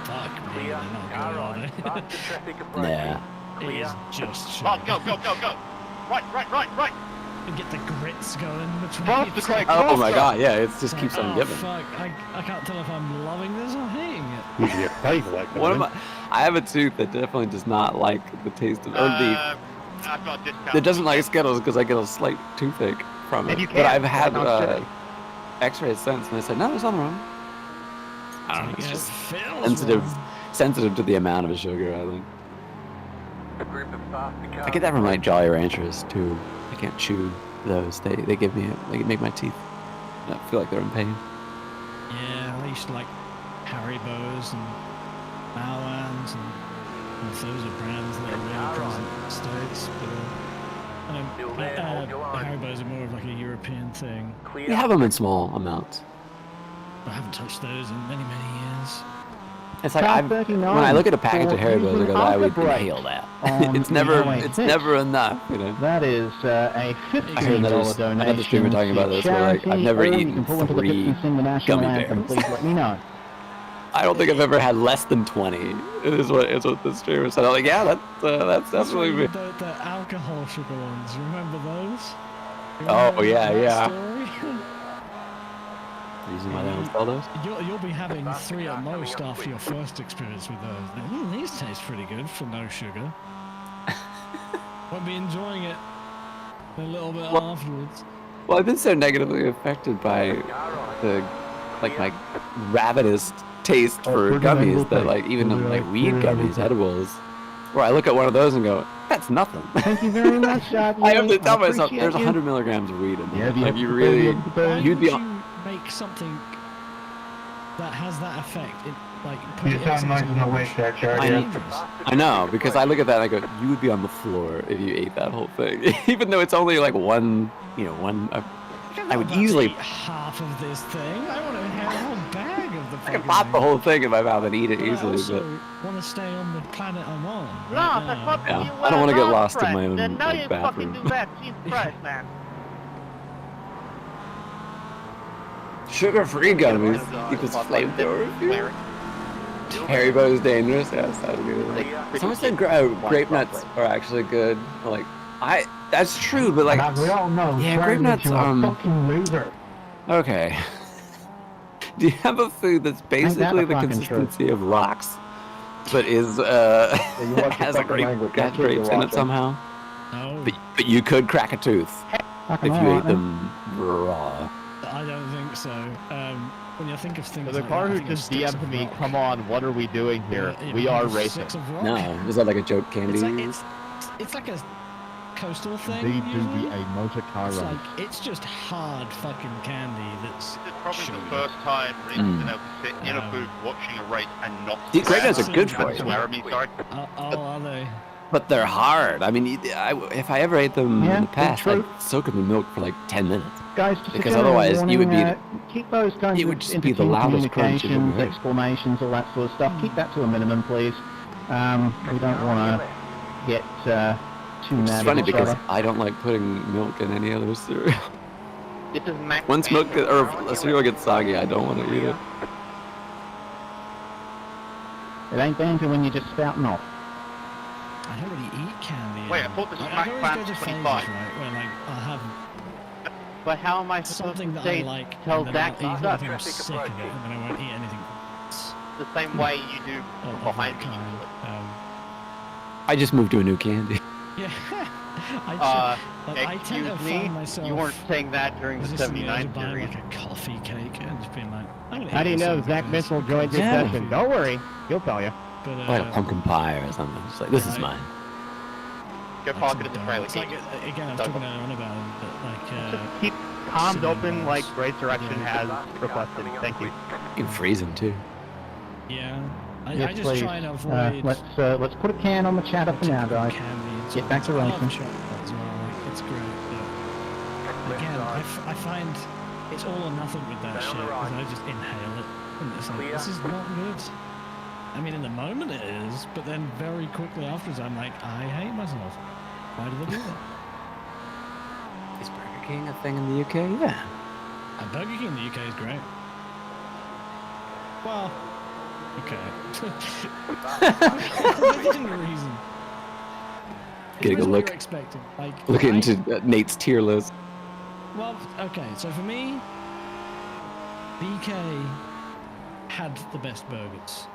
[SPEAKER 13] Fuck me, they're not good, are they?
[SPEAKER 1] Start the traffic approaching.
[SPEAKER 12] Yeah.
[SPEAKER 13] It is just sugar.
[SPEAKER 10] Go. Right.
[SPEAKER 13] And get the grits going between
[SPEAKER 10] Faster,
[SPEAKER 13] each
[SPEAKER 10] Craig,
[SPEAKER 12] Oh my
[SPEAKER 10] faster.
[SPEAKER 12] god, yeah, it just keeps on giving.
[SPEAKER 13] Fuck, I can't tell if I'm loving this or hating it.
[SPEAKER 12] I have a tooth that definitely does not like the taste of
[SPEAKER 10] I've got discount.
[SPEAKER 12] It doesn't like Skittles because I get a slight toothache from it. But I've had X-rays since, and they said no, there's nothing wrong. I don't know. It's just sensitive to the amount of sugar. I think.
[SPEAKER 1] A group of faster cars.
[SPEAKER 12] I get that from Jolly Ranchers too. I can't chew those. They give me they make my teeth not feel like they're in pain.
[SPEAKER 13] Yeah, I used to like Haribos and Malwans, and if those are brands that are really present in the States, but the Haribos are more of like a European thing.
[SPEAKER 12] We have them in small amounts.
[SPEAKER 13] I haven't touched those in many, many years.
[SPEAKER 12] It's like when I look at a package of Haribos, I go, I would inhale that. It's never enough, you know.
[SPEAKER 8] That is a $15 donation.
[SPEAKER 12] Another streamer talking about this. Where, like, I've never eaten 3 gummy bears.
[SPEAKER 8] Please let me know.
[SPEAKER 12] I don't think I've ever had less than 20. Is what the streamer said. I'm like, yeah, that's definitely me.
[SPEAKER 13] The alcohol sugar ones. Remember those?
[SPEAKER 12] Oh yeah. Reason why they don't sell those?
[SPEAKER 13] You'll be having 3 at most after your first experience with those. These taste pretty good for no sugar. Won't be enjoying it a little bit afterwards.
[SPEAKER 12] Well, I've been so negatively affected by my ravenous taste for gummies that like even like weed gummies, edibles, where I look at one of those and go, that's nothing.
[SPEAKER 8] Thank you very much, Shaggy.
[SPEAKER 12] I have to tell myself there's 100 milligrams of weed in there.
[SPEAKER 8] Yeah,
[SPEAKER 12] like you'd be on.
[SPEAKER 13] Make something that has that effect.
[SPEAKER 21] You sound nice in the way there, Charlie.
[SPEAKER 12] I know, because I look at that and I go, you would be on the floor if you ate that whole thing. Even though it's only like one. I would easily
[SPEAKER 13] eat half of this thing. I want to have a whole bag of the.
[SPEAKER 12] I can pop the whole thing in my mouth and eat it easily.
[SPEAKER 13] But want to stay on the planet I'm on.
[SPEAKER 12] I don't want to get lost in my own
[SPEAKER 17] Then now you
[SPEAKER 12] bathroom.
[SPEAKER 17] fucking do that. Jesus Christ, man.
[SPEAKER 12] Sugar-free gummies equals flamethrower. Haribo's dangerous. Yes, I agree with that. Someone said grape nuts are actually good. Like, that's true, but like,
[SPEAKER 21] we all know.
[SPEAKER 12] Yeah, grape nuts.
[SPEAKER 21] Fucking loser.
[SPEAKER 12] Okay. Do you have a food that's basically the consistency of rocks, but is has a grapes in it somehow?
[SPEAKER 13] No.
[SPEAKER 12] But you could crack a tooth if you ate them raw.
[SPEAKER 13] I don't think so. When you think of things
[SPEAKER 8] So the
[SPEAKER 13] like
[SPEAKER 8] car
[SPEAKER 13] that,
[SPEAKER 8] who
[SPEAKER 13] I think of
[SPEAKER 8] just
[SPEAKER 13] sticks
[SPEAKER 8] DM'd
[SPEAKER 13] of
[SPEAKER 8] me,
[SPEAKER 13] rock.
[SPEAKER 8] come on, what are we doing here?
[SPEAKER 13] Yeah,
[SPEAKER 8] We are
[SPEAKER 13] sticks
[SPEAKER 8] racing.
[SPEAKER 13] of rock.
[SPEAKER 12] No, is that like a joke candy?
[SPEAKER 13] It's like a coastal thing.
[SPEAKER 8] They do
[SPEAKER 13] usually.
[SPEAKER 8] be a motor car
[SPEAKER 13] It's
[SPEAKER 8] run.
[SPEAKER 13] like it's just hard fucking candy that's.
[SPEAKER 21] This is probably
[SPEAKER 13] sugary.
[SPEAKER 21] the first time Reed's been able to sit in a booth watching a race and not.
[SPEAKER 12] See, grape nuts are good for you.
[SPEAKER 21] Sorry.
[SPEAKER 13] Are they?
[SPEAKER 12] But they're hard. I mean, if I ever ate them
[SPEAKER 8] Yeah,
[SPEAKER 12] in the past,
[SPEAKER 8] true.
[SPEAKER 12] I'd soak them in milk for like 10 minutes.
[SPEAKER 8] Guys, just
[SPEAKER 12] Because
[SPEAKER 8] a general
[SPEAKER 12] otherwise you would
[SPEAKER 8] warning,
[SPEAKER 12] be-
[SPEAKER 8] keep those kinds
[SPEAKER 12] it
[SPEAKER 8] of
[SPEAKER 12] would just be the loudest crunch you've ever
[SPEAKER 8] communications,
[SPEAKER 12] heard.
[SPEAKER 8] exclamations, all that sort of stuff. Keep that to a minimum, please. We don't want to get too mad.
[SPEAKER 12] It's funny
[SPEAKER 8] at each
[SPEAKER 12] because
[SPEAKER 8] other.
[SPEAKER 12] I don't like putting milk in any other cereal.
[SPEAKER 21] This is Max.
[SPEAKER 12] Once milk or a cereal gets soggy, I don't want to eat it.
[SPEAKER 8] It ain't banter when you're just spouting off.
[SPEAKER 13] I don't really eat candy.
[SPEAKER 21] Wait, I thought this was
[SPEAKER 13] I
[SPEAKER 21] Max
[SPEAKER 13] always
[SPEAKER 21] Fan
[SPEAKER 13] go to
[SPEAKER 21] 25.
[SPEAKER 13] phases, right, where like I'll have
[SPEAKER 21] But how am I supposed
[SPEAKER 13] something
[SPEAKER 21] to
[SPEAKER 13] that
[SPEAKER 21] say
[SPEAKER 13] I like,
[SPEAKER 21] tell
[SPEAKER 13] and then
[SPEAKER 21] Dak
[SPEAKER 13] I'll eat
[SPEAKER 21] he's
[SPEAKER 13] it
[SPEAKER 21] up?
[SPEAKER 13] if I'm sick of it, and then I won't eat anything else
[SPEAKER 21] The same way you do
[SPEAKER 13] of
[SPEAKER 21] behind
[SPEAKER 13] that
[SPEAKER 21] me.
[SPEAKER 13] kind.
[SPEAKER 12] I just moved to a new candy.
[SPEAKER 13] Yeah, I tend to
[SPEAKER 21] Excuse me,
[SPEAKER 13] find myself
[SPEAKER 21] you weren't saying that during the
[SPEAKER 13] resisting the urge
[SPEAKER 21] 79
[SPEAKER 13] of buying
[SPEAKER 21] period.
[SPEAKER 13] like a coffee cake and just being like, I'm gonna
[SPEAKER 8] How
[SPEAKER 13] eat
[SPEAKER 8] do you
[SPEAKER 13] this
[SPEAKER 8] know
[SPEAKER 13] one
[SPEAKER 8] Zach
[SPEAKER 13] because
[SPEAKER 8] Mitchell joined this
[SPEAKER 12] Yeah.
[SPEAKER 8] session? Don't worry, he'll tell you.
[SPEAKER 13] But,
[SPEAKER 12] Like a pumpkin pie or something. Just like, this is mine.
[SPEAKER 21] Go park it in the trailer.
[SPEAKER 13] It's like, again, I was talking on about it, but like,
[SPEAKER 21] Just keep comms open like Great Direction has requested. Thank you.
[SPEAKER 12] You can freeze them too.
[SPEAKER 13] yeah,
[SPEAKER 8] Yes,
[SPEAKER 13] I just
[SPEAKER 8] please.
[SPEAKER 13] try and avoid
[SPEAKER 8] Let's put a can on the chatter for now, guys.
[SPEAKER 13] candy and
[SPEAKER 8] Get back to
[SPEAKER 13] I love
[SPEAKER 8] racing.
[SPEAKER 13] chocolate as well. Like, it's great, but again, I find it's all or nothing with that shit because I just inhale it and it's like this is not good. I mean, in the moment it is, but then very quickly afterwards, I'm like, I hate myself. Why did I do that?
[SPEAKER 12] Is Burger King a thing in the UK? Yeah.
[SPEAKER 13] Burger King in the UK is great. Well, okay. Within reason.
[SPEAKER 12] Getting a
[SPEAKER 13] What
[SPEAKER 12] look.
[SPEAKER 13] you're expecting. Like,
[SPEAKER 12] Look into Nate's tier list.
[SPEAKER 13] Well, okay, so for me, BK had the best burgers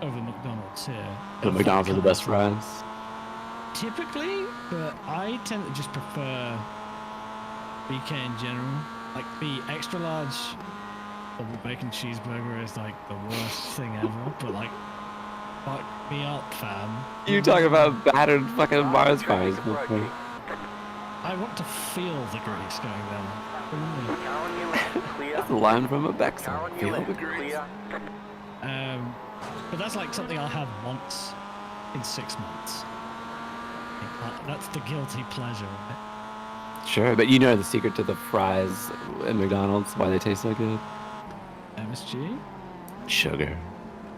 [SPEAKER 13] over McDonald's here.
[SPEAKER 12] But McDonald's are the best fries.
[SPEAKER 13] Typically, but I tend to just prefer BK in general. Like the extra large double bacon cheeseburger is like the worst thing ever, but like, fuck me up, fam.
[SPEAKER 12] You talk about battered fucking Mars bars.
[SPEAKER 13] I want to feel the grease going down.
[SPEAKER 12] That's a line from a Beck song. Feel the grease.
[SPEAKER 13] But that's like something I'll have once in 6 months. That's the guilty pleasure, right?
[SPEAKER 12] Sure, but you know the secret to the fries at McDonald's, why they taste so good?
[SPEAKER 13] MSG?
[SPEAKER 12] Sugar.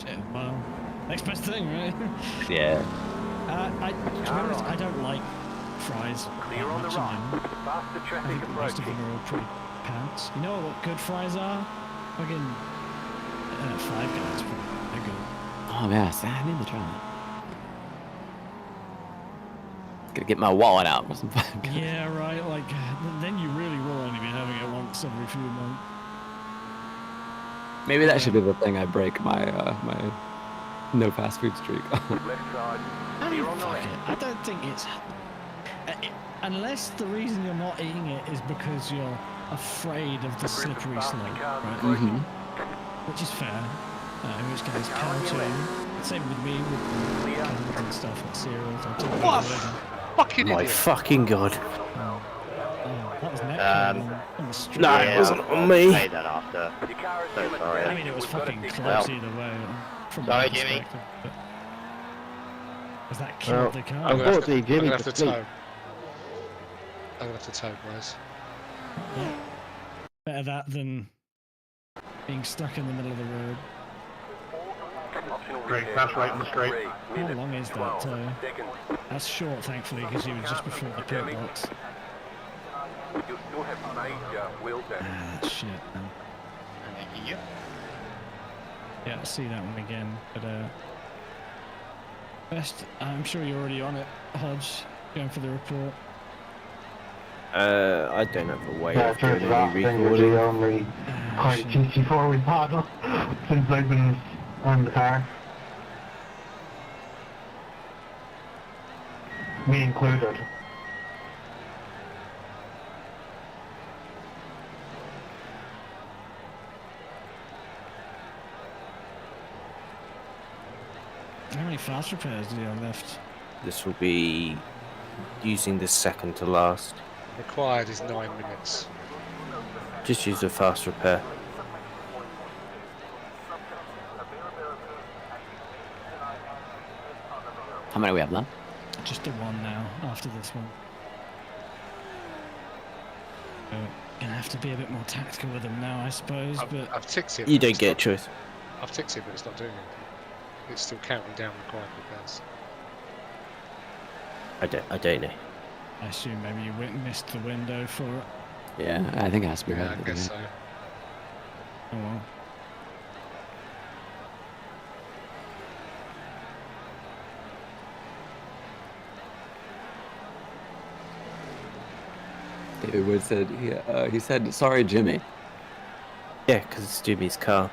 [SPEAKER 13] Yeah, well, next best thing, right?
[SPEAKER 12] Yeah.
[SPEAKER 13] To be honest, I don't like fries that much. I think most of them are all pretty pants. You know what good fries are? Fucking Five Guys, they're good.
[SPEAKER 12] Oh yeah, I need to try that. Gotta get my wallet out for some Five Guys.
[SPEAKER 13] Yeah, right. Like then you really will only be having it once every few months.
[SPEAKER 12] Maybe that should be the thing I break my my no fast food streak on.
[SPEAKER 13] Fuck it. I don't think it's unless the reason you're not eating it is because you're afraid of the slippery slope, right?
[SPEAKER 12] Mm-hmm.
[SPEAKER 13] Which is fair. In which case, cartoon. Same with me with cans and stuff like cereals.
[SPEAKER 9] What? Fucking
[SPEAKER 16] My
[SPEAKER 9] idiot.
[SPEAKER 16] fucking god.
[SPEAKER 13] Oh, that was neck on the street.
[SPEAKER 16] No, it wasn't on me.
[SPEAKER 19] Say that after. So sorry.
[SPEAKER 13] I mean, it was fucking close either way. From
[SPEAKER 19] Sorry,
[SPEAKER 13] my
[SPEAKER 19] Jimmy.
[SPEAKER 13] perspective, but has that killed the car?
[SPEAKER 2] Unfortunately,
[SPEAKER 9] I'm
[SPEAKER 2] Jimmy
[SPEAKER 9] gonna have to
[SPEAKER 2] could sleep.
[SPEAKER 9] tow. I'm gonna have to tow, guys.
[SPEAKER 13] Better that than being stuck in the middle of the road.
[SPEAKER 10] Great, that's right in the straight.
[SPEAKER 13] How long is that tow? That's short, thankfully, because you were just before the pit box. That's shit, man. Yeah, I'll see that one again, but best, I'm sure you're already on it, Hodge, going for the report.
[SPEAKER 16] I don't have a way of doing
[SPEAKER 21] turns out
[SPEAKER 16] any
[SPEAKER 21] thing was the
[SPEAKER 16] recording.
[SPEAKER 21] only quite GT4 we've had since I've been on the car. Me included.
[SPEAKER 13] How many fast repairs do you have left?
[SPEAKER 16] This will be using the second to last.
[SPEAKER 9] Required is 9 minutes.
[SPEAKER 16] Just use a fast repair.
[SPEAKER 12] How many we have left?
[SPEAKER 13] Just the one now, after this one. So, gonna have to be a bit more tactical with them now, I suppose, but...
[SPEAKER 9] I've ticked it.
[SPEAKER 16] You
[SPEAKER 9] but
[SPEAKER 16] don't
[SPEAKER 9] it's
[SPEAKER 16] get a
[SPEAKER 9] not-
[SPEAKER 16] choice.
[SPEAKER 9] I've ticked it, but it's not doing anything. It's still counting down required repairs.
[SPEAKER 16] I don't know.
[SPEAKER 13] I assume maybe you missed the window for it.
[SPEAKER 12] Yeah, I think it has to be
[SPEAKER 9] Yeah,
[SPEAKER 12] right.
[SPEAKER 9] I guess so.
[SPEAKER 13] Oh well.
[SPEAKER 12] David Wood said he said sorry, Jimmy.
[SPEAKER 16] Yeah, because it's Jimmy's car.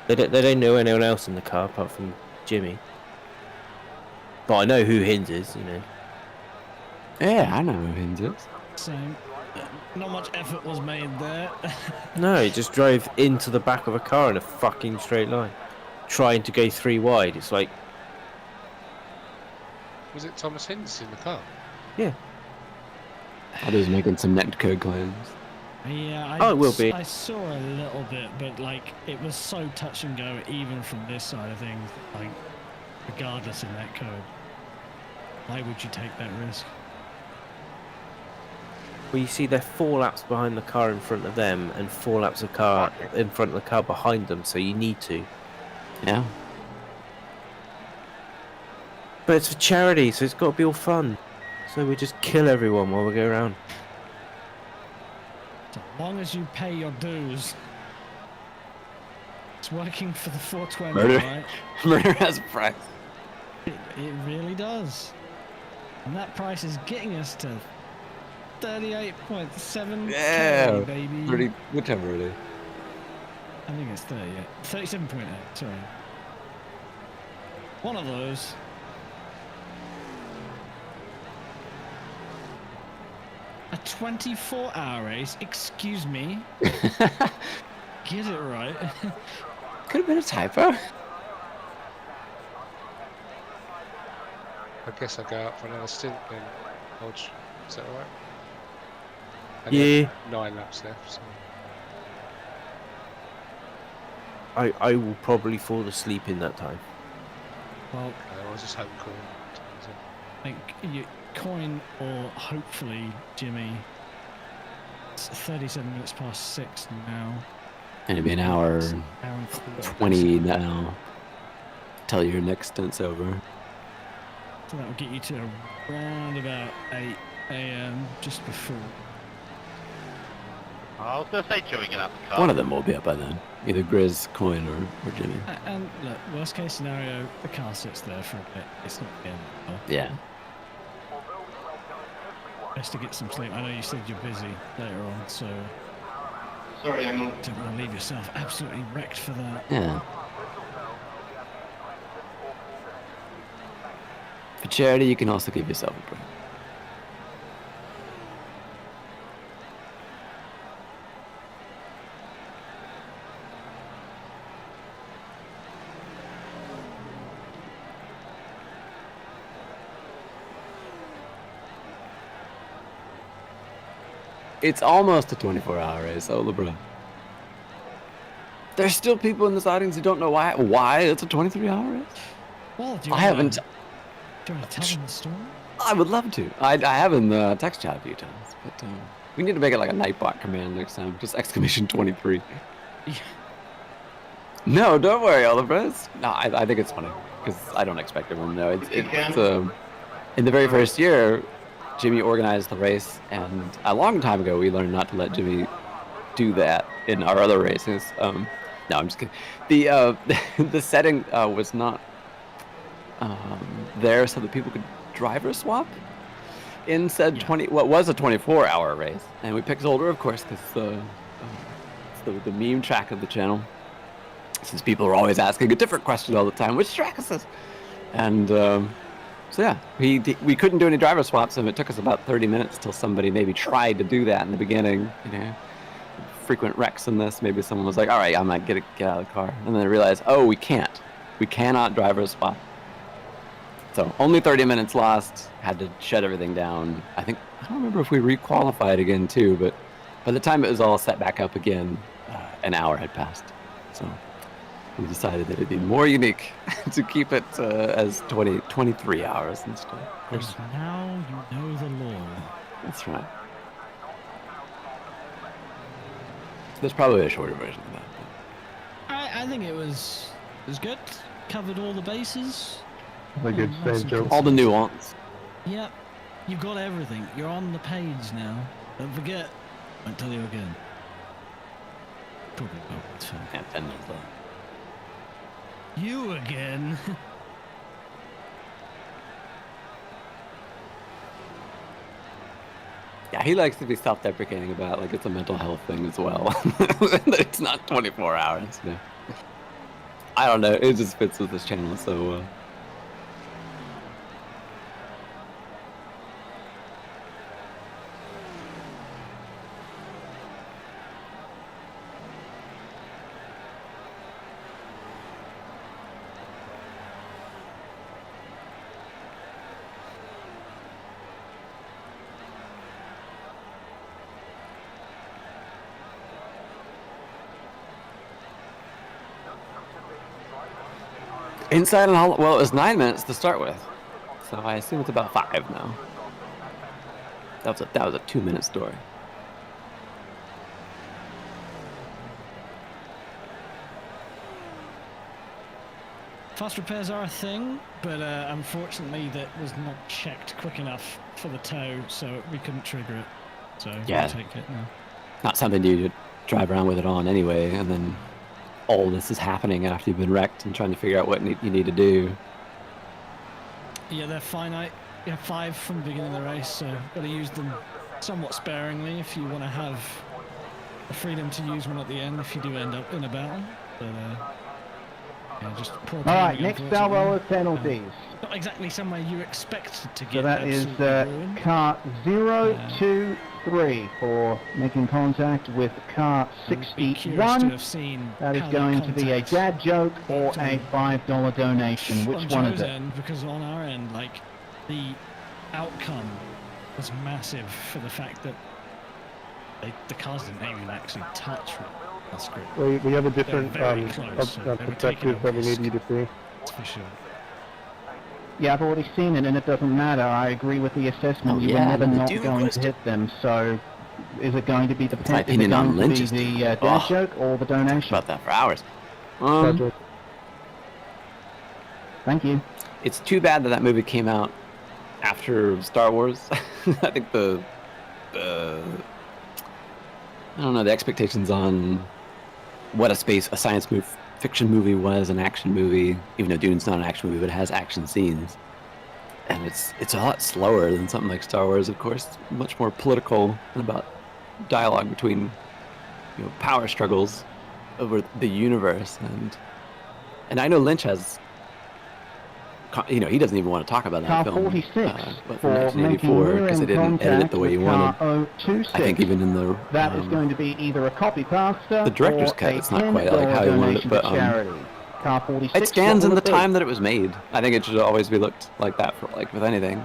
[SPEAKER 16] They don't know anyone else in the car apart from Jimmy. But I know who Hinds is, you know.
[SPEAKER 12] Yeah, I know who Hinds is.
[SPEAKER 13] Same. Not much effort was made there.
[SPEAKER 16] No, he just drove into the back of a car in a fucking straight line, trying to go 3 wide. It's like,
[SPEAKER 9] Was it Thomas Hinds in the car?
[SPEAKER 16] yeah.
[SPEAKER 12] Others making some net code claims.
[SPEAKER 13] Yeah,
[SPEAKER 16] Oh, it will be.
[SPEAKER 13] I saw a little bit, but like it was so touch and go, even from this side of things. Like, regardless of that code, why would you take that risk?
[SPEAKER 16] Well, you see, they're 4 laps behind the car in front of them, and 4 laps of car in front of the car behind them. So you need to.
[SPEAKER 12] Yeah.
[SPEAKER 16] But it's for charity, so it's got to be all fun. So we just kill everyone while we go around.
[SPEAKER 13] As long as you pay your dues. It's working for the 420,
[SPEAKER 12] Murder.
[SPEAKER 13] right?
[SPEAKER 12] Murder has a price.
[SPEAKER 13] It really does. And that price is getting us to 38.7k,
[SPEAKER 12] Yeah,
[SPEAKER 13] baby.
[SPEAKER 12] 30, whichever it is.
[SPEAKER 13] I think it's 38. 37.8, sorry. One of those. A 24-hour race? Excuse me? Get it right.
[SPEAKER 12] Could have been a typo.
[SPEAKER 9] I guess I'll go out for another stint then, Hodge. Is that alright? And then 9 laps left. So.
[SPEAKER 16] I will probably fall asleep in that time.
[SPEAKER 13] Well,
[SPEAKER 9] I was just hoping cool.
[SPEAKER 13] I think you coin or hopefully Jimmy. It's 37 minutes past 6 now.
[SPEAKER 12] It'll be an hour
[SPEAKER 13] and
[SPEAKER 12] 20 now. Till your next stint's over.
[SPEAKER 13] So that will get you to around about 8 a.m. just before.
[SPEAKER 8] I was going to say chewing it up the car.
[SPEAKER 12] One of them will be up by then. Either Grizz, Coin, or Jimmy.
[SPEAKER 13] And look, worst case scenario, the car sits there for a bit. It's not the end of the world.
[SPEAKER 12] Yeah.
[SPEAKER 13] Best to get some sleep. I know you said you're busy later on, so...
[SPEAKER 21] Sorry, I'm...
[SPEAKER 13] Don't want to leave yourself absolutely wrecked for that.
[SPEAKER 12] Yeah. For charity, you can also give yourself a break. It's almost a 24-hour race, oh, LeBron. There's still people in this audience who don't know why it's a 23-hour race.
[SPEAKER 13] Well, do you
[SPEAKER 12] I haven't.
[SPEAKER 13] Do you want to tell them the story?
[SPEAKER 12] I would love to. I have in the text chat a few times, but we need to make it like a Nightbot command next time. Just exclamation 23.
[SPEAKER 13] Yeah.
[SPEAKER 12] No, don't worry, Oliver. No, I think it's funny because I don't expect everyone to know. It's in the very first year, Jimmy organized the race, and a long time ago we learned not to let Jimmy do that in our other races. No, I'm just kidding. The setting was not there so that people could driver swap in said what was a 24-hour race, and we picked Zolder, of course, because it's the meme track of the channel. Since people are always asking a different question all the time, which track is this? And so yeah, we couldn't do any driver swaps, and it took us about 30 minutes till somebody maybe tried to do that in the beginning. You know, frequent wrecks in this. Maybe someone was like, "All right, I might get out of the car," and then they realized, "Oh, we can't. We cannot driver swap." So only 30 minutes lost. Had to shut everything down. I don't remember if we requalified again too, but by the time it was all set back up again, an hour had passed. So we decided that it'd be more unique to keep it as 23 hours instead.
[SPEAKER 13] And now you know the law.
[SPEAKER 12] That's right. There's probably a shorter version of that.
[SPEAKER 13] I think it was good. Covered all the bases.
[SPEAKER 2] They good same joke.
[SPEAKER 12] All the nuance.
[SPEAKER 13] Yep. You've got everything. You're on the page now. Don't forget. Won't tell you again. Probably won't. It's fine.
[SPEAKER 12] Yeah, 10 minutes left.
[SPEAKER 13] You again.
[SPEAKER 12] Yeah, he likes to be self-deprecating about like it's a mental health thing as well. It's not 24 hours. Yeah. I don't know. It just fits with this channel so well. Inside and all, well, it was 9 minutes to start with, so I assume it's about 5 now. That was a 2-minute story.
[SPEAKER 13] Fast repairs are a thing, but unfortunately that was not checked quick enough for the tow, so we couldn't trigger it. So
[SPEAKER 12] Yeah.
[SPEAKER 13] we'll take it now.
[SPEAKER 12] Not something you drive around with it on anyway, and then all this is happening after you've been wrecked and trying to figure out what you need to do.
[SPEAKER 13] Yeah, they're finite. You have 5 from the beginning of the race, so got to use them somewhat sparingly if you want to have the freedom to use one at the end if you do end up in a battle. But yeah, just poor timing,
[SPEAKER 8] Alright, next salvo of penalties.
[SPEAKER 13] Not exactly somewhere you expect to get.
[SPEAKER 8] So that is
[SPEAKER 13] absolutely ruined.
[SPEAKER 8] car 023 for making contact with car
[SPEAKER 13] Curious to
[SPEAKER 8] 61.
[SPEAKER 13] have seen
[SPEAKER 8] That is
[SPEAKER 13] how
[SPEAKER 8] going
[SPEAKER 13] the
[SPEAKER 8] to be a
[SPEAKER 13] contacts
[SPEAKER 8] dad joke or a $5 donation.
[SPEAKER 13] on
[SPEAKER 8] Which one is
[SPEAKER 13] Joe's
[SPEAKER 8] it?
[SPEAKER 13] end, because on our end, like, the outcome was massive for the fact that the cars didn't even actually touch our script.
[SPEAKER 2] We have a different
[SPEAKER 13] very close, so they were taking
[SPEAKER 2] perspective that we need you to see.
[SPEAKER 13] That's for sure.
[SPEAKER 8] Yeah, I've already seen it, and it doesn't matter. I agree with the assessment. You were never not going to hit them. So, is it going to be the
[SPEAKER 12] my opinion on Lynch's
[SPEAKER 8] the dad joke or the donation?
[SPEAKER 12] About that for hours.
[SPEAKER 8] Thank you.
[SPEAKER 12] It's too bad that movie came out after Star Wars. I think I don't know, the expectations on what a science fiction movie was, an action movie, even though Dune's not an action movie, but it has action scenes. And it's a lot slower than something like Star Wars, of course. Much more political and about dialogue between, power struggles over the universe. And I know Lynch has, he doesn't even want to talk about that film.
[SPEAKER 8] 46
[SPEAKER 12] from
[SPEAKER 8] for
[SPEAKER 12] 1984 because they didn't edit it the way you wanted.
[SPEAKER 8] 026.
[SPEAKER 12] I think even in the
[SPEAKER 8] that is going to be either a copy pasta
[SPEAKER 12] the director's
[SPEAKER 8] or
[SPEAKER 12] cut,
[SPEAKER 8] a
[SPEAKER 12] it's not quite like how you wanted it, but
[SPEAKER 8] Car 46.
[SPEAKER 12] it stands in the time that it was made. I think it should always be looked like that for with anything.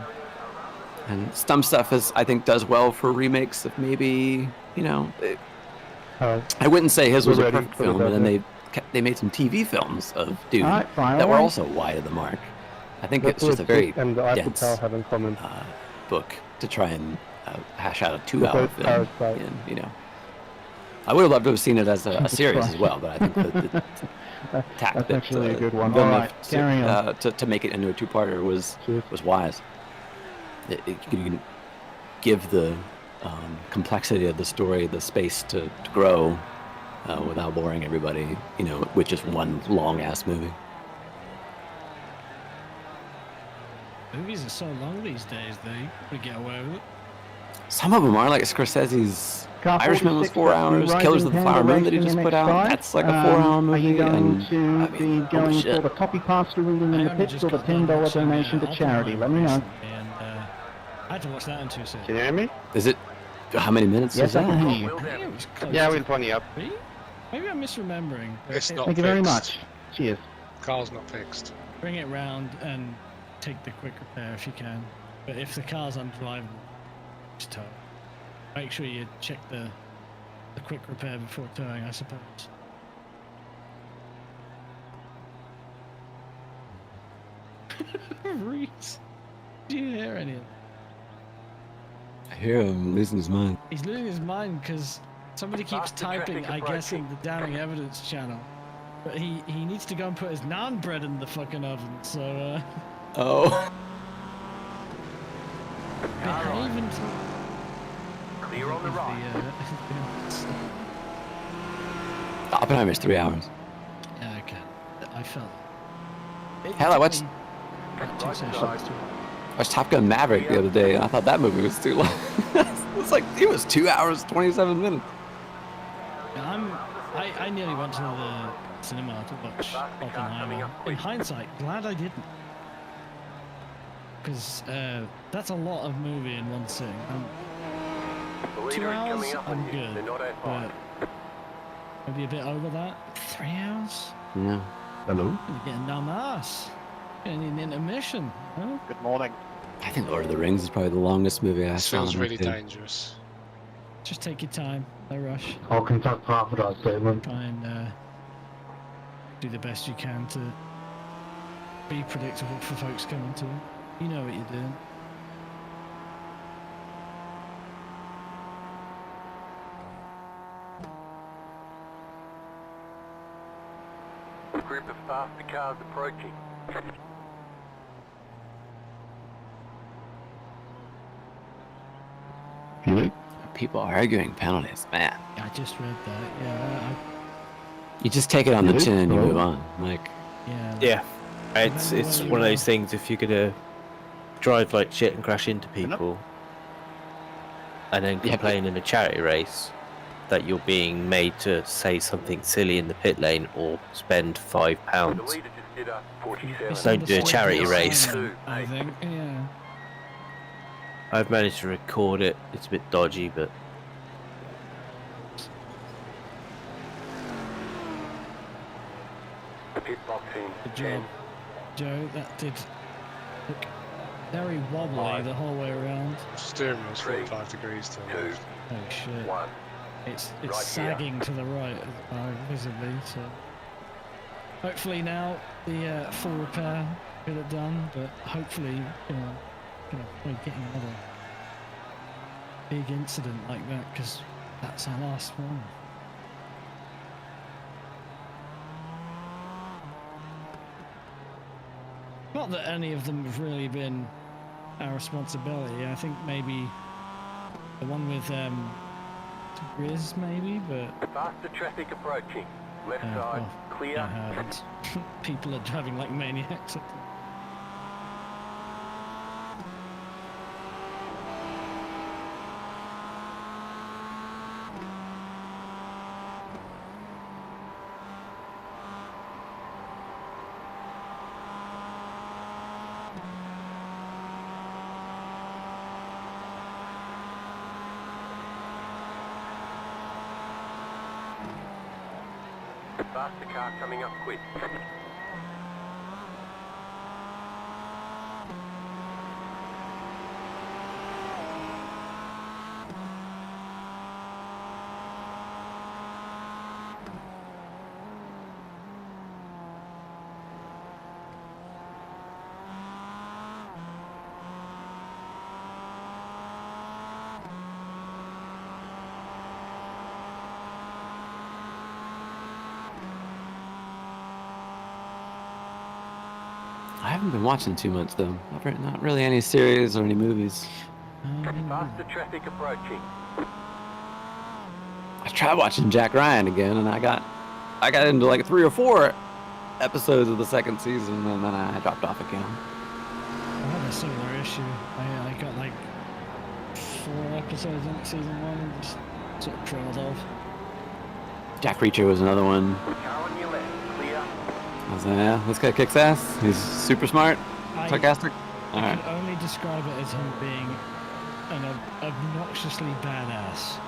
[SPEAKER 12] And some stuff I think does well for remakes of maybe I wouldn't say his was a perfect film, and then they made some TV films of Dune that were also wide of the mark. I think it's just a very dense book to try and hash out a 2-hour film. I would have loved to have seen it as a series as well, but I think the tact
[SPEAKER 8] that's actually a good one. All right, carry on.
[SPEAKER 12] To make it into a 2-parter was wise. You can give the complexity of the story the space to grow without boring everybody, with just one long-ass movie.
[SPEAKER 13] Movies are so long these days, they could get away with it.
[SPEAKER 12] Some of them are, like Scorsese's Irishman was 4 hours, Killers of the Flower Moon that he just put out, that's like a 4-hour movie.
[SPEAKER 8] Are you going to be going for the copy pasta reading in the pits or the $10 donation to charity? Let me know.
[SPEAKER 13] And I had to watch that in 2 seconds.
[SPEAKER 11] Can you hear me?
[SPEAKER 12] Is it? How many minutes
[SPEAKER 8] yes,
[SPEAKER 12] is that?
[SPEAKER 8] I can hear you.
[SPEAKER 11] Yeah, we'll pony up.
[SPEAKER 13] Maybe I'm misremembering.
[SPEAKER 9] It's not
[SPEAKER 8] Thank you very much. Cheers.
[SPEAKER 9] Car's not fixed.
[SPEAKER 13] Bring it round and take the quick repair if you can. But if the car's undrivable, just tow. Make sure you check the quick repair before towing, I suppose. Reese, do you hear any of that?
[SPEAKER 12] I hear him losing his mind.
[SPEAKER 13] He's losing his mind because somebody keeps typing, I guess, in the damning evidence channel. But he needs to go and put his naan bread in the fucking oven, so
[SPEAKER 12] Oh.
[SPEAKER 13] behave and
[SPEAKER 1] Clear on the right.
[SPEAKER 12] Oppenheimer's 3 hours.
[SPEAKER 13] Yeah, okay. I felt.
[SPEAKER 12] Hell, I watched Top Gun Maverick the other day, and I thought that movie was too long. It was 2 hours, 27 minutes.
[SPEAKER 13] I nearly went to the cinema to watch Oppenheimer. In hindsight, glad I didn't. Because that's a lot of movie in one sitting. 2 hours, I'm good. But maybe a bit over that. 3 hours?
[SPEAKER 12] Yeah.
[SPEAKER 3] Hello?
[SPEAKER 13] You're getting down the ass. You need an intermission. Huh?
[SPEAKER 11] Good morning.
[SPEAKER 12] I think Lord of the Rings is probably the longest movie I
[SPEAKER 9] This
[SPEAKER 12] saw.
[SPEAKER 9] feels really dangerous.
[SPEAKER 13] Just take your time. No rush.
[SPEAKER 2] I'll contact half of that statement.
[SPEAKER 13] Try and do the best you can to be predictable for folks coming to it. You know what you're doing.
[SPEAKER 1] A group of faster cars approaching.
[SPEAKER 12] People arguing penalties, man.
[SPEAKER 13] I just read that. Yeah.
[SPEAKER 12] You just take it on the chin and you move on.
[SPEAKER 16] Yeah. It's one of those things. If you're gonna drive like shit and crash into people, and then complain in a charity race that you're being made to say something silly in the pit lane or spend £5. Don't do a charity race.
[SPEAKER 13] I think. Yeah.
[SPEAKER 16] I've managed to record it. It's a bit dodgy, but
[SPEAKER 13] good job, Joe. That did look very wobbly the whole way around.
[SPEAKER 9] Steering wheel's 45 degrees to the left.
[SPEAKER 13] Oh shit. It's
[SPEAKER 1] Right
[SPEAKER 13] sagging to the right visibly, so hopefully now the full repair get it done, but hopefully gonna avoid getting another big incident like that, because that's our last one. Not that any of them have really been our responsibility. I think maybe the one with Grizz maybe, but
[SPEAKER 1] Faster traffic approaching. Left side, clear.
[SPEAKER 13] People are driving like maniacs.
[SPEAKER 1] Faster car coming up quick.
[SPEAKER 12] I haven't been watching too much though. Not really any series or any movies.
[SPEAKER 1] Faster traffic approaching.
[SPEAKER 12] I tried watching Jack Ryan again, and I got into like 3 or 4 episodes of the second season, and then I dropped off again.
[SPEAKER 13] I had a similar issue. I got like 4 episodes in season 1 and just sort of trailed off.
[SPEAKER 12] Jack Reacher was another one. I was like, yeah, this guy kicks ass. He's super smart, sarcastic. All
[SPEAKER 13] I
[SPEAKER 12] right.
[SPEAKER 13] can only describe it as him being an obnoxiously badass.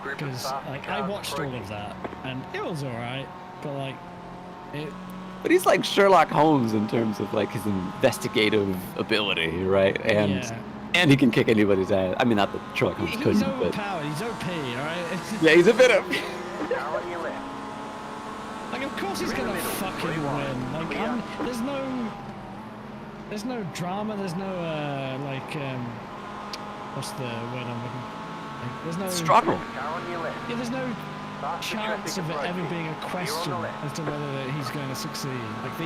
[SPEAKER 13] Because like I watched all of that and it was alright, but like it.
[SPEAKER 12] But he's like Sherlock Holmes in terms of like his investigative ability, right? And he can kick anybody's ass. I mean, not that Sherlock Holmes couldn't,
[SPEAKER 13] He's
[SPEAKER 12] but
[SPEAKER 13] overpowered. He's OP, alright.
[SPEAKER 12] yeah, he's a bit of.
[SPEAKER 13] Like, of course he's gonna fucking win. Like, there's no drama. There's no what's the word I'm looking? Like, there's no
[SPEAKER 12] struggle.
[SPEAKER 13] Yeah, there's no chance of it ever being a question as to whether he's going to succeed. Like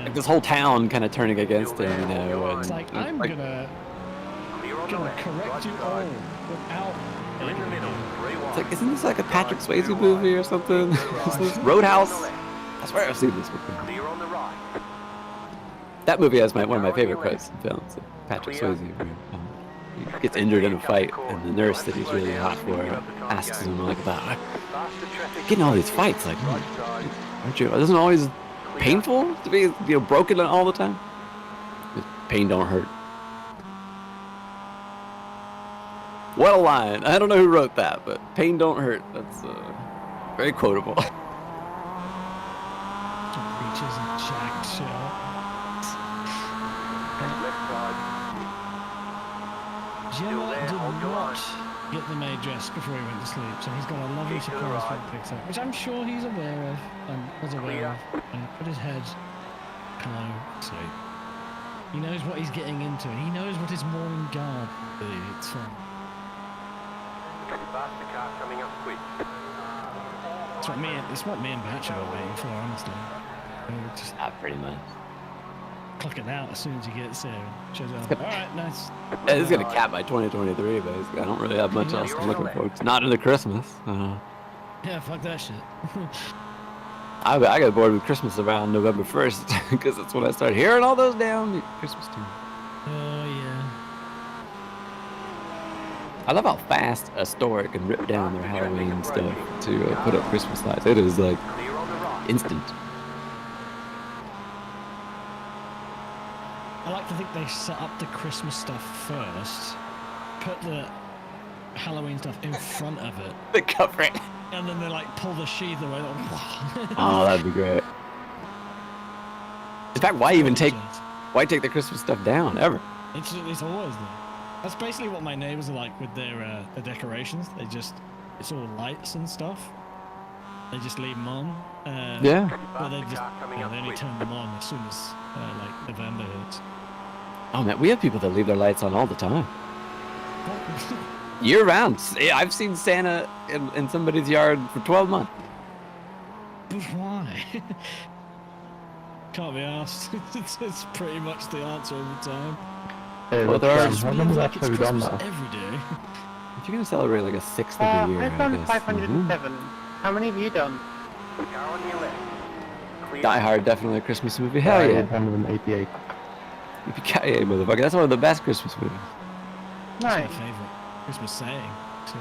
[SPEAKER 12] Like this whole town kind of turning against him, you know. And
[SPEAKER 13] it's like I'm gonna correct you all without.
[SPEAKER 12] It's like, isn't this like a Patrick Swayze movie or something? Is this Roadhouse? I swear I've seen this before. That movie has one of my favorite quotes in films. Patrick Swayze, where he gets injured in a fight, and the nurse that he's really hot for asks him like about getting all these fights. Like, aren't you? Isn't it always painful to be broken all the time? Pain don't hurt. What a line. I don't know who wrote that, but pain don't hurt. That's very quotable.
[SPEAKER 13] Reaches and jacked shit up. Gemma did not get the maid dressed before he went to sleep, so he's got a lovely surprise for the picture, which I'm sure he's aware of, and was aware of, and put his head pillow sleep. He knows what he's getting into, and he knows what his morning guard will be. It's fine.
[SPEAKER 1] Faster car coming up quick.
[SPEAKER 13] It's what me and Batch are waiting for, honestly. Just
[SPEAKER 12] pretty much.
[SPEAKER 13] Clock it out as soon as he gets there and shows up. Alright, nice.
[SPEAKER 12] Yeah, this is gonna cap by 2023, basically. I don't really have much else I'm looking forward to. Not into Christmas.
[SPEAKER 13] Yeah, fuck that shit.
[SPEAKER 12] I got bored with Christmas around November 1st, because that's when I started hearing all those damn Christmas tunes.
[SPEAKER 13] Oh, yeah.
[SPEAKER 12] I love how fast a store can rip down their Halloween stuff to put up Christmas lights. It is like instant.
[SPEAKER 13] I like to think they set up the Christmas stuff first, put the Halloween stuff in front of it.
[SPEAKER 12] They cover it.
[SPEAKER 13] And then they like pull the sheath away.
[SPEAKER 12] Oh, that'd be great. In fact, why even take Why take the Christmas stuff down ever?
[SPEAKER 13] It's always there. That's basically what my neighbors are like with their decorations. It's all lights and stuff. They just leave them on.
[SPEAKER 12] Yeah.
[SPEAKER 13] But they only turn them on as soon as like November hits.
[SPEAKER 12] Oh man, we have people that leave their lights on all the time. Year round. I've seen Santa in somebody's yard for 12 months.
[SPEAKER 13] But why? Can't be asked. It's pretty much the answer every time.
[SPEAKER 3] Hey,
[SPEAKER 12] Well, there are
[SPEAKER 3] how many laps have we done now?
[SPEAKER 13] Every day.
[SPEAKER 12] If you're gonna celebrate like a sixth of the year,
[SPEAKER 17] I've done
[SPEAKER 12] I guess.
[SPEAKER 17] 507. How many have you done?
[SPEAKER 12] Die Hard, definitely a Christmas movie. Hell yeah.
[SPEAKER 3] 188.
[SPEAKER 12] Yippee-ki-yay, motherfucker. That's one of the best Christmas movies.
[SPEAKER 13] That's my favourite Christmas saying, too.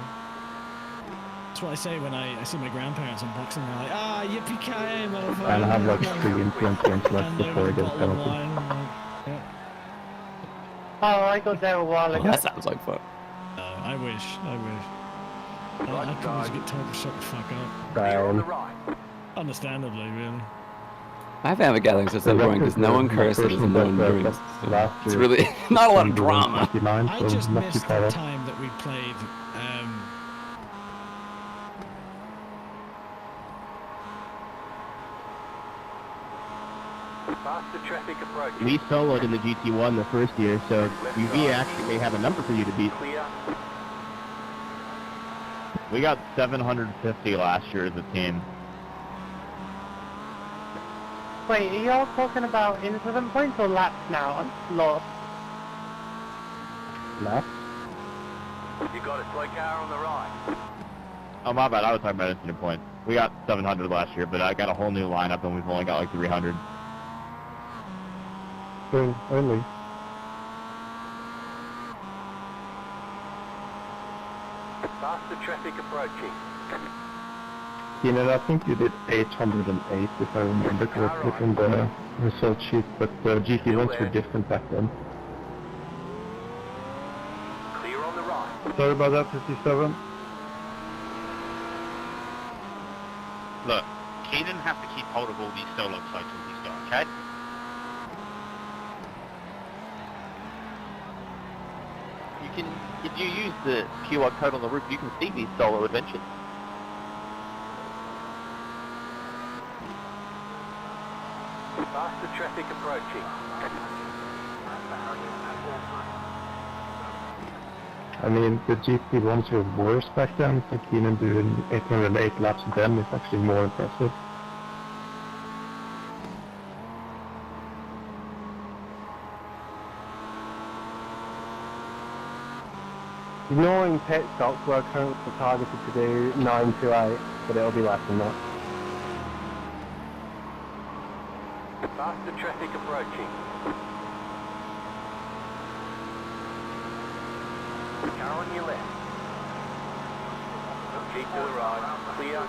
[SPEAKER 13] That's what I say when I see my grandparents on Boxing Day. Like, yippee-ki-yay, motherfucker.
[SPEAKER 3] I'll have like 3 influence left before it gets penalty.
[SPEAKER 17] Oh, I got there a while ago.
[SPEAKER 12] That sounds like fun.
[SPEAKER 13] I wish. I could always get told to shut the fuck up.
[SPEAKER 3] Brian.
[SPEAKER 13] Understandably, really.
[SPEAKER 12] My family gatherings are so boring because no one curses and no one drinks. So it's really not a lot of drama.
[SPEAKER 13] I just missed the time that we played.
[SPEAKER 1] Faster traffic approaching.
[SPEAKER 8] We soloed in the GT1 the first year, so UV actually may have a number for you to beat.
[SPEAKER 1] Clear.
[SPEAKER 8] We got 750 last year as a team.
[SPEAKER 17] Wait, are y'all talking about incident points or laps now? I'm lost.
[SPEAKER 3] Laps?
[SPEAKER 1] You got a slow car on the right.
[SPEAKER 8] Oh, my bad. I was talking about incident points. We got 700 last year, but I got a whole new lineup and we've only got like 300.
[SPEAKER 3] Only.
[SPEAKER 1] Faster traffic approaching.
[SPEAKER 3] Keenan, I think you did 808 if I remember correctly from the result sheet, but the GT1s were different back then.
[SPEAKER 1] Clear on the right.
[SPEAKER 3] Sorry about that, 57.
[SPEAKER 8] Look, he didn't have to keep hold of all these solo cycles he's got, okay? If you use the QR code on the roof, you can see these solo adventures.
[SPEAKER 1] Faster traffic approaching.
[SPEAKER 3] I mean, the GT1s were worse back then, so Keenan doing 808 laps of them is actually more impressive.
[SPEAKER 2] Ignoring pit stops, we're currently targeted to do 9 to 8, but it'll be less than that.
[SPEAKER 1] Faster traffic approaching. Car on your left. Keep to the right. Clear.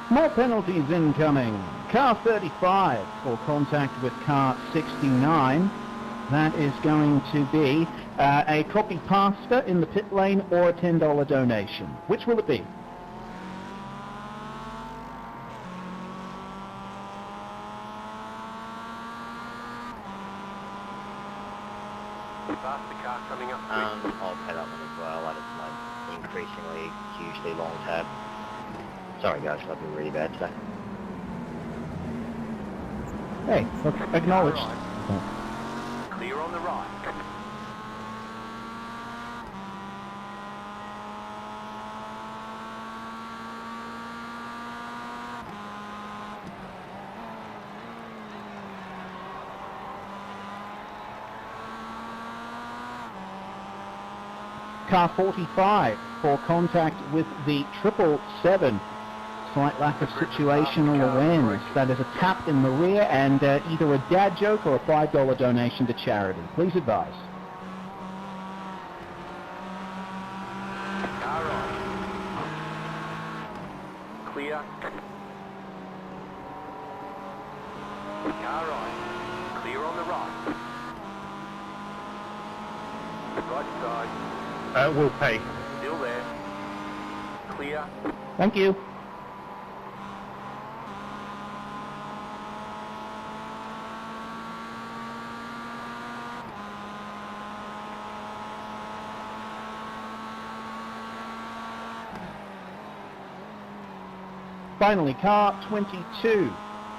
[SPEAKER 8] More penalties incoming. Car 35 for contact with car 69. That is going to be a copy pasta in the pit lane or a $10 donation. Which will it be?
[SPEAKER 1] Faster car coming up.
[SPEAKER 19] I'll pay that one as well. That is my increasingly hugely long tab. Sorry guys, I've been really bad today.
[SPEAKER 8] Hey, look, acknowledged.
[SPEAKER 1] Clear on the right.
[SPEAKER 8] Car 45 for contact with the 777. Slight lack of situational awareness. That is a tap in the rear and either a dad joke or a $5 donation to charity. Please advise.
[SPEAKER 1] Car on. Clear. Car on. Clear on the right. Right side.
[SPEAKER 3] We'll pay.
[SPEAKER 1] Still there. Clear.
[SPEAKER 8] Thank you. Finally, car 22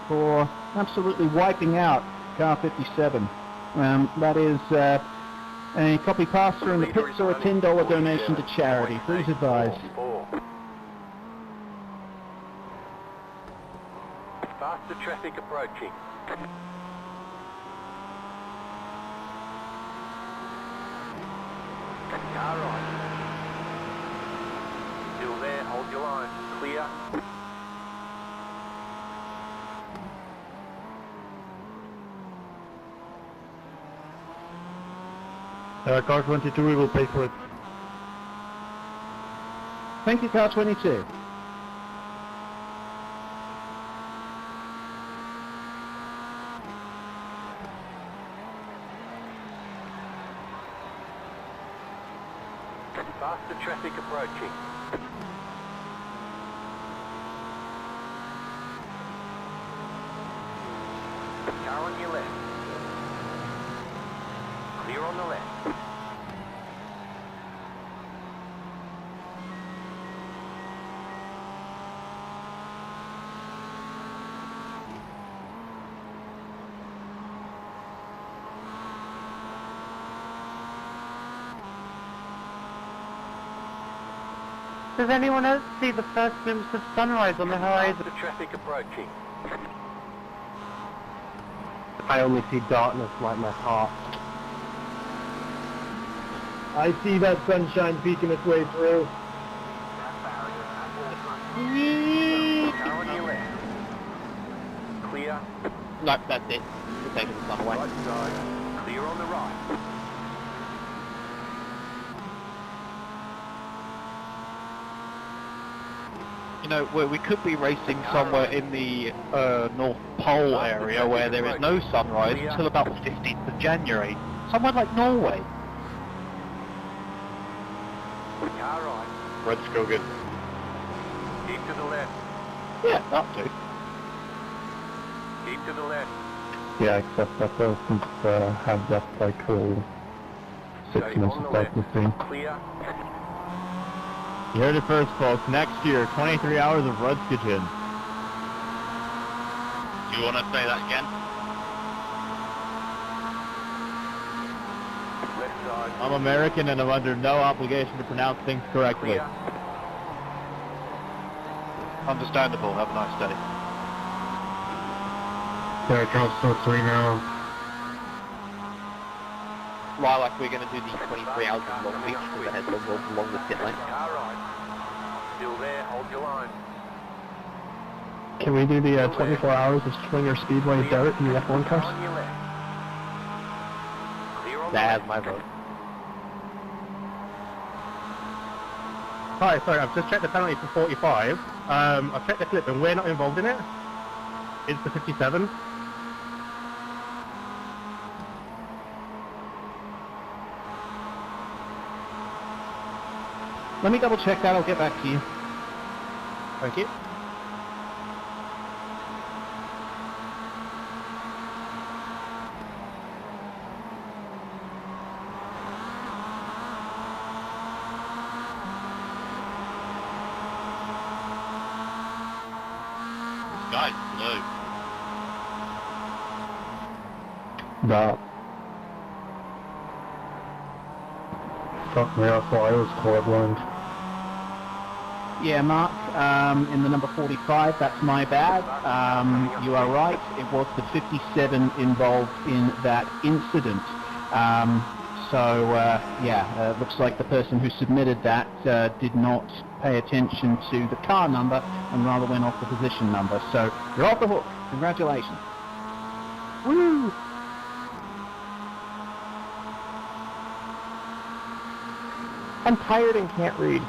[SPEAKER 8] for absolutely wiping out car 57. That is a copy pasta in the pits or a $10 donation to charity. Please advise.
[SPEAKER 1] Faster traffic approaching. Car right. Still there, hold your line. Clear.
[SPEAKER 2] Car 22, we will pay for it.
[SPEAKER 8] Thank you, car 22.
[SPEAKER 1] Faster traffic approaching. Car on your left. Clear on the left.
[SPEAKER 17] Does anyone else see the first glimpse of sunrise on the horizon?
[SPEAKER 1] The traffic approaching.
[SPEAKER 2] I only see darkness like my heart. I see that sunshine peeking its way through.
[SPEAKER 1] Car on your left. Clear.
[SPEAKER 8] No, that's it. We're taking the sun away.
[SPEAKER 1] Right side. Clear on the right.
[SPEAKER 5] You know, we could be racing somewhere in the North Pole area where there is no sunrise until about the 15th of January. Somewhere like Norway.
[SPEAKER 1] Car right.
[SPEAKER 20] Red's go good.
[SPEAKER 1] Keep to the left.
[SPEAKER 5] Yeah, that too.
[SPEAKER 1] Keep to the left.
[SPEAKER 3] Yeah, except that doesn't have that like whole 6 minutes of light thing.
[SPEAKER 1] Clear.
[SPEAKER 11] You heard it first, folks. Next year, 23 hours of Rudskigen.
[SPEAKER 19] Do you want to say that again?
[SPEAKER 1] Left side.
[SPEAKER 11] I'm American and I'm under no obligation to pronounce things correctly.
[SPEAKER 1] Clear.
[SPEAKER 5] Understandable. Have a nice day.
[SPEAKER 2] Yeah, it counts to 3 now.
[SPEAKER 5] Lilac, we're going to do the 23 hours of Long Beach because it has the longest pit lane.
[SPEAKER 1] Car right. Still there, hold your line.
[SPEAKER 2] Can we do the 24 hours of Swinger Speedway dirt in the F1 cars?
[SPEAKER 1] On your left. Clear on the
[SPEAKER 5] That has
[SPEAKER 1] left.
[SPEAKER 5] my vote.
[SPEAKER 2] Hi, sorry, I've just checked the penalty for 45. I've checked the clip and we're not involved in it. It's the 57.
[SPEAKER 8] Let me double check that, I'll get back to you.
[SPEAKER 2] Thank you.
[SPEAKER 19] Sky's blue.
[SPEAKER 3] That. Fuck me, I thought I was colorblind.
[SPEAKER 8] Yeah, Mark, in the number 45, that's my bad. You are right, it was the 57 involved in that incident. It looks like the person who submitted that did not pay attention to the car number and rather went off the position number. So, you're off the hook. Congratulations. Woo!
[SPEAKER 2] I'm tired and can't read.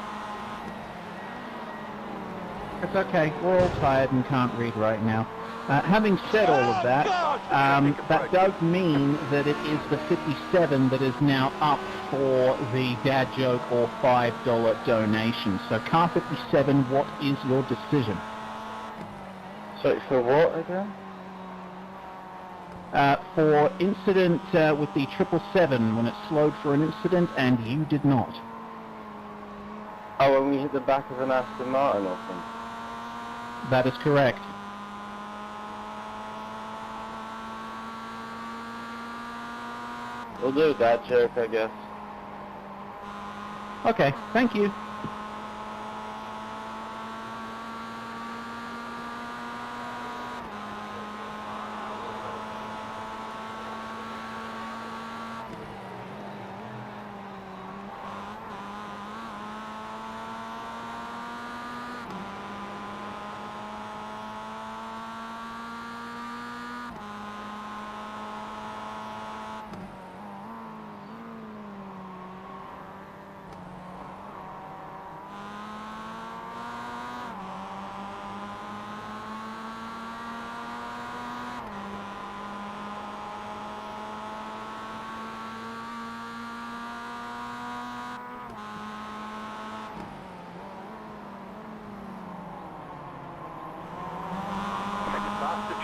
[SPEAKER 8] It's okay, we're all tired and can't read right now. Having said all of that, that does mean that it is the 57 that is now up for the dad joke or $5 donation. So car 57, what is your decision?
[SPEAKER 3] Sorry, for what again?
[SPEAKER 8] For incident with the 777 when it slowed for an incident and you did not.
[SPEAKER 3] Oh, when we hit the back of an Aston Martin or something?
[SPEAKER 8] That is correct.
[SPEAKER 3] We'll do that joke, I guess.
[SPEAKER 8] Okay, thank you.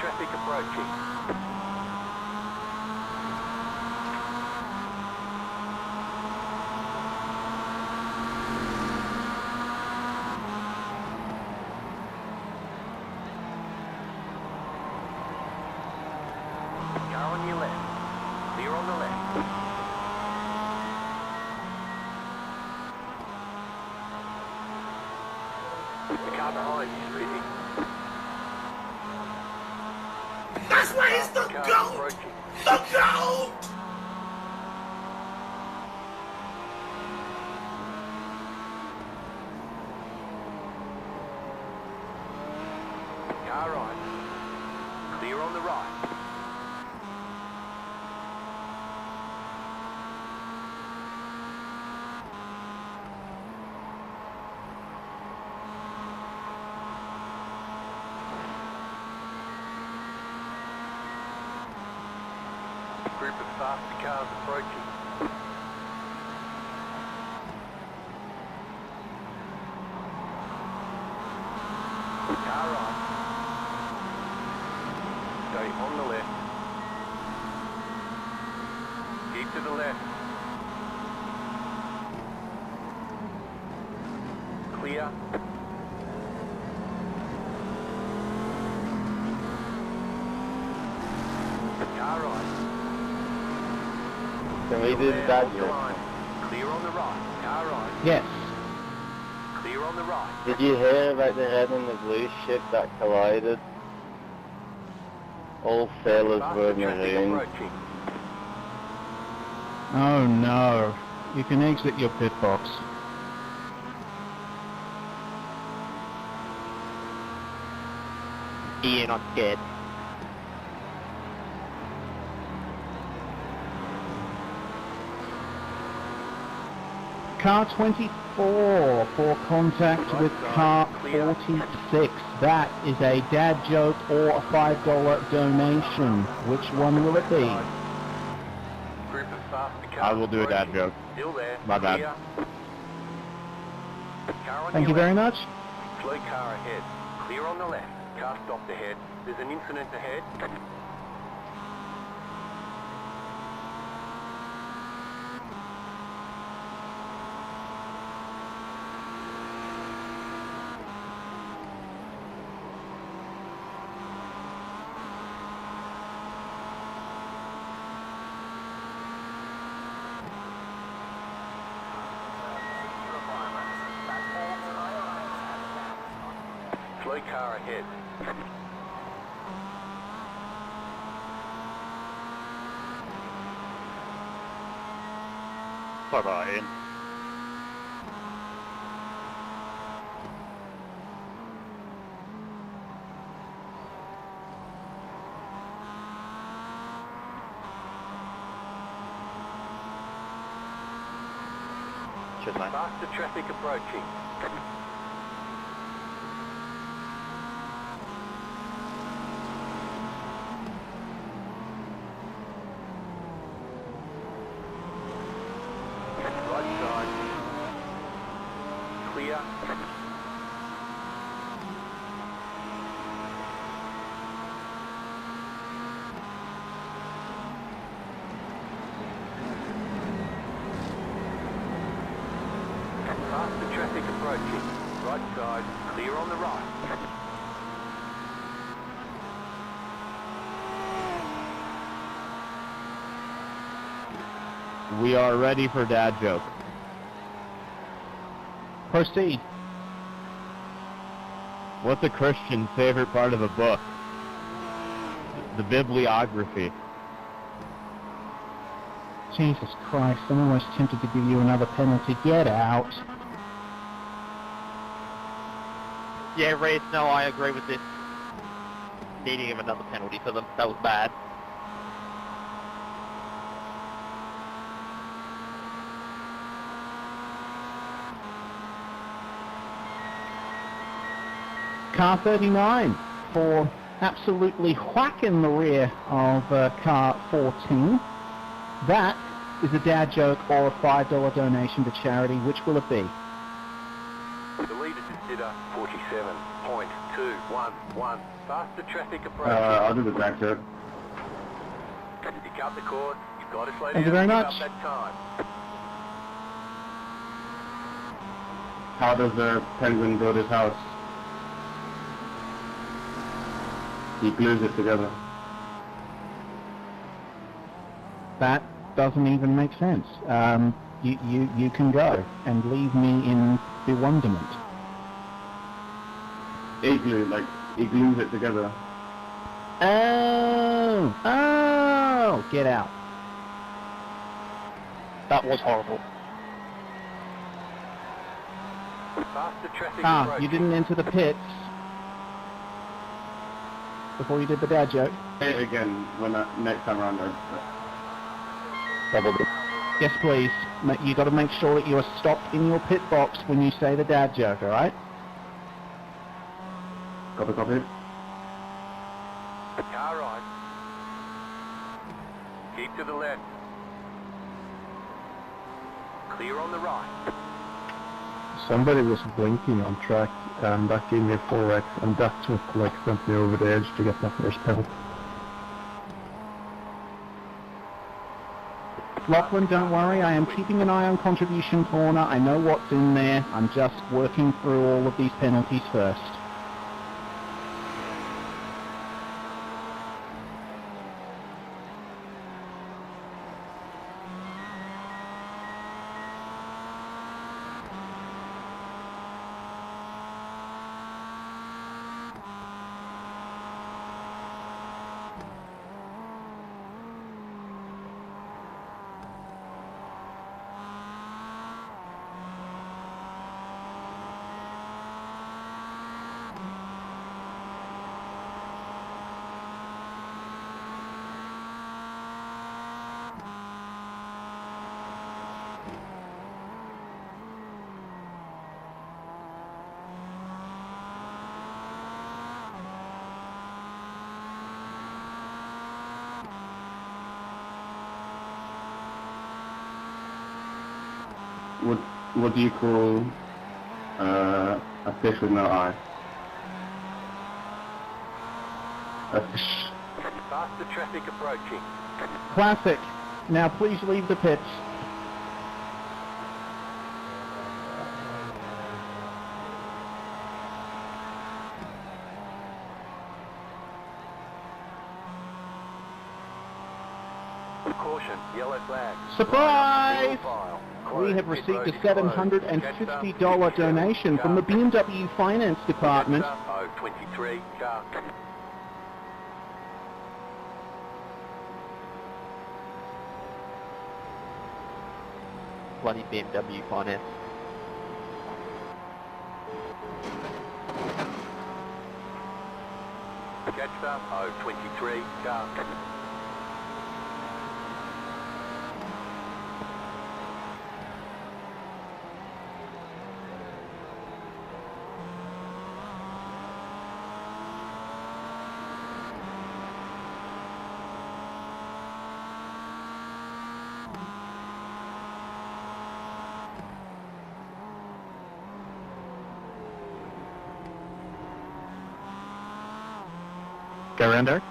[SPEAKER 1] Traffic approaching. Car on your left. Clear on the left. The car behind you is pitting.
[SPEAKER 4] That's why he's the GOAT! The GOAT!
[SPEAKER 1] Car right. Clear on the right. Group of faster cars approaching. Car right. Stay on the left. Keep to the left. Clear. Car right.
[SPEAKER 3] Can we do that joke?
[SPEAKER 1] Clear on the right. Car right.
[SPEAKER 8] Yes.
[SPEAKER 1] Clear on the right.
[SPEAKER 3] Did you hear about the red and the blue ship that collided? All sailors were marooned.
[SPEAKER 8] Oh no. You can exit your pit box.
[SPEAKER 19] You're not scared.
[SPEAKER 8] Car 24 for contact with car 46. That is a dad joke or a $5 donation. Which one will it be?
[SPEAKER 5] I will do a dad joke. My bad.
[SPEAKER 8] Thank you very much.
[SPEAKER 1] Slow car ahead. Clear on the left. Car stopped ahead. There's an incident ahead. Slow car ahead.
[SPEAKER 19] Bye-bye, Ian. Cheers, mate.
[SPEAKER 1] Faster traffic approaching. clear. Faster traffic approaching. Right side, clear on the right.
[SPEAKER 8] We are ready for dad joke. Proceed. What's a Christian's favorite part of a book? The bibliography.
[SPEAKER 2] Jesus Christ, I'm almost tempted to give you another penalty. Get out.
[SPEAKER 8] Yeah, Race, no, I agree with this. Needing of another penalty for them. That was bad.
[SPEAKER 2] Car 39 for absolutely whacking the rear of car 14. That is a dad joke or a $5 donation to charity. Which will it be?
[SPEAKER 1] The leader consider 47.211. Faster traffic approach.
[SPEAKER 21] I'll do the dad joke.
[SPEAKER 1] You cut the cord, you've got to slow
[SPEAKER 2] Thank you
[SPEAKER 1] down
[SPEAKER 2] very
[SPEAKER 1] and
[SPEAKER 2] much.
[SPEAKER 1] give up that time.
[SPEAKER 21] How does the penguin build his house? He glues it together.
[SPEAKER 2] That doesn't even make sense. You can go and leave me in bewilderment.
[SPEAKER 21] Igloo, like, he glues it together.
[SPEAKER 2] Oh, get out.
[SPEAKER 8] That was horrible.
[SPEAKER 1] Faster traffic
[SPEAKER 2] Ah,
[SPEAKER 1] approach.
[SPEAKER 2] you didn't enter the pits before you did the dad joke.
[SPEAKER 21] Say it again when next time around.
[SPEAKER 2] Yes, please. You got to make sure that you are stopped in your pit box when you say the dad joke, all right?
[SPEAKER 21] Copy, copy.
[SPEAKER 1] Car right. Keep to the left. Clear on the right.
[SPEAKER 3] Somebody was blinking on track, and that gave me a 4x, and that's what like sent me over the edge to get my first penalty.
[SPEAKER 2] Lachlan, don't worry. I am keeping an eye on contribution corner. I know what's in there. I'm just working through all of these penalties first.
[SPEAKER 21] What do you call a fish with no eye? A fish.
[SPEAKER 1] Faster traffic approaching.
[SPEAKER 2] Classic. Now please leave the pits.
[SPEAKER 1] Caution, yellow flag.
[SPEAKER 2] Surprise! We have received a $750 donation from the BMW Finance Department.
[SPEAKER 1] 23 car.
[SPEAKER 8] Bloody BMW finance.
[SPEAKER 1] Catch 23 car.
[SPEAKER 3] Go around, Eric.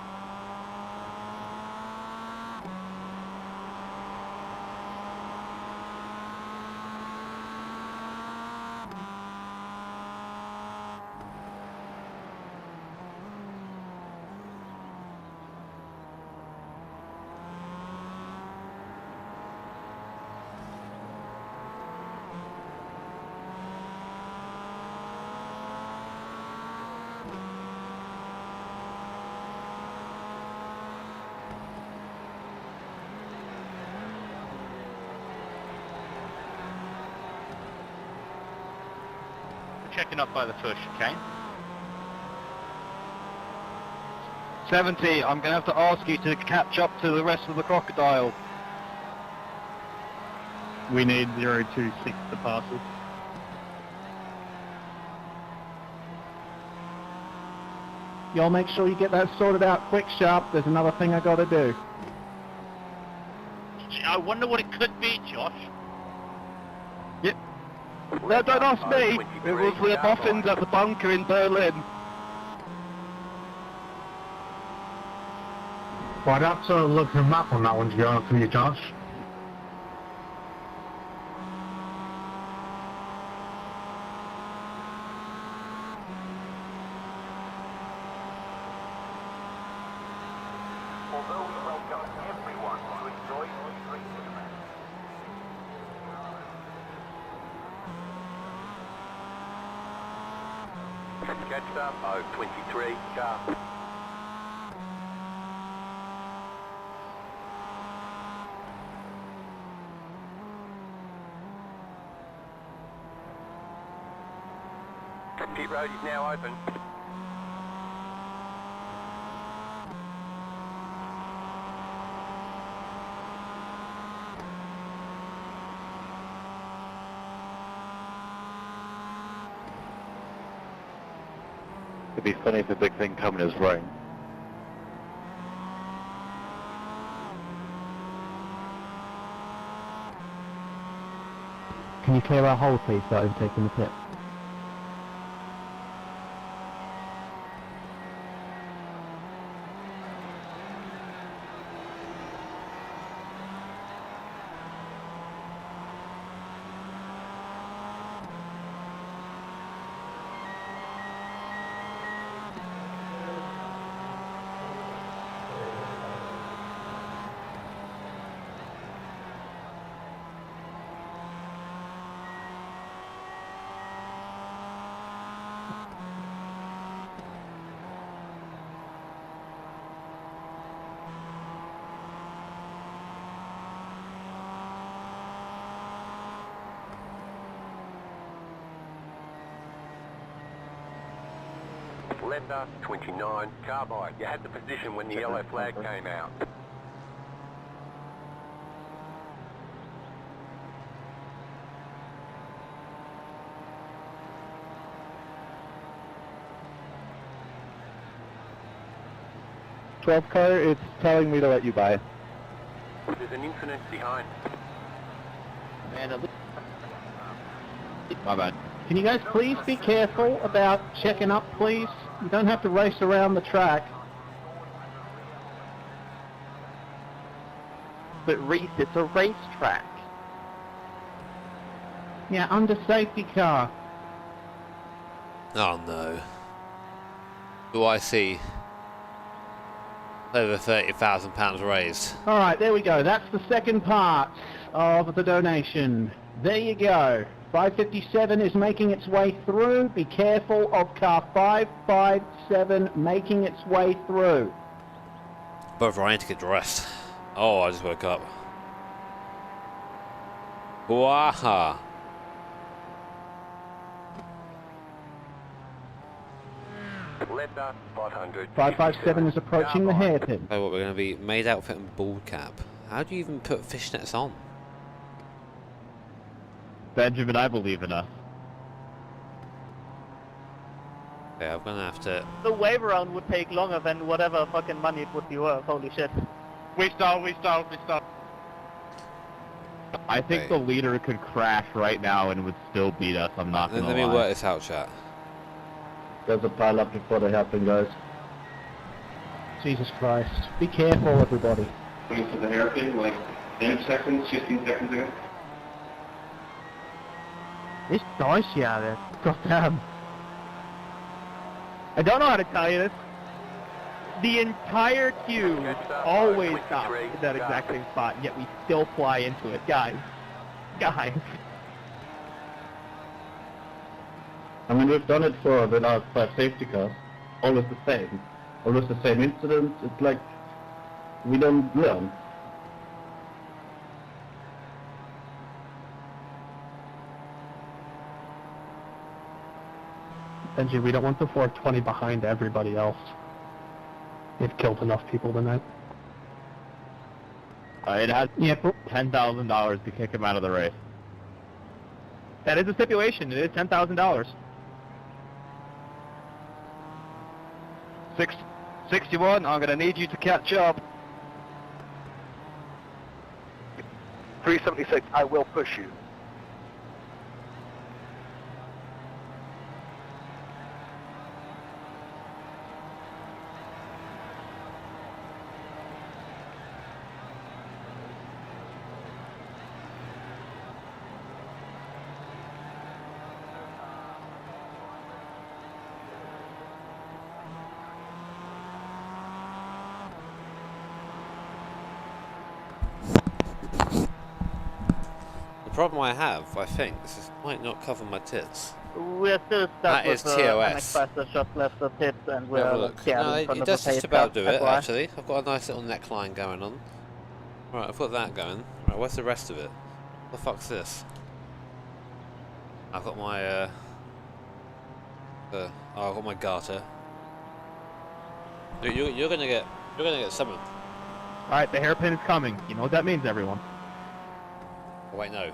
[SPEAKER 8] Checking up by the push, okay? 70, I'm going to have to ask you to catch up to the rest of the crocodile.
[SPEAKER 3] We need 026 to pass us.
[SPEAKER 2] Y'all make sure you get that sorted out quick, Sharp. There's another thing I gotta do.
[SPEAKER 8] I wonder what it could be, Josh.
[SPEAKER 3] Yep. No, don't ask me. It was the boffins at the bunker in Berlin.
[SPEAKER 14] Well, I'd have to look at the map on that one to be honest with you, Josh.
[SPEAKER 22] Although we welcome everyone to enjoy this racing event.
[SPEAKER 1] Catch up, 023, sharp. Pit road is now open.
[SPEAKER 5] It'd be funny if the big thing coming is rain.
[SPEAKER 18] Can you clear our hole, please, without overtaking the pit?
[SPEAKER 1] Letter 29, carbide. You had the position when the yellow flag came out.
[SPEAKER 3] It's telling me to let you by.
[SPEAKER 1] There's an incident behind.
[SPEAKER 8] My bad.
[SPEAKER 2] Can you guys please be careful about checking up, please? You don't have to race around the track.
[SPEAKER 8] But Reese, it's a racetrack.
[SPEAKER 2] Yeah, under safety car.
[SPEAKER 15] Oh no. Do I see over £30,000 raised?
[SPEAKER 2] Alright, there we go. That's the second part of the donation. There you go. 557 is making its way through. Be careful of car 557 making its way through.
[SPEAKER 15] Brother, I need to get dressed. Oh, I just woke up. Waha.
[SPEAKER 1] Letter 500.
[SPEAKER 2] 557 is approaching the hairpin.
[SPEAKER 15] So what, we're going to be maid outfit and bald cap. How do you even put fishnets on?
[SPEAKER 8] Benjamin, I believe in us.
[SPEAKER 15] Okay, I'm going to have to...
[SPEAKER 23] The wave around would take longer than whatever fucking money it would be worth, holy shit.
[SPEAKER 11] We start.
[SPEAKER 8] I think the leader could crash right now and would still beat us, I'm not gonna lie.
[SPEAKER 15] Let me work this out, chat.
[SPEAKER 3] There's a pile up before they happen, guys.
[SPEAKER 8] Jesus Christ. Be careful, everybody.
[SPEAKER 21] Waiting for the hairpin, like 10 seconds, 15 seconds ago.
[SPEAKER 17] It's dicey out there. Goddamn. I don't know how to tell you this. The entire queue always stops at that exact same spot, and yet we still fly into it. Guys.
[SPEAKER 3] I mean, we've done it for the last 5 safety cars. Always the same. Always the same incident. It's like we don't learn.
[SPEAKER 2] Benji, we don't want the 420 behind everybody else. They've killed enough people tonight.
[SPEAKER 11] It has $10,000 to kick him out of the race.
[SPEAKER 17] That is a stipulation. It is $10,000.
[SPEAKER 11] 61, I'm gonna need you to catch up.
[SPEAKER 6] 376, I will push you.
[SPEAKER 15] The problem I have, I think, this might not cover my tits.
[SPEAKER 23] We're still stuck
[SPEAKER 15] That
[SPEAKER 23] with
[SPEAKER 15] is TOS.
[SPEAKER 23] Express just left the tips and we're
[SPEAKER 15] Have a look.
[SPEAKER 23] scared
[SPEAKER 15] No,
[SPEAKER 23] in front
[SPEAKER 15] it
[SPEAKER 23] of
[SPEAKER 15] does
[SPEAKER 23] the
[SPEAKER 15] just
[SPEAKER 23] pace
[SPEAKER 15] about
[SPEAKER 23] car,
[SPEAKER 15] do it,
[SPEAKER 23] FYI.
[SPEAKER 15] actually. I've got a nice little neckline going on. Right, I've got that going. Right, where's the rest of it? What the fuck's this? I've got my, I've got my garter. You're gonna get summoned.
[SPEAKER 17] Alright, the hairpin is coming. You know what that means, everyone.
[SPEAKER 15] Oh, wait, no.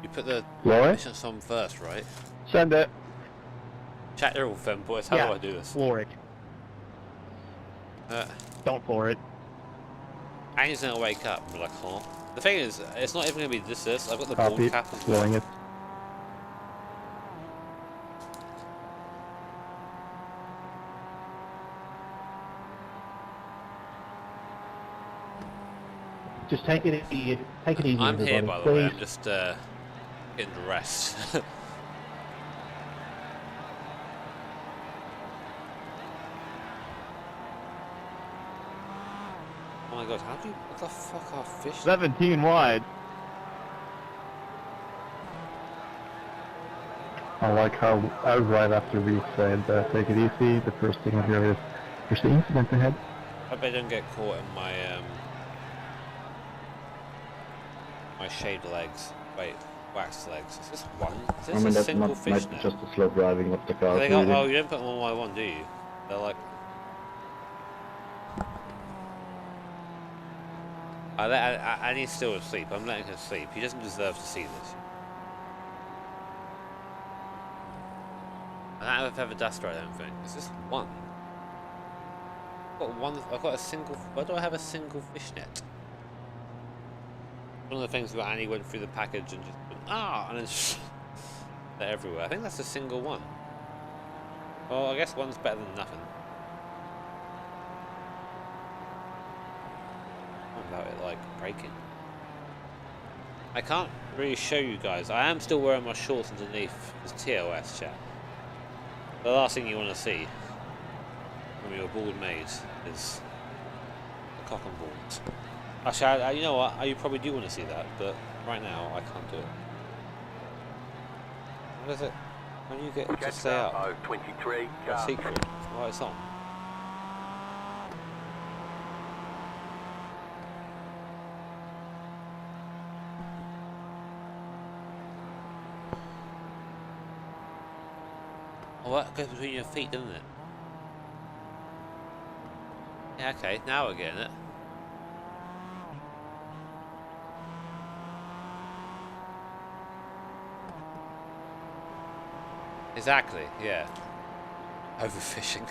[SPEAKER 15] You put the
[SPEAKER 17] Floor it?
[SPEAKER 15] missions on first, right?
[SPEAKER 17] Send it.
[SPEAKER 15] Chat, they're all femboys. How do I do this?
[SPEAKER 17] Floor it. Don't floor it.
[SPEAKER 15] Annie's gonna wake up and be like, huh? The thing is, it's not even gonna be this. I've got the
[SPEAKER 3] Copy.
[SPEAKER 15] bald cap as well.
[SPEAKER 3] Flooring it.
[SPEAKER 8] Just take it easy. Take it easy,
[SPEAKER 15] I'm
[SPEAKER 8] everybody.
[SPEAKER 15] here, by the way.
[SPEAKER 8] Please.
[SPEAKER 15] I'm just getting dressed. Oh my god, what the fuck are fish?
[SPEAKER 11] 17 wide.
[SPEAKER 3] I like how right after we said take it easy, the first thing I hear is there's the incident ahead.
[SPEAKER 15] I bet I don't get caught in my my shaved legs. Wait, waxed legs. Is this one? Is this
[SPEAKER 3] I mean,
[SPEAKER 15] a
[SPEAKER 3] that's
[SPEAKER 15] single
[SPEAKER 3] not
[SPEAKER 15] fish
[SPEAKER 3] like
[SPEAKER 15] net?
[SPEAKER 3] just a slow driving of the car.
[SPEAKER 15] They go,
[SPEAKER 3] really.
[SPEAKER 15] oh, you don't put them one by one, do you? They're like... I need still asleep. I'm letting him sleep. He doesn't deserve to see this. I don't have a feather duster, I don't think. Is this one? I've got a single... Why do I have a single fish net? One of the things where Annie went through the package and just went, and then just they're everywhere. I think that's a single one. Well, I guess one's better than nothing. Without it like breaking. I can't really show you guys. I am still wearing my shorts underneath. It's TOS, chat. The last thing you want to see when you're a bald maid is the cock and balls. Actually, you know what? You probably do want to see that, but right now I can't do it. What is it? When you get to stay up?
[SPEAKER 1] 23.
[SPEAKER 15] A secret. Well, it's on. Oh, that goes between your feet, doesn't it? Yeah, okay, now we're getting it. Exactly, yeah. Overfishing.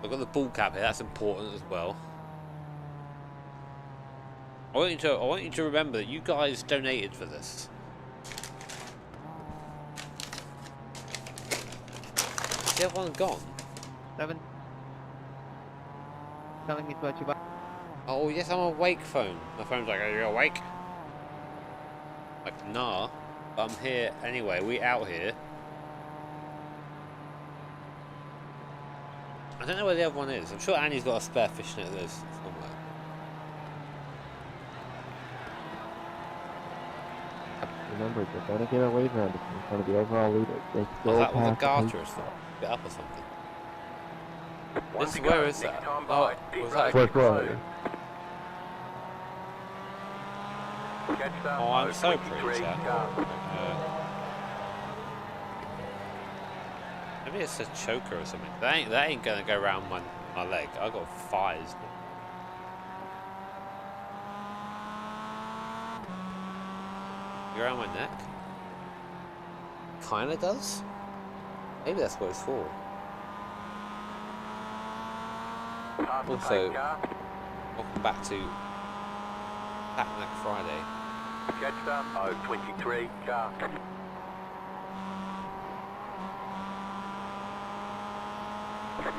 [SPEAKER 15] I've got the ball cap here, that's important as well. I want you to remember that you guys donated for this. Is the other one gone?
[SPEAKER 11] telling me to let you back.
[SPEAKER 15] Oh yes, I'm awake. Phone. My phone's like, are you awake? Like, nah. But I'm here anyway. We out here. I don't know where the other one is. I'm sure Annie's got a spare fishnet of this somewhere.
[SPEAKER 3] Remember, they're gonna get away from it in front of the overall leader. They
[SPEAKER 15] Oh, that was a garter or something. Get up or something. This, where is that? Oh, was that a Oh, I'm so pretty, chat. Maybe it's a choker or something. That ain't gonna go around my leg. I got fires. Go around my neck? Kinda does? Maybe that's what it's for. Also, welcome back to Black Friday.
[SPEAKER 1] Jetstar 023 car.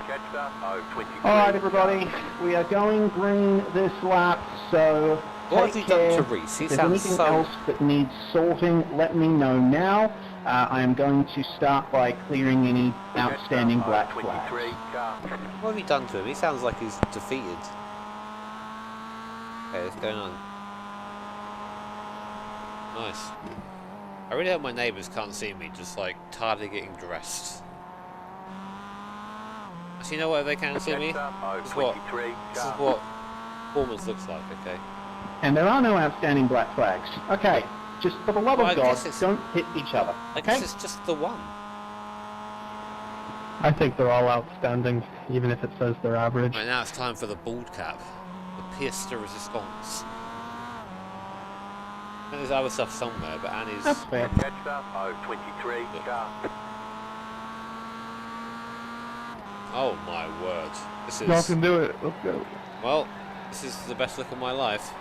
[SPEAKER 1] Jetstar 023.
[SPEAKER 8] Alright everybody, we are going green this lap, so
[SPEAKER 15] what have
[SPEAKER 8] take
[SPEAKER 15] you done
[SPEAKER 8] care.
[SPEAKER 15] to Reese? He
[SPEAKER 8] if there's
[SPEAKER 15] sounds
[SPEAKER 8] anything
[SPEAKER 15] so...
[SPEAKER 8] else that needs sorting, let me know now. I am going to start by clearing any outstanding black flags.
[SPEAKER 15] What have you done to him? He sounds like he's defeated. Okay, what's going on? Nice. I really hope my neighbours can't see me just like tired of getting dressed. Actually, you know what? If they can't see me, this is what performance looks like. Okay.
[SPEAKER 8] And there are no outstanding black flags. Okay, just for the love of God, don't hit each other.
[SPEAKER 15] I guess it's just the one.
[SPEAKER 2] I think they're all outstanding, even if it says they're average.
[SPEAKER 15] Right, now it's time for the bald cap. The pièce de résistance. There's other stuff somewhere, but Annie's...
[SPEAKER 8] That's fair.
[SPEAKER 15] Oh my word. This is...
[SPEAKER 3] Y'all can do it. Let's go.
[SPEAKER 15] Well, this is the best look of my life.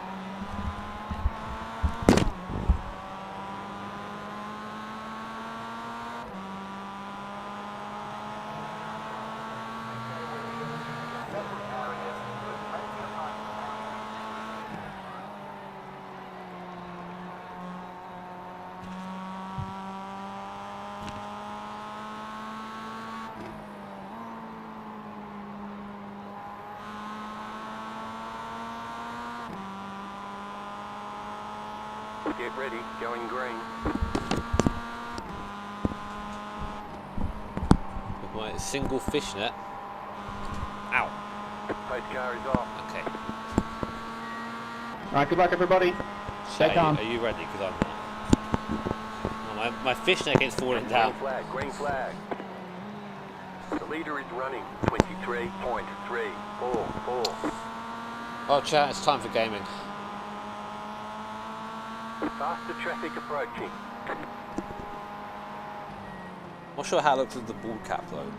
[SPEAKER 1] Get ready, going green.
[SPEAKER 15] With my single fishnet. Ow.
[SPEAKER 1] Pace car is off.
[SPEAKER 15] Okay.
[SPEAKER 8] Alright, good luck everybody. Stay calm.
[SPEAKER 15] Are you ready? Because I'm not. Oh, my fishnet gets falling down.
[SPEAKER 1] Green flag. The leader is running 23.344.
[SPEAKER 15] Oh, chat, it's time for gaming.
[SPEAKER 1] Faster traffic approaching.
[SPEAKER 15] Not sure how it looks with the bald cap though.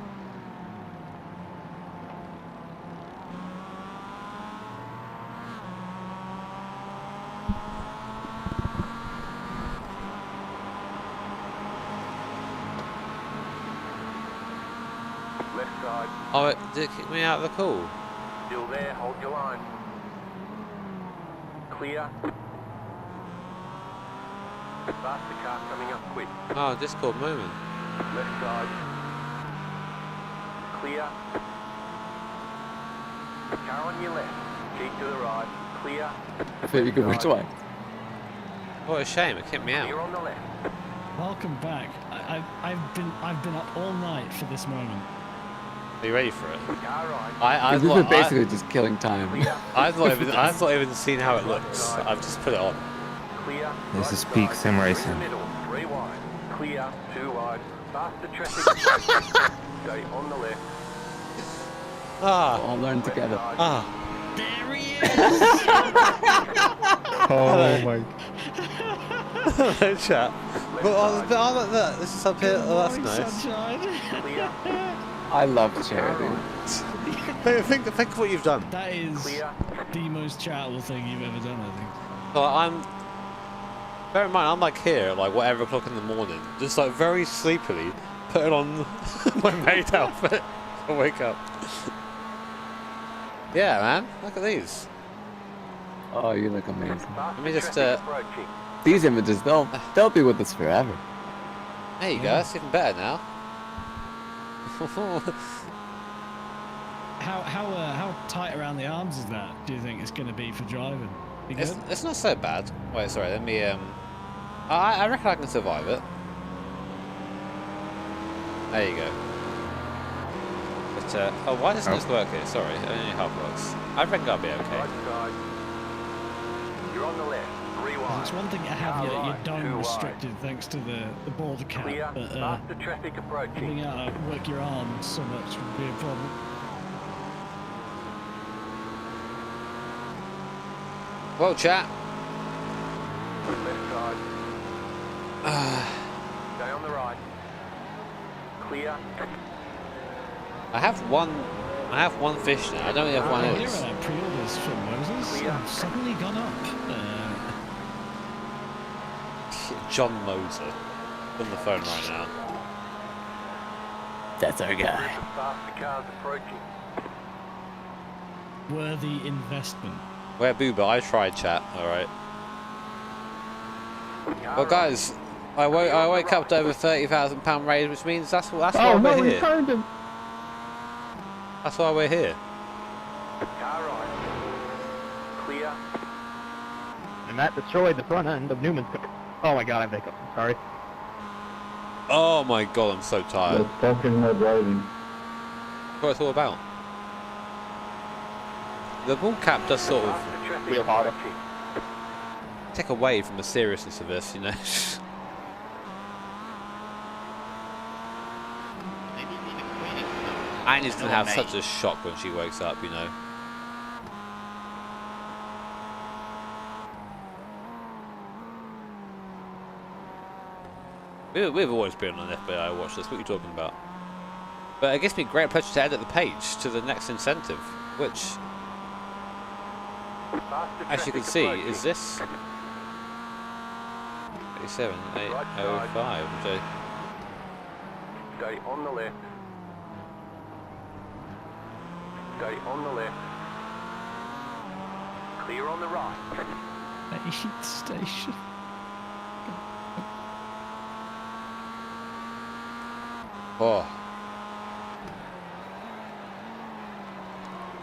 [SPEAKER 1] Left side.
[SPEAKER 15] Oh, did it kick me out of the call?
[SPEAKER 1] Still there, hold your line. Clear. Faster car coming up quick.
[SPEAKER 15] Oh, Discord moment.
[SPEAKER 1] Left side. Clear. Car on your left. Keep to the right. Clear.
[SPEAKER 12] I thought you could which way?
[SPEAKER 15] What a shame, it kicked me out.
[SPEAKER 1] Clear on the left.
[SPEAKER 13] Welcome back. I've been up all night for this moment.
[SPEAKER 15] Are you ready for it?
[SPEAKER 1] Car right.
[SPEAKER 12] We've been basically just killing time.
[SPEAKER 15] I've not even seen how it looks. I've just put it on.
[SPEAKER 1] Clear.
[SPEAKER 6] This is peak sim racing.
[SPEAKER 1] Middle. 3 wide. Clear. 2 wide. Faster traffic. Stay on the left.
[SPEAKER 15] Ah.
[SPEAKER 12] We'll all learn together.
[SPEAKER 15] Ah.
[SPEAKER 13] There he is!
[SPEAKER 2] Oh my.
[SPEAKER 15] Hello, chat. But look, this is up here. Oh, that's nice.
[SPEAKER 12] I love charity.
[SPEAKER 15] Think of what you've done.
[SPEAKER 13] That is the most charitable thing you've ever done, I think.
[SPEAKER 15] Well, bear in mind, I'm like here, like whatever o'clock in the morning, just like very sleepily putting on my maid outfit to wake up. Yeah, man. Look at these.
[SPEAKER 12] Oh, you look amazing.
[SPEAKER 15] Let me just.
[SPEAKER 12] These images, they'll be with us forever.
[SPEAKER 15] There you go. That's even better now.
[SPEAKER 13] How tight around the arms is that? Do you think it's going to be for driving? Be good?
[SPEAKER 15] It's not so bad. Wait, sorry. Let me. I reckon I can survive it. There you go. But oh, why doesn't this work here? Sorry, it only half works. I reckon I'll be okay.
[SPEAKER 1] You're on the left.
[SPEAKER 13] It's one thing to have your dome restricted thanks to the border cap, but being able to work your arms so much would be a problem.
[SPEAKER 15] Well, chat.
[SPEAKER 1] Left side. Stay on the right. Clear.
[SPEAKER 15] I have one fish now. I don't really have one
[SPEAKER 13] Here
[SPEAKER 15] else.
[SPEAKER 13] are pre-orders for Moses. Have suddenly gone up.
[SPEAKER 15] John Moser on the phone right now.
[SPEAKER 12] That's our guy.
[SPEAKER 1] Faster cars approaching.
[SPEAKER 13] Worthy investment.
[SPEAKER 15] Where Booba? I tried chat. All right. Well, guys, I woke up to over £30,000 raise, which means that's why we're here. That's why we're here.
[SPEAKER 1] Car right. Clear.
[SPEAKER 17] And that destroyed the front end of Newman's car. Oh my god, I think I'm sorry.
[SPEAKER 15] Oh my god, I'm so tired.
[SPEAKER 3] Let's talking about driving.
[SPEAKER 15] What it's all about. The ball cap does sort of
[SPEAKER 17] Real harder.
[SPEAKER 15] take away from the seriousness of this, you know. Agnes gonna have such a shock when she wakes up, you know. We've always been on an FBI watch list. What are you talking about? But it gives me great pleasure to edit the page to the next incentive, which, as you can see, is this 87,805.
[SPEAKER 1] Stay on the left. Stay on the left. Clear on the right.
[SPEAKER 13] Station.
[SPEAKER 15] Oh.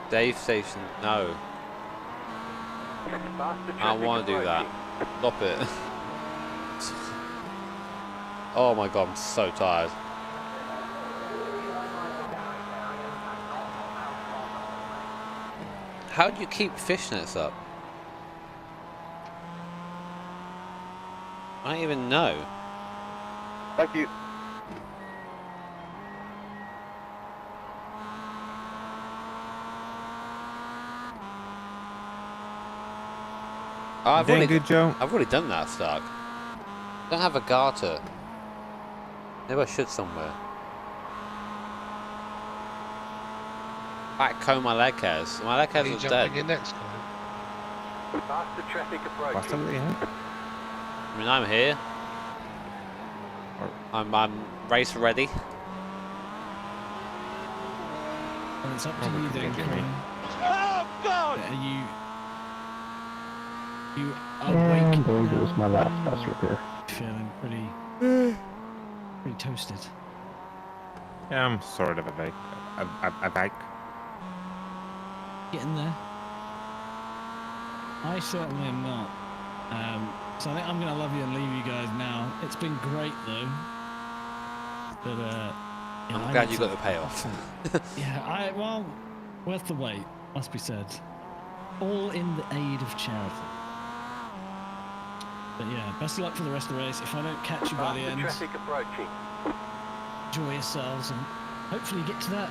[SPEAKER 15] Dave Station, no. I don't want to do that. Stop it. Oh my god, I'm so tired. How do you keep fishnets up? I don't even know.
[SPEAKER 17] Thank you.
[SPEAKER 15] I've
[SPEAKER 6] Doing good, Joe.
[SPEAKER 15] I've already done that, Stark. I don't have a garter. Maybe I should somewhere. Back comb my leg hairs. My leg hairs are dead.
[SPEAKER 9] Your next
[SPEAKER 1] Faster traffic approaching.
[SPEAKER 6] What's up here?
[SPEAKER 15] I mean, I'm here. I'm race ready.
[SPEAKER 13] Well, it's up to you then, Crane.
[SPEAKER 4] Oh, God!
[SPEAKER 13] Are you
[SPEAKER 3] And
[SPEAKER 13] awake
[SPEAKER 3] there
[SPEAKER 13] now?
[SPEAKER 3] goes my last bus repair.
[SPEAKER 13] Feeling pretty toasted.
[SPEAKER 6] Yeah, I'm sort of awake. Awake.
[SPEAKER 13] Getting there. I certainly am not. So I think I'm gonna love you and leave you guys now. It's been great though. But
[SPEAKER 15] I'm glad you got the payoff.
[SPEAKER 13] yeah, well, worth the wait, must be said. All in the aid of charity. But yeah, best of luck for the rest of the race. If I don't catch you by the end,
[SPEAKER 1] Traffic approaching.
[SPEAKER 13] enjoy yourselves and hopefully get to that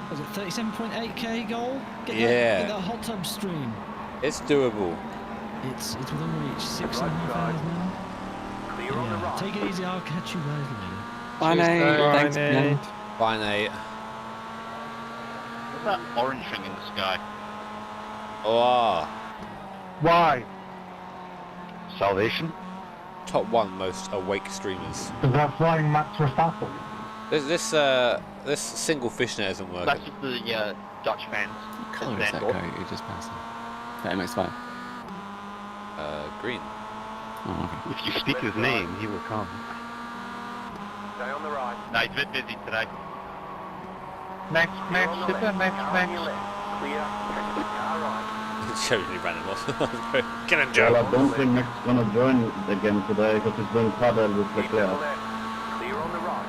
[SPEAKER 13] was it 37.8k goal? Get that hot tub stream.
[SPEAKER 15] It's doable.
[SPEAKER 13] It's within reach. 6.5 hours now.
[SPEAKER 1] Clear on the
[SPEAKER 13] Yeah,
[SPEAKER 1] right.
[SPEAKER 13] take it easy. I'll catch you guys later.
[SPEAKER 12] Bye, Nate. Thanks, man.
[SPEAKER 15] Bye, Nate.
[SPEAKER 8] What's that orange thing in the sky?
[SPEAKER 15] Oh,
[SPEAKER 14] Why?
[SPEAKER 11] Salvation?
[SPEAKER 15] top one most awake streamers.
[SPEAKER 14] Is that flying Max Verstappen?
[SPEAKER 15] This This single fishnet isn't working.
[SPEAKER 8] That's just the Dutch fans.
[SPEAKER 12] What color is that car you just passed? The MX-5.
[SPEAKER 15] Green.
[SPEAKER 12] Oh, okay.
[SPEAKER 11] If you speak his name, he will come.
[SPEAKER 1] Stay on the right.
[SPEAKER 11] No, he's a bit busy today.
[SPEAKER 14] Next, super, next.
[SPEAKER 1] Clear. Car right.
[SPEAKER 15] It shows me random off. Get him,
[SPEAKER 18] Well,
[SPEAKER 15] Joe.
[SPEAKER 18] I don't think Max is gonna join again today because he's doing paddle with
[SPEAKER 1] Keep to the
[SPEAKER 18] Leclerc.
[SPEAKER 1] left. Clear on the right.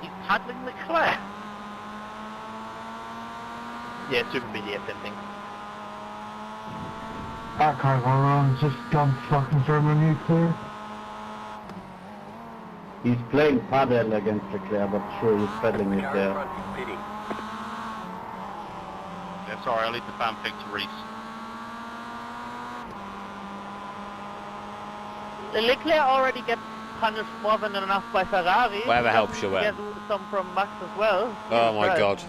[SPEAKER 8] He's paddling Leclerc. Yeah, super BDF thing.
[SPEAKER 14] That can't go wrong, just gone fucking thermonuclear.
[SPEAKER 18] He's playing paddle against Leclerc, but sure he's paddling it
[SPEAKER 1] Car in
[SPEAKER 18] there.
[SPEAKER 1] front is pitting.
[SPEAKER 11] Yeah, sorry, I'll leave the fan pick to Reese.
[SPEAKER 23] Leclerc already gets punished more than enough by Ferrari.
[SPEAKER 15] Whatever helps you,
[SPEAKER 23] He
[SPEAKER 15] Web.
[SPEAKER 23] gets some from Max as well.
[SPEAKER 15] Oh my
[SPEAKER 23] Right.
[SPEAKER 15] god.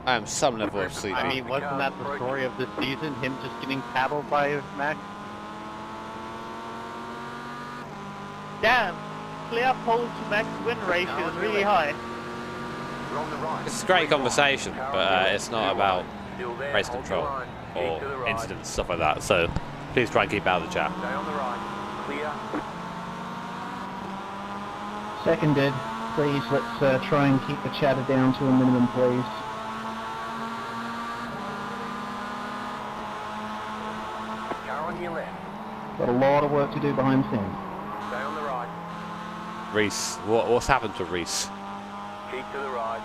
[SPEAKER 15] I am some level of sleepy.
[SPEAKER 8] I mean, wasn't that the story of this season? Him just getting paddled by Max?
[SPEAKER 23] Damn, clear pole to Max win ratio is really high.
[SPEAKER 1] We're on the right.
[SPEAKER 15] It's a great conversation, but it's not about
[SPEAKER 1] Still there.
[SPEAKER 15] race
[SPEAKER 1] Hold
[SPEAKER 15] control
[SPEAKER 1] the line.
[SPEAKER 15] or
[SPEAKER 1] Keep to the right.
[SPEAKER 15] incidents, stuff like that. So please try and keep out of the chat.
[SPEAKER 1] Stay on the right. Clear.
[SPEAKER 8] Seconded. Please, let's try and keep the chatter down to a minimum, please.
[SPEAKER 1] Car on your left.
[SPEAKER 8] Got a lot of work to do behind the scenes.
[SPEAKER 1] Stay on the right.
[SPEAKER 15] Reese, what's happened to Reese?
[SPEAKER 1] Keep to the right.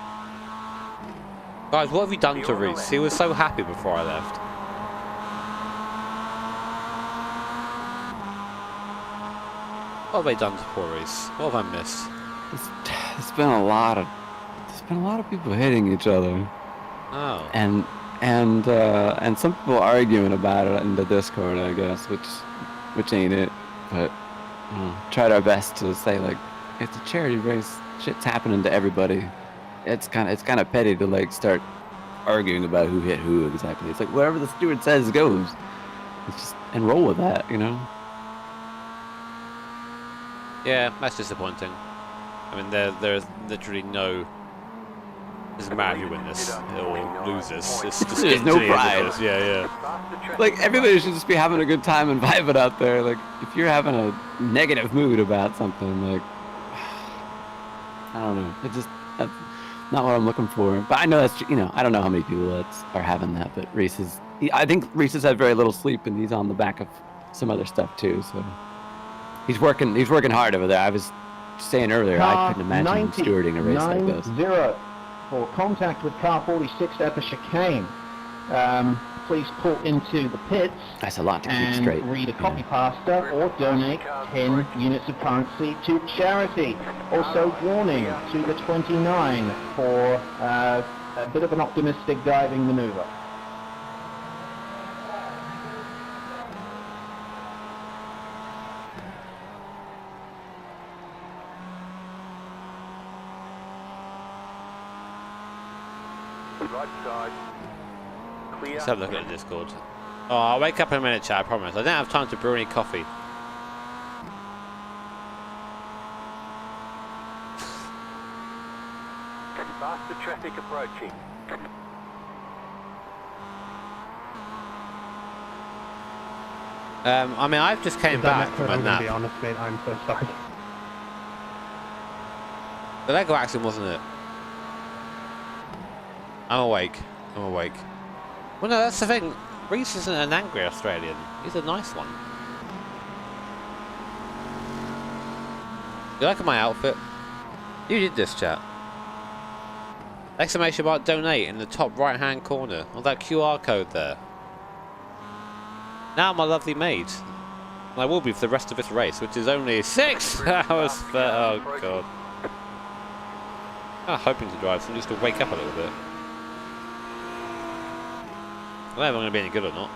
[SPEAKER 15] Guys, what have you done to Reese? He was so happy before I left. What have they done to poor Reese? What have I missed?
[SPEAKER 12] There's been a lot of people hitting each other.
[SPEAKER 15] Oh.
[SPEAKER 12] And some people arguing about it in the Discord, I guess, which ain't it. But tried our best to say, like, it's a charity race. Shit's happening to everybody. It's kind of petty to like start arguing about who hit who exactly. It's like whatever the steward says goes. It's just and roll with that, you know.
[SPEAKER 15] Yeah, that's disappointing. I mean, there's literally no. Doesn't matter if you win this or lose this. It's just
[SPEAKER 12] There's no pride.
[SPEAKER 15] Yeah.
[SPEAKER 12] Like everybody should just be having a good time and vibing out there. Like if you're having a negative mood about something, like I don't know, that's not what I'm looking for. But I know that's I don't know how many people are having that. But I think Reese has had very little sleep and he's on the back of some other stuff too. So he's working hard over there. I was saying earlier I couldn't imagine him stewarding a race like this.
[SPEAKER 8] 90 for contact with car 46 at the chicane. Please pull into the pits.
[SPEAKER 12] That's a lot to keep
[SPEAKER 8] and
[SPEAKER 12] straight.
[SPEAKER 8] Read a copy pasta or donate 10 units of currency to charity. Also, warning to the 29 for a bit of an optimistic diving maneuver.
[SPEAKER 1] Right side. Clear.
[SPEAKER 15] Let's have a look at the Discord. Oh, I'll wake up in a minute, chat, I promise. I don't have time to brew any coffee.
[SPEAKER 1] Faster traffic approaching.
[SPEAKER 15] I mean, I've just came back from a
[SPEAKER 14] I'm gonna be
[SPEAKER 15] nap.
[SPEAKER 14] honest, mate, I'm so sorry.
[SPEAKER 15] The Lego accident wasn't it? I'm awake. Well, no, that's the thing. Reese isn't an angry Australian. He's a nice one. You like my outfit? You did this, chat. Exclamation mark donate in the top right hand corner. Or that QR code there. Now my lovely maid. And I will be for the rest of this race, which is only 6 hours. Oh god. I'm hoping to drive, so just to wake up a little bit. I don't know if I'm going to be any good or not.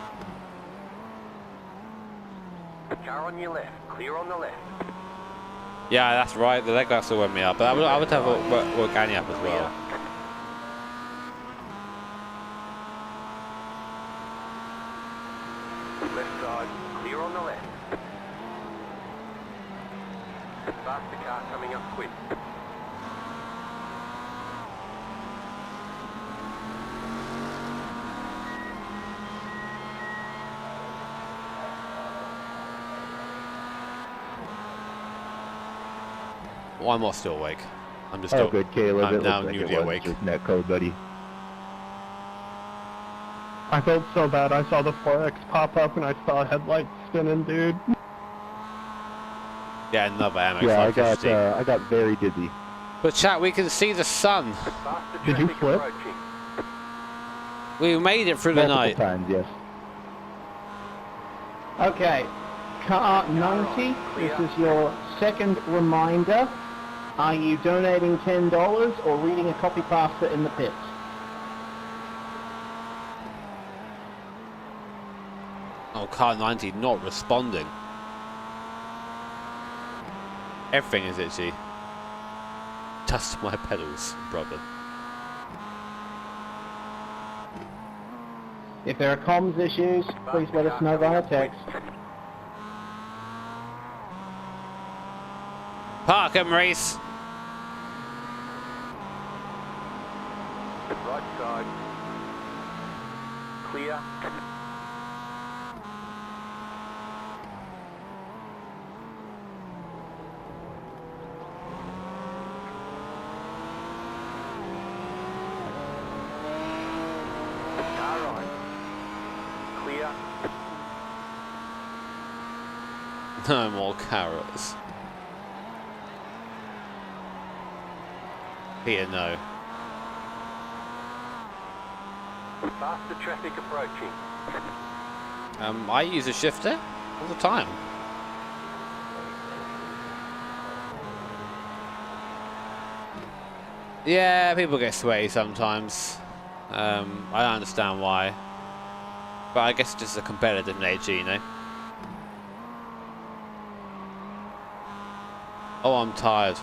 [SPEAKER 1] Car on your left. Clear on the left.
[SPEAKER 15] Yeah, that's right. The leg glass will wake me up, but I would have work Annie up as well.
[SPEAKER 1] Left side. Clear on the left. Faster car
[SPEAKER 15] Well, I'm not still awake. I'm just
[SPEAKER 5] Oh,
[SPEAKER 15] still,
[SPEAKER 5] good, Caleb.
[SPEAKER 15] I'm
[SPEAKER 5] It
[SPEAKER 15] now
[SPEAKER 5] looks like
[SPEAKER 15] newly
[SPEAKER 5] it was
[SPEAKER 15] awake.
[SPEAKER 5] just netcode, buddy.
[SPEAKER 2] I felt so bad. I saw the 4X pop up and I saw headlights spinning, dude.
[SPEAKER 15] Yeah, another ammo.
[SPEAKER 5] Yeah, I
[SPEAKER 15] 550.
[SPEAKER 5] got very dizzy.
[SPEAKER 15] But chat, we can see the sun.
[SPEAKER 2] Did you flip?
[SPEAKER 15] We made it through the
[SPEAKER 5] Multiple
[SPEAKER 15] night.
[SPEAKER 5] times, yes.
[SPEAKER 8] Okay, car 90, this is your second reminder. Are you donating $10 or reading a copy pasta in the pits?
[SPEAKER 15] Oh, car 90 not responding. Everything is itchy. Dust my pedals, brother.
[SPEAKER 8] If there are comms issues, please let us know via text.
[SPEAKER 15] Park 'em, Reese.
[SPEAKER 1] Right side. Clear. Car right. Clear.
[SPEAKER 15] No more carrots. Peter, no.
[SPEAKER 1] Faster traffic approaching.
[SPEAKER 15] I use a shifter all the time. Yeah, people get sweaty sometimes. I don't understand why. But I guess it's just a competitive nature, you know. Oh, I'm tired.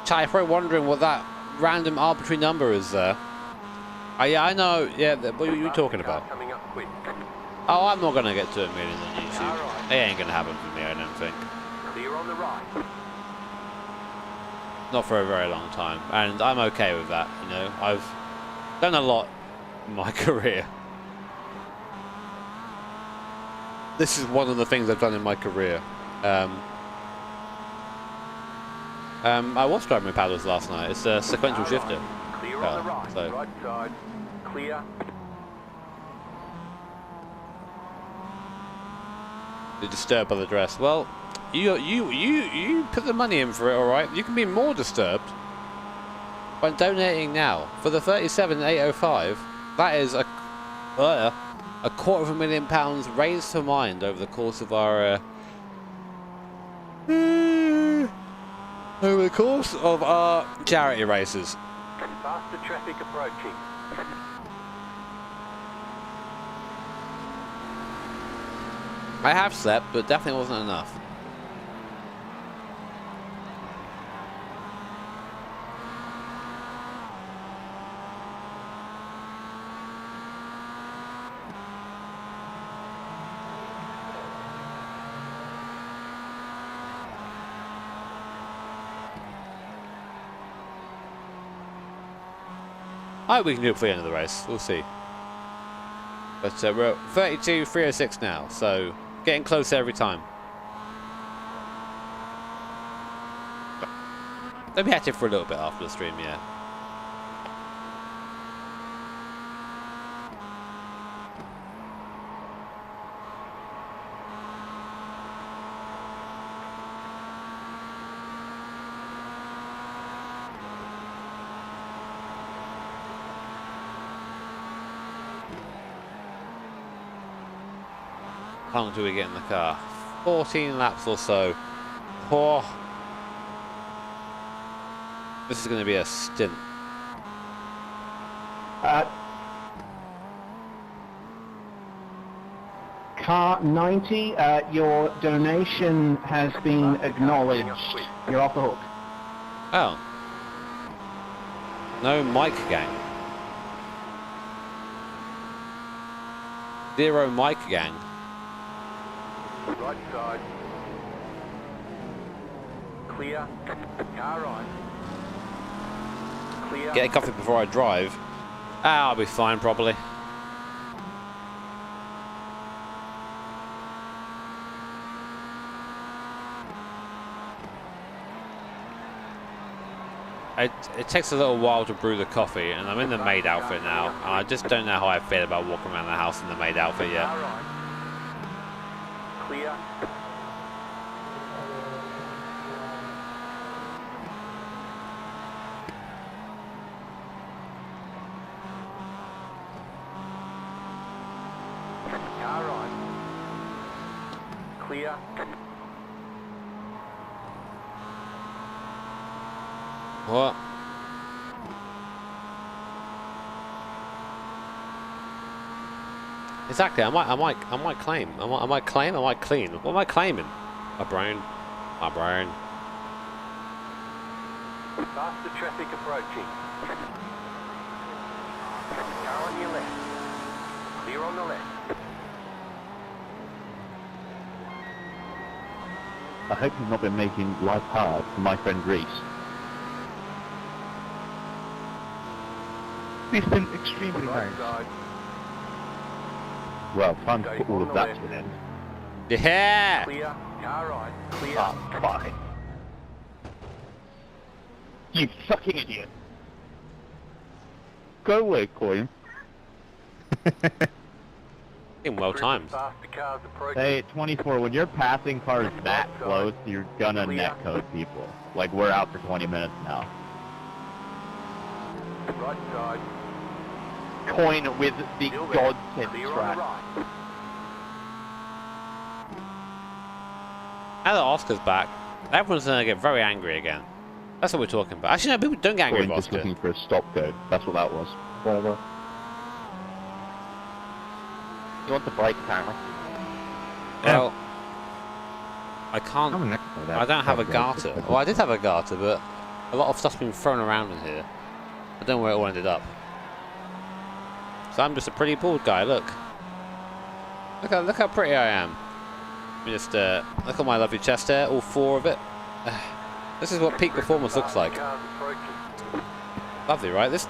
[SPEAKER 15] Chat, if you're wondering what that random arbitrary number is there. Yeah, I know. Yeah, what are you talking about?
[SPEAKER 1] Coming up quick.
[SPEAKER 15] Oh, I'm not going to get to a million on YouTube. It ain't going to happen for me, I don't think.
[SPEAKER 1] Clear on the right.
[SPEAKER 15] Not for a very long time. And I'm okay with that, you know. I've done a lot in my career. This is one of the things I've done in my career. I was driving with paddles last night. It's a sequential shifter.
[SPEAKER 1] Clear on the right.
[SPEAKER 15] So.
[SPEAKER 1] Right side. Clear.
[SPEAKER 15] You're disturbed by the dress. Well, you put the money in for it, all right? You can be more disturbed by donating now for the 37,805. That is a £250,000 raised for Mind over the course of our charity races.
[SPEAKER 1] Faster traffic approaching.
[SPEAKER 15] I have slept, but definitely wasn't enough. I hope we can do it before the end of the race. We'll see. But we're at 32.306 now, so getting closer every time. They'll be active for a little bit after the stream, yeah. How long do we get in the car? 14 laps or so. Oh. This is going to be a stint.
[SPEAKER 8] Car 90, your donation has been acknowledged. You're off the hook.
[SPEAKER 15] Oh. No mic gang. Zero mic gang.
[SPEAKER 1] Right side. Clear. Car right. Clear.
[SPEAKER 15] Get a coffee before I drive. I'll be fine probably. It takes a little while to brew the coffee, and I'm in the maid outfit now, and I just don't know how I feel about walking around the house in the maid outfit yet.
[SPEAKER 1] Clear. Car right. Clear.
[SPEAKER 15] What? Exactly. I might claim. I might claim. I might clean. What am I claiming? My brain. My brain.
[SPEAKER 1] Faster traffic approaching. Car on your left. Clear on the left.
[SPEAKER 5] I hope you've not been making life hard for my friend Reese.
[SPEAKER 17] He's been extremely
[SPEAKER 1] Right
[SPEAKER 17] nice.
[SPEAKER 1] side.
[SPEAKER 5] Well, time to put all of that to an end.
[SPEAKER 15] Yeah.
[SPEAKER 1] Clear. Car right. Clear.
[SPEAKER 5] Ah, fine. You fucking idiot. Go away, Coin.
[SPEAKER 15] Well timed.
[SPEAKER 1] Faster cars approaching.
[SPEAKER 5] Hey, 24, when you're passing cars that close, you're gonna netcode people. Like, we're out for 20 minutes now.
[SPEAKER 1] Right side.
[SPEAKER 17] Coin with the
[SPEAKER 1] Still there.
[SPEAKER 17] godsend
[SPEAKER 1] Clear on
[SPEAKER 17] track.
[SPEAKER 1] the right.
[SPEAKER 15] Now that Oscar's back, everyone's gonna get very angry again. That's what we're talking about. Actually, no, people don't get angry
[SPEAKER 5] Coin
[SPEAKER 15] with
[SPEAKER 5] just
[SPEAKER 15] Oscar.
[SPEAKER 5] looking for a stop code. That's what that was. Whatever. You want the bike, apparently?
[SPEAKER 15] Well, I can't. I don't have a garter. Well, I did have a garter, but a lot of stuff's been thrown around in here. I don't know where it all ended up. So I'm just a pretty bald guy. Look how pretty I am. Let me just look at my lovely chest hair, all four of it. This is what peak performance looks like.
[SPEAKER 1] Cars approaching.
[SPEAKER 15] Lovely, right? This.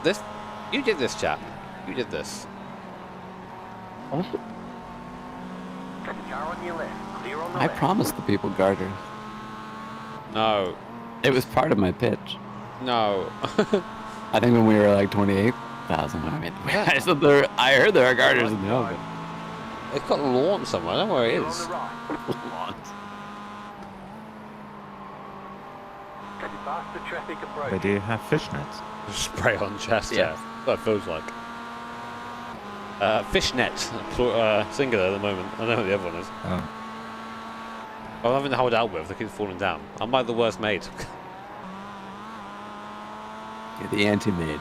[SPEAKER 15] You did this, chap. You did this.
[SPEAKER 5] Awesome.
[SPEAKER 1] Car on your left. Clear on the
[SPEAKER 12] I
[SPEAKER 1] left.
[SPEAKER 12] promised the people garters.
[SPEAKER 15] No.
[SPEAKER 12] It was part of my pitch.
[SPEAKER 15] No.
[SPEAKER 12] I think when we were like 28,000, I mean, I said I heard there are garters in the oven.
[SPEAKER 15] It's got lawn somewhere. I don't know where it
[SPEAKER 1] Clear on
[SPEAKER 15] is.
[SPEAKER 1] the right. Faster traffic
[SPEAKER 6] They
[SPEAKER 1] approaching.
[SPEAKER 6] do have fishnets.
[SPEAKER 15] Spray on chest hair.
[SPEAKER 12] Yeah.
[SPEAKER 15] That's what it feels like. Fishnet, singular at the moment. I don't know what the other one is.
[SPEAKER 6] Oh.
[SPEAKER 15] I'm having to hold out with. They keep falling down. I'm like the worst maid.
[SPEAKER 12] You're the anti-maid.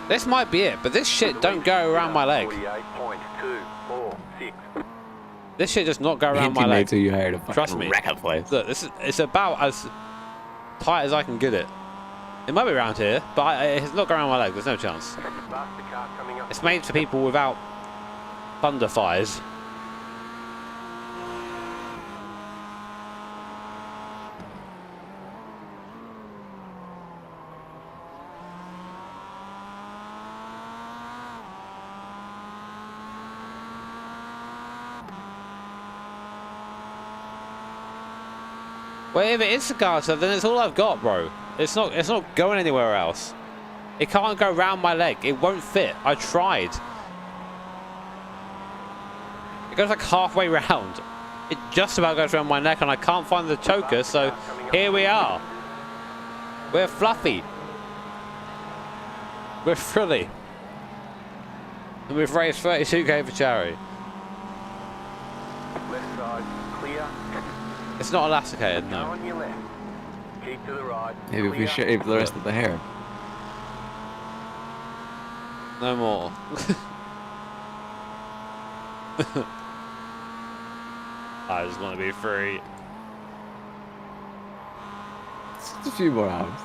[SPEAKER 15] This might be it, but this shit don't go around my leg.
[SPEAKER 1] 48.246.
[SPEAKER 15] This shit does not go around my leg.
[SPEAKER 12] Anti-maid's who you hired to
[SPEAKER 15] Trust
[SPEAKER 12] fucking
[SPEAKER 15] me.
[SPEAKER 12] wreck a place.
[SPEAKER 15] Look, it's about as tight as I can get it. It might be around here, but it's not going around my leg. There's no chance.
[SPEAKER 1] Faster car coming up.
[SPEAKER 15] It's made for people without thunder fires. Well, if it is the garter, then it's all I've got, bro. It's not going anywhere else. It can't go round my leg. It won't fit. I tried. It goes like halfway round. It just about goes around my neck, and I can't find the choker, so here we are. We're fluffy. We're frilly. And we've raised 32k for charity.
[SPEAKER 1] Left side, clear.
[SPEAKER 15] It's not elasticated,
[SPEAKER 1] Car
[SPEAKER 15] no.
[SPEAKER 1] on your left. Keep to the right.
[SPEAKER 12] Maybe if we
[SPEAKER 1] Clear.
[SPEAKER 12] shave the rest of the hair.
[SPEAKER 15] No more. I just want to be free.
[SPEAKER 12] Just a few more hours.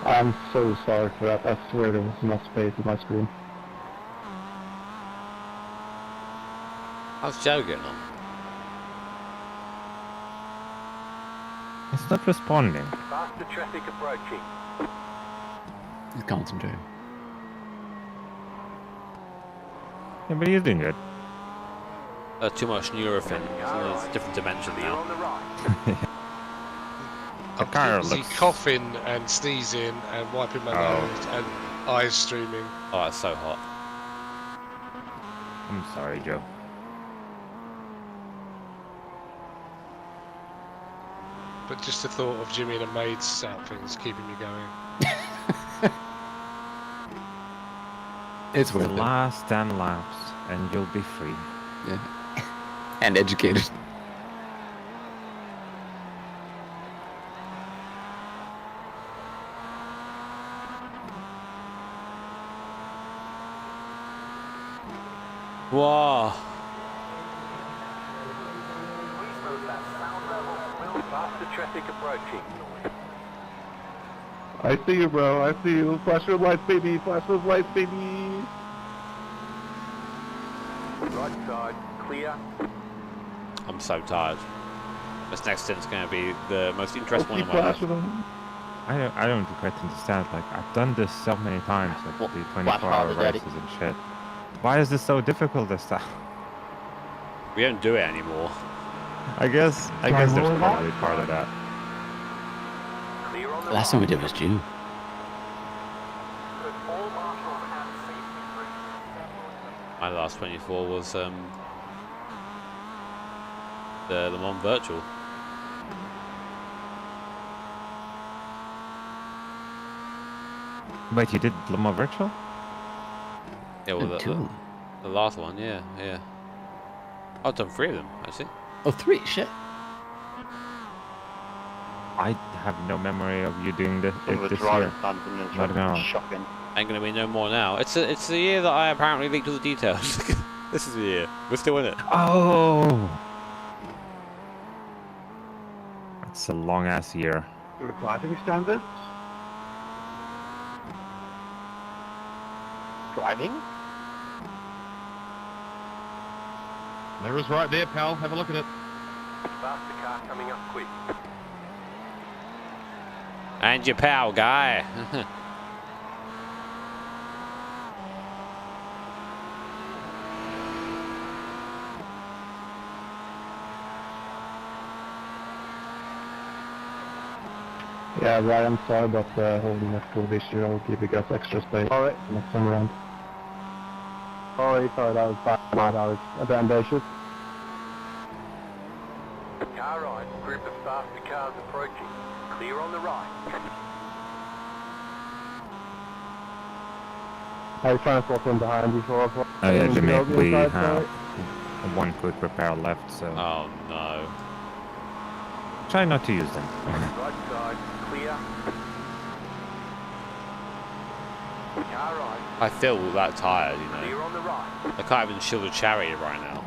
[SPEAKER 3] I'm so sorry for that. I swear there was enough space on my screen.
[SPEAKER 15] How's Joe getting on?
[SPEAKER 6] It's not responding.
[SPEAKER 1] Faster traffic approaching.
[SPEAKER 12] He's concentrating.
[SPEAKER 6] Yeah, but he's doing good.
[SPEAKER 15] Too much Nurofen. It's a different dimension now.
[SPEAKER 6] The car
[SPEAKER 9] Is he
[SPEAKER 6] looks...
[SPEAKER 9] coughing and sneezing and wiping my nose and eyes streaming?
[SPEAKER 15] Oh, it's so hot.
[SPEAKER 6] I'm sorry, Joe.
[SPEAKER 9] But just the thought of Jimmy and a maid's outfit is keeping me going.
[SPEAKER 12] It's
[SPEAKER 6] the
[SPEAKER 12] worth it.
[SPEAKER 6] last 10 laps, and you'll be free.
[SPEAKER 12] Yeah. And educated.
[SPEAKER 15] Whoa.
[SPEAKER 1] Faster traffic approaching.
[SPEAKER 3] I see you, bro. I see you. Flash your lights, baby. Flash those lights, baby.
[SPEAKER 1] Right side, clear.
[SPEAKER 15] I'm so tired. This next stint's going to be the most interesting one of my life.
[SPEAKER 6] I don't quite understand. Like, I've done this so many times, like the 24-hour races and shit. Why is this so difficult this time?
[SPEAKER 15] We don't do it anymore.
[SPEAKER 6] I guess there's probably part of that.
[SPEAKER 12] Last time we did was June.
[SPEAKER 15] My last 24 was the Le Mans Virtual.
[SPEAKER 6] Wait, you did Le Mans Virtual?
[SPEAKER 15] Yeah, well, the last one, yeah. I've done 3 of them, actually.
[SPEAKER 12] Oh, 3? Shit.
[SPEAKER 6] I have no memory of you doing this year. Not at all.
[SPEAKER 19] Shocking.
[SPEAKER 15] Ain't gonna be no more now. It's the year that I apparently leaked all the details. This is the year. We're still in it.
[SPEAKER 6] Oh! That's a long-ass year.
[SPEAKER 14] Driving standards?
[SPEAKER 19] Driving?
[SPEAKER 8] Mirror's right there, pal. Have a look at it.
[SPEAKER 1] Faster car coming up quick.
[SPEAKER 15] And your pal, guy.
[SPEAKER 3] Yeah, right, I'm sorry about holding that full this year. I'll give you guys extra space. Alright. Next time around. Sorry, that was bad. I was a bit ambitious.
[SPEAKER 1] Car right, group of faster cars approaching. Clear on the right.
[SPEAKER 3] I trying to swap in behind you for
[SPEAKER 6] Oh yeah, Jimmy, we have one quick repair left, so...
[SPEAKER 15] Oh no.
[SPEAKER 6] Try not to use them.
[SPEAKER 1] Right side, clear. Car right.
[SPEAKER 15] I feel that tired, you
[SPEAKER 1] Clear
[SPEAKER 15] know.
[SPEAKER 1] on the right.
[SPEAKER 15] I can't even shield a chariot right now.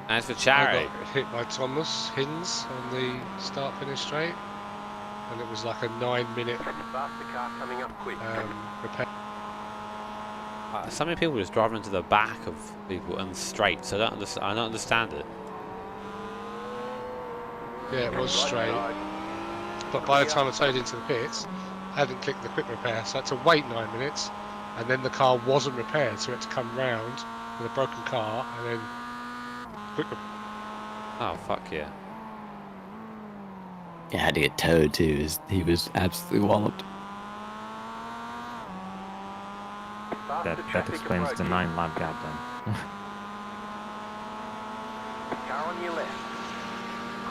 [SPEAKER 15] As for
[SPEAKER 9] I
[SPEAKER 15] chariot,
[SPEAKER 9] got hit by Thomas Hins on the start-finish straight, and it was like a 9-minute
[SPEAKER 1] Faster car coming up quick.
[SPEAKER 9] repair.
[SPEAKER 15] so many people just driving into the back of people and straight, so I don't understand it.
[SPEAKER 9] Yeah, it was straight. But by the time I towed into the pits, I hadn't clicked the quick repair, so I had to wait 9 minutes, and then the car wasn't repaired, so we had to come round with a broken car, and then quick repair.
[SPEAKER 15] Oh, fuck yeah.
[SPEAKER 12] Yeah, I had to get towed too. He was absolutely walloped.
[SPEAKER 6] That explains the 9-lap gap then.
[SPEAKER 1] Car on your left.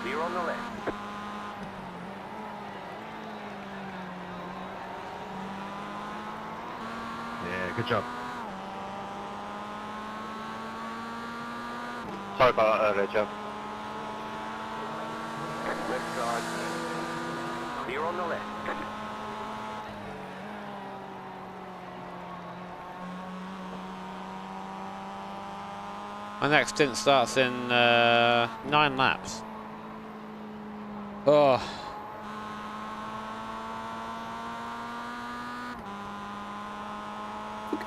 [SPEAKER 1] Clear on the left.
[SPEAKER 8] Yeah, good job.
[SPEAKER 19] Sorry about that earlier, Joe.
[SPEAKER 1] Left side. Clear on the left.
[SPEAKER 15] My next stint starts in 9 laps. Oh.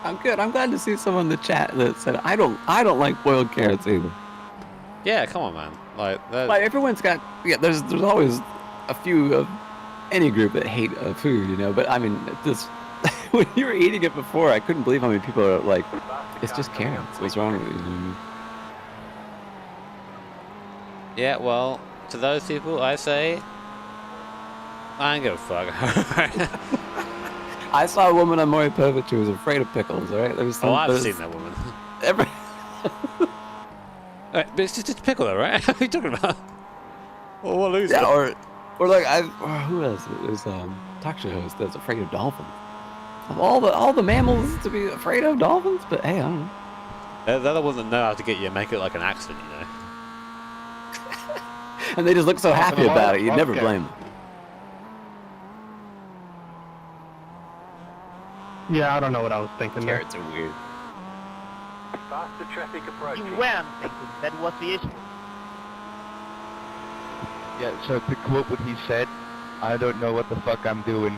[SPEAKER 12] I'm good. I'm glad to see someone in the chat that said I don't like boiled carrots either.
[SPEAKER 15] Yeah, come on, man. Like
[SPEAKER 12] everyone's got there's always a few of any group that hate food, you know. But I mean, when you were eating it before, I couldn't believe how many people are like, it's just carrots. What's wrong with you?
[SPEAKER 15] Yeah, well, to those people, I say, I ain't give a fuck.
[SPEAKER 12] I saw a woman on Maury Povich who was afraid of pickles, alright?
[SPEAKER 15] I've seen that woman. Right, but it's just a pickle though, right? What are you talking about? Well, we'll lose it.
[SPEAKER 12] Or like, who else? It was talk show host that's afraid of dolphins. Of all the mammals to be afraid of dolphins? But hey, I don't know.
[SPEAKER 15] They're the ones that know how to get you and make it like an accident, you know?
[SPEAKER 12] And they just look so happy about it, you'd never blame them.
[SPEAKER 3] Yeah, I don't know what I was thinking there.
[SPEAKER 12] Carrots are weird.
[SPEAKER 1] Faster traffic approaching.
[SPEAKER 23] You weren't thinking, that was the issue.
[SPEAKER 11] Yeah, so to quote what he said, I don't know what the fuck I'm doing.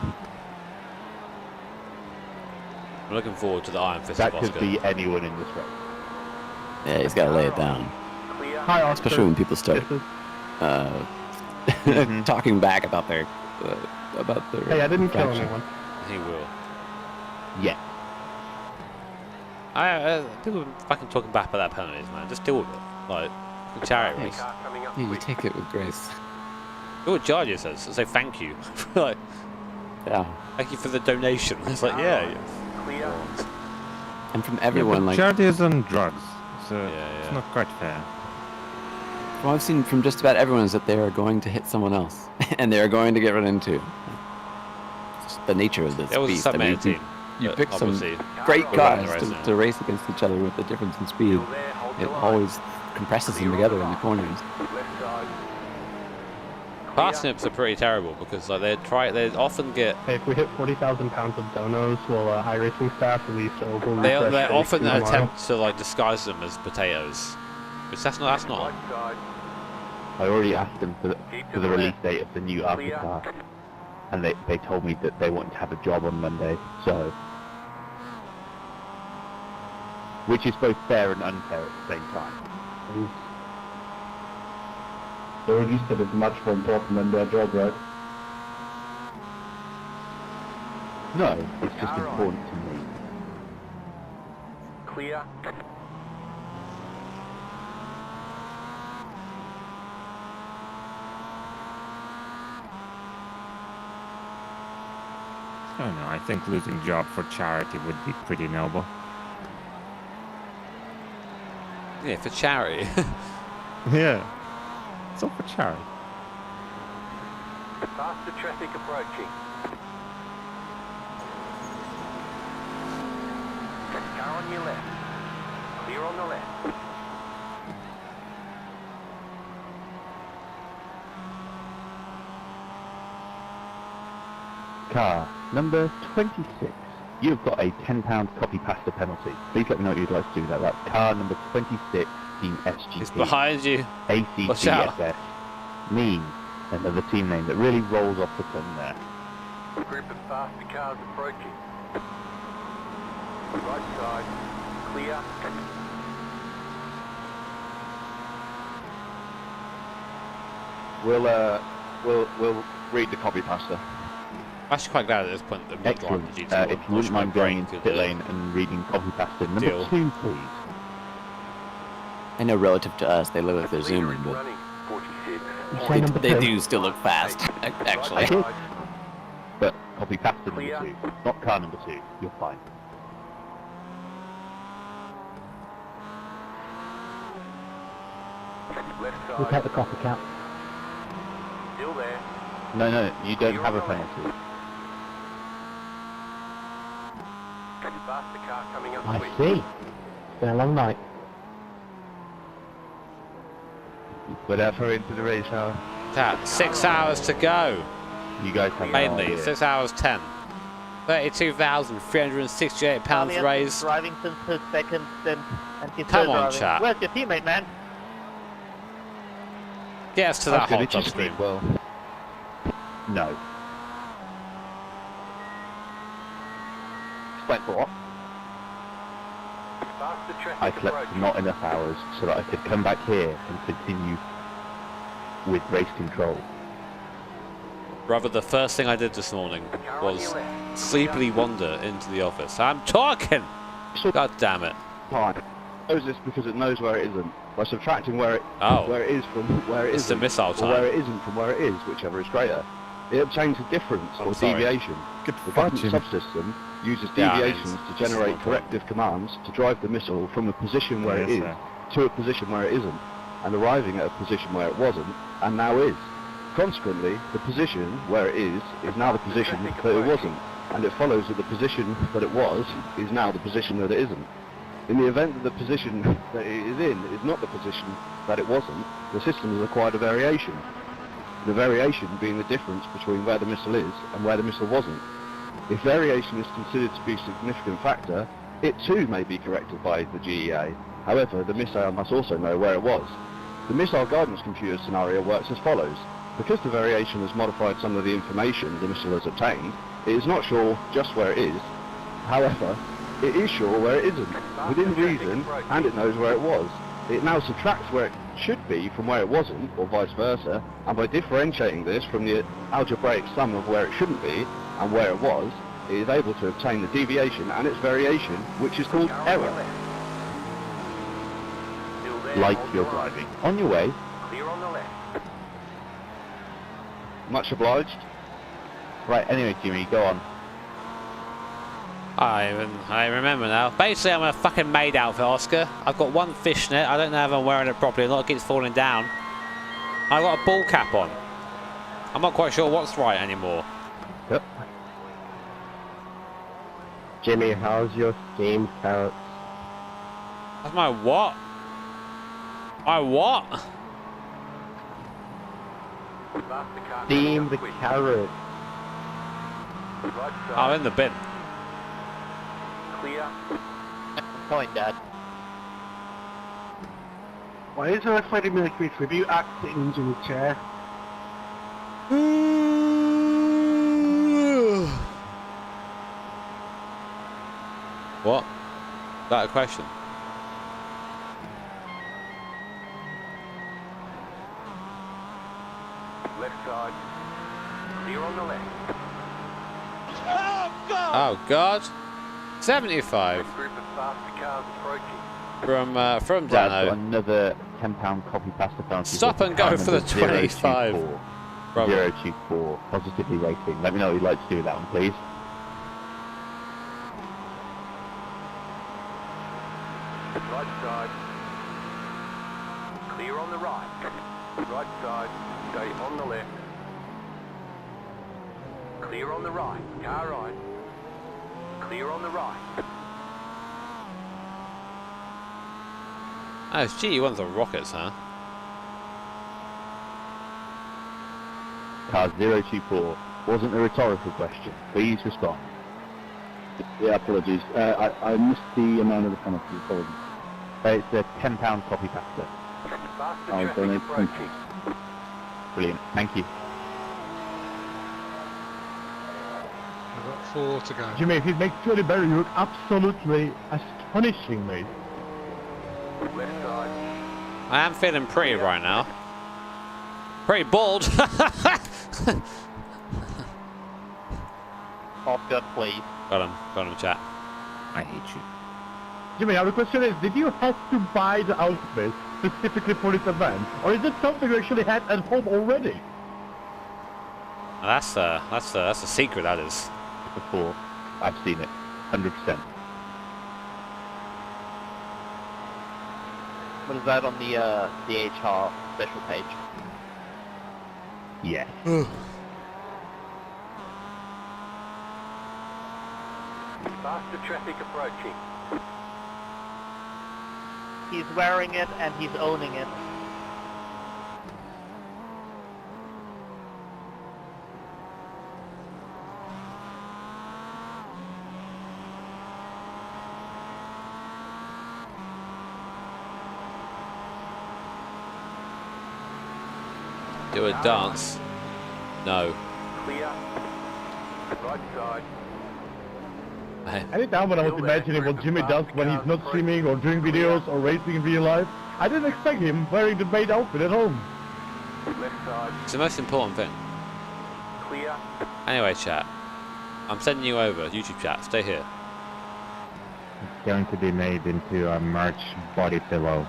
[SPEAKER 15] I'm looking forward to the Iron Fist
[SPEAKER 11] That
[SPEAKER 15] of
[SPEAKER 11] could
[SPEAKER 15] Oscar.
[SPEAKER 11] be anyone in this race.
[SPEAKER 12] Yeah, he's got to lay it down.
[SPEAKER 3] Hi, Oscar.
[SPEAKER 12] Especially when people start talking back about their
[SPEAKER 3] Hey, I didn't kill anyone.
[SPEAKER 15] He will.
[SPEAKER 11] Yeah.
[SPEAKER 15] People are fucking talking back about that penalties, man. Just deal with it. Like, the charity race.
[SPEAKER 12] Yeah, you take it with grace.
[SPEAKER 15] Do what Jardia says. Say thank you. Like,
[SPEAKER 12] yeah.
[SPEAKER 15] Thank you for the donation. It's like, yeah.
[SPEAKER 12] And from everyone, like...
[SPEAKER 6] Jardia is on drugs, so it's not quite fair.
[SPEAKER 12] What I've seen from just about everyone is that they are going to hit someone else. And they are going to get run into. It's just the nature of this
[SPEAKER 15] It was
[SPEAKER 12] beast.
[SPEAKER 15] a sub-main team.
[SPEAKER 12] You pick some great cars to race against each other with the difference in speed. It always compresses them together in the corners.
[SPEAKER 15] Parsnips are pretty terrible because like they often get.
[SPEAKER 3] Hey, if we hit 40,000 pounds of donos, will iRacing staff release over?
[SPEAKER 15] They often attempt to like disguise them as potatoes, which that's not.
[SPEAKER 11] I already asked them for the release date of the new Arctic car, and they told me that they wanted to have a job on Monday, so... Which is both fair and unfair at the same time.
[SPEAKER 3] The release date is much more important than their job, right?
[SPEAKER 11] No, it's just important to me.
[SPEAKER 1] Clear.
[SPEAKER 6] I don't know, I think losing job for charity would be pretty noble.
[SPEAKER 15] Yeah, for charity.
[SPEAKER 6] Yeah. It's all for charity.
[SPEAKER 1] Faster traffic approaching. Car on your left. Clear on the left.
[SPEAKER 11] Car number 26. You've got a £10 copy pasta penalty. Please let me know what you'd like to do with that. That's car number 26, Team SGP.
[SPEAKER 15] It's behind you. Watch out.
[SPEAKER 11] ACTSS. Mean, another team name that really rolls off the tongue there.
[SPEAKER 1] Group of faster cars approaching. Right side. Clear.
[SPEAKER 11] We'll read the copy pasta.
[SPEAKER 15] I'm actually quite glad at this point that we're driving the GT1.
[SPEAKER 11] If you wouldn't mind going into pit lane and reading copy pasta number 2, please.
[SPEAKER 12] I know relative to us, they look like they're zooming, but they do still look fast, actually.
[SPEAKER 11] But copy pasta number 2, not car number 2. You're fine.
[SPEAKER 3] We'll take the coffee cap.
[SPEAKER 1] Still there.
[SPEAKER 11] No, you don't have a penalty.
[SPEAKER 1] Faster car coming up.
[SPEAKER 3] I see. It's been a long night.
[SPEAKER 11] Whatever into the race hour.
[SPEAKER 15] 6 hours to go.
[SPEAKER 11] You guys have
[SPEAKER 15] Mainly,
[SPEAKER 11] no idea.
[SPEAKER 15] 6 hours 10. £32,368 raised.
[SPEAKER 23] Driving since his second stint, and he's
[SPEAKER 15] Come
[SPEAKER 23] still
[SPEAKER 15] on,
[SPEAKER 23] driving.
[SPEAKER 15] chap.
[SPEAKER 23] Where's your teammate, man?
[SPEAKER 15] Get us to that hot tub screen.
[SPEAKER 11] Well, no. Wait for what? I collected not enough hours so that I could come back here and continue with race control.
[SPEAKER 15] Brother, the first thing I did this morning was sleepily wander into the office. I'm talking! God damn it.
[SPEAKER 5] Fine. It knows this because it knows where it isn't. By subtracting where it is from where it
[SPEAKER 15] It's the
[SPEAKER 5] isn't,
[SPEAKER 15] missile
[SPEAKER 5] or
[SPEAKER 15] time.
[SPEAKER 5] where it isn't from where it is, whichever is greater. It obtains a difference or deviation. The guidance subsystem uses deviations to generate corrective commands to drive the missile from a position where it is to a position where it isn't, and arriving at a position where it wasn't, and now is. Consequently, the position where it is now the position that it wasn't, and it follows that the position that it was is now the position that it isn't. In the event that the position that it is in is not the position that it wasn't, the system has acquired a variation. The variation being the difference between where the missile is and where the missile wasn't. If variation is considered to be a significant factor, it too may be corrected by the GEA. However, the missile must also know where it was. The missile guidance computer scenario works as follows. Because the variation has modified some of the information the missile has obtained, it is not sure just where it is. However, it is sure where it isn't, within reason, and it knows where it was. It now subtracts where it should be from where it wasn't, or vice versa, and by differentiating this from the algebraic sum of where it shouldn't be and where it was, it is able to obtain the deviation and its variation, which is called error. Like you're driving. On your way.
[SPEAKER 1] Clear on the left.
[SPEAKER 5] Much obliged. Right, anyway, Jimmy, go on.
[SPEAKER 15] I remember now. Basically, I'm a fucking maid outfit, Oscar. I've got one fishnet. I don't know if I'm wearing it properly. A lot keeps falling down. I've got a ball cap on. I'm not quite sure what's right anymore.
[SPEAKER 3] Yep. Jimmy, how's your steamed carrots?
[SPEAKER 15] That's my what? My what?
[SPEAKER 3] Steam the carrots.
[SPEAKER 15] I'm in the bin.
[SPEAKER 1] Clear.
[SPEAKER 23] Fine, Dad.
[SPEAKER 14] Why is there a Freddie Mercury tribute act sitting in Jimmy's chair?
[SPEAKER 15] What? Is that a question?
[SPEAKER 1] Left side. Clear on the left.
[SPEAKER 15] Oh God! 75
[SPEAKER 1] Group of faster cars approaching.
[SPEAKER 15] from
[SPEAKER 5] Right, I've got
[SPEAKER 15] Dano.
[SPEAKER 5] another £10 copy pasta penalty.
[SPEAKER 15] Stop and go for the 25.
[SPEAKER 5] 024, positively rating. Let me know what you'd like to do with that one, please.
[SPEAKER 1] Right side. Clear on the right. Right side. Stay on the left. Clear on the right. Car right. Clear on the right.
[SPEAKER 15] Oh, it's GE1's the rockets, huh?
[SPEAKER 5] Car 024. Wasn't a rhetorical question. Please respond.
[SPEAKER 18] Yeah, apologies. I missed the amount of the penalty. Apologies.
[SPEAKER 5] It's a £10 copy pasta.
[SPEAKER 1] Faster
[SPEAKER 18] I'll
[SPEAKER 1] traffic
[SPEAKER 18] donate
[SPEAKER 1] approaching.
[SPEAKER 5] Brilliant. Thank you.
[SPEAKER 9] I've got 4 to go.
[SPEAKER 14] Jimmy, he makes Jolly Berry look absolutely astonishing, mate.
[SPEAKER 1] Left side.
[SPEAKER 15] I am feeling pretty right now. Pretty bald.
[SPEAKER 23] Oscar, please.
[SPEAKER 15] Got him, chat.
[SPEAKER 6] I hate you.
[SPEAKER 14] Jimmy, now the question is, did you have to buy the outfit specifically for this event? Or is it something you actually had at home already?
[SPEAKER 15] That's a secret, that is.
[SPEAKER 5] Before. I've seen it. 100%.
[SPEAKER 23] What is that on the HR special page?
[SPEAKER 5] Yes.
[SPEAKER 1] Faster traffic approaching.
[SPEAKER 23] He's wearing it and he's owning it.
[SPEAKER 15] Do a dance. No.
[SPEAKER 1] Clear. Right side.
[SPEAKER 14] Anytime when I was imagining what Jimmy does when he's not streaming or doing videos or racing in real life, I didn't expect him wearing the maid outfit at home.
[SPEAKER 1] Left side.
[SPEAKER 15] It's the most important thing.
[SPEAKER 1] clear.
[SPEAKER 15] Anyway, chat. I'm sending you over. YouTube chat. Stay here.
[SPEAKER 3] It's going to be made into a merch body pillow.